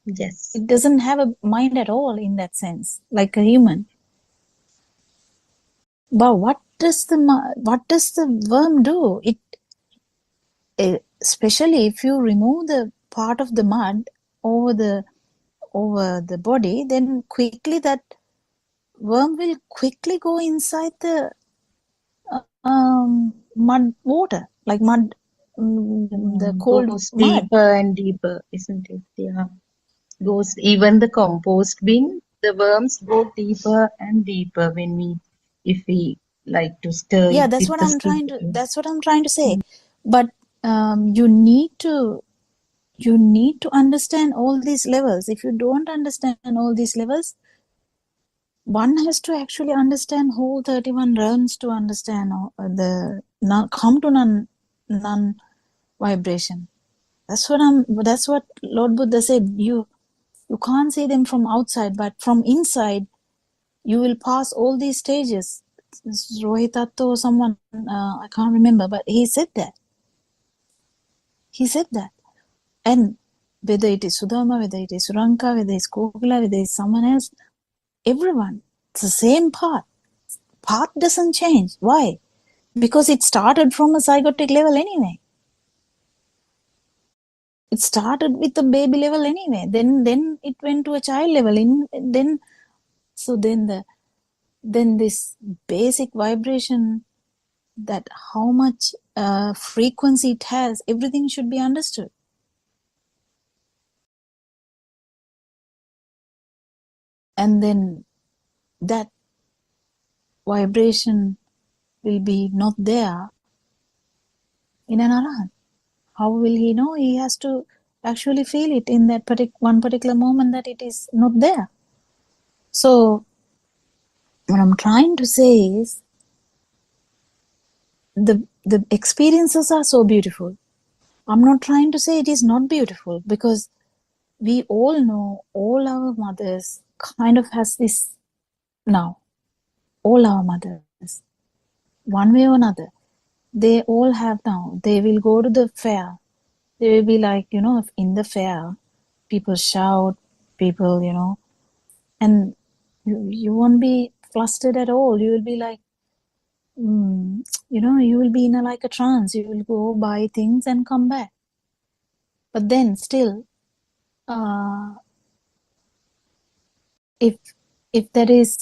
Yes. It doesn't have a mind at all in that sense, like a human. But what does the worm do? Especially if you remove the part of the mud over the body, then quickly that worm will quickly go inside the mud water, like mud, the cold goes mud. Deeper and deeper, isn't it? Yeah. Goes even the compost bin, the worms go deeper and deeper if we like to stir it. That's what I'm trying to say. But you need to you need to understand all these levels. If you don't understand all these levels, one has to actually understand whole 31 realms to understand come to non vibration. That's what Lord Buddha said. You can't see them from outside, but from inside you will pass all these stages. Rohitato or someone, I can't remember, but he said that. And whether it is Sudama, whether it is Suranka, whether it's Kokila, whether it's someone else, everyone, it's the same path. Path doesn't change. Why? Because it started from a zygotic level anyway. It started with the baby level anyway. Then it went to a child level. Then this basic vibration, that how much frequency it has, everything should be understood. And then that vibration will be not there in an arahant. How will he know? He has to actually feel it in that one particular moment that it is not there. So what I'm trying to say is the experiences are so beautiful. I'm not trying to say it is not beautiful, because we all know all our mothers kind of has this now. All our mothers, one way or another, they all have now. They will go to the fair. They will be like, in the fair, people shout, people, and you won't be flustered at all. You will be like, you will be in like a trance. You will go buy things and come back. But then still, if there is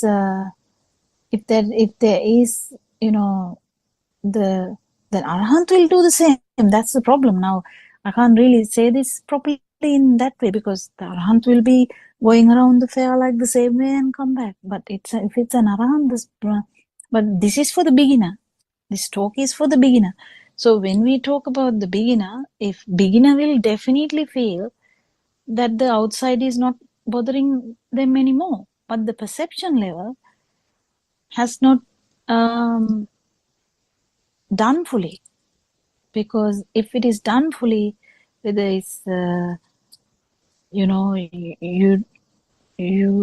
then Arahant will do the same. That's the problem. Now I can't really say this properly in that way, because the Arahant will be going around the fair like the same way and come back. But if it's an Arahant, but this is for the beginner. This talk is for the beginner. So when we talk about the beginner, if beginner will definitely feel that the outside is not bothering them anymore, but the perception level has not done fully. Because if it is done fully, whether it's you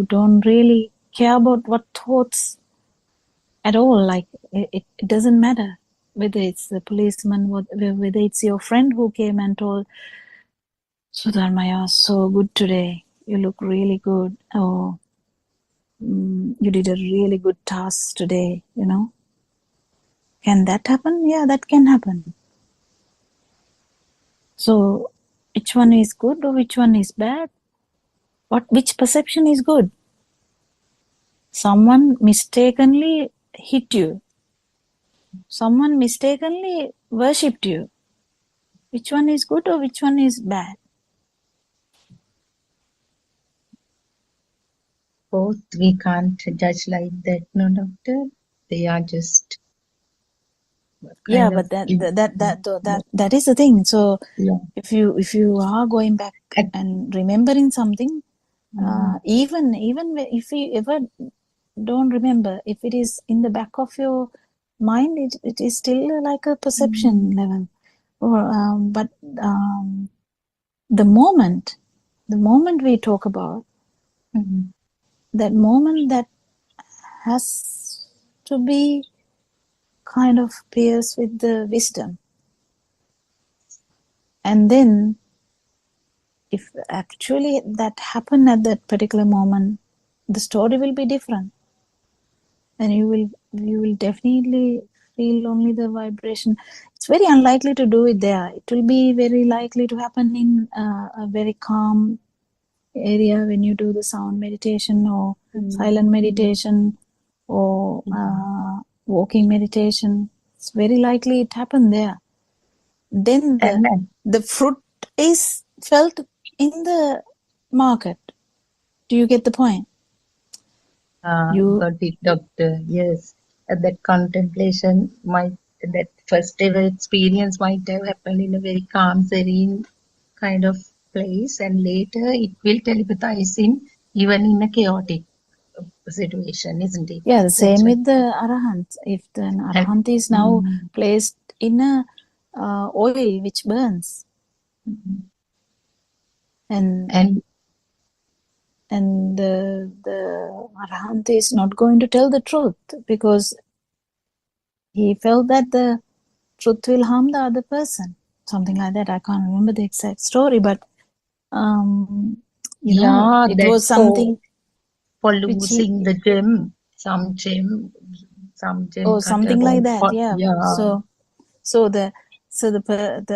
don't really care about what thoughts at all. Like it doesn't matter whether it's the policeman, whether it's your friend who came and told, Sudharma, you're so good today. You look really good. Or you did a really good task today, Can that happen? Yeah, that can happen. So which one is good or which one is bad? Which perception is good? Someone mistakenly hit you. Someone mistakenly worshipped you. Which one is good or which one is bad? Both we can't judge like that, no, doctor. They are just Yeah, but that is the thing. So yeah. if you are going back and remembering something, even if you ever don't remember, if it is in the back of your mind, it is still like a perception level. Or but the moment we talk about that moment, that has to be kind of pierced with the wisdom. And then if actually that happened at that particular moment, the story will be different, and you will definitely feel only the vibration. It's very unlikely to do it there. It will be very likely to happen in a very calm area when you do the sound meditation or silent meditation or walking meditation. It's very likely it happened there. Then the fruit is felt in the market. Do you get the point? Got it, doctor. Yes, that contemplation that first ever experience might have happened in a very calm, serene kind of place, and later it will telepathize even in a chaotic situation, isn't it? Yeah, the That's same right. with the arahant. If an And, arahant is now placed in a oil which burns, and the arahant is not going to tell the truth because he felt that the truth will harm the other person, something like that. I can't remember the exact story, but you know, it was that's something for which he, losing the gem, some gem or something like that. Yeah. So the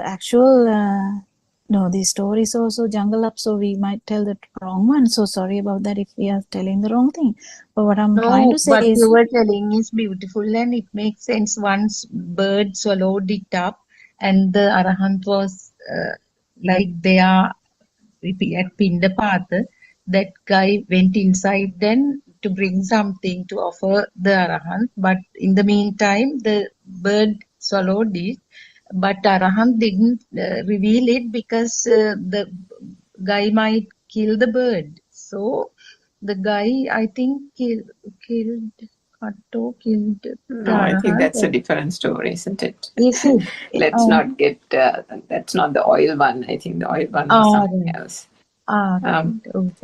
actual no, the story is also jungle up, so we might tell the wrong one. So sorry about that if we are telling the wrong thing. But what I'm trying No, to say what is, you were telling is beautiful and it makes sense. Once bird swallowed it up and the arahant was like they are at Pindapata, that guy went inside then to bring something to offer the arahant, but in the meantime the bird swallowed it, but arahant didn't reveal it because the guy might kill the bird. So the guy, I think, killed Kato, killed the No, I think arahant. that's a different story, isn't it? Is it? Let's not get, that's not the oil one. I think the oil one was something else. Okay.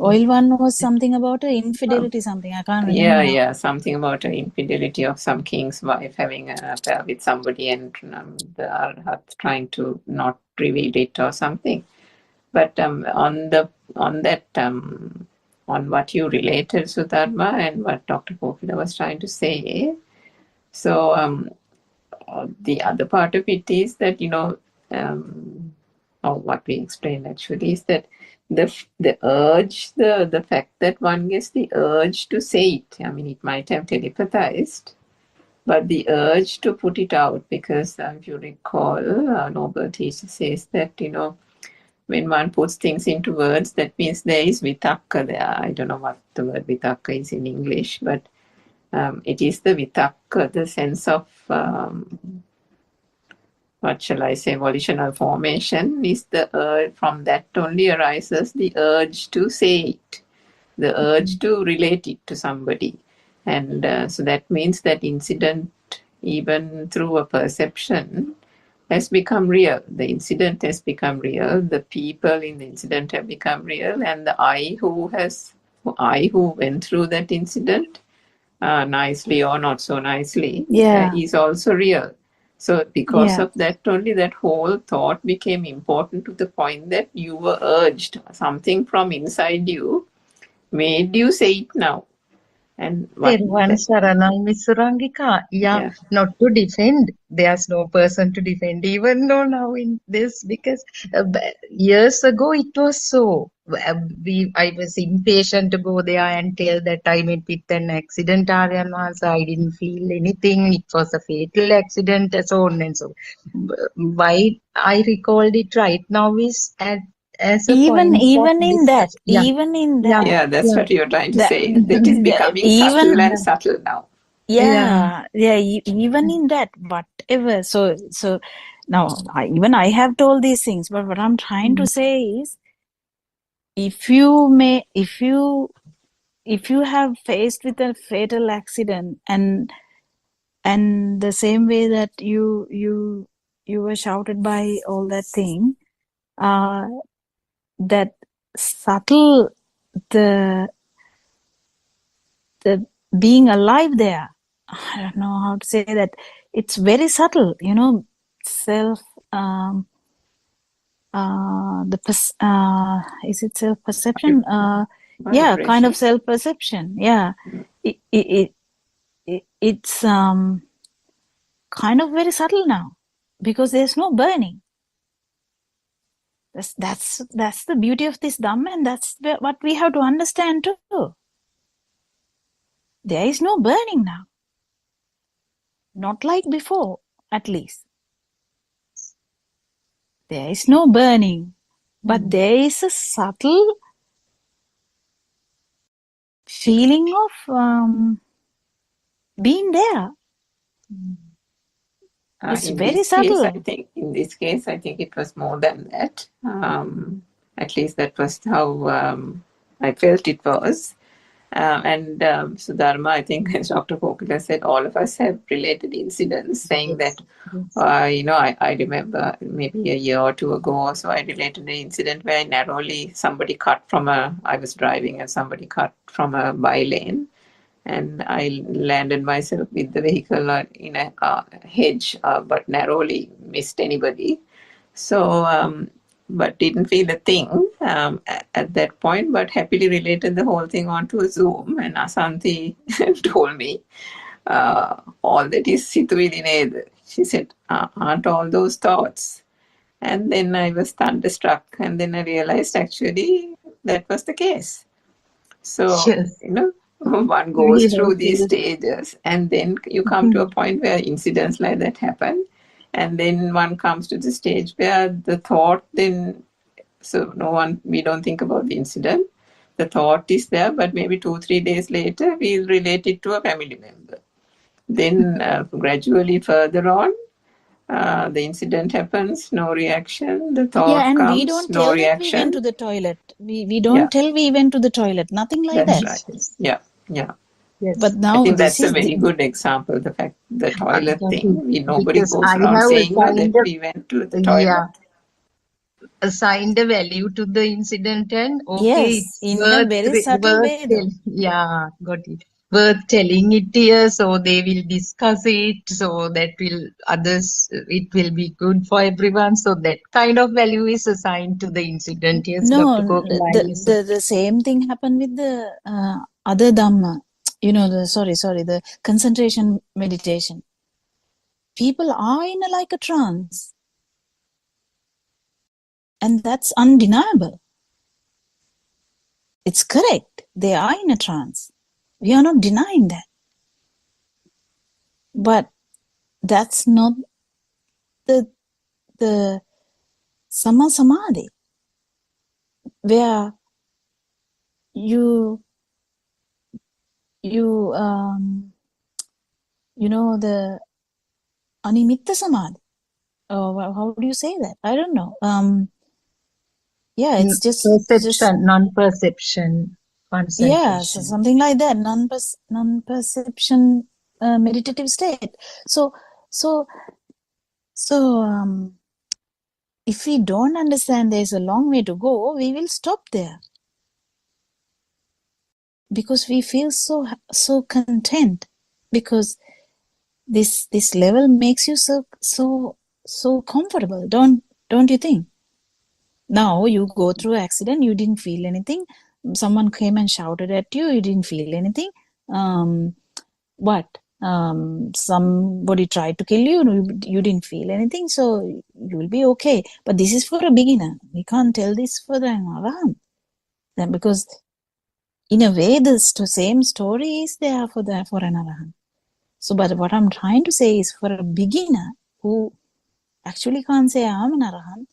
oil one was something about a infidelity, something I can't remember now. Yeah, something about an infidelity of some king's wife having an affair with somebody and the Arhat trying to not reveal it or something. But on that on what you related, Sudharma, and what Dr. Pokila was trying to say, so the other part of it is that, you know, or what we explained actually is that the urge, the fact that one gets the urge to say it, I mean, it might have telepathized, but the urge to put it out, because if you recall, Noble teacher says that, you know, when one puts things into words, that means there is vitakka there. I don't know what the word vitakka is in English, but it is the vitakka, the sense of what shall I say, volitional formation is the from that only arises the urge to say it, the urge to relate it to somebody. And so that means that incident, even through a perception, has become real. The incident has become real. The people in the incident have become real. And the I who went through that incident, nicely or not so nicely, is also real. So because of that only, that whole thought became important to the point that you were urged, something from inside you made you say it now. And Therwan Saranai, Miss Surangika. Yeah, not to defend. There's no person to defend, even though now in this, because years ago it was so. I was impatient to go there and tell that I met with an accident, Aryan once. I didn't feel anything. It was a fatal accident, so on and so. Why I recalled it right now is as a even point of in that, discussion. Yeah, that's what you're trying to say. That is becoming even subtle and subtle now. Even in that, whatever. So now I have told these things, but what I'm trying to say is, if you have faced with a fatal accident, and the same way that you were shouted by all that thing, that subtle, the being alive there, I don't know how to say that, it's very subtle, you know, self is it self perception? Yeah, kind of self perception. Yeah, it's kind of very subtle now, because there's no burning. That's the beauty of this Dhamma, and that's what we have to understand too. There is no burning now, not like before, at least. There is no burning, but there is a subtle feeling of being there. It's very subtle. In this case, I think it was more than that. At least that was how I felt it was. So Dharma, I think, as Dr. Kokila said, all of us have related incidents saying Yes, that, yes. I remember maybe a year or two ago or so, I related an incident where I was driving and somebody cut from a by lane, and I landed myself with the vehicle in a hedge, but narrowly missed anybody. So, but didn't feel a thing at that point, but happily related the whole thing onto a Zoom. And Asanti told me, all that is Situvili neda. She said, aren't all those thoughts? And then I was thunderstruck, and then I realized actually that was the case. So, Yes. one We goes have through these felt. stages, and then you come to a point where incidents like that happen, and then one comes to the stage where the thought then, so we don't think about the incident. The thought is there, but maybe 2-3 days later, we'll relate it to a family member. Then gradually further on, the incident happens, no reaction. The Yeah, thought and we comes, don't no tell that we went to reaction. the toilet. We Yeah, don't tell we went to the toilet. Nothing like that's that. right. Yes. Yeah. But Yes. I now think this that's a is very good example. The toilet Got thing. it. Nobody Because goes I around have saying that assigned we went to the yeah, toilet. assigned a value to the incident, and okay, yes, it's in a very subtle way though. yeah, got it. Worth telling it here, so they will discuss it, so that will others, it will be good for everyone. So that kind of value is assigned to the incident. Yes, Dr. No, Kokila, I listen. the same thing happened with the other Dhamma. The concentration meditation. People are in like a trance, and that's undeniable. It's correct. They are in a trance. We are not denying that. But that's not the Sama Samadhi, where you the Animitta Samadhi. How do you say that? I don't know. Yeah, it's just Perception, non-perception, yeah, so concentration. something like that. Non-perception meditative state. So if we don't understand there's a long way to go, we will stop there because we feel so content, because this level makes you so comfortable. Don't you think? Now you go through accident, you didn't feel anything. Someone came and shouted at you, you didn't feel anything. Somebody tried to kill you, you didn't feel anything, so you will be okay. But this is for a beginner. We can't tell this for the Arahant. Because in a way, the same story is there for an Arahant. So, but what I'm trying to say is, for a beginner who actually can't say I'm an Arahant,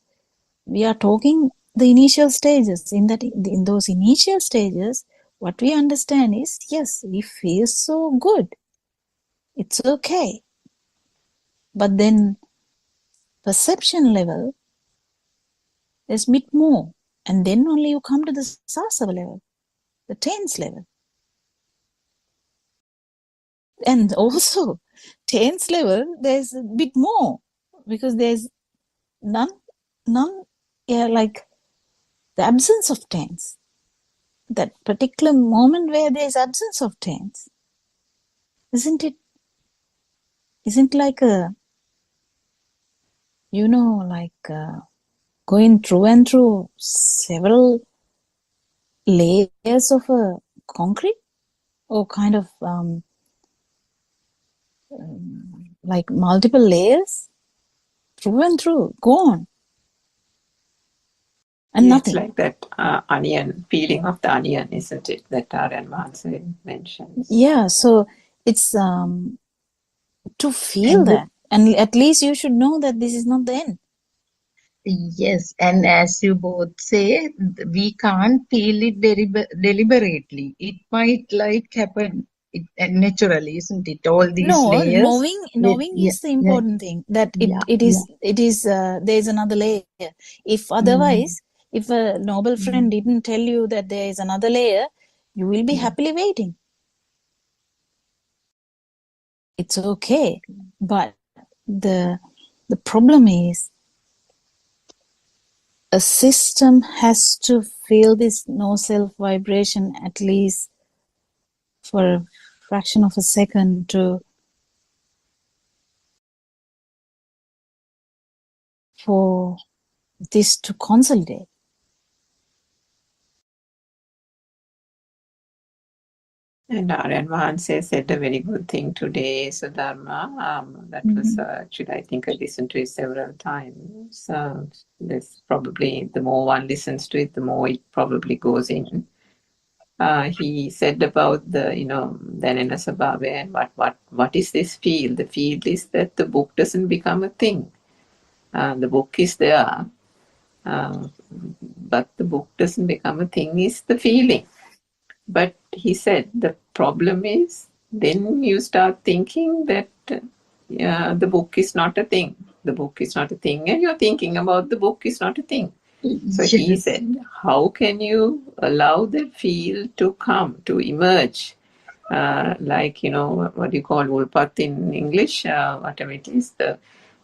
we are talking the initial stages. In those initial stages, what we understand is, yes, we feel so good. It's okay. But then perception level is a bit more. And then only you come to the sasava level, the tense level. And also, tense level, there's a bit more, because there's none, like the absence of tense. That particular moment where there's absence of tense. Isn't like going through and through several layers of a concrete, or kind of like multiple layers, through and through, gone. And nothing. It's like that onion, peeling of the onion, isn't it? That Aryan Mahansa mentions. Yeah, so it's to feel that. And at least you should know that this is not the end. Yes, and as you both say, we can't feel it deliberately. It might like happen naturally, isn't it? All these layers. Knowing is the important thing. That it is there is another layer. If otherwise, if a noble friend didn't tell you that there is another layer, you will be happily waiting. It's okay. But the problem is a system has to feel this no self vibration at least for a fraction of a second for this to consolidate. And Aryan Mahanse said a very good thing today, Sudharma. That was actually, I think I listened to it several times. There's probably, the more one listens to it, the more it probably goes in. He said about the, Dhanana Sabhave, and what is this field? The field is that the book doesn't become a thing. The book is there, but the book doesn't become a thing, is the feeling. But he said the problem is then you start thinking that the book is not a thing. The book is not a thing, and you're thinking about the book is not a thing. So he said, how can you allow that feel to come, to emerge? Like, what do you call ulpat in English? Whatever it is,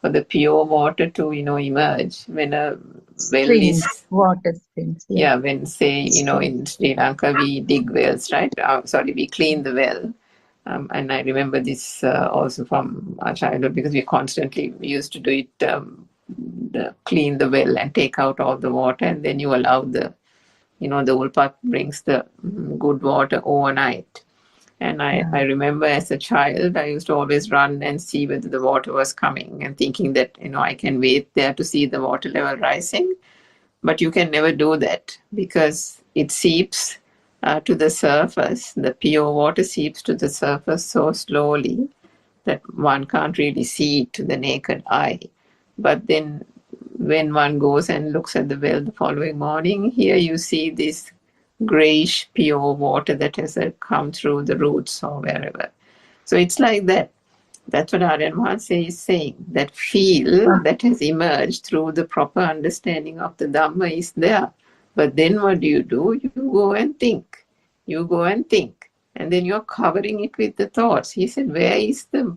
for the pure water to, emerge when a well is... Water springs. Yeah, when say, in Sri Lanka, we dig wells, right? We clean the well. And I remember this also from our childhood because we constantly used to do it, clean the well and take out all the water, and then you allow the ulpat brings the good water overnight. And I remember as a child, I used to always run and see whether the water was coming and thinking that, I can wait there to see the water level rising. But you can never do that because it seeps to the surface. The pure water seeps to the surface so slowly that one can't really see it to the naked eye. But then when one goes and looks at the well the following morning, here you see this grayish pure water that has come through the roots or wherever. So it's like that. That's what Aryan Mahanse is saying. That feel that has emerged through the proper understanding of the Dhamma is there. But then what do? You go and think. You go and think. And then you're covering it with the thoughts. He said, where is the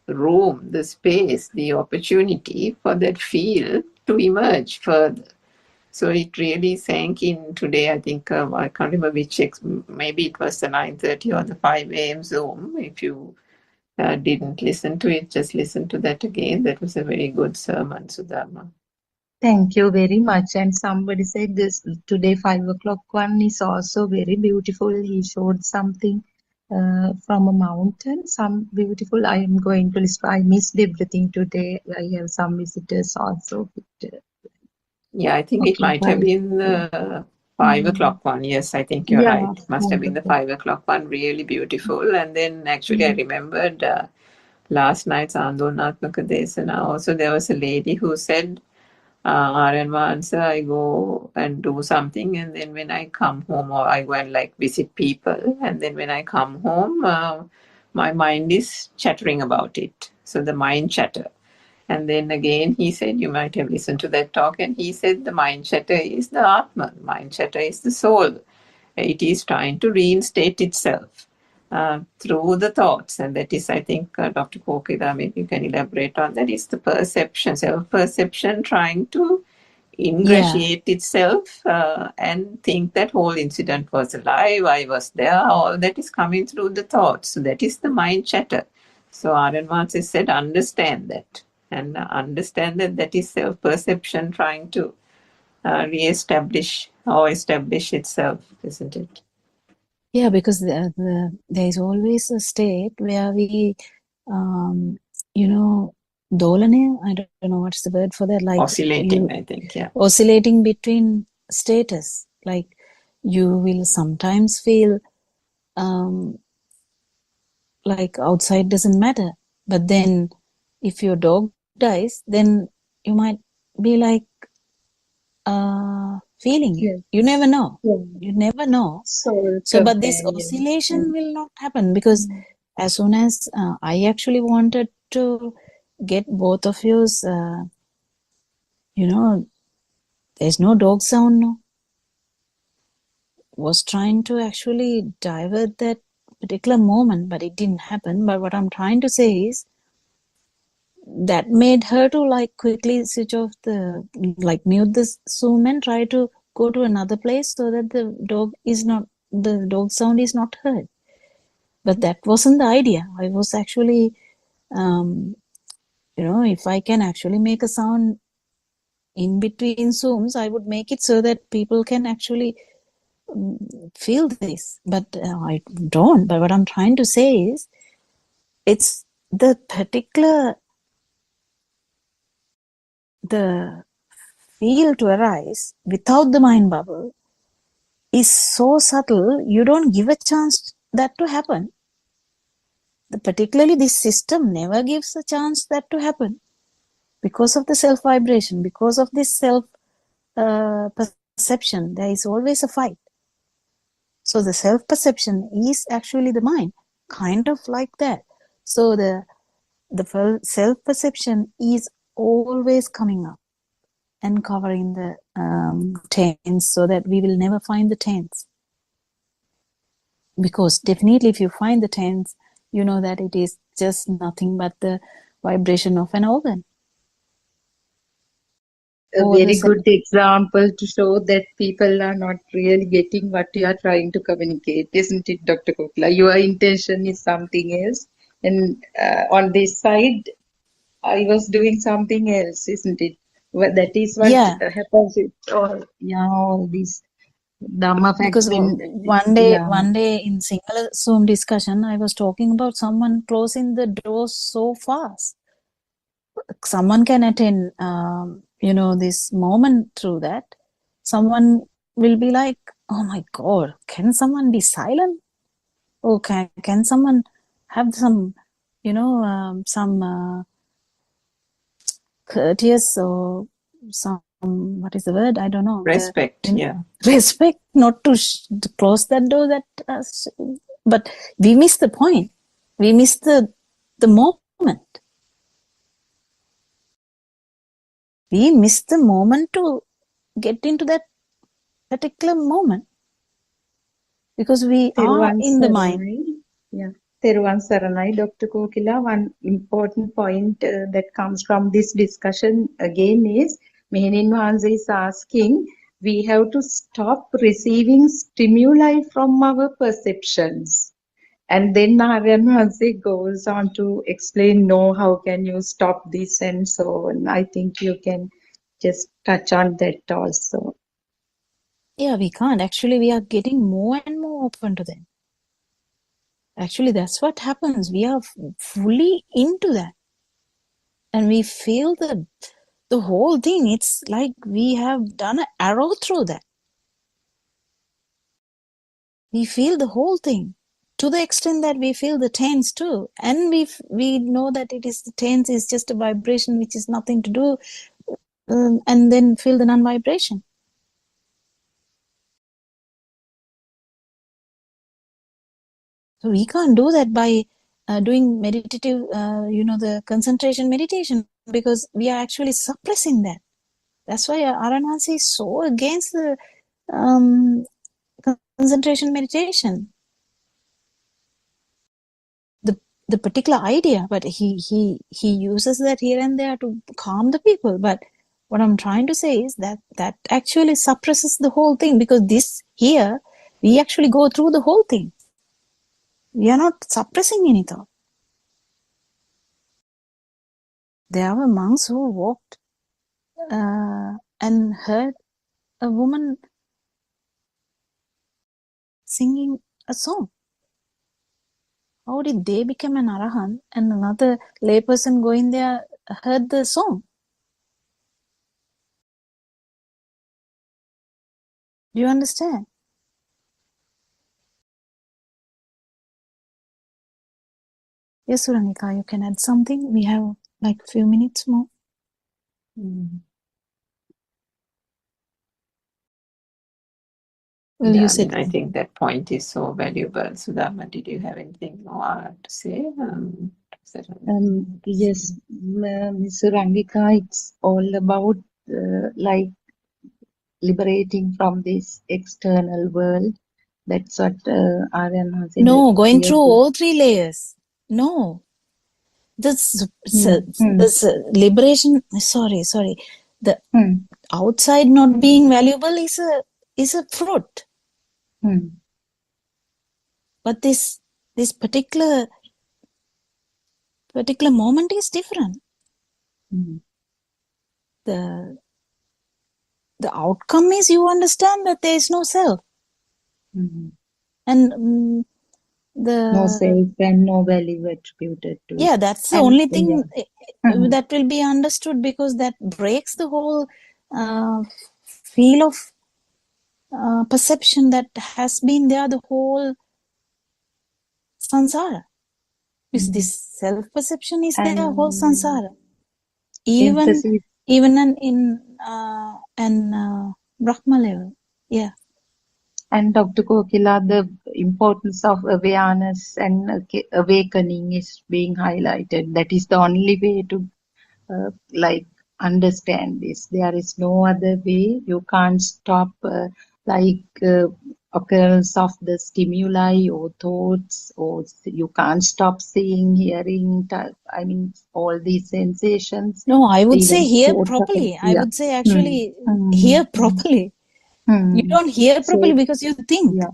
room, the space, the opportunity for that feel to emerge further? So it really sank in today. I think, I can't remember which, maybe it was the 9:30 or the 5 a.m. Zoom. If you didn't listen to it, just listen to that again. That was a very good sermon, Sudharma. Thank you very much. And somebody said this today 5 o'clock one is also very beautiful. He showed something from a mountain, some beautiful. I am going to listen. I missed everything today. I have some visitors also. Yeah, I think it might have been the 5 o'clock one. Yes, I think you're right. It must have been the 5 o'clock one. Really beautiful. And then actually I remembered last night's Andolnatmaka Desana. Also there was a lady who said, Aryan Mahanse, I go and do something, and then when I come home, or I go and visit people, and then when I come home, my mind is chattering about it. So the mind chatter. And then again, he said, you might have listened to that talk, and he said the mind chatter is the Atma, the mind chatter is the soul. It is trying to reinstate itself through the thoughts. And that is, I think, Dr. Kokila, maybe you can elaborate on that. It's the perception, self-perception trying to ingratiate itself and think that whole incident was alive, I was there, all that is coming through the thoughts. So that is the mind chatter. So Aryan Mahanse said, understand that. And understand that is self-perception trying to re-establish or establish itself, isn't it? Yeah, because there is always a state where we, dolane, I don't know what's the word for that. Like oscillating, I think, yeah. Oscillating between status. Like you will sometimes feel like outside doesn't matter. But then if your dog dies, then you might be like feeling it. You never know. You never know. So but this oscillation will not happen because as soon as I actually wanted to get both of yours, There's no dog sound, no. Was trying to actually divert that particular moment, but it didn't happen. But what I'm trying to say is that made her to like quickly switch off the, like mute the Zoom and try to go to another place so that the dog sound is not heard. But that wasn't the idea. I was actually, if I can actually make a sound in between Zooms, I would make it so that people can actually feel this. But I don't. But what I'm trying to say is, it's the feel to arise without the mind bubble is so subtle, you don't give a chance that to happen. Particularly this system never gives a chance that to happen because of the self vibration, because of this self perception. There is always a fight. So the self perception is actually the mind, kind of like that. So the self perception is always coming up and covering the tense, so that we will never find the tense. Because definitely if you find the tense, you know that it is just nothing but the vibration of an organ. A very good example to show that people are not really getting what you are trying to communicate, isn't it, Dr. Kokla? Your intention is something else, and on this side, I was doing something else, isn't it? Well, that is what happens with all these Dhamma facts. Because one day in single Zoom discussion, I was talking about someone closing the door so fast. Someone can attend, this moment through that. Someone will be like, oh my God, can someone be silent? Or can someone have some, some courteous or some, what is the word? I don't know. Respect, Respect, not to close that door. But we miss the point. We miss the moment. We miss the moment to get into that particular moment. Because we are in the mind. Yeah. Theruvan Saranai, Dr. Kokila, one important point that comes from this discussion again is, Mehenin Wahanse is asking, we have to stop receiving stimuli from our perceptions. And then Narayan Wahanse goes on to explain, no, how can you stop this and so on. I think you can just touch on that also. Yeah, we can't. Actually, we are getting more and more open to them. Actually, that's what happens. We are fully into that. And we feel the whole thing. It's like we have done an arrow through that. We feel the whole thing to the extent that we feel the tense too. And we know that it is the tense is just a vibration which is nothing to do, and then feel the non-vibration. So we can't do that by doing meditative, the concentration meditation, because we are actually suppressing that. That's why Aranwansi is so against the concentration meditation. The particular idea, but he uses that here and there to calm the people. But what I'm trying to say is that actually suppresses the whole thing, because this here, we actually go through the whole thing. We are not suppressing any thought. There were monks who walked and heard a woman singing a song. How did they become an arahant and another layperson going there heard the song? Do you understand? Yes, Suranika, you can add something. We have like a few minutes more. Well, yeah, you said. I think that point is so valuable. Sudama, did you have anything more to say? Yes, Ms. Rangika, it's all about like liberating from this external world. That's what Aryan said. No, going through Fearful. all three layers. No. This Hmm. liberation, sorry. The Hmm. outside not being valuable is a fruit. Hmm. But this particular moment is different. Hmm. The outcome is you understand that there is no self. Hmm. And No self and no value attributed to it. that's the And only thing Hmm. that will be understood, because that breaks the whole feel of perception that has been there the whole samsara. Because this self-perception is there whole samsara. Even emphasis. in Brahma level. Yeah. And Dr. Kokila, the importance of awareness and awakening is being highlighted. That is the only way to like understand this. There is no other way. You can't stop occurrence of the stimuli or thoughts, or you can't stop seeing, hearing. I mean, all these sensations. No, I would say Even hear thoughts of properly. I yeah. would say actually hear properly. You Hmm. don't hear properly So because you think. yeah.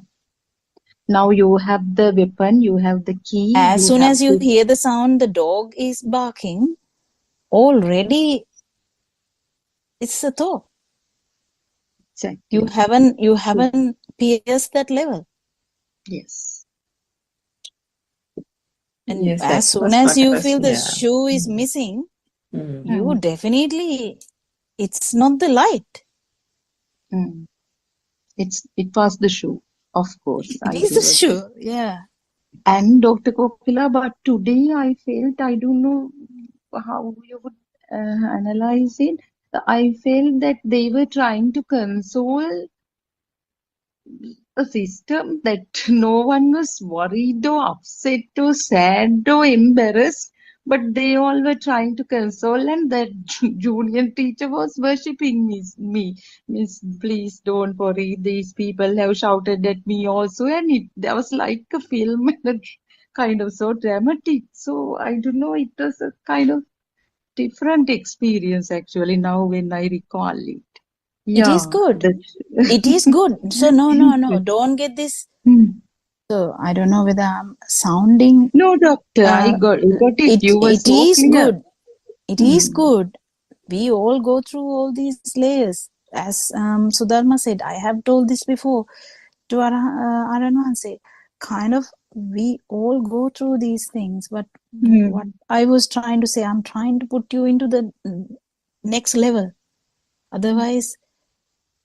Now you have the weapon, you have the key, As you soon have as you hear the sound, the dog is barking, already it's a thought. exactly. You haven't pierced that level. Yes. And Yes, as that soon was as my you feel question. the Yeah. shoe is missing, Mm. you definitely, it's not the light. Mm. It was the shoe, of course. It I is do the agree. shoe. Yeah. And Dr. Kokila, but today I felt, I don't know how you would analyze it. I felt that they were trying to console a system that no one was worried or upset or sad or embarrassed, but they all were trying to console, and that junior teacher was worshipping me. Miss, please don't worry. These people have shouted at me also, and that was like a film and kind of so dramatic. So I don't know. It was a kind of different experience actually now when I recall it. It is Yeah, good. It is good. So no. Don't get this. So I don't know whether I'm sounding. No, doctor, I got it. You were It so is clear. good. It is good. We all go through all these layers. As Sudharma said, I have told this before to Aranwanse. Kind of, we all go through these things. But what I was trying to say, I'm trying to put you into the next level. Otherwise,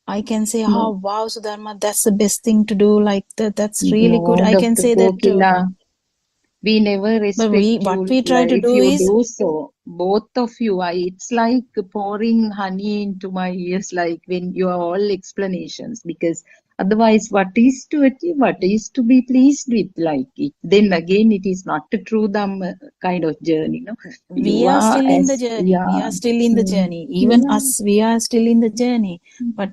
I can say, No, wow, Sudharma, that's the best thing to do. Like that's really good. no, I can Dr. say that. Kokila, we never But respect what you we try to if do you is, do so. Both of you, it's like pouring honey into my ears, like when you are all explanations. Because otherwise, what is to achieve, what is to be pleased with, like it. Then again, it is not a true Dhamma kind of journey. No, you we are are still in the as journey. We yeah, are still in the journey. Even yeah. us, we are still in the journey. But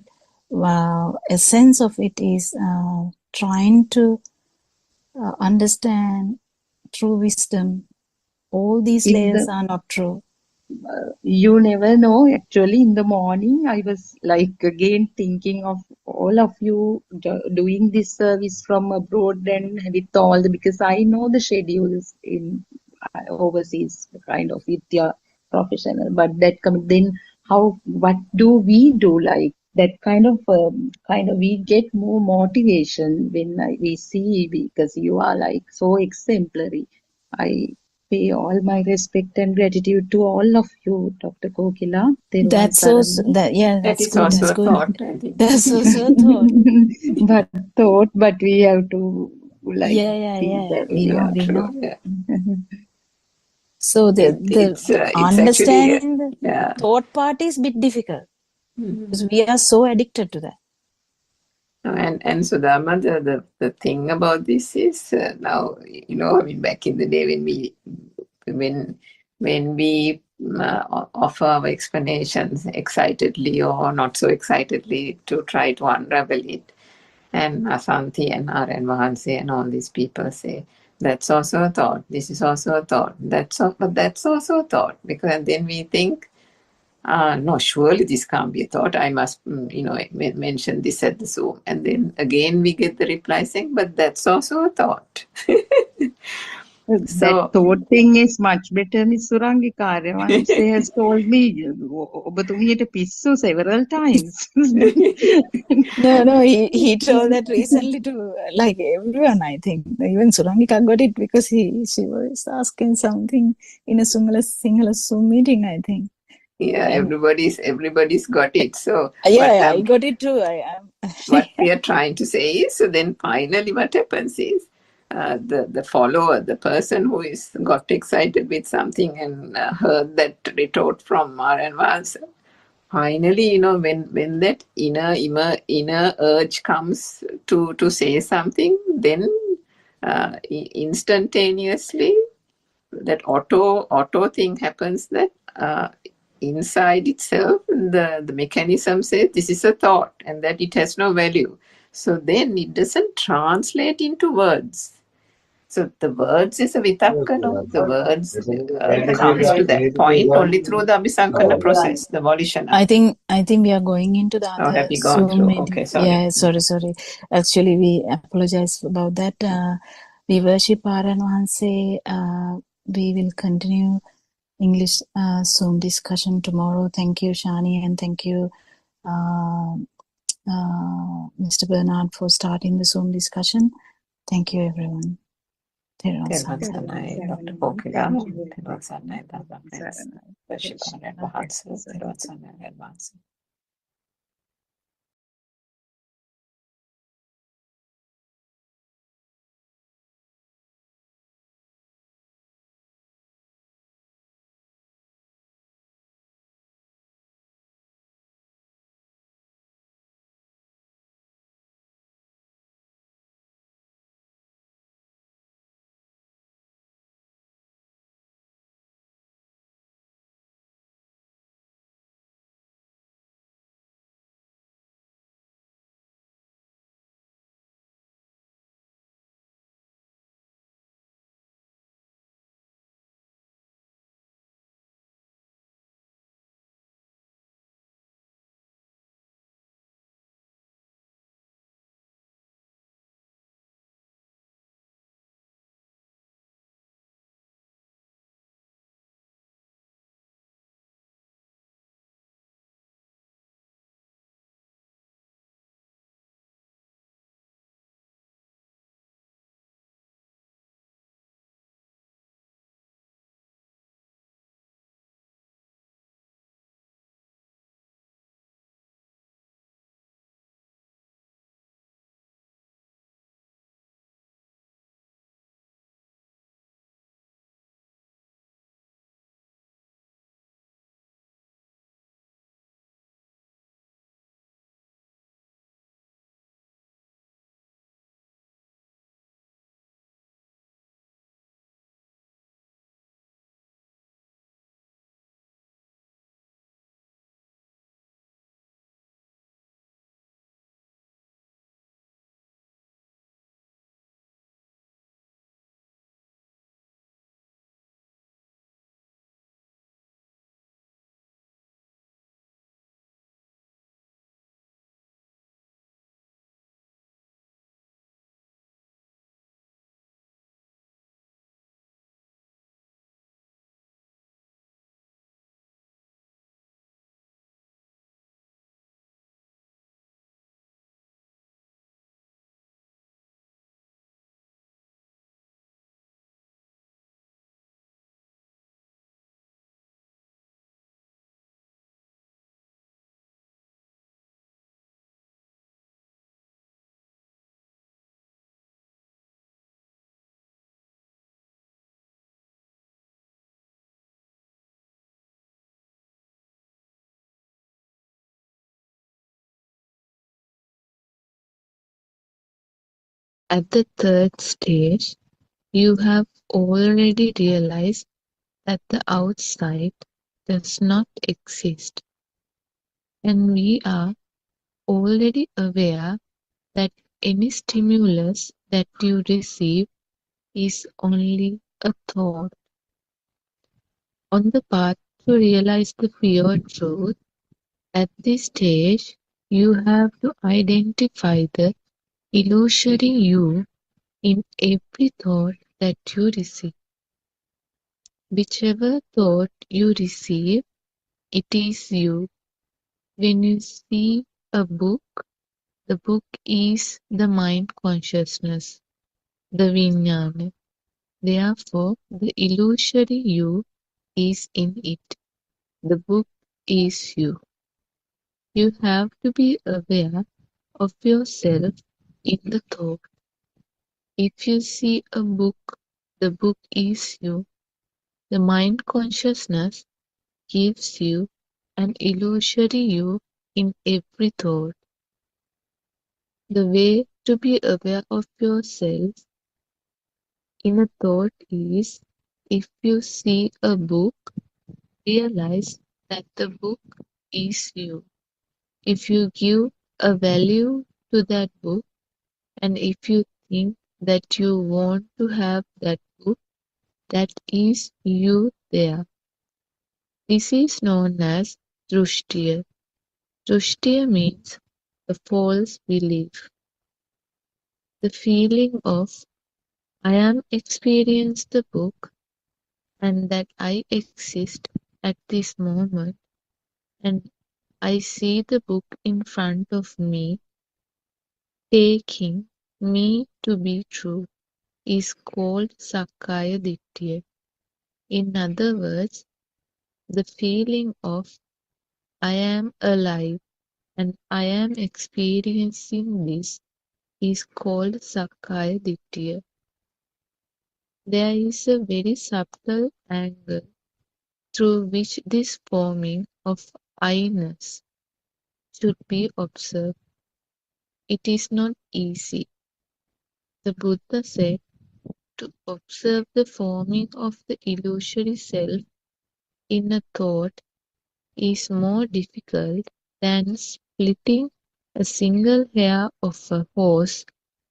a sense of it is trying to understand true wisdom. All these In layers the are not true. you never know. Actually, in the morning, I was like again thinking of all of you doing this service from abroad and with all the, because I know the schedules in overseas kind of with your professional, but that then how, what do we do, like that kind of we get more motivation when we see, because you are like so exemplary. I pay all my respect and gratitude to all of you, Dr. Kokila, Teruvan That's also Saranam. yeah, That that's is good. also That's a good. thought, I think. That's also a thought. but we have to like Yeah. feel that, We yeah. know. True. Yeah. So It's actually understanding the yeah. thought part is a bit difficult Mhm. because we are so addicted to that. And Sudharma, the thing about this is now, I mean, back in the day when we offer our explanations excitedly or not so excitedly to try to unravel it. And Asanti and R.N. Vahanse and all these people say, that's also a thought. This is also a thought. But that's also a thought. Because and then we think, no, surely this can't be a thought. I must, mention this at the Zoom. And then again we get the reply saying, but that's also a thought. That So, thought thing is much better, Miss Surangika. Revanse has told me, ඔබතුමියට පිස්සු several times. No, he told that recently to like everyone, I think. Even Surangika got it because she was asking something in a Sinhala Zoom meeting, I think. yeah, And everybody's got it. So, yeah, I got it too. what we are trying to say is, so then finally what happens is, the follower, the person who is got excited with something and heard that retort from R.N. Vance, finally, when that inner urge comes to say something, then instantaneously that auto thing happens that inside itself the mechanism says this is a thought and that it has no value. So then it doesn't translate into words. So the words is a vitakkana. The words comes to that point only through the abhisankana process, the volition. I think we are going into the Oh, other have you gone Zoom through? meeting. Okay, sorry. Yeah, sorry. Actually, we apologize about that. We worship R.N. Vahanse. We will continue English Zoom discussion tomorrow. Thank you, Shani, and thank you, Mr. Bernard, for starting the Zoom discussion. Thank you, everyone. Dr. Pokila, worship R.N. Vahanse. At the third stage, you have already realized that the outside does not exist, and we are already aware that any stimulus that you receive is only a thought. On the path to realize the pure truth, at this stage, you have to identify the illusory you in every thought that you receive. Whichever thought you receive, it is you. When you see a book, the book is the mind consciousness, the vijnana. Therefore, the illusory you is in it. The book is you. You have to be aware of yourself in the thought. If you see a book, the book is you. The mind consciousness gives you an illusory you in every thought. The way to be aware of yourself in a thought is, if you see a book, realize that the book is you. If you give a value to that book, and if you think that you want to have that book, that is you there. This is known as drushtiya. Drushtiya means the false belief. The feeling of I am experienced the book and that I exist at this moment and I see the book in front of me, taking me to be true, is called Sakkaya Dittiya. In other words, the feeling of I am alive and I am experiencing this is called Sakkaya Dittiya. There is a very subtle angle through which this forming of I-ness should be observed. It is not easy. The Buddha said to observe the forming of the illusory self in a thought is more difficult than splitting a single hair of a horse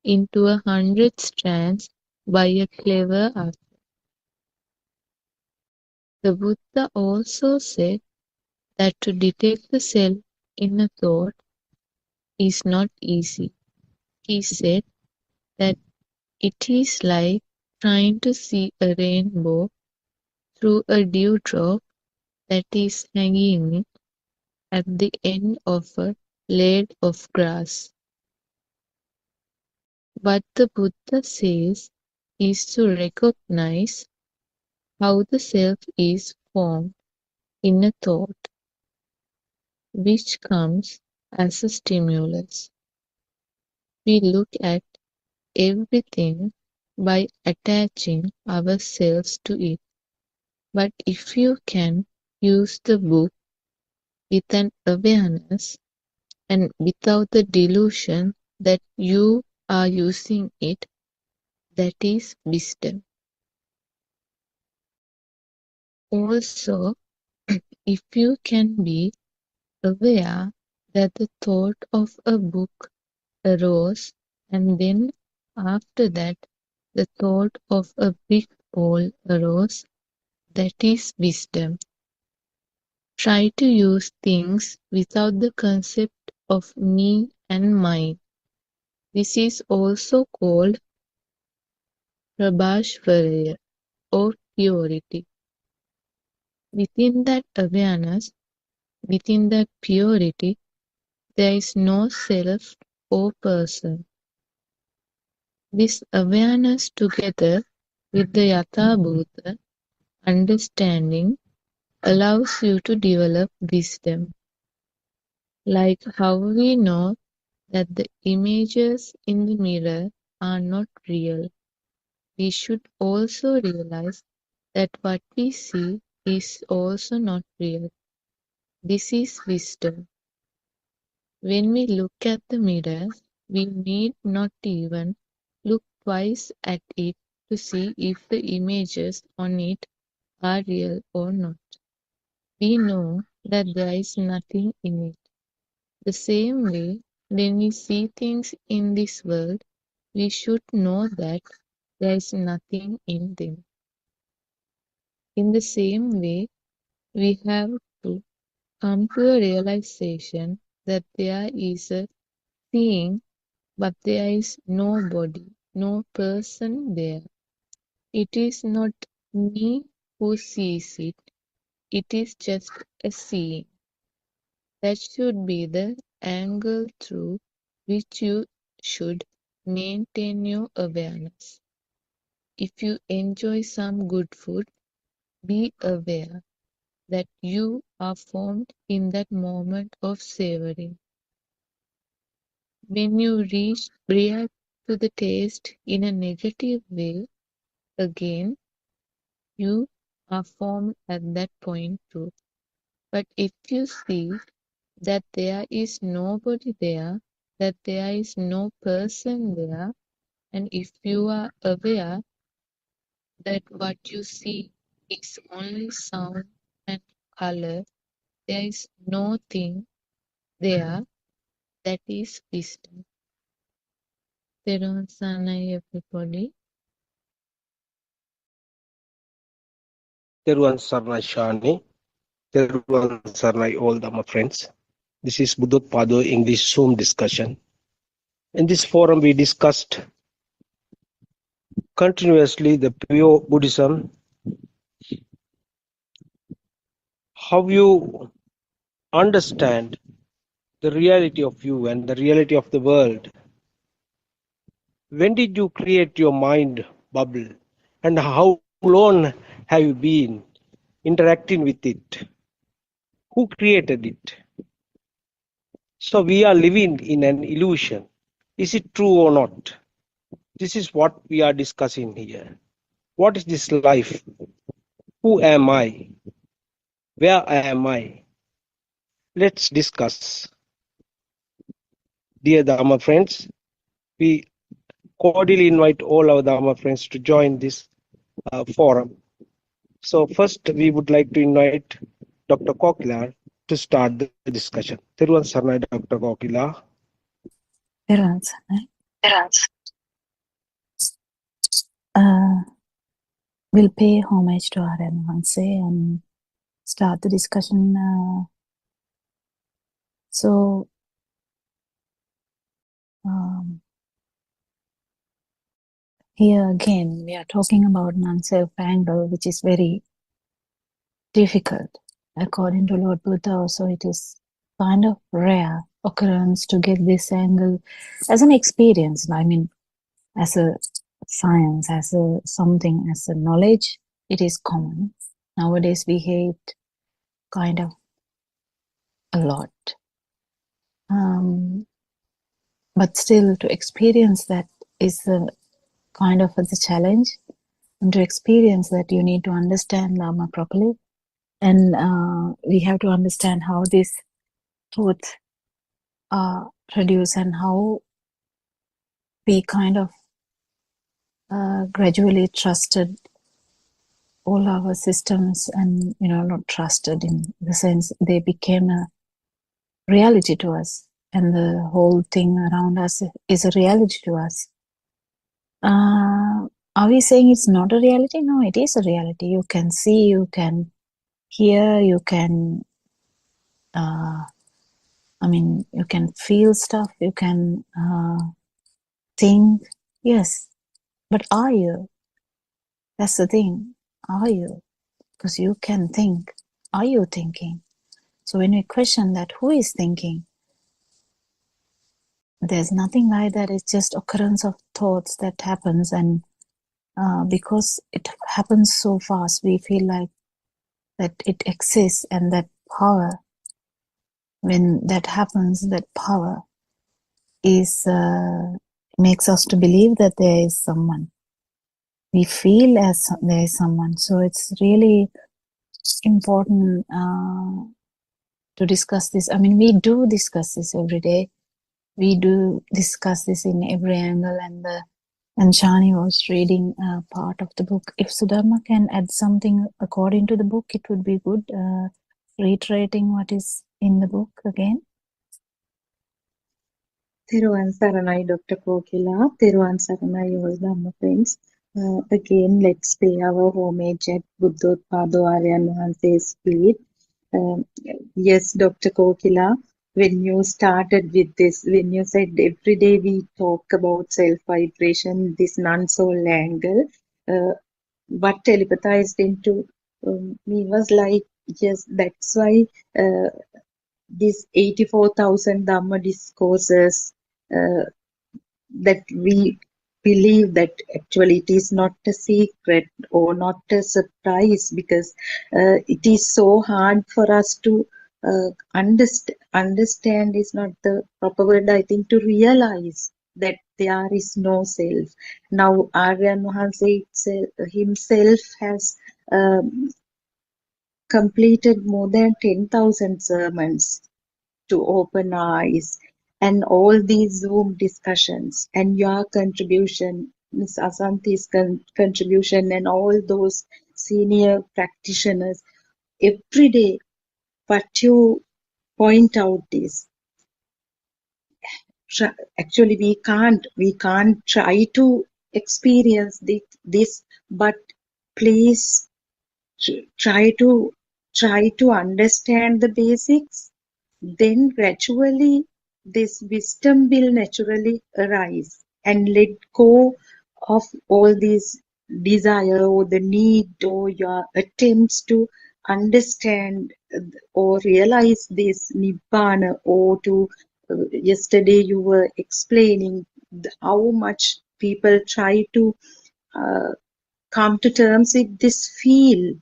into 100 strands by a clever art. The Buddha also said that to detect the self in a thought is not easy. He said that it is like trying to see a rainbow through a dewdrop that is hanging at the end of a blade of grass. What the Buddha says is to recognize how the self is formed in a thought, which comes as a stimulus. We look at everything by attaching ourselves to it. But if you can use the book with an awareness and without the delusion that you are using it, that is wisdom. Also, if you can be aware that the thought of a book arose and then after that the thought of a big ball arose, that is wisdom. Try to use things without the concept of me and mine. This is also called Prabhashvarya or purity. Within that awareness, within that purity, there is no self or person. This awareness together with the Yathabhuta understanding allows you to develop wisdom. Like how we know that the images in the mirror are not real, we should also realize that what we see is also not real. This is wisdom. When we look at the mirror, we need not even look twice at it to see if the images on it are real or not. we know that there is nothing in it. The same way, when we see things in this world, we should know that there is nothing in them. In the same way, we have to come to a realization that there is a seeing, but there is nobody, no person there. It is not me who sees it, it is just a seeing. That should be the angle through which you should maintain your awareness. If you enjoy some good food, be aware that you are formed in that moment of savoring. When you react to the taste in a negative way, again, you are formed at that point too. But if you see that there is nobody there, that there is no person there, and if you are aware that what you see is only sound and color, there is no thing there, that is wisdom. Therun Sanai, everybody. Teruan Sarnai Shani, Teruan Sarnai all the my friends. This is Buddothpado English Zoom discussion. In this forum, we discussed continuously the pure Buddhism, how you understand the reality of you and the reality of the world. When did you create your mind bubble, and how long have you been interacting with it? Who created it? So we are living in an illusion. Is it true or not? This is what we are discussing here. What is this life? Who am I? Where am I? Let's discuss. Dear Dharma friends, we cordially invite all our Dharma friends to join this forum. So first, we would like to invite Dr. Kokila to start the discussion. Thiruvan Sarnai, Dr. Kokila. Therun Sanai. We'll pay homage to Aryan Hanse and start the discussion. Here again, we are talking about non-self angle, which is very difficult. According to Lord Buddha, also it is kind of rare occurrence to get this angle as an experience. I mean, as a science, as a something, as a knowledge, it is common. Nowadays we hate kind of a lot. But still to experience that is a kind of the challenge. And to experience that you need to understand Dharma properly. And we have to understand how these thoughts are produced and how we kind of gradually trusted all our systems and, not trusted in the sense they became a reality to us. And the whole thing around us is a reality to us. Are we saying it's not a reality? No, it is a reality. You can see, you can hear, you can, you can feel stuff, you can think. Yes, but are you? That's the thing. Are you? Because you can think. Are you thinking? So when we question that, who is thinking? There's nothing like that. It's just occurrence of thoughts that happens, and because it happens so fast, we feel like that it exists, and that power, when that happens, that power is makes us to believe that there is someone. We feel as there is someone. So it's really important to discuss this. I mean, we do discuss this every day. We do discuss this in every angle, and Shani was reading part of the book. If Sudharma can add something according to the book, it would be good. reiterating what is in the book again? Theruvan Saranai, Dr. Kokila. Theruvan Saranai, all Dhamma friends. Again, let's pay our homage at Buddothpado Aryan Wahanse's feet. Yes, Dr. Kokila, when you started with this, when you said every day we talk about self-vibration, this non-soul angle, what telepathized into me was like, yes, that's why these 84,000 Dhamma discourses that we believe that actually it is not a secret or not a surprise, because it is so hard for us to understand is not the proper word, I think, to realize that there is no self. Now Aryan Wahanse himself has completed more than 10,000 sermons to open our eyes, and all these Zoom discussions and your contribution, Ms. Asanti's contribution, and all those senior practitioners, every day what you point out is actually we can't try to experience this, but please try to understand the basics. Then gradually this wisdom will naturally arise, and let go of all these desire or the need or your attempts to understand or realize this nibbana, or to yesterday you were explaining how much people try to come to terms with this feel.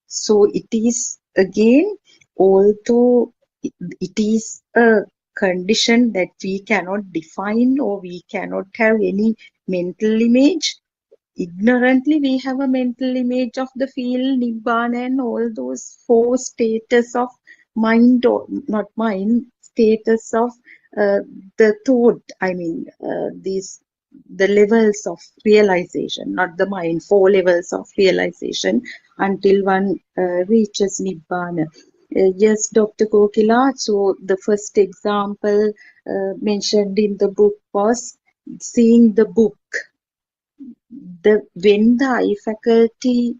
So it is again, although it is a condition that we cannot define or we cannot have any mental image. Ignorantly, we have a mental image of the field, Nibbana, and all those four status of mind, or not mind, status of the thought. I mean, the levels of realization, not the mind, four levels of realization until one reaches Nibbana. Yes, Dr. Kokila. So the first example mentioned in the book was seeing the book. When the eye faculty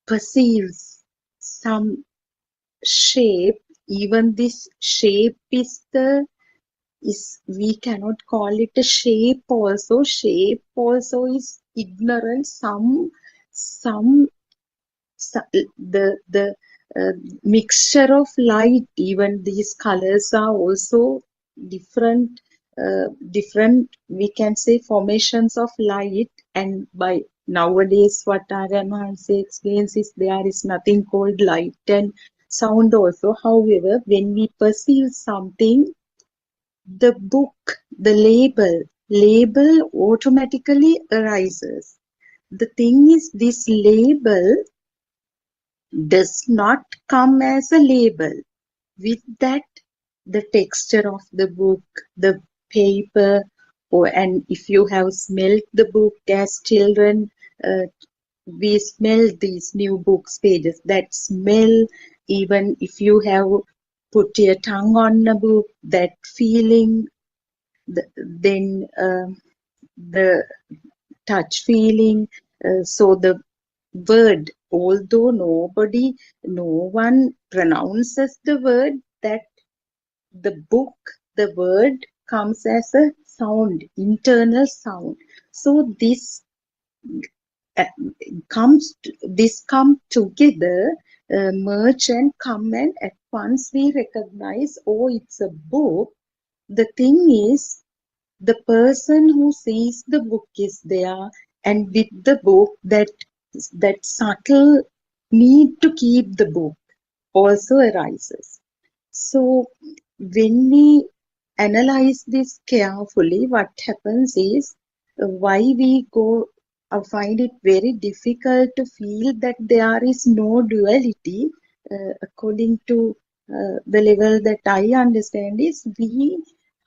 perceives some shape, even this shape is we cannot call it a shape also. Shape also is ignorant. The mixture of light, even these colors are also different, we can say, formations of light. And by nowadays what Aryan Mahanse explains is there is nothing called light and sound also. However, when we perceive something, the book, the label automatically arises. The thing is, this label does not come as a label. With that, the texture of the book, the paper, and if you have smelled the book as children, we smell these new books pages. That smell, even if you have put your tongue on a book, that feeling, then the touch feeling. So the word, although no one pronounces the word, that the book, the word comes as a sound, internal sound. So this come together, merge and come, and at once we recognize, oh, it's a book. The thing is, the person who sees the book is there, and with the book, that subtle need to keep the book also arises. So when we analyze this carefully, what happens is why we find it very difficult to feel that there is no duality, according to the level that I understand, is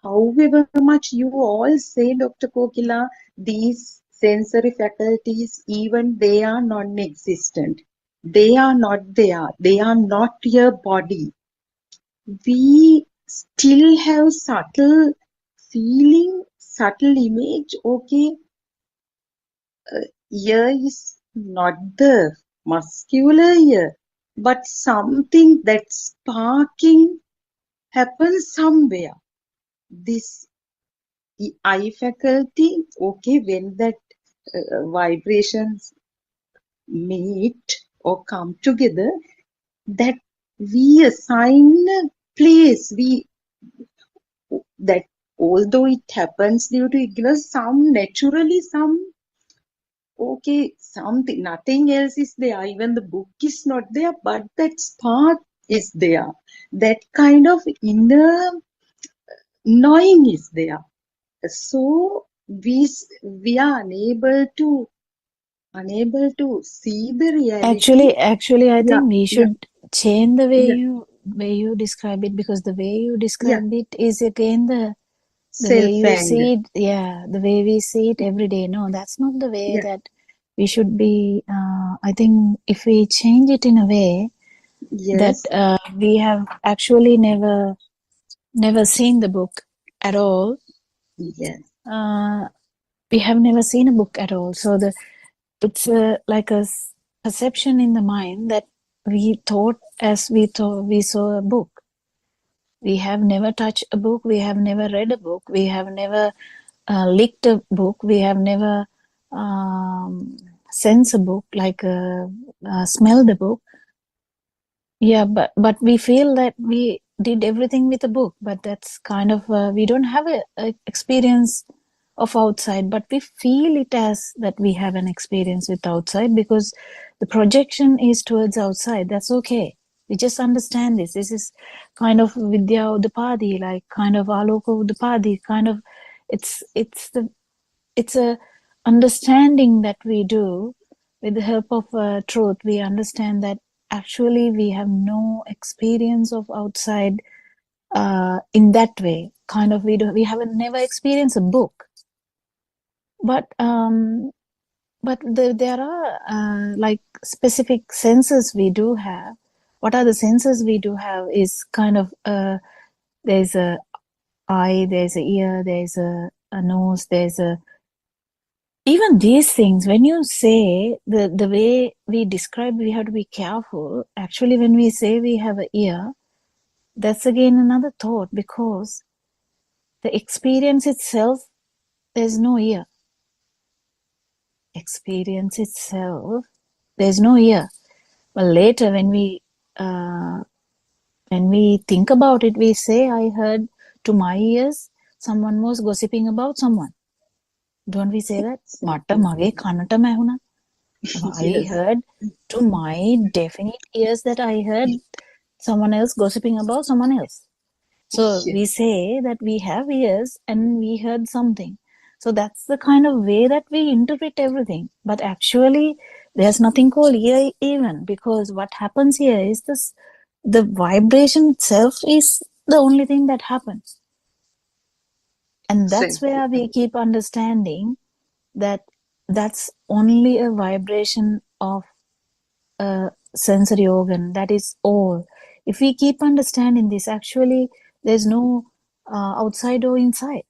however much you all say, Dr. Kokila, these sensory faculties, even they are non-existent. They are not there. They are not your body. We still have subtle feeling, subtle image. Okay, ear is not the muscular ear, but something that sparking happens somewhere. This eye faculty, okay, when that vibrations meet or come together, that we assign a place. We that although it happens due to ignorance, some naturally, some okay, something, nothing else is there. Even the book is not there, but that spark is there. That kind of inner knowing is there. So we are unable to see the reality. Actually, I Yeah, think we yeah, should change the way yeah, you describe it, because the way you yeah. describe it is again the way you Self-anger. see it. Yeah, the way we see it every day. No, that's not the way Yeah, that we should be. I think if we change it in a way that yes, we have actually never seen the book at all. yes, We have never seen a book at all. So it's like a perception in the mind that we thought we saw a book. We have never touched a book. We have never read a book. We have never licked a book. We have never sensed a book, like smelled a book. Yeah, but we feel that we did everything with a book, but that's kind of we don't have a experience of outside, but we feel it as that we have an experience with outside because the projection is towards outside. That's okay. We just understand this. This is kind of Vidya Udapadi, like kind of Aloka Udapadi, kind of it's a understanding that we do with the help of truth. We understand that actually we have no experience of outside in that way. Kind of we haven't never experienced a book, but there are like specific senses we do have. What are the senses we do have is kind of there's a eye, there's a ear, there's a nose, there's a even these things. When you say the way we describe, we have to be careful. Actually, when we say we have an ear, that's again another thought, because the experience itself, there's no ear. Experience itself, there's no ear. But later when we think about it, we say, I heard to my ears someone was gossiping about someone. Don't we say that? Matta mage kanata mahuna. I yes, heard to my definite ears that I heard someone else gossiping about someone else. So we yes, say that we have ears and we heard something. So that's the kind of way that we interpret everything. But actually, there's nothing called ear even, because what happens here is the vibration itself is the only thing that happens. And that's where we keep understanding that that's only a vibration of a sensory organ. That is all. If we keep understanding this, actually, there's no outside or inside,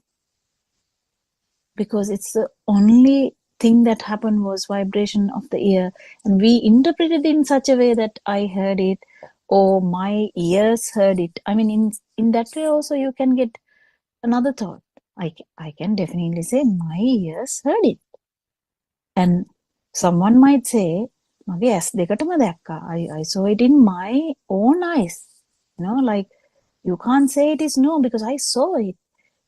because it's the only thing that happened was vibration of the ear, and we interpreted it in such a way that I heard it or my ears heard it. I mean, in that way also you can get another thought. I can definitely say my ears heard it. And someone might say, "Mage ඇස් දෙකටම දැක්කා." I saw it in my own eyes. You know, like you can't say it is no because I saw it.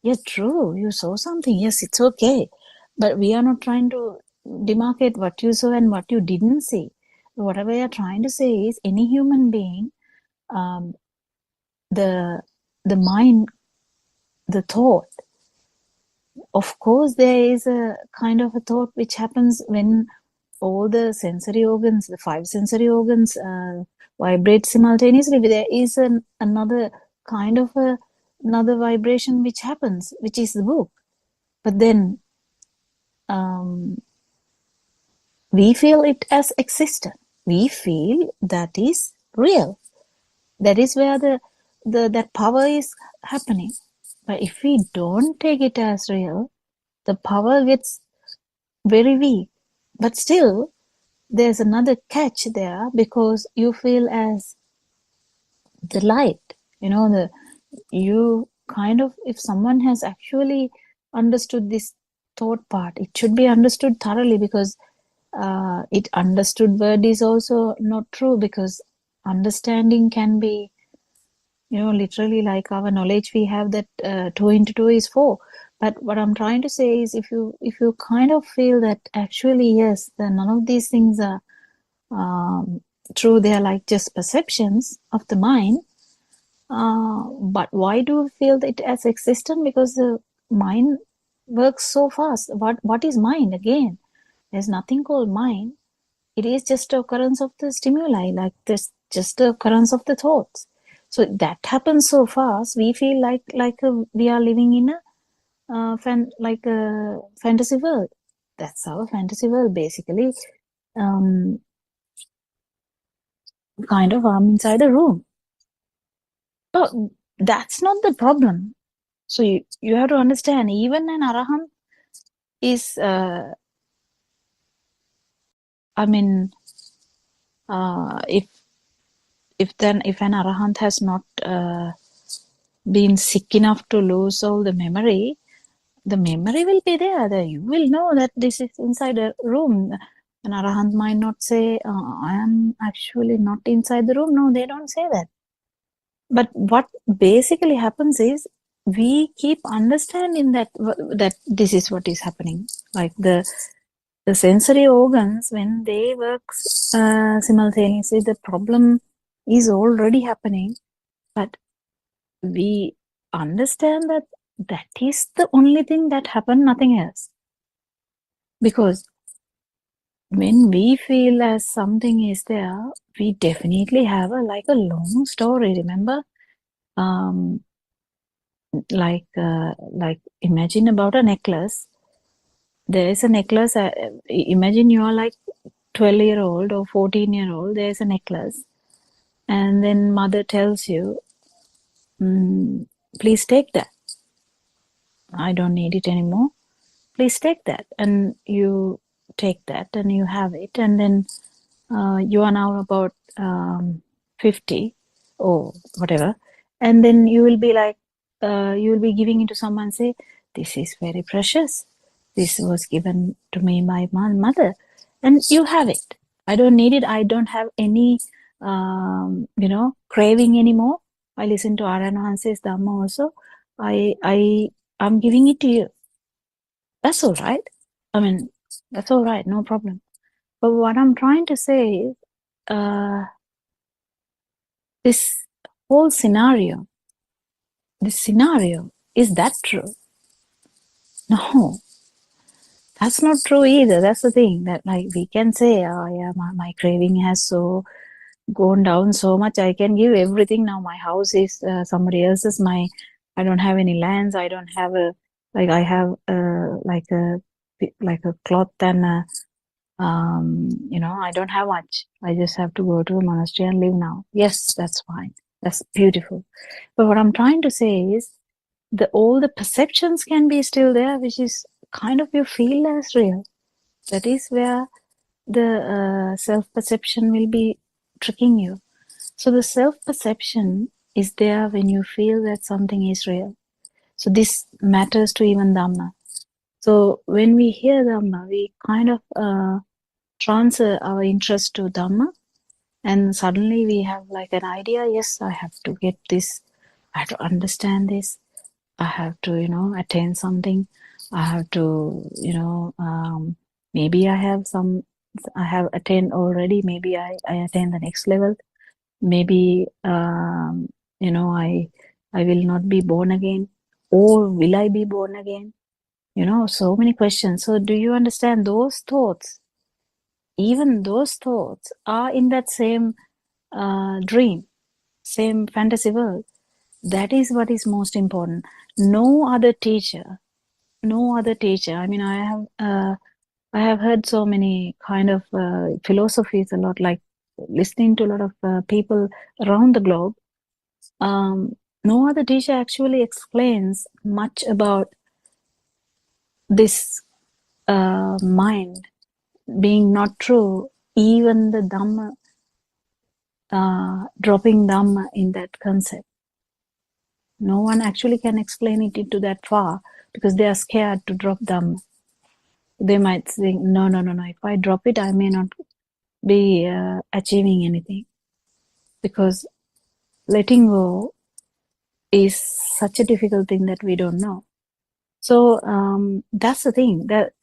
Yeah, true. You saw something. Yes, it's okay. But we are not trying to demarcate what you saw and what you didn't see. Whatever we are trying to say is any human being, the mind, the thought, of course, there is a kind of a thought which happens when all the sensory organs, the 5 sensory organs, vibrate simultaneously. There is another kind of another vibration which happens, which is the book. But then we feel it as existent. we feel that is real. That is where that power is happening. But if we don't take it as real, the power gets very weak. But still, there's another catch there, because you feel as the light, you kind of, if someone has actually understood this thought part, it should be understood thoroughly, because it understood word is also not true, because understanding can be, literally like our knowledge, we have that 2 into 2 is 4. But what I'm trying to say is, if you kind of feel that actually, yes, then none of these things are true, they are like just perceptions of the mind. But why do you feel it as existent? Because the mind works so fast. What is mind again? There's nothing called mind. It is just the occurrence of the stimuli, like this, just the occurrence of the thoughts. So that happens so fast, we feel like we are living in a fantasy world. That's our fantasy world, basically. Kind of, I'm inside a room. But that's not the problem. So you have to understand, even an arahant is, if an arahant has not been sick enough to lose all the memory will be there. That you will know that this is inside a room. An arahant might not say, I am actually not inside the room. No, they don't say that. But what basically happens is, we keep understanding that this is what is happening. Like the sensory organs, when they work simultaneously, the problem is already happening. But we understand that is the only thing that happened, nothing else. Because when we feel as something is there, we definitely have a long story. Remember, like imagine about a necklace. There is a necklace. Imagine you are like 12-year-old or 14-year-old. There is a necklace, and then mother tells you, please take that. I don't need it anymore. Please take that. And you take that and you have it. And then you are now about 50 or whatever. And then you will be like, you will be giving it to someone, say, this is very precious. This was given to me by my mother. And you have it. I don't need it. I don't have any, craving anymore. I listen to Aryan Hanse's Dhamma also. I'm giving it to you. That's all right. I mean, that's all right. No problem. But what I'm trying to say is, this whole scenario, is that true? No, that's not true either. That's the thing, that we can say, oh yeah, my craving has so gone down so much. I can give everything now. My house is somebody else's. I don't have any lands. I don't have I have a cloth and I don't have much. I just have to go to a monastery and live now. Yes, that's fine. That's beautiful. But what I'm trying to say is, all the perceptions can be still there, which is kind of you feel as real. That is where the self-perception will be tricking you. So the self-perception is there when you feel that something is real. So this matters to even Dhamma. So when we hear Dhamma, we kind of transfer our interest to Dhamma, and suddenly we have an idea, yes, I have to get this, I have to understand this, I have to, attain something, I have to, maybe I have attained already, maybe I attain the next level, maybe, I will not be born again, or will I be born again? So many questions. So do you understand those thoughts? Even those thoughts are in that same dream, same fantasy world. That is what is most important. No other teacher. I mean, I have heard so many kind of philosophies a lot, like listening to a lot of people around the globe, no other teacher actually explains much about this mind being not true. Even the Dhamma, dropping Dhamma in that concept. No one actually can explain it into that far because they are scared to drop Dhamma. They might think, no, if I drop it, I may not be achieving anything. Because letting go is such a difficult thing that we don't know. So that's the thing, that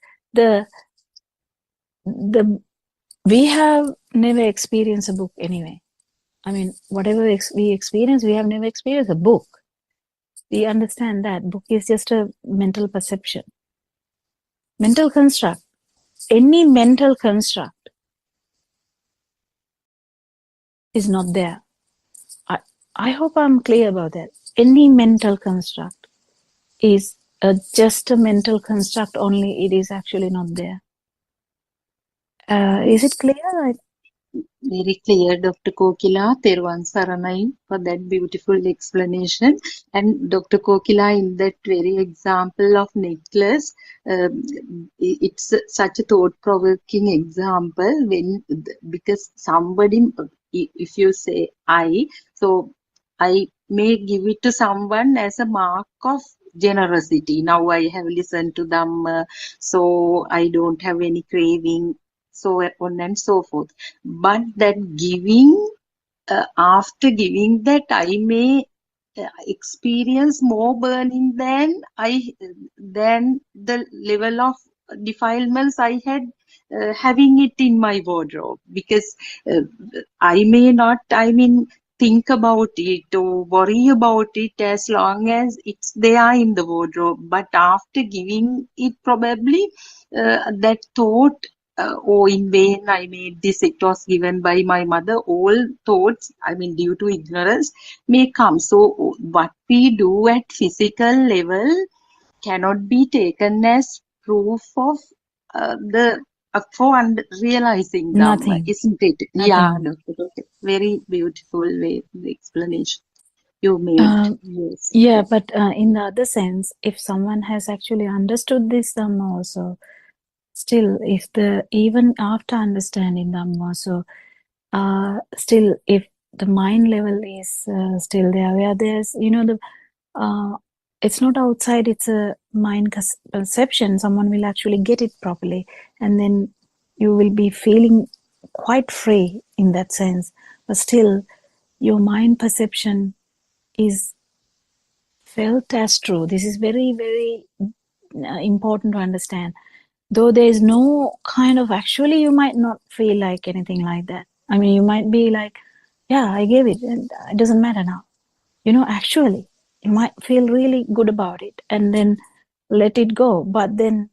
we have never experienced a book anyway. I mean, whatever we experience, we have never experienced a book. We understand that book is just a mental perception, mental construct. Any mental construct is not there. I hope I'm clear about that. Any mental construct is just a mental construct only. It is actually not there. Is it clear? Very clear, Dr. Kokila. Teruvan Saranai for that beautiful explanation. And Dr. Kokila, in that very example of necklace, it's such a thought-provoking example because somebody, if you say I, so I may give it to someone as a mark of generosity. Now I have listened to them, so I don't have any craving, so on and so forth. But that giving, after giving that, I may experience more burning than the level of defilements I had having it in my wardrobe, because I may not, think about it or worry about it as long as it's there in the wardrobe. But after giving it, probably that thought, oh, in vain I made this, it was given by my mother, all thoughts, due to ignorance, may come. So what we do at physical level cannot be taken as proof of realizing Dhamma, Nothing. isn't it? Nothing. Yeah, Dr. Okay. Very beautiful way, the explanation you made. Yes. Yeah, but in the other sense, if someone has actually understood this Dhamma also, still, even after understanding Dhamma also, still, if the mind level is still there, where there's, it's not outside, it's a mind perception, someone will actually get it properly, and then you will be feeling quite free in that sense. But still, your mind perception is felt as true. This is very, very important to understand. Though there is no kind of, actually you might not feel like anything like that. You might be like, yeah, I gave it, and it doesn't matter now. Actually, you might feel really good about it and then let it go. But then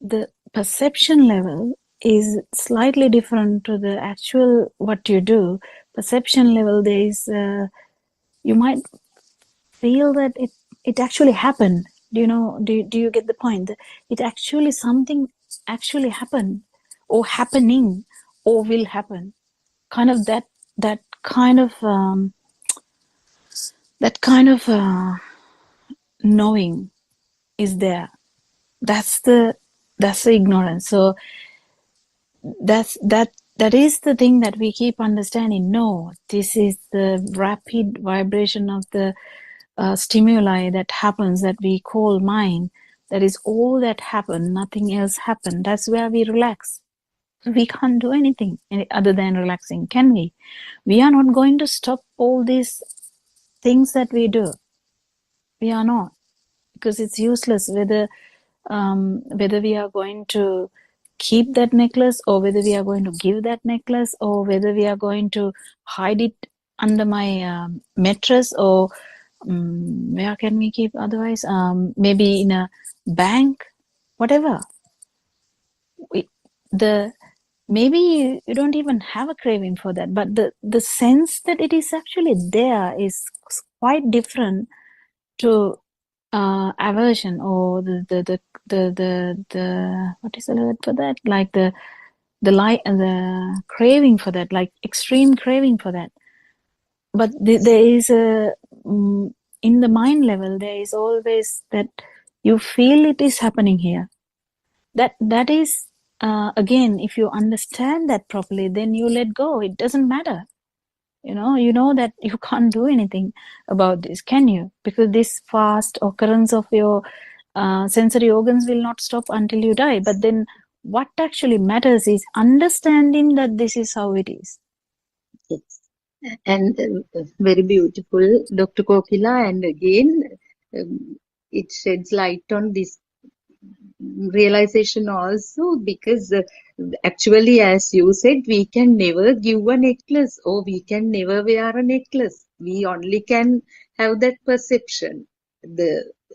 the perception level is slightly different to the actual what you do. Perception level, there is, you might feel that it actually happened. Do you get the point? It actually, something actually happened, or happening, or will happen. Kind of that kind of knowing is there. That's the ignorance. So that is the thing that we keep understanding. No, this is the rapid vibration of the stimuli that happens, that we call mind. That is all that happened, nothing else happened. That's where we relax. We can't do anything other than relaxing, can we? We are not going to stop all these things that we do. We are not, because it's useless whether we are going to keep that necklace, or whether we are going to give that necklace, or whether we are going to hide it under my mattress, or where can we keep otherwise? Maybe in a bank, whatever. Maybe you don't even have a craving for that, but the sense that it is actually there is quite different to aversion, or the what is the word for that? Like the the craving for that, like extreme craving for that. But there is a in the mind level, there is always that you feel it is happening here. That is again, if you understand that properly, then you let go. It doesn't matter. You know that you can't do anything about this, can you? Because this fast occurrence of your sensory organs will not stop until you die. But then what actually matters is understanding that this is how it is. Yes. And very beautiful, Dr. Kokila. And again, it sheds light on this realization also, because actually, as you said, we can never give a necklace, or we can never wear a necklace. We only can have that perception.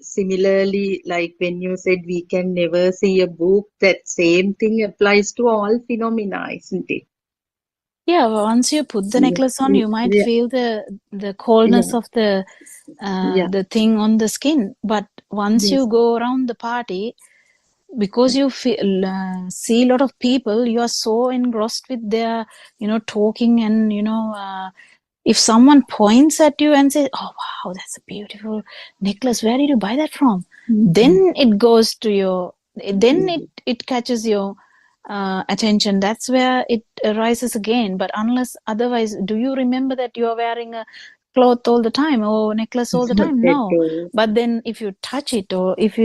Similarly, like when you said we can never see a book, that same thing applies to all phenomena, isn't it? Yeah, once you put the necklace on, you might feel the coldness of the thing on the skin. But once you go around the party, because you feel, see a lot of people, you are so engrossed with their, talking, and if someone points at you and says, "Oh wow, that's a beautiful necklace. Where did you buy that from?" Then it goes to your, then it catches your attention. That's where it arises again. But unless otherwise, do you remember that you are wearing a cloth all the time or necklace all the time? No. But then if you touch it, or if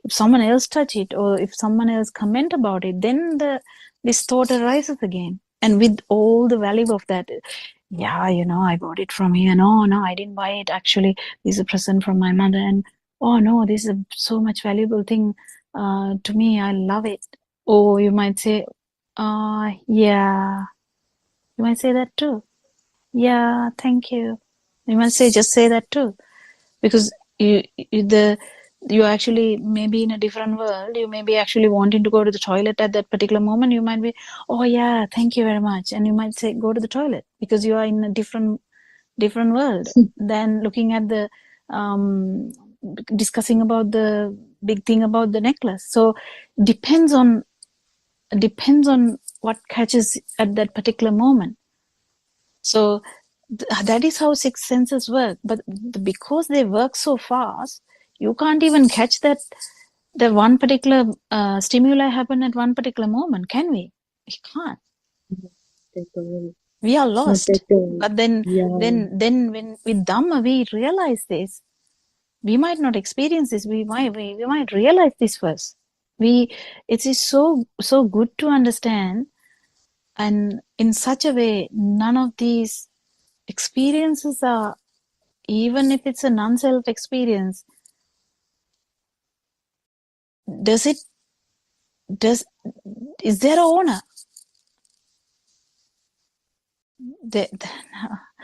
someone else touch it, or if someone else comment about it, then this thought arises again. And with all the value of that, yeah, I bought it from here. No, I didn't buy it. Actually, this is a present from my mother. And oh no, this is a so much valuable thing to me. I love it. Or you might say, yeah. You might say that too. Yeah, thank you. You might just say that too. Because you actually maybe in a different world, you may be actually wanting to go to the toilet at that particular moment. You might be, oh yeah, thank you very much. And you might say, go to the toilet, because you are in a different world than looking at the, discussing about the big thing about the necklace. So depends on what catches at that particular moment. So that is how six senses work. But because they work so fast, you can't even catch that the one particular stimuli happen at one particular moment, can we? We can't. We are lost. But then when with Dhamma we realize this, we might not experience this. We might realize this first. It is so good to understand, and in such a way, none of these experiences are, even if it's a non-self experience, is there an owner?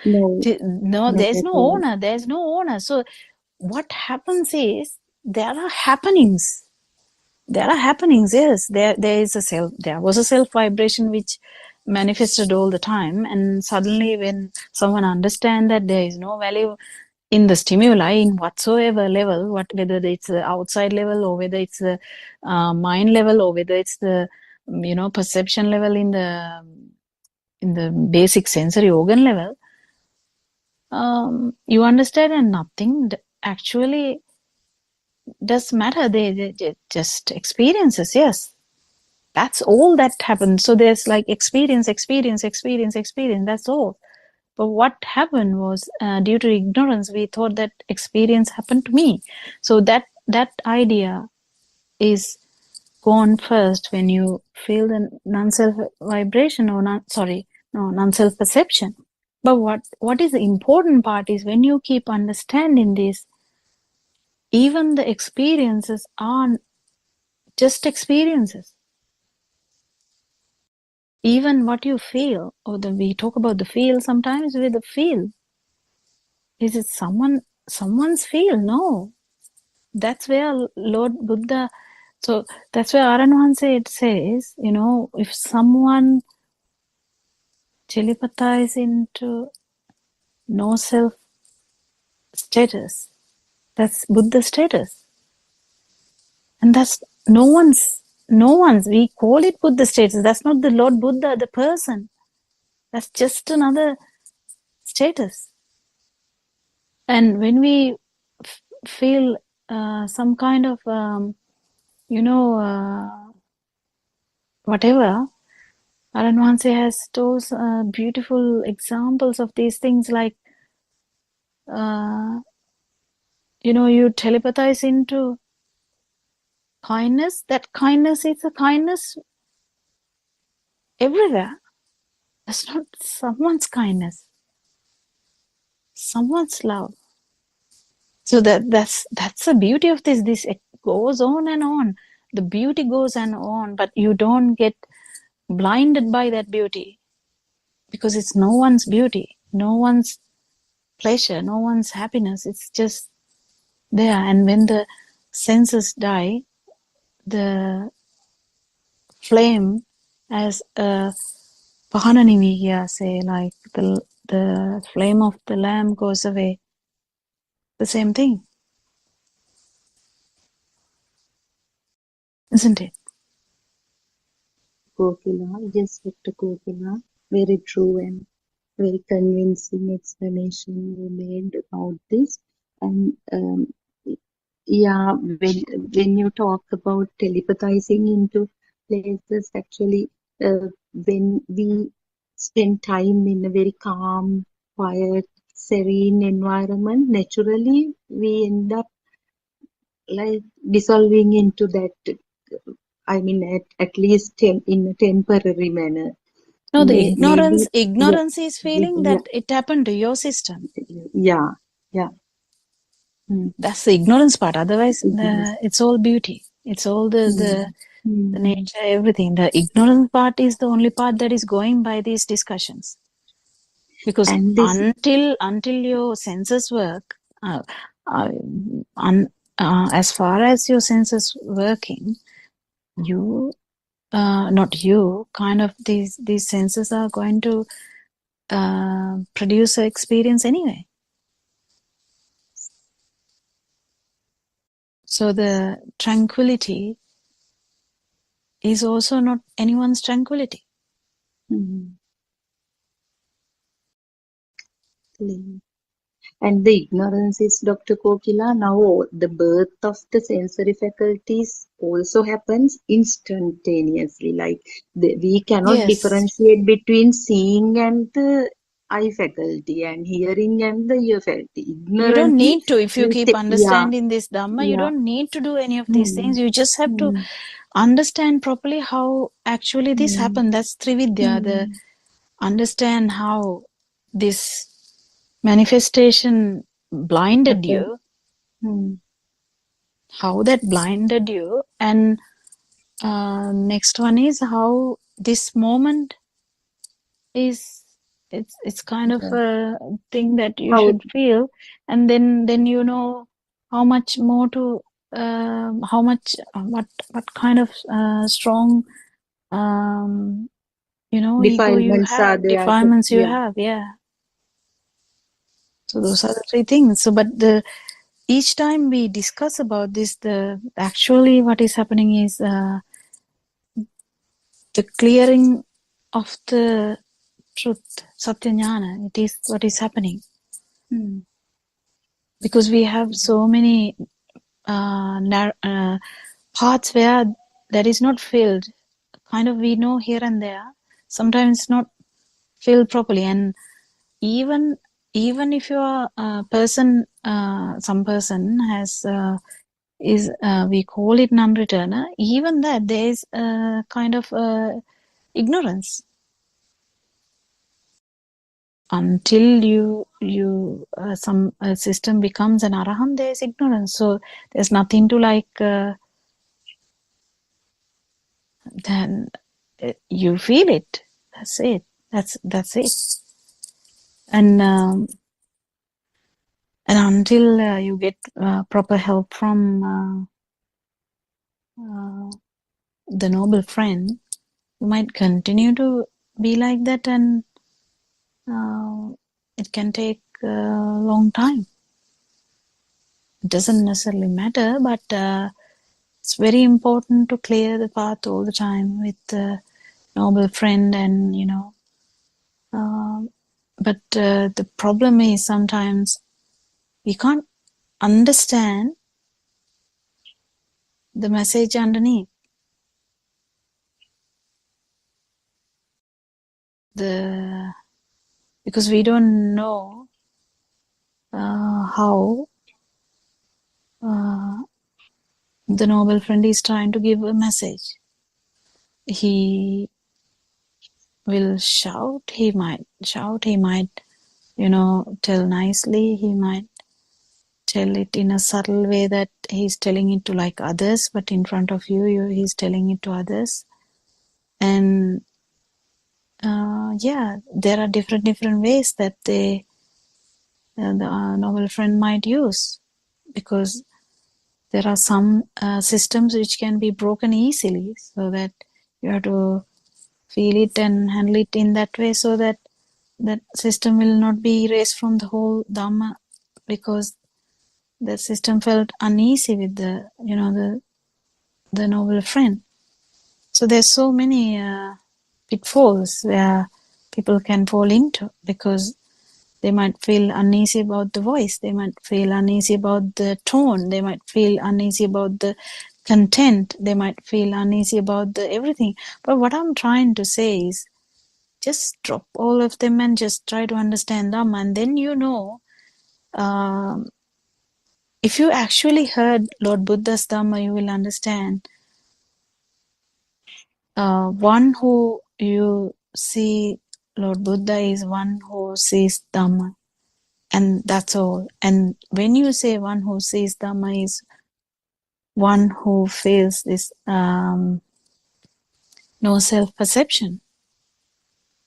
No, there's no owner. There's no owner. So what happens is there are happenings. Yes, there is a self. There was a self vibration which manifested all the time, and suddenly when someone understands that there is no value in the stimuli in whatsoever level, whether it's the outside level, or whether it's the mind level, or whether it's the perception level in the basic sensory organ level, you understand, and nothing actually does matter. They just experiences. Yes, that's all that happens. So there's like experience. That's all. But what happened was, due to ignorance, we thought that experience happened to me. So that idea is gone first when you feel the non-self vibration, or non-self perception. But what is the important part is, when you keep understanding this, even the experiences are just experiences. Even what you feel, or we talk about the feel sometimes with the feel. Is it someone's feel? No. That's where Lord Buddha, so that's where Aranwanse says, if someone telepathizes into no self status, that's Buddha status. And that's no one's no one's. We call it Buddha status. That's not the Lord Buddha, the person. That's just another status. And when we feel some kind of, whatever, Aranwanse has those beautiful examples of these things, like, you telepathize into kindness. That kindness is a kindness everywhere. That's not someone's kindness, someone's love. So that's the beauty of this. This goes on and on. The beauty goes on, but you don't get blinded by that beauty, because it's no one's beauty, no one's pleasure, no one's happiness. It's just there. And when the senses die, the flame, as Pahananiviya say, like the flame of the lamp goes away. The same thing, isn't it? Kokila, yes, Dr. Kokila, very true and very convincing explanation you made about this. And yeah, when you talk about telepathizing into places, actually, when we spend time in a very calm, quiet, serene environment, naturally we end up like dissolving into that. I mean, at least in a temporary manner. No, the Maybe, ignorance is feeling yeah, that it happened to your system. yeah. That's the ignorance part. Otherwise, Ignorance. it's all beauty. It's all the Mm. nature, everything. The ignorance part is the only part that is going by these discussions. Because And this, until your senses work, as far as your senses working, you, not you, kind of these senses are going to produce an experience anyway. So the tranquility is also not anyone's tranquility. and the ignorance is, Dr. Kokila, now the birth of the sensory faculties also happens instantaneously. Like we cannot Yes. differentiate between seeing and the eye faculty and hearing and the ear faculty. You don't Ignorantly, need to. If you keep understanding this Dhamma, you yeah. don't need to do any of these things. You just have to Mm. understand properly how actually this happened. That's Trividya. The understand how this manifestation blinded you, how that blinded you, and next one is how this moment is. It's kind of a thing that you How- should feel, and then you know how much more to how much what kind of strong ego you Defilements are have, there. defilements you Yeah. have. So those are the three things. So, but each time we discuss about this, actually what is happening is the clearing of the truth, Satyajnana. It is what is happening. Because we have so many parts where that is not filled. Kind of we know here and there. Sometimes not filled properly. And even if you are a person, some person has we call it non-returner, even that there is a kind of ignorance. Until some system becomes an arahant, there is ignorance. So there's nothing to like. Then you feel it. That's it. That's it. And until you get proper help from the noble friend, you might continue to be like that, and it can take a long time. It doesn't necessarily matter, but it's very important to clear the path all the time with the noble friend, and but the problem is sometimes we can't understand the message underneath. Because we don't know how the noble friend is trying to give a message. He will shout, he might tell nicely, he might tell it in a subtle way that he's telling it to like others, but in front of you he's telling it to others. And there are different ways that the noble friend might use, because there are some systems which can be broken easily, so that you have to feel it and handle it in that way, so that that system will not be erased from the whole Dhamma, because the system felt uneasy with the noble friend. So there's so many pitfalls where people can fall into, because they might feel uneasy about the voice, they might feel uneasy about the tone, they might feel uneasy about the content, they might feel uneasy about the everything. But what I'm trying to say is, just drop all of them and just try to understand Dhamma, and then if you actually heard Lord Buddha's Dhamma, you will understand. One who you see Lord Buddha is one who sees Dhamma, and that's all. And when you say one who sees Dhamma is one who feels this no self-perception,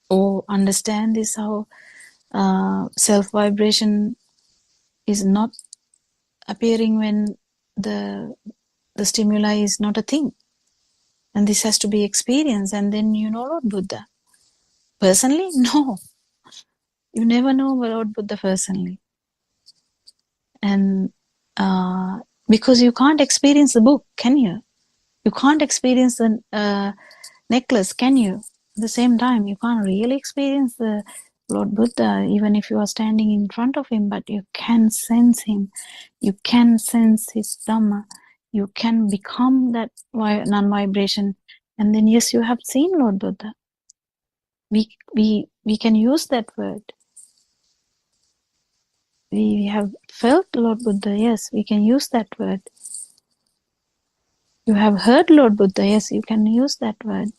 or understand this how self-vibration is not appearing when the stimuli is not a thing, and this has to be experienced, and then Lord Buddha personally. No, you never know Lord Buddha personally, and because you can't experience the book, can you? You can't experience the necklace, can you? At the same time, you can't really experience the Lord Buddha, even if you are standing in front of him, but you can sense him. You can sense his Dhamma. You can become that non-vibration. And then, yes, you have seen Lord Buddha. We can use that word. We have felt Lord Buddha. Yes, we can use that word. You have heard Lord Buddha. Yes, you can use that word.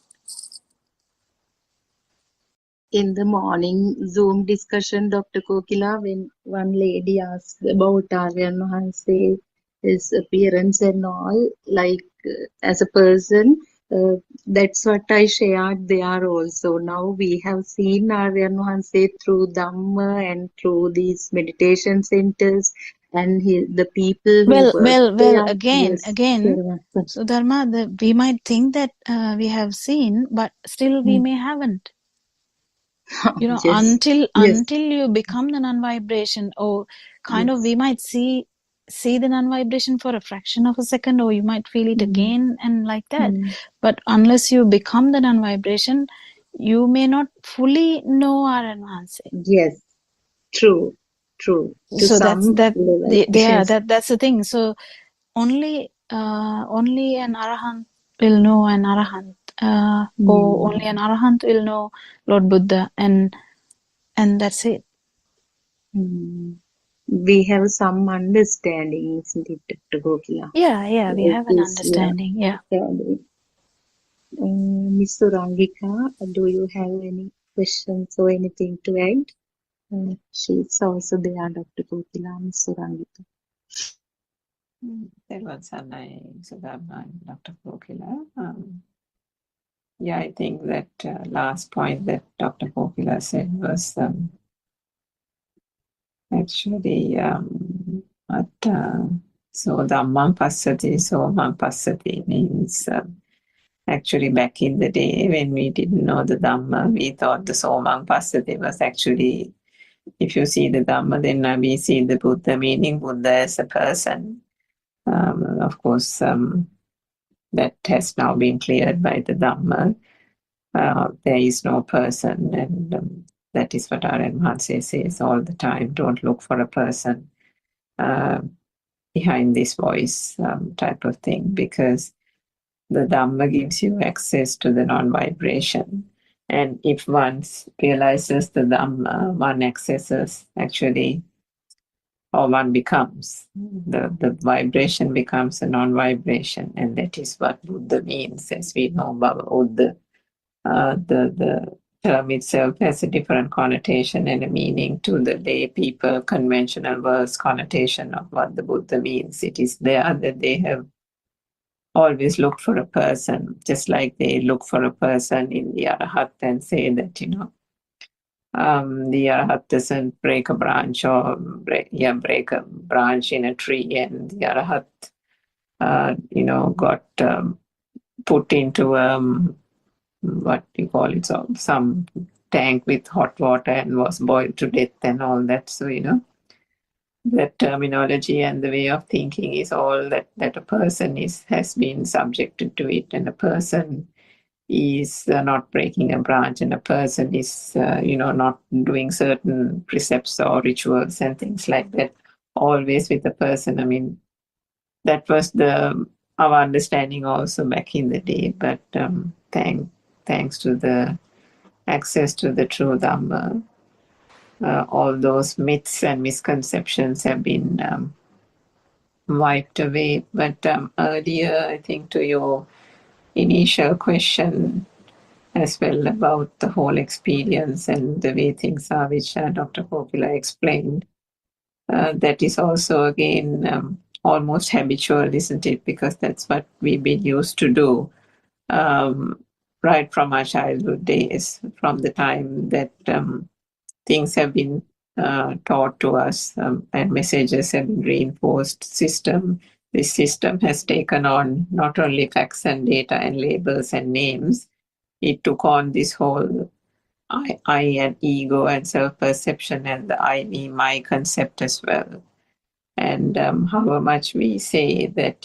In the morning Zoom discussion, Dr. Kokila, when one lady asked about Aryan Mahanse's appearance and all, like as a person, that's what I shared there also. Now we have seen Aryan Mahanse through Dhamma and through these meditation centers, and the people who work there. Again, Yes. so Dharma, we might think that we have seen, but still we may haven't. Yes. Until Yes. you become the non-vibration, or kind of we might see the non-vibration for a fraction of a second, or you might feel it again and like that. But unless you become the non-vibration, you may not fully know Aryan Mahanse. Yes, true. To So some level. that's the thing. So only an Arahant will know an Arahant, or only an Arahant will know Lord Buddha, and that's it. We have some understanding, isn't it, Dr. Gokila? Yeah, we have an understanding. Yeah. Miss Surangika, do you have any questions or anything to add? She's also there, Dr. Gokila, Miss Surangika. That was Sudharma and Dr. Kokila. Yeah, I think that last point that Dr. Kokila said was actually so Dhammam Passati, Somam Passati means actually back in the day when we didn't know the Dhamma, we thought the Somam Passati was actually, if you see the Dhamma, then we see the Buddha, meaning Buddha as a person. Of course, that has now been cleared by the Dhamma. There is no person, and that is what our Mahanse says all the time. Don't look for a person behind this voice type of thing, because the Dhamma gives you access to the non-vibration. And if one realizes the Dhamma, one accesses actually, or one becomes, the vibration becomes a non-vibration. And that is what Buddha means, as we know, Bhava Buddha. The term itself has a different connotation and a meaning to the lay people, conventional words connotation of what the Buddha means. It is there that they have always looked for a person, just like they look for a person in the Arahat and say that, the Arahat doesn't break a branch or break a branch in a tree, and the Arahat, got put into what you call it, so some tank with hot water and was boiled to death and all that. So, that terminology and the way of thinking is all that a person has been subjected to it, and a person is not breaking a branch, and a person is, not doing certain precepts or rituals and things like that, always with a person. I mean, that was our understanding also back in the day, but thanks to the access to the true Dhamma, all those myths and misconceptions have been wiped away. But earlier, I think to your initial question as well about the whole experience and the way things are, which Dr. Kokila explained, that is also again almost habitual, isn't it? Because that's what we've been used to do right from our childhood days, from the time that things have been taught to us and messages have been reinforced. This system has taken on not only facts and data and labels and names, it took on this whole I and ego and self-perception and the I, me, my concept as well. And however much we say that,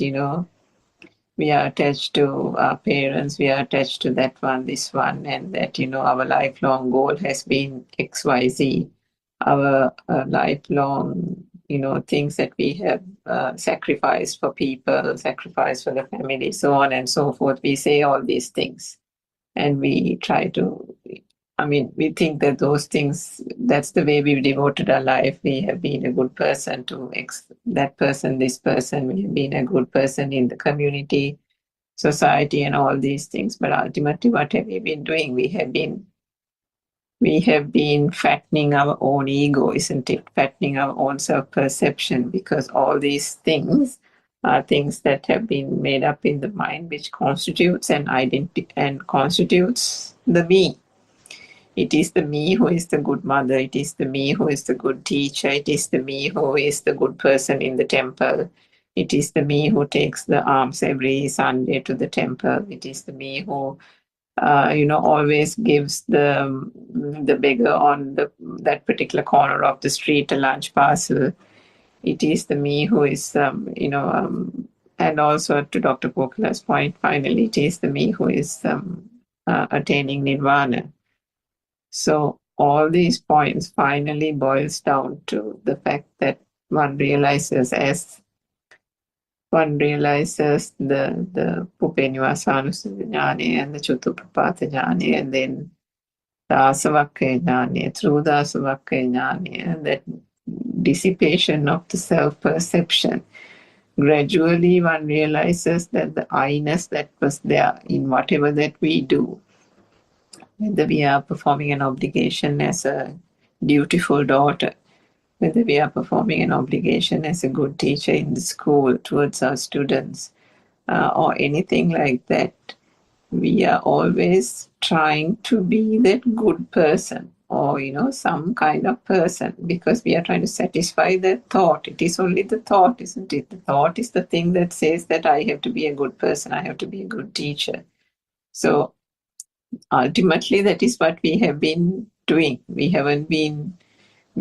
we are attached to our parents, we are attached to that one, this one, and that, our lifelong goal has been XYZ. Our lifelong, things that we have sacrificed for people, sacrificed for the family, so on and so forth. We say all these things. And we try to, we think that those things, that's the way we've devoted our life. We have been a good person to that person, this person. We have been a good person in the community, society, and all these things. But ultimately, what have we been doing? We have been fattening our own ego, isn't it? Fattening our own self-perception, because all these things are things that have been made up in the mind, which constitutes an identity and constitutes the me. It is the me who is the good mother. It is the me who is the good teacher. It is the me who is the good person in the temple. It is the me who takes the alms every Sunday to the temple. It is the me who, always gives the beggar on that particular corner of the street a lunch parcel. It is the me who is, and also to Dr. Pokila's point, finally, it is the me who is attaining nirvana. So all these points finally boils down to the fact that one realizes the Pupenivasānussati jnana and the Chuttapapata jnana, and then the Asavakkhaya jnana, through the Asavakkhaya jnana, and that dissipation of the self-perception. Gradually one realizes that the I-ness that was there in whatever that we do, whether we are performing an obligation as a dutiful daughter, whether we are performing an obligation as a good teacher in the school towards our students, or anything like that, we are always trying to be that good person, or some kind of person, because we are trying to satisfy that thought. It is only the thought, isn't it? The thought is the thing that says that I have to be a good person, I have to be a good teacher. So ultimately, that is what we have been doing. We haven't been,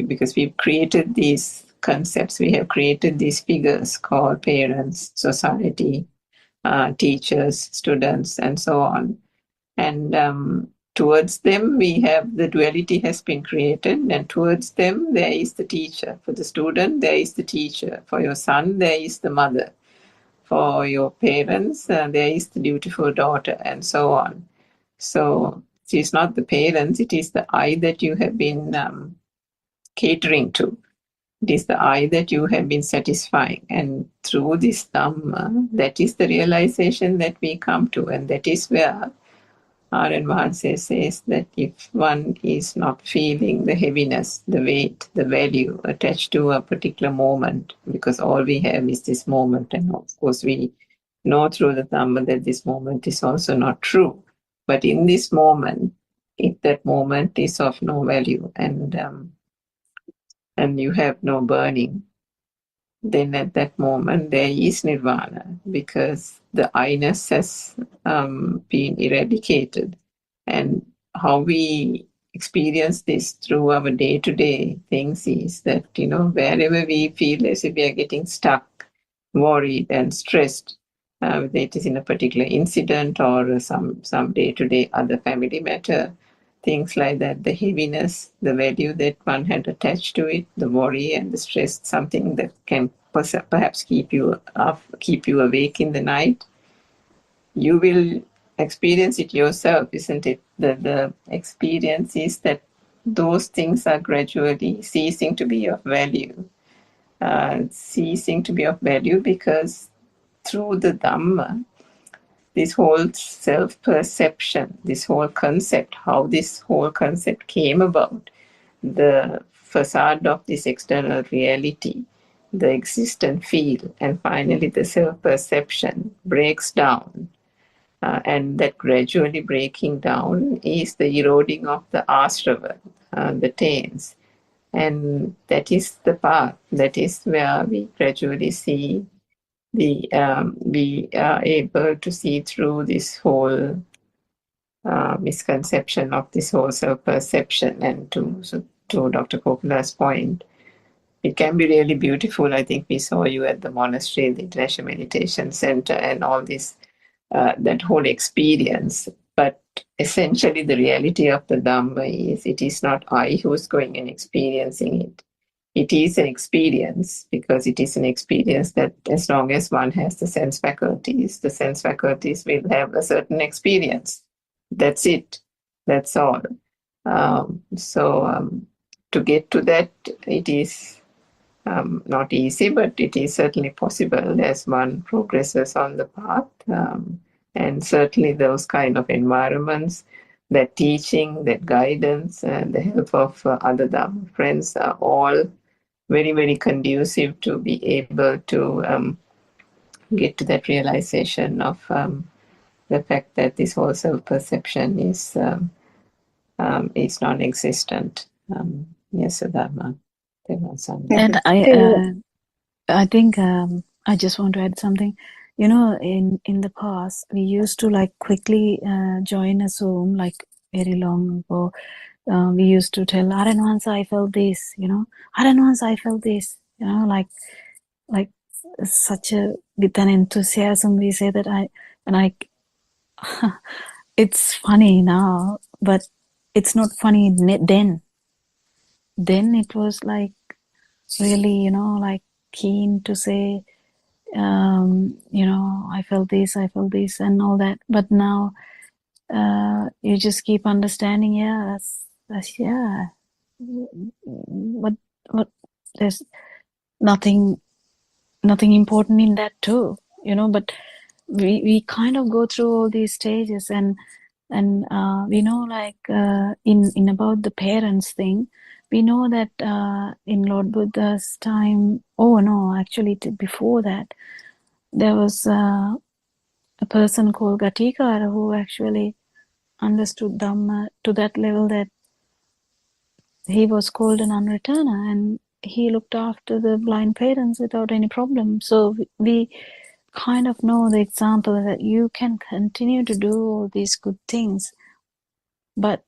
because we've created these concepts, we have created these figures called parents, society, teachers, students, and so on. And towards them, we have the duality has been created, and towards them, there is the teacher. For the student, there is the teacher. For your son, there is the mother. For your parents, there is the beautiful daughter, and so on. So it is not the parents, it is the I that you have been catering to. It is the I that you have been satisfying. And through this Dhamma, that is the realization that we come to. And that is where R.N. Maharse says that if one is not feeling the heaviness, the weight, the value attached to a particular moment, because all we have is this moment, and of course we know through the Dhamma that this moment is also not true. But in this moment, if that moment is of no value and you have no burning, then at that moment there is nirvana, because the I-ness has been eradicated. And how we experience this through our day-to-day things is that, wherever we feel as if we are getting stuck, worried and stressed, whether it is in a particular incident or some day-to-day other family matter, things like that, the heaviness, the value that one had attached to it, the worry and the stress, something that can perhaps keep you up, keep you awake in the night, you will experience it yourself, isn't it? The experience is that those things are gradually ceasing to be of value. Ceasing to be of value because through the Dhamma, this whole self-perception, this whole concept, how this whole concept came about, the facade of this external reality, the existent field, and finally the self-perception breaks down. And that gradually breaking down is the eroding of the ashrava, the taints. And that is the path. That is where we gradually see we are able to see through this whole misconception of this whole self-perception. And to Dr. Kopila's point, it can be really beautiful. I think we saw you at the monastery, the International Meditation Center, and all this, that whole experience. But essentially, the reality of the Dhamma is it is not I who is going and experiencing it. It is an experience, because it is an experience that as long as one has the sense faculties will have a certain experience. That's it. That's all. To get to that, it is not easy, but it is certainly possible as one progresses on the path. And certainly those kind of environments, that teaching, that guidance, and the help of other Dhamma friends are all very, very conducive to be able to get to that realization of the fact that this whole self-perception is non-existent. Yes, Dharma. And I think I just want to add something. In the past, we used to like quickly join a Zoom, like very long ago. We used to tell, once I felt this, once I felt this, like such a, with an enthusiasm, we say that it's funny now, but it's not funny then. Then it was like really, like keen to say, I felt this and all that. But now you just keep understanding, that's what there's nothing important in that too, but we kind of go through all these stages, and we know, like in about the parents thing, we know that in Lord Buddha's time, actually before that, there was a person called Gatikara who actually understood Dhamma to that level that he was called an unreturner, and he looked after the blind parents without any problem. So we kind of know the example that you can continue to do all these good things, but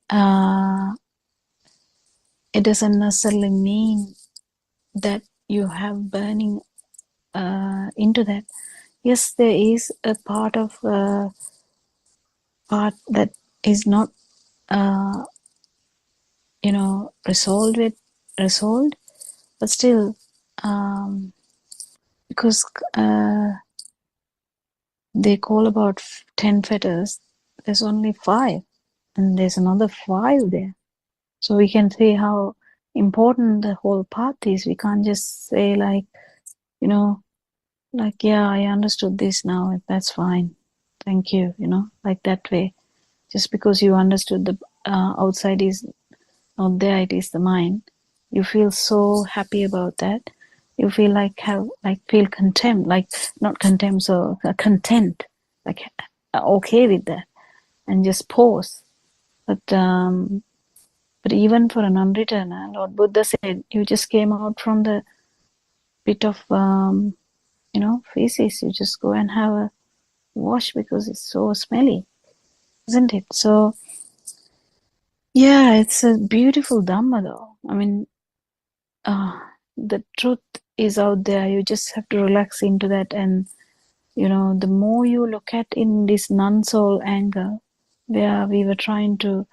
it doesn't necessarily mean that you have burning into that. yes, there is a part that is not, uh, resolved, but still, because they call about 10 fetters, there's only 5, and there's another 5 there. So we can see how important the whole path is. We can't just say like, yeah, I understood this now, that's fine. Thank you, like that way. Just because you understood the outside is not there, it is the mind. You feel so happy about that. You feel feel contempt, not contempt, so content, like okay with that, and just pause. But even for a non-returner, Lord Buddha said, you just came out from the pit of feces. You just go and have a wash because it's so smelly, isn't it? So yeah, it's a beautiful Dhamma though. I mean, the truth is out there. You just have to relax into that, and the more you look at in this non-soul angle, where we were trying to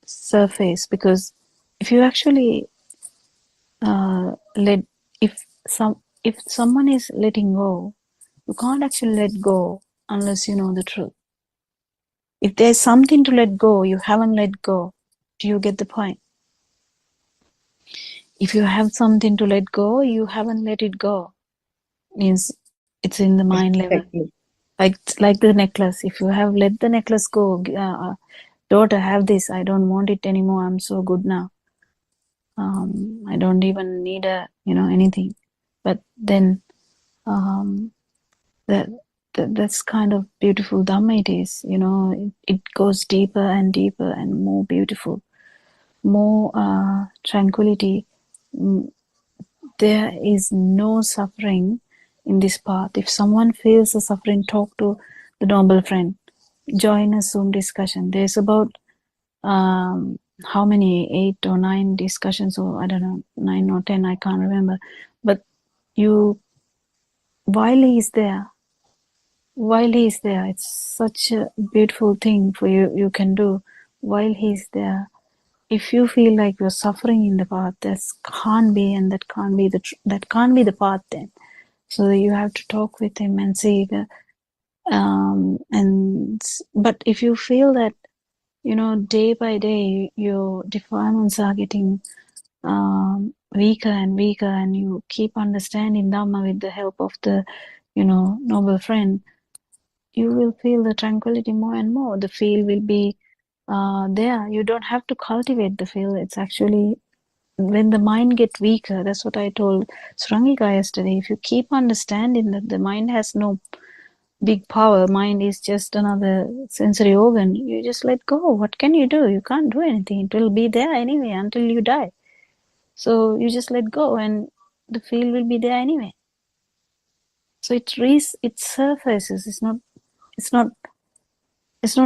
surface, because if you actually if someone is letting go, you can't actually let go unless you know the truth. If there's something to let go, you haven't let go. Do you get the point? If you have something to let go, you haven't let it go. Means it's in the mind level. Exactly. Like the necklace. If you have let the necklace go, daughter, have this. I don't want it anymore. I'm so good now. I don't even need anything. But then that's kind of beautiful Dhamma it is. It goes deeper and deeper and more beautiful, more tranquility. There is no suffering in this path. If someone feels the suffering, talk to the noble friend. Join a Zoom discussion. There's about how many, 8 or 9 discussions, or I don't know, 9 or 10, I can't remember. But while he's there, it's such a beautiful thing for you can do while he's there. If you feel like you're suffering in the path, that can't be the path then. So you have to talk with him and see but if you feel that day by day your defilements are getting weaker and weaker, and you keep understanding Dhamma with the help of the noble friend, you will feel the tranquility more and more. The feel will be there. You don't have to cultivate the feel. It's actually when the mind get weaker. That's what I told Surangika yesterday. If you keep understanding that the mind has no big power, mind is just another sensory organ, you just let go. What can you do? You can't do anything. It will be there anyway until you die. So you just let go, and the feel will be there anyway. So it surfaces. It's not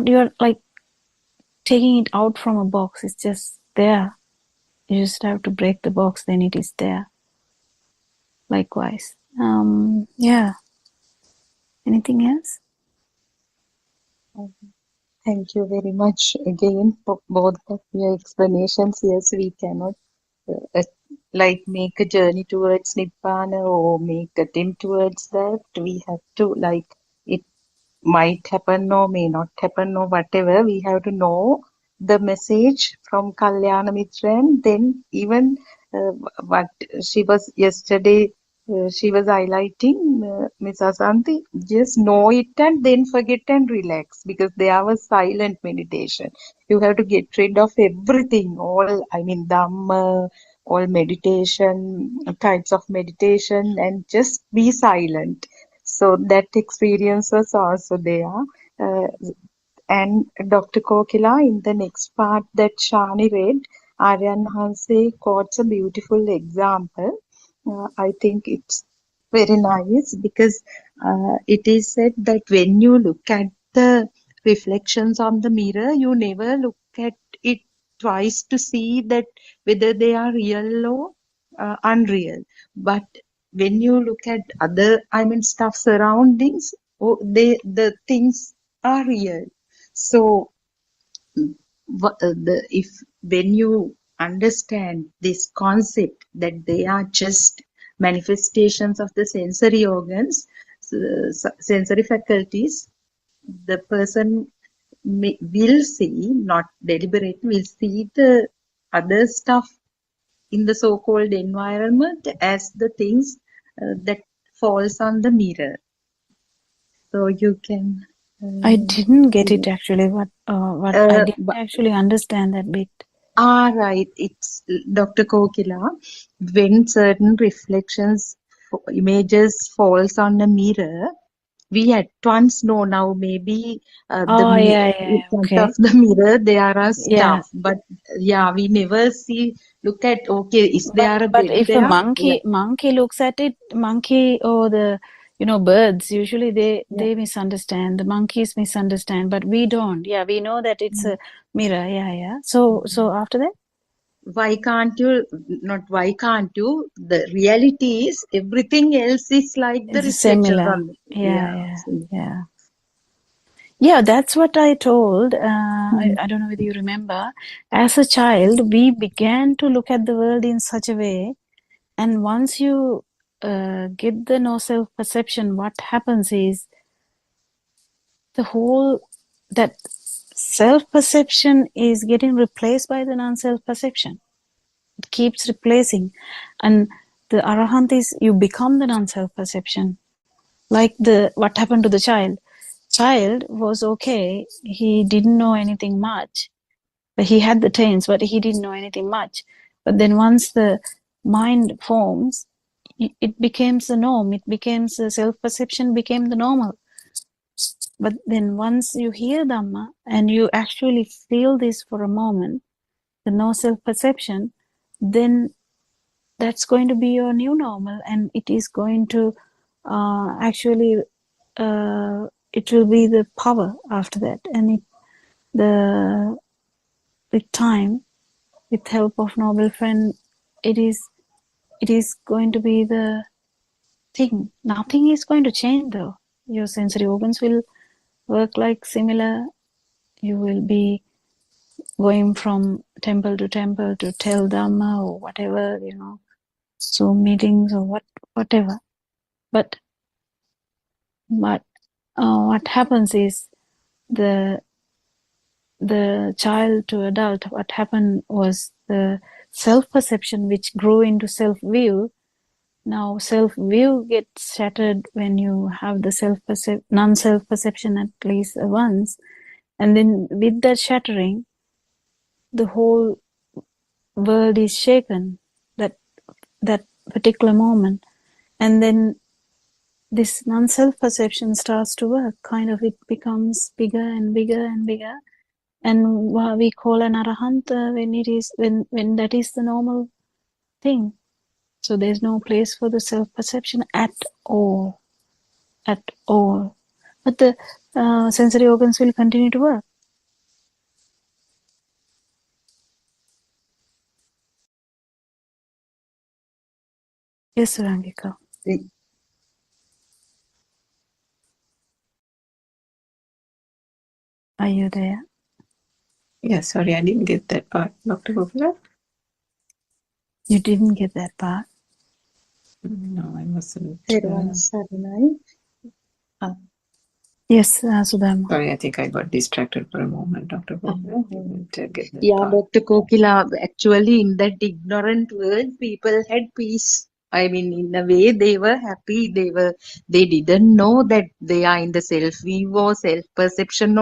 you're like taking it out from a box. It's just there. You just have to break the box, then it is there. Likewise. Yeah. Anything else? Thank you very much again for both of your explanations. Yes, we cannot make a journey towards Nibbana or make a attempt towards that. We have to it might happen or may not happen or whatever. We have to know the message from Kalyana Mitra, and then even what she was yesterday. She was highlighting, Miss Asanti, just know it and then forget and relax, because there was silent meditation. You have to get rid of everything, Dhamma, all meditation, types of meditation, and just be silent. So that experience was also there. And Dr. Kokila, in the next part that Shani read, Aryan Hanse quotes a beautiful example. I think it's very nice, because it is said that when you look at the reflections on the mirror, you never look at it twice to see that whether they are real or unreal. But when you look at other, stuff surroundings, the things are real. So if when you understand this concept that they are just manifestations of the sensory organs, sensory faculties, the person will see, not deliberately, will see the other stuff in the so-called environment as the things that falls on the mirror. So you can. I didn't get it actually. What I didn't actually understand that bit. Right. It's Dr. Kokila. When certain reflections, images falls on a mirror, we at once know now maybe in front Okay. of the mirror there are Yeah. stuff, but we never look at, okay, is there a But bed if a there? monkey looks at it, monkey or the birds, usually they misunderstand. The monkeys misunderstand, but we don't. Yeah, we know that it's a mirror. Yeah. So after that, why can't you? The reality is everything else is like the it's reflections similar. on. Yeah, that's what I told. I don't know whether you remember. As a child, we began to look at the world in such a way, and once you get the no self-perception, what happens is that self-perception is getting replaced by the non-self-perception. It keeps replacing, and the arahant is you become the non-self-perception. Like what happened to the child was okay, he didn't know anything much, but he had the taints, but he didn't know anything much. But then once the mind forms, it becomes the norm, it becomes the self-perception became the normal. But then once you hear Dhamma and you actually feel this for a moment, the no self-perception, then that's going to be your new normal, and it is going to it will be the power after that. And with time, with help of noble friend, it is going to be the thing. Nothing is going to change though. Your sensory organs will work like similar. You will be going from temple to temple to tell Dhamma or whatever, Zoom meetings or whatever. But what happens is the child to adult, what happened was the self-perception which grew into self-view. Now self-view gets shattered when you have the non-self-perception at least once. And then with that shattering, the whole world is shaken, that particular moment. And then this non-self-perception starts to work. Kind of it becomes bigger and bigger and bigger. And what we call an arahant when that is the normal thing. So there's no place for the self-perception at all. At all. But the sensory organs will continue to work. Yes, Rangika. Are you there? Yeah, sorry, I didn't get that part, Dr. Gopala. You didn't get that part? No, I mustn't. Yes, Sudharma. Sorry, I think I got distracted for a moment, Dr. Gopala. Didn't get that part. Dr. Kokila, actually in that ignorant world, people had peace. In a way, they were happy. They didn't know that they are in the self-view or self-perception,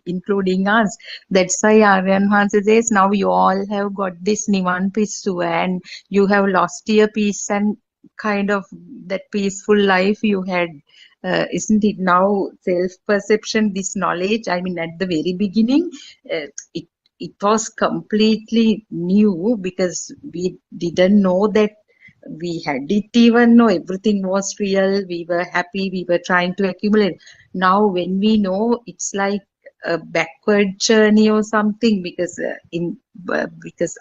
including us. That's why Aryan Hansa says, now you all have got this Nivan Pissu and you have lost your peace and kind of that peaceful life you had. Isn't it now self-perception, this knowledge? At the very beginning, it was completely new because we didn't know that we had it even know everything was real. We were happy. We were trying to accumulate. Now, when we know, it's like a backward journey or something, because because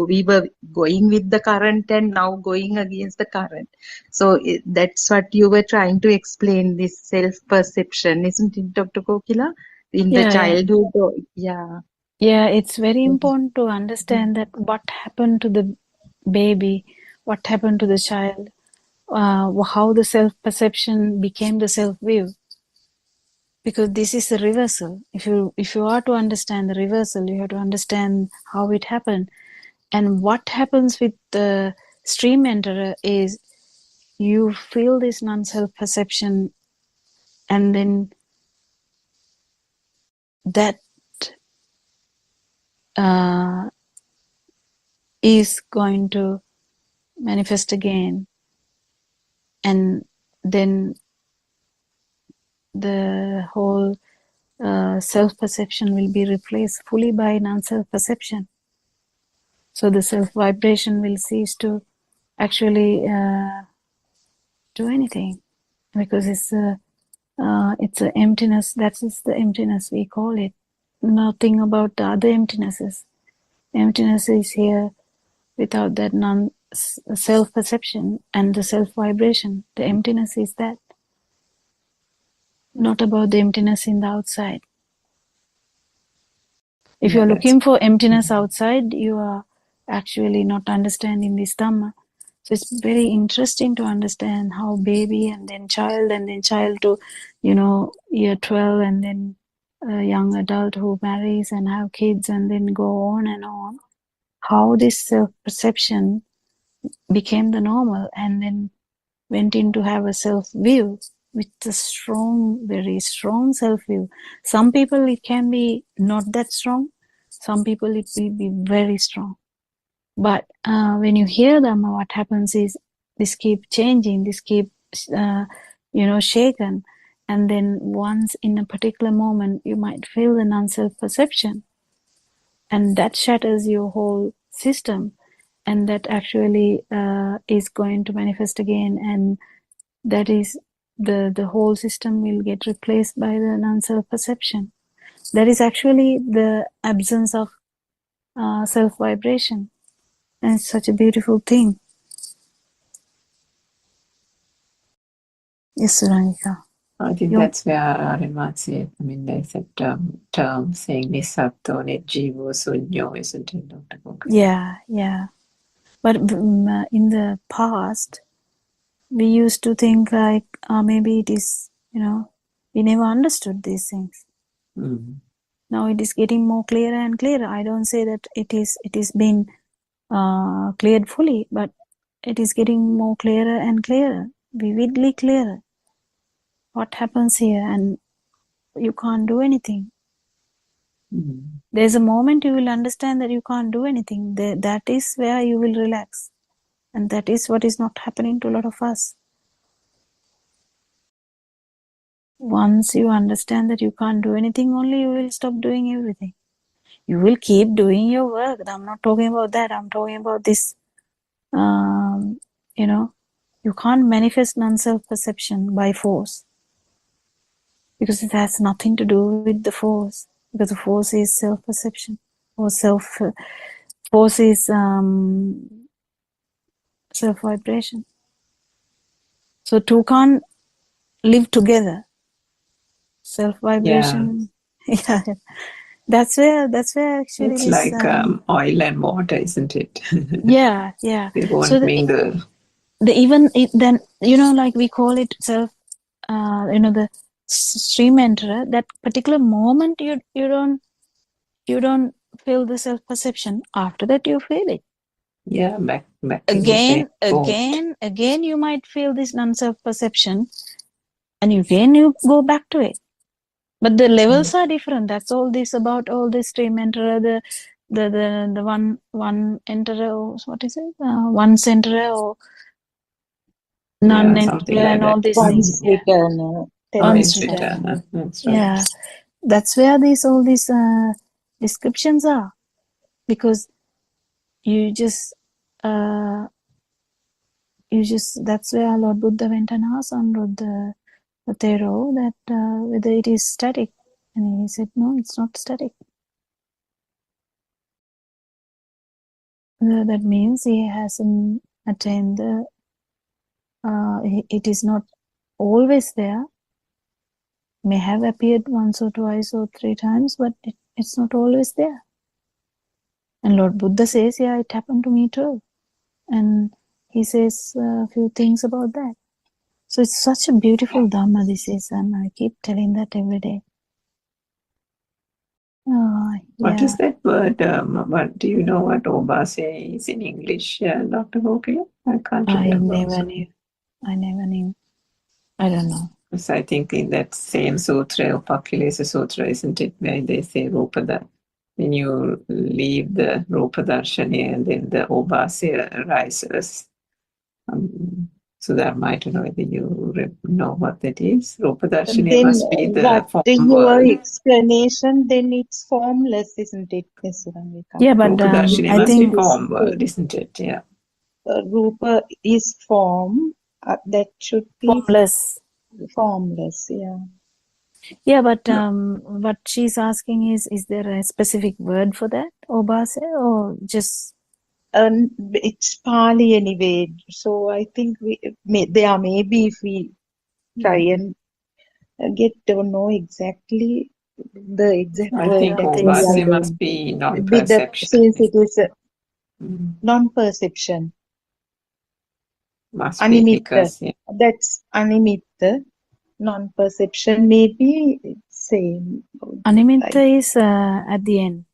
we were going with the current and now going against the current. So that's what you were trying to explain, this self perception, isn't it, Dr. Kokila? In the Yeah, childhood, yeah. yeah, it's very important to understand that what happened to the baby, what happened to the child, how the self-perception became the self-view. Because this is a reversal. If you are to understand the reversal, you have to understand how it happened. And what happens with the stream enterer is you feel this non-self perception, and then that is going to manifest again, and then the whole self-perception will be replaced fully by non-self perception. So the self-vibration will cease to actually do anything, because it's a emptiness. That is the emptiness we call it. Nothing about the other emptinesses. Emptiness is here without that self-perception and the self-vibration. The emptiness is that, not about the emptiness in the outside. If Yeah, you're that's looking for emptiness outside, you are actually not understanding this Dhamma. So it's very interesting to understand how baby and then child to, year 12, and then a young adult who marries and have kids and then go on and on. How this self-perception became the normal and then went in to have a self-view with a strong, very strong self-view. Some people it can be not that strong. Some people it will be very strong. But when you hear them, what happens is this keep changing, this keep shaken, and then once in a particular moment you might feel the non-self perception, and that shatters your whole system, and that actually is going to manifest again, and that is the whole system will get replaced by the non-self perception. That is actually the absence of self vibration. And it's such a beautiful thing. Yes, Ranika. I think that's where Arimat said, there's a term saying Nisatto Nijjivo Sunyo, isn't it, Dr. Kokila? Yeah. But in the past, we used to think like, maybe it is, we never understood these things. Now it is getting more clearer and clearer. I don't say that it is been cleared fully, but it is getting more clearer and clearer, vividly clearer. What happens here, and you can't do anything. There's a moment you will understand that you can't do anything. That is where you will relax. And that is what is not happening to a lot of us. Once you understand that you can't do anything, only you will stop doing everything. You will keep doing your work. I'm not talking about that. I'm talking about this, you can't manifest non-self perception by force. Because it has nothing to do with the force. Because the force is self-perception. Or force is self-vibration. So two can't live together. Self-vibration. Yeah. That's where actually it's this, like oil and water, isn't it? Yeah. They won't So mingle. Then like we call it self, the stream enterer. That particular moment you don't feel the self perception. After that you feel it. Yeah, back in the same boat. Again you might feel this non-self perception, and again you go back to it. But the levels are different. That's all this about all this stream enterer, the one enterer, or what is it? One centerer or non-enterer, like and all that. these Once things. Yeah. returner, Once returner. That's right. Yeah. That's where all these descriptions are. Because you just that's where Lord Buddha went and asked on the Thero that whether it is static. And he said, no, it's not static. That means he hasn't attained the, it is not always there. May have appeared once or twice or three times, but it's not always there. And Lord Buddha says, yeah, it happened to me too. And he says a few things about that. So it's such a beautiful Dhamma this is, and I keep telling that every day. What is Yeah, that word? What do you know what obase is in English, Dr. Gokula? I can't I remember. never knew. I never knew. I don't know. Because I think in that same sutra, Upakilesa Sutra, isn't it, where they say Rupada, when you leave the Rupa Darshani and then the Obasya arises. So that might know whether you know what that is. Rupa Darshani Then must be the what form your world. explanation, then it's formless, isn't it, Ms. Suramika? Yeah, but Rupa Darshani I must be think form world, isn't it? Yeah. Rupa is form, that should be formless. formless, yeah. Yeah, but what she's asking is there a specific word for that, obase, or just It's Pali anyway, so I think there may be, if we try and get to know exactly the exact I word think don't that think we so. are obase going must be with the, non-perception. since it is a Mm. non-perception. Must be Animitta, because yeah. that's animitta. Non-perception may be same. Animitta is at the end.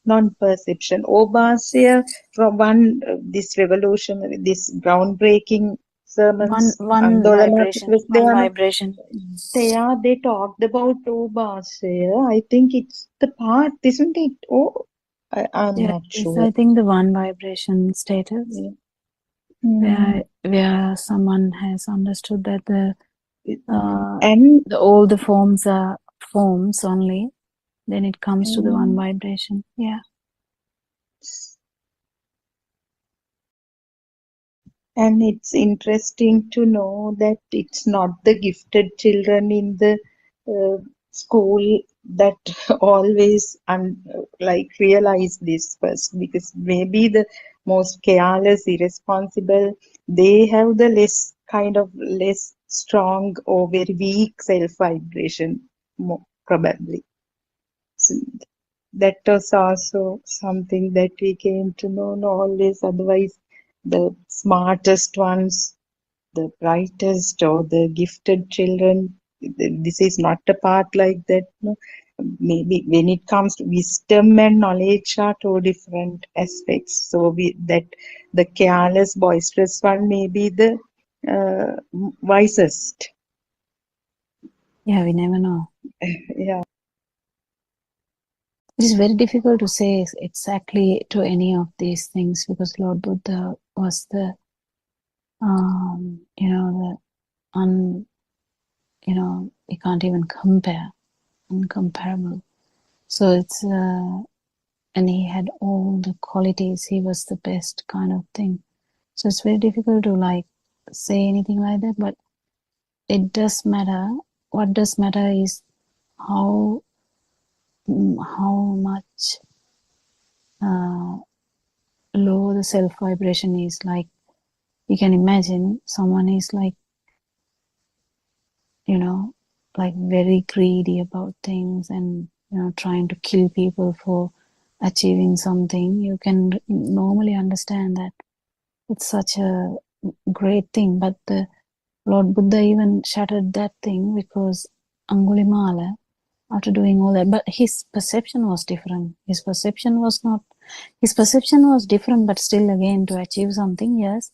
Non-perception. Obasya, from one, this revolutionary, this groundbreaking sermons, One vibration. Andolana, they talked about Obasya. I think it's the path, isn't it? Oh, I'm Yeah, not it's sure. I think the one vibration status. Yeah. Where someone has understood that And all the forms are forms only, then it comes to the one vibration. Yeah. And it's interesting to know that it's not the gifted children in the school that always realize this first, because maybe the most careless, irresponsible, they have the less strong or very weak self vibration, probably. So that was also something that we came to know, not always. Otherwise, the smartest ones, the brightest or the gifted children, this is not a path like that. No. Maybe when it comes to wisdom and knowledge are two different aspects. So the careless, boisterous one may be the wisest. Yeah, we never know. Yeah. It is very difficult to say exactly to any of these things because Lord Buddha was the, you can't even compare, uncomparable. So it's, and he had all the qualities. He was the best kind of thing. So it's very difficult to say anything like that, but it does matter. What does matter is how much low the self vibration is. Like you can imagine someone is very greedy about things and trying to kill people for achieving something. You can normally understand that it's such a great thing, but the Lord Buddha even shattered that thing because Angulimala, after doing all that, but his perception was different. His perception was different, but still again to achieve something, yes.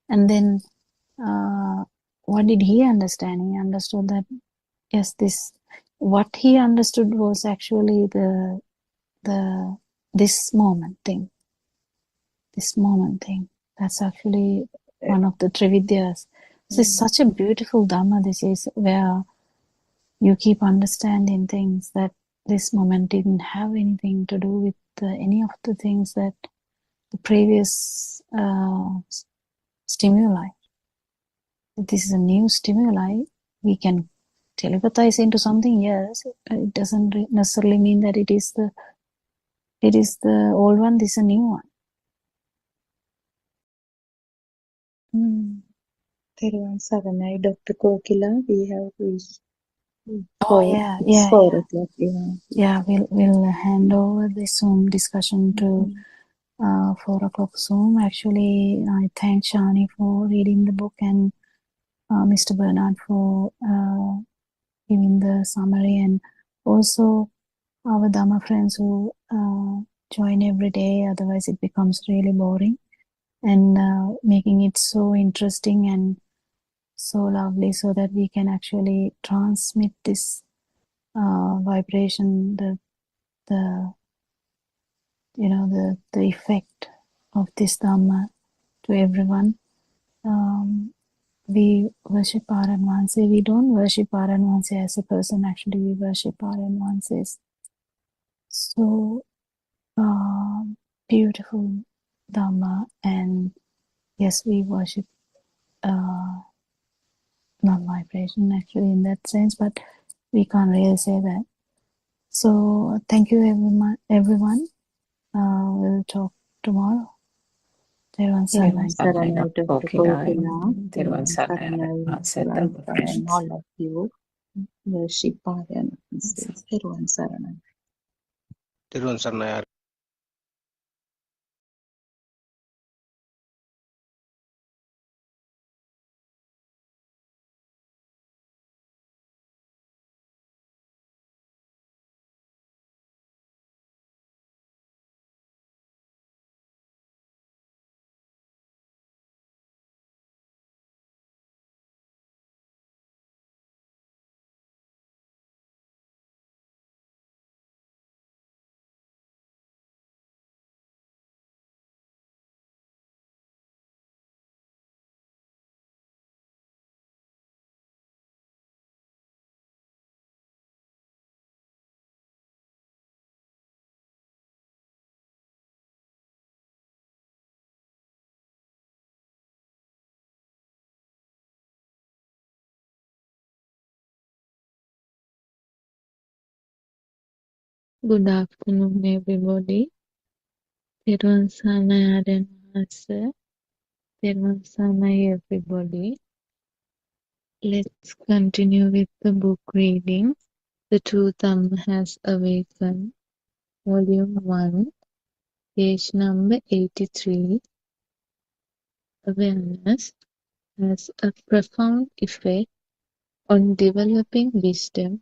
And then what did he understand? He understood that yes, what he understood was actually this moment thing. That's actually one of the Trividyas. This is such a beautiful Dhamma. This is where you keep understanding things that this moment didn't have anything to do with any of the things that the previous stimuli. This is a new stimuli. We can telepathize into something, yes, it doesn't necessarily mean that it is the old one, this is a new one. Teruvan Saranai, Dr. Kokila, we have reached Oh, it's 4 o'clock. Yeah, we'll hand over the Zoom discussion to 4 o'clock Zoom. Actually, I thank Shani for reading the book and Mr. Bernard for giving the summary, and also our Dhamma friends who join every day, otherwise it becomes really boring, and making it so interesting and so lovely so that we can actually transmit this vibration, the effect of this Dhamma to everyone. We worship Aran Vanse. We don't worship Aran Vanse as a person, actually we worship Aran Vanse's so beautiful Dhamma, and yes, we worship non-vibration actually in that sense, but we can't really say that. So thank you everyone. We'll talk tomorrow. Teruvan Teruvan Saranai. Saranai, Dr. Kokila, Teruvan Teruvan Saranai, Saranai, and all of you. Worship Aryan. Teruvan Saranai. Teruvan Saranai. Good afternoon, everybody. Teruvan Saranai Aran Vanse. Teruvan Saranai, everybody. Let's continue with the book reading. The True Dhamma Has Awakened, Volume 1, page number 83. Awareness has a profound effect on developing wisdom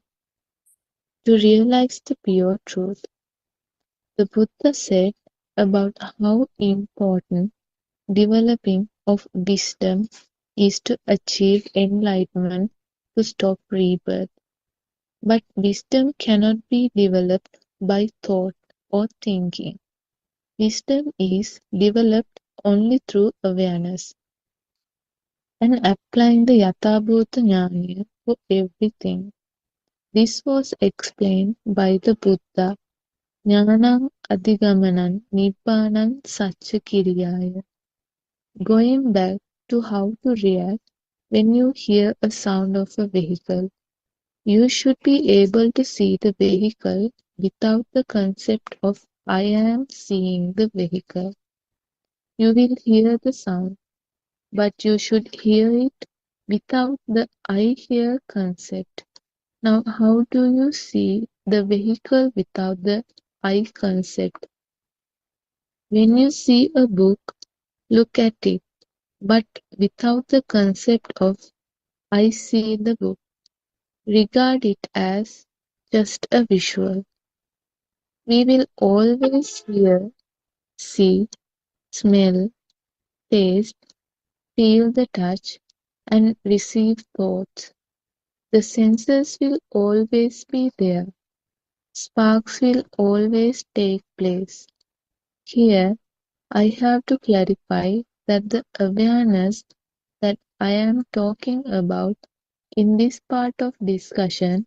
to realize the pure truth. The Buddha said about how important developing of wisdom is to achieve enlightenment, to stop rebirth. But wisdom cannot be developed by thought or thinking. Wisdom is developed only through awareness and applying the Yathabhuta Jnana for everything. This was explained by the Buddha. Jnanam Adhigamanan Nibbanan Satcha Kiriyaya. Going back to how to react when you hear a sound of a vehicle, you should be able to see the vehicle without the concept of I am seeing the vehicle. You will hear the sound, but you should hear it without the I hear concept. Now, how do you see the vehicle without the I concept? When you see a book, look at it, but without the concept of I see the book. Regard it as just a visual. We will always hear, see, smell, taste, feel the touch, and receive thoughts. The senses will always be there. Sparks will always take place. Here, I have to clarify that the awareness that I am talking about in this part of discussion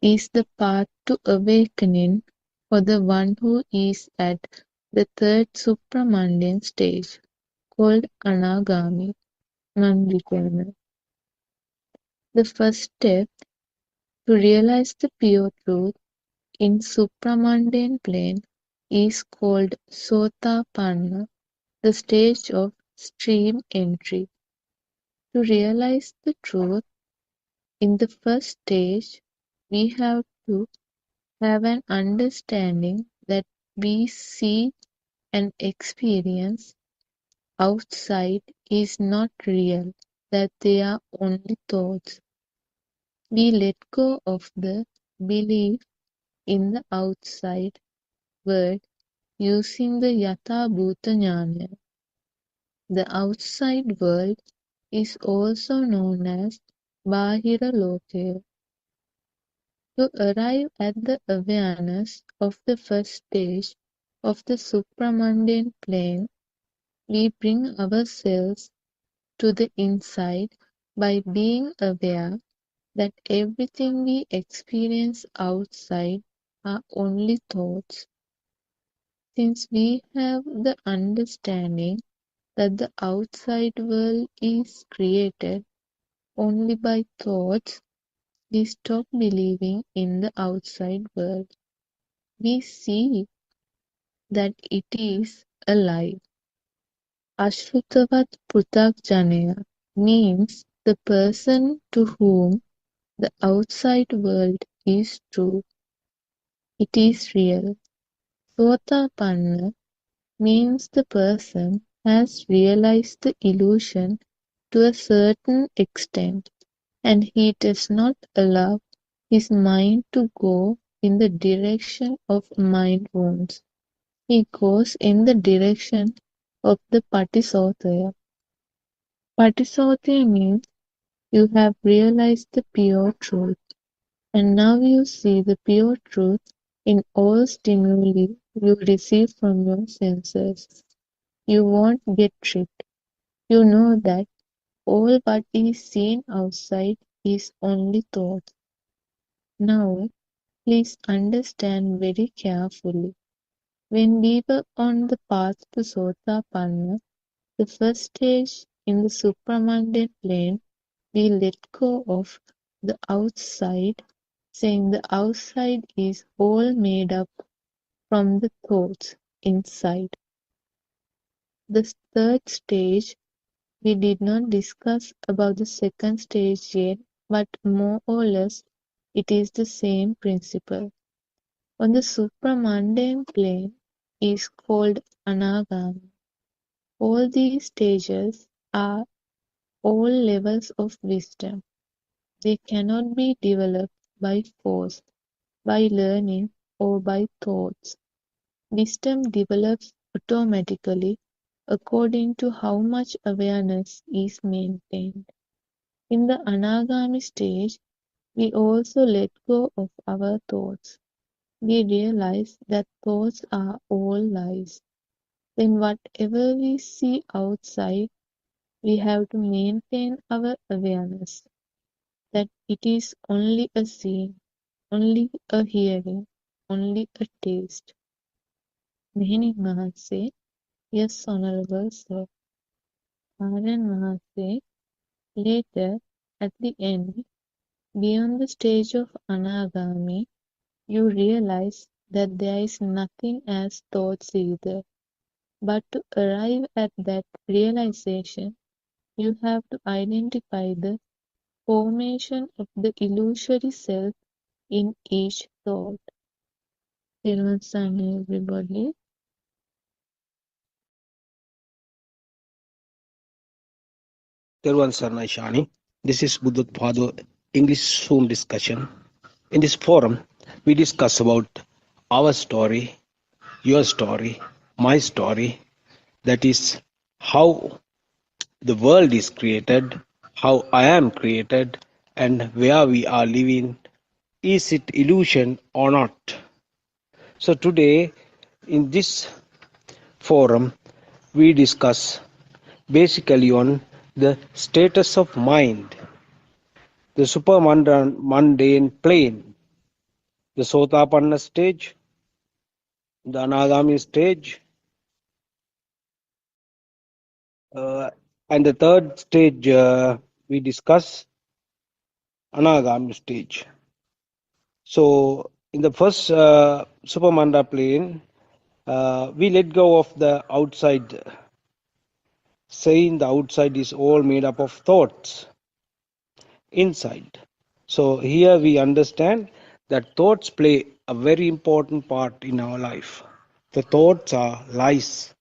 is the path to awakening for the one who is at the third supramandian stage, called Anagami, non-returner. The first step To realize the pure truth in supramundane plane is called Sotapanna, the stage of stream entry. To realize the truth in the first stage, we have to have an understanding that we see and experience outside is not real, that they are only thoughts. We let go of the belief in the outside world using the Yatha Bhuta Jnana. The outside world is also known as Bahira Lokaya. To arrive at the awareness of the first stage of the supramundane plane, we bring ourselves to the inside by being aware that everything we experience outside are only thoughts. Since we have the understanding that the outside world is created only by thoughts, we stop believing in the outside world. We see that it is alive. Ashrutavat Pruthakjanaya means the person to whom the outside world is true. It is real. Sotapanna means the person has realized the illusion to a certain extent, and he does not allow his mind to go in the direction of mind wounds. He goes in the direction of the Patisotaya. Patisotaya means you have realized the pure truth, and now you see the pure truth in all stimuli you receive from your senses. You won't get tricked. You know that all what is seen outside is only thought. Now, please understand very carefully. When we were on the path to Sotapanna, the first stage in the supramundane plane, we let go of the outside, saying the outside is all made up from the thoughts inside. The third stage, we did not discuss about the second stage yet, but more or less it is the same principle. On the supramundane plane is called anagami. All these stages are all levels of wisdom. They cannot be developed by force, by learning, or by thoughts. Wisdom develops automatically according to how much awareness is maintained. In the anagami stage, we also let go of our thoughts. We realize that thoughts are all lies. Then whatever we see outside, we have to maintain our awareness that it is only a seeing, only a hearing, only a taste. Meaning Mahanse, yes, Honorable Sir. Anand Mahanse, later, at the end, beyond the stage of Anagami, you realize that there is nothing as thoughts either. But to arrive at that realization, you have to identify the formation of the illusory self in each thought. Everybody. Teruvan Sarnai Shani. This is Buddothpado English Zoom discussion. In this forum, we discuss about our story, your story, my story. That is how the world is created, how I am created, and where we are living. Is it illusion or not? So today, in this forum, we discuss basically on the status of mind, the supermundane plane, the Sotapanna stage, the Anagami stage, and the third stage we discuss Anagami stage. So in the first Supermanda plane, we let go of the outside, saying the outside is all made up of thoughts inside. So here we understand that thoughts play a very important part in our life. The thoughts are lies,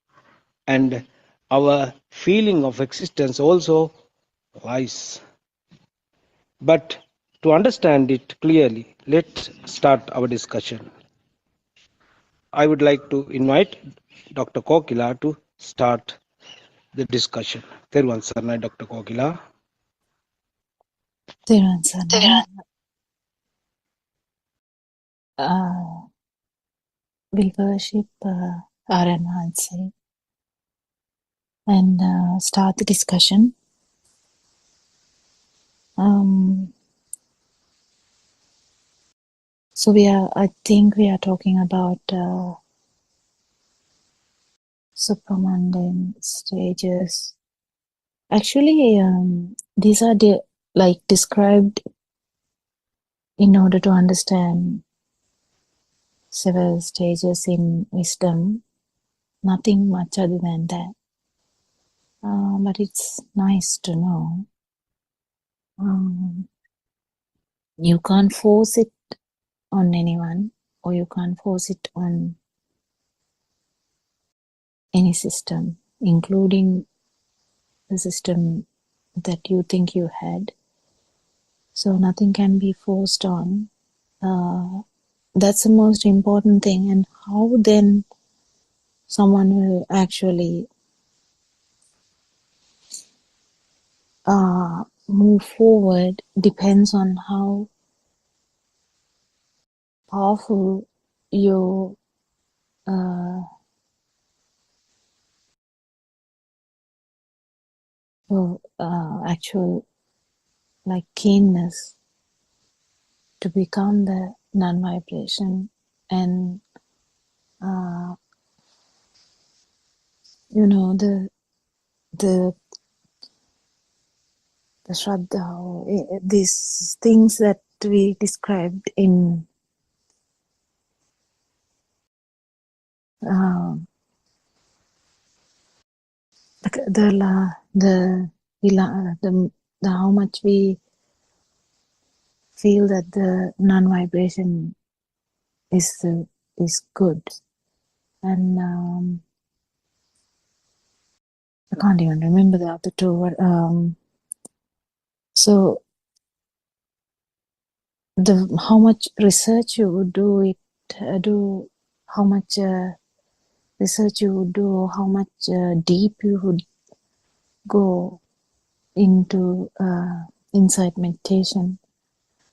and our feeling of existence also lies. But to understand it clearly, let's start our discussion. I would like to invite Dr. Kokila to start the discussion. Teruvan Sarnai, Dr. Kokila. Theron Sarnai, we'll worship Aranhansi and start the discussion. So I think we are talking about supramundane stages. Actually, these are described in order to understand several stages in wisdom. Nothing much other than that. But it's nice to know. You can't force it on anyone, or you can't force it on any system, including the system that you think you had. So nothing can be forced on. That's the most important thing. And how then someone will actually move forward depends on how powerful your actual keenness to become the non-vibration, and the Shraddha, or these things that we described in the how much we feel that the non-vibration is good, and I can't even remember the other two. So how much research you would do how much research you would do, how much deep you would go into insight meditation,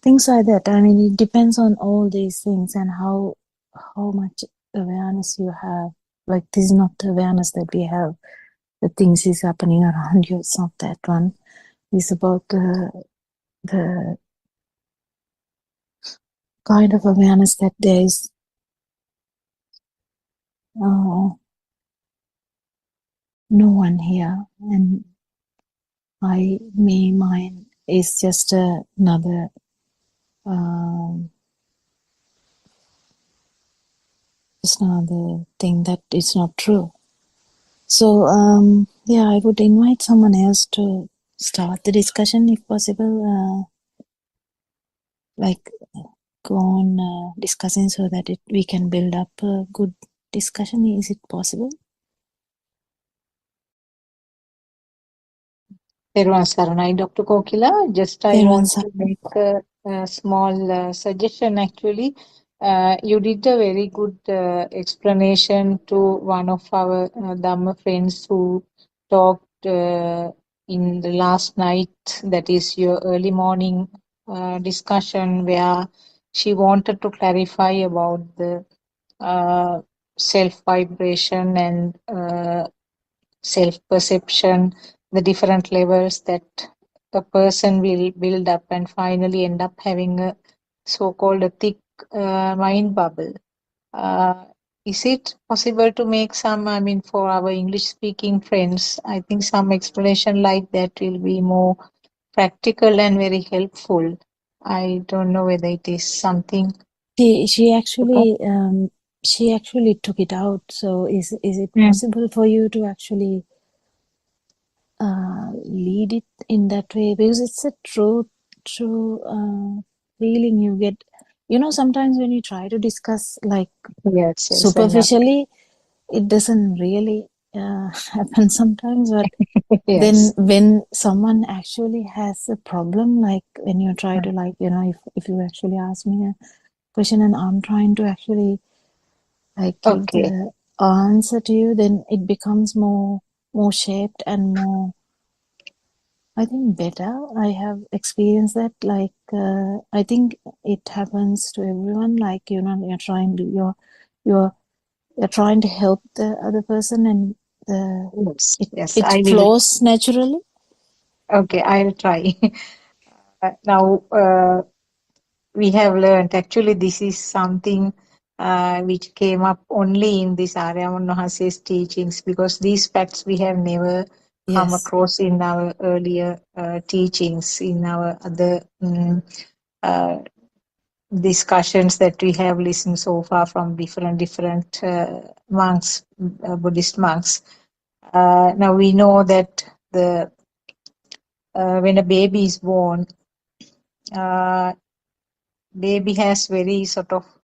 things like that. I mean, it depends on all these things and how much awareness you have. Like, this is not the awareness that we have, the things is happening around you. It's not that one. It's about the kind of awareness that there is no one here, and mine is just another thing that is not true. So I would invite someone else to start the discussion if possible, go on discussing so that we can build up a good discussion. Is it possible? Teruvan Saranai, Dr. Kokila. Just I want to make a small suggestion actually. You did a very good explanation to one of our Dhamma friends who talked in the last night, that is your early morning discussion, where she wanted to clarify about the self-vibration and self-perception, the different levels that a person will build up and finally end up having a so-called a thick mind bubble. Is it possible to make some, I mean, for our English-speaking friends, I think some explanation like that will be more practical and very helpful. I don't know whether it is something She actually took it out. So is it possible for you to actually lead it in that way? Because it's a true feeling you get. You know, sometimes when you try to discuss like Yes, I know. superficially, it doesn't really happen sometimes. But Yes. then when someone actually has a problem, like when you try to like, you know, if you actually ask me a question and I'm trying to actually like give Okay. the answer to you, then it becomes more shaped and more, I think, better. I have experienced that. Like I think it happens to everyone. Like, you know, you're trying to help the other person, and Yes, it I will. flows naturally. Okay, I'll try. Now, we have learned actually this is something which came up only in this Aryaman Mahase's teachings, because these facts we have never come Yes. across in our earlier teachings, in our other uh, discussions that we have listened so far from different monks, Buddhist monks. Now we know that the when a baby is born, baby has very sort of